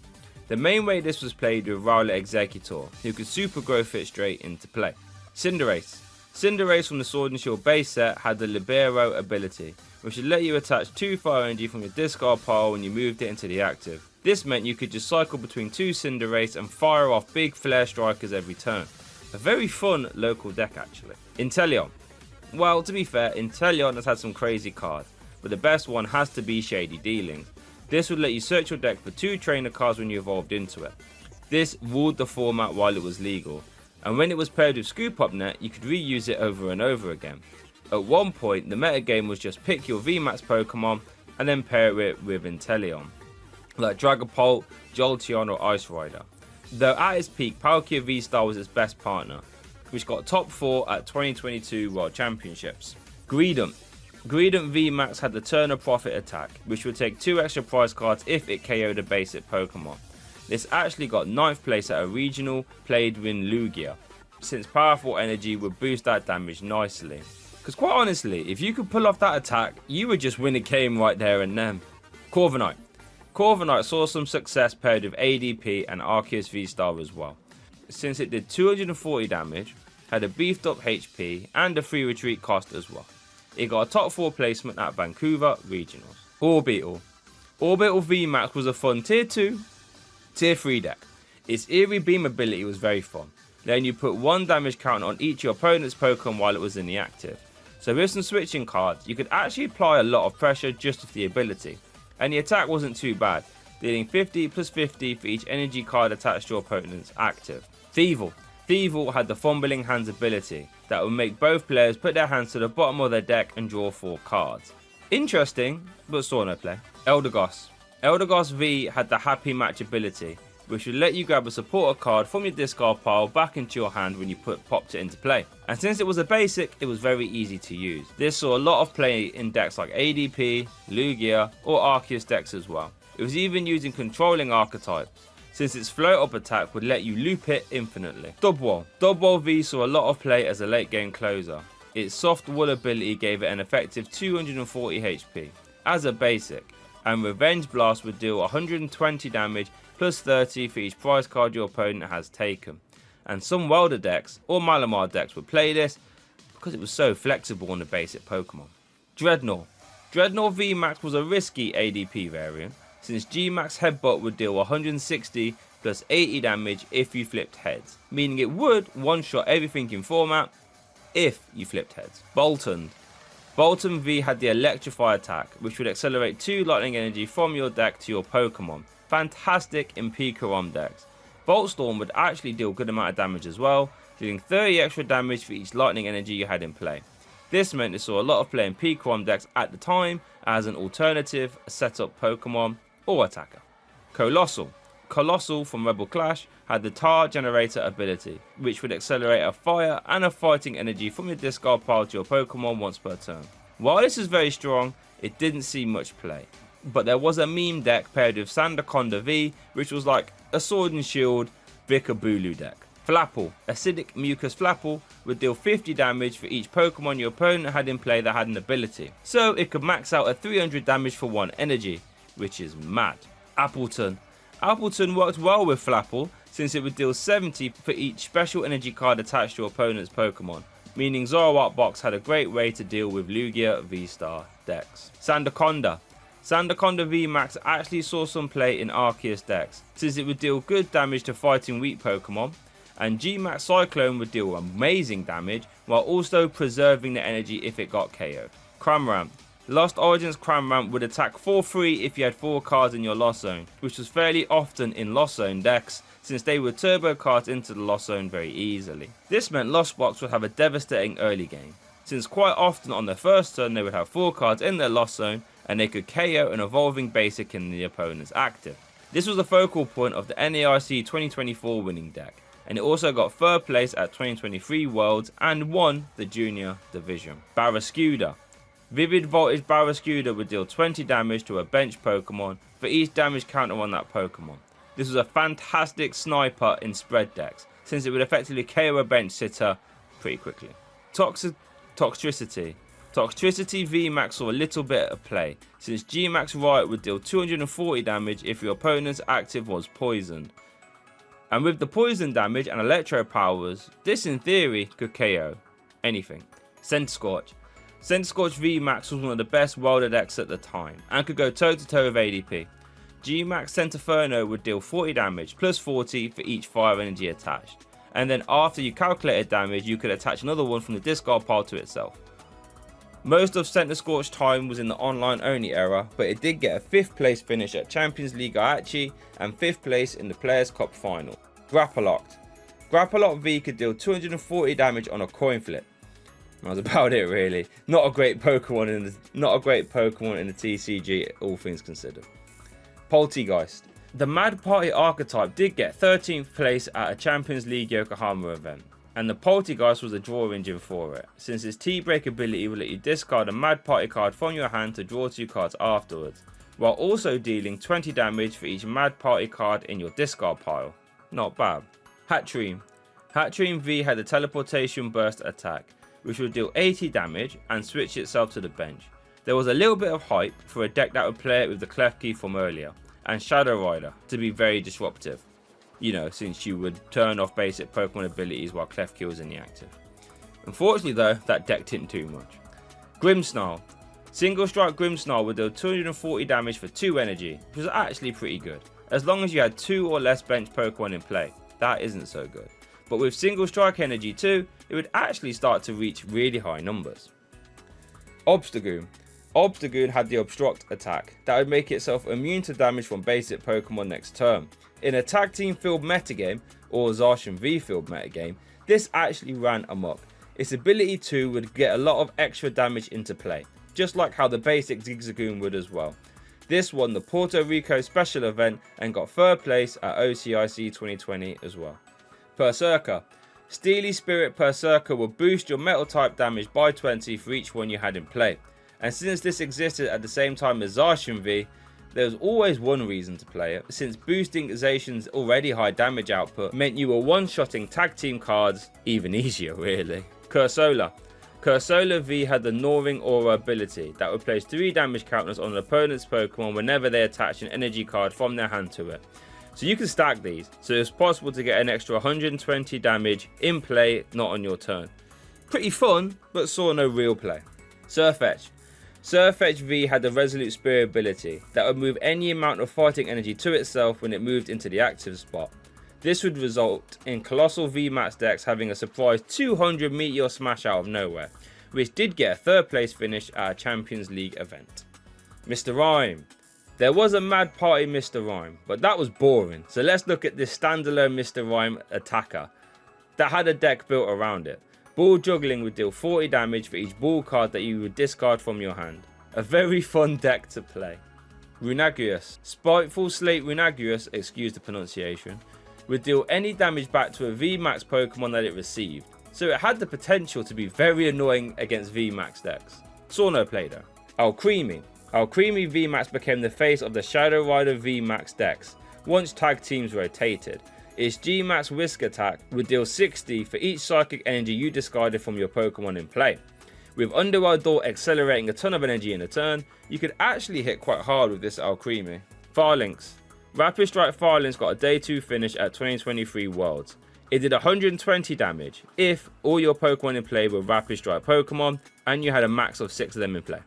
The main way this was played with Rowlet Executor, who could super growth it straight into play. Cinderace. Cinderace from the Sword and Shield base set had the Libero ability, which would let you attach 2 fire energy from your discard pile when you moved it into the active. This meant you could just cycle between 2 Cinderace and fire off big flare strikers every turn. A very fun local deck actually. Inteleon. Well, to be fair, Inteleon has had some crazy cards, but the best one has to be Shady Dealings. This would let you search your deck for 2 trainer cards when you evolved into it. This ruled the format while it was legal, and when it was paired with Scoop Up Net, you could reuse it over and over again. At one point, the metagame was just pick your VMAX Pokemon and then pair it with Inteleon, like Dragapult, Jolteon or Ice Rider. Though at its peak, Palkia V-Star was its best partner, which got top 4 at 2022 World Championships. Greedent. Greedent VMAX had the Turner Profit attack, which would take 2 extra prize cards if it KO'd a basic Pokemon. This actually got 9th place at a regional played with Lugia, since powerful energy would boost that damage nicely. Because quite honestly, if you could pull off that attack, you would just win a game right there and then. Corviknight. Corviknight saw some success paired with ADP and Arceus V-Star as well, since it did 240 damage, had a beefed up HP and a free retreat cost as well. It got a top 4 placement at Vancouver Regionals. Orbeetle. Orbeetle VMAX was a fun tier 2, tier 3 deck. Its Eerie Beam ability was very fun, letting you put 1 damage count on each of your opponent's Pokemon while it was in the active. So with some switching cards, you could actually apply a lot of pressure just with the ability, and the attack wasn't too bad, dealing 50 plus 50 for each energy card attached to your opponent's active. Thievul. Thievul had the Fumbling Hands ability that would make both players put their hands to the bottom of their deck and draw 4 cards. Interesting, but saw no play. Eldegoss. Eldegoss V had the Happy Match ability, which would let you grab a supporter card from your discard pile back into your hand when you popped it into play. And since it was a basic, it was very easy to use. This saw a lot of play in decks like ADP, Lugia, or Arceus decks as well. It was even used in controlling archetypes, since its float up attack would let you loop it infinitely. Dubwool. Dubwool V saw a lot of play as a late game closer. Its soft wool ability gave it an effective 240 HP as a basic, and Revenge Blast would deal 120 damage plus 30 for each prize card your opponent has taken. And some Welder decks or Malamar decks would play this because it was so flexible on the basic Pokemon. Dreadnought. Dreadnought VMAX was a risky ADP variant, since Gmax Headbutt would deal 160 plus 80 damage if you flipped heads, meaning it would one-shot everything in format if you flipped heads. Boltund. Boltund V had the Electrify attack, which would accelerate 2 lightning energy from your deck to your Pokemon. Fantastic in Pikarom decks. Boltstorm would actually deal a good amount of damage as well, dealing 30 extra damage for each lightning energy you had in play. This meant it saw a lot of play in Pikarom decks at the time as an alternative setup Pokemon or attacker. Colossal. Colossal from Rebel Clash had the Tar Generator ability, which would accelerate a fire and a fighting energy from your discard pile to your Pokemon once per turn. While this is very strong, it didn't see much play. But there was a meme deck paired with Sandaconda V, which was like a Sword and Shield Vikabulu deck. Flapple. Acidic Mucus Flapple would deal 50 damage for each Pokemon your opponent had in play that had an ability. So it could max out at 300 damage for 1 energy, which is mad. Appleton. Appleton worked well with Flapple since it would deal 70 for each special energy card attached to your opponent's Pokemon, meaning Zoroark Box had a great way to deal with Lugia V-Star decks. Sandaconda. Sandaconda VMAX actually saw some play in Arceus decks, since it would deal good damage to fighting weak Pokemon, and Gmax Cyclone would deal amazing damage while also preserving the energy if it got KO'd. Cramorant. Lost Origins Cramorant would attack for free if you had 4 cards in your Lost Zone, which was fairly often in Lost Zone decks since they would turbo cards into the Lost Zone very easily. This meant Lost Box would have a devastating early game, since quite often on their first turn they would have 4 cards in their Lost Zone and they could KO an evolving basic in the opponent's active. This was the focal point of the NAIC 2024 winning deck, and it also got 3rd place at 2023 Worlds and won the Junior Division. Barraskewda. Vivid Voltage Barraskewda would deal 20 damage to a bench Pokemon for each damage counter on that Pokemon. This was a fantastic sniper in spread decks, since it would effectively KO a bench sitter pretty quickly. Toxtricity. Toxtricity VMAX saw a little bit of play, since Gmax Riot would deal 240 damage if your opponent's active was poisoned. And with the poison damage and electro powers, this in theory could KO anything. Centiskorch. Centiskorch VMAX was one of the best welder decks at the time, and could go toe to toe with ADP. Gmax Centinferno would deal 40 damage plus 40 for each fire energy attached, and then after you calculated damage you could attach another one from the discard pile to itself. Most of Centiskorch's time was in the online only era, but it did get a 5th place finish at Champions League Aichi and 5th place in the Players Cup final. Grappaloct. Grappaloct V could deal 240 damage on a coin flip. That was about it really. Not a great Pokemon in the TCG, all things considered. Poltegeist. The Mad Party archetype did get 13th place at a Champions League Yokohama event, and the Poltegeist was a draw engine for it, since its T-Break ability will let you discard a Mad Party card from your hand to draw 2 cards afterwards, while also dealing 20 damage for each Mad Party card in your discard pile. Not bad. Hatchream. Hatchream V had a teleportation burst attack, which would deal 80 damage and switch itself to the bench. There was a little bit of hype for a deck that would play it with the Clef Key from earlier, and Shadow Rider to be very disruptive. You know, since you would turn off basic Pokemon abilities while Clef Key was in the active. Unfortunately though, that deck didn't do much. Grimmsnarl. Single Strike Grimmsnarl would deal 240 damage for 2 energy, which was actually pretty good, as long as you had 2 or less bench Pokemon in play. That isn't so good. But with Single Strike energy too, it would actually start to reach really high numbers. Obstagoon. Obstagoon had the Obstruct attack that would make itself immune to damage from basic Pokemon next turn. In a tag team field metagame, or Zacian V field metagame, this actually ran amok. Its ability too would get a lot of extra damage into play, just like how the basic Zigzagoon would as well. This won the Puerto Rico special event and got 3rd place at OCIC 2020 as well. Berserker. Steely Spirit Berserker will boost your metal type damage by 20 for each one you had in play. And since this existed at the same time as Zacian V, there was always one reason to play it, since boosting Zacian's already high damage output meant you were one-shotting tag team cards even easier really. Cursola. Cursola V had the Gnawing Aura ability that would place 3 damage counters on an opponent's Pokemon whenever they attach an energy card from their hand to it. So you can stack these, so it's possible to get an extra 120 damage in play, not on your turn. Pretty fun, but saw no real play. Surfetch. Surfetch V had the Resolute Spear ability that would move any amount of fighting energy to itself when it moved into the active spot. This would result in Colossal VMAX decks having a surprise 200 Meteor Smash out of nowhere, which did get a 3rd place finish at a Champions League event. Mr. Rhyme. There was a Mad Party Mr. Rhyme, but that was boring, so let's look at this standalone Mr. Rhyme attacker that had a deck built around it. Ball Juggling would deal 40 damage for each ball card that you would discard from your hand. A very fun deck to play. Runagius. Spiteful Slate Runagius, excuse the pronunciation, would deal any damage back to a VMAX Pokemon that it received, so it had the potential to be very annoying against VMAX decks. Saw no play though. Alcremie. Alcremie VMAX became the face of the Shadow Rider VMAX decks once tag teams rotated. its G-Max Whisk attack would deal 60 for each psychic energy you discarded from your Pokemon in play. With Underdog accelerating a ton of energy in a turn, you could actually hit quite hard with this Alcremie. Farlinks. Rapid Strike Farlinks got a day 2 finish at 2023 Worlds. It did 120 damage if all your Pokemon in play were Rapid Strike Pokemon and you had a max of 6 of them in play.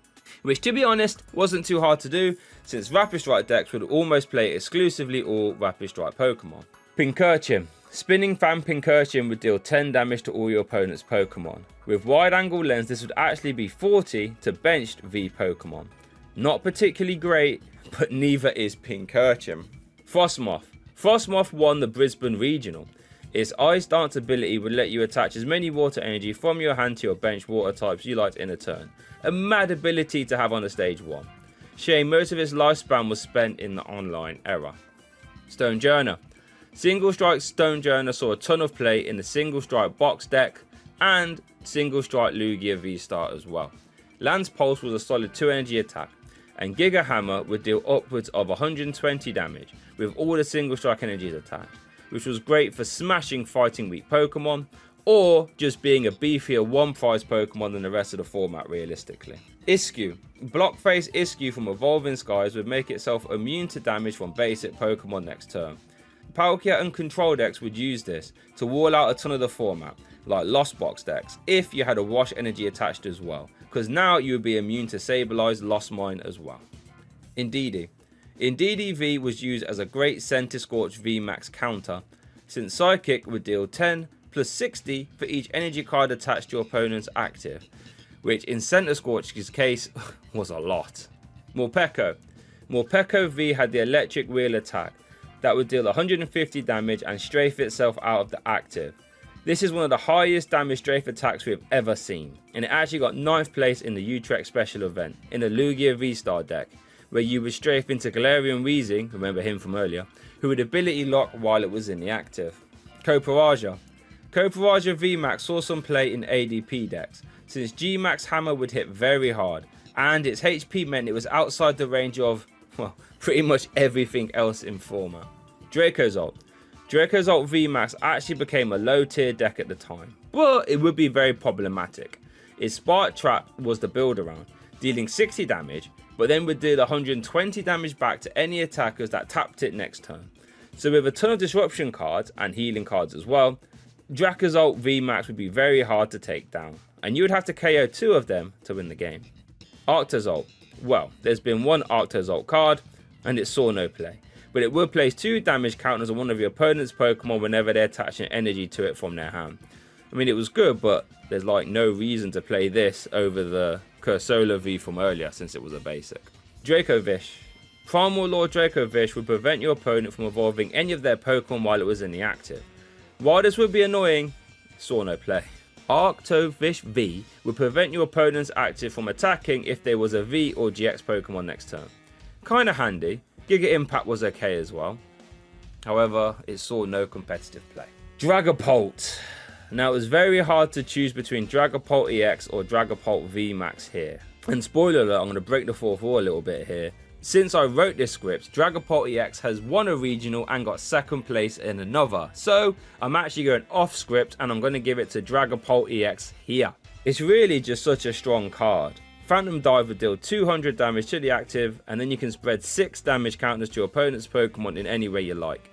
Which, to be honest, wasn't too hard to do, since Rapid Strike decks would almost play exclusively all Rapid Strike Pokemon. Pincurchin. Spinning Fan Pincurchin would deal 10 damage to all your opponent's Pokemon. With Wide Angle Lens, this would actually be 40 to benched V Pokemon. Not particularly great, but neither is Pincurchin. Frostmoth. Frostmoth won the Brisbane Regional. Its Ice Dance ability would let you attach as many water energy from your hand to your bench water types you liked in a turn. A mad ability to have on a stage 1. Shame most of its lifespan was spent in the online era. Stonejourner. Single Strike Stonejourner saw a ton of play in the Single Strike box deck and Single Strike Lugia V-Star as well. Lance Pulse was a solid 2 energy attack, and Giga Hammer would deal upwards of 120 damage with all the Single Strike energies attached, which was great for smashing fighting weak Pokemon, or just being a beefier one-prize Pokemon than the rest of the format realistically. Iskew. Blockface Iskew from Evolving Skies would make itself immune to damage from basic Pokemon next turn. Palkia and Control decks would use this to wall out a ton of the format, like Lost Box decks, if you had a Wash energy attached as well, because now you would be immune to Sableye's Lost Mine as well. Indeedee. Indeedee V was used as a great Centiskorch V Max counter, since Psychic would deal 10 plus 60 for each energy card attached to your opponent's active, which in Centiskorch's case was a lot. Morpeko. Morpeko V had the Electric Wheel attack that would deal 150 damage and strafe itself out of the active. This is one of the highest damage strafe attacks we've ever seen, and it actually got 9th place in the Utrecht special event in the Lugia V-Star deck, where you would strafe into Galarian Weezing, remember him from earlier, who would ability lock while it was in the active. Coparaja. Coparaja VMAX saw some play in ADP decks, since G-Max Hammer would hit very hard, and its HP meant it was outside the range of, well, pretty much everything else in format. Dracozolt. Dracozolt VMAX actually became a low tier deck at the time, but it would be very problematic. Its Spark Trap was the build around, dealing 60 damage, but then would deal 120 damage back to any attackers that tapped it next turn. So with a ton of disruption cards and healing cards as well, Dracozolt VMAX would be very hard to take down, and you would have to KO 2 of them to win the game. Arctozolt. Well, there's been one Arctozolt card, and it saw no play, but it would place 2 damage counters on one of your opponent's Pokemon whenever they're attaching energy to it from their hand. I mean, it was good, but there's like no reason to play this over the Cursola V from earlier since it was a basic. Dracovish. Primal Lord Dracovish would prevent your opponent from evolving any of their Pokemon while it was in the active. While this would be annoying, it saw no play. Arctovish V would prevent your opponent's active from attacking if there was a V or GX Pokemon next turn. Kinda handy. Giga Impact was okay as well. However, it saw no competitive play. Dragapult. Now, it was very hard to choose between Dragapult EX or Dragapult VMAX here. And spoiler alert, I'm going to break the fourth wall a little bit here. Since I wrote this script, Dragapult EX has won a regional and got 2nd place in another. So, I'm actually going off script and I'm going to give it to Dragapult EX here. It's really just such a strong card. Phantom Dive would deal 200 damage to the active, and then you can spread 6 damage counters to your opponent's Pokemon in any way you like.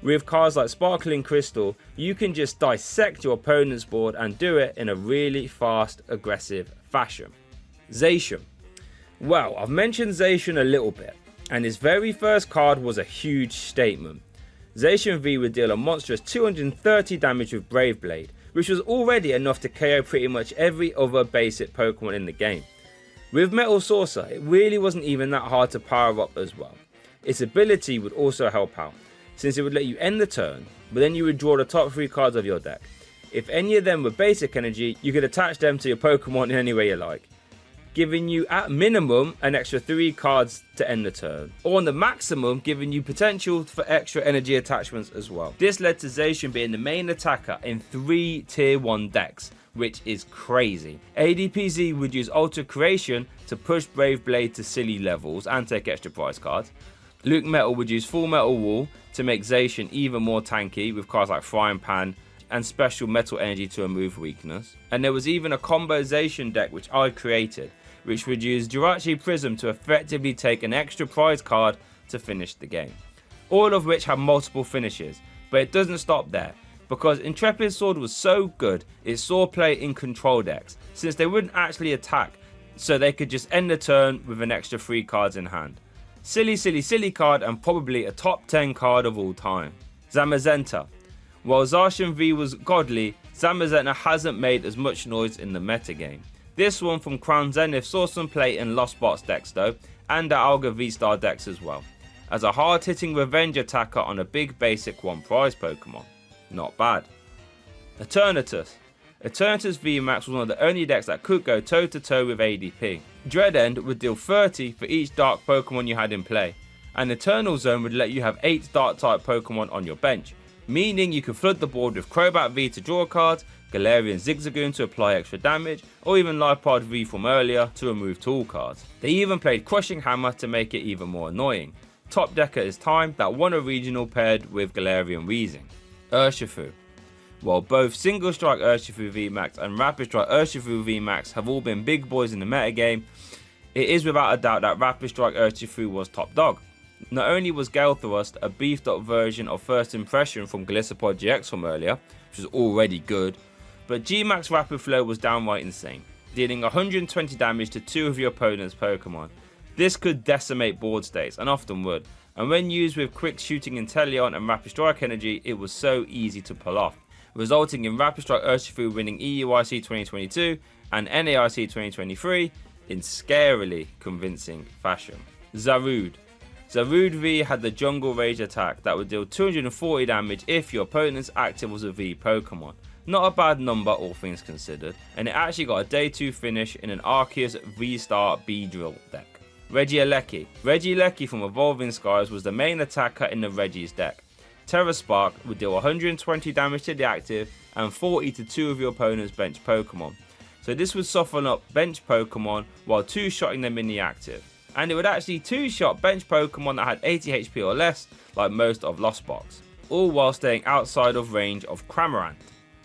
With cards like Sparkling Crystal, you can just dissect your opponent's board and do it in a really fast, aggressive fashion. Zacian. Well, I've mentioned Zacian a little bit, and his very first card was a huge statement. Zacian V would deal a monstrous 230 damage with Brave Blade, which was already enough to KO pretty much every other basic Pokemon in the game. With Metal Saucer, it really wasn't even that hard to power up as well. Its ability would also help out, since it would let you end the turn, but then you would draw the top 3 cards of your deck. If any of them were basic energy, you could attach them to your Pokemon in any way you like, giving you at minimum an extra 3 cards to end the turn, or on the maximum giving you potential for extra energy attachments as well. This led to Zacian being the main attacker in 3 tier 1 decks, which is crazy. ADPZ would use Ultra Creation to push Brave Blade to silly levels and take extra prize cards. Luke Metal would use Full Metal Wall to make Zacian even more tanky with cards like Frying Pan and special Metal Energy to remove weakness. And there was even a combo Zacian deck which I created, which would use Jirachi Prism to effectively take an extra prize card to finish the game. All of which have multiple finishes, but it doesn't stop there, because Intrepid Sword was so good it saw play in control decks, since they wouldn't actually attack, so they could just end the turn with an extra 3 cards in hand. Silly card, and probably a top 10 card of all time. Zamazenta. While Zacian V was godly, Zamazenta hasn't made as much noise in the metagame. This one from Crown Zenith saw some play in Lost Box decks though, and the Alga V-Star decks as well, as a hard-hitting revenge attacker on a big basic 1 prize Pokemon. Not bad. Eternatus. Eternatus VMAX was one of the only decks that could go toe-to-toe with ADP. Dreadend would deal 30 for each dark Pokemon you had in play, and Eternal Zone would let you have 8 dark type Pokemon on your bench, meaning you could flood the board with Crobat V to draw cards, Galarian Zigzagoon to apply extra damage, or even Lifepod V from earlier to remove tool cards. They even played Crushing Hammer to make it even more annoying. Top deck at his time that won a regional paired with Galarian Weezing. Urshifu. While both Single Strike Urshifu VMAX and Rapid Strike Urshifu VMAX have all been big boys in the metagame, it is without a doubt that Rapid Strike Urshifu was top dog. Not only was Gale Thrust a beefed up version of First Impression from Gliscopod GX from earlier, which was already good, but G-Max Rapid Flow was downright insane, dealing 120 damage to 2 of your opponent's Pokemon. This could decimate board states, and often would, and when used with Quick Shooting Inteleon and Rapid Strike Energy, it was so easy to pull off, resulting in Rapid Strike Urshifu winning EUIC 2022 and NAIC 2023 in scarily convincing fashion. Zarude. Zarude V had the Jungle Rage attack that would deal 240 damage if your opponent's active was a V Pokemon. Not a bad number all things considered, and it actually got a day 2 finish in an Arceus V-Star B-Drill deck. Regieleki. Regieleki from Evolving Skies was the main attacker in the Reggie's deck. Terra Spark would deal 120 damage to the active and 40 to 2 of your opponent's bench Pokemon. So this would soften up bench Pokemon while 2-shotting them in the active. And it would actually 2-shot bench Pokemon that had 80 HP or less, like most of Lost Box, all while staying outside of range of Cramorant.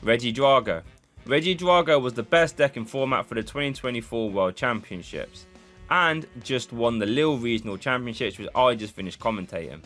Regidrago. Regidrago was the best deck in format for the 2024 World Championships, and just won the Lille Regional Championships, which I just finished commentating.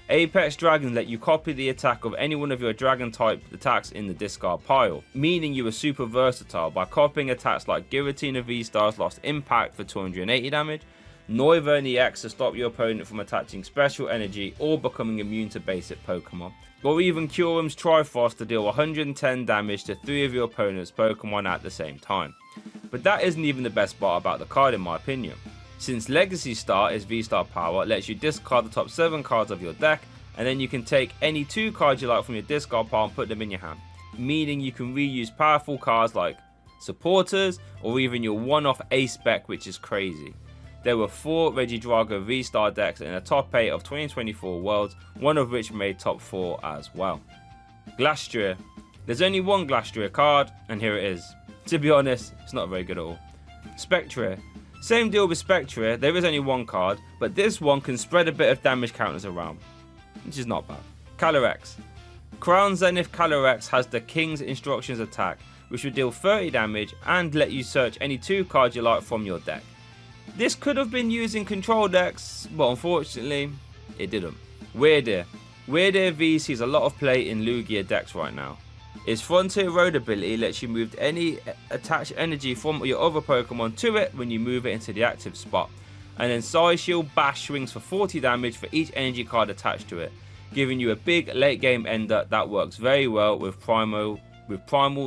Apex Dragons let you copy the attack of any one of your dragon type attacks in the discard pile, meaning you were super versatile by copying attacks like Giratina V-Stars lost impact for 280 damage, Noivern EX to stop your opponent from attaching special energy or becoming immune to basic Pokemon, or even Curum's Triforce to deal 110 damage to 3 of your opponent's Pokemon at the same time. But that isn't even the best part about the card in my opinion. Since Legacy Star is V-Star power, it lets you discard the top 7 cards of your deck, and then you can take any 2 cards you like from your discard pile and put them in your hand, meaning you can reuse powerful cards like Supporters or even your one-off Ace spec, which is crazy. There were 4 Regidrago V-Star decks in the top 8 of 2024 Worlds, one of which made top 4 as well. Glastrier. There's only one Glastrier card, and here it is. To be honest, it's not very good at all. Spectrier. Same deal with Spectrier, there is only one card, but this one can spread a bit of damage counters around, which is not bad. Calyrex. Crown Zenith Calyrex has the King's Instructions attack, which would deal 30 damage and let you search any 2 cards you like from your deck. This could have been used in control decks, but unfortunately, it didn't. Weirdeer. Weirdeer V sees a lot of play in Lugia decks right now. Its Frontier Road ability lets you move any attached energy from your other Pokemon to it when you move it into the active spot. And then Psy Shield Bash swings for 40 damage for each energy card attached to it, giving you a big late game ender that works very well with Primal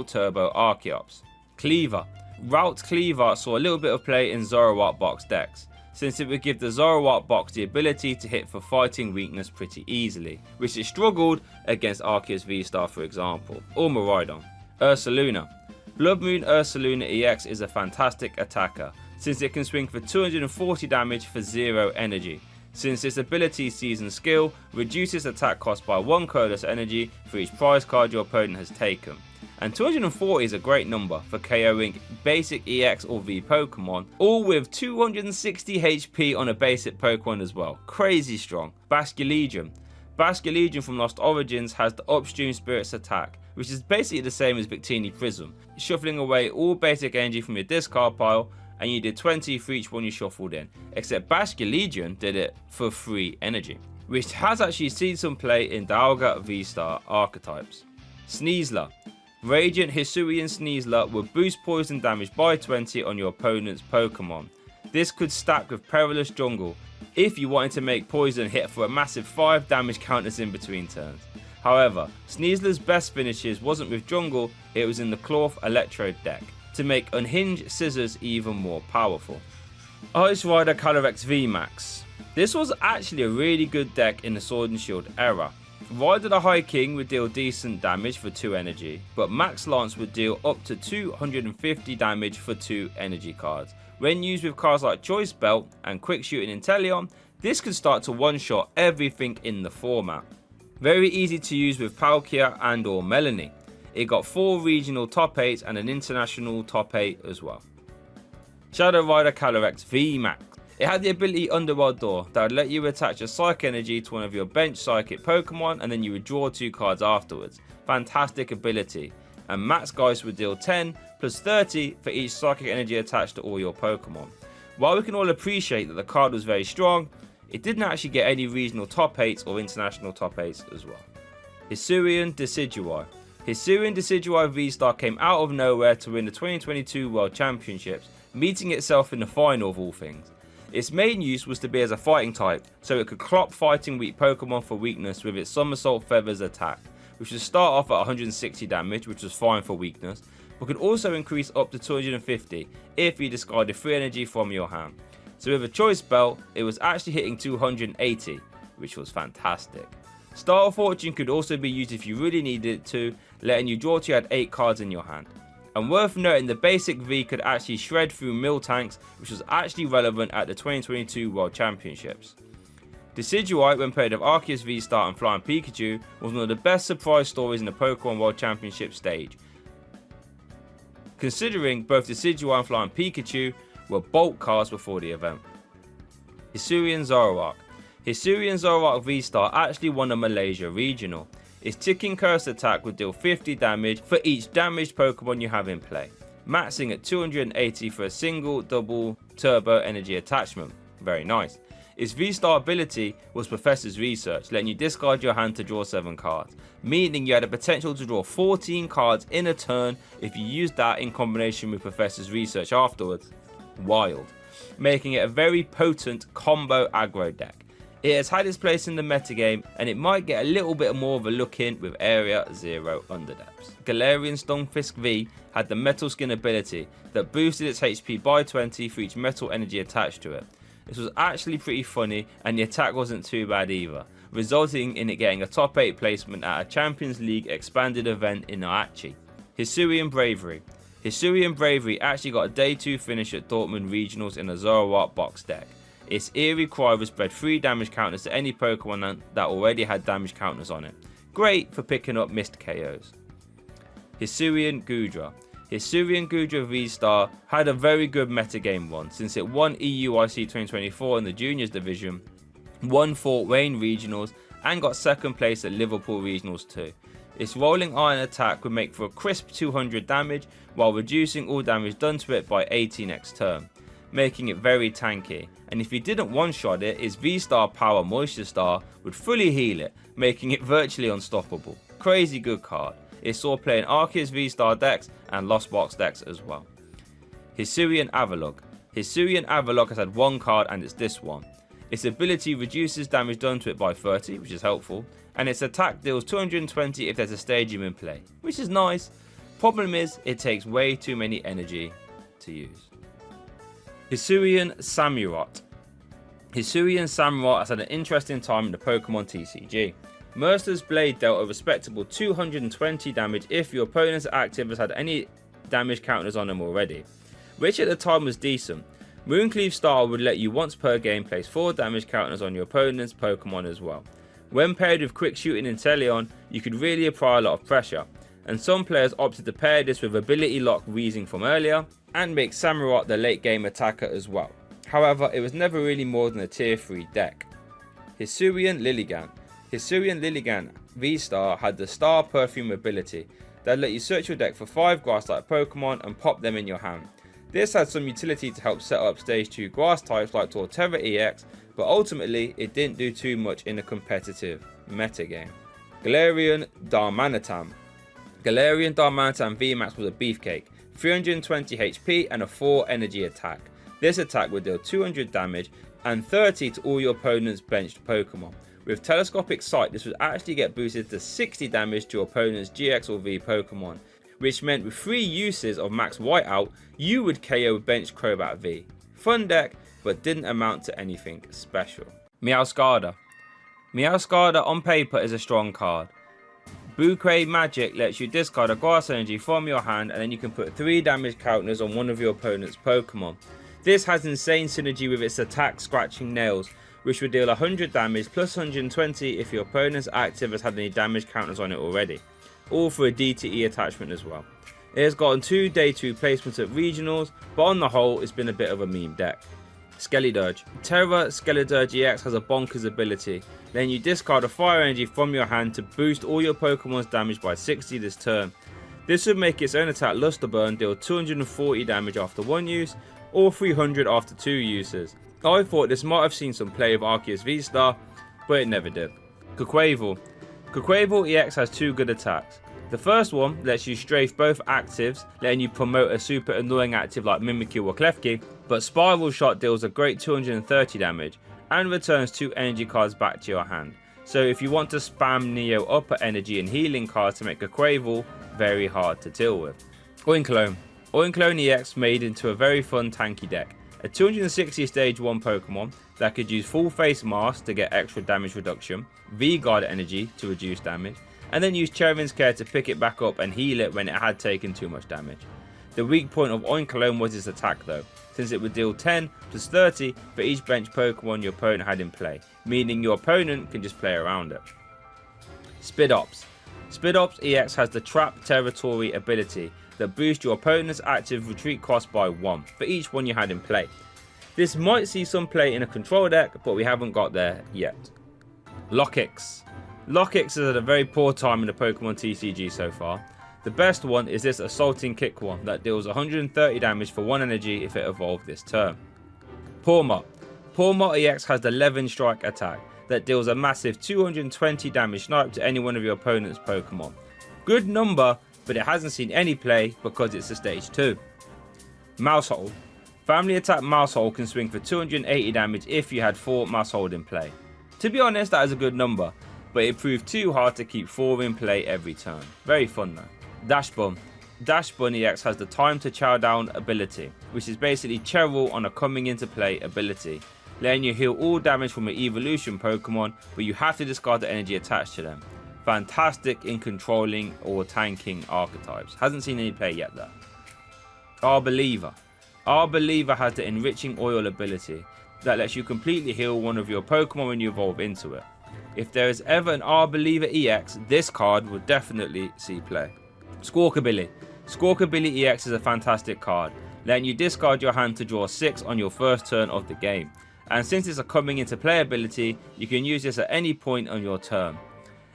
Turbo Archeops. Cleaver. Route Cleaver saw a little bit of play in Zoroark box decks, since it would give the Zoroark box the ability to hit for fighting weakness pretty easily, which it struggled against Arceus V-Star for example, or Miraidon. Ursaluna. Blood Moon Ursaluna EX is a fantastic attacker, since it can swing for 240 damage for 0 energy, since its ability Season Skill reduces attack cost by 1 colorless energy for each prize card your opponent has taken, and 240 is a great number for KOing basic EX or V Pokemon, all with 260 HP on a basic Pokemon as well. Crazy strong. Basculegion. Basculegion from Lost Origins has the Upstream Spirits attack, which is basically the same as Victini Prism, shuffling away all basic energy from your discard pile, and you did 20 for each one you shuffled in, except Basculegion did it for 3 energy, which has actually seen some play in Dialga V-Star archetypes. Sneasler. Radiant Hisuian Sneasler will boost poison damage by 20 on your opponent's Pokemon. This could stack with Perilous Jungle if you wanted to make poison hit for a massive 5 damage counters in between turns. However, Sneasler's best finishes wasn't with Jungle, it was in the Cloth Electrode deck, to make Unhinged Scissors even more powerful. Ice Rider Calyrex VMAX. This was actually a really good deck in the Sword and Shield era. Rider the High King would deal decent damage for 2 energy, but Max Lance would deal up to 250 damage for 2 energy cards. When used with cards like Choice Belt and Quick Shooting Inteleon, this could start to one-shot everything in the format. Very easy to use with Palkia and or Melanie. It got 4 regional top 8s and an international top 8 as well. Shadow Rider Calyrex VMAX. It had the ability Underworld Door that would let you attach a Psychic Energy to one of your bench Psychic Pokemon and then you would draw 2 cards afterwards. Fantastic ability. And Max Geist would deal 10 plus 30 for each Psychic Energy attached to all your Pokemon. While we can all appreciate that the card was very strong, it didn't actually get any regional top 8s or international top 8s as well. Hisuian Decidueye. Hisuian Decidueye V-Star came out of nowhere to win the 2022 World Championships, meeting itself in the final of all things. Its main use was to be as a fighting type, so it could clop fighting weak Pokemon for weakness with its Somersault Feathers attack, which would start off at 160 damage, which was fine for weakness, but could also increase up to 250 if you discarded 3 energy from your hand. So with a Choice Belt, it was actually hitting 280, which was fantastic. Star of Fortune could also be used if you really needed it to, letting you draw till you had 8 cards in your hand. And worth noting, the basic V could actually shred through Miltanks, which was actually relevant at the 2022 World Championships. Decidueye, when paired with Arceus V-Star and Flying Pikachu, was one of the best surprise stories in the Pokemon World Championship stage, considering both Decidueye and Flying Pikachu were bulk cards before the event. Hisuian Zoroark. Hisuian Zoroark V-Star actually won a Malaysia regional. Its Ticking Curse attack would deal 50 damage for each damaged Pokemon you have in play, maxing at 280 for a single double turbo energy attachment. Very nice. Its V-Star ability was Professor's Research, letting you discard your hand to draw 7 cards, meaning you had the potential to draw 14 cards in a turn if you used that in combination with Professor's Research afterwards. Wild. Making it a very potent combo aggro deck. It has had its place in the metagame, and it might get a little bit more of a look in with Area 0 Underdepths. Galarian Stunfisk V had the Metal Skin ability that boosted its HP by 20 for each metal energy attached to it. This was actually pretty funny, and the attack wasn't too bad either, resulting in it getting a top 8 placement at a Champions League expanded event in Aichi. Hisuian Bravery. Hisuian Bravery actually got a day 2 finish at Dortmund Regionals in a Zoroark box deck. Its Eerie Cry would spread 3 damage counters to any Pokemon that already had damage counters on it. Great for picking up missed KOs. Hisuian Goodra. Hisuian Goodra V-Star had a very good metagame run since it won EUIC 2024 in the Juniors Division, won Fort Wayne Regionals, and got 2nd place at Liverpool Regionals too. Its Rolling Iron attack would make for a crisp 200 damage while reducing all damage done to it by 80 next turn, making it very tanky. And if you didn't one-shot it, its V-Star Power Moisture Star would fully heal it, making it virtually unstoppable. Crazy good card. It saw play in Arceus V-Star decks and Lost Box decks as well. Hisuian Avalugg. Hisuian Avalugg has had 1 card, and it's this one. Its ability reduces damage done to it by 30, which is helpful, and its attack deals 220 if there's a stadium in play, which is nice. Problem is, it takes way too many energy to use. Hisuian Samurott. Hisuian Samurott has had an interesting time in the Pokemon TCG. Mercer's Blade dealt a respectable 220 damage if your opponent's active has had any damage counters on them already, which at the time was decent. Mooncleave Star would let you once per game place 4 damage counters on your opponent's Pokemon as well. When paired with Quick Shooting Inteleon, you could really apply a lot of pressure. and some players opted to pair this with ability lock Weezing from earlier, and make Samurott the late game attacker as well. However, it was never really more than a tier 3 deck. Hisuian Lilligant. Hisuian Lilligant V-Star had the Star Perfume ability that let you search your deck for 5 grass-type Pokemon and pop them in your hand. This had some utility to help set up stage 2 grass types like Torterra EX, but ultimately it didn't do too much in a competitive metagame. Galarian Darmanitan. Galarian Darmanitan VMAX was a beefcake, 320 HP and a 4 energy attack. This attack would deal 200 damage and 30 to all your opponent's benched Pokemon. With Telescopic Sight, this would actually get boosted to 60 damage to your opponent's GX or V Pokemon, which meant with 3 uses of Max Whiteout, you would KO bench Crobat V. Fun deck, but didn't amount to anything special. Meowscarada. Meowscarada on paper is a strong card. Bouquet Magic lets you discard a grass energy from your hand, and then you can put 3 damage counters on one of your opponent's Pokemon. This has insane synergy with its attack Scratching Nails, which would deal 100 damage plus 120 if your opponent's active has had any damage counters on it already, all for a DTE attachment as well. It has gotten 2 day 2 placements at regionals, but on the whole it's been a bit of a meme deck. Skeledirge. Terra Skeledirge EX has a bonkers ability, letting you discard a fire energy from your hand to boost all your Pokemon's damage by 60 this turn. This would make its own attack Luster Burn deal 240 damage after 1 use, or 300 after 2 uses. I thought this might have seen some play of Arceus V-Star, but it never did. Quaquaval. Quaquaval EX has 2 good attacks. The first one lets you strafe both actives, letting you promote a super annoying active like Mimikyu or Klefki, but Spiral Shot deals a great 230 damage and returns 2 energy cards back to your hand. So if you want to spam Neo upper energy and healing cards to make Quaquaval very hard to deal with. Oincologne. Oincologne EX made into a very fun tanky deck. A 260 stage 1 Pokemon that could use full face mask to get extra damage reduction, V-Guard energy to reduce damage, and then use Chervin's Care to pick it back up and heal it when it had taken too much damage. The weak point of Oincologne was its attack though, since it would deal 10 plus 30 for each bench Pokemon your opponent had in play, meaning your opponent can just play around it. Spidops. Spidops EX has the Trap Territory ability that boosts your opponent's active retreat cost by 1 for each one you had in play. This might see some play in a control deck, but we haven't got there yet. Lockix. Lockix is at a very poor time in the Pokemon TCG so far. The best one is this Assaulting Kick one that deals 130 damage for 1 energy if it evolved this turn. Pawmot. Pawmot EX has the 11 strike attack that deals a massive 220 damage snipe to any one of your opponent's Pokemon. Good number, but it hasn't seen any play because it's a stage 2. Maushold. Family Attack Maushold can swing for 280 damage if you had 4 Maushold in play. To be honest, that is a good number, but it proved too hard to keep 4 in play every turn. Very fun though. Dashbun. Dashbun EX has the Time to Chow Down ability, which is basically Cheryl on a coming into play ability, letting you heal all damage from an evolution Pokemon, but you have to discard the energy attached to them. Fantastic in controlling or tanking archetypes. Hasn't seen any play yet though. Arbeliever. Arbeliever has the Enriching Oil ability that lets you completely heal one of your Pokemon when you evolve into it. If there is ever an Arbeliever EX, this card will definitely see play. Squawkabilly. Squawkabilly EX is a fantastic card, letting you discard your hand to draw 6 on your first turn of the game. And since it's a coming into play ability, you can use this at any point on your turn.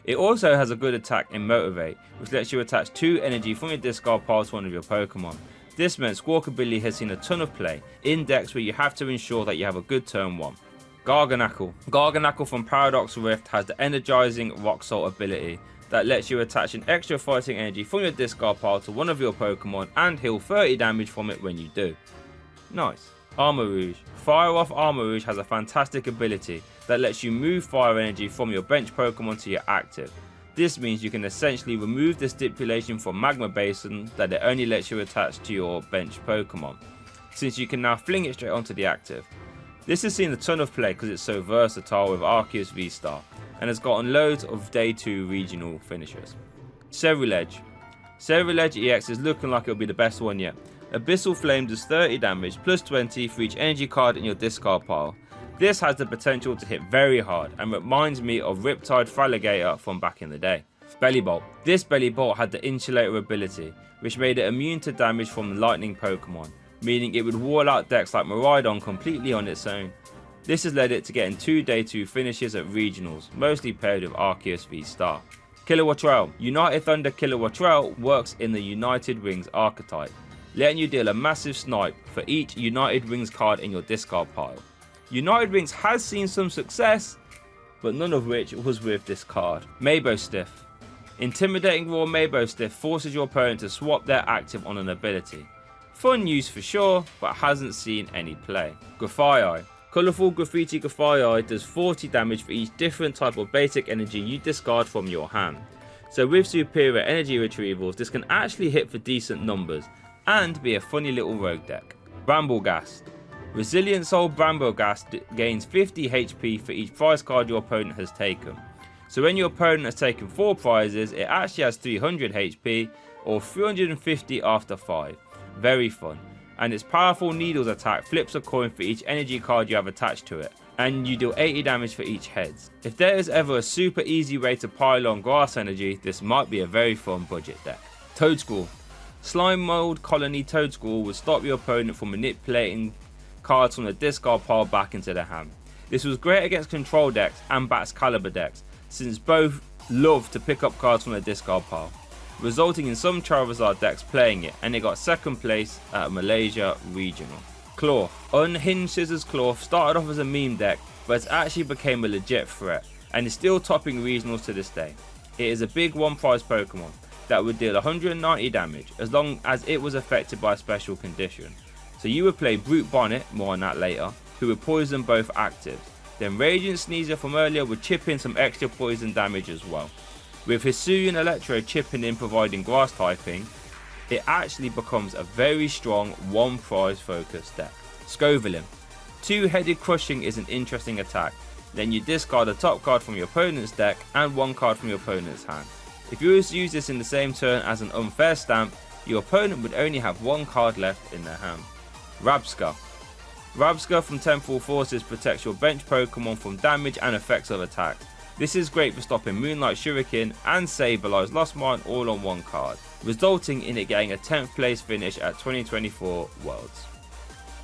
It also has a good attack in Motivate, which lets you attach 2 energy from your discard pile to one of your Pokemon. This meant Squawkabilly has seen a ton of play in decks where you have to ensure that you have a good turn 1. Garganackle. Garganackle from Paradox Rift has the Energizing Rock Salt ability that lets you attach an extra fighting energy from your discard pile to one of your Pokemon and heal 30 damage from it when you do. Nice. Armarouge. Fire Off Armarouge has a fantastic ability that lets you move fire energy from your bench Pokemon to your active. This means you can essentially remove the stipulation from Magma Basin that it only lets you attach to your bench Pokemon, since you can now fling it straight onto the active. This has seen a ton of play because it's so versatile with Arceus V-Star, and has gotten loads of day 2 regional finishers. Ceruledge. Ceruledge EX is looking like it'll be the best one yet. Abyssal Flame does 30 damage plus 20 for each energy card in your discard pile. This has the potential to hit very hard and reminds me of Riptide Fraligator from back in the day. Belly Bolt. This Belly Bolt had the Insulator ability, which made it immune to damage from the lightning Pokemon, meaning it would wall out decks like Miraidon completely on its own. This has led it to getting 2 day 2 finishes at regionals, mostly paired with Arceus V-Star. Kilowattrel. United Thunder Kilowattrel works in the United Wings archetype, letting you deal a massive snipe for each United Wings card in your discard pile. United Wings has seen some success, but none of which was with this card. Mabo Stiff. Intimidating Raw Mabo Stiff forces your opponent to swap their active on an ability. Fun use for sure, but hasn't seen any play. Graffiti. Colourful Graffiti Graffiti does 40 damage for each different type of basic energy you discard from your hand. So with superior energy retrievals, this can actually hit for decent numbers and be a funny little rogue deck. Bramblegast. Resilient Soul Bramblegast gains 50 HP for each prize card your opponent has taken. So when your opponent has taken 4 prizes, it actually has 300 HP or 350 after 5. Very fun. And its powerful Needles attack flips a coin for each energy card you have attached to it, and you deal 80 damage for each heads. If there is ever a super easy way to pile on grass energy, this might be a very fun budget deck. Toadscruel. Slime Mold Colony Toadscruel will stop your opponent from manipulating cards from the discard pile back into their hand. This was great against control decks and Bats Caliber decks, since both love to pick up cards from the discard pile, resulting in some Charizard decks playing it, and it got 2nd place at Malaysia Regional. Claw. Unhinged Scissors Claw started off as a meme deck, but it actually became a legit threat, and is still topping regionals to this day. It is a big one prize Pokemon that would deal 190 damage as long as it was affected by a special condition. So you would play Brute Bonnet, more on that later, who would poison both actives. Then Radiant Sneasel from earlier would chip in some extra poison damage as well. With Hisuian Electro chipping in providing grass typing, it actually becomes a very strong one prize focused deck. Scovillain. 2-headed Crushing is an interesting attack. Then you discard a top card from your opponent's deck and 1 card from your opponent's hand. If you was to use this in the same turn as an unfair stamp, your opponent would only have 1 card left in their hand. Rabsca. Rabsca from Temporal Forces protects your bench Pokemon from damage and effects of attacks. This is great for stopping Moonlight Shuriken and Sableye's Lost Mine all on 1 card, resulting in it getting a 10th place finish at 2024 Worlds.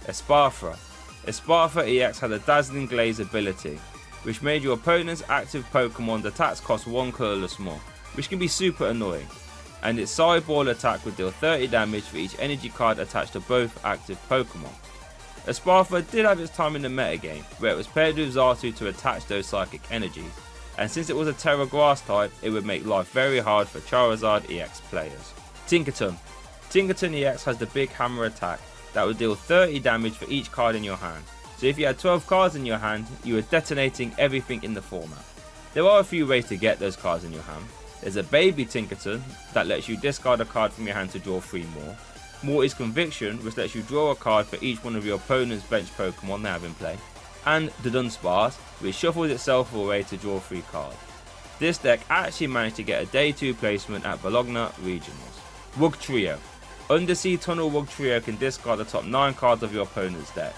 Esparthra. Esparthra EX had a Dazzling Glaze ability, which made your opponent's active Pokemon attacks cost 1 colorless more, which can be super annoying, and its Sideball attack would deal 30 damage for each energy card attached to both active Pokemon. Esparthra did have its time in the metagame, where it was paired with Xatu to attach those psychic energies, and since it was a Terra Grass type, it would make life very hard for Charizard EX players. Tinkaton. Tinkaton EX has the Big Hammer attack that would deal 30 damage for each card in your hand. So if you had 12 cards in your hand, you were detonating everything in the format. There are a few ways to get those cards in your hand. There's a Baby Tinkaton that lets you discard a card from your hand to draw 3 more. Morty's Conviction, which lets you draw a card for each one of your opponent's bench Pokemon they have in play. And the Dunsparce, which shuffles itself away to draw 3 cards. This deck actually managed to get a day 2 placement at Bologna Regionals. Wugtrio. Undersea Tunnel Wugtrio can discard the top 9 cards of your opponent's deck.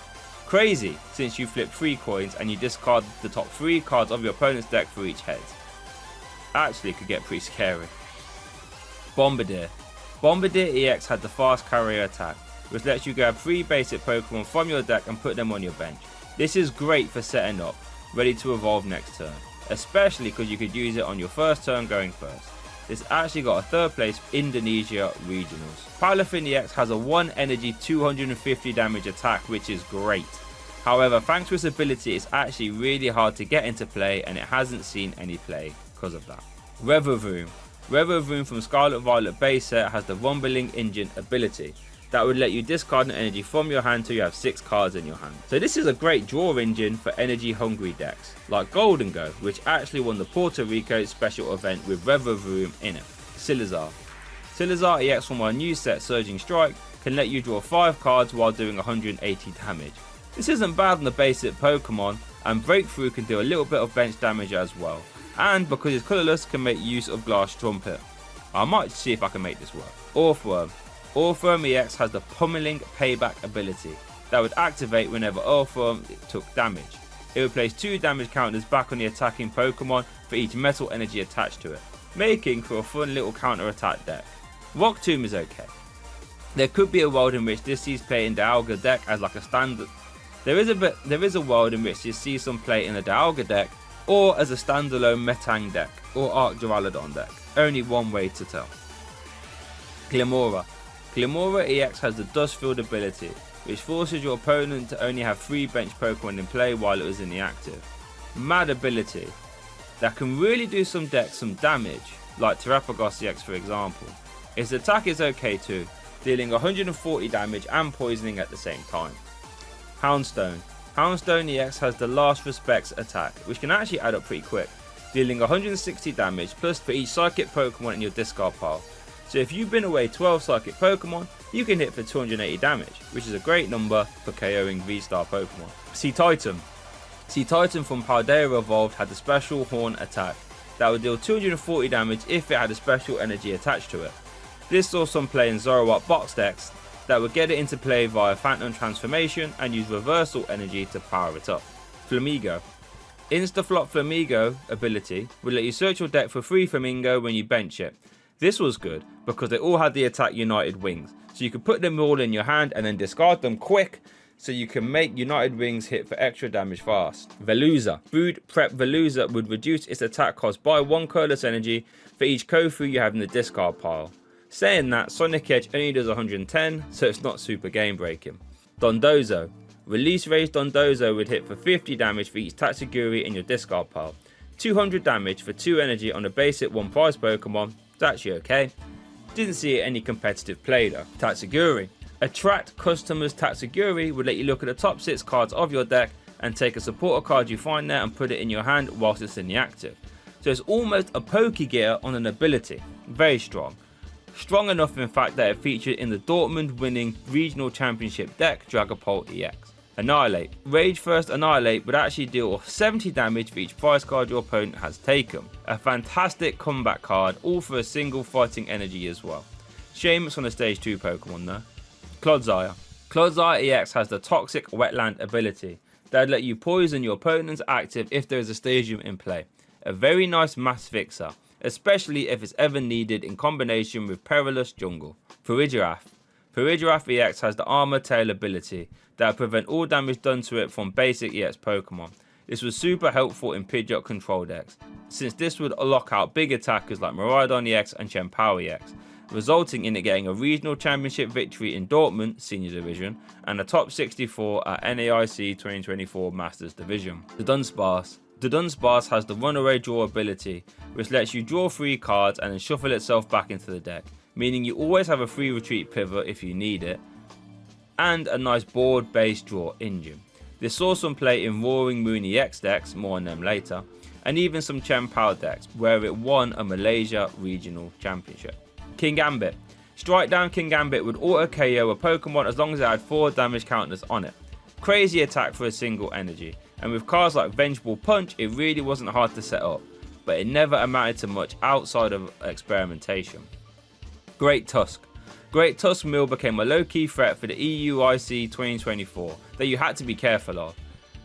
Crazy, since you flip 3 coins and you discard the top 3 cards of your opponent's deck for each head. Actually could get pretty scary. Bombardier. Bombardier EX had the Fast Carrier attack, which lets you grab 3 basic Pokemon from your deck and put them on your bench. This is great for setting up, ready to evolve next turn, especially because you could use it on your first turn going first. This actually got a 3rd place Indonesia Regionals. Palafin EX has a 1 energy 250 damage attack, which is great. However, thanks to its ability, it's actually really hard to get into play, and it hasn't seen any play because of that. Revavroom. Revavroom from Scarlet Violet base set has the Rumbling Engine ability that would let you discard an energy from your hand till you have 6 cards in your hand. So this is a great draw engine for energy hungry decks, like Golden Go, which actually won the Puerto Rico special event with Revavroom in it. Silazar. Silazar EX from our new set Surging Strike can let you draw 5 cards while doing 180 damage. This isn't bad on the basic Pokemon, and Breakthrough can do a little bit of bench damage as well, and because it's colourless can make use of Glass Trumpet. I might see if I can make this work. Earthworm. Earthworm EX has the Pummeling Payback ability that would activate whenever Earthworm took damage. It would place 2 damage counters back on the attacking Pokemon for each metal energy attached to it. making for a fun little counter-attack deck. Rock Tomb is okay. There could be a world in which this sees play in the Dialga deck as like a standard. There is a world in which this sees some play in the Dialga deck or as a standalone Metang deck or Arc Duraludon deck. Only one way to tell. Glimmora. Glimmora EX has the Dustfield ability, which forces your opponent to only have 3 bench Pokemon in play while it was in the active. Mad ability that can really do some decks some damage, like Terapagos EX for example. Its attack is okay too, dealing 140 damage and poisoning at the same time. Houndstone. Houndstone EX has the Last Respects attack, which can actually add up pretty quick, dealing 160 damage plus for each Psychic Pokemon in your discard pile. So if you've been away 12 Psychic Pokemon, you can hit for 280 damage, which is a great number for KOing V-Star Pokemon. Sea Titan. Sea Titan from Paldea Evolved had the Special Horn attack that would deal 240 damage if it had a special energy attached to it. This saw some play in Zoroark box decks that would get it into play via Phantom Transformation and use Reversal energy to power it up. Flamigo. Instaflop Flamigo ability would let you search your deck for 3 Flamingo when you bench it. This was good because they all had the attack United Wings, so you could put them all in your hand and then discard them quick so you can make United Wings hit for extra damage fast. Veluza. Food Prep Veluza would reduce its attack cost by 1 colorless energy for each Kofu you have in the discard pile. Saying that, Sonic Edge only does 110, so it's not super game breaking. Dondozo. Release Rage Dondozo would hit for 50 damage for each Tatsugiri in your discard pile. 200 damage for 2 energy on a basic 1 prize Pokemon. It's actually okay. Didn't see any competitive play though. Tatsugiri. Attract Customers Tatsugiri would let you look at the top 6 cards of your deck and take a supporter card you find there and put it in your hand whilst it's in the active. So it's almost a Pokegear on an ability. Very strong. Strong enough in fact that it featured in the Dortmund winning regional championship deck Dragapult EX. Annihilate. Rage First Annihilate would actually deal 70 damage for each prize card your opponent has taken. A fantastic combat card, all for a single fighting energy as well. Shame it's on a stage 2 Pokemon though. Clodsire. Clodsire EX has the Toxic Wetland ability that would let you poison your opponent's active if there is a stadium in play. A very nice mass fixer, especially if it's ever needed in combination with Perilous Jungle. Farigiraf. Farigiraf EX has the Armor Tail ability that will prevent all damage done to it from basic EX Pokemon. This was super helpful in Pidgeot control decks, since this would lock out big attackers like Miraidon EX and Chien-Pao EX, resulting in it getting a regional championship victory in Dortmund Senior Division and a top 64 at NAIC 2024 Masters Division. The Dunsparce. The Dunsparce has the Runaway Draw ability, which lets you draw 3 cards and then shuffle itself back into the deck, meaning you always have a free retreat pivot if you need it, and a nice board-based draw engine. This saw some play in Roaring Moon EX decks, more on them later, and even some Chien-Pao decks, where it won a Malaysia Regional Championship. Kingambit. Strike down Kingambit would auto KO a Pokemon as long as it had 4 damage counters on it. Crazy attack for a single energy, and with cards like Vengeful Punch it really wasn't hard to set up, but it never amounted to much outside of experimentation. Great Tusk. Great Tusk Mill became a low-key threat for the EUIC 2024 that you had to be careful of.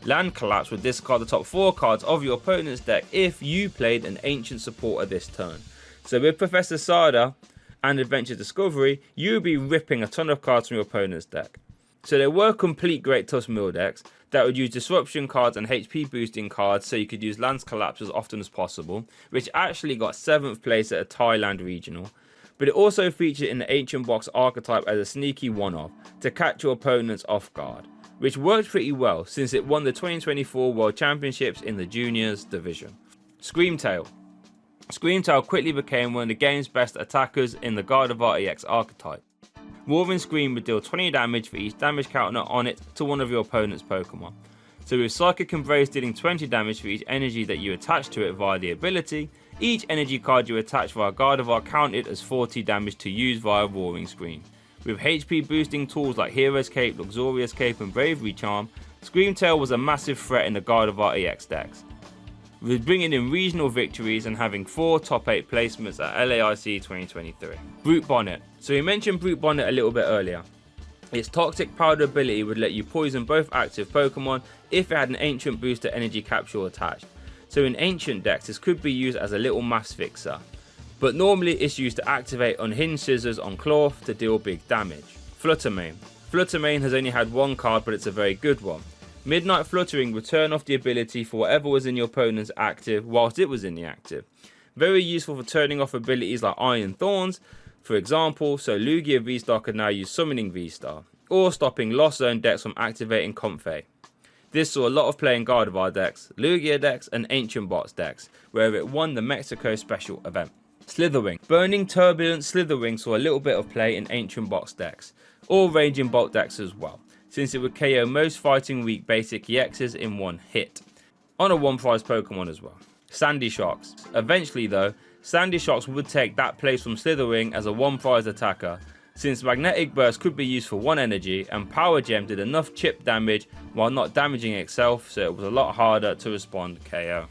Land Collapse would discard the top 4 cards of your opponent's deck if you played an Ancient Supporter this turn. So with Professor Sada and Adventure Discovery, you would be ripping a ton of cards from your opponent's deck. So there were complete Great Tusk Mill decks that would use disruption cards and HP boosting cards so you could use Lance Collapse as often as possible, which actually got 7th place at a Thailand regional. But it also featured in the Ancient Box archetype as a sneaky one-off to catch your opponents off guard, which worked pretty well since it won the 2024 World Championships in the Juniors division. Screamtail. Screamtail quickly became one of the game's best attackers in the Gardevoir EX archetype. Roaring Scream would deal 20 damage for each damage counter on it to one of your opponent's Pokemon. So with Psychic Embrace dealing 20 damage for each energy that you attach to it via the ability, each energy card you attach via Gardevoir counted as 40 damage to use via Roaring Scream. With HP boosting tools like Hero's Cape, Luxurious Cape and Bravery Charm, Screamtail was a massive threat in the Gardevoir EX decks, with bringing in regional victories and having 4 top 8 placements at LAIC 2023. Brute Bonnet. So we mentioned Brute Bonnet a little bit earlier. Its Toxic Powder ability would let you poison both active Pokemon if it had an Ancient Booster Energy Capsule attached. So in Ancient decks this could be used as a little mass fixer. but normally it's used to activate unhinged scissors on Cloth to deal big damage. Fluttermane. Fluttermane has only had one card, but it's a very good one. Midnight Fluttering will turn off the ability for whatever was in your opponent's active whilst it was in the active. Very useful for turning off abilities like Iron Thorns, for example, so Lugia V-Star can now use Summoning V-Star, or stopping Lost Zone decks from activating Comfey. This saw a lot of play in Gardevoir decks, Lugia decks and Ancient Bots decks, where it won the Mexico special event. Slitherwing. Burning Turbulent Slitherwing saw a little bit of play in Ancient Bots decks, or Raging Bolt decks as well, since it would KO most Fighting Weak basic EXs in one hit, on a one-prize Pokemon as well. Sandy Sharks. Eventually though, Sandy Sharks would take that place from Slitherwing as a one-prize attacker, since Magnetic Burst could be used for 1 energy and Power Gem did enough chip damage while not damaging itself, so it was a lot harder to respond KO.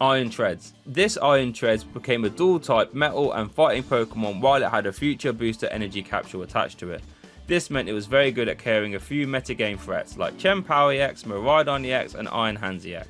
Iron Treads. This Iron Treads became a dual type metal and fighting Pokemon while it had a future booster energy capsule attached to it. This meant it was very good at carrying a few metagame threats like Chien-Pao EX, Miraidon EX and Iron Hands EX,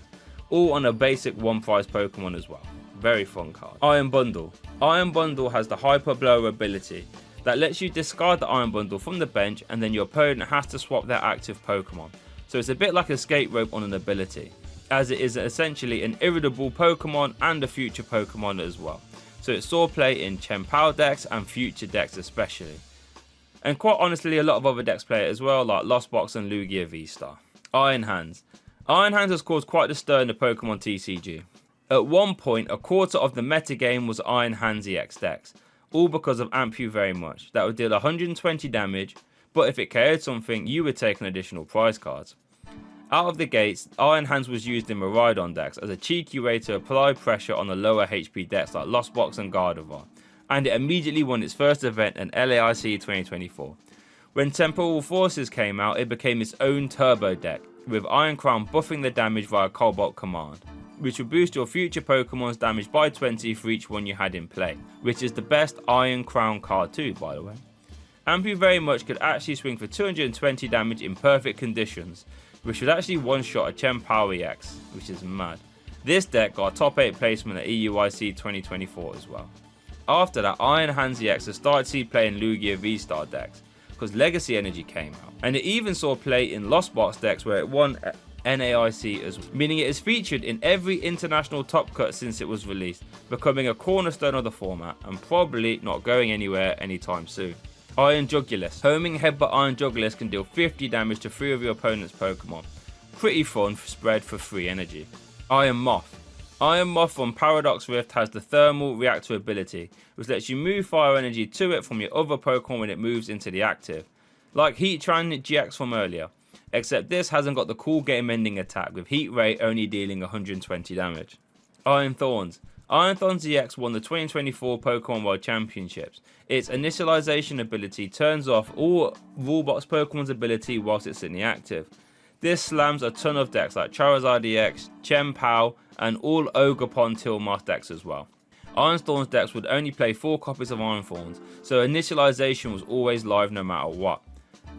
all on a basic one-prize Pokemon as well. Very fun card. Iron Bundle. Iron Bundle has the Hyper Blower ability that lets you discard the Iron Bundle from the bench and then your opponent has to swap their active Pokemon. So it's a bit like Escape Rope on an ability, as it is essentially an irritable Pokemon and a future Pokemon as well. So it saw play in Chien-Pao decks and future decks especially. And quite honestly, a lot of other decks play it as well, like Lost Box and Lugia V-Star. Iron Hands. Iron Hands has caused quite a stir in the Pokemon TCG. At one point, a quarter of the metagame was Iron Hands EX decks, all because of Amp You Very Much. That would deal 120 damage, but if it KO'd something, you would take an additional prize cards. Out of the gates, Iron Hands was used in Miraidon decks as a cheeky way to apply pressure on the lower HP decks like Lost Box and Gardevoir, and it immediately won its first event in LAIC 2024. When Temporal Forces came out, it became its own turbo deck, with Iron Crown buffing the damage via Cobalt Command, which would boost your future Pokemon's damage by 20 for each one you had in play, which is the best Iron Crown card too, by the way. Amp You Very Much could actually swing for 220 damage in perfect conditions, which would actually one-shot a Chien-Pao EX, which is mad. This deck got a top 8 placement at EUIC 2024 as well. After that, Iron Hands EX has started to see play in Lugia V-Star decks, because Legacy Energy came out, and it even saw play in Lost Box decks where it won NAIC as well, meaning it is featured in every international top cut since it was released, becoming a cornerstone of the format and probably not going anywhere anytime soon. Iron Jugulis. Homing Headbutt Iron Jugulis can deal 50 damage to 3 of your opponent's Pokemon. Pretty fun spread for free energy. Iron Moth. Iron Moth from Paradox Rift has the Thermal Reactor ability, which lets you move fire energy to it from your other Pokemon when it moves into the active, like Heatran GX from earlier, except this hasn't got the cool game ending attack with Heat Ray only dealing 120 damage. Iron Thorns. Iron Thorns EX won the 2024 Pokemon World Championships. Its initialization ability turns off all Rulebox Pokemon's ability whilst it's in the active. This slams a ton of decks like Charizard EX, Chien-Pao, and all Ogerpon Tilmas decks as well. Iron Thorns decks would only play 4 copies of Iron Thorns, so initialization was always live no matter what.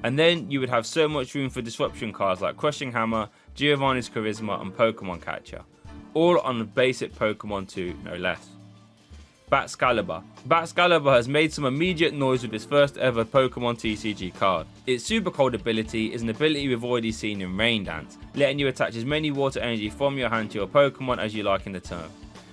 And then you would have so much room for disruption cards like Crushing Hammer, Giovanni's Charisma, and Pokemon Catcher, all on a basic Pokemon 2, no less. Baxcalibur. Baxcalibur has made some immediate noise with its first ever Pokemon TCG card. Its Super Cold ability is an ability we've already seen in Rain Dance, letting you attach as many water energy from your hand to your Pokemon as you like in the turn.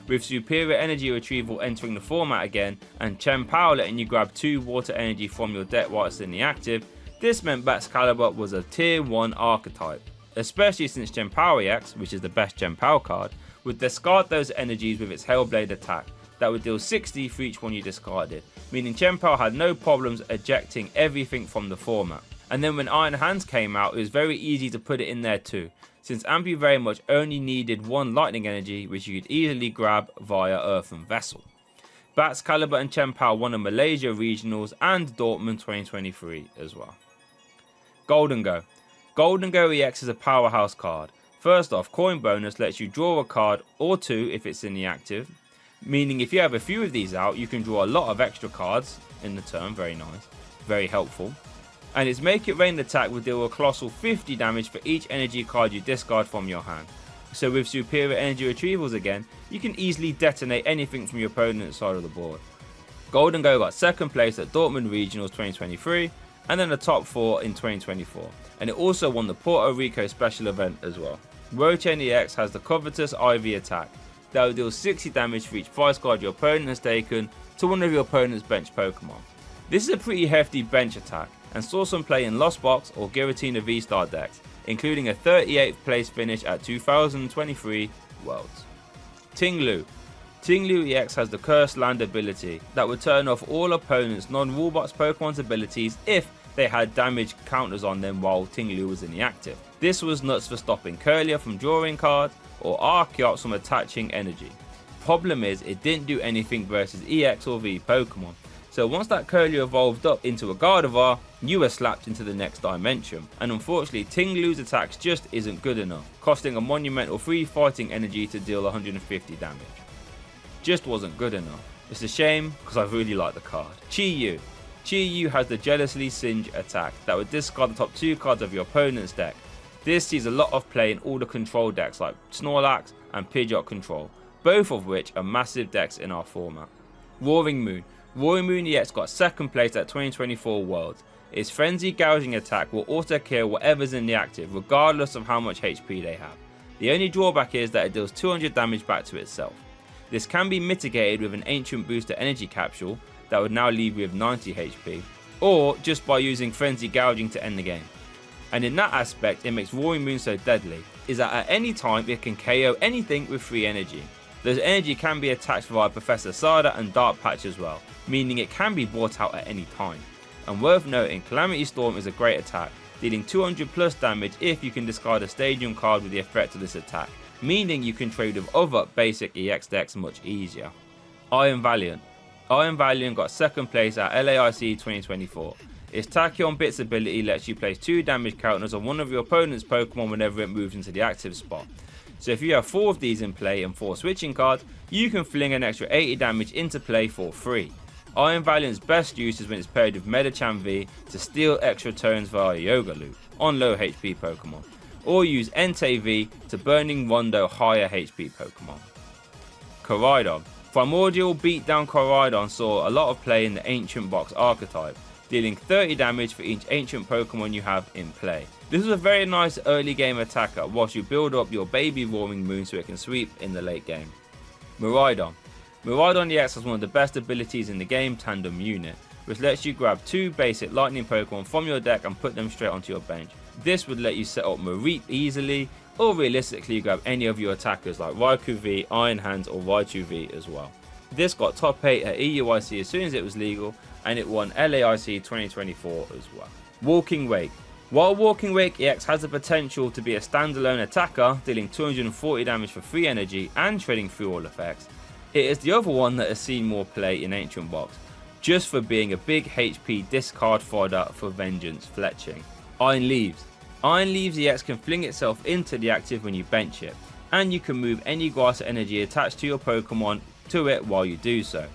With superior energy retrieval entering the format again, and Chien-Pao letting you grab 2 water energy from your deck while it's in the active, this meant Baxcalibur was a tier 1 archetype, especially since Chien-Pao EX, which is the best Chien-Pao card, would discard those energies with its Hellblade attack that would deal 60 for each one you discarded, meaning Chien-Pao had no problems ejecting everything from the format. And then when Iron Hands came out, it was very easy to put it in there too, since Amp You Very Much only needed 1 lightning energy which you could easily grab via Earthen Vessel. Baxcalibur and Chien-Pao won the Malaysia Regionals and Dortmund 2023 as well. Golden Go. Golden Go EX is a powerhouse card. First off, coin bonus lets you draw a card or 2 if it's in the active, meaning if you have a few of these out, you can draw a lot of extra cards in the turn. Very nice, very helpful. And its Make It Rain attack will deal a colossal 50 damage for each energy card you discard from your hand. So with superior energy retrievals again, you can easily detonate anything from your opponent's side of the board. Golden Go got second place at Dortmund Regionals 2023 and then the top 4 in 2024, and it also won the Puerto Rico special event as well. Rochain EX has the covetous Ivy attack that will deal 60 damage for each prize card your opponent has taken to one of your opponent's bench Pokemon. This is a pretty hefty bench attack and saw some play in Lost Box or Giratina V-Star decks, including a 38th place finish at 2023 Worlds. Ting-Lu. Ting-Lu EX has the Cursed Land ability that would turn off all opponents' non-Rulebox Pokemon's abilities if they had damage counters on them while Ting-Lu was in the active. This was nuts for stopping Curlier from drawing cards or Archeops from attaching energy. Problem is, it didn't do anything versus EX or V Pokemon. So once that Curlier evolved up into a Gardevoir, you were slapped into the next dimension. And unfortunately, Ting-Lu's attacks just isn't good enough, costing a monumental 3 fighting energy to deal 150 damage. Just wasn't good enough. It's a shame, because I really like the card. Chi-Yu. Chi-Yu has the Jealously Singe attack that would discard the top 2 cards of your opponent's deck. This sees a lot of play in all the control decks like Snorlax and Pidgeot Control, both of which are massive decks in our format. Roaring Moon. Roaring Moon EX got second place at 2024 Worlds. Its Frenzy Gouging attack will auto kill whatever's in the active regardless of how much HP they have. The only drawback is that it deals 200 damage back to itself. This can be mitigated with an Ancient Booster Energy Capsule that would now leave you with 90 HP, or just by using Frenzy Gouging to end the game. And in that aspect, it makes Roaring Moon so deadly, is that at any time it can KO anything with free energy. Those energy can be attached via Professor Sada and Dark Patch as well, meaning it can be brought out at any time. And worth noting, Calamity Storm is a great attack, dealing 200 plus damage if you can discard a Stadium card with the effect of this attack, meaning you can trade with other basic EX decks much easier. Iron Valiant. Iron Valiant got second place at LAIC 2024. Its Tachyon Bits ability lets you place 2 damage counters on one of your opponent's Pokemon whenever it moves into the active spot. So if you have 4 of these in play and 4 switching cards, you can fling an extra 80 damage into play for free. Iron Valiant's best use is when it's paired with Medicham V to steal extra turns via Yoga Loop on low HP Pokemon, or use Entei V to Burning Rondo higher HP Pokemon. Koraidon. Primordial Beatdown Koraidon saw a lot of play in the Ancient Box archetype, dealing 30 damage for each Ancient Pokemon you have in play. This is a very nice early game attacker whilst you build up your baby Roaring Moon so it can sweep in the late game. Miraidon. Miraidon EX has one of the best abilities in the game, Tandem Unit, which lets you grab 2 basic lightning Pokemon from your deck and put them straight onto your bench. This would let you set up Mareep easily, or realistically grab any of your attackers like Raikou V, Iron Hands or Raichu V as well. This got top 8 at EUIC as soon as it was legal, and it won LAIC 2024 as well. Walking Wake. While Walking Wake EX has the potential to be a standalone attacker, dealing 240 damage for free energy and trading through all effects, it is the other one that has seen more play in Ancient Box, just for being a big HP discard fodder for Vengeance fletching. Iron Leaves. Iron Leaves EX can fling itself into the active when you bench it, and you can move any grass energy attached to your Pokemon to it while you do so,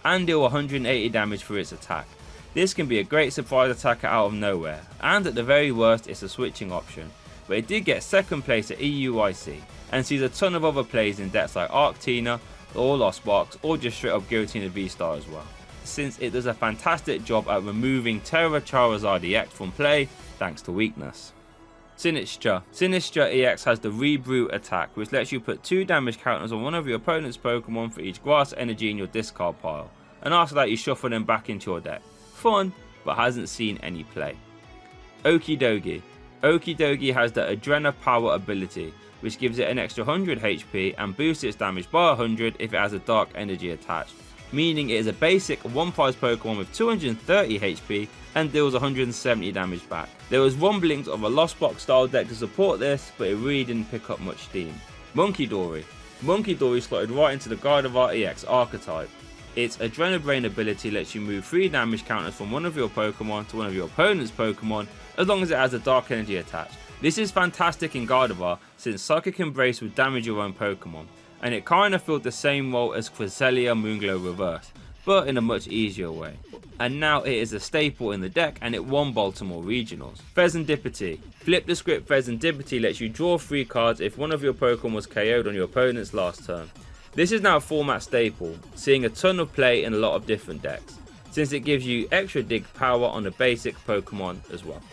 and deal 180 damage for its attack. This can be a great surprise attacker out of nowhere, and at the very worst it's a switching option, but it did get second place at EUIC, and sees a ton of other plays in decks like Arctina, or Lost Box, or just straight up Giratina V-Star as well, since it does a fantastic job at removing Terra Charizard EX from play thanks to weakness. Sinistcha. Sinistcha EX has the Rebrute attack, which lets you put 2 damage counters on one of your opponent's Pokemon for each grass energy in your discard pile, and after that you shuffle them back into your deck. Fun, but hasn't seen any play. Okidogi. Okidogi has the Adrena Power ability, which gives it an extra 100 HP and boosts its damage by 100 if it has a Dark Energy attached, meaning it is a basic one-prize Pokemon with 230 HP and deals 170 damage back. There was rumblings of a Lost Box style deck to support this, but it really didn't pick up much steam. Munkidori. Munkidori slotted right into the Gardevoir EX archetype. Its Adrenabrain ability lets you move 3 damage counters from one of your Pokemon to one of your opponent's Pokemon as long as it has a Dark Energy attached. This is fantastic in Gardevoir since Psychic Embrace would damage your own Pokemon, and it kinda filled the same role as Cresselia Moonglow Reverse, but in a much easier way. And now it is a staple in the deck and it won Baltimore Regionals. Pheasantipity. Flip the script Pheasantipity lets you draw 3 cards if one of your Pokemon was KO'd on your opponent's last turn. This is now a format staple, seeing a ton of play in a lot of different decks, since it gives you extra dig power on the basic Pokemon as well.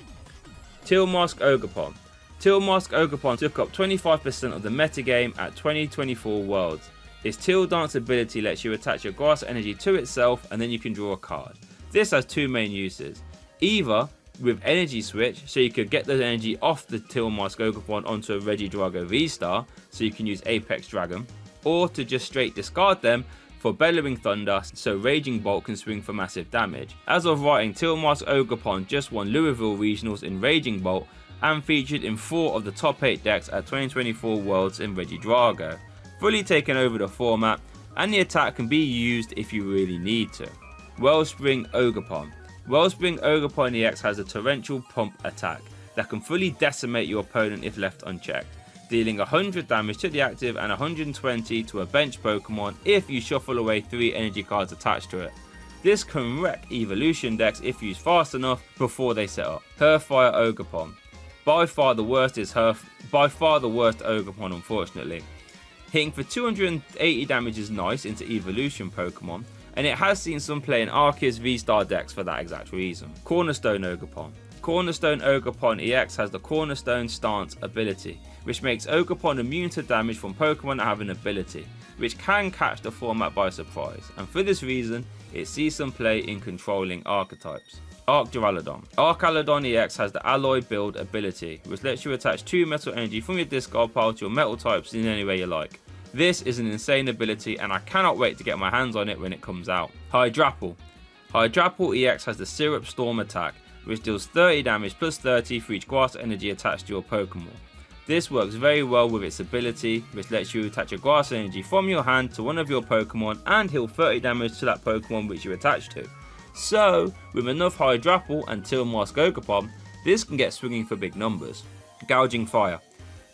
Tealmask Ogerpon. Tealmask Ogerpon took up 25% of the metagame at 2024 Worlds. Its Teal Dance ability lets you attach your grass energy to itself and then you can draw a card. This has two main uses. Either with energy switch, so you could get the energy off the Tealmask Ogerpon onto a Regidrago V-Star, so you can use Apex Dragon, or to just straight discard them for Bellowing Thunder, so Raging Bolt can swing for massive damage. As of writing, Tealmask Ogerpon just won Louisville Regionals in Raging Bolt and featured in 4 of the top 8 decks at 2024 Worlds in Regidrago, fully taken over the format, and the attack can be used if you really need to. Wellspring Ogerpon. Wellspring Ogerpon EX has a torrential pump attack that can fully decimate your opponent if left unchecked, dealing 100 damage to the active and 120 to a bench Pokemon if you shuffle away 3 energy cards attached to it. This can wreck evolution decks if used fast enough before they set up. Herfire Ogerpon. By far the worst Ogerpon, unfortunately. Hitting for 280 damage is nice into evolution Pokemon, and it has seen some play in Arceus V-Star decks for that exact reason. Cornerstone Ogerpon. Cornerstone Ogerpon EX has the Cornerstone Stance ability, which makes Ogerpon immune to damage from Pokemon that have an ability, which can catch the format by surprise, and for this reason, it sees some play in controlling archetypes. Arcturalodon. Archaludon EX has the Alloy Build ability, which lets you attach 2 metal energy from your discard pile to your metal types in any way you like. This is an insane ability and I cannot wait to get my hands on it when it comes out. Hydrapple. Hydrapple EX has the Syrup Storm attack, which deals 30 damage plus 30 for each grass energy attached to your Pokemon. This works very well with its ability, which lets you attach a grass energy from your hand to one of your Pokemon and heal 30 damage to that Pokemon which you attach to. So, with enough Hydrapple and Tealmask Ogerpon, this can get swinging for big numbers. Gouging Fire.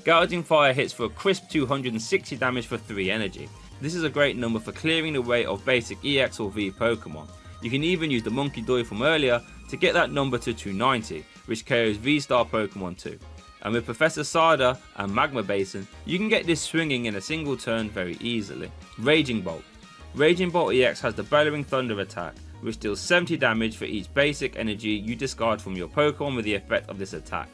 Gouging Fire hits for a crisp 260 damage for 3 energy. This is a great number for clearing the way of basic EX or V Pokemon. You can even use the Monkey Doy from earlier to get that number to 290, which KOs V-Star Pokemon too. And with Professor Sada and Magma Basin, you can get this swinging in a single turn very easily. Raging Bolt. Raging Bolt EX has the Bellowing Thunder attack, which deals 70 damage for each basic energy you discard from your Pokemon with the effect of this attack.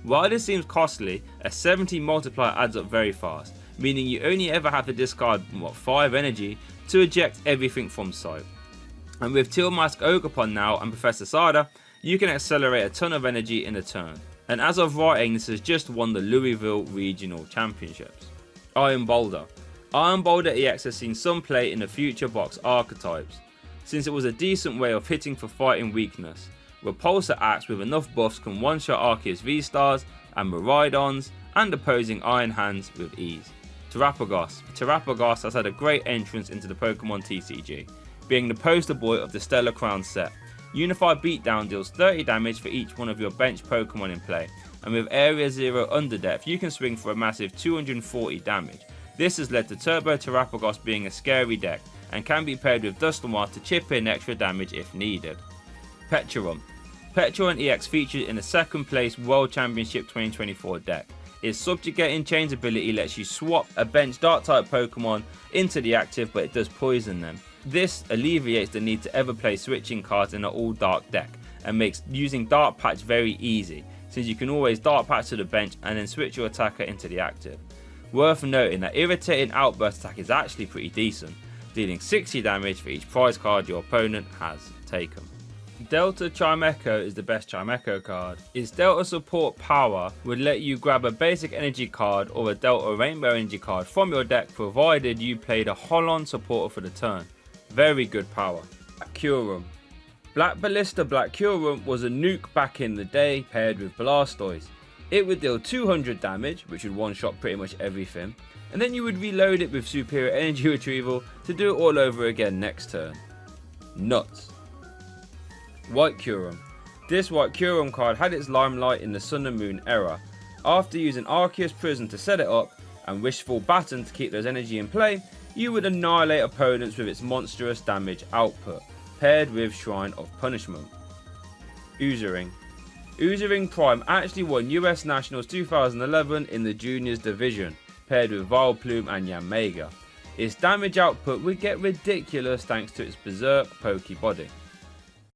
While this seems costly, a 70 multiplier adds up very fast, meaning you only ever have to discard 5 energy to eject everything from sight. And with Tealmask Ogerpon now and Professor Sada, you can accelerate a ton of energy in a turn. And as of writing, this has just won the Louisville Regional Championships. Iron Boulder. Iron Boulder EX has seen some play in the future box archetypes, since it was a decent way of hitting for fighting weakness. Repulsor Axe with enough buffs can one-shot Arceus V-Stars and Miraidons and opposing Iron Hands with ease. Terapagos. Terapagos has had a great entrance into the Pokemon TCG, being the poster boy of the Stellar Crown set. Unified Beatdown deals 30 damage for each one of your bench Pokemon in play, and with Area 0 Underdepth you can swing for a massive 240 damage. This has led to Turbo Terapagos being a scary deck, and can be paired with Dusknoir to chip in extra damage if needed. Petcheron. Petcheron EX featured in the 2nd place World Championship 2024 deck. Its Subjugating Chains ability lets you swap a bench Dark-type Pokemon into the active, but it does poison them. This alleviates the need to ever play switching cards in an all-dark deck, and makes using Dark Patch very easy, since you can always Dark Patch to the bench and then switch your attacker into the active. Worth noting that Irritating Outburst attack is actually pretty decent, dealing 60 damage for each prize card your opponent has taken. Delta Chimecho is the best Chimecho card. Its Delta support power would let you grab a basic energy card or a Delta Rainbow energy card from your deck, provided you played a Holon supporter for the turn. Very good power. Black Curum. Black Ballista Black Curum was a nuke back in the day paired with Blastoise. It would deal 200 damage, which would one-shot pretty much everything, and then you would reload it with superior energy retrieval to do it all over again next turn. Nuts. White Curum. This White Curum card had its limelight in the Sun and Moon era. After using Arceus Prison to set it up and Wishful Baton to keep those energy in play, you would annihilate opponents with its monstrous damage output, paired with Shrine of Punishment. Oozaring. Oozaring Prime actually won US Nationals 2011 in the Juniors division, paired with Vileplume and Yanmega. its damage output would get ridiculous thanks to its berserk pokey body.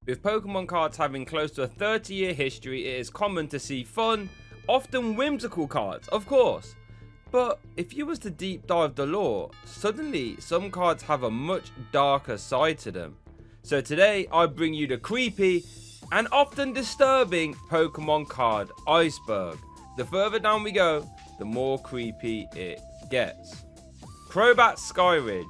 With Pokemon cards having close to a 30-year history, it is common to see fun, often whimsical cards, of course. But if you was to deep dive the lore, suddenly some cards have a much darker side to them. So today I bring you the creepy and often disturbing Pokemon card iceberg. The further down we go, the more creepy it gets. Crobat Skyridge.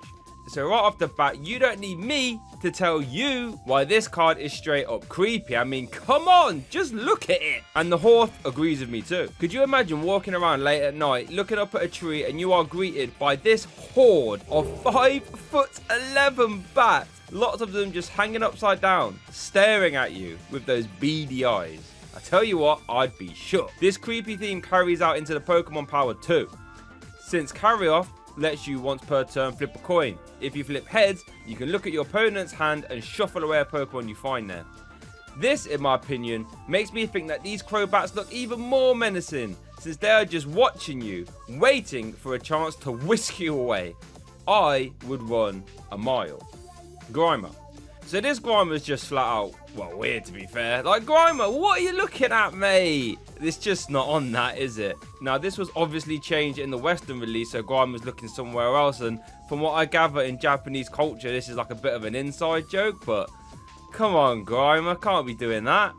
So right off the bat, you don't need me to tell you why this card is straight up creepy. I mean, come on, just look at it. And the Horth agrees with me too. Could you imagine walking around late at night, looking up at a tree, and you are greeted by this horde of 5'11" bats? Lots of them just hanging upside down, staring at you with those beady eyes. I tell you what, I'd be shook. This creepy theme carries out into the Pokemon Power too, since Carry Off lets you once per turn flip a coin. If you flip heads, you can look at your opponent's hand and shuffle away a Pokemon you find there. This, in my opinion, makes me think that these Crobats look even more menacing, since they are just watching you, waiting for a chance to whisk you away. I would run a mile. Grimer. So this Grimer's just flat out, well, weird to be fair. Like, Grimer, what are you looking at, mate? It's just not on that, is it? Now, this was obviously changed in the Western release, so Grimer's looking somewhere else. And from what I gather in Japanese culture, this is like a bit of an inside joke. But come on, Grimer, can't be doing that.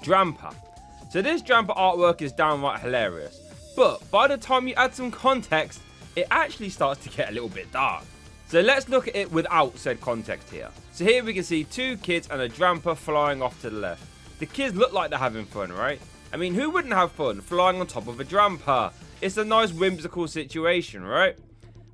Drampa. So this Drampa artwork is downright hilarious. But by the time you add some context, it actually starts to get a little bit dark. So let's look at it without said context here. So here we can see two kids and a Drampa flying off to the left. The kids look like they're having fun, right? I mean, who wouldn't have fun flying on top of a Drampa? It's a nice whimsical situation, right?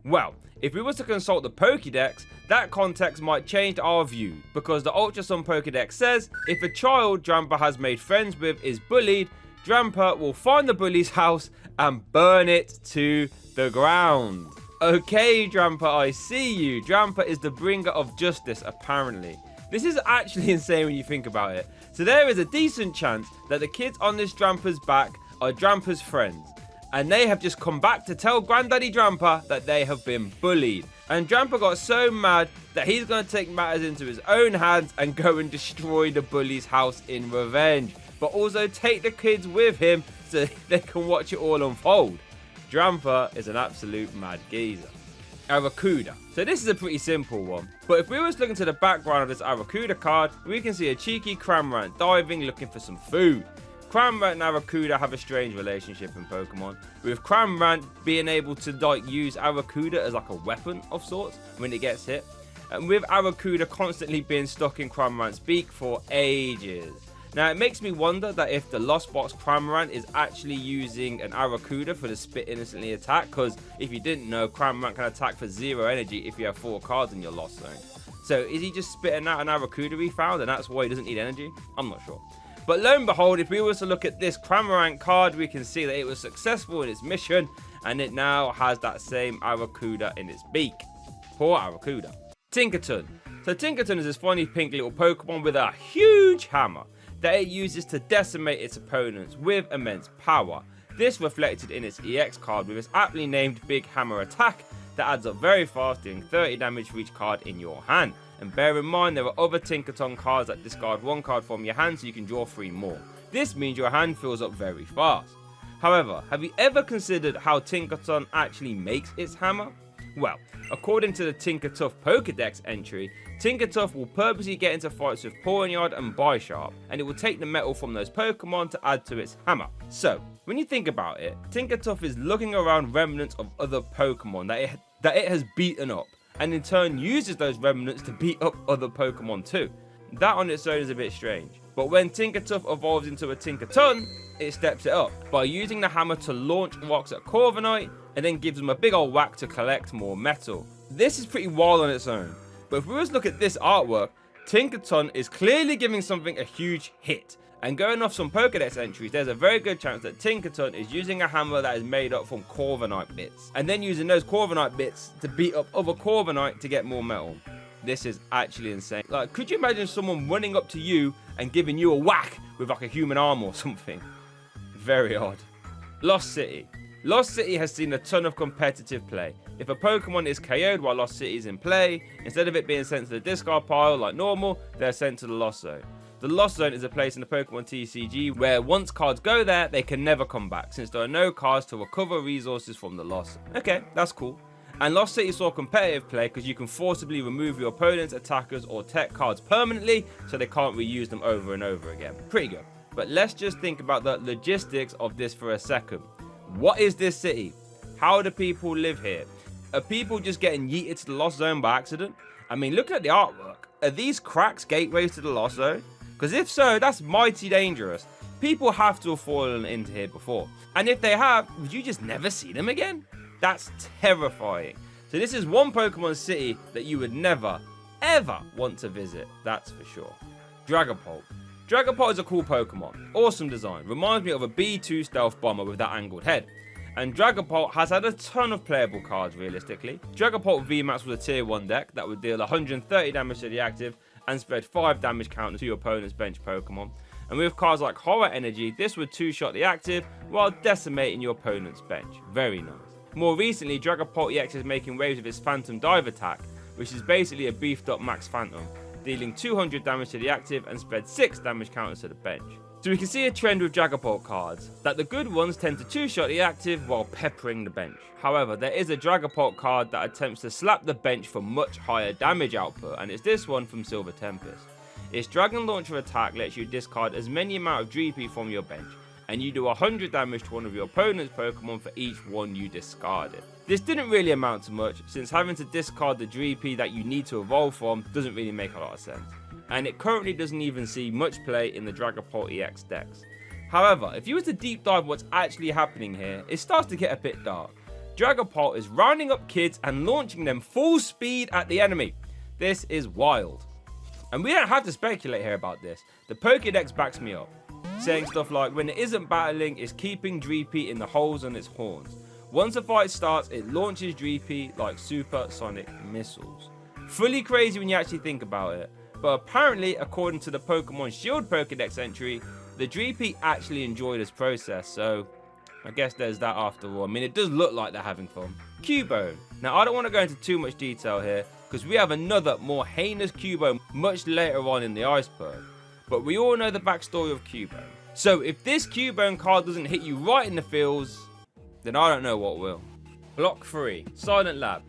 Well, if we was to consult the Pokédex, that context might change our view, because the Ultra Sun Pokédex says, if a child Drampa has made friends with is bullied, Drampa will find the bully's house and burn it to the ground. Okay, Drampa, I see you. Drampa is the bringer of justice, apparently. This is actually insane when you think about it. So there is a decent chance that the kids on this Drampa's back are Drampa's friends, and they have just come back to tell Granddaddy Drampa that they have been bullied. And Drampa got so mad that he's going to take matters into his own hands and go and destroy the bully's house in revenge, but also take the kids with him so they can watch it all unfold. Drampa is an absolute mad geezer. Arrokuda. So this is a pretty simple one, but if we was looking to the background of this Arrokuda card, we can see a cheeky Cramorant diving looking for some food. Cramorant and Arrokuda have a strange relationship in Pokemon, with Cramorant being able to use Arrokuda as like a weapon of sorts when it gets hit, and with Arrokuda constantly being stuck in Cramorant's beak for ages. Now, it makes me wonder that if the Lost Box Cramorant is actually using an Arrokuda for the spit instantly attack, because if you didn't know, Cramorant can attack for 0 energy if you have 4 cards in your Lost Zone. So is he just spitting out an Arrokuda he found, and that's why he doesn't need energy? I'm not sure. But lo and behold, if we were to look at this Cramorant card, we can see that it was successful in its mission, and it now has that same Arrokuda in its beak. Poor Arrokuda. Tinkaton. So Tinkaton is this funny pink little Pokemon with a huge hammer that it uses to decimate its opponents with immense power. This reflected in its EX card with its aptly named Big Hammer attack that adds up very fast, doing 30 damage for each card in your hand. And bear in mind, there are other Tinkaton cards that discard 1 card from your hand so you can draw 3 more. This means your hand fills up very fast. However, have you ever considered how Tinkaton actually makes its hammer? Well, according to the Tinkertuff Pokédex entry, Tinkertuff will purposely get into fights with Pawniard and Bisharp, and it will take the metal from those Pokemon to add to its hammer. So, when you think about it, Tinkertuff is looking around remnants of other Pokemon that it has beaten up, and in turn uses those remnants to beat up other Pokemon too. That on its own is a bit strange. But when Tinkertuff evolves into a Tinkerton, it steps it up by using the hammer to launch rocks at Corviknight and then gives them a big old whack to collect more metal. This is pretty wild on its own. But if we just look at this artwork, Tinkerton is clearly giving something a huge hit. And going off some Pokédex entries, there's a very good chance that Tinkerton is using a hammer that is made up from Corviknight bits, and then using those Corviknight bits to beat up other Corviknight to get more metal. This is actually insane. Like, could you imagine someone running up to you and giving you a whack with like a human arm or something? Very odd. Lost City. Lost City has seen a ton of competitive play. If a Pokemon is KO'd while Lost City is in play, instead of it being sent to the discard pile like normal, they're sent to the Lost Zone. The Lost Zone is a place in the Pokemon TCG where once cards go there, they can never come back, since there are no cards to recover resources from the Lost Zone. Okay, that's cool. And Lost City saw competitive play because you can forcibly remove your opponent's attackers or tech cards permanently, so they can't reuse them over and over again. Pretty good. But let's just think about the logistics of this for a second. What is this city? How do people live here? Are people just getting yeeted to the Lost Zone by accident? I mean, look at the artwork. Are these cracks gateways to the Lost Zone? Because if so, that's mighty dangerous. People have to have fallen into here before. And if they have, would you just never see them again? That's terrifying. So this is one Pokemon city that you would never, ever want to visit. That's for sure. Dragapult. Dragapult is a cool Pokemon. Awesome design. Reminds me of a B2 stealth bomber with that angled head. And Dragapult has had a ton of playable cards realistically. Dragapult VMAX was a tier 1 deck that would deal 130 damage to the active and spread 5 damage counters to your opponent's bench Pokemon. And with cards like Horror Energy, this would 2-shot the active while decimating your opponent's bench. Very nice. More recently, Dragapult EX is making waves with its Phantom Dive attack, which is basically a beefed up Max Phantom, dealing 200 damage to the active and spread 6 damage counters to the bench. So we can see a trend with Dragapult cards, that the good ones tend to 2-shot the active while peppering the bench. However, there is a Dragapult card that attempts to slap the bench for much higher damage output, and it's this one from Silver Tempest. Its Dragon Launcher attack lets you discard as many amount of DP from your bench, and you do 100 damage to one of your opponent's Pokemon for each one you discarded. This didn't really amount to much, since having to discard the DP that you need to evolve from doesn't really make a lot of sense. And it currently doesn't even see much play in the Dragapult EX decks. However, if you were to deep dive what's actually happening here, it starts to get a bit dark. Dragapult is rounding up kids and launching them full speed at the enemy. This is wild. And we don't have to speculate here about this. The Pokédex backs me up, saying stuff like when it isn't battling, it's keeping DP in the holes on its horns. Once a fight starts, it launches DP like supersonic missiles. Fully crazy when you actually think about it. But apparently, according to the Pokemon Shield Pokédex entry, the DP actually enjoy this process, so I guess there's that after all. I mean, it does look like they're having fun. Cubone. Now, I don't want to go into too much detail here, because we have another more heinous Cubone much later on in the iceberg. But we all know the backstory of Cubone. So if this Cubone card doesn't hit you right in the feels, then I don't know what will. Block 3, Silent Lab.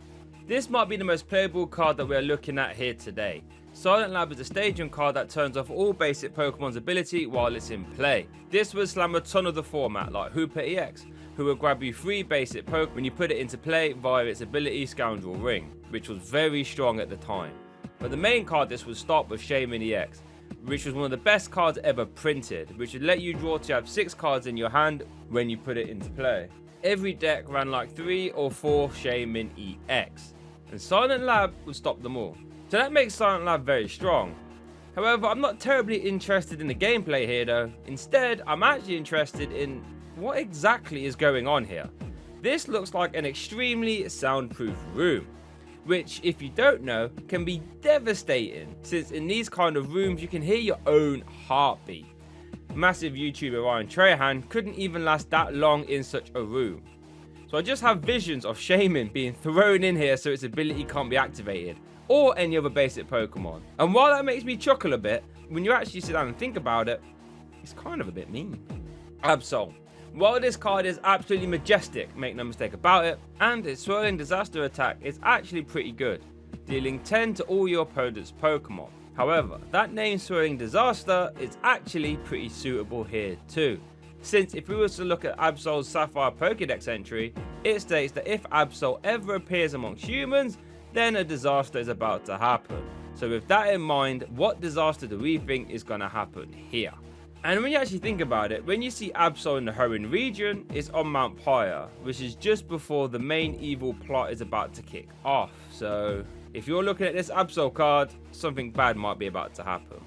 This might be the most playable card that we're looking at here today. Silent Lab is a stadium card that turns off all basic Pokemon's ability while it's in play. This would slam a ton of the format like Hooper EX, who will grab you 3 basic Pokemon when you put it into play via its ability Scoundrel Ring, which was very strong at the time. But the main card this would stop with Shaman EX, which was one of the best cards ever printed, which would let you draw to have 6 cards in your hand when you put it into play. Every deck ran like 3 or 4 Shaman EX, and Silent Lab would stop them all. So that makes Silent Lab very strong. However, I'm not terribly interested in the gameplay here though. Instead, I'm actually interested in what exactly is going on here. This looks like an extremely soundproof room, which, if you don't know, can be devastating, since in these kind of rooms you can hear your own heartbeat. Massive YouTuber Ryan Trahan couldn't even last that long in such a room. So I just have visions of Shaman being thrown in here so its ability can't be activated, or any other basic Pokemon. And while that makes me chuckle a bit, when you actually sit down and think about it, it's kind of a bit mean. Absol. While this card is absolutely majestic, make no mistake about it, and its Swirling Disaster attack is actually pretty good, dealing 10 to all your opponent's Pokemon. However, that name Swirling Disaster is actually pretty suitable here too, since if we were to look at Absol's Sapphire Pokédex entry, it states that if Absol ever appears amongst humans, then a disaster is about to happen. So with that in mind, what disaster do we think is going to happen here? And when you actually think about it, when you see Absol in the Hoenn region, it's on Mount Pyre, which is just before the main evil plot is about to kick off. So if you're looking at this Absol card, something bad might be about to happen.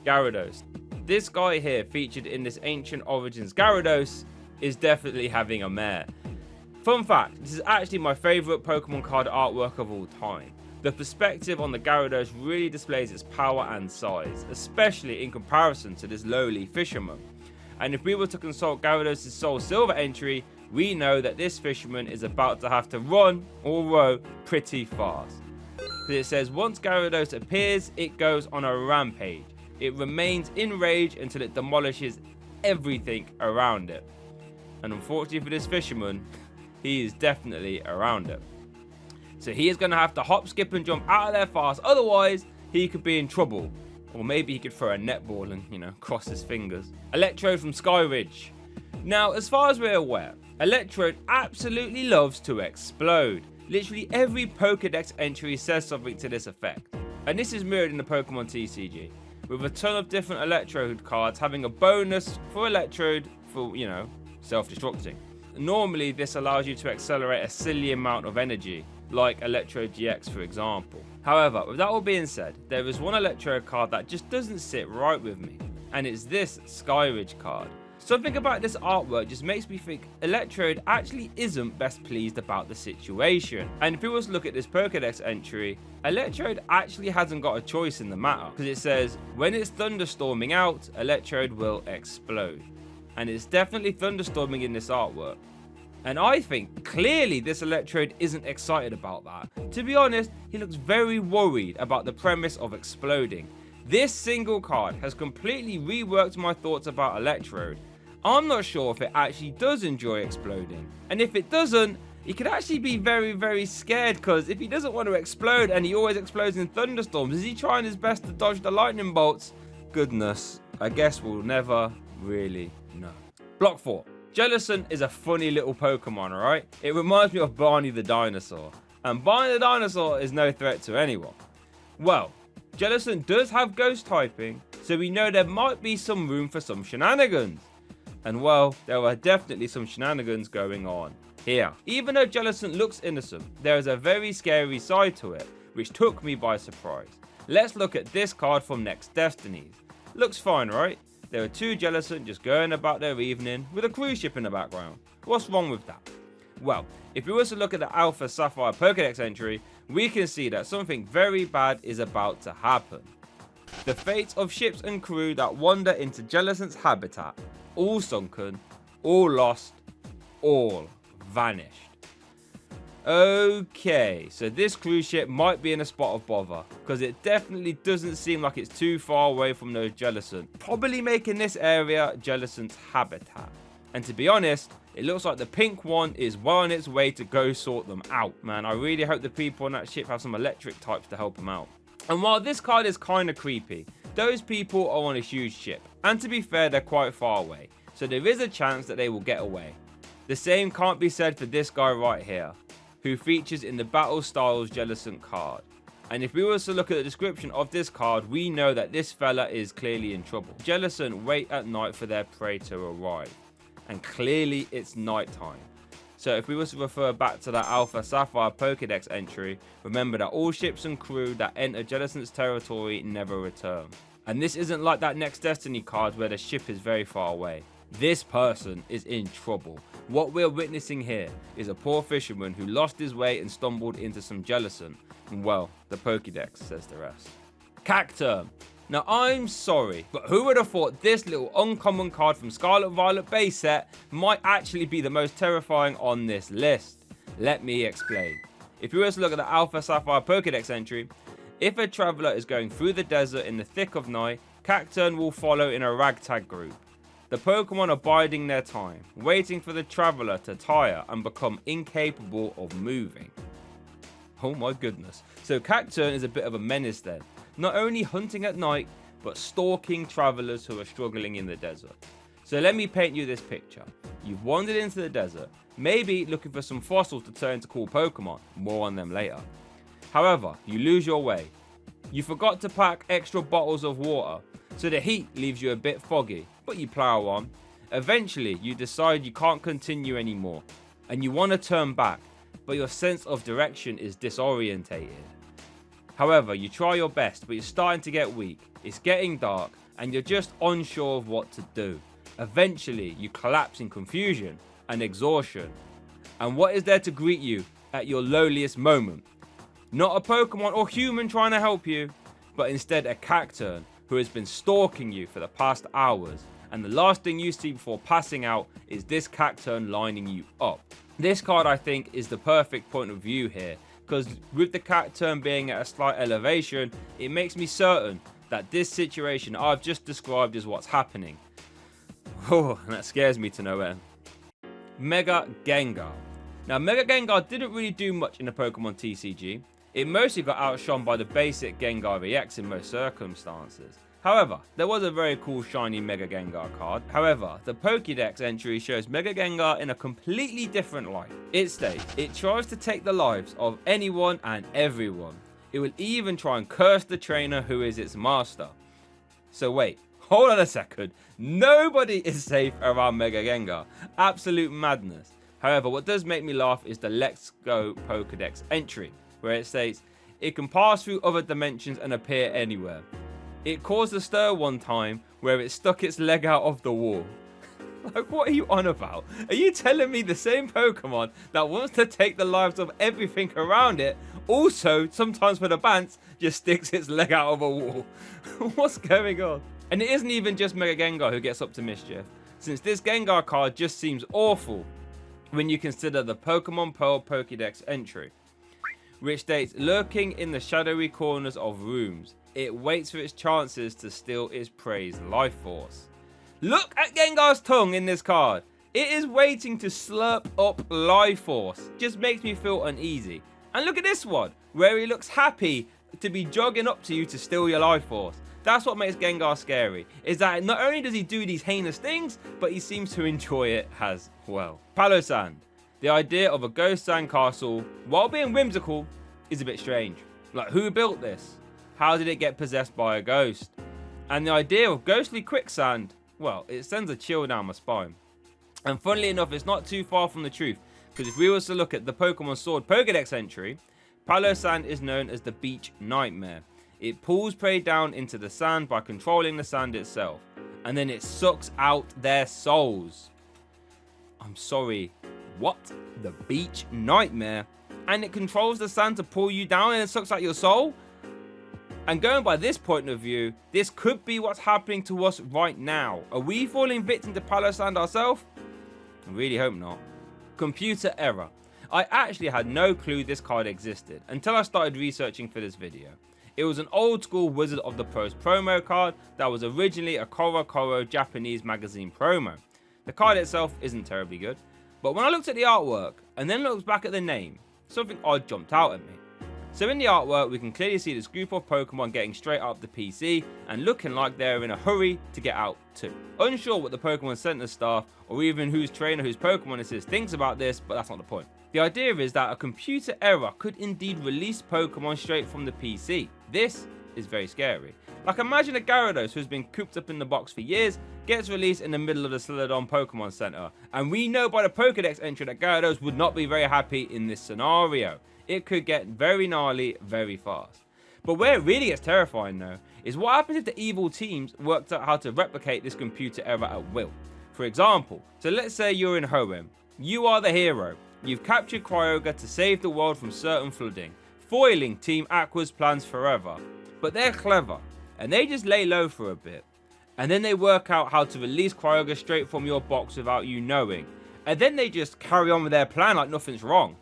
Gyarados. This guy here, featured in this Ancient Origins Gyarados, is definitely having a mare. Fun fact, this is actually my favourite Pokemon card artwork of all time. The perspective on the Gyarados really displays its power and size, especially in comparison to this lowly fisherman. And if we were to consult Gyarados' Soul Silver entry, we know that this fisherman is about to have to run or row pretty fast. It says once Gyarados appears, it goes on a rampage. It remains in rage until it demolishes everything around it. And unfortunately for this fisherman, he is definitely around it. So he is going to have to hop, skip and jump out of there fast, otherwise he could be in trouble. Or maybe he could throw a netball and, you know, cross his fingers. Electrode from Skyridge. Now, as far as we're aware, Electrode absolutely loves to explode. Literally every Pokédex entry says something to this effect. And this is mirrored in the Pokemon TCG, with a ton of different Electrode cards having a bonus for Electrode for, you know, self-destructing. Normally, this allows you to accelerate a silly amount of energy, like Electrode GX for example. However, with that all being said, there is one Electrode card that just doesn't sit right with me, and it's this Skyridge card. Something about this artwork just makes me think Electrode actually isn't best pleased about the situation. And if we was to look at this Pokédex entry, Electrode actually hasn't got a choice in the matter, because it says, when it's thunderstorming out, Electrode will explode. And it's definitely thunderstorming in this artwork. And I think clearly this Electrode isn't excited about that. To be honest, he looks very worried about the premise of exploding. This single card has completely reworked my thoughts about Electrode. I'm not sure if it actually does enjoy exploding. And if it doesn't, he could actually be very, very scared, because if he doesn't want to explode and he always explodes in thunderstorms, is he trying his best to dodge the lightning bolts? Goodness, I guess we'll never really know. Block 4. Jellicent is a funny little Pokemon, alright? It reminds me of Barney the dinosaur. And Barney the dinosaur is no threat to anyone. Well, Jellicent does have ghost typing, so we know there might be some room for some shenanigans. And well, there are definitely some shenanigans going on here. Even though Jellicent looks innocent, there is a very scary side to it, which took me by surprise. Let's look at this card from Next Destinies. Looks fine, right? There are two Jellicent just going about their evening with a cruise ship in the background. What's wrong with that? Well, if we were to look at the Alpha Sapphire Pokédex entry, we can see that something very bad is about to happen. The fate of ships and crew that wander into Jellicent's habitat. All sunken, all lost, all vanished. Okay, so this cruise ship might be in a spot of bother, because it definitely doesn't seem like it's too far away from those Jellicent, probably making this area Jellicent's habitat. And to be honest, it looks like the pink one is well on its way to go sort them out. Man, I really hope the people on that ship have some electric types to help them out. And while this card is kind of creepy, those people are on a huge ship, and to be fair, they're quite far away, so there is a chance that they will get away. The same can't be said for this guy right here, who features in the Battle Styles Jellicent card. And if we were to look at the description of this card, we know that this fella is clearly in trouble. Jellicent wait at night for their prey to arrive, and clearly it's nighttime. So if we were to refer back to that Alpha Sapphire Pokédex entry, remember that all ships and crew that enter Jellicent's territory never return. And this isn't like that Next Destiny card where the ship is very far away. This person is in trouble. What we're witnessing here is a poor fisherman who lost his way and stumbled into some Jellicent. And well, the Pokédex says the rest. Cacturn. Now I'm sorry, but who would have thought this little uncommon card from Scarlet Violet base set might actually be the most terrifying on this list? Let me explain. If you were to look at the Alpha Sapphire Pokédex entry, if a traveller is going through the desert in the thick of night, Cacturn will follow in a ragtag group. The Pokemon are biding their time, waiting for the traveller to tire and become incapable of moving. Oh my goodness. So Cacturn is a bit of a menace then. Not only hunting at night, but stalking travellers who are struggling in the desert. So let me paint you this picture. You've wandered into the desert, maybe looking for some fossils to turn into cool Pokemon. More on them later. However, you lose your way. You forgot to pack extra bottles of water, so the heat leaves you a bit foggy, but you plow on. Eventually, you decide you can't continue anymore, and you want to turn back, but your sense of direction is disorientated. However, you try your best, but you're starting to get weak. It's getting dark, and you're just unsure of what to do. Eventually, you collapse in confusion and exhaustion. And what is there to greet you at your lowliest moment? Not a Pokemon or human trying to help you, but instead a Cacturn who has been stalking you for the past hours and the last thing you see before passing out is this Cacturn lining you up. This card, I think, is the perfect point of view here, because with the Cacturn being at a slight elevation, it makes me certain that this situation I've just described is what's happening. Oh, that scares me to no end. Mega Gengar. Now, Mega Gengar didn't really do much in the Pokemon TCG. It mostly got outshone by the basic Gengar EX in most circumstances. However, there was a very cool shiny Mega Gengar card. However, the Pokédex entry shows Mega Gengar in a completely different light. It states, it tries to take the lives of anyone and everyone. It will even try and curse the trainer who is its master. So wait, hold on a second. Nobody is safe around Mega Gengar. Absolute madness. However, what does make me laugh is the Let's Go Pokédex entry, where it states, it can pass through other dimensions and appear anywhere. It caused a stir one time where it stuck its leg out of the wall. Like, what are you on about? Are you telling me the same Pokemon that wants to take the lives of everything around it also, sometimes for the bants, just sticks its leg out of a wall? What's going on? And it isn't even just Mega Gengar who gets up to mischief, since this Gengar card just seems awful when you consider the Pokemon Pearl Pokédex entry, which states, lurking in the shadowy corners of rooms, it waits for its chances to steal its prey's life force. Look at Gengar's tongue in this card. It is waiting to slurp up life force. Just makes me feel uneasy. And look at this one, where he looks happy to be jogging up to you to steal your life force. That's what makes Gengar scary, is that not only does he do these heinous things, but he seems to enjoy it as well. Palossand. The idea of a ghost sandcastle, while being whimsical, is a bit strange. Like, who built this? How did it get possessed by a ghost? And the idea of ghostly quicksand, well, it sends a chill down my spine. And funnily enough, it's not too far from the truth, because if we were to look at the Pokemon Sword Pokédex entry, Palossand is known as the Beach Nightmare. It pulls prey down into the sand by controlling the sand itself, and then it sucks out their souls. I'm sorry, what? The Beach Nightmare? And it controls the sand to pull you down and it sucks out your soul? And going by this point of view, this could be what's happening to us right now. Are we falling victim to Palossand ourselves? I really hope not. Computer error. I actually had no clue this card existed until I started researching for this video. It was an old school Wizard of the Coast promo card that was originally a Koro Japanese magazine promo. The card itself isn't terribly good, but when I looked at the artwork and then looked back at the name, something odd jumped out at me. So in the artwork, we can clearly see this group of Pokemon getting straight up the PC and looking like they're in a hurry to get out too. Unsure what the Pokemon Center staff or even whose trainer whose Pokemon this is thinks about this, but that's not the point. The idea is that a computer error could indeed release Pokemon straight from the PC. This is very scary. Like, imagine a Gyarados who's been cooped up in the box for years, gets released in the middle of the Celadon Pokemon Center, and we know by the Pokédex entry that Gyarados would not be very happy in this scenario. It could get very gnarly very fast. But where it really gets terrifying though, is what happens if the evil teams worked out how to replicate this computer error at will. For example, so let's say you're in Hoenn. You are the hero. You've captured Kyogre to save the world from certain flooding, foiling Team Aqua's plans forever. But they're clever, and they just lay low for a bit. And then they work out how to release Kyogre straight from your box without you knowing. And then they just carry on with their plan like nothing's wrong.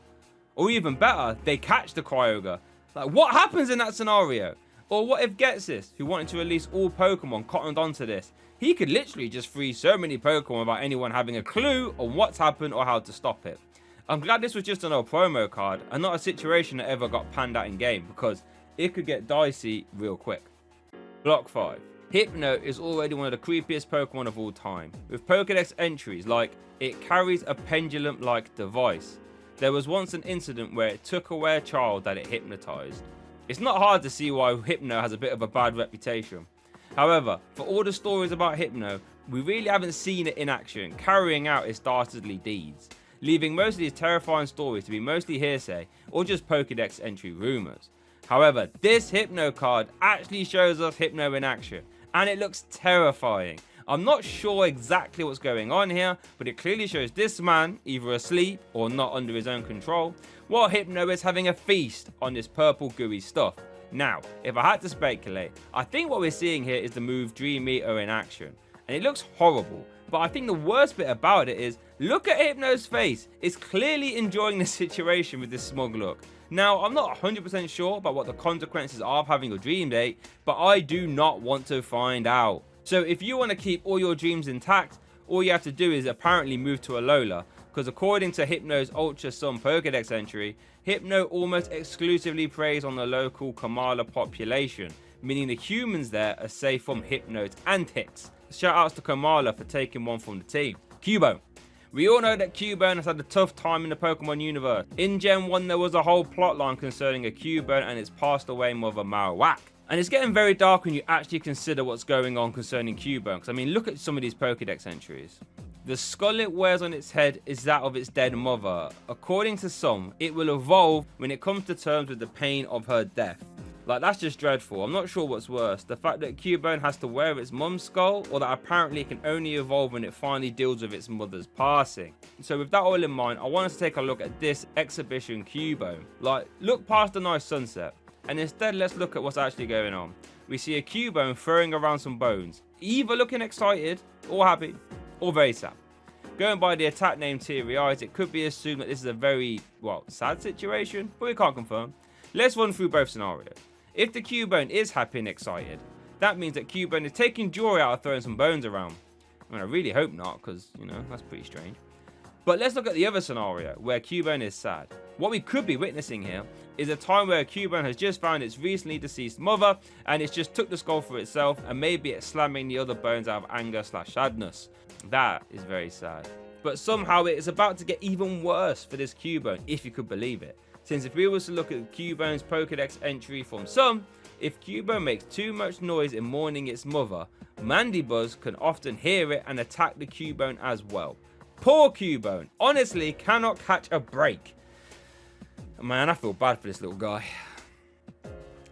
Or even better, they catch the Kyogre. Like, what happens in that scenario? Or what if Getsis, who wanted to release all Pokemon, cottoned onto this? He could literally just free so many Pokemon without anyone having a clue on what's happened or how to stop it. I'm glad this was just an old promo card and not a situation that ever got panned out in game, because it could get dicey real quick. Block 5. Hypno is already one of the creepiest Pokemon of all time, with Pokédex entries like, it carries a pendulum-like device. There was once an incident where it took away a child that it hypnotized. It's not hard to see why Hypno has a bit of a bad reputation. However, for all the stories about Hypno, we really haven't seen it in action, carrying out its dastardly deeds, leaving most of these terrifying stories to be mostly hearsay or just Pokédex entry rumors. However, this Hypno card actually shows us Hypno in action, and it looks terrifying. I'm not sure exactly what's going on here, but it clearly shows this man either asleep or not under his own control, while Hypno is having a feast on this purple gooey stuff. Now, if I had to speculate, I think what we're seeing here is the move Dream Eater in action. and it looks horrible. But I think the worst bit about it is, look at Hypno's face. It's clearly enjoying the situation with this smug look. Now, I'm not 100% sure about what the consequences are of having a dream date, but I do not want to find out. So if you want to keep all your dreams intact, all you have to do is apparently move to Alola, because according to Hypno's Ultra Sun Pokedex entry, Hypno almost exclusively preys on the local Kamala population, meaning the humans there are safe from Hypno's antics. Shoutouts to Kamala for taking one from the team. Cubone. We all know that Cubone has had a tough time in the Pokemon universe. In Gen 1 there was a whole plotline concerning a Cubone and its passed away mother Marowak. And it's getting very dark when you actually consider what's going on concerning Cubone. Because I mean, look at some of these Pokedex entries. The skull it wears on its head is that of its dead mother. According to some, it will evolve when it comes to terms with the pain of her death. Like, that's just dreadful. I'm not sure what's worse, the fact that Cubone has to wear its mum's skull, or that apparently it can only evolve when it finally deals with its mother's passing. So with that all in mind, I want us to take a look at this exhibition Cubone. Like, look past the nice sunset, and instead let's look at what's actually going on. We see a Cubone throwing around some bones, either looking excited, or happy, or very sad. Going by the attack name Teary Eyes, it could be assumed that this is a very, well, sad situation, but we can't confirm. Let's run through both scenarios. If the Cubone is happy and excited, that means that Cubone is taking joy out of throwing some bones around. I mean, I really hope not, because, you know, that's pretty strange. But let's look at the other scenario, where Cubone is sad. What we could be witnessing here is a time where Cubone has just found its recently deceased mother, and it's just took the skull for itself, and maybe it's slamming the other bones out of anger/sadness. That is very sad. But somehow it is about to get even worse for this Cubone, if you could believe it. Since if we were to look at Cubone's Pokedex entry from some, if Cubone makes too much noise in mourning its mother, Mandibuzz can often hear it and attack the Cubone as well. Poor Cubone, honestly cannot catch a break. Man, I feel bad for this little guy.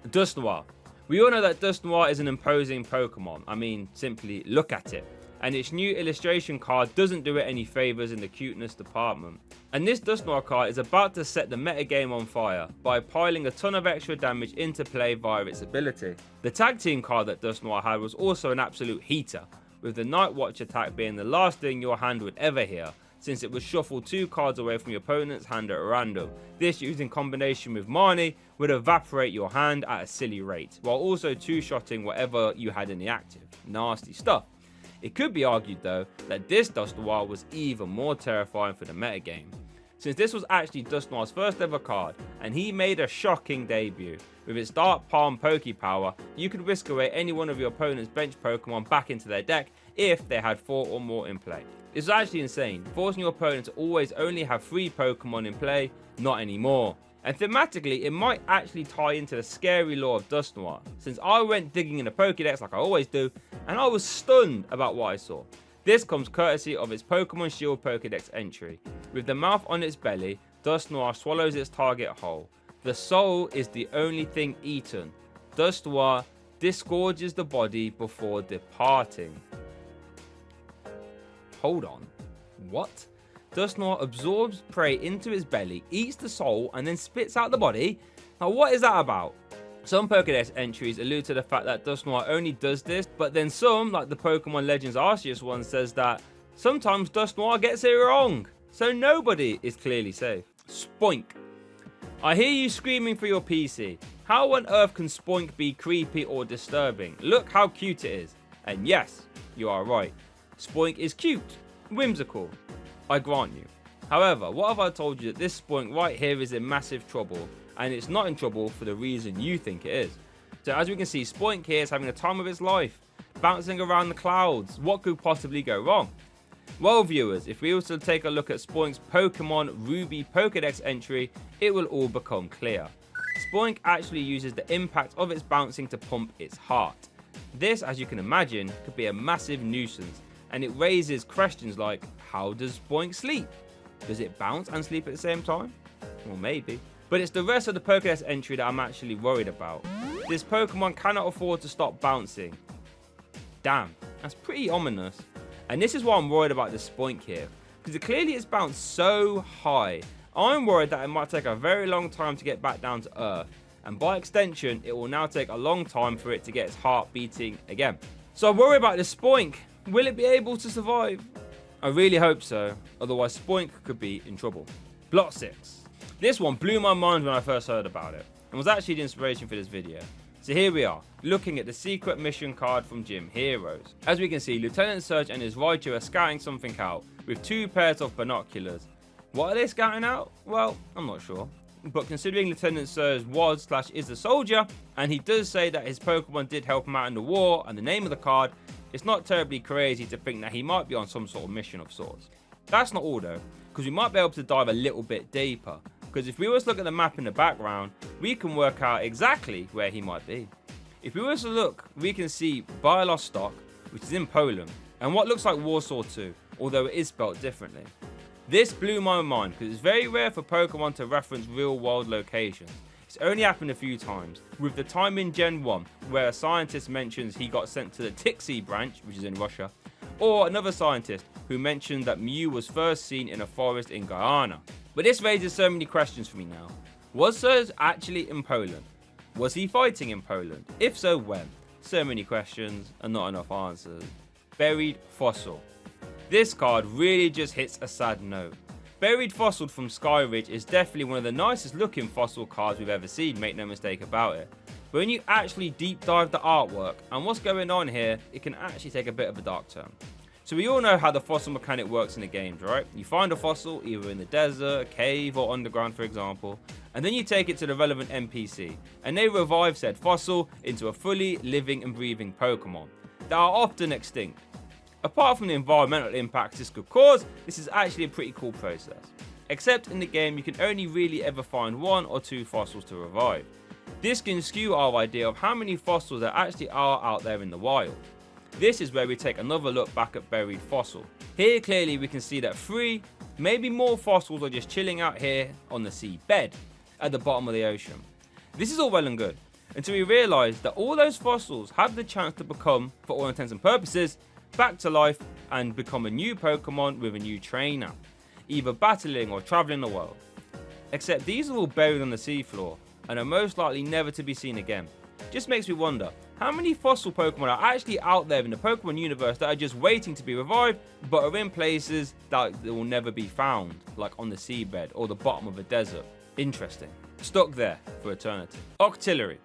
Dusknoir. We all know that Dusknoir is an imposing Pokemon. I mean, simply look at it. And its new illustration card doesn't do it any favors in the cuteness department. And this Dusknoir card is about to set the metagame on fire by piling a ton of extra damage into play via its ability. The tag team card that Dusknoir had was also an absolute heater, with the Night Watch attack being the last thing your hand would ever hear, since it would shuffle 2 cards away from your opponent's hand at random. This, used in combination with Marnie, would evaporate your hand at a silly rate, while also 2-shotting whatever you had in the active. Nasty stuff. It could be argued though that this Dusknoir was even more terrifying for the metagame, since this was actually Dusknoir's first ever card, and he made a shocking debut. With its Dark Palm Poke Power, you could whisk away any one of your opponent's bench Pokemon back into their deck if they had 4 or more in play. It's actually insane, forcing your opponent to always only have 3 Pokemon in play, not anymore. And thematically, it might actually tie into the scary lore of Dusknoir, since I went digging in the Pokédex like I always do, and I was stunned about what I saw. This comes courtesy of its Pokemon Shield Pokédex entry. With the mouth on its belly, Dusknoir swallows its target whole. The soul is the only thing eaten. Dusknoir disgorges the body before departing. Hold on. What? Dusknoir absorbs prey into his belly, eats the soul, and then spits out the body? Now what is that about? Some Pokédex entries allude to the fact that Dusknoir only does this, but then some, like the Pokemon Legends Arceus one, says that sometimes Dusknoir gets it wrong. So nobody is clearly safe. Spoink. I hear you screaming for your PC. How on earth can Spoink be creepy or disturbing? Look how cute it is. And yes, you are right. Spoink is cute, whimsical. I grant you. However, what have I told you that this Spoink right here is in massive trouble, and it's not in trouble for the reason you think it is. So as we can see, Spoink here is having the time of its life, bouncing around the clouds. What could possibly go wrong? Well viewers, if we were to take a look at Spoink's Pokemon Ruby Pokedex entry, it will all become clear. Spoink actually uses the impact of its bouncing to pump its heart. This, as you can imagine, could be a massive nuisance, and it raises questions like, how does Spoink sleep? Does it bounce and sleep at the same time? Well, maybe. But it's the rest of the Pokédex entry that I'm actually worried about. This Pokemon cannot afford to stop bouncing. Damn, that's pretty ominous. And this is why I'm worried about this Spoink here, because it clearly has bounced so high. I'm worried that it might take a very long time to get back down to Earth, and by extension, it will now take a long time for it to get its heart beating again. So I worry about this Spoink. Will it be able to survive? I really hope so, otherwise Spoink could be in trouble. Plot 6. This one blew my mind when I first heard about it, and was actually the inspiration for this video. So here we are, looking at the secret mission card from Gym Heroes. As we can see, Lieutenant Surge and his Raichu are scouting something out with 2 pairs of binoculars. What are they scouting out? Well, I'm not sure. But considering Lieutenant Surge was/is a soldier, and he does say that his Pokemon did help him out in the war, and the name of the card, it's not terribly crazy to think that he might be on some sort of mission of sorts. That's not all though, because we might be able to dive a little bit deeper. Because if we were to look at the map in the background, we can work out exactly where he might be. If we were to look, we can see Białystok, which is in Poland, and what looks like Warsaw too, although it is spelled differently. This blew my mind because it's very rare for Pokemon to reference real world locations. It's only happened a few times, with the time in Gen 1 where a scientist mentions he got sent to the TCGO branch, which is in Russia, or another scientist who mentioned that Mew was first seen in a forest in Guyana. But this raises so many questions for me now. Was Surge actually in Poland? Was he fighting in Poland? If so, when? So many questions and not enough answers. Buried Fossil. This card really just hits a sad note. Buried Fossil from Skyridge is definitely one of the nicest looking fossil cards we've ever seen, make no mistake about it. But when you actually deep dive the artwork and what's going on here, it can actually take a bit of a dark turn. So we all know how the fossil mechanic works in the games, right? You find a fossil either in the desert, a cave, or underground, for example, and then you take it to the relevant NPC, and they revive said fossil into a fully living and breathing Pokemon that are often extinct. Apart from the environmental impacts this could cause, this is actually a pretty cool process. Except in the game, you can only really ever find 1 or 2 fossils to revive. This can skew our idea of how many fossils there actually are out there in the wild. This is where we take another look back at Buried Fossil. Here clearly we can see that 3, maybe more fossils are just chilling out here on the seabed at the bottom of the ocean. This is all well and good, until we realise that all those fossils have the chance to become, for all intents and purposes, back to life and become a new Pokemon with a new trainer, either battling or travelling the world. Except these are all buried on the seafloor and are most likely never to be seen again. Just makes me wonder, how many fossil Pokemon are actually out there in the Pokemon universe that are just waiting to be revived, but are in places that will never be found, like on the seabed or the bottom of a desert? Interesting. Stuck there for eternity. Octillery.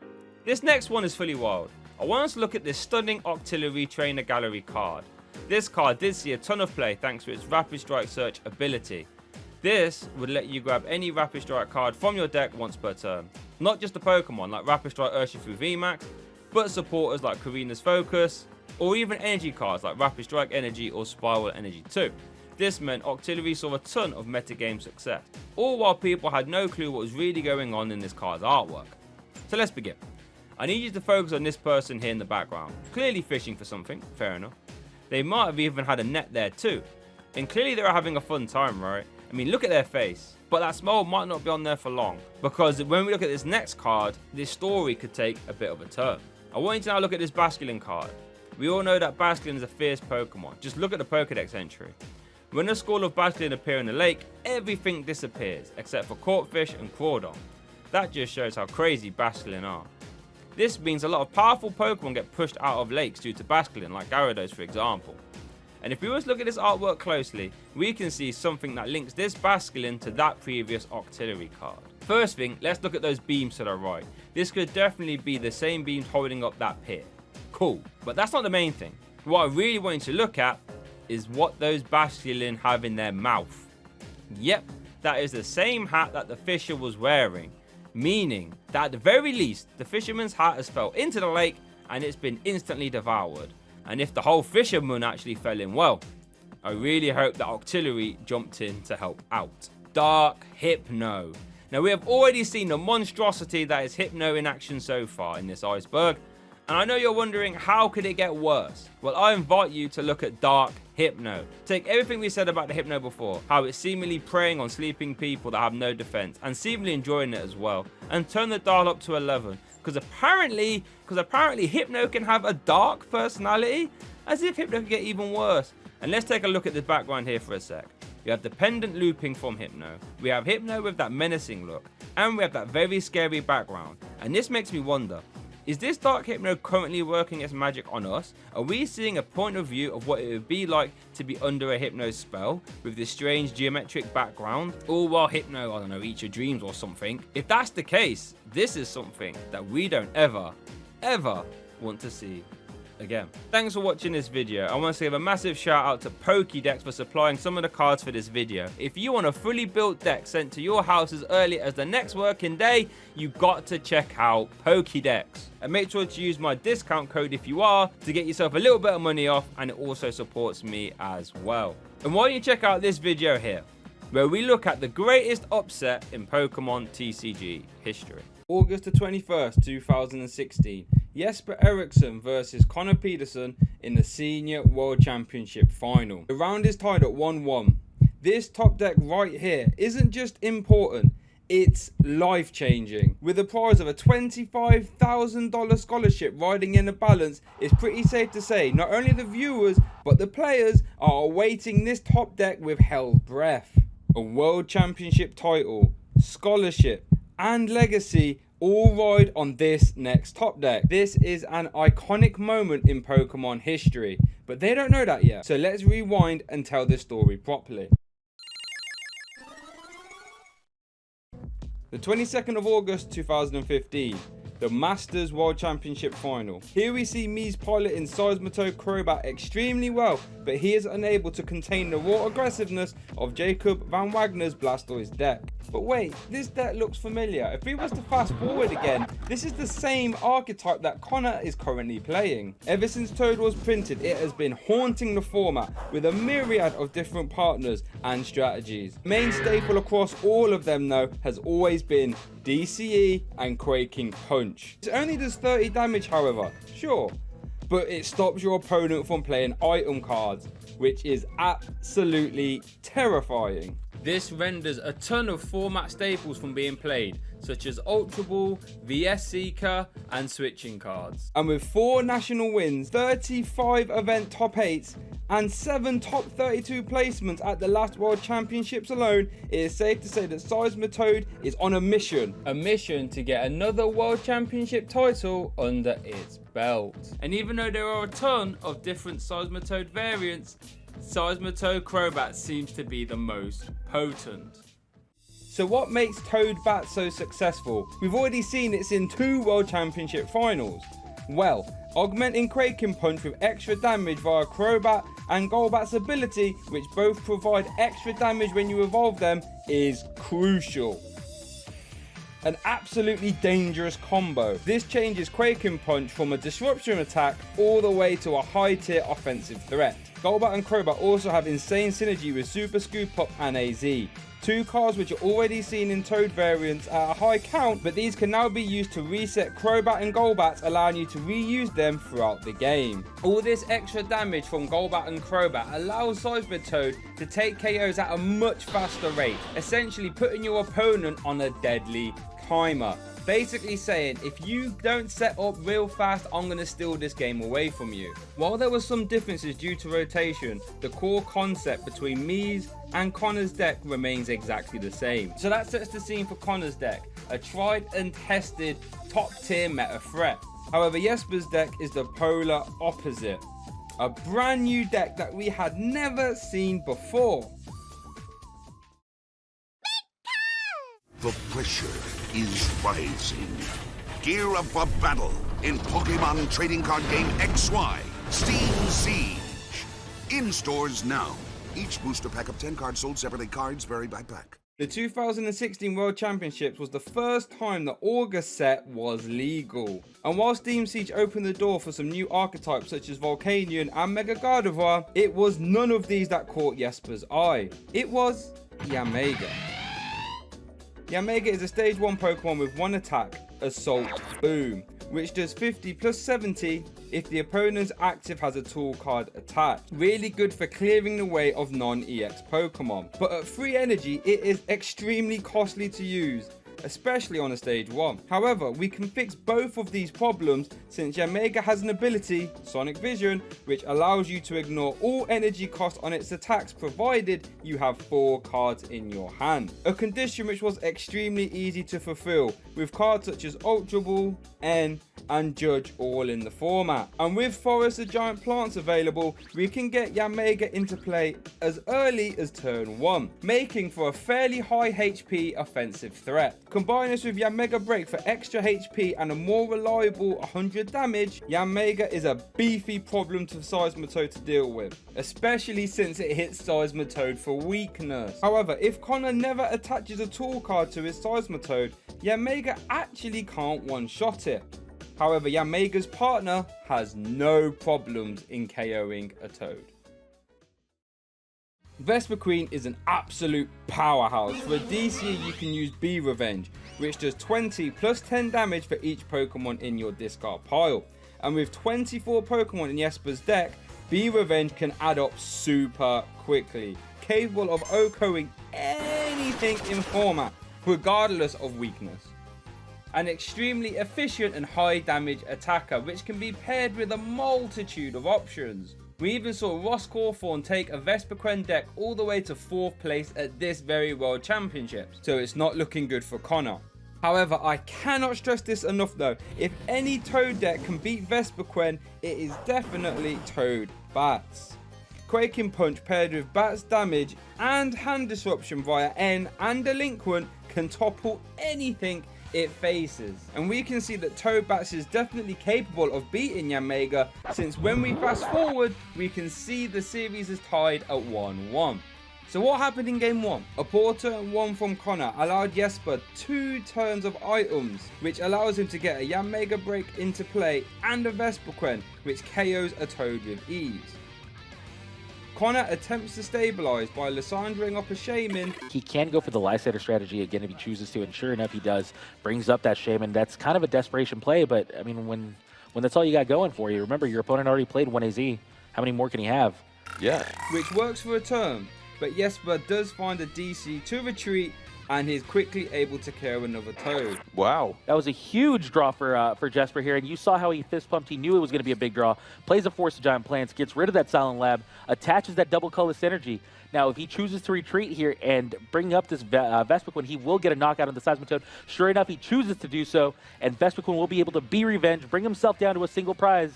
This next one is fully wild. I want us to look at this stunning Octillery Trainer Gallery card. This card did see a ton of play thanks to its Rapid Strike Search ability. This would let you grab any Rapid Strike card from your deck once per turn. Not just a Pokemon like Rapid Strike Urshifu VMAX, but supporters like Karina's Focus, or even energy cards like Rapid Strike Energy or Spiral Energy 2. This meant Octillery saw a ton of metagame success, all while people had no clue what was really going on in this card's artwork. So let's begin. I need you to focus on this person here in the background, clearly fishing for something, fair enough. They might have even had a net there too, and clearly they're having a fun time, right? I mean, look at their face. But that smile might not be on there for long, because when we look at this next card, this story could take a bit of a turn. I want you to now look at this Basculin card. We all know that Basculin is a fierce Pokemon. Just look at the Pokedex entry. When a school of Basculin appear in the lake, everything disappears, except for Corphish and Crawdon. That just shows how crazy Basculin are. This means a lot of powerful Pokemon get pushed out of lakes due to Basculin, like Gyarados for example. And if we were to look at this artwork closely, we can see something that links this Basculin to that previous Octillery card. First thing, let's look at those beams to the right. This could definitely be the same beams holding up that pier. Cool, but that's not the main thing. What I really want you to look at is what those Basculin have in their mouth. Yep, that is the same hat that the fisher was wearing, meaning that at the very least, the fisherman's hat has fell into the lake and it's been instantly devoured. And if the whole fisherman actually fell in, well, I really hope that Octillery jumped in to help out. Dark Hypno. Now we have already seen the monstrosity that is Hypno in action so far in this iceberg, and I know you're wondering how could it get worse? Well, I invite you to look at Dark Hypno. Take everything we said about the Hypno before, how it's seemingly preying on sleeping people that have no defense, and seemingly enjoying it as well, and turn the dial up to 11. Because apparently Hypno can have a dark personality, as if Hypno can get even worse. And let's take a look at the background here for a sec. We have dependent looping from Hypno, we have Hypno with that menacing look, and we have that very scary background. And this makes me wonder, Is this Dark Hypno currently working its magic on us? Are we seeing a point of view of what it would be like to be under a Hypno spell with this strange geometric background? All while Hypno, I don't know, eats your dreams or something? If that's the case, this is something that we don't ever want to see again. Thanks for watching this video. I want to give a massive shout out to Pokédex for supplying some of the cards for this video. If you want a fully built deck sent to your house as early as the next working day, you got to check out Pokédex. And make sure to use my discount code if you are to get yourself a little bit of money off, and it also supports me as well. And while you check out this video here, where we look at the greatest upset in Pokemon TCG history. August the 21st, 2016, Jesper Eriksson versus Connor Pedersen in the Senior World Championship Final. The round is tied at 1-1. This top deck right here isn't just important, it's life-changing. With the prize of a $25,000 scholarship riding in the balance, it's pretty safe to say not only the viewers, but the players are awaiting this top deck with hell's breath. A World Championship title, scholarship, and legacy all ride on this next top deck. This is an iconic moment in Pokemon history, but they don't know that yet. So let's rewind and tell this story properly. The 22nd of August 2015, the Masters World Championship Final. Here we see Mii's piloting Seismitoad Crobat extremely well, but he is unable to contain the raw aggressiveness of Jacob Van Wagner's Blastoise deck. But wait, this deck looks familiar. If we was to fast forward again, this is the same archetype that Connor is currently playing. Ever since Toad was printed, it has been haunting the format with a myriad of different partners and strategies. Main staple across all of them though has always been DCE and Quaking Punch. It only does 30 damage however, sure, but it stops your opponent from playing item cards, which is absolutely terrifying. This renders a ton of format staples from being played, such as Ultra Ball, VS Seeker, and switching cards. And with 4 national wins, 35 event top 8s, and 7 top 32 placements at the last World Championships alone, it is safe to say that Seismitoad is on a mission. A mission to get another World Championship title under its belt. And even though there are a ton of different Seismitoad variants, Seismitoad Crobat seems to be the most potent. So what makes Toad Bat so successful? We've already seen it's in 2 World Championship finals. Well, augmenting Quaking Punch with extra damage via Crobat and Golbat's ability, which both provide extra damage when you evolve them, is crucial. An absolutely dangerous combo. This changes Quaking Punch from a disruption attack all the way to a high tier offensive threat. Golbat and Crobat also have insane synergy with Super Scoop Up and AZ. 2 cards which are already seen in Toad variants at a high count, but these can now be used to reset Crobat and Golbat, allowing you to reuse them throughout the game. All this extra damage from Golbat and Crobat allows Seismitoad to take KOs at a much faster rate, essentially putting your opponent on a deadly timer. Basically saying, if you don't set up real fast, I'm going to steal this game away from you. While there were some differences due to rotation, the core concept between Mii's and Connor's deck remains exactly the same. So that sets the scene for Connor's deck, a tried and tested top tier meta threat. However, Jesper's deck is the polar opposite. A brand new deck that we had never seen before. The pressure is rising. Gear up for battle in Pokemon trading card game XY, Steam Siege. In stores now. Each booster pack of 10 cards sold separately. Cards vary by pack. The 2016 World Championships was the first time the August set was legal. And while Steam Siege opened the door for some new archetypes such as Volcanion and Mega Gardevoir, it was none of these that caught Jesper's eye. It was Yanmega. Yanmega is a stage 1 Pokemon with 1 attack, Assault Boom, which does 50 plus 70 if the opponent's active has a tool card attached. Really good for clearing the way of non-EX Pokemon. But at 3 energy, it is extremely costly to use, especially on a stage 1. However, we can fix both of these problems since Yanmega has an ability, Sonic Vision, which allows you to ignore all energy cost on its attacks provided you have 4 cards in your hand. A condition which was extremely easy to fulfill with cards such as Ultra Ball, N, and Judge all in the format. And with Forest of Giant Plants available, we can get Yanmega into play as early as turn 1, making for a fairly high HP offensive threat. Combine this with Yanmega Break for extra HP and a more reliable 100 damage, Yanmega is a beefy problem for Seismitoad to deal with, especially since it hits Seismitoad for weakness. However, if Connor never attaches a tool card to his Seismitoad, Yanmega actually can't one-shot it. However, Yanmega's partner has no problems in KOing a Toad. Vesper Queen is an absolute powerhouse. For a DCE you can use Be Revenge, which does 20 plus 10 damage for each Pokemon in your discard pile. And with 24 Pokemon in Jesper's deck, Be Revenge can add up super quickly, capable of OHKOing anything in format, regardless of weakness. An extremely efficient and high damage attacker, which can be paired with a multitude of options. We even saw Ross Cawthorn take a Vespiquen deck all the way to 4th place at this very World Championships, so it's not looking good for Connor. However, I cannot stress this enough though, if any Toad deck can beat Vespiquen, it is definitely Toad Bats. Quaking Punch paired with Bats damage and hand disruption via N and Delinquent can topple anything it faces. And we can see that Toad Bats is definitely capable of beating Yanmega, since when we fast forward, we can see the series is tied at 1-1. So what happened in game 1? A poor turn 1 from Connor allowed Jesper 2 turns of items, which allows him to get a Yanmega Break into play and a Vespiquen, which KOs a Toad with ease. Connor attempts to stabilize by Lysandring up a Shaman. He can go for the Lysander strategy again if he chooses to, and sure enough he does. Brings up that Shaman. That's kind of a desperation play, but I mean, when that's all you got going for you, remember your opponent already played 1 AZ. How many more can he have? Yeah. Which works for a turn, but Jesper does find a DC to retreat, and he's quickly able to KO another Toad. Wow. That was a huge draw for Jesper here, and you saw how he fist pumped. He knew it was going to be a big draw. Plays a Force of Giant Plants, gets rid of that Silent Lab, attaches that double color synergy. Now, if he chooses to retreat here and bring up this Vespiquen, he will get a knockout on the Seismitoad. Sure enough, he chooses to do so, and Vespiquen will be able to Be Revenge, bring himself down to a single prize,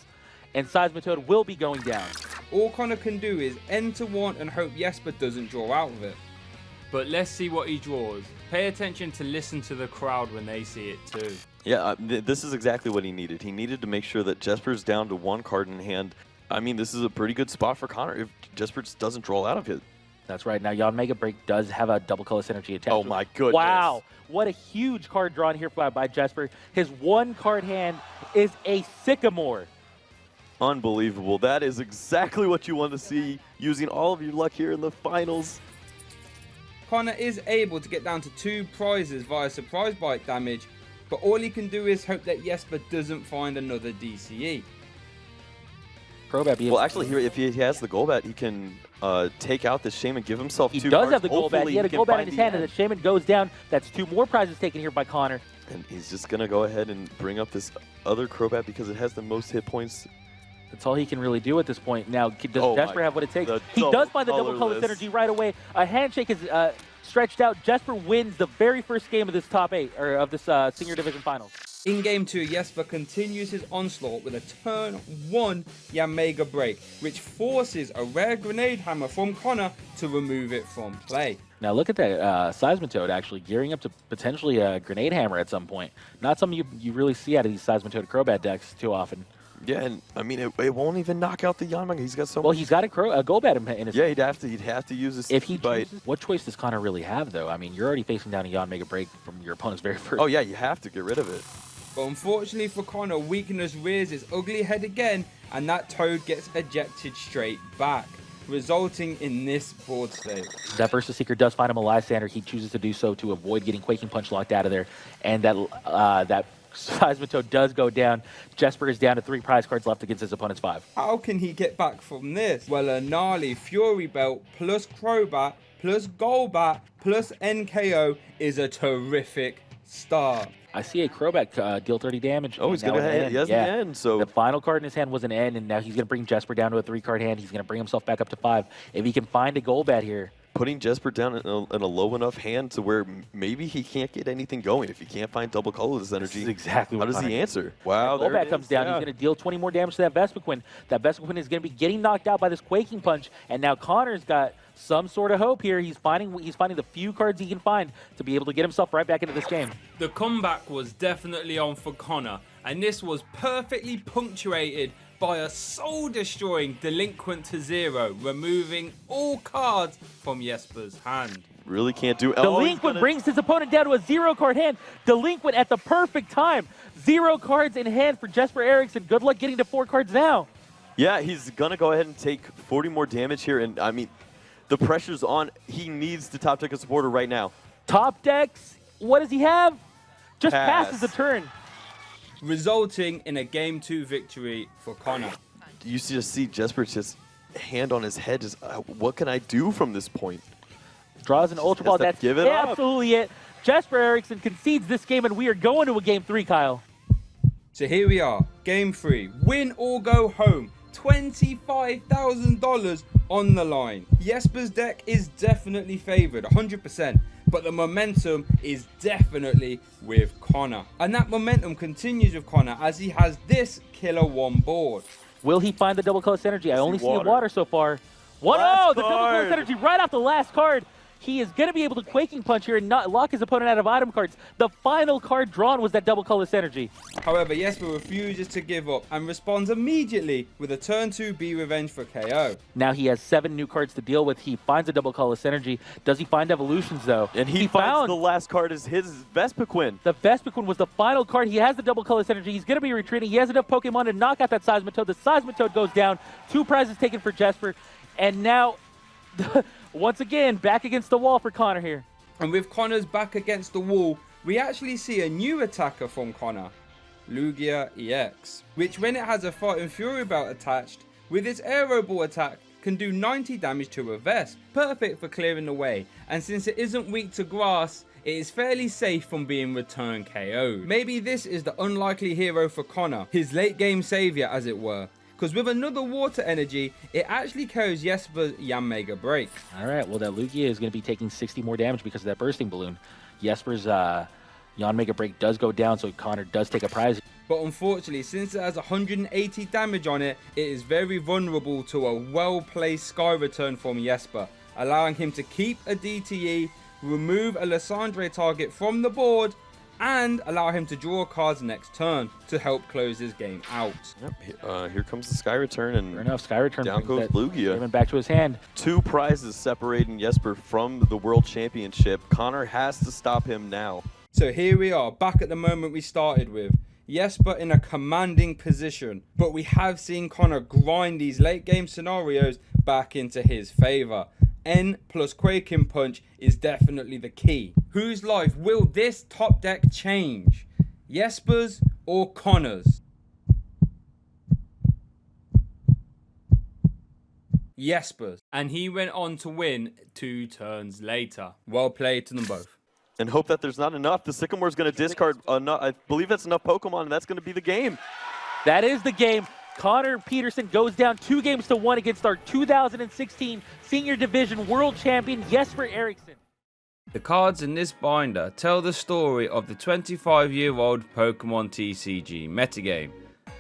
and Seismitoad will be going down. All Connor can do is enter 1 and hope Jesper doesn't draw out of it. But let's see what he draws. Pay attention to listen to the crowd when they see it too. Yeah, this is exactly what he needed. He needed to make sure that Jesper's down to 1 card in hand. I mean, this is a pretty good spot for Connor if Jesper doesn't draw out of it. That's right. Now, Yanmega Break does have a double color synergy attached. Oh my goodness. Wow. What a huge card drawn here by Jesper. His 1 card hand is a Sycamore. Unbelievable. That is exactly what you want to see, using all of your luck here in the finals. Connor is able to get down to 2 prizes via Surprise Bite damage, but all he can do is hope that Jesper doesn't find another DCE. Well, actually, here, if he has the Golbat, he can take out the Shaman, give himself 2 He does cards. have the Golbat. He had a can Golbat in find his the hand, and the Shaman goes down. That's 2 more prizes taken here by Connor. And he's just going to go ahead and bring up this other Crobat because it has the most hit points. That's all he can really do at this point. Now, does Jesper have what it takes? He double does find the double color colorless. synergy right away. A handshake is stretched out. Jesper wins the very first game of this top 8, or of this senior division finals. In game 2, Jesper continues his onslaught with a turn 1 Yanmega Break, which forces a rare Grenade Hammer from Connor to remove it from play. Now look at that Seismitoad actually gearing up to potentially a Grenade Hammer at some point. Not something you really see out of these Seismitoad Crobat decks too often. Yeah, and I mean, it won't even knock out the Yanmega. He's got so Well, much. he's got a Golbat in his. Yeah, he'd have to use this. If he bite. chooses, what choice does Connor really have, though? I mean, you're already facing down a Yanmega Break from your opponent's very first. Oh yeah, you have to get rid of it. But unfortunately for Connor, weakness rears its ugly head again, and that Toad gets ejected straight back, resulting in this board state. That Versus Seeker does find him a Lysander. He chooses to do so to avoid getting Quaking Punch locked out of there, and that Seismitoad does go down. Jesper is down to 3 prize cards left against his opponent's 5. How can he get back from this? Well, a gnarly Fury Belt plus Crobat plus Golbat plus NKO is a terrific start. I see a Crobat deal 30 damage. Oh, he's and going now to an hit. He has an end, so... The final card in his hand was an N, and now he's going to bring Jesper down to a 3-card hand. He's going to bring himself back up to 5. If he can find a Golbat here. Putting Jesper down in a low enough hand to where maybe he can't get anything going. If he can't find double colorless energy, This is exactly how what does he Connor answer? Wow, there Golbat it comes is. down. Yeah. He's going to deal 20 more damage to that Vespiquen. That Vespiquen is going to be getting knocked out by this Quaking Punch, and now Connor's got some sort of hope here. He's finding the few cards he can find to be able to get himself right back into this game. The comeback was definitely on for Connor, and this was perfectly punctuated by a soul-destroying Delinquent to 0, removing all cards from Jesper's hand. Really can't do... Delinquent brings his opponent down to a 0-card hand. Delinquent at the perfect time. 0 cards in hand for Jesper Eriksson. Good luck getting to 4 cards now. Yeah, he's going to go ahead and take 40 more damage here, and I mean, the pressure's on. He needs to top deck a supporter right now. Top decks, what does he have? Just Pass. passes the turn. Resulting in a Game 2 victory for Connor. You just see Jesper's just hand on his head, just, what can I do from this point? Draws an Ultra Ball. Has to That's give it up. absolutely it. Jesper Eriksson concedes this game, and we are going to a Game 3, Kyle. So here we are, Game 3. Win or go home. $25,000 on the line. Jesper's deck is definitely favored, 100%. But the momentum is definitely with Connor. And that momentum continues with Connor as he has this Killer 1 board. Will he find the double colorless energy? I only see water. water so far. What? Last Oh, the double colorless card. energy right off the last card. He is going to be able to Quaking Punch here and not lock his opponent out of item cards. The final card drawn was that double colorless energy. However, Jesper refuses to give up and responds immediately with a turn 2 B Revenge for KO. Now he has 7 new cards to deal with. He finds a double colorless energy. Does he find evolutions, though? And he finds found the last card is his Vespiquen. the Vespiquen was the final card. He has the double colorless energy. He's going to be retreating. He has enough Pokemon to knock out that Seismitoad. The Seismitoad goes down. 2 prizes taken for Jesper. And now, once again, back against the wall for Connor here. And with Connor's back against the wall, we actually see a new attacker from Connor, Lugia EX, which when it has a Fighting Fury belt attached, with its Aero Ball attack, can do 90 damage to a Vesp, perfect for clearing the way, and since it isn't weak to grass, it is fairly safe from being return KO'd. Maybe this is the unlikely hero for Connor, his late game savior as it were, because with another water energy, it actually carries Jesper's Yanmega Break. All right, well, that Lugia is going to be taking 60 more damage because of that bursting balloon. Jesper's Yanmega Break does go down, so Connor does take a prize. But unfortunately, since it has 180 damage on it, it is very vulnerable to a well-placed Sky Return from Jesper, allowing him to keep a DTE, remove a Lysandre target from the board, and allow him to draw cards next turn to help close his game out. Yep. Here comes the Sky Return, and Sure enough, Sky Return down brings goes that Lugia. Diamond back to his hand. 2 prizes separating Jesper from the World Championship. Connor has to stop him now. So here we are, back at the moment we started with. Jesper in a commanding position, but we have seen Connor grind these late game scenarios back into his favor. N plus Quaking Punch is definitely the key. Whose life will this top deck change? Jesper's or Connor's? Jesper's. And he went on to win 2 turns later. Well played to them both. And hope that there's not enough. The Sycamore's going to discard, I believe that's enough Pokemon, and that's going to be the game. That is the game. Connor Peterson goes down 2 games to 1 against our 2016 Senior Division World Champion, Jesper Eriksson. The cards in this binder tell the story of the 25-year-old Pokemon TCG metagame.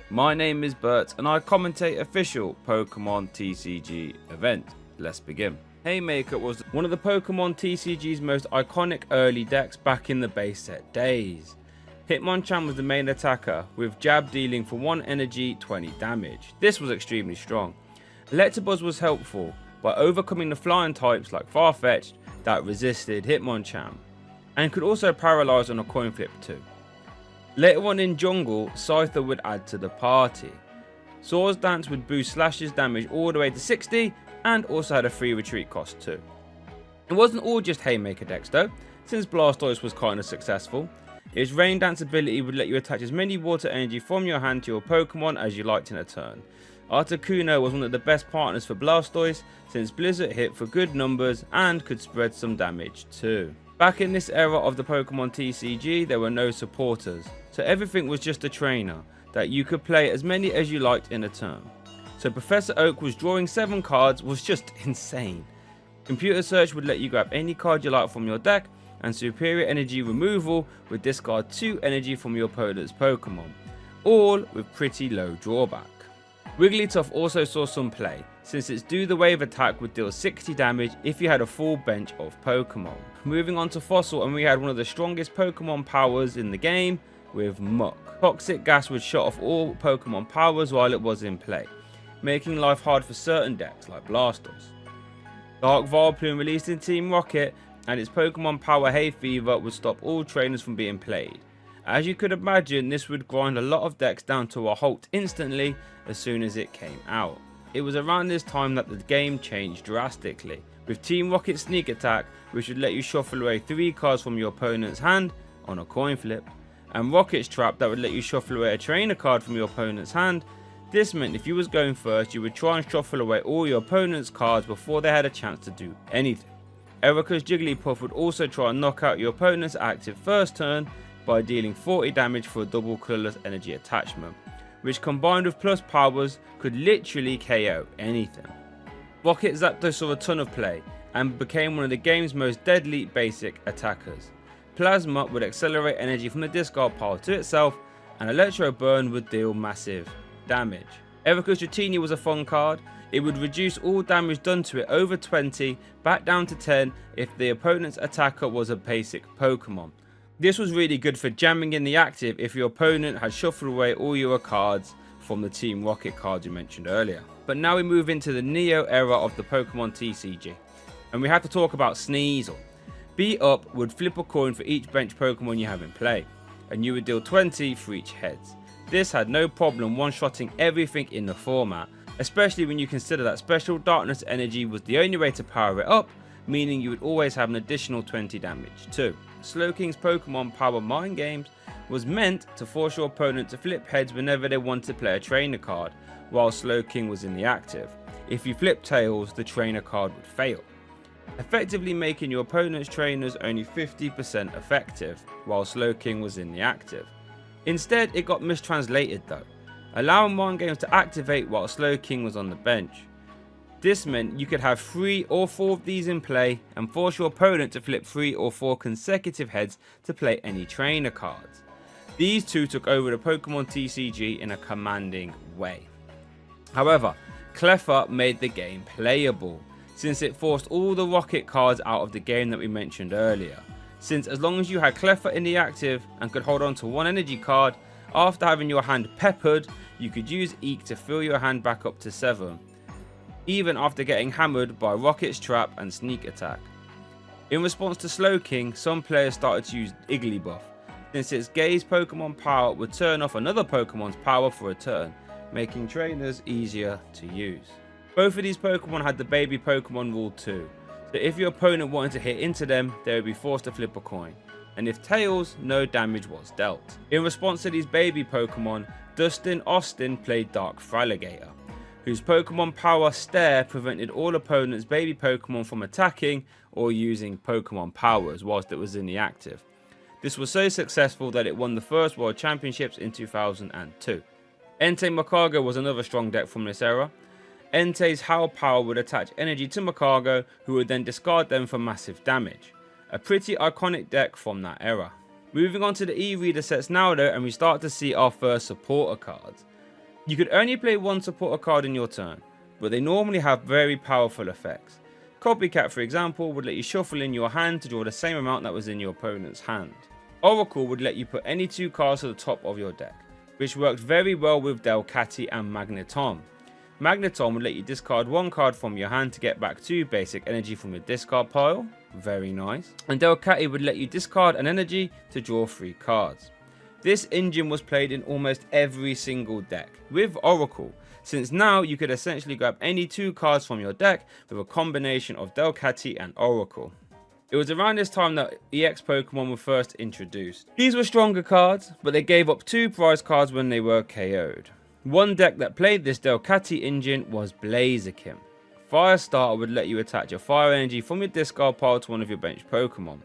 My name is Bert and I commentate official Pokemon TCG event. Let's begin. Haymaker was one of the Pokemon TCG's most iconic early decks back in the base set days. Hitmonchan was the main attacker, with Jab dealing for 1 energy 20 damage. This was extremely strong. Electabuzz was helpful by overcoming the flying types like Farfetch'd that resisted Hitmonchan, and could also paralyze on a coin flip too. Later on in Jungle, Scyther would add to the party. Swords Dance would boost Slash's damage all the way to 60 and also had a free retreat cost too. It wasn't all just Haymaker decks though, since Blastoise was kinda successful. Its Rain Dance ability would let you attach as many water energy from your hand to your Pokemon as you liked in a turn. Articuno was one of the best partners for Blastoise since Blizzard hit for good numbers and could spread some damage too. Back in this era of the Pokemon TCG, there were no supporters, so everything was just a trainer that you could play as many as you liked in a turn. So Professor Oak was drawing 7 cards was just insane. Computer Search would let you grab any card you like from your deck, and Superior Energy Removal would discard 2 energy from your opponent's Pokemon, all with pretty low drawback. Wigglytuff also saw some play, since its Do the Wave attack would deal 60 damage if you had a full bench of Pokemon. Moving on to Fossil, and we had one of the strongest Pokemon powers in the game with Muck. Toxic Gas would shut off all Pokemon powers while it was in play, making life hard for certain decks like Blastoise. Dark Vileplume released in Team Rocket, and its Pokemon power Hay Fever would stop all trainers from being played. As you could imagine, this would grind a lot of decks down to a halt instantly as soon as it came out. It was around this time that the game changed drastically, with Team Rocket Sneak Attack, which would let you shuffle away 3 cards from your opponent's hand on a coin flip, and Rocket's Trap that would let you shuffle away a trainer card from your opponent's hand. This meant if you was going first, you would try and shuffle away all your opponent's cards before they had a chance to do anything. Erica's Jigglypuff would also try and knock out your opponent's active first turn by dealing 40 damage for a double colourless energy attachment, which combined with plus powers could literally KO anything. Rocket Zapdos saw a ton of play and became one of the game's most deadly basic attackers. Plasma would accelerate energy from the discard pile to itself, and Electro Burn would deal massive damage. Erica's Dratini was a fun card. It would reduce all damage done to it over 20 back down to 10 if the opponent's attacker was a basic Pokemon. This was really good for jamming in the active if your opponent had shuffled away all your cards from the Team Rocket cards you mentioned earlier. But now we move into the Neo era of the Pokemon TCG, and we have to talk about Sneasel. Beat Up would flip a coin for each bench Pokemon you have in play, and you would deal 20 for each heads. This had no problem one-shotting everything in the format, especially when you consider that Special Darkness Energy was the only way to power it up, meaning you would always have an additional 20 damage too. Slowking's Pokemon Power Mind Games was meant to force your opponent to flip heads whenever they wanted to play a trainer card, while Slowking was in the active. If you flip tails, the trainer card would fail, effectively making your opponent's trainers only 50% effective, while Slowking was in the active. Instead, it got mistranslated though, allowing Mind Games to activate while Slowking was on the bench. This meant you could have 3 or 4 of these in play and force your opponent to flip 3 or 4 consecutive heads to play any trainer cards. These two took over the Pokemon TCG in a commanding way. However, Cleffa made the game playable, since it forced all the Rocket cards out of the game that we mentioned earlier. Since as long as you had Cleffa in the active and could hold on to 1 energy card, after having your hand peppered, you could use Eek to fill your hand back up to 7. Even after getting hammered by Rocket's Trap and Sneak Attack. In response to Slowking, some players started to use Igglybuff, since its Gaze Pokemon power would turn off another Pokemon's power for a turn, making trainers easier to use. Both of these Pokemon had the baby Pokemon rule too, so if your opponent wanted to hit into them, they would be forced to flip a coin, and if tails, no damage was dealt. In response to these baby Pokemon, Dustin Austin played Dark Fraligator, whose Pokemon power Stare prevented all opponents' baby Pokemon from attacking or using Pokemon powers whilst it was in the active. This was so successful that it won the first World Championships in 2002. Entei Macargo was another strong deck from this era. Entei's Howl power would attach energy to Macargo, who would then discard them for massive damage. A pretty iconic deck from that era. Moving on to the e-reader sets now though, and we start to see our first supporter cards. You could only play 1 supporter card in your turn, but they normally have very powerful effects. Copycat, for example, would let you shuffle in your hand to draw the same amount that was in your opponent's hand. Oracle would let you put any 2 cards to the top of your deck, which worked very well with Delcatty and Magneton. Magneton would let you discard 1 card from your hand to get back 2 basic energy from your discard pile, very nice, and Delcatty would let you discard an energy to draw 3 cards. This engine was played in almost every single deck, with Oracle, since now you could essentially grab any 2 cards from your deck with a combination of Delcatty and Oracle. It was around this time that EX Pokemon were first introduced. These were stronger cards, but they gave up 2 prize cards when they were KO'd. One deck that played this Delcatty engine was Blaziken. Firestarter would let you attach a fire energy from your discard pile to one of your bench Pokemon.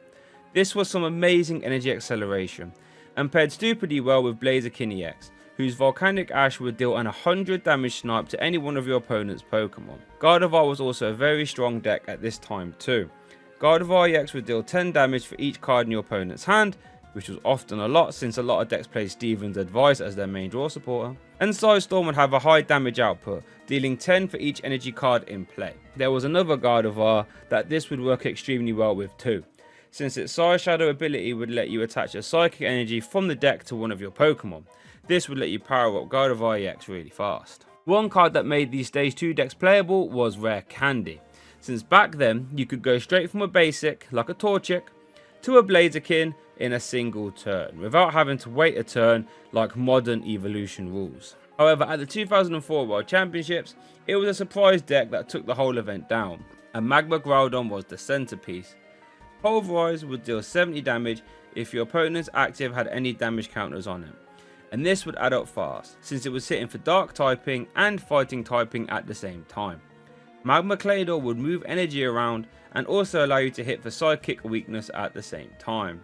This was some amazing energy acceleration, and paired stupidly well with Blaziken EX, whose Volcanic Ash would deal an 100 damage snipe to any one of your opponent's Pokemon. Gardevoir was also a very strong deck at this time too. Gardevoir EX would deal 10 damage for each card in your opponent's hand, which was often a lot since a lot of decks played Steven's Advice as their main draw supporter. And Sandstorm would have a high damage output, dealing 10 for each energy card in play. There was another Gardevoir that this would work extremely well with too, since its Psy Shadow ability would let you attach a psychic energy from the deck to one of your Pokemon. This would let you power up Gardevoir EX really fast. One card that made these Stage 2 decks playable was Rare Candy, since back then you could go straight from a basic, like a Torchic, to a Blaziken in a single turn, without having to wait a turn like modern evolution rules. However, at the 2004 World Championships, it was a surprise deck that took the whole event down, and Magma Groudon was the centerpiece. Pulverize would deal 70 damage if your opponent's active had any damage counters on it, and this would add up fast, since it was hitting for dark typing and fighting typing at the same time. Magma Claydol would move energy around and also allow you to hit for psychic weakness at the same time.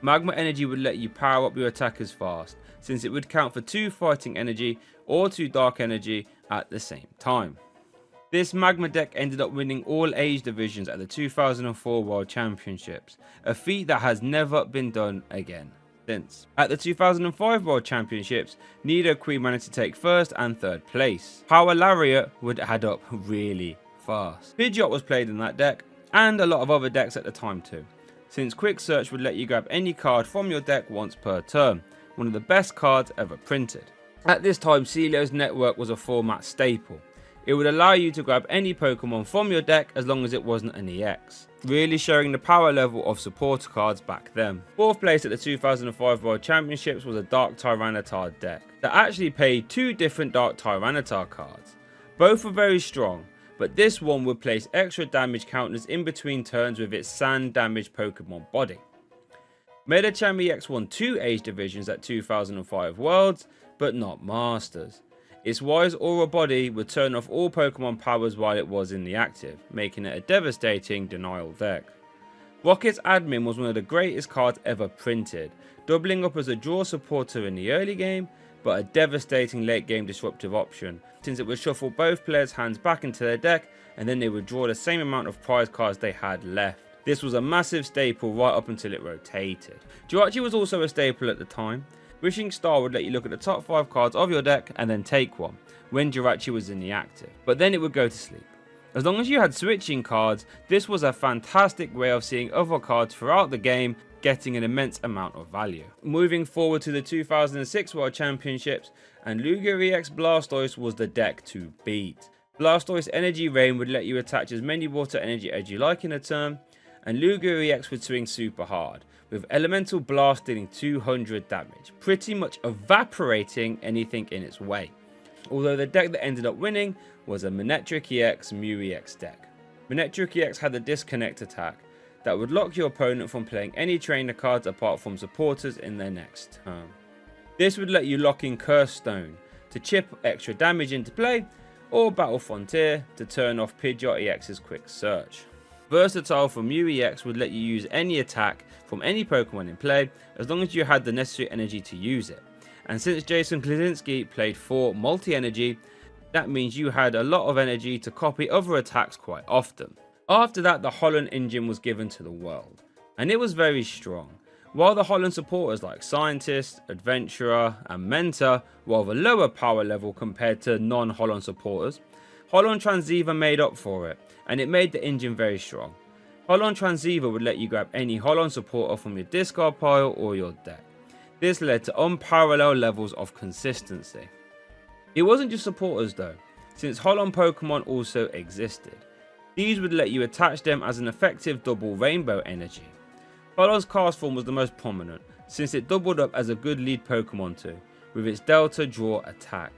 Magma Energy would let you power up your attackers fast, since it would count for 2 fighting energy or 2 dark energy at the same time. This Magma deck ended up winning all age divisions at the 2004 World Championships, a feat that has never been done again since. At the 2005 World Championships, Nidoqueen managed to take 1st and 3rd place. Power Lariat would add up really fast. Pidgeot was played in that deck, and a lot of other decks at the time too, since Quick Search would let you grab any card from your deck once per turn, one of the best cards ever printed. At this time, Celio's network was a format staple. It would allow you to grab any Pokemon from your deck as long as it wasn't an EX, really showing the power level of supporter cards back then. 4th place at the 2005 World Championships was a Dark Tyranitar deck that actually played 2 different Dark Tyranitar cards. Both were very strong, but this one would place extra damage counters in between turns with its sand damage Pokemon body. Medicham EX won 2 age divisions at 2005 Worlds, but not Masters. Its Wise Aura body would turn off all Pokemon powers while it was in the active, making it a devastating denial deck. Rocket's Admin was one of the greatest cards ever printed, doubling up as a draw supporter in the early game, but a devastating late game disruptive option, since it would shuffle both players' hands back into their deck and then they would draw the same amount of prize cards they had left. This was a massive staple right up until it rotated. Jirachi was also a staple at the time. Wishing Star would let you look at the top 5 cards of your deck and then take one, when Jirachi was in the active, but then it would go to sleep. As long as you had switching cards, this was a fantastic way of seeing other cards throughout the game, getting an immense amount of value. Moving forward to the 2006 World Championships, and Lugia EX Blastoise was the deck to beat. Blastoise Energy Rain would let you attach as many water energy as you like in a turn, and Lugia EX would swing super hard, with Elemental Blast dealing 200 damage, pretty much evaporating anything in its way. Although the deck that ended up winning was a Manectric EX Mew EX deck. Manectric EX had the disconnect attack that would lock your opponent from playing any trainer cards apart from supporters in their next turn. This would let you lock in Curse Stone to chip extra damage into play, or Battle Frontier to turn off Pidgeot EX's Quick Search. Versatile for Mew EX would let you use any attack from any Pokemon in play as long as you had the necessary energy to use it. And since Jason Klasinski played 4 multi-energy, that means you had a lot of energy to copy other attacks quite often. After that, the Holland engine was given to the world, and it was very strong. While the Holland supporters like Scientist, Adventurer and Mentor were of a lower power level compared to non-Holland supporters, Holland Transceiver made up for it, and it made the engine very strong. Holland Transceiver would let you grab any Holland supporter from your discard pile or your deck. This led to unparalleled levels of consistency. It wasn't just supporters though, since Holland Pokemon also existed. These would let you attach them as an effective double rainbow energy. Holland's cast form was the most prominent, since it doubled up as a good lead Pokemon too, with its Delta Draw attack.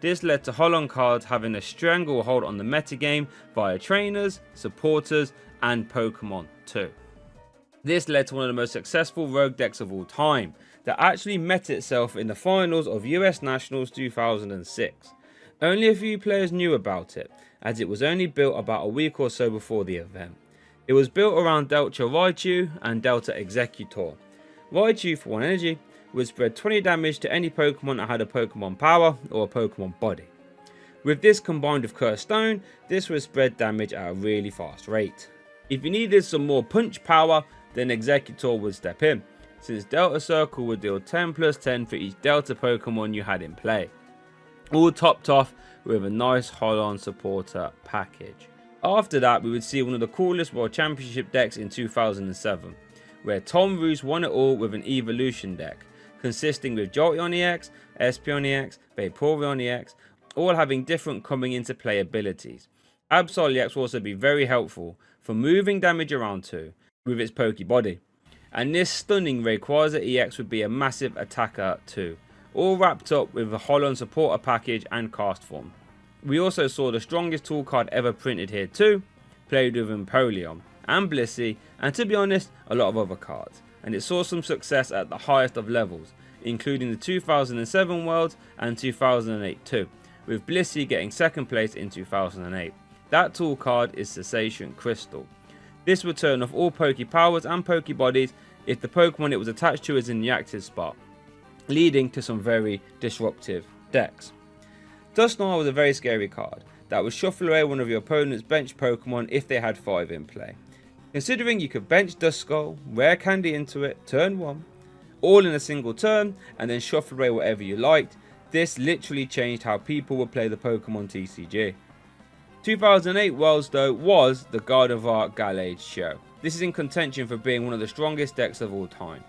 This led to Holland cards having a stranglehold on the metagame via trainers, supporters, and Pokemon too. This led to one of the most successful rogue decks of all time, that actually met itself in the finals of US Nationals 2006. Only a few players knew about it, as it was only built about a week or so before the event. It was built around Delta Raichu and Delta Executor. Raichu for 1 energy would spread 20 damage to any Pokemon that had a Pokemon power or a Pokemon body. With this combined with Cursed Stone, this would spread damage at a really fast rate. If you needed some more punch power, then Executor would step in, since Delta Circle would deal 10 plus 10 for each Delta Pokemon you had in play. All topped off with a nice hold-on supporter package. After that, we would see one of the coolest World Championship decks in 2007, where Tom Roos won it all with an evolution deck, consisting with Jolteon EX, Espeon EX, Vaporeon EX, all having different coming into play abilities. Absol EX will also be very helpful for moving damage around too, with its pokey body. And this stunning Rayquaza EX would be a massive attacker too, all wrapped up with a Holon supporter package and cast form. We also saw the strongest tool card ever printed here too, played with Empoleon and Blissey, and to be honest, a lot of other cards, and it saw some success at the highest of levels, including the 2007 Worlds and 2008 too, with Blissey getting second place in 2008. That tool card is Cessation Crystal. This would turn off all Poke Powers and Poke Bodies if the Pokemon it was attached to is in the active spot, leading to some very disruptive decks. Dusknoir was a very scary card that would shuffle away one of your opponent's bench Pokemon if they had 5 in play. Considering you could bench Duskull, rare candy into it, turn 1, all in a single turn, and then shuffle away whatever you liked, this literally changed how people would play the Pokemon TCG. 2008 Worlds though was the Gardevoir Gallade show. This is in contention for being one of the strongest decks of all time.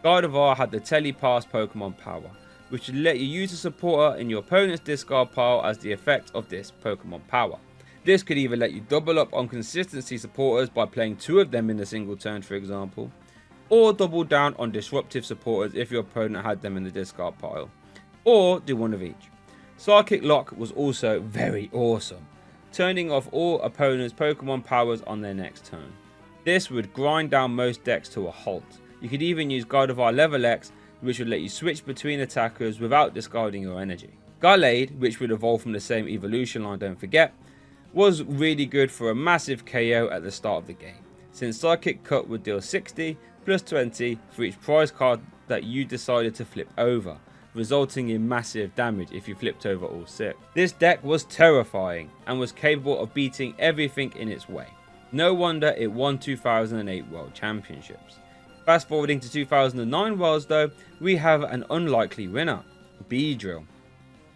Gardevoir had the Telepass Pokemon power, which would let you use a supporter in your opponent's discard pile as the effect of this Pokemon power. This could either let you double up on consistency supporters by playing 2 of them in a single turn for example, or double down on disruptive supporters if your opponent had them in the discard pile, or do one of each. Psychic Lock was also very awesome, turning off all opponents' Pokemon powers on their next turn. This would grind down most decks to a halt. You could even use Gardevoir Level X, which would let you switch between attackers without discarding your energy. Gallade, which would evolve from the same evolution line, don't forget, was really good for a massive KO at the start of the game, since Psychic Cut would deal 60 plus 20 for each prize card that you decided to flip over, resulting in massive damage if you flipped over all 6. This deck was terrifying and was capable of beating everything in its way. No wonder it won 2008 World Championships. Fast forwarding to 2009 Worlds though, we have an unlikely winner, Beedrill.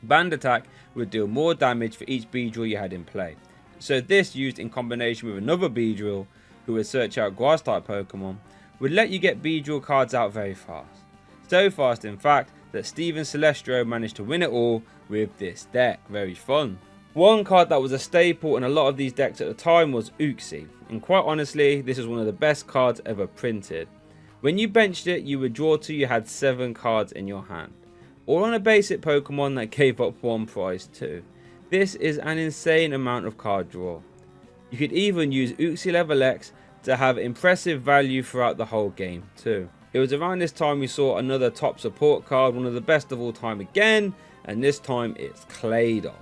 Band Attack would deal more damage for each Beedrill you had in play, so this used in combination with another Beedrill, who would search out Grass type Pokemon, would let you get Beedrill cards out very fast. So fast in fact that Steven Celestro managed to win it all with this deck. Very fun. One card that was a staple in a lot of these decks at the time was Uxie, and quite honestly this was one of the best cards ever printed. When you benched it, you would draw till you had 7 cards in your hand, all on a basic Pokemon that gave up 1 prize too. This is an insane amount of card draw. You could even use Uxie Level X to have impressive value throughout the whole game too. It was around this time we saw another top support card, one of the best of all time again, and this time it's Claydol.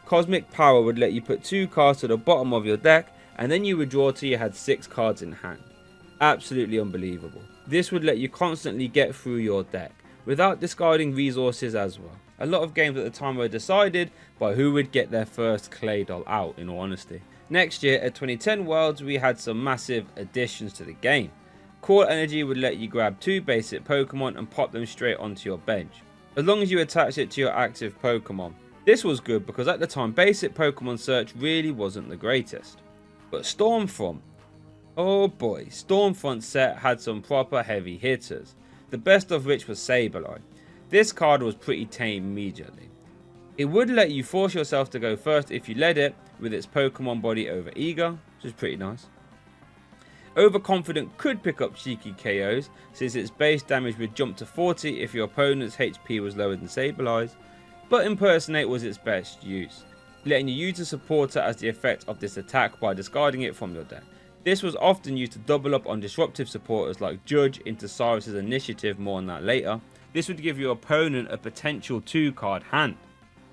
Cosmic Power would let you put 2 cards to the bottom of your deck, and then you would draw till you had 6 cards in hand. Absolutely unbelievable. This would let you constantly get through your deck, without discarding resources as well. A lot of games at the time were decided by who would get their first Claydol out, in all honesty. Next year at 2010 Worlds we had some massive additions to the game. Core Energy would let you grab 2 basic Pokemon and pop them straight onto your bench, as long as you attach it to your active Pokemon. This was good because at the time basic Pokemon search really wasn't the greatest. But Stormfront, oh boy, Stormfront set had some proper heavy hitters, the best of which was Sableye. This card was pretty tame immediately. It would let you force yourself to go first if you led it with its Pokemon body over eager, which is pretty nice. Overconfident could pick up cheeky KOs since its base damage would jump to 40 if your opponent's HP was lower than Sableye's, but Impersonate was its best use, letting you use a supporter as the effect of this attack by discarding it from your deck. This was often used to double up on disruptive supporters like Judge into Cyrus's Initiative, more on that later. This would give your opponent a potential 2-card hand.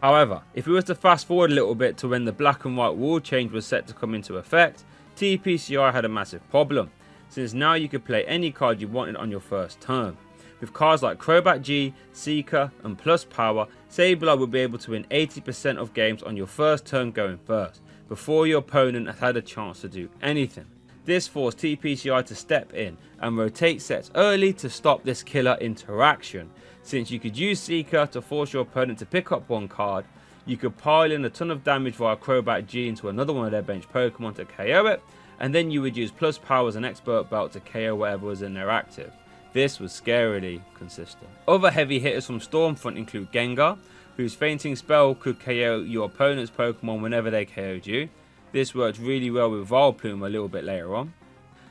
However, if we were to fast forward a little bit to when the black and white wall change was set to come into effect, TPCI had a massive problem, since now you could play any card you wanted on your first turn. With cards like Crobat G, Seeker and Plus Power, Sableye would be able to win 80% of games on your first turn going first, before your opponent has had a chance to do anything. This forced TPCI to step in and rotate sets early to stop this killer interaction. Since you could use Seeker to force your opponent to pick up one card, you could pile in a ton of damage via Crobat G into another one of their bench Pokemon to KO it, and then you would use Plus Power as an expert belt to KO whatever was in their active. This was scarily consistent. Other heavy hitters from Stormfront include Gengar, whose fainting spell could KO your opponent's Pokemon whenever they KO'd you. This worked really well with Vileplume a little bit later on.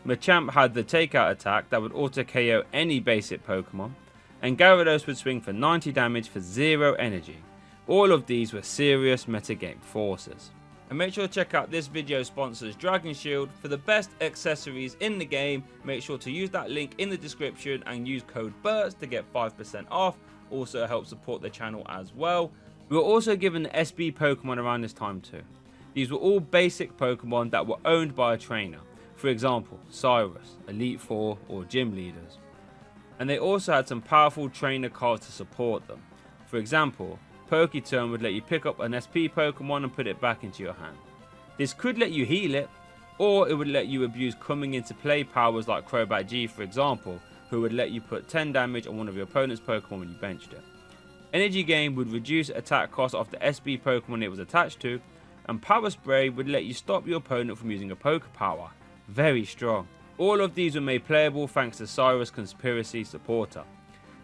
Machamp had the takeout attack that would auto KO any basic Pokemon, and Gyarados would swing for 90 damage for 0 energy. All of these were serious metagame forces. And make sure to check out this video sponsors Dragon Shield for the best accessories in the game. Make sure to use that link in the description and use code BURST to get 5% off. Also help support the channel as well. We were also given the SB Pokemon around this time too. These were all basic Pokemon that were owned by a trainer. For example, Cyrus, Elite Four or Gym Leaders. And they also had some powerful trainer cards to support them. For example, Poketurn would let you pick up an SP Pokemon and put it back into your hand. This could let you heal it, or it would let you abuse coming into play powers like Crobat G for example, who would let you put 10 damage on one of your opponent's Pokemon when you benched it. Energy Gain would reduce attack cost of the SB Pokemon it was attached to, and Power Spray would let you stop your opponent from using a Poke Power. Very strong. All of these were made playable thanks to Cyrus Conspiracy Supporter,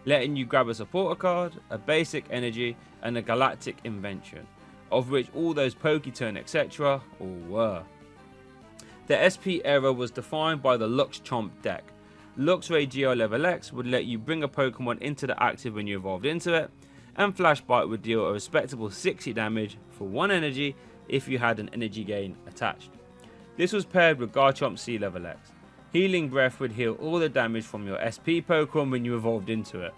letting you grab a supporter card, a basic energy, and a galactic invention, of which all those Poketurn etc. all were. The SP era was defined by the Lux Chomp deck. Luxray GR Level X would let you bring a Pokemon into the active when you evolved into it, and Flash Bite would deal a respectable 60 damage for 1 energy if you had an energy gain attached. This was paired with Garchomp C Level X. Healing Breath would heal all the damage from your SP Pokemon when you evolved into it,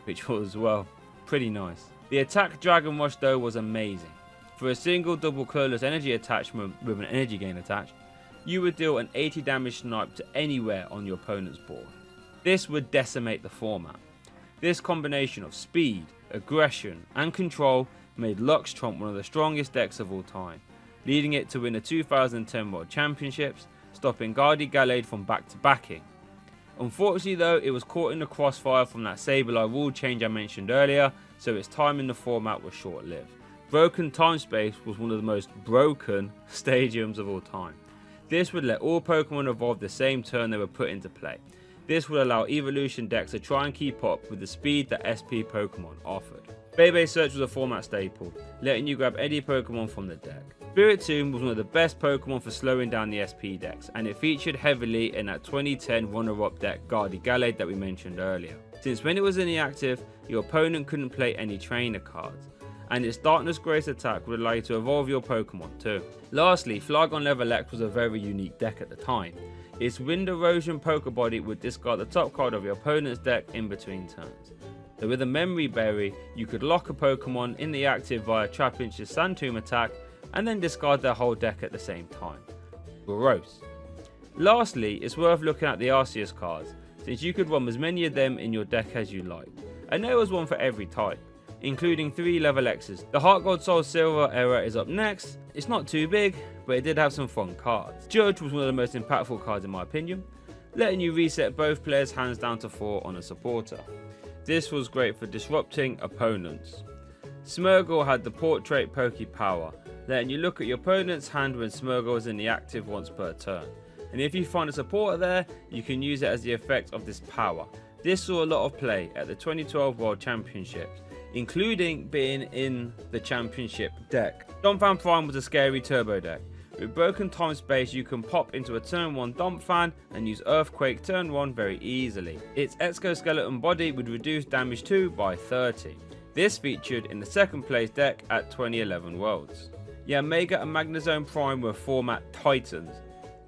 which was, well, pretty nice. The attack Dragon Rush though was amazing. For a single double colorless energy attachment with an energy gain attached, you would deal an 80 damage snipe to anywhere on your opponent's board. This would decimate the format. This combination of speed, aggression and control made Lux Chomp one of the strongest decks of all time, leading it to win the 2010 World Championships, stopping Guardy Gallade from back-to-backing. Unfortunately though, it was caught in the crossfire from that Sableye rule change I mentioned earlier, so its time in the format was short-lived. Broken Time Space was one of the most broken stadiums of all time. This would let all Pokemon evolve the same turn they were put into play. This would allow evolution decks to try and keep up with the speed that SP Pokemon offered. Bebe Search was a format staple, letting you grab any Pokemon from the deck. Spiritomb was one of the best Pokemon for slowing down the SP decks, and it featured heavily in that 2010 runner-up deck Guardy Gallade that we mentioned earlier. Since when it was in the active, your opponent couldn't play any trainer cards, and its Darkness Grace attack would allow you to evolve your Pokemon too. Lastly, Flygon Level X was a very unique deck at the time. Its Wind Erosion Pokebody would discard the top card of your opponent's deck in between turns. So with a Memory Berry, you could lock a Pokemon in the active via Trapinch's Sand Tomb attack, and then discard their whole deck at the same time. Gross. Lastly, it's worth looking at the Arceus cards, since you could run as many of them in your deck as you like, and there was one for every type, including 3 Level X's. The Heart Gold Soul Silver era is up next. It's not too big, but it did have some fun cards. Judge was one of the most impactful cards in my opinion, letting you reset both players' hands down to 4 on a supporter. This was great for disrupting opponents. Smeargle had the Portrait Poke Power, letting you look at your opponent's hand when Smeargle is in the active once per turn. And if you find a supporter there, you can use it as the effect of this power. This saw a lot of play at the 2012 World Championships, including being in the championship deck. Donphan Prime was a scary turbo deck. With Broken Time Space, you can pop into a turn 1 Donphan and use Earthquake turn 1 very easily. Its Exoskeleton body would reduce damage 2 by 30. This featured in the second place deck at 2011 Worlds. Yamega and Magnezone Prime were format titans.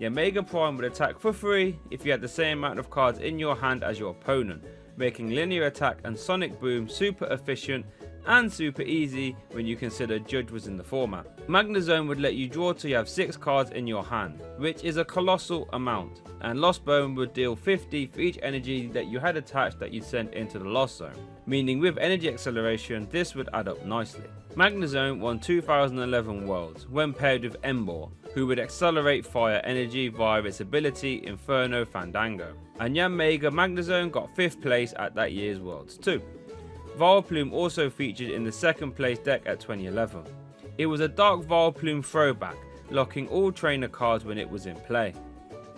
Yamega Prime would attack for free if you had the same amount of cards in your hand as your opponent, making linear attack and sonic boom super efficient and super easy when you consider Judge was in the format. Magnezone would let you draw till you have 6 cards in your hand, which is a colossal amount, and Lost Bone would deal 50 for each energy that you had attached that you'd sent into the Lost Zone, meaning with energy acceleration this would add up nicely. Magnezone won 2011 Worlds when paired with Ember, who would accelerate fire energy via its ability Inferno Fandango, and Yanmega Magnezone got 5th place at that year's Worlds too. Vileplume also featured in the 2nd place deck at 2011. It was a Dark Vileplume throwback, locking all trainer cards when it was in play.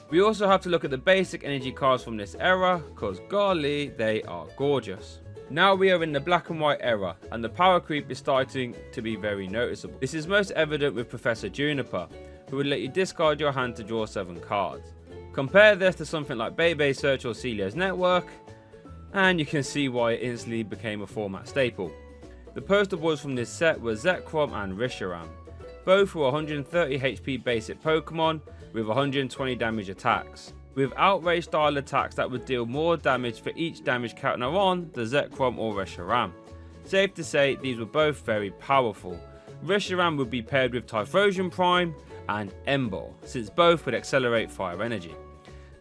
We also have to look at the basic energy cards from this era, cause golly, they are gorgeous. Now we are in the black and white era, and the power creep is starting to be very noticeable. This is most evident with Professor Juniper, who would let you discard your hand to draw 7 cards. Compare this to something like Bebe Search or Celio's Network, and you can see why it instantly became a format staple. The poster boys from this set were Zekrom and Reshiram. Both were 130 HP basic Pokemon with 120 damage attacks, with outrage style attacks that would deal more damage for each damage counter on the Zekrom or Reshiram. Safe to say these were both very powerful. Reshiram would be paired with Typhlosion Prime and Ember, since both would accelerate fire energy.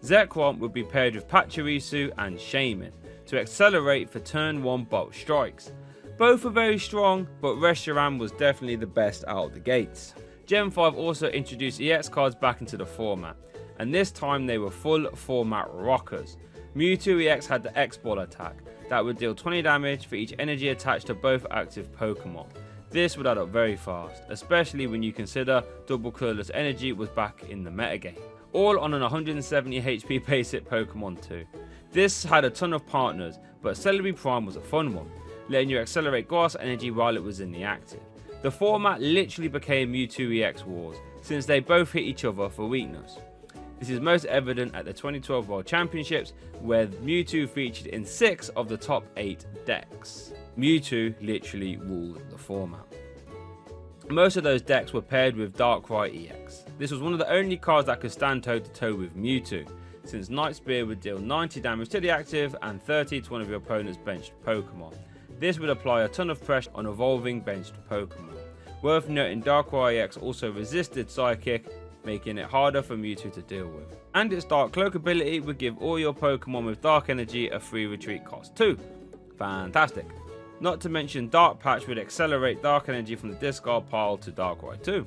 Zekrom would be paired with Pachirisu and Shaman to accelerate for turn 1 bolt strikes. Both were very strong, but Reshiram was definitely the best out of the gates. Gen 5 also introduced EX cards back into the format, and this time they were full format rockers. Mewtwo EX had the X-Ball attack that would deal 20 damage for each energy attached to both active Pokemon. This would add up very fast, especially when you consider double colorless energy was back in the metagame. All on an 170 HP basic Pokemon too. This had a ton of partners, but Celebi Prime was a fun one, letting you accelerate grass energy while it was in the active. The format literally became Mewtwo EX Wars, since they both hit each other for weakness. This is most evident at the 2012 World Championships, where Mewtwo featured in 6 of the top 8 decks. Mewtwo literally ruled the format. Most of those decks were paired with Darkrai EX. This was one of the only cards that could stand toe to toe with Mewtwo, since Night Spear would deal 90 damage to the active and 30 to one of your opponent's benched Pokemon. This would apply a ton of pressure on evolving benched Pokemon. Worth noting, Darkrai EX also resisted Psychic, making it harder for Mewtwo to deal with. And its Dark Cloak ability would give all your Pokemon with Dark Energy a free retreat cost too. Fantastic. Not to mention Dark Patch would accelerate Dark Energy from the discard pile to Darkrai 2.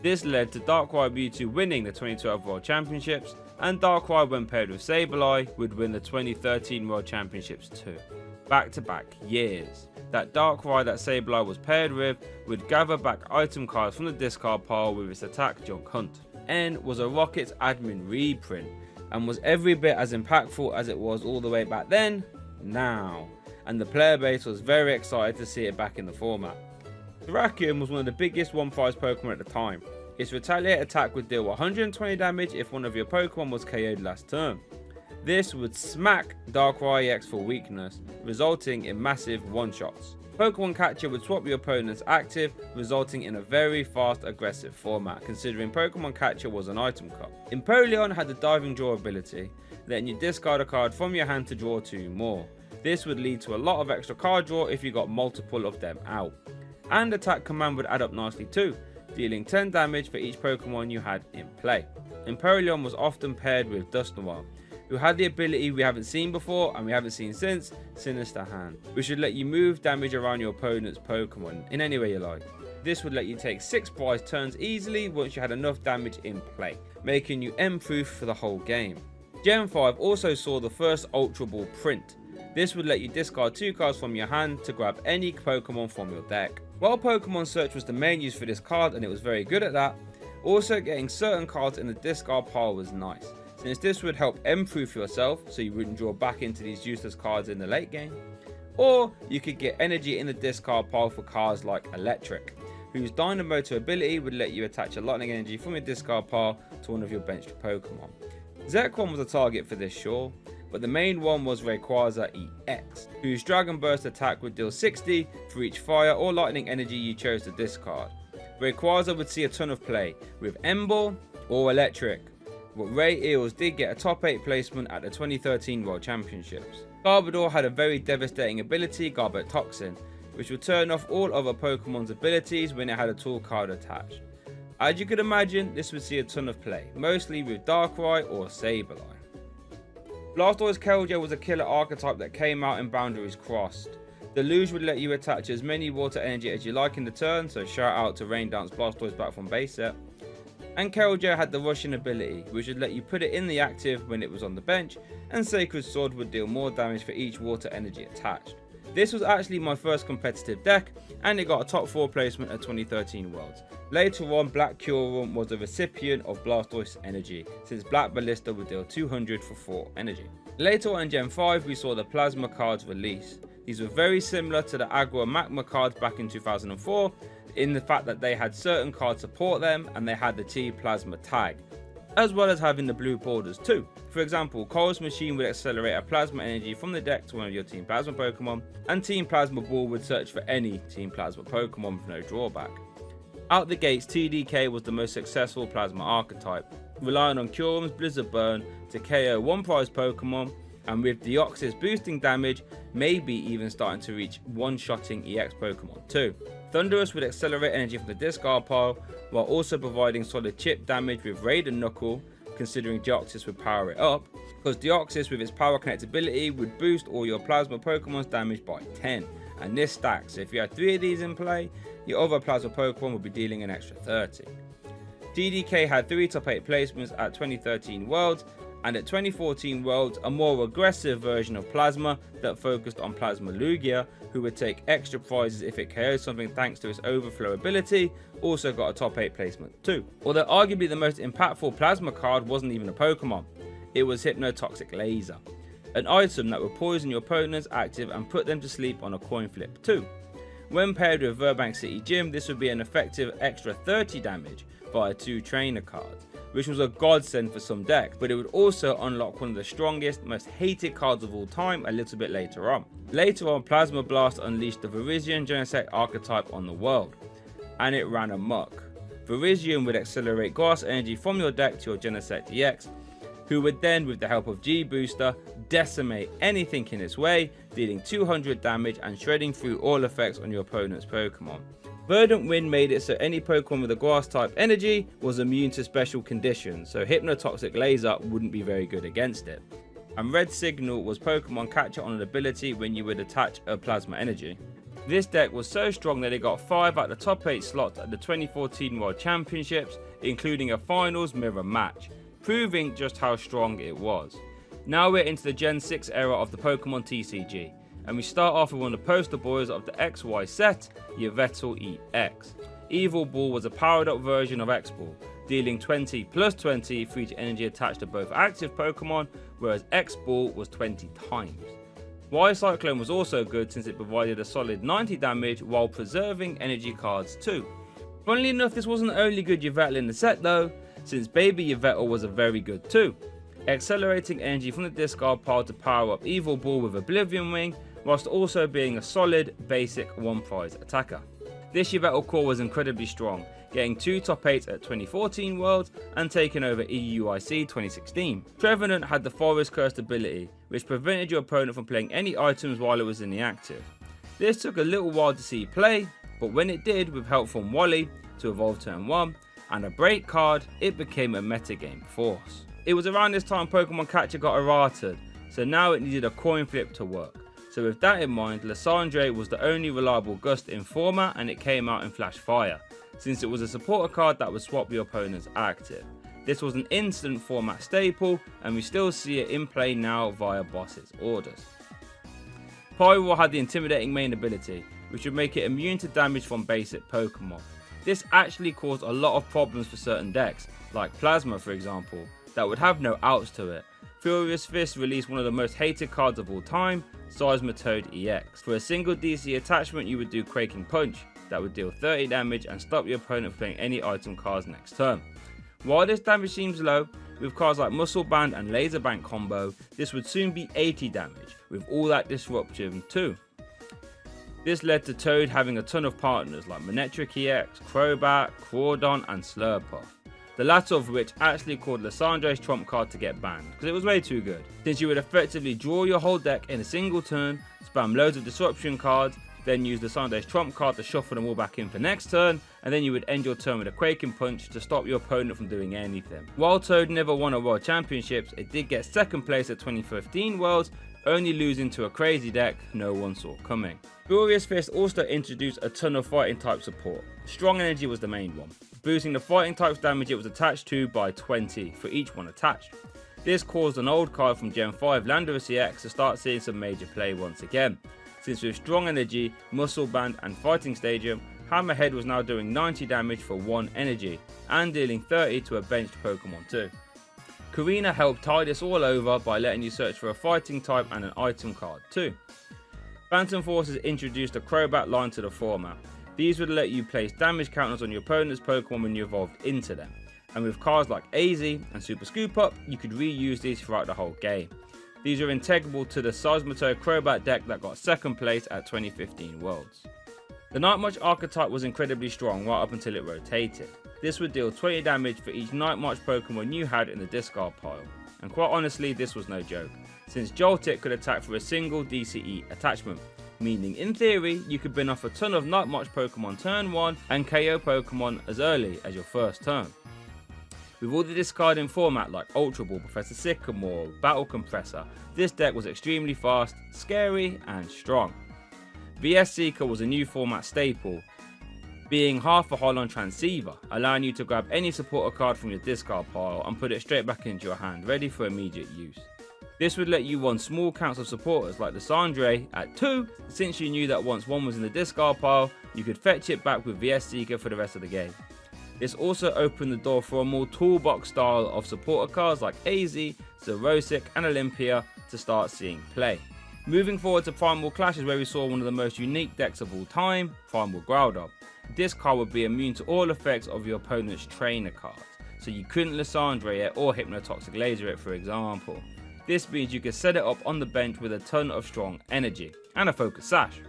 This led to Darkrai Mewtwo winning the 2012 World Championships, and Darkrai when paired with Sableye would win the 2013 World Championships too. Back-to-back years. That Darkrai that Sableye was paired with would gather back item cards from the discard pile with its attack Junk Hunt. N was a Rockets admin reprint, and was every bit as impactful as it was all the way back then, now. And the player base was very excited to see it back in the format. Terrakion was one of the biggest one prize Pokemon at the time. Its Retaliate attack would deal 120 damage if one of your Pokemon was KO'd last turn. This would smack Darkrai EX for weakness, resulting in massive one-shots. Pokemon Catcher would swap your opponent's active, resulting in a very fast aggressive format, considering Pokemon Catcher was an item card. Empoleon had the diving draw ability, letting you discard a card from your hand to draw 2 more. This would lead to a lot of extra card draw if you got multiple of them out. And attack command would add up nicely too, dealing 10 damage for each Pokemon you had in play. Empoleon was often paired with Dusknoir, who had the ability we haven't seen before and we haven't seen since, Sinister Hand, which would let you move damage around your opponent's Pokemon in any way you like. This would let you take 6 prize turns easily once you had enough damage in play, making you M-proof for the whole game. Gen 5 also saw the first Ultra Ball print. This would let you discard 2 cards from your hand to grab any Pokemon from your deck. While Pokemon Search was the main use for this card and it was very good at that, also getting certain cards in the discard pile was nice, since this would help M-proof yourself so you wouldn't draw back into these useless cards in the late game. Or you could get energy in the discard pile for cards like Electric, whose Dynamotor ability would let you attach a lightning energy from your discard pile to one of your benched Pokemon. Zekrom was a target for this, sure, but the main one was Rayquaza EX, whose Dragon Burst attack would deal 60 for each fire or lightning energy you chose to discard. Rayquaza would see a ton of play with Ember or Electric, but Ray Eels did get a top 8 placement at the 2013 World Championships. Garbodor had a very devastating ability, Garbodor Toxin, which would turn off all other Pokemon's abilities when it had a tool card attached. As you could imagine, this would see a ton of play, mostly with Darkrai or Sableye. Blastoise Keldeo was a killer archetype that came out in Boundaries Crossed. The luge would let you attach as many water energy as you like in the turn, so shout out to Rain Dance Blastoise back from base set. And Keldeo had the rushing ability, which would let you put it in the active when it was on the bench, and Sacred Sword would deal more damage for each water energy attached. This was actually my first competitive deck, and it got a top 4 placement at 2013 Worlds. Later on, Black Kyurem was a recipient of Blastoise energy, since Black Ballista would deal 200 for 4 energy. Later on in Gen 5, we saw the Plasma cards release. These were very similar to the Agro Magma cards back in 2004, in the fact that they had certain cards support them and they had the T Plasma tag, as well as having the blue borders too. For example, Core's Machine would accelerate a Plasma energy from the deck to one of your Team Plasma Pokemon, and Team Plasma Ball would search for any Team Plasma Pokemon with no drawback. Out the gates, TDK was the most successful Plasma archetype, relying on Kyurem's Blizzard Burn to KO one prize Pokemon, and with Deoxys boosting damage, maybe even starting to reach one-shotting EX Pokemon too. Thundurus would accelerate energy from the discard pile, while also providing solid chip damage with Raid and Knuckle, considering Deoxys would power it up, because Deoxys with its power connectability would boost all your Plasma Pokemon's damage by 10, and this stacks, so if you had 3 of these in play, your other Plasma Pokemon would be dealing an extra 30. TDK had 3 top 8 placements at 2013 Worlds, and at 2014 Worlds, a more aggressive version of Plasma that focused on Plasma Lugia, who would take extra prizes if it KO'd something thanks to its overflow ability, also got a top 8 placement too. Although arguably the most impactful Plasma card wasn't even a Pokemon, it was Hypnotoxic Laser, an item that would poison your opponent's active and put them to sleep on a coin flip too. When paired with Verbank City Gym, this would be an effective extra 30 damage via 2 trainer cards, which was a godsend for some decks, but it would also unlock one of the strongest, most hated cards of all time a little bit later on. Later on, Plasma Blast unleashed the Virizion Genesect archetype on the world, and it ran amok. Virizion would accelerate grass energy from your deck to your Genesect EX, who would then, with the help of G-Booster, decimate anything in its way, dealing 200 damage and shredding through all effects on your opponent's Pokemon. Verdant Wind made it so any Pokemon with a grass type energy was immune to special conditions, so Hypnotoxic Laser wouldn't be very good against it. And Red Signal was Pokemon Catcher on an ability when you would attach a Plasma energy. This deck was so strong that it got 5 out of the top 8 slots at the 2014 World Championships, including a finals mirror match, proving just how strong it was. Now we're into the Gen 6 era of the Pokemon TCG, and we start off with one of the poster boys of the XY set, Yveltal EX. Evil Ball was a powered up version of X-Ball, dealing 20 plus 20 for each energy attached to both active Pokemon, whereas X-Ball was 20 times. Y Cyclone was also good since it provided a solid 90 damage while preserving energy cards too. Funnily enough, this wasn't the only good Yveltal in the set though, since Baby Yveltal was a very good too, accelerating energy from the discard pile to power up Evil Ball with Oblivion Wing, whilst also being a solid basic one prize attacker. This Yveltal core was incredibly strong, getting 2 top 8s at 2014 Worlds and taking over EUIC 2016. Trevenant had the Forest Cursed ability, which prevented your opponent from playing any items while it was in the active. This took a little while to see play, but when it did, with help from Wally to evolve turn 1 and a break card, it became a metagame force. It was around this time Pokemon Catcher got errated, so now it needed a coin flip to work. So with that in mind, Lysandre was the only reliable Gust in format, and it came out in Flash Fire, since it was a supporter card that would swap your opponent's active. This was an instant format staple, and we still see it in play now via boss's orders. Pyro had the intimidating main ability, which would make it immune to damage from basic Pokemon. This actually caused a lot of problems for certain decks, like Plasma for example, that would have no outs to it. Furious Fist released one of the most hated cards of all time, Seismitoad EX. For a single DC attachment, you would do Quaking Punch, that would deal 30 damage and stop your opponent from playing any item cards next turn. While this damage seems low, with cards like Muscle Band and Laser Bank combo, this would soon be 80 damage, with all that disruption too. This led to Toad having a ton of partners like Manectric EX, Crobat, Crawdon and Slurpuff. The latter of which actually caused Lysandre's trump card to get banned, because it was way too good, since you would effectively draw your whole deck in a single turn, spam loads of disruption cards, then use the Sunday's trump card to shuffle them all back in for next turn, and then you would end your turn with a Quaking Punch to stop your opponent from doing anything. While Toad never won a World Championships, it did get second place at 2015 Worlds, only losing to a crazy deck no one saw coming. Furious Fist also introduced a ton of fighting type support. Strong Energy was the main one, boosting the fighting type's damage it was attached to by 20 for each one attached. This caused an old card from Gen 5 Landorus EX to start seeing some major play once again, since with Strong Energy, Muscle Band and Fighting Stadium, Hammerhead was now doing 90 damage for 1 energy, and dealing 30 to a benched Pokemon too. Karina helped tie this all over by letting you search for a fighting type and an item card too. Phantom Forces introduced a Crobat line to the format. These would let you place damage counters on your opponent's Pokemon when you evolved into them, and with cards like AZ and Super Scoop Up, you could reuse these throughout the whole game. These are integral to the Seismitoad Crobat deck that got second place at 2015 Worlds. The Nightmarch archetype was incredibly strong right up until it rotated. This would deal 20 damage for each Nightmarch Pokemon you had in the discard pile, and quite honestly this was no joke, since Joltik could attack for a single DCE attachment, meaning in theory you could bin off a ton of Nightmarch Pokemon turn 1 and KO Pokemon as early as your first turn. With all the discarding format like Ultra Ball, Professor Sycamore, Battle Compressor, this deck was extremely fast, scary and strong. VS Seeker was a new format staple, being half a Holon Transceiver, allowing you to grab any supporter card from your discard pile and put it straight back into your hand, ready for immediate use. This would let you run small counts of supporters like the Sandre at 2, since you knew that once one was in the discard pile, you could fetch it back with VS Seeker for the rest of the game. This also opened the door for a more toolbox style of supporter cards like AZ, Zerosic and Olympia to start seeing play. Moving forward to Primal Clash is where we saw one of the most unique decks of all time, Primal Groudon. This card would be immune to all effects of your opponent's trainer cards, so you couldn't Lysandre it or Hypnotoxic Laser it for example. This means you could set it up on the bench with a ton of strong energy and a focus sash,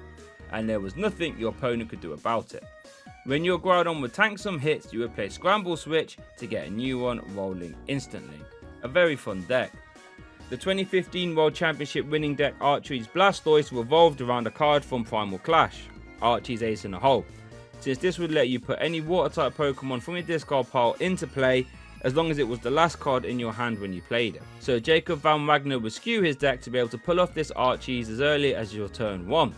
and there was nothing your opponent could do about it. When your Groudon would tank some hits, you would play Scramble Switch to get a new one rolling instantly. A very fun deck. The 2015 World Championship winning deck Archery's Blastoise revolved around a card from Primal Clash, Archie's Ace in the Hole, since this would let you put any water type Pokemon from your discard pile into play as long as it was the last card in your hand when you played it. So Jacob Van Wagner would skew his deck to be able to pull off this Archie's as early as your turn 1.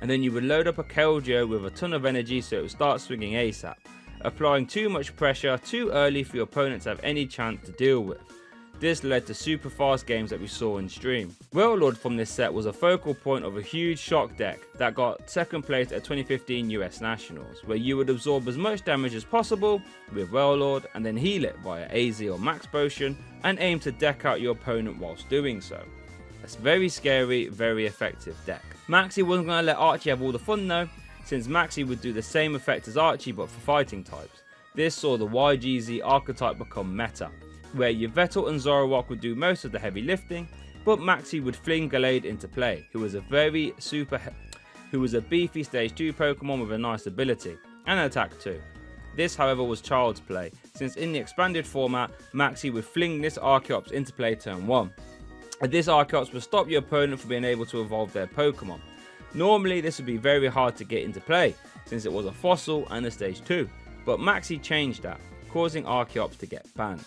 And then you would load up a Keldeo with a ton of energy so it would start swinging ASAP, applying too much pressure too early for your opponent to have any chance to deal with. This led to super fast games that we saw in stream. Wailord from this set was a focal point of a huge shock deck that got second place at 2015 US Nationals, where you would absorb as much damage as possible with Wailord and then heal it via AZ or Max Potion and aim to deck out your opponent whilst doing so. It's a very scary, very effective deck. Maxie wasn't going to let Archie have all the fun though, since Maxie would do the same effect as Archie but for fighting types. This saw the YGZ archetype become meta, where Yveltal and Zoroark would do most of the heavy lifting, but Maxie would fling Gallade into play, who was a beefy stage 2 Pokemon with a nice ability, and an attack too. This however was child's play, since in the expanded format, Maxie would fling this Archeops into play turn 1. And this Archeops would stop your opponent from being able to evolve their Pokemon. Normally this would be very hard to get into play, since it was a fossil and a stage 2, but Maxie changed that, causing Archeops to get banned.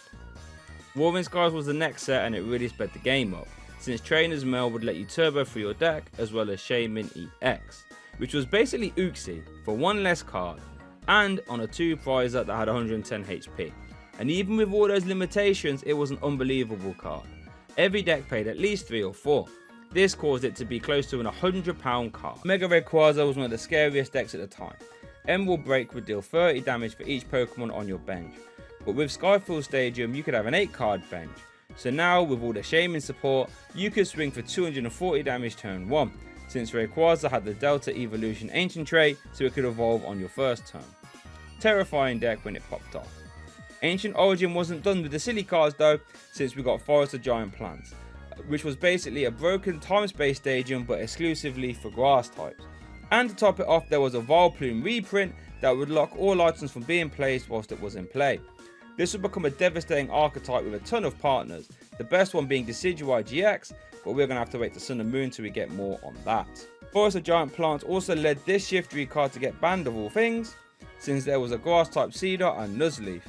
Roaring Skies was the next set and it really sped the game up, since Trainer's Mail would let you turbo through your deck as well as Shaman EX, which was basically Uxie for one less card and on a 2 prizer that had 110 HP. And even with all those limitations, it was an unbelievable card. Every deck played at least 3 or 4. This caused it to be close to an £100 card. Mega Rayquaza was one of the scariest decks at the time. Emerald Break would deal 30 damage for each Pokemon on your bench. But with Skyfall Stadium, you could have an 8 card bench. So now, with all the Shaman support, you could swing for 240 damage turn 1, since Rayquaza had the Delta Evolution Ancient trait, so it could evolve on your first turn. Terrifying deck when it popped off. Ancient Origin wasn't done with the silly cards though, since we got Forest of Giant Plants, which was basically a broken time-space stadium but exclusively for grass types. And to top it off, there was a Vileplume reprint that would lock all items from being placed whilst it was in play. This would become a devastating archetype with a ton of partners, the best one being Decidueye GX, but we're going to have to wait to Sun and Moon till we get more on that. Forest of Giant Plants also led this Shiftry card to get banned of all things, since there was a grass type Cedar and Nuzleaf,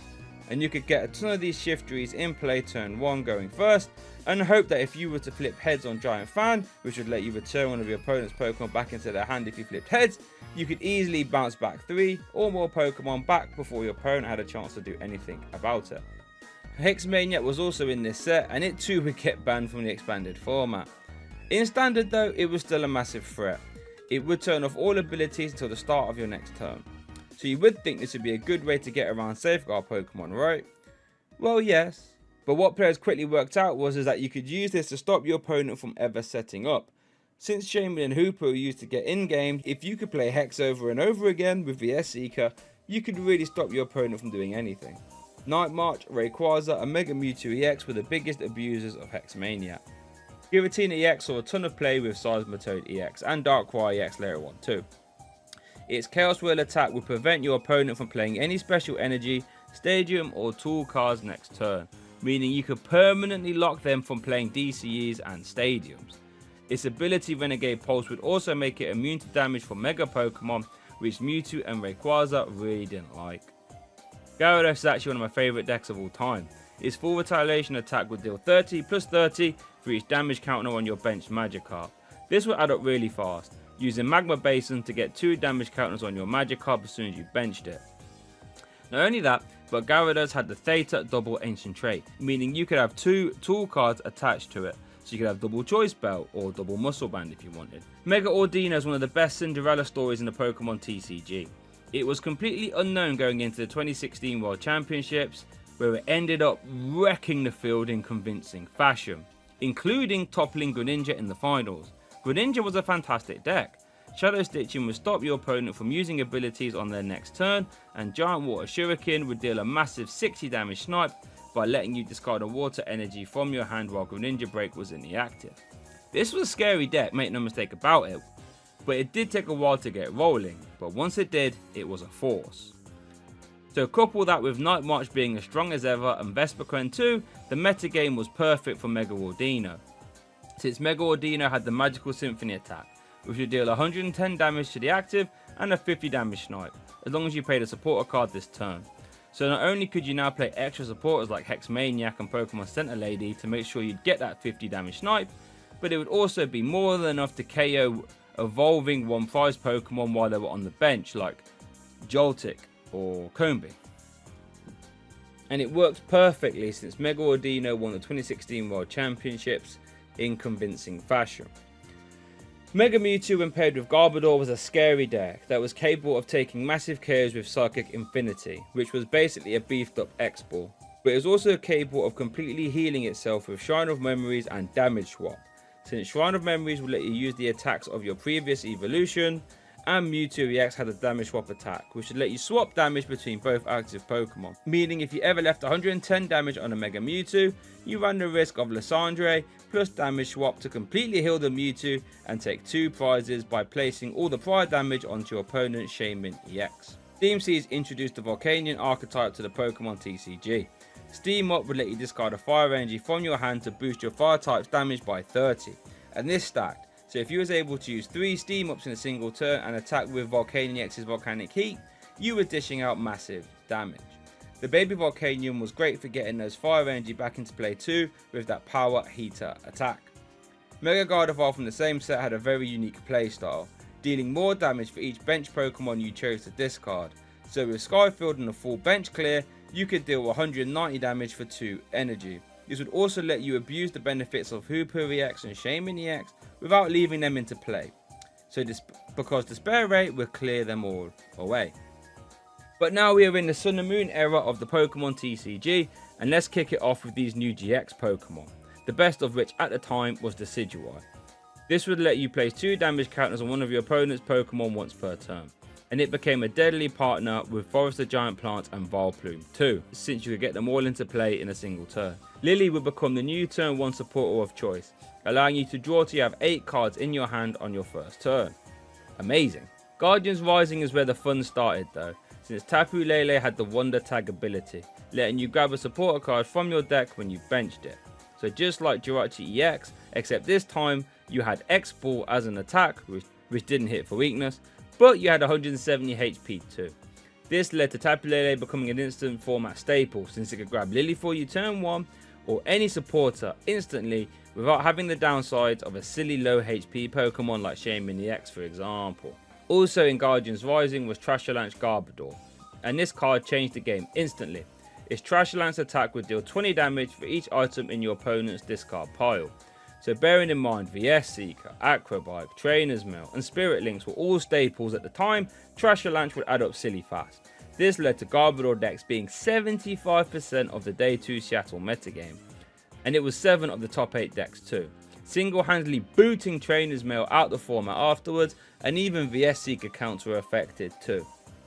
and you could get a ton of these Shiftries in play turn 1 going first, and hope that if you were to flip heads on Giant Fan, which would let you return one of your opponent's Pokemon back into their hand if you flipped heads, you could easily bounce back 3 or more Pokemon back before your opponent had a chance to do anything about it. Hexmaniac was also in this set, and it too would get banned from the expanded format. In Standard though, it was still a massive threat. It would turn off all abilities until the start of your next turn. So you would think this would be a good way to get around Safeguard Pokemon, right? Well, yes. But what players quickly worked out was that you could use this to stop your opponent from ever setting up. Since Shaman and Hooper were used to get in-game, if you could play Hex over and over again with the S-Seeker, you could really stop your opponent from doing anything. Night March, Rayquaza and Mega Mewtwo EX were the biggest abusers of Hexmaniac. Giratina EX saw a ton of play with Seismitoad EX and Darkrai EX later on too. Its Chaos Whirl attack would prevent your opponent from playing any special energy, stadium or tool cards next turn, meaning you could permanently lock them from playing DCEs and stadiums. Its ability Renegade Pulse would also make it immune to damage from Mega Pokemon, which Mewtwo and Rayquaza really didn't like. Gyarados is actually one of my favourite decks of all time. Its full retaliation attack would deal 30 plus 30 for each damage counter on your benched Magikarp. This would add up really fast, using Magma Basin to get 2 damage counters on your Magikarp as soon as you benched it. Not only that, but Gyarados had the Theta double ancient trait, meaning you could have 2 tool cards attached to it, so you could have double Choice Belt or double Muscle Band if you wanted. Mega Ordino is one of the best Cinderella stories in the Pokemon TCG. It was completely unknown going into the 2016 World Championships, where it ended up wrecking the field in convincing fashion, including toppling Greninja in the finals. Greninja was a fantastic deck. Shadow Stitching would stop your opponent from using abilities on their next turn, and Giant Water Shuriken would deal a massive 60 damage snipe by letting you discard a water energy from your hand while Greninja Break was in the active. This was a scary deck, make no mistake about it, but it did take a while to get rolling, but once it did, it was a force. So couple that with Night March being as strong as ever and Vespiquen too, the metagame was perfect for Mega Ordino. Since Mega Ordino had the Magical Symphony attack, which would deal 110 damage to the active and a 50 damage snipe, as long as you played a supporter card this turn. So not only could you now play extra supporters like Hexmaniac and Pokemon Center Lady to make sure you'd get that 50 damage snipe, but it would also be more than enough to KO evolving one prize Pokemon while they were on the bench like Joltik or Combee. And it worked perfectly since Mega Ordino won the 2016 World Championships in convincing fashion. Mega Mewtwo when paired with Garbodor was a scary deck that was capable of taking massive KOs with Psychic Infinity, which was basically a beefed up X-Ball, but it was also capable of completely healing itself with Shrine of Memories and Damage Swap, since Shrine of Memories will let you use the attacks of your previous evolution, and Mewtwo EX had a Damage Swap attack, which would let you swap damage between both active Pokemon, meaning if you ever left 110 damage on a Mega Mewtwo, you ran the risk of Lysandre plus Damage Swap to completely heal the Mewtwo and take 2 prizes by placing all the prior damage onto your opponent's Shaman EX. Steam Seas introduced the Volcanion archetype to the Pokemon TCG. Steam Up would let you discard a Fire Energy from your hand to boost your Fire type's damage by 30, and this stacked. So if you was able to use 3 Steam Ups in a single turn and attack with Volcanion X's Volcanic Heat, you were dishing out massive damage. The Baby Volcanion was great for getting those Fire Energy back into play too with that Power Heater attack. Mega Gardevoir from the same set had a very unique playstyle, dealing more damage for each bench Pokemon you chose to discard. So with Skyfield and a full bench clear, you could deal 190 damage for 2 energy. This would also let you abuse the benefits of Hooper EX and Shaman EX without leaving them into play, because Despair Rate would clear them all away. But now we are in the Sun and Moon era of the Pokemon TCG, and let's kick it off with these new GX Pokemon, the best of which at the time was Decidueye. This would let you place 2 damage counters on one of your opponent's Pokemon once per turn, and it became a deadly partner with Forest of Giant Plants and Vileplume too, since you could get them all into play in a single turn. Lily would become the new turn 1 supporter of choice, allowing you to draw till you have 8 cards in your hand on your first turn. Amazing. Guardians Rising is where the fun started though, since Tapu Lele had the Wonder Tag ability, letting you grab a supporter card from your deck when you benched it. So just like Jirachi EX, except this time you had X-Ball as an attack, which didn't hit for weakness, but you had 170 HP too. This led to Tapu Lele becoming an instant format staple, since it could grab Lily for you turn 1 or any supporter instantly without having the downsides of a silly low HP Pokemon like Shaymin EX for example. Also in Guardians Rising was Trashalanche Garbodor, and this card changed the game instantly. Its Trashalanche attack would deal 20 damage for each item in your opponent's discard pile. So bearing in mind VS Seeker, Acrobike, Trainer's Mail and Spirit Links were all staples at the time, Trashalanche would add up silly fast. This led to Garbodor decks being 75% of the Day 2 Seattle metagame, and it was 7 of the top 8 decks too, single-handedly booting Trainer's Mail out the format afterwards, and even VS Seeker counts were affected too.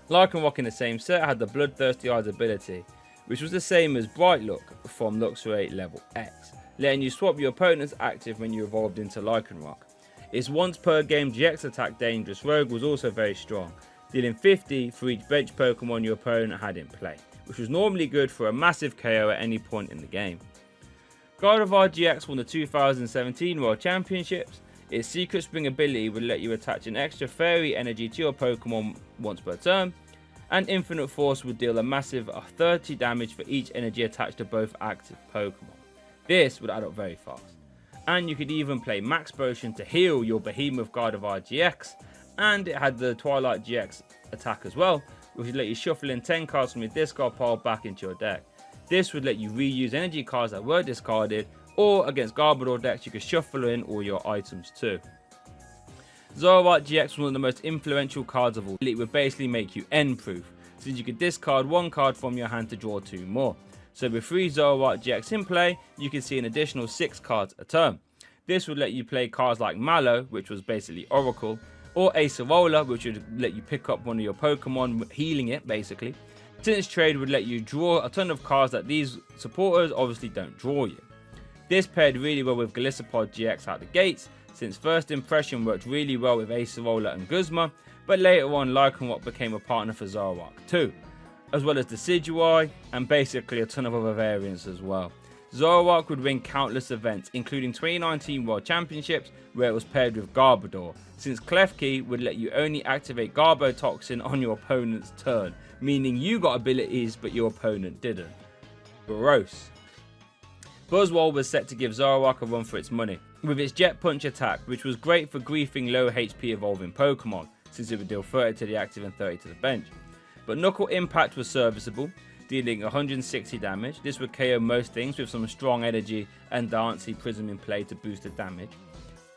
Lycanroc in the same set had the Bloodthirsty Eyes ability, which was the same as Bright Look from Luxray level X, letting you swap your opponent's active when you evolved into Lycanroc. Its once per game GX attack Dangerous Rogue was also very strong, dealing 50 for each bench Pokemon your opponent had in play, which was normally good for a massive KO at any point in the game. Gardevoir GX won the 2017 World Championships. Its Secret Spring ability would let you attach an extra Fairy energy to your Pokemon once per turn, and Infinite Force would deal a massive 30 damage for each energy attached to both active Pokemon. This would add up very fast. And you could even play Max Potion to heal your Behemoth Gardevoir GX, and it had the Twilight GX attack as well, which would let you shuffle in 10 cards from your discard pile back into your deck. This would let you reuse energy cards that were discarded, or against Garbodor decks you could shuffle in all your items too. Zoroark GX was one of the most influential cards of all. It would basically make you end proof, since you could discard 1 card from your hand to draw 2 more. So with 3 Zoroark GX in play, you can see an additional 6 cards a turn. This would let you play cards like Mallow, which was basically Oracle, or Acerola, which would let you pick up one of your Pokemon, healing it basically. Since Trade would let you draw a ton of cards that these supporters obviously don't draw you. This paired really well with Golisopod GX out the gates, since First Impression worked really well with Acerola and Guzma, but later on Lycanroc became a partner for Zoroark too, as well as Decidueye and basically a ton of other variants as well. Zoroark would win countless events, including 2019 World Championships where it was paired with Garbodor, since Klefki would let you only activate Garbotoxin on your opponent's turn, meaning you got abilities but your opponent didn't. Gross. Buzzwole was set to give Zoroark a run for its money, with its Jet Punch attack, which was great for griefing low HP evolving Pokemon, since it would deal 30 to the active and 30 to the bench. But Knuckle Impact was serviceable, dealing 160 damage. This would KO most things with some strong energy and Dancey Prism in play to boost the damage.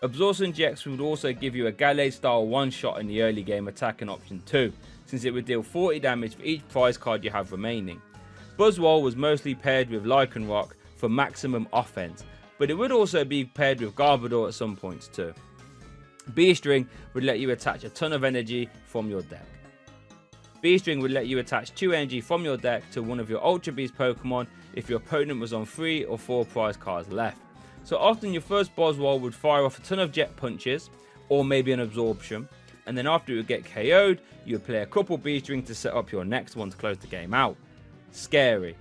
Absorption GX would also give you a Gallade style one shot in the early game attacking option too, since it would deal 40 damage for each prize card you have remaining. Buzzwole was mostly paired with Lycanroc for maximum offense, but it would also be paired with Garbodor at some points too. B-String would let you attach a ton of energy from your deck. B-String would let you attach 2 energy from your deck to one of your Ultra Beast Pokemon if your opponent was on 3 or 4 prize cards left. So often your first Buzzwole would fire off a ton of Jet Punches, or maybe an Absorption, and then after it would get KO'd, you would play a couple B-String to set up your next one to close the game out. Scary.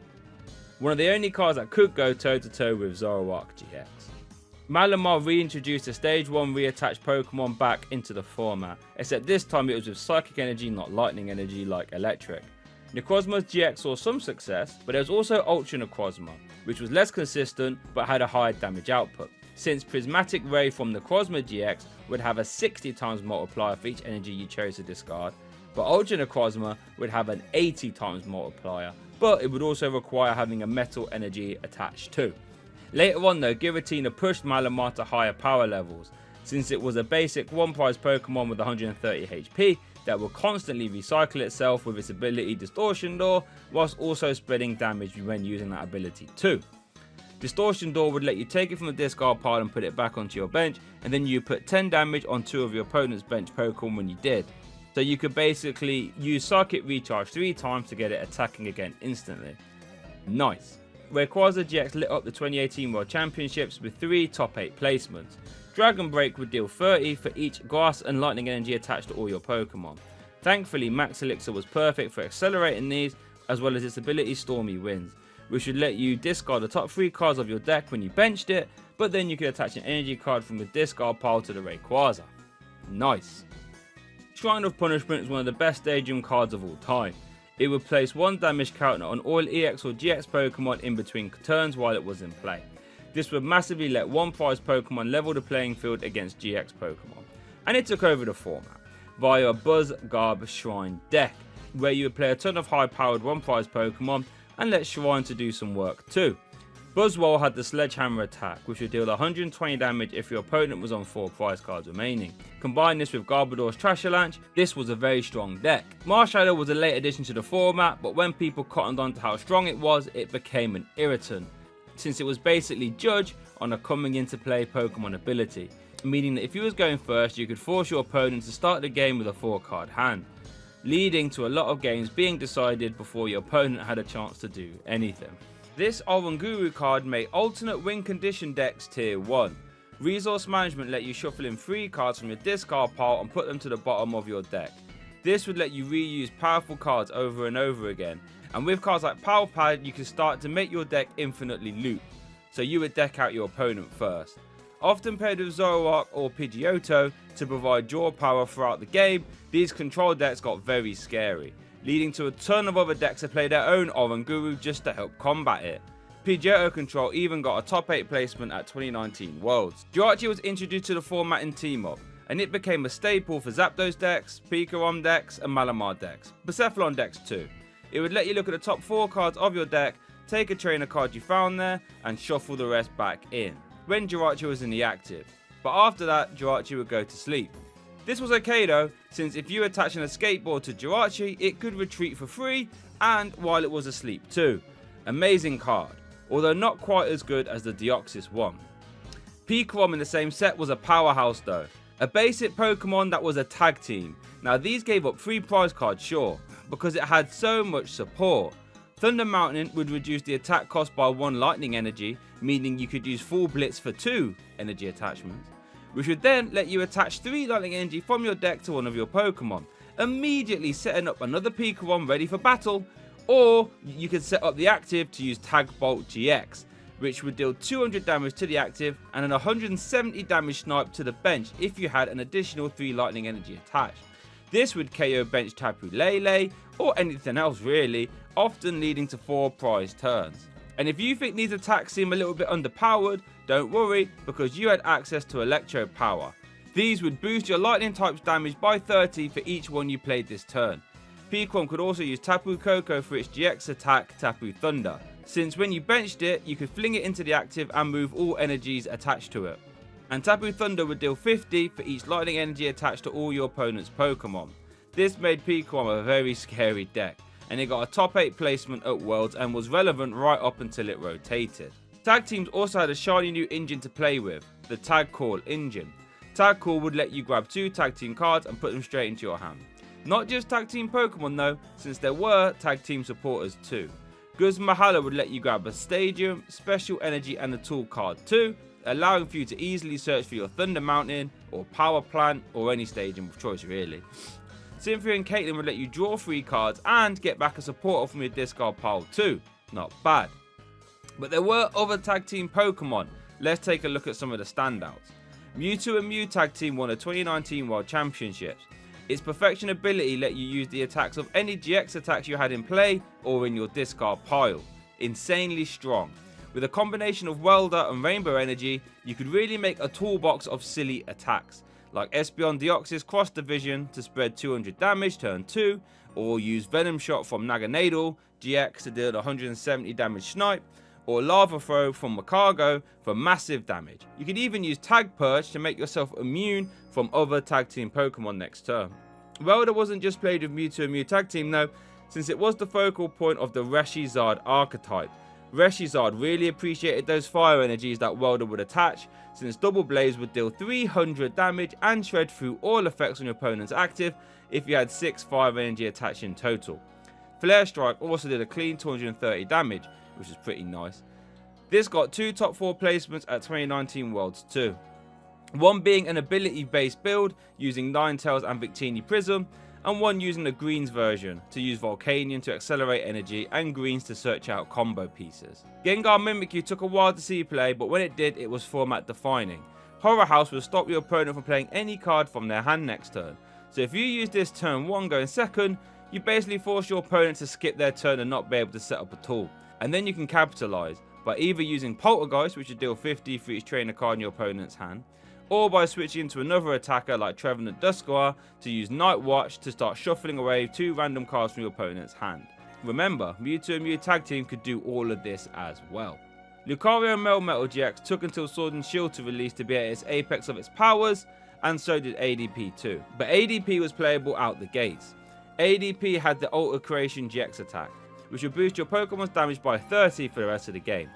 One of the only cards that could go toe-to-toe with Zoroark GX. Malamar reintroduced a stage 1 reattached Pokemon back into the format, except this time it was with Psychic Energy, not Lightning Energy like Electric. Necrozma's GX saw some success, but there was also Ultra Necrozma, which was less consistent but had a higher damage output, since Prismatic Ray from Necrozma GX would have a 60 times multiplier for each energy you chose to discard, but Ultra Necrozma would have an 80 times multiplier, but it would also require having a metal energy attached too. Later on though, Giratina pushed Malamar to higher power levels, since it was a basic one prize Pokemon with 130 HP that will constantly recycle itself with its ability Distortion Door, whilst also spreading damage when using that ability too. Distortion Door would let you take it from the discard pile and put it back onto your bench, and then you put 10 damage on 2 of your opponent's bench Pokemon when you did. So you could basically use Circuit Recharge 3 times to get it attacking again instantly. Nice. Rayquaza GX lit up the 2018 World Championships with 3 top 8 placements. Dragon Break would deal 30 for each Grass and Lightning Energy attached to all your Pokemon. Thankfully, Max Elixir was perfect for accelerating these, as well as its ability Stormy Winds, which would let you discard the top 3 cards of your deck when you benched it, but then you could attach an energy card from the discard pile to the Rayquaza. Nice. Shrine of Punishment is one of the best stadium cards of all time. It would place 1 damage counter on all EX or GX Pokemon in between turns while it was in play. This would massively let 1 prize Pokemon level the playing field against GX Pokemon. And it took over the format via a Buzz Garb Shrine deck, where you would play a ton of high powered 1 prize Pokemon and let Shrine to do some work too. Buzzwole had the Sledgehammer attack, which would deal 120 damage if your opponent was on 4 prize cards remaining. Combine this with Garbodor's Trashalanche, this was a very strong deck. Marshadow was a late addition to the format, but when people cottoned on to how strong it was, it became an irritant, since it was basically judged on a coming into play Pokemon ability, meaning that if you was going first, you could force your opponent to start the game with a 4 card hand, leading to a lot of games being decided before your opponent had a chance to do anything. This Oranguru card made alternate win condition decks tier 1. Resource management let you shuffle in 3 cards from your discard pile and put them to the bottom of your deck. This would let you reuse powerful cards over and over again, and with cards like Power Pad you can start to make your deck infinitely loop, so you would deck out your opponent first. Often paired with Zoroark or Pidgeotto to provide draw power throughout the game, these control decks got very scary, leading to a ton of other decks to play their own Oranguru just to help combat it. Pidgeotto Control even got a top 8 placement at 2019 Worlds. Jirachi was introduced to the format in Team Up, and it became a staple for Zapdos decks, Pikarom decks and Malamar decks, Bucephalon decks too. It would let you look at the top 4 cards of your deck, take a trainer card you found there, and shuffle the rest back in, when Jirachi was in the active. But after that, Jirachi would go to sleep. This was okay though, since if you attach an escape board to Jirachi, it could retreat for free and while it was asleep too. Amazing card, although not quite as good as the Deoxys one. Pikarom in the same set was a powerhouse though, a basic Pokemon that was a tag team. Now these gave up 3 prize cards sure, because it had so much support. Thunder Mountain would reduce the attack cost by 1 lightning energy, meaning you could use full blitz for 2 energy attachments, which would then let you attach 3 lightning energy from your deck to one of your Pokemon, immediately setting up another Pikarom ready for battle. Or you could set up the active to use Tag Bolt GX, which would deal 200 damage to the active and an 170 damage snipe to the bench if you had an additional 3 lightning energy attached. This would KO bench Tapu Lele or anything else really, often leading to 4 prize turns. And if you think these attacks seem a little bit underpowered, don't worry, because you had access to Electro Power. These would boost your lightning type's damage by 30 for each one you played this turn. Pikarom could also use Tapu Koko for its GX attack Tapu Thunder, since when you benched it, you could fling it into the active and move all energies attached to it. And Tapu Thunder would deal 50 for each lightning energy attached to all your opponent's Pokemon. This made Pikarom a very scary deck, and it got a top 8 placement at Worlds and was relevant right up until it rotated. Tag teams also had a shiny new engine to play with, the Tag Call engine. Tag Call would let you grab 2 tag team cards and put them straight into your hand. Not just tag team Pokemon though, since there were tag team supporters too. Guz Mahala would let you grab a Stadium, Special Energy and a Tool card too, allowing for you to easily search for your Thunder Mountain or Power Plant or any Stadium of choice really. Cynthia and Caitlyn would let you draw 3 cards and get back a supporter from your discard pile too. Not bad. But there were other tag team Pokemon. Let's take a look at some of the standouts. Mewtwo and Mew tag team won the 2019 World Championships. Its perfection ability let you use the attacks of any GX attacks you had in play or in your discard pile. Insanely strong. With a combination of Welder and Rainbow Energy, you could really make a toolbox of silly attacks, like Espeon Deoxys Cross Division to spread 200 damage turn 2, or use Venom Shot from Naganadel GX to deal 170 damage snipe, or Lava Throw from Makago for massive damage. You could even use Tag Purge to make yourself immune from other tag team Pokemon next turn. Welder wasn't just played with Mewtwo and Mew tag team though, since it was the focal point of the Reshizard archetype. Reshizard really appreciated those fire energies that Welder would attach, since Double Blaze would deal 300 damage and shred through all effects on your opponent's active if you had 6 fire energy attached in total. Flare Strike also did a clean 230 damage, which is pretty nice. This got 2 top 4 placements at 2019 Worlds too. One being an ability based build using Ninetales and Victini Prism, and one using the Greens version to use Volcanion to accelerate energy and Greens to search out combo pieces. Gengar Mimikyu took a while to see play, but when it did, it was format defining. Horror House will stop your opponent from playing any card from their hand next turn. So if you use this turn 1 going second, you basically force your opponent to skip their turn and not be able to set up at all. And then you can capitalise by either using Poltergeist, which would deal 50 for each trainer card in your opponent's hand, or by switching to another attacker like Trevenant Duskar to use Night Watch to start shuffling away 2 random cards from your opponent's hand. Remember, Mewtwo and Mew Tag Team could do all of this as well. Lucario Melmetal GX took until Sword and Shield to release to be at its apex of its powers, and so did ADP too. But ADP was playable out the gates. ADP had the Alter Creation GX attack, which would boost your Pokemon's damage by 30 for the rest of the game.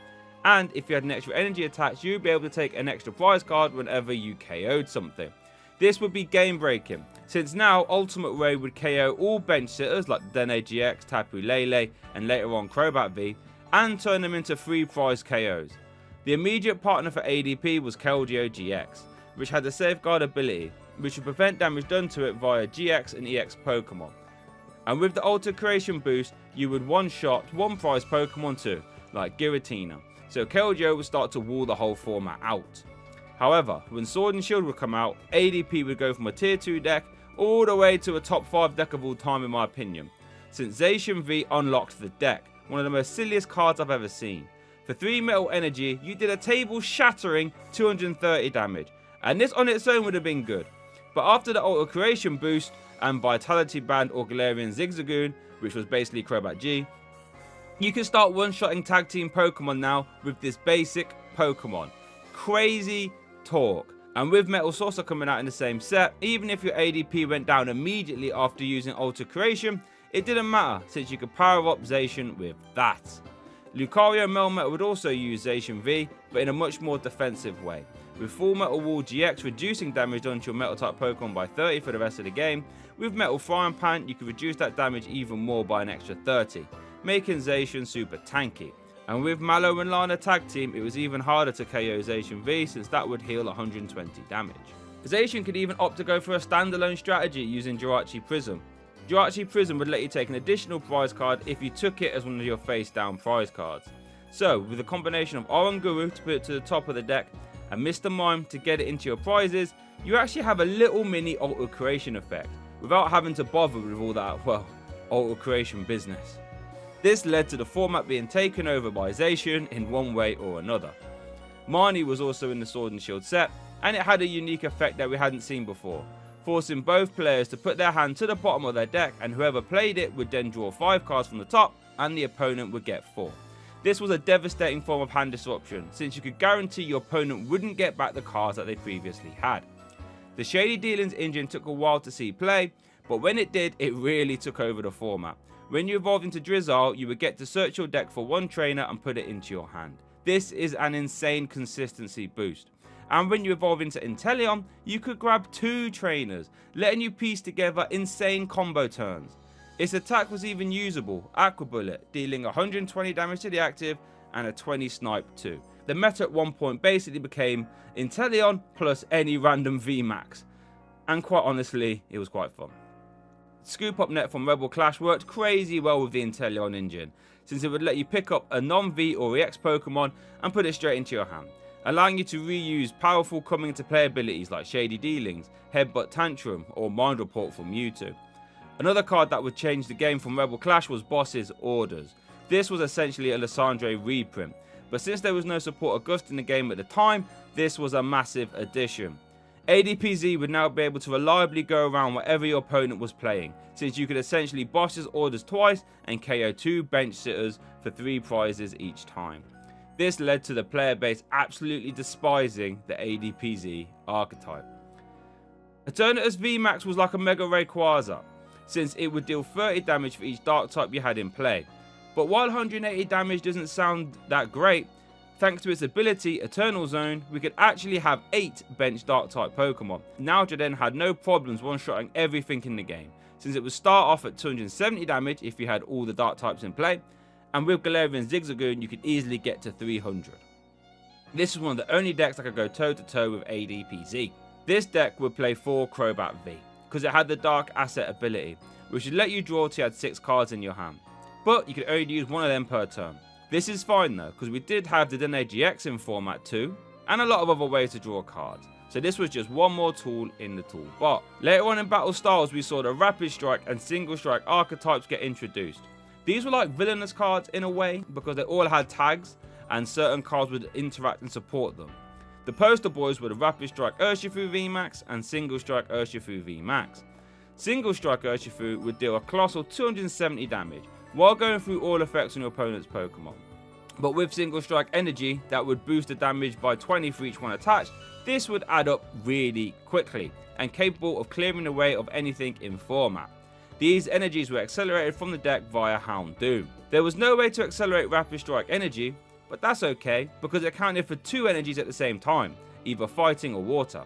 And if you had an extra energy attached, you'd be able to take an extra prize card whenever you KO'd something. This would be game breaking, since now Ultimate Ray would KO all bench sitters like Dene GX, Tapu Lele, and later on Crobat V, and turn them into free prize KOs. The immediate partner for ADP was Keldeo GX, which had the Safeguard ability, which would prevent damage done to it via GX and EX Pokemon. And with the Alter Creation boost, you would one-shot one prize Pokemon too, like Giratina. So Keldeo would start to wall the whole format out. However, when Sword and Shield would come out, ADP would go from a tier 2 deck all the way to a top 5 deck of all time in my opinion, since Zacian V unlocked the deck, one of the most silliest cards I've ever seen. For 3 metal energy, you did a table shattering 230 damage, and this on its own would have been good. But after the Alter Creation boost and Vitality Band or Galarian Zigzagoon, which was basically Crobat G, you can start one-shotting tag team Pokemon now with this basic Pokemon. Crazy talk. And with Metal Saucer coming out in the same set, even if your ADP went down immediately after using Alter Creation, it didn't matter since you could power up Zacian with that. Lucario Melmetal would also use Zacian V, but in a much more defensive way, with Full Metal Wall GX reducing damage done to your Metal type Pokemon by 30 for the rest of the game. With Metal Frying Pan, you could reduce that damage even more by an extra 30. Making Zacian super tanky. And with Mallow and Lana tag team, it was even harder to KO Zacian V since that would heal 120 damage. Zacian could even opt to go for a standalone strategy using Jirachi Prism. Jirachi Prism would let you take an additional prize card if you took it as one of your face down prize cards. So with a combination of Oranguru to put it to the top of the deck and Mr. Mime to get it into your prizes, you actually have a little mini Alter Creation effect without having to bother with all that, well, Alter Creation business. This led to the format being taken over by Zacian in one way or another. Marnie was also in the Sword and Shield set, and it had a unique effect that we hadn't seen before, forcing both players to put their hand to the bottom of their deck, and whoever played it would then draw 5 cards from the top and the opponent would get 4. This was a devastating form of hand disruption, since you could guarantee your opponent wouldn't get back the cards that they previously had. The Shady Dealings engine took a while to see play, but when it did, it really took over the format. When you evolved into Drizzile, you would get to search your deck for one trainer and put it into your hand. This is an insane consistency boost. And when you evolve into Inteleon, you could grab 2 trainers, letting you piece together insane combo turns. Its attack was even usable, Aqua Bullet, dealing 120 damage to the active and a 20 snipe too. The meta at one point basically became Inteleon plus any random VMAX. And quite honestly, it was quite fun. Scoop Up Net from Rebel Clash worked crazy well with the Inteleon engine, since it would let you pick up a non-V or EX Pokemon and put it straight into your hand, allowing you to reuse powerful coming into play abilities like Shady Dealings, Headbutt Tantrum, or Mind Report from Mewtwo. Another card that would change the game from Rebel Clash was Boss's Orders. This was essentially a Lysandre reprint, but since there was no support of Gust in the game at the time, this was a massive addition. ADPZ would now be able to reliably go around whatever your opponent was playing, since you could essentially boss his orders twice and KO 2 bench sitters for 3 prizes each time. This led to the player base absolutely despising the ADPZ archetype. Eternatus VMAX was like a Mega Rayquaza, since it would deal 30 damage for each dark type you had in play. But while 180 damage doesn't sound that great, thanks to its ability, Eternal Zone, we could actually have 8 bench dark type Pokemon. Now Jaden had no problems one-shotting everything in the game, since it would start off at 270 damage if you had all the dark types in play, and with Galarian Zigzagoon you could easily get to 300. This was one of the only decks that could go toe to toe with ADPZ. This deck would play 4 Crobat V, because it had the Dark Asset ability, which would let you draw till you had 6 cards in your hand. But you could only use one of them per turn. This is fine though, because we did have the Dene GX in format too, and a lot of other ways to draw cards. So this was just one more tool in the toolbox. Later on in Battle Styles, we saw the Rapid Strike and Single Strike archetypes get introduced. These were like villainous cards in a way, because they all had tags, and certain cards would interact and support them. The poster boys were the Rapid Strike Urshifu VMAX and Single Strike Urshifu VMAX. Single Strike Urshifu would deal a colossal 270 damage, while going through all effects on your opponent's Pokemon. But with Single Strike Energy, that would boost the damage by 20 for each one attached. This would add up really quickly, and capable of clearing the way of anything in format. These energies were accelerated from the deck via Houndoom. There was no way to accelerate Rapid Strike Energy, but that's okay, because it counted for 2 energies at the same time, either fighting or water.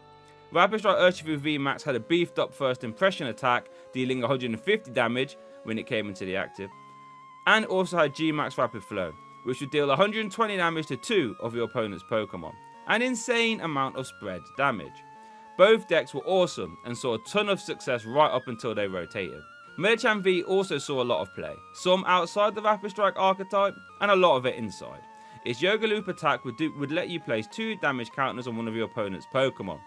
Rapid Strike Urshifu VMAX had a beefed up first impression attack, dealing 150 damage when it came into the active, and also had G-Max Rapid Flow, which would deal 120 damage to 2 of your opponent's Pokemon. An insane amount of spread damage. Both decks were awesome and saw a ton of success right up until they rotated. Medicham V also saw a lot of play, some outside the Rapid Strike archetype and a lot of it inside. Its Yoga Loop attack would let you place 2 damage counters on one of your opponent's Pokemon,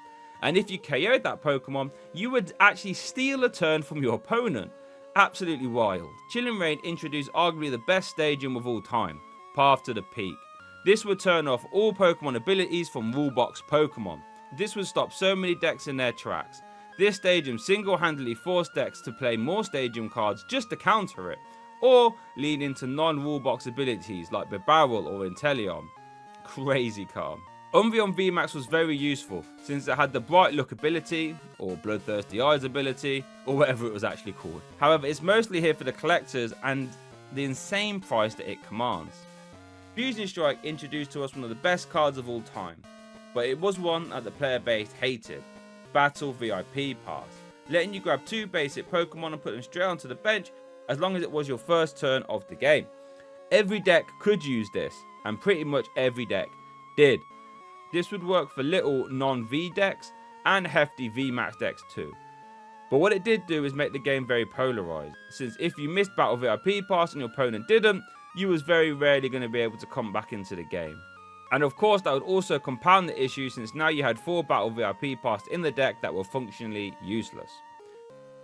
and if you KO'd that Pokemon, you would actually steal a turn from your opponent. Absolutely wild. Chilling Reign introduced arguably the best stadium of all time, Path to the Peak. This would turn off all Pokemon abilities from Rulebox Pokemon. This would stop so many decks in their tracks. This stadium single-handedly forced decks to play more stadium cards just to counter it, or lean into non-Rulebox abilities like Bibarel or Inteleon. Crazy calm. Umbreon VMAX was very useful since it had the Bright Look ability, or Bloodthirsty Eyes ability, or whatever it was actually called. However, it's mostly here for the collectors and the insane price that it commands. Fusion Strike introduced to us one of the best cards of all time, but it was one that the player base hated, Battle VIP Pass, letting you grab 2 basic Pokemon and put them straight onto the bench as long as it was your first turn of the game. Every deck could use this, and pretty much every deck did. This would work for little non-V decks and hefty VMAX decks too. But what it did do is make the game very polarized, since if you missed Battle VIP Pass and your opponent didn't, you was very rarely going to be able to come back into the game. And of course that would also compound the issue, since now you had 4 Battle VIP Pass in the deck that were functionally useless.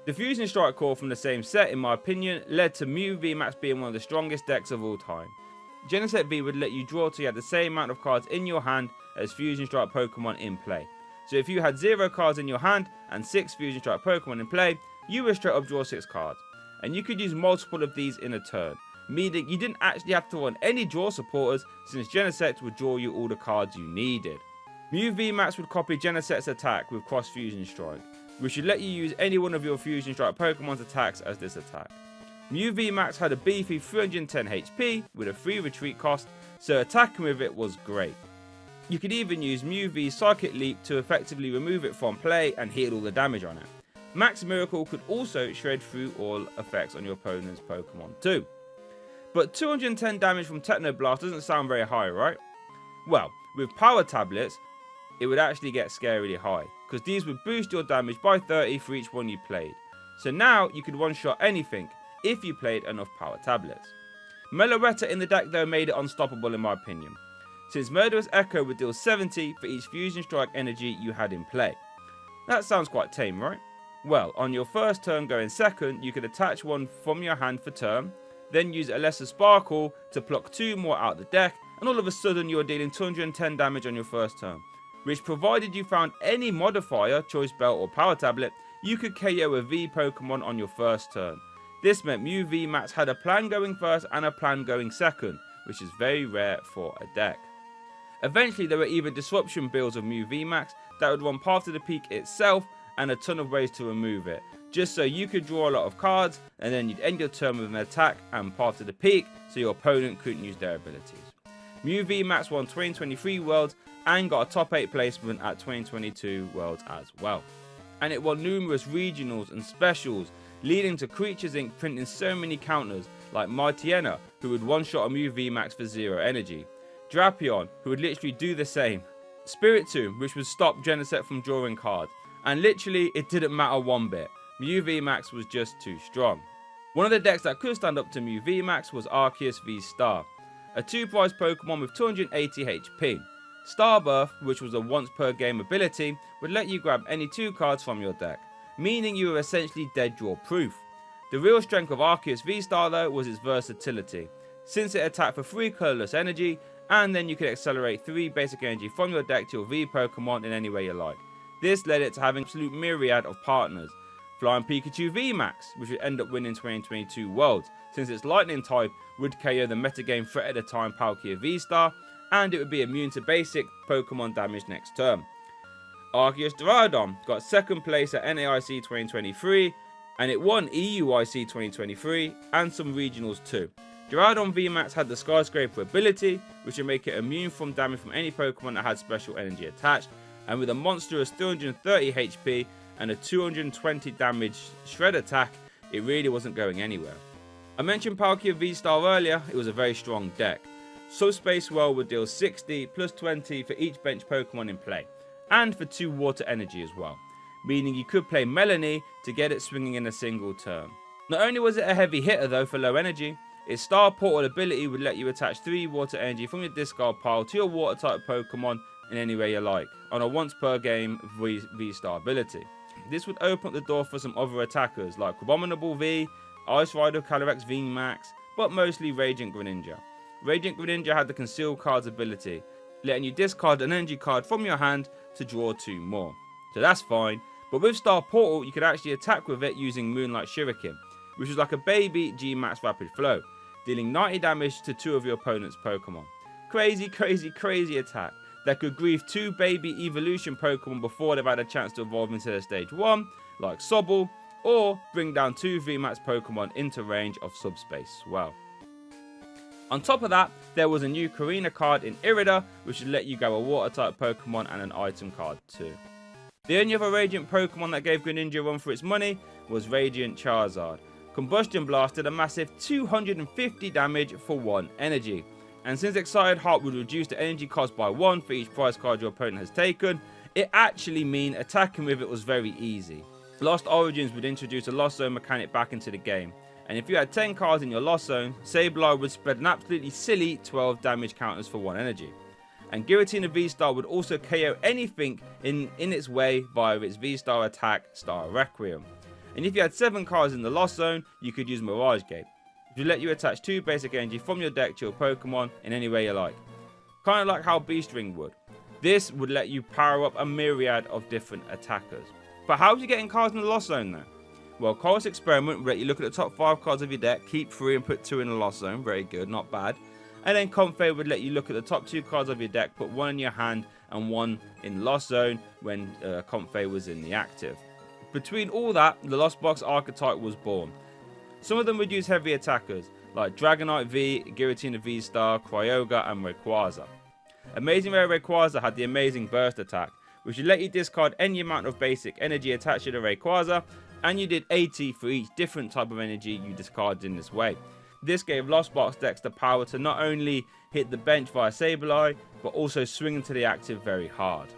The Fusion Strike core from the same set, in my opinion, led to Mew VMAX being one of the strongest decks of all time. Genesect V would let you draw till you had the same amount of cards in your hand as Fusion Strike Pokemon in play. So if you had 0 cards in your hand and 6 Fusion Strike Pokemon in play, you would straight up draw 6 cards. And you could use multiple of these in a turn, meaning you didn't actually have to run any draw supporters, since Genesect would draw you all the cards you needed. Mew VMAX would copy Genesect's attack with Cross Fusion Strike, which would let you use any one of your Fusion Strike Pokemon's attacks as this attack. Mew VMAX had a beefy 310 HP with a 3 retreat cost, so attacking with it was great. You could even use Mew V Psychic Leap to effectively remove it from play and heal all the damage on it. Max Miracle could also shred through all effects on your opponent's Pokemon too. But 210 damage from Techno Blast doesn't sound very high, right? Well, with Power Tablets, it would actually get scarily high, because these would boost your damage by 30 for each one you played. So now you could one-shot anything if you played enough Power Tablets. Meloetta in the deck though made it unstoppable in my opinion, since Murderous Echo would deal 70 for each Fusion Strike energy you had in play. That sounds quite tame, right? Well, on your first turn going second, you could attach one from your hand for turn, then use a Lesser Sparkle to pluck 2 more out the deck, and all of a sudden you're dealing 210 damage on your first turn, which provided you found any modifier, Choice Belt or Power Tablet, you could KO a V Pokemon on your first turn. This meant Mew VMAX had a plan going first and a plan going second, which is very rare for a deck. Eventually there were even disruption builds of Mew VMAX that would run Path to the Peak itself, and a ton of ways to remove it, just so you could draw a lot of cards and then you'd end your turn with an attack and Path to the Peak so your opponent couldn't use their abilities. Mew VMAX won 2023 Worlds and got a top 8 placement at 2022 Worlds as well. And it won numerous regionals and specials, leading to Creatures Inc. printing so many counters like Mightyena, who would one-shot a Mew VMAX for 0 energy, Drapion, who would literally do the same, Spiritomb, which would stop Genesect from drawing cards, and literally it didn't matter one bit. Mew VMAX was just too strong. One of the decks that could stand up to Mew VMAX was Arceus V Star, a 2-prize Pokemon with 280 HP. Starbirth, which was a once per game ability, would let you grab any 2 cards from your deck, meaning you were essentially dead draw proof. The real strength of Arceus V Star though was its versatility, since it attacked for 3 colourless energy, and then you could accelerate 3 basic energy from your deck to your V Pokemon in any way you like. This led it to having an absolute myriad of partners. Flying Pikachu VMAX, which would end up winning 2022 Worlds, since its lightning type would KO the metagame threat at the time Palkia V-Star, and it would be immune to basic Pokemon damage next turn. Arceus Duraludon got 2nd place at NAIC 2023, and it won EUIC 2023 and some regionals too. Duraludon VMAX had the Skyscraper ability, which would make it immune from damage from any Pokemon that had special energy attached, and with a monstrous 330 HP and a 220 damage shred attack, it really wasn't going anywhere. I mentioned Palkia V-Star earlier, it was a very strong deck. Subspace Well would deal 60 plus 20 for each bench Pokemon in play, and for 2 water energy as well, meaning you could play Melanie to get it swinging in a single turn. Not only was it a heavy hitter though for low energy, its Star Portal ability would let you attach 3 water energy from your discard pile to your water type Pokemon in any way you like, on a once per game V-Star ability. This would open up the door for some other attackers like Abominable V, Ice Rider Calyrex VMAX, but mostly Radiant Greninja. Radiant Greninja had the Conceal Cards ability, letting you discard an energy card from your hand to draw 2 more. So that's fine, but with Star Portal you could actually attack with it using Moonlight Shuriken, which was like a baby G-Max Rapid Flow, dealing 90 damage to 2 of your opponent's Pokemon. Crazy attack that could grief 2 baby evolution Pokemon before they've had a chance to evolve into their stage 1, like Sobble, or bring down 2 VMAX Pokemon into range of Subspace Swell. On top of that, there was a new Karina card in Irida, which would let you grab a water type Pokemon and an item card too. The only other Radiant Pokemon that gave Greninja a run for its money was Radiant Charizard. Combustion Blast did a massive 250 damage for 1 energy. And since Excited Heart would reduce the energy cost by 1 for each prize card your opponent has taken, it actually meant attacking with it was very easy. Lost Origins would introduce a Lost Zone mechanic back into the game, and if you had 10 cards in your Lost Zone, Sableye would spread an absolutely silly 12 damage counters for 1 energy. And Giratina V-Star would also KO anything in its way via its V-Star attack, Star Requiem. And if you had 7 cards in the Lost Zone, you could use Mirage Gate, which would let you attach 2 basic energy from your deck to your Pokemon in any way you like. Kind of like how Beast Ring would. This would let you power up a myriad of different attackers. But how would you get in cards in the Lost Zone though? Well, Chorus Experiment would let you look at the top 5 cards of your deck, keep 3 and put 2 in the Lost Zone, very good, not bad. And then Comfey would let you look at the top 2 cards of your deck, put 1 in your hand and 1 in Lost Zone when Comfey was in the active. Between all that, the Lost Box archetype was born. Some of them would use heavy attackers, like Dragonite V, Giratina V-Star, Kyogre and Rayquaza. Amazing Rare Rayquaza had the amazing Burst attack, which would let you discard any amount of basic energy attached to the Rayquaza, and you did 80 for each different type of energy you discarded in this way. This gave Lost Box decks the power to not only hit the bench via Sableye, but also swing into the active very hard.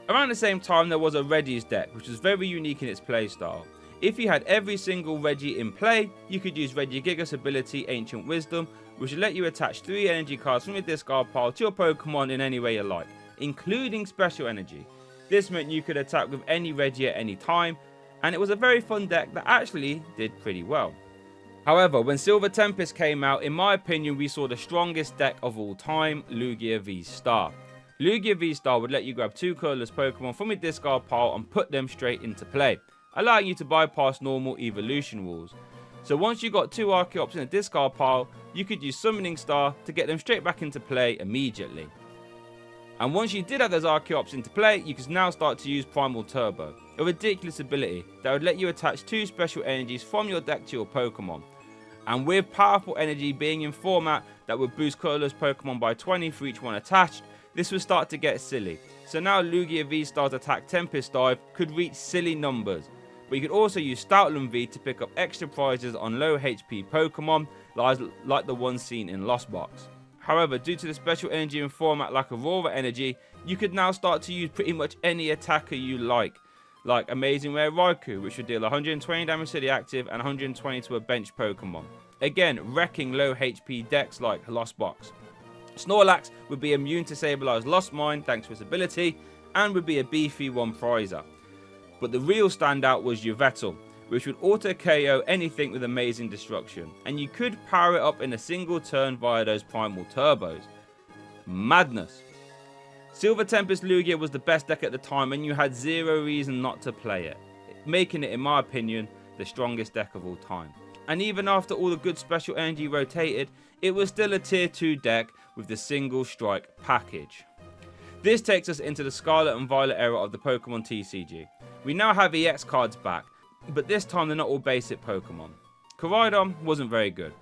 Around the same time there was a Reggie's deck, which was very unique in its playstyle. If you had every single Reggie in play, you could use Regigigas ability Ancient Wisdom, which would let you attach 3 energy cards from your discard pile to your Pokemon in any way you like, including special energy. This meant you could attack with any Reggie at any time, and it was a very fun deck that actually did pretty well. However, when Silver Tempest came out, in my opinion, we saw the strongest deck of all time, Lugia V-Star. Lugia V-Star would let you grab 2 colorless Pokemon from your discard pile and put them straight into play, allowing you to bypass normal evolution rules. So once you got 2 Archeops in a discard pile, you could use Summoning Star to get them straight back into play immediately. And once you did have those Archeops into play, you could now start to use Primal Turbo, a ridiculous ability that would let you attach 2 special energies from your deck to your Pokemon. And with powerful energy being in format that would boost colorless Pokemon by 20 for each one attached, this would start to get silly. So now Lugia V-Star's attack Tempest Dive could reach silly numbers. But you could also use Stoutland V to pick up extra prizes on low HP Pokemon, like the one seen in Lost Box. However, due to the special energy in format like Aurora Energy, you could now start to use pretty much any attacker you like. like Amazing Rare Raikou, which would deal 120 damage to the active and 120 to a bench Pokemon. Again, wrecking low HP decks like Lost Box. Snorlax would be immune to Sableye's Lost Mine thanks to its ability, and would be a beefy one prizer. But the real standout was Yveltal, which would auto KO anything with Amazing Destruction, and you could power it up in a single turn via those Primal Turbos. Madness. Silver Tempest Lugia was the best deck at the time, and you had zero reason not to play it, making it, in my opinion, the strongest deck of all time. And even after all the good special energy rotated, it was still a tier 2 deck with the single strike package. This takes us into the Scarlet and Violet era of the Pokemon TCG. We now have EX cards back, but this time they're not all basic Pokemon. Koraidon wasn't very good,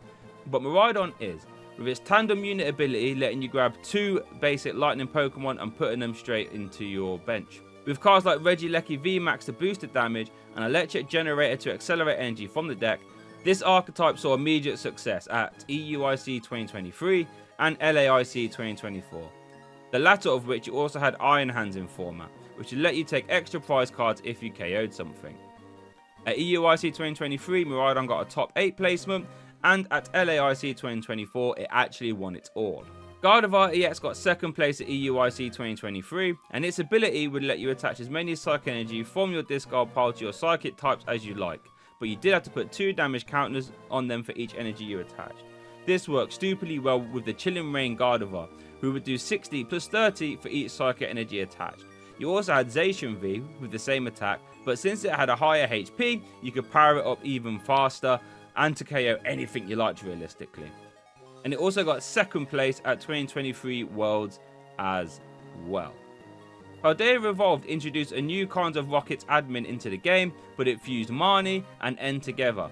but Miraidon is, with its tandem unit ability letting you grab 2 basic lightning Pokemon and putting them straight into your bench. With cards like Regieleki VMAX to boost the damage and Electric Generator to accelerate energy from the deck, this archetype saw immediate success at EUIC 2023 and LAIC 2024. The latter of which also had Iron Hands in format, which would let you take extra prize cards if you KO'd something. At EUIC 2023, Miraidon got a top 8 placement, and at LAIC 2024, it actually won it all. Gardevoir EX got 2nd place at EUIC 2023, and its ability would let you attach as many Psychic Energy from your discard pile to your Psychic types as you like, but you did have to put 2 damage counters on them for each energy you attached. This worked stupidly well with the Chilling Reign Gardevoir, who would do 60 plus 30 for each Psychic Energy attached. You also had Zacian V with the same attack, but since it had a higher HP, you could power it up even faster and to KO anything you liked realistically. And it also got 2nd place at 2023 Worlds as well. Paldea Revolved introduced a new kind of Rockets admin into the game, but it fused Marnie and N together,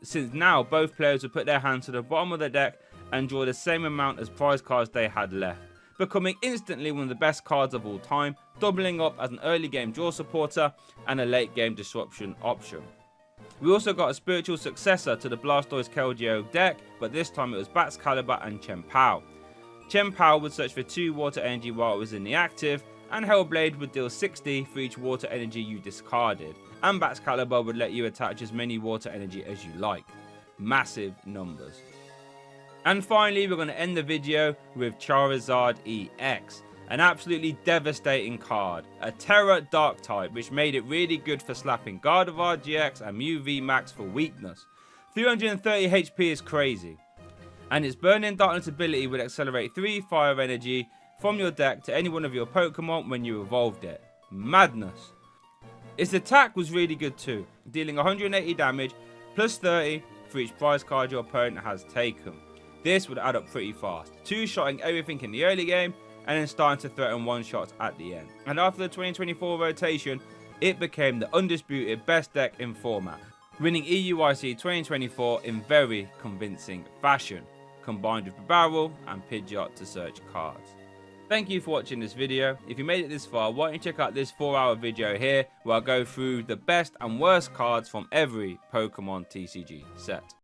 since now both players would put their hands to the bottom of the deck and draw the same amount as prize cards they had left, becoming instantly one of the best cards of all time, doubling up as an early game draw supporter and a late game disruption option. We also got a spiritual successor to the Blastoise Keldeo deck, but this time it was Baxcalibur and Chien-Pao. Chien-Pao would search for 2 water energy while it was in the active, and Hellblade would deal 60 for each water energy you discarded, and Baxcalibur would let you attach as many water energy as you like. Massive numbers. And finally, we're going to end the video with Charizard EX, an absolutely devastating card, a Terra Dark type, which made it really good for slapping Gardevoir GX and Mew VMAX for weakness. 330 HP is crazy, and its Burning Darkness ability would accelerate 3 fire energy from your deck to any one of your Pokemon when you evolved it. Madness. Its attack was really good too, dealing 180 damage plus 30 for each prize card your opponent has taken. This would add up pretty fast, 2-shotting everything in the early game and then starting to threaten 1-shots at the end. And after the 2024 rotation, it became the undisputed best deck in format, winning EUIC 2024 in very convincing fashion, combined with Barrel and Pidgeot to search cards. Thank you for watching this video. If you made it this far, why don't you check out this 4-hour video here where I go through the best and worst cards from every Pokemon TCG set.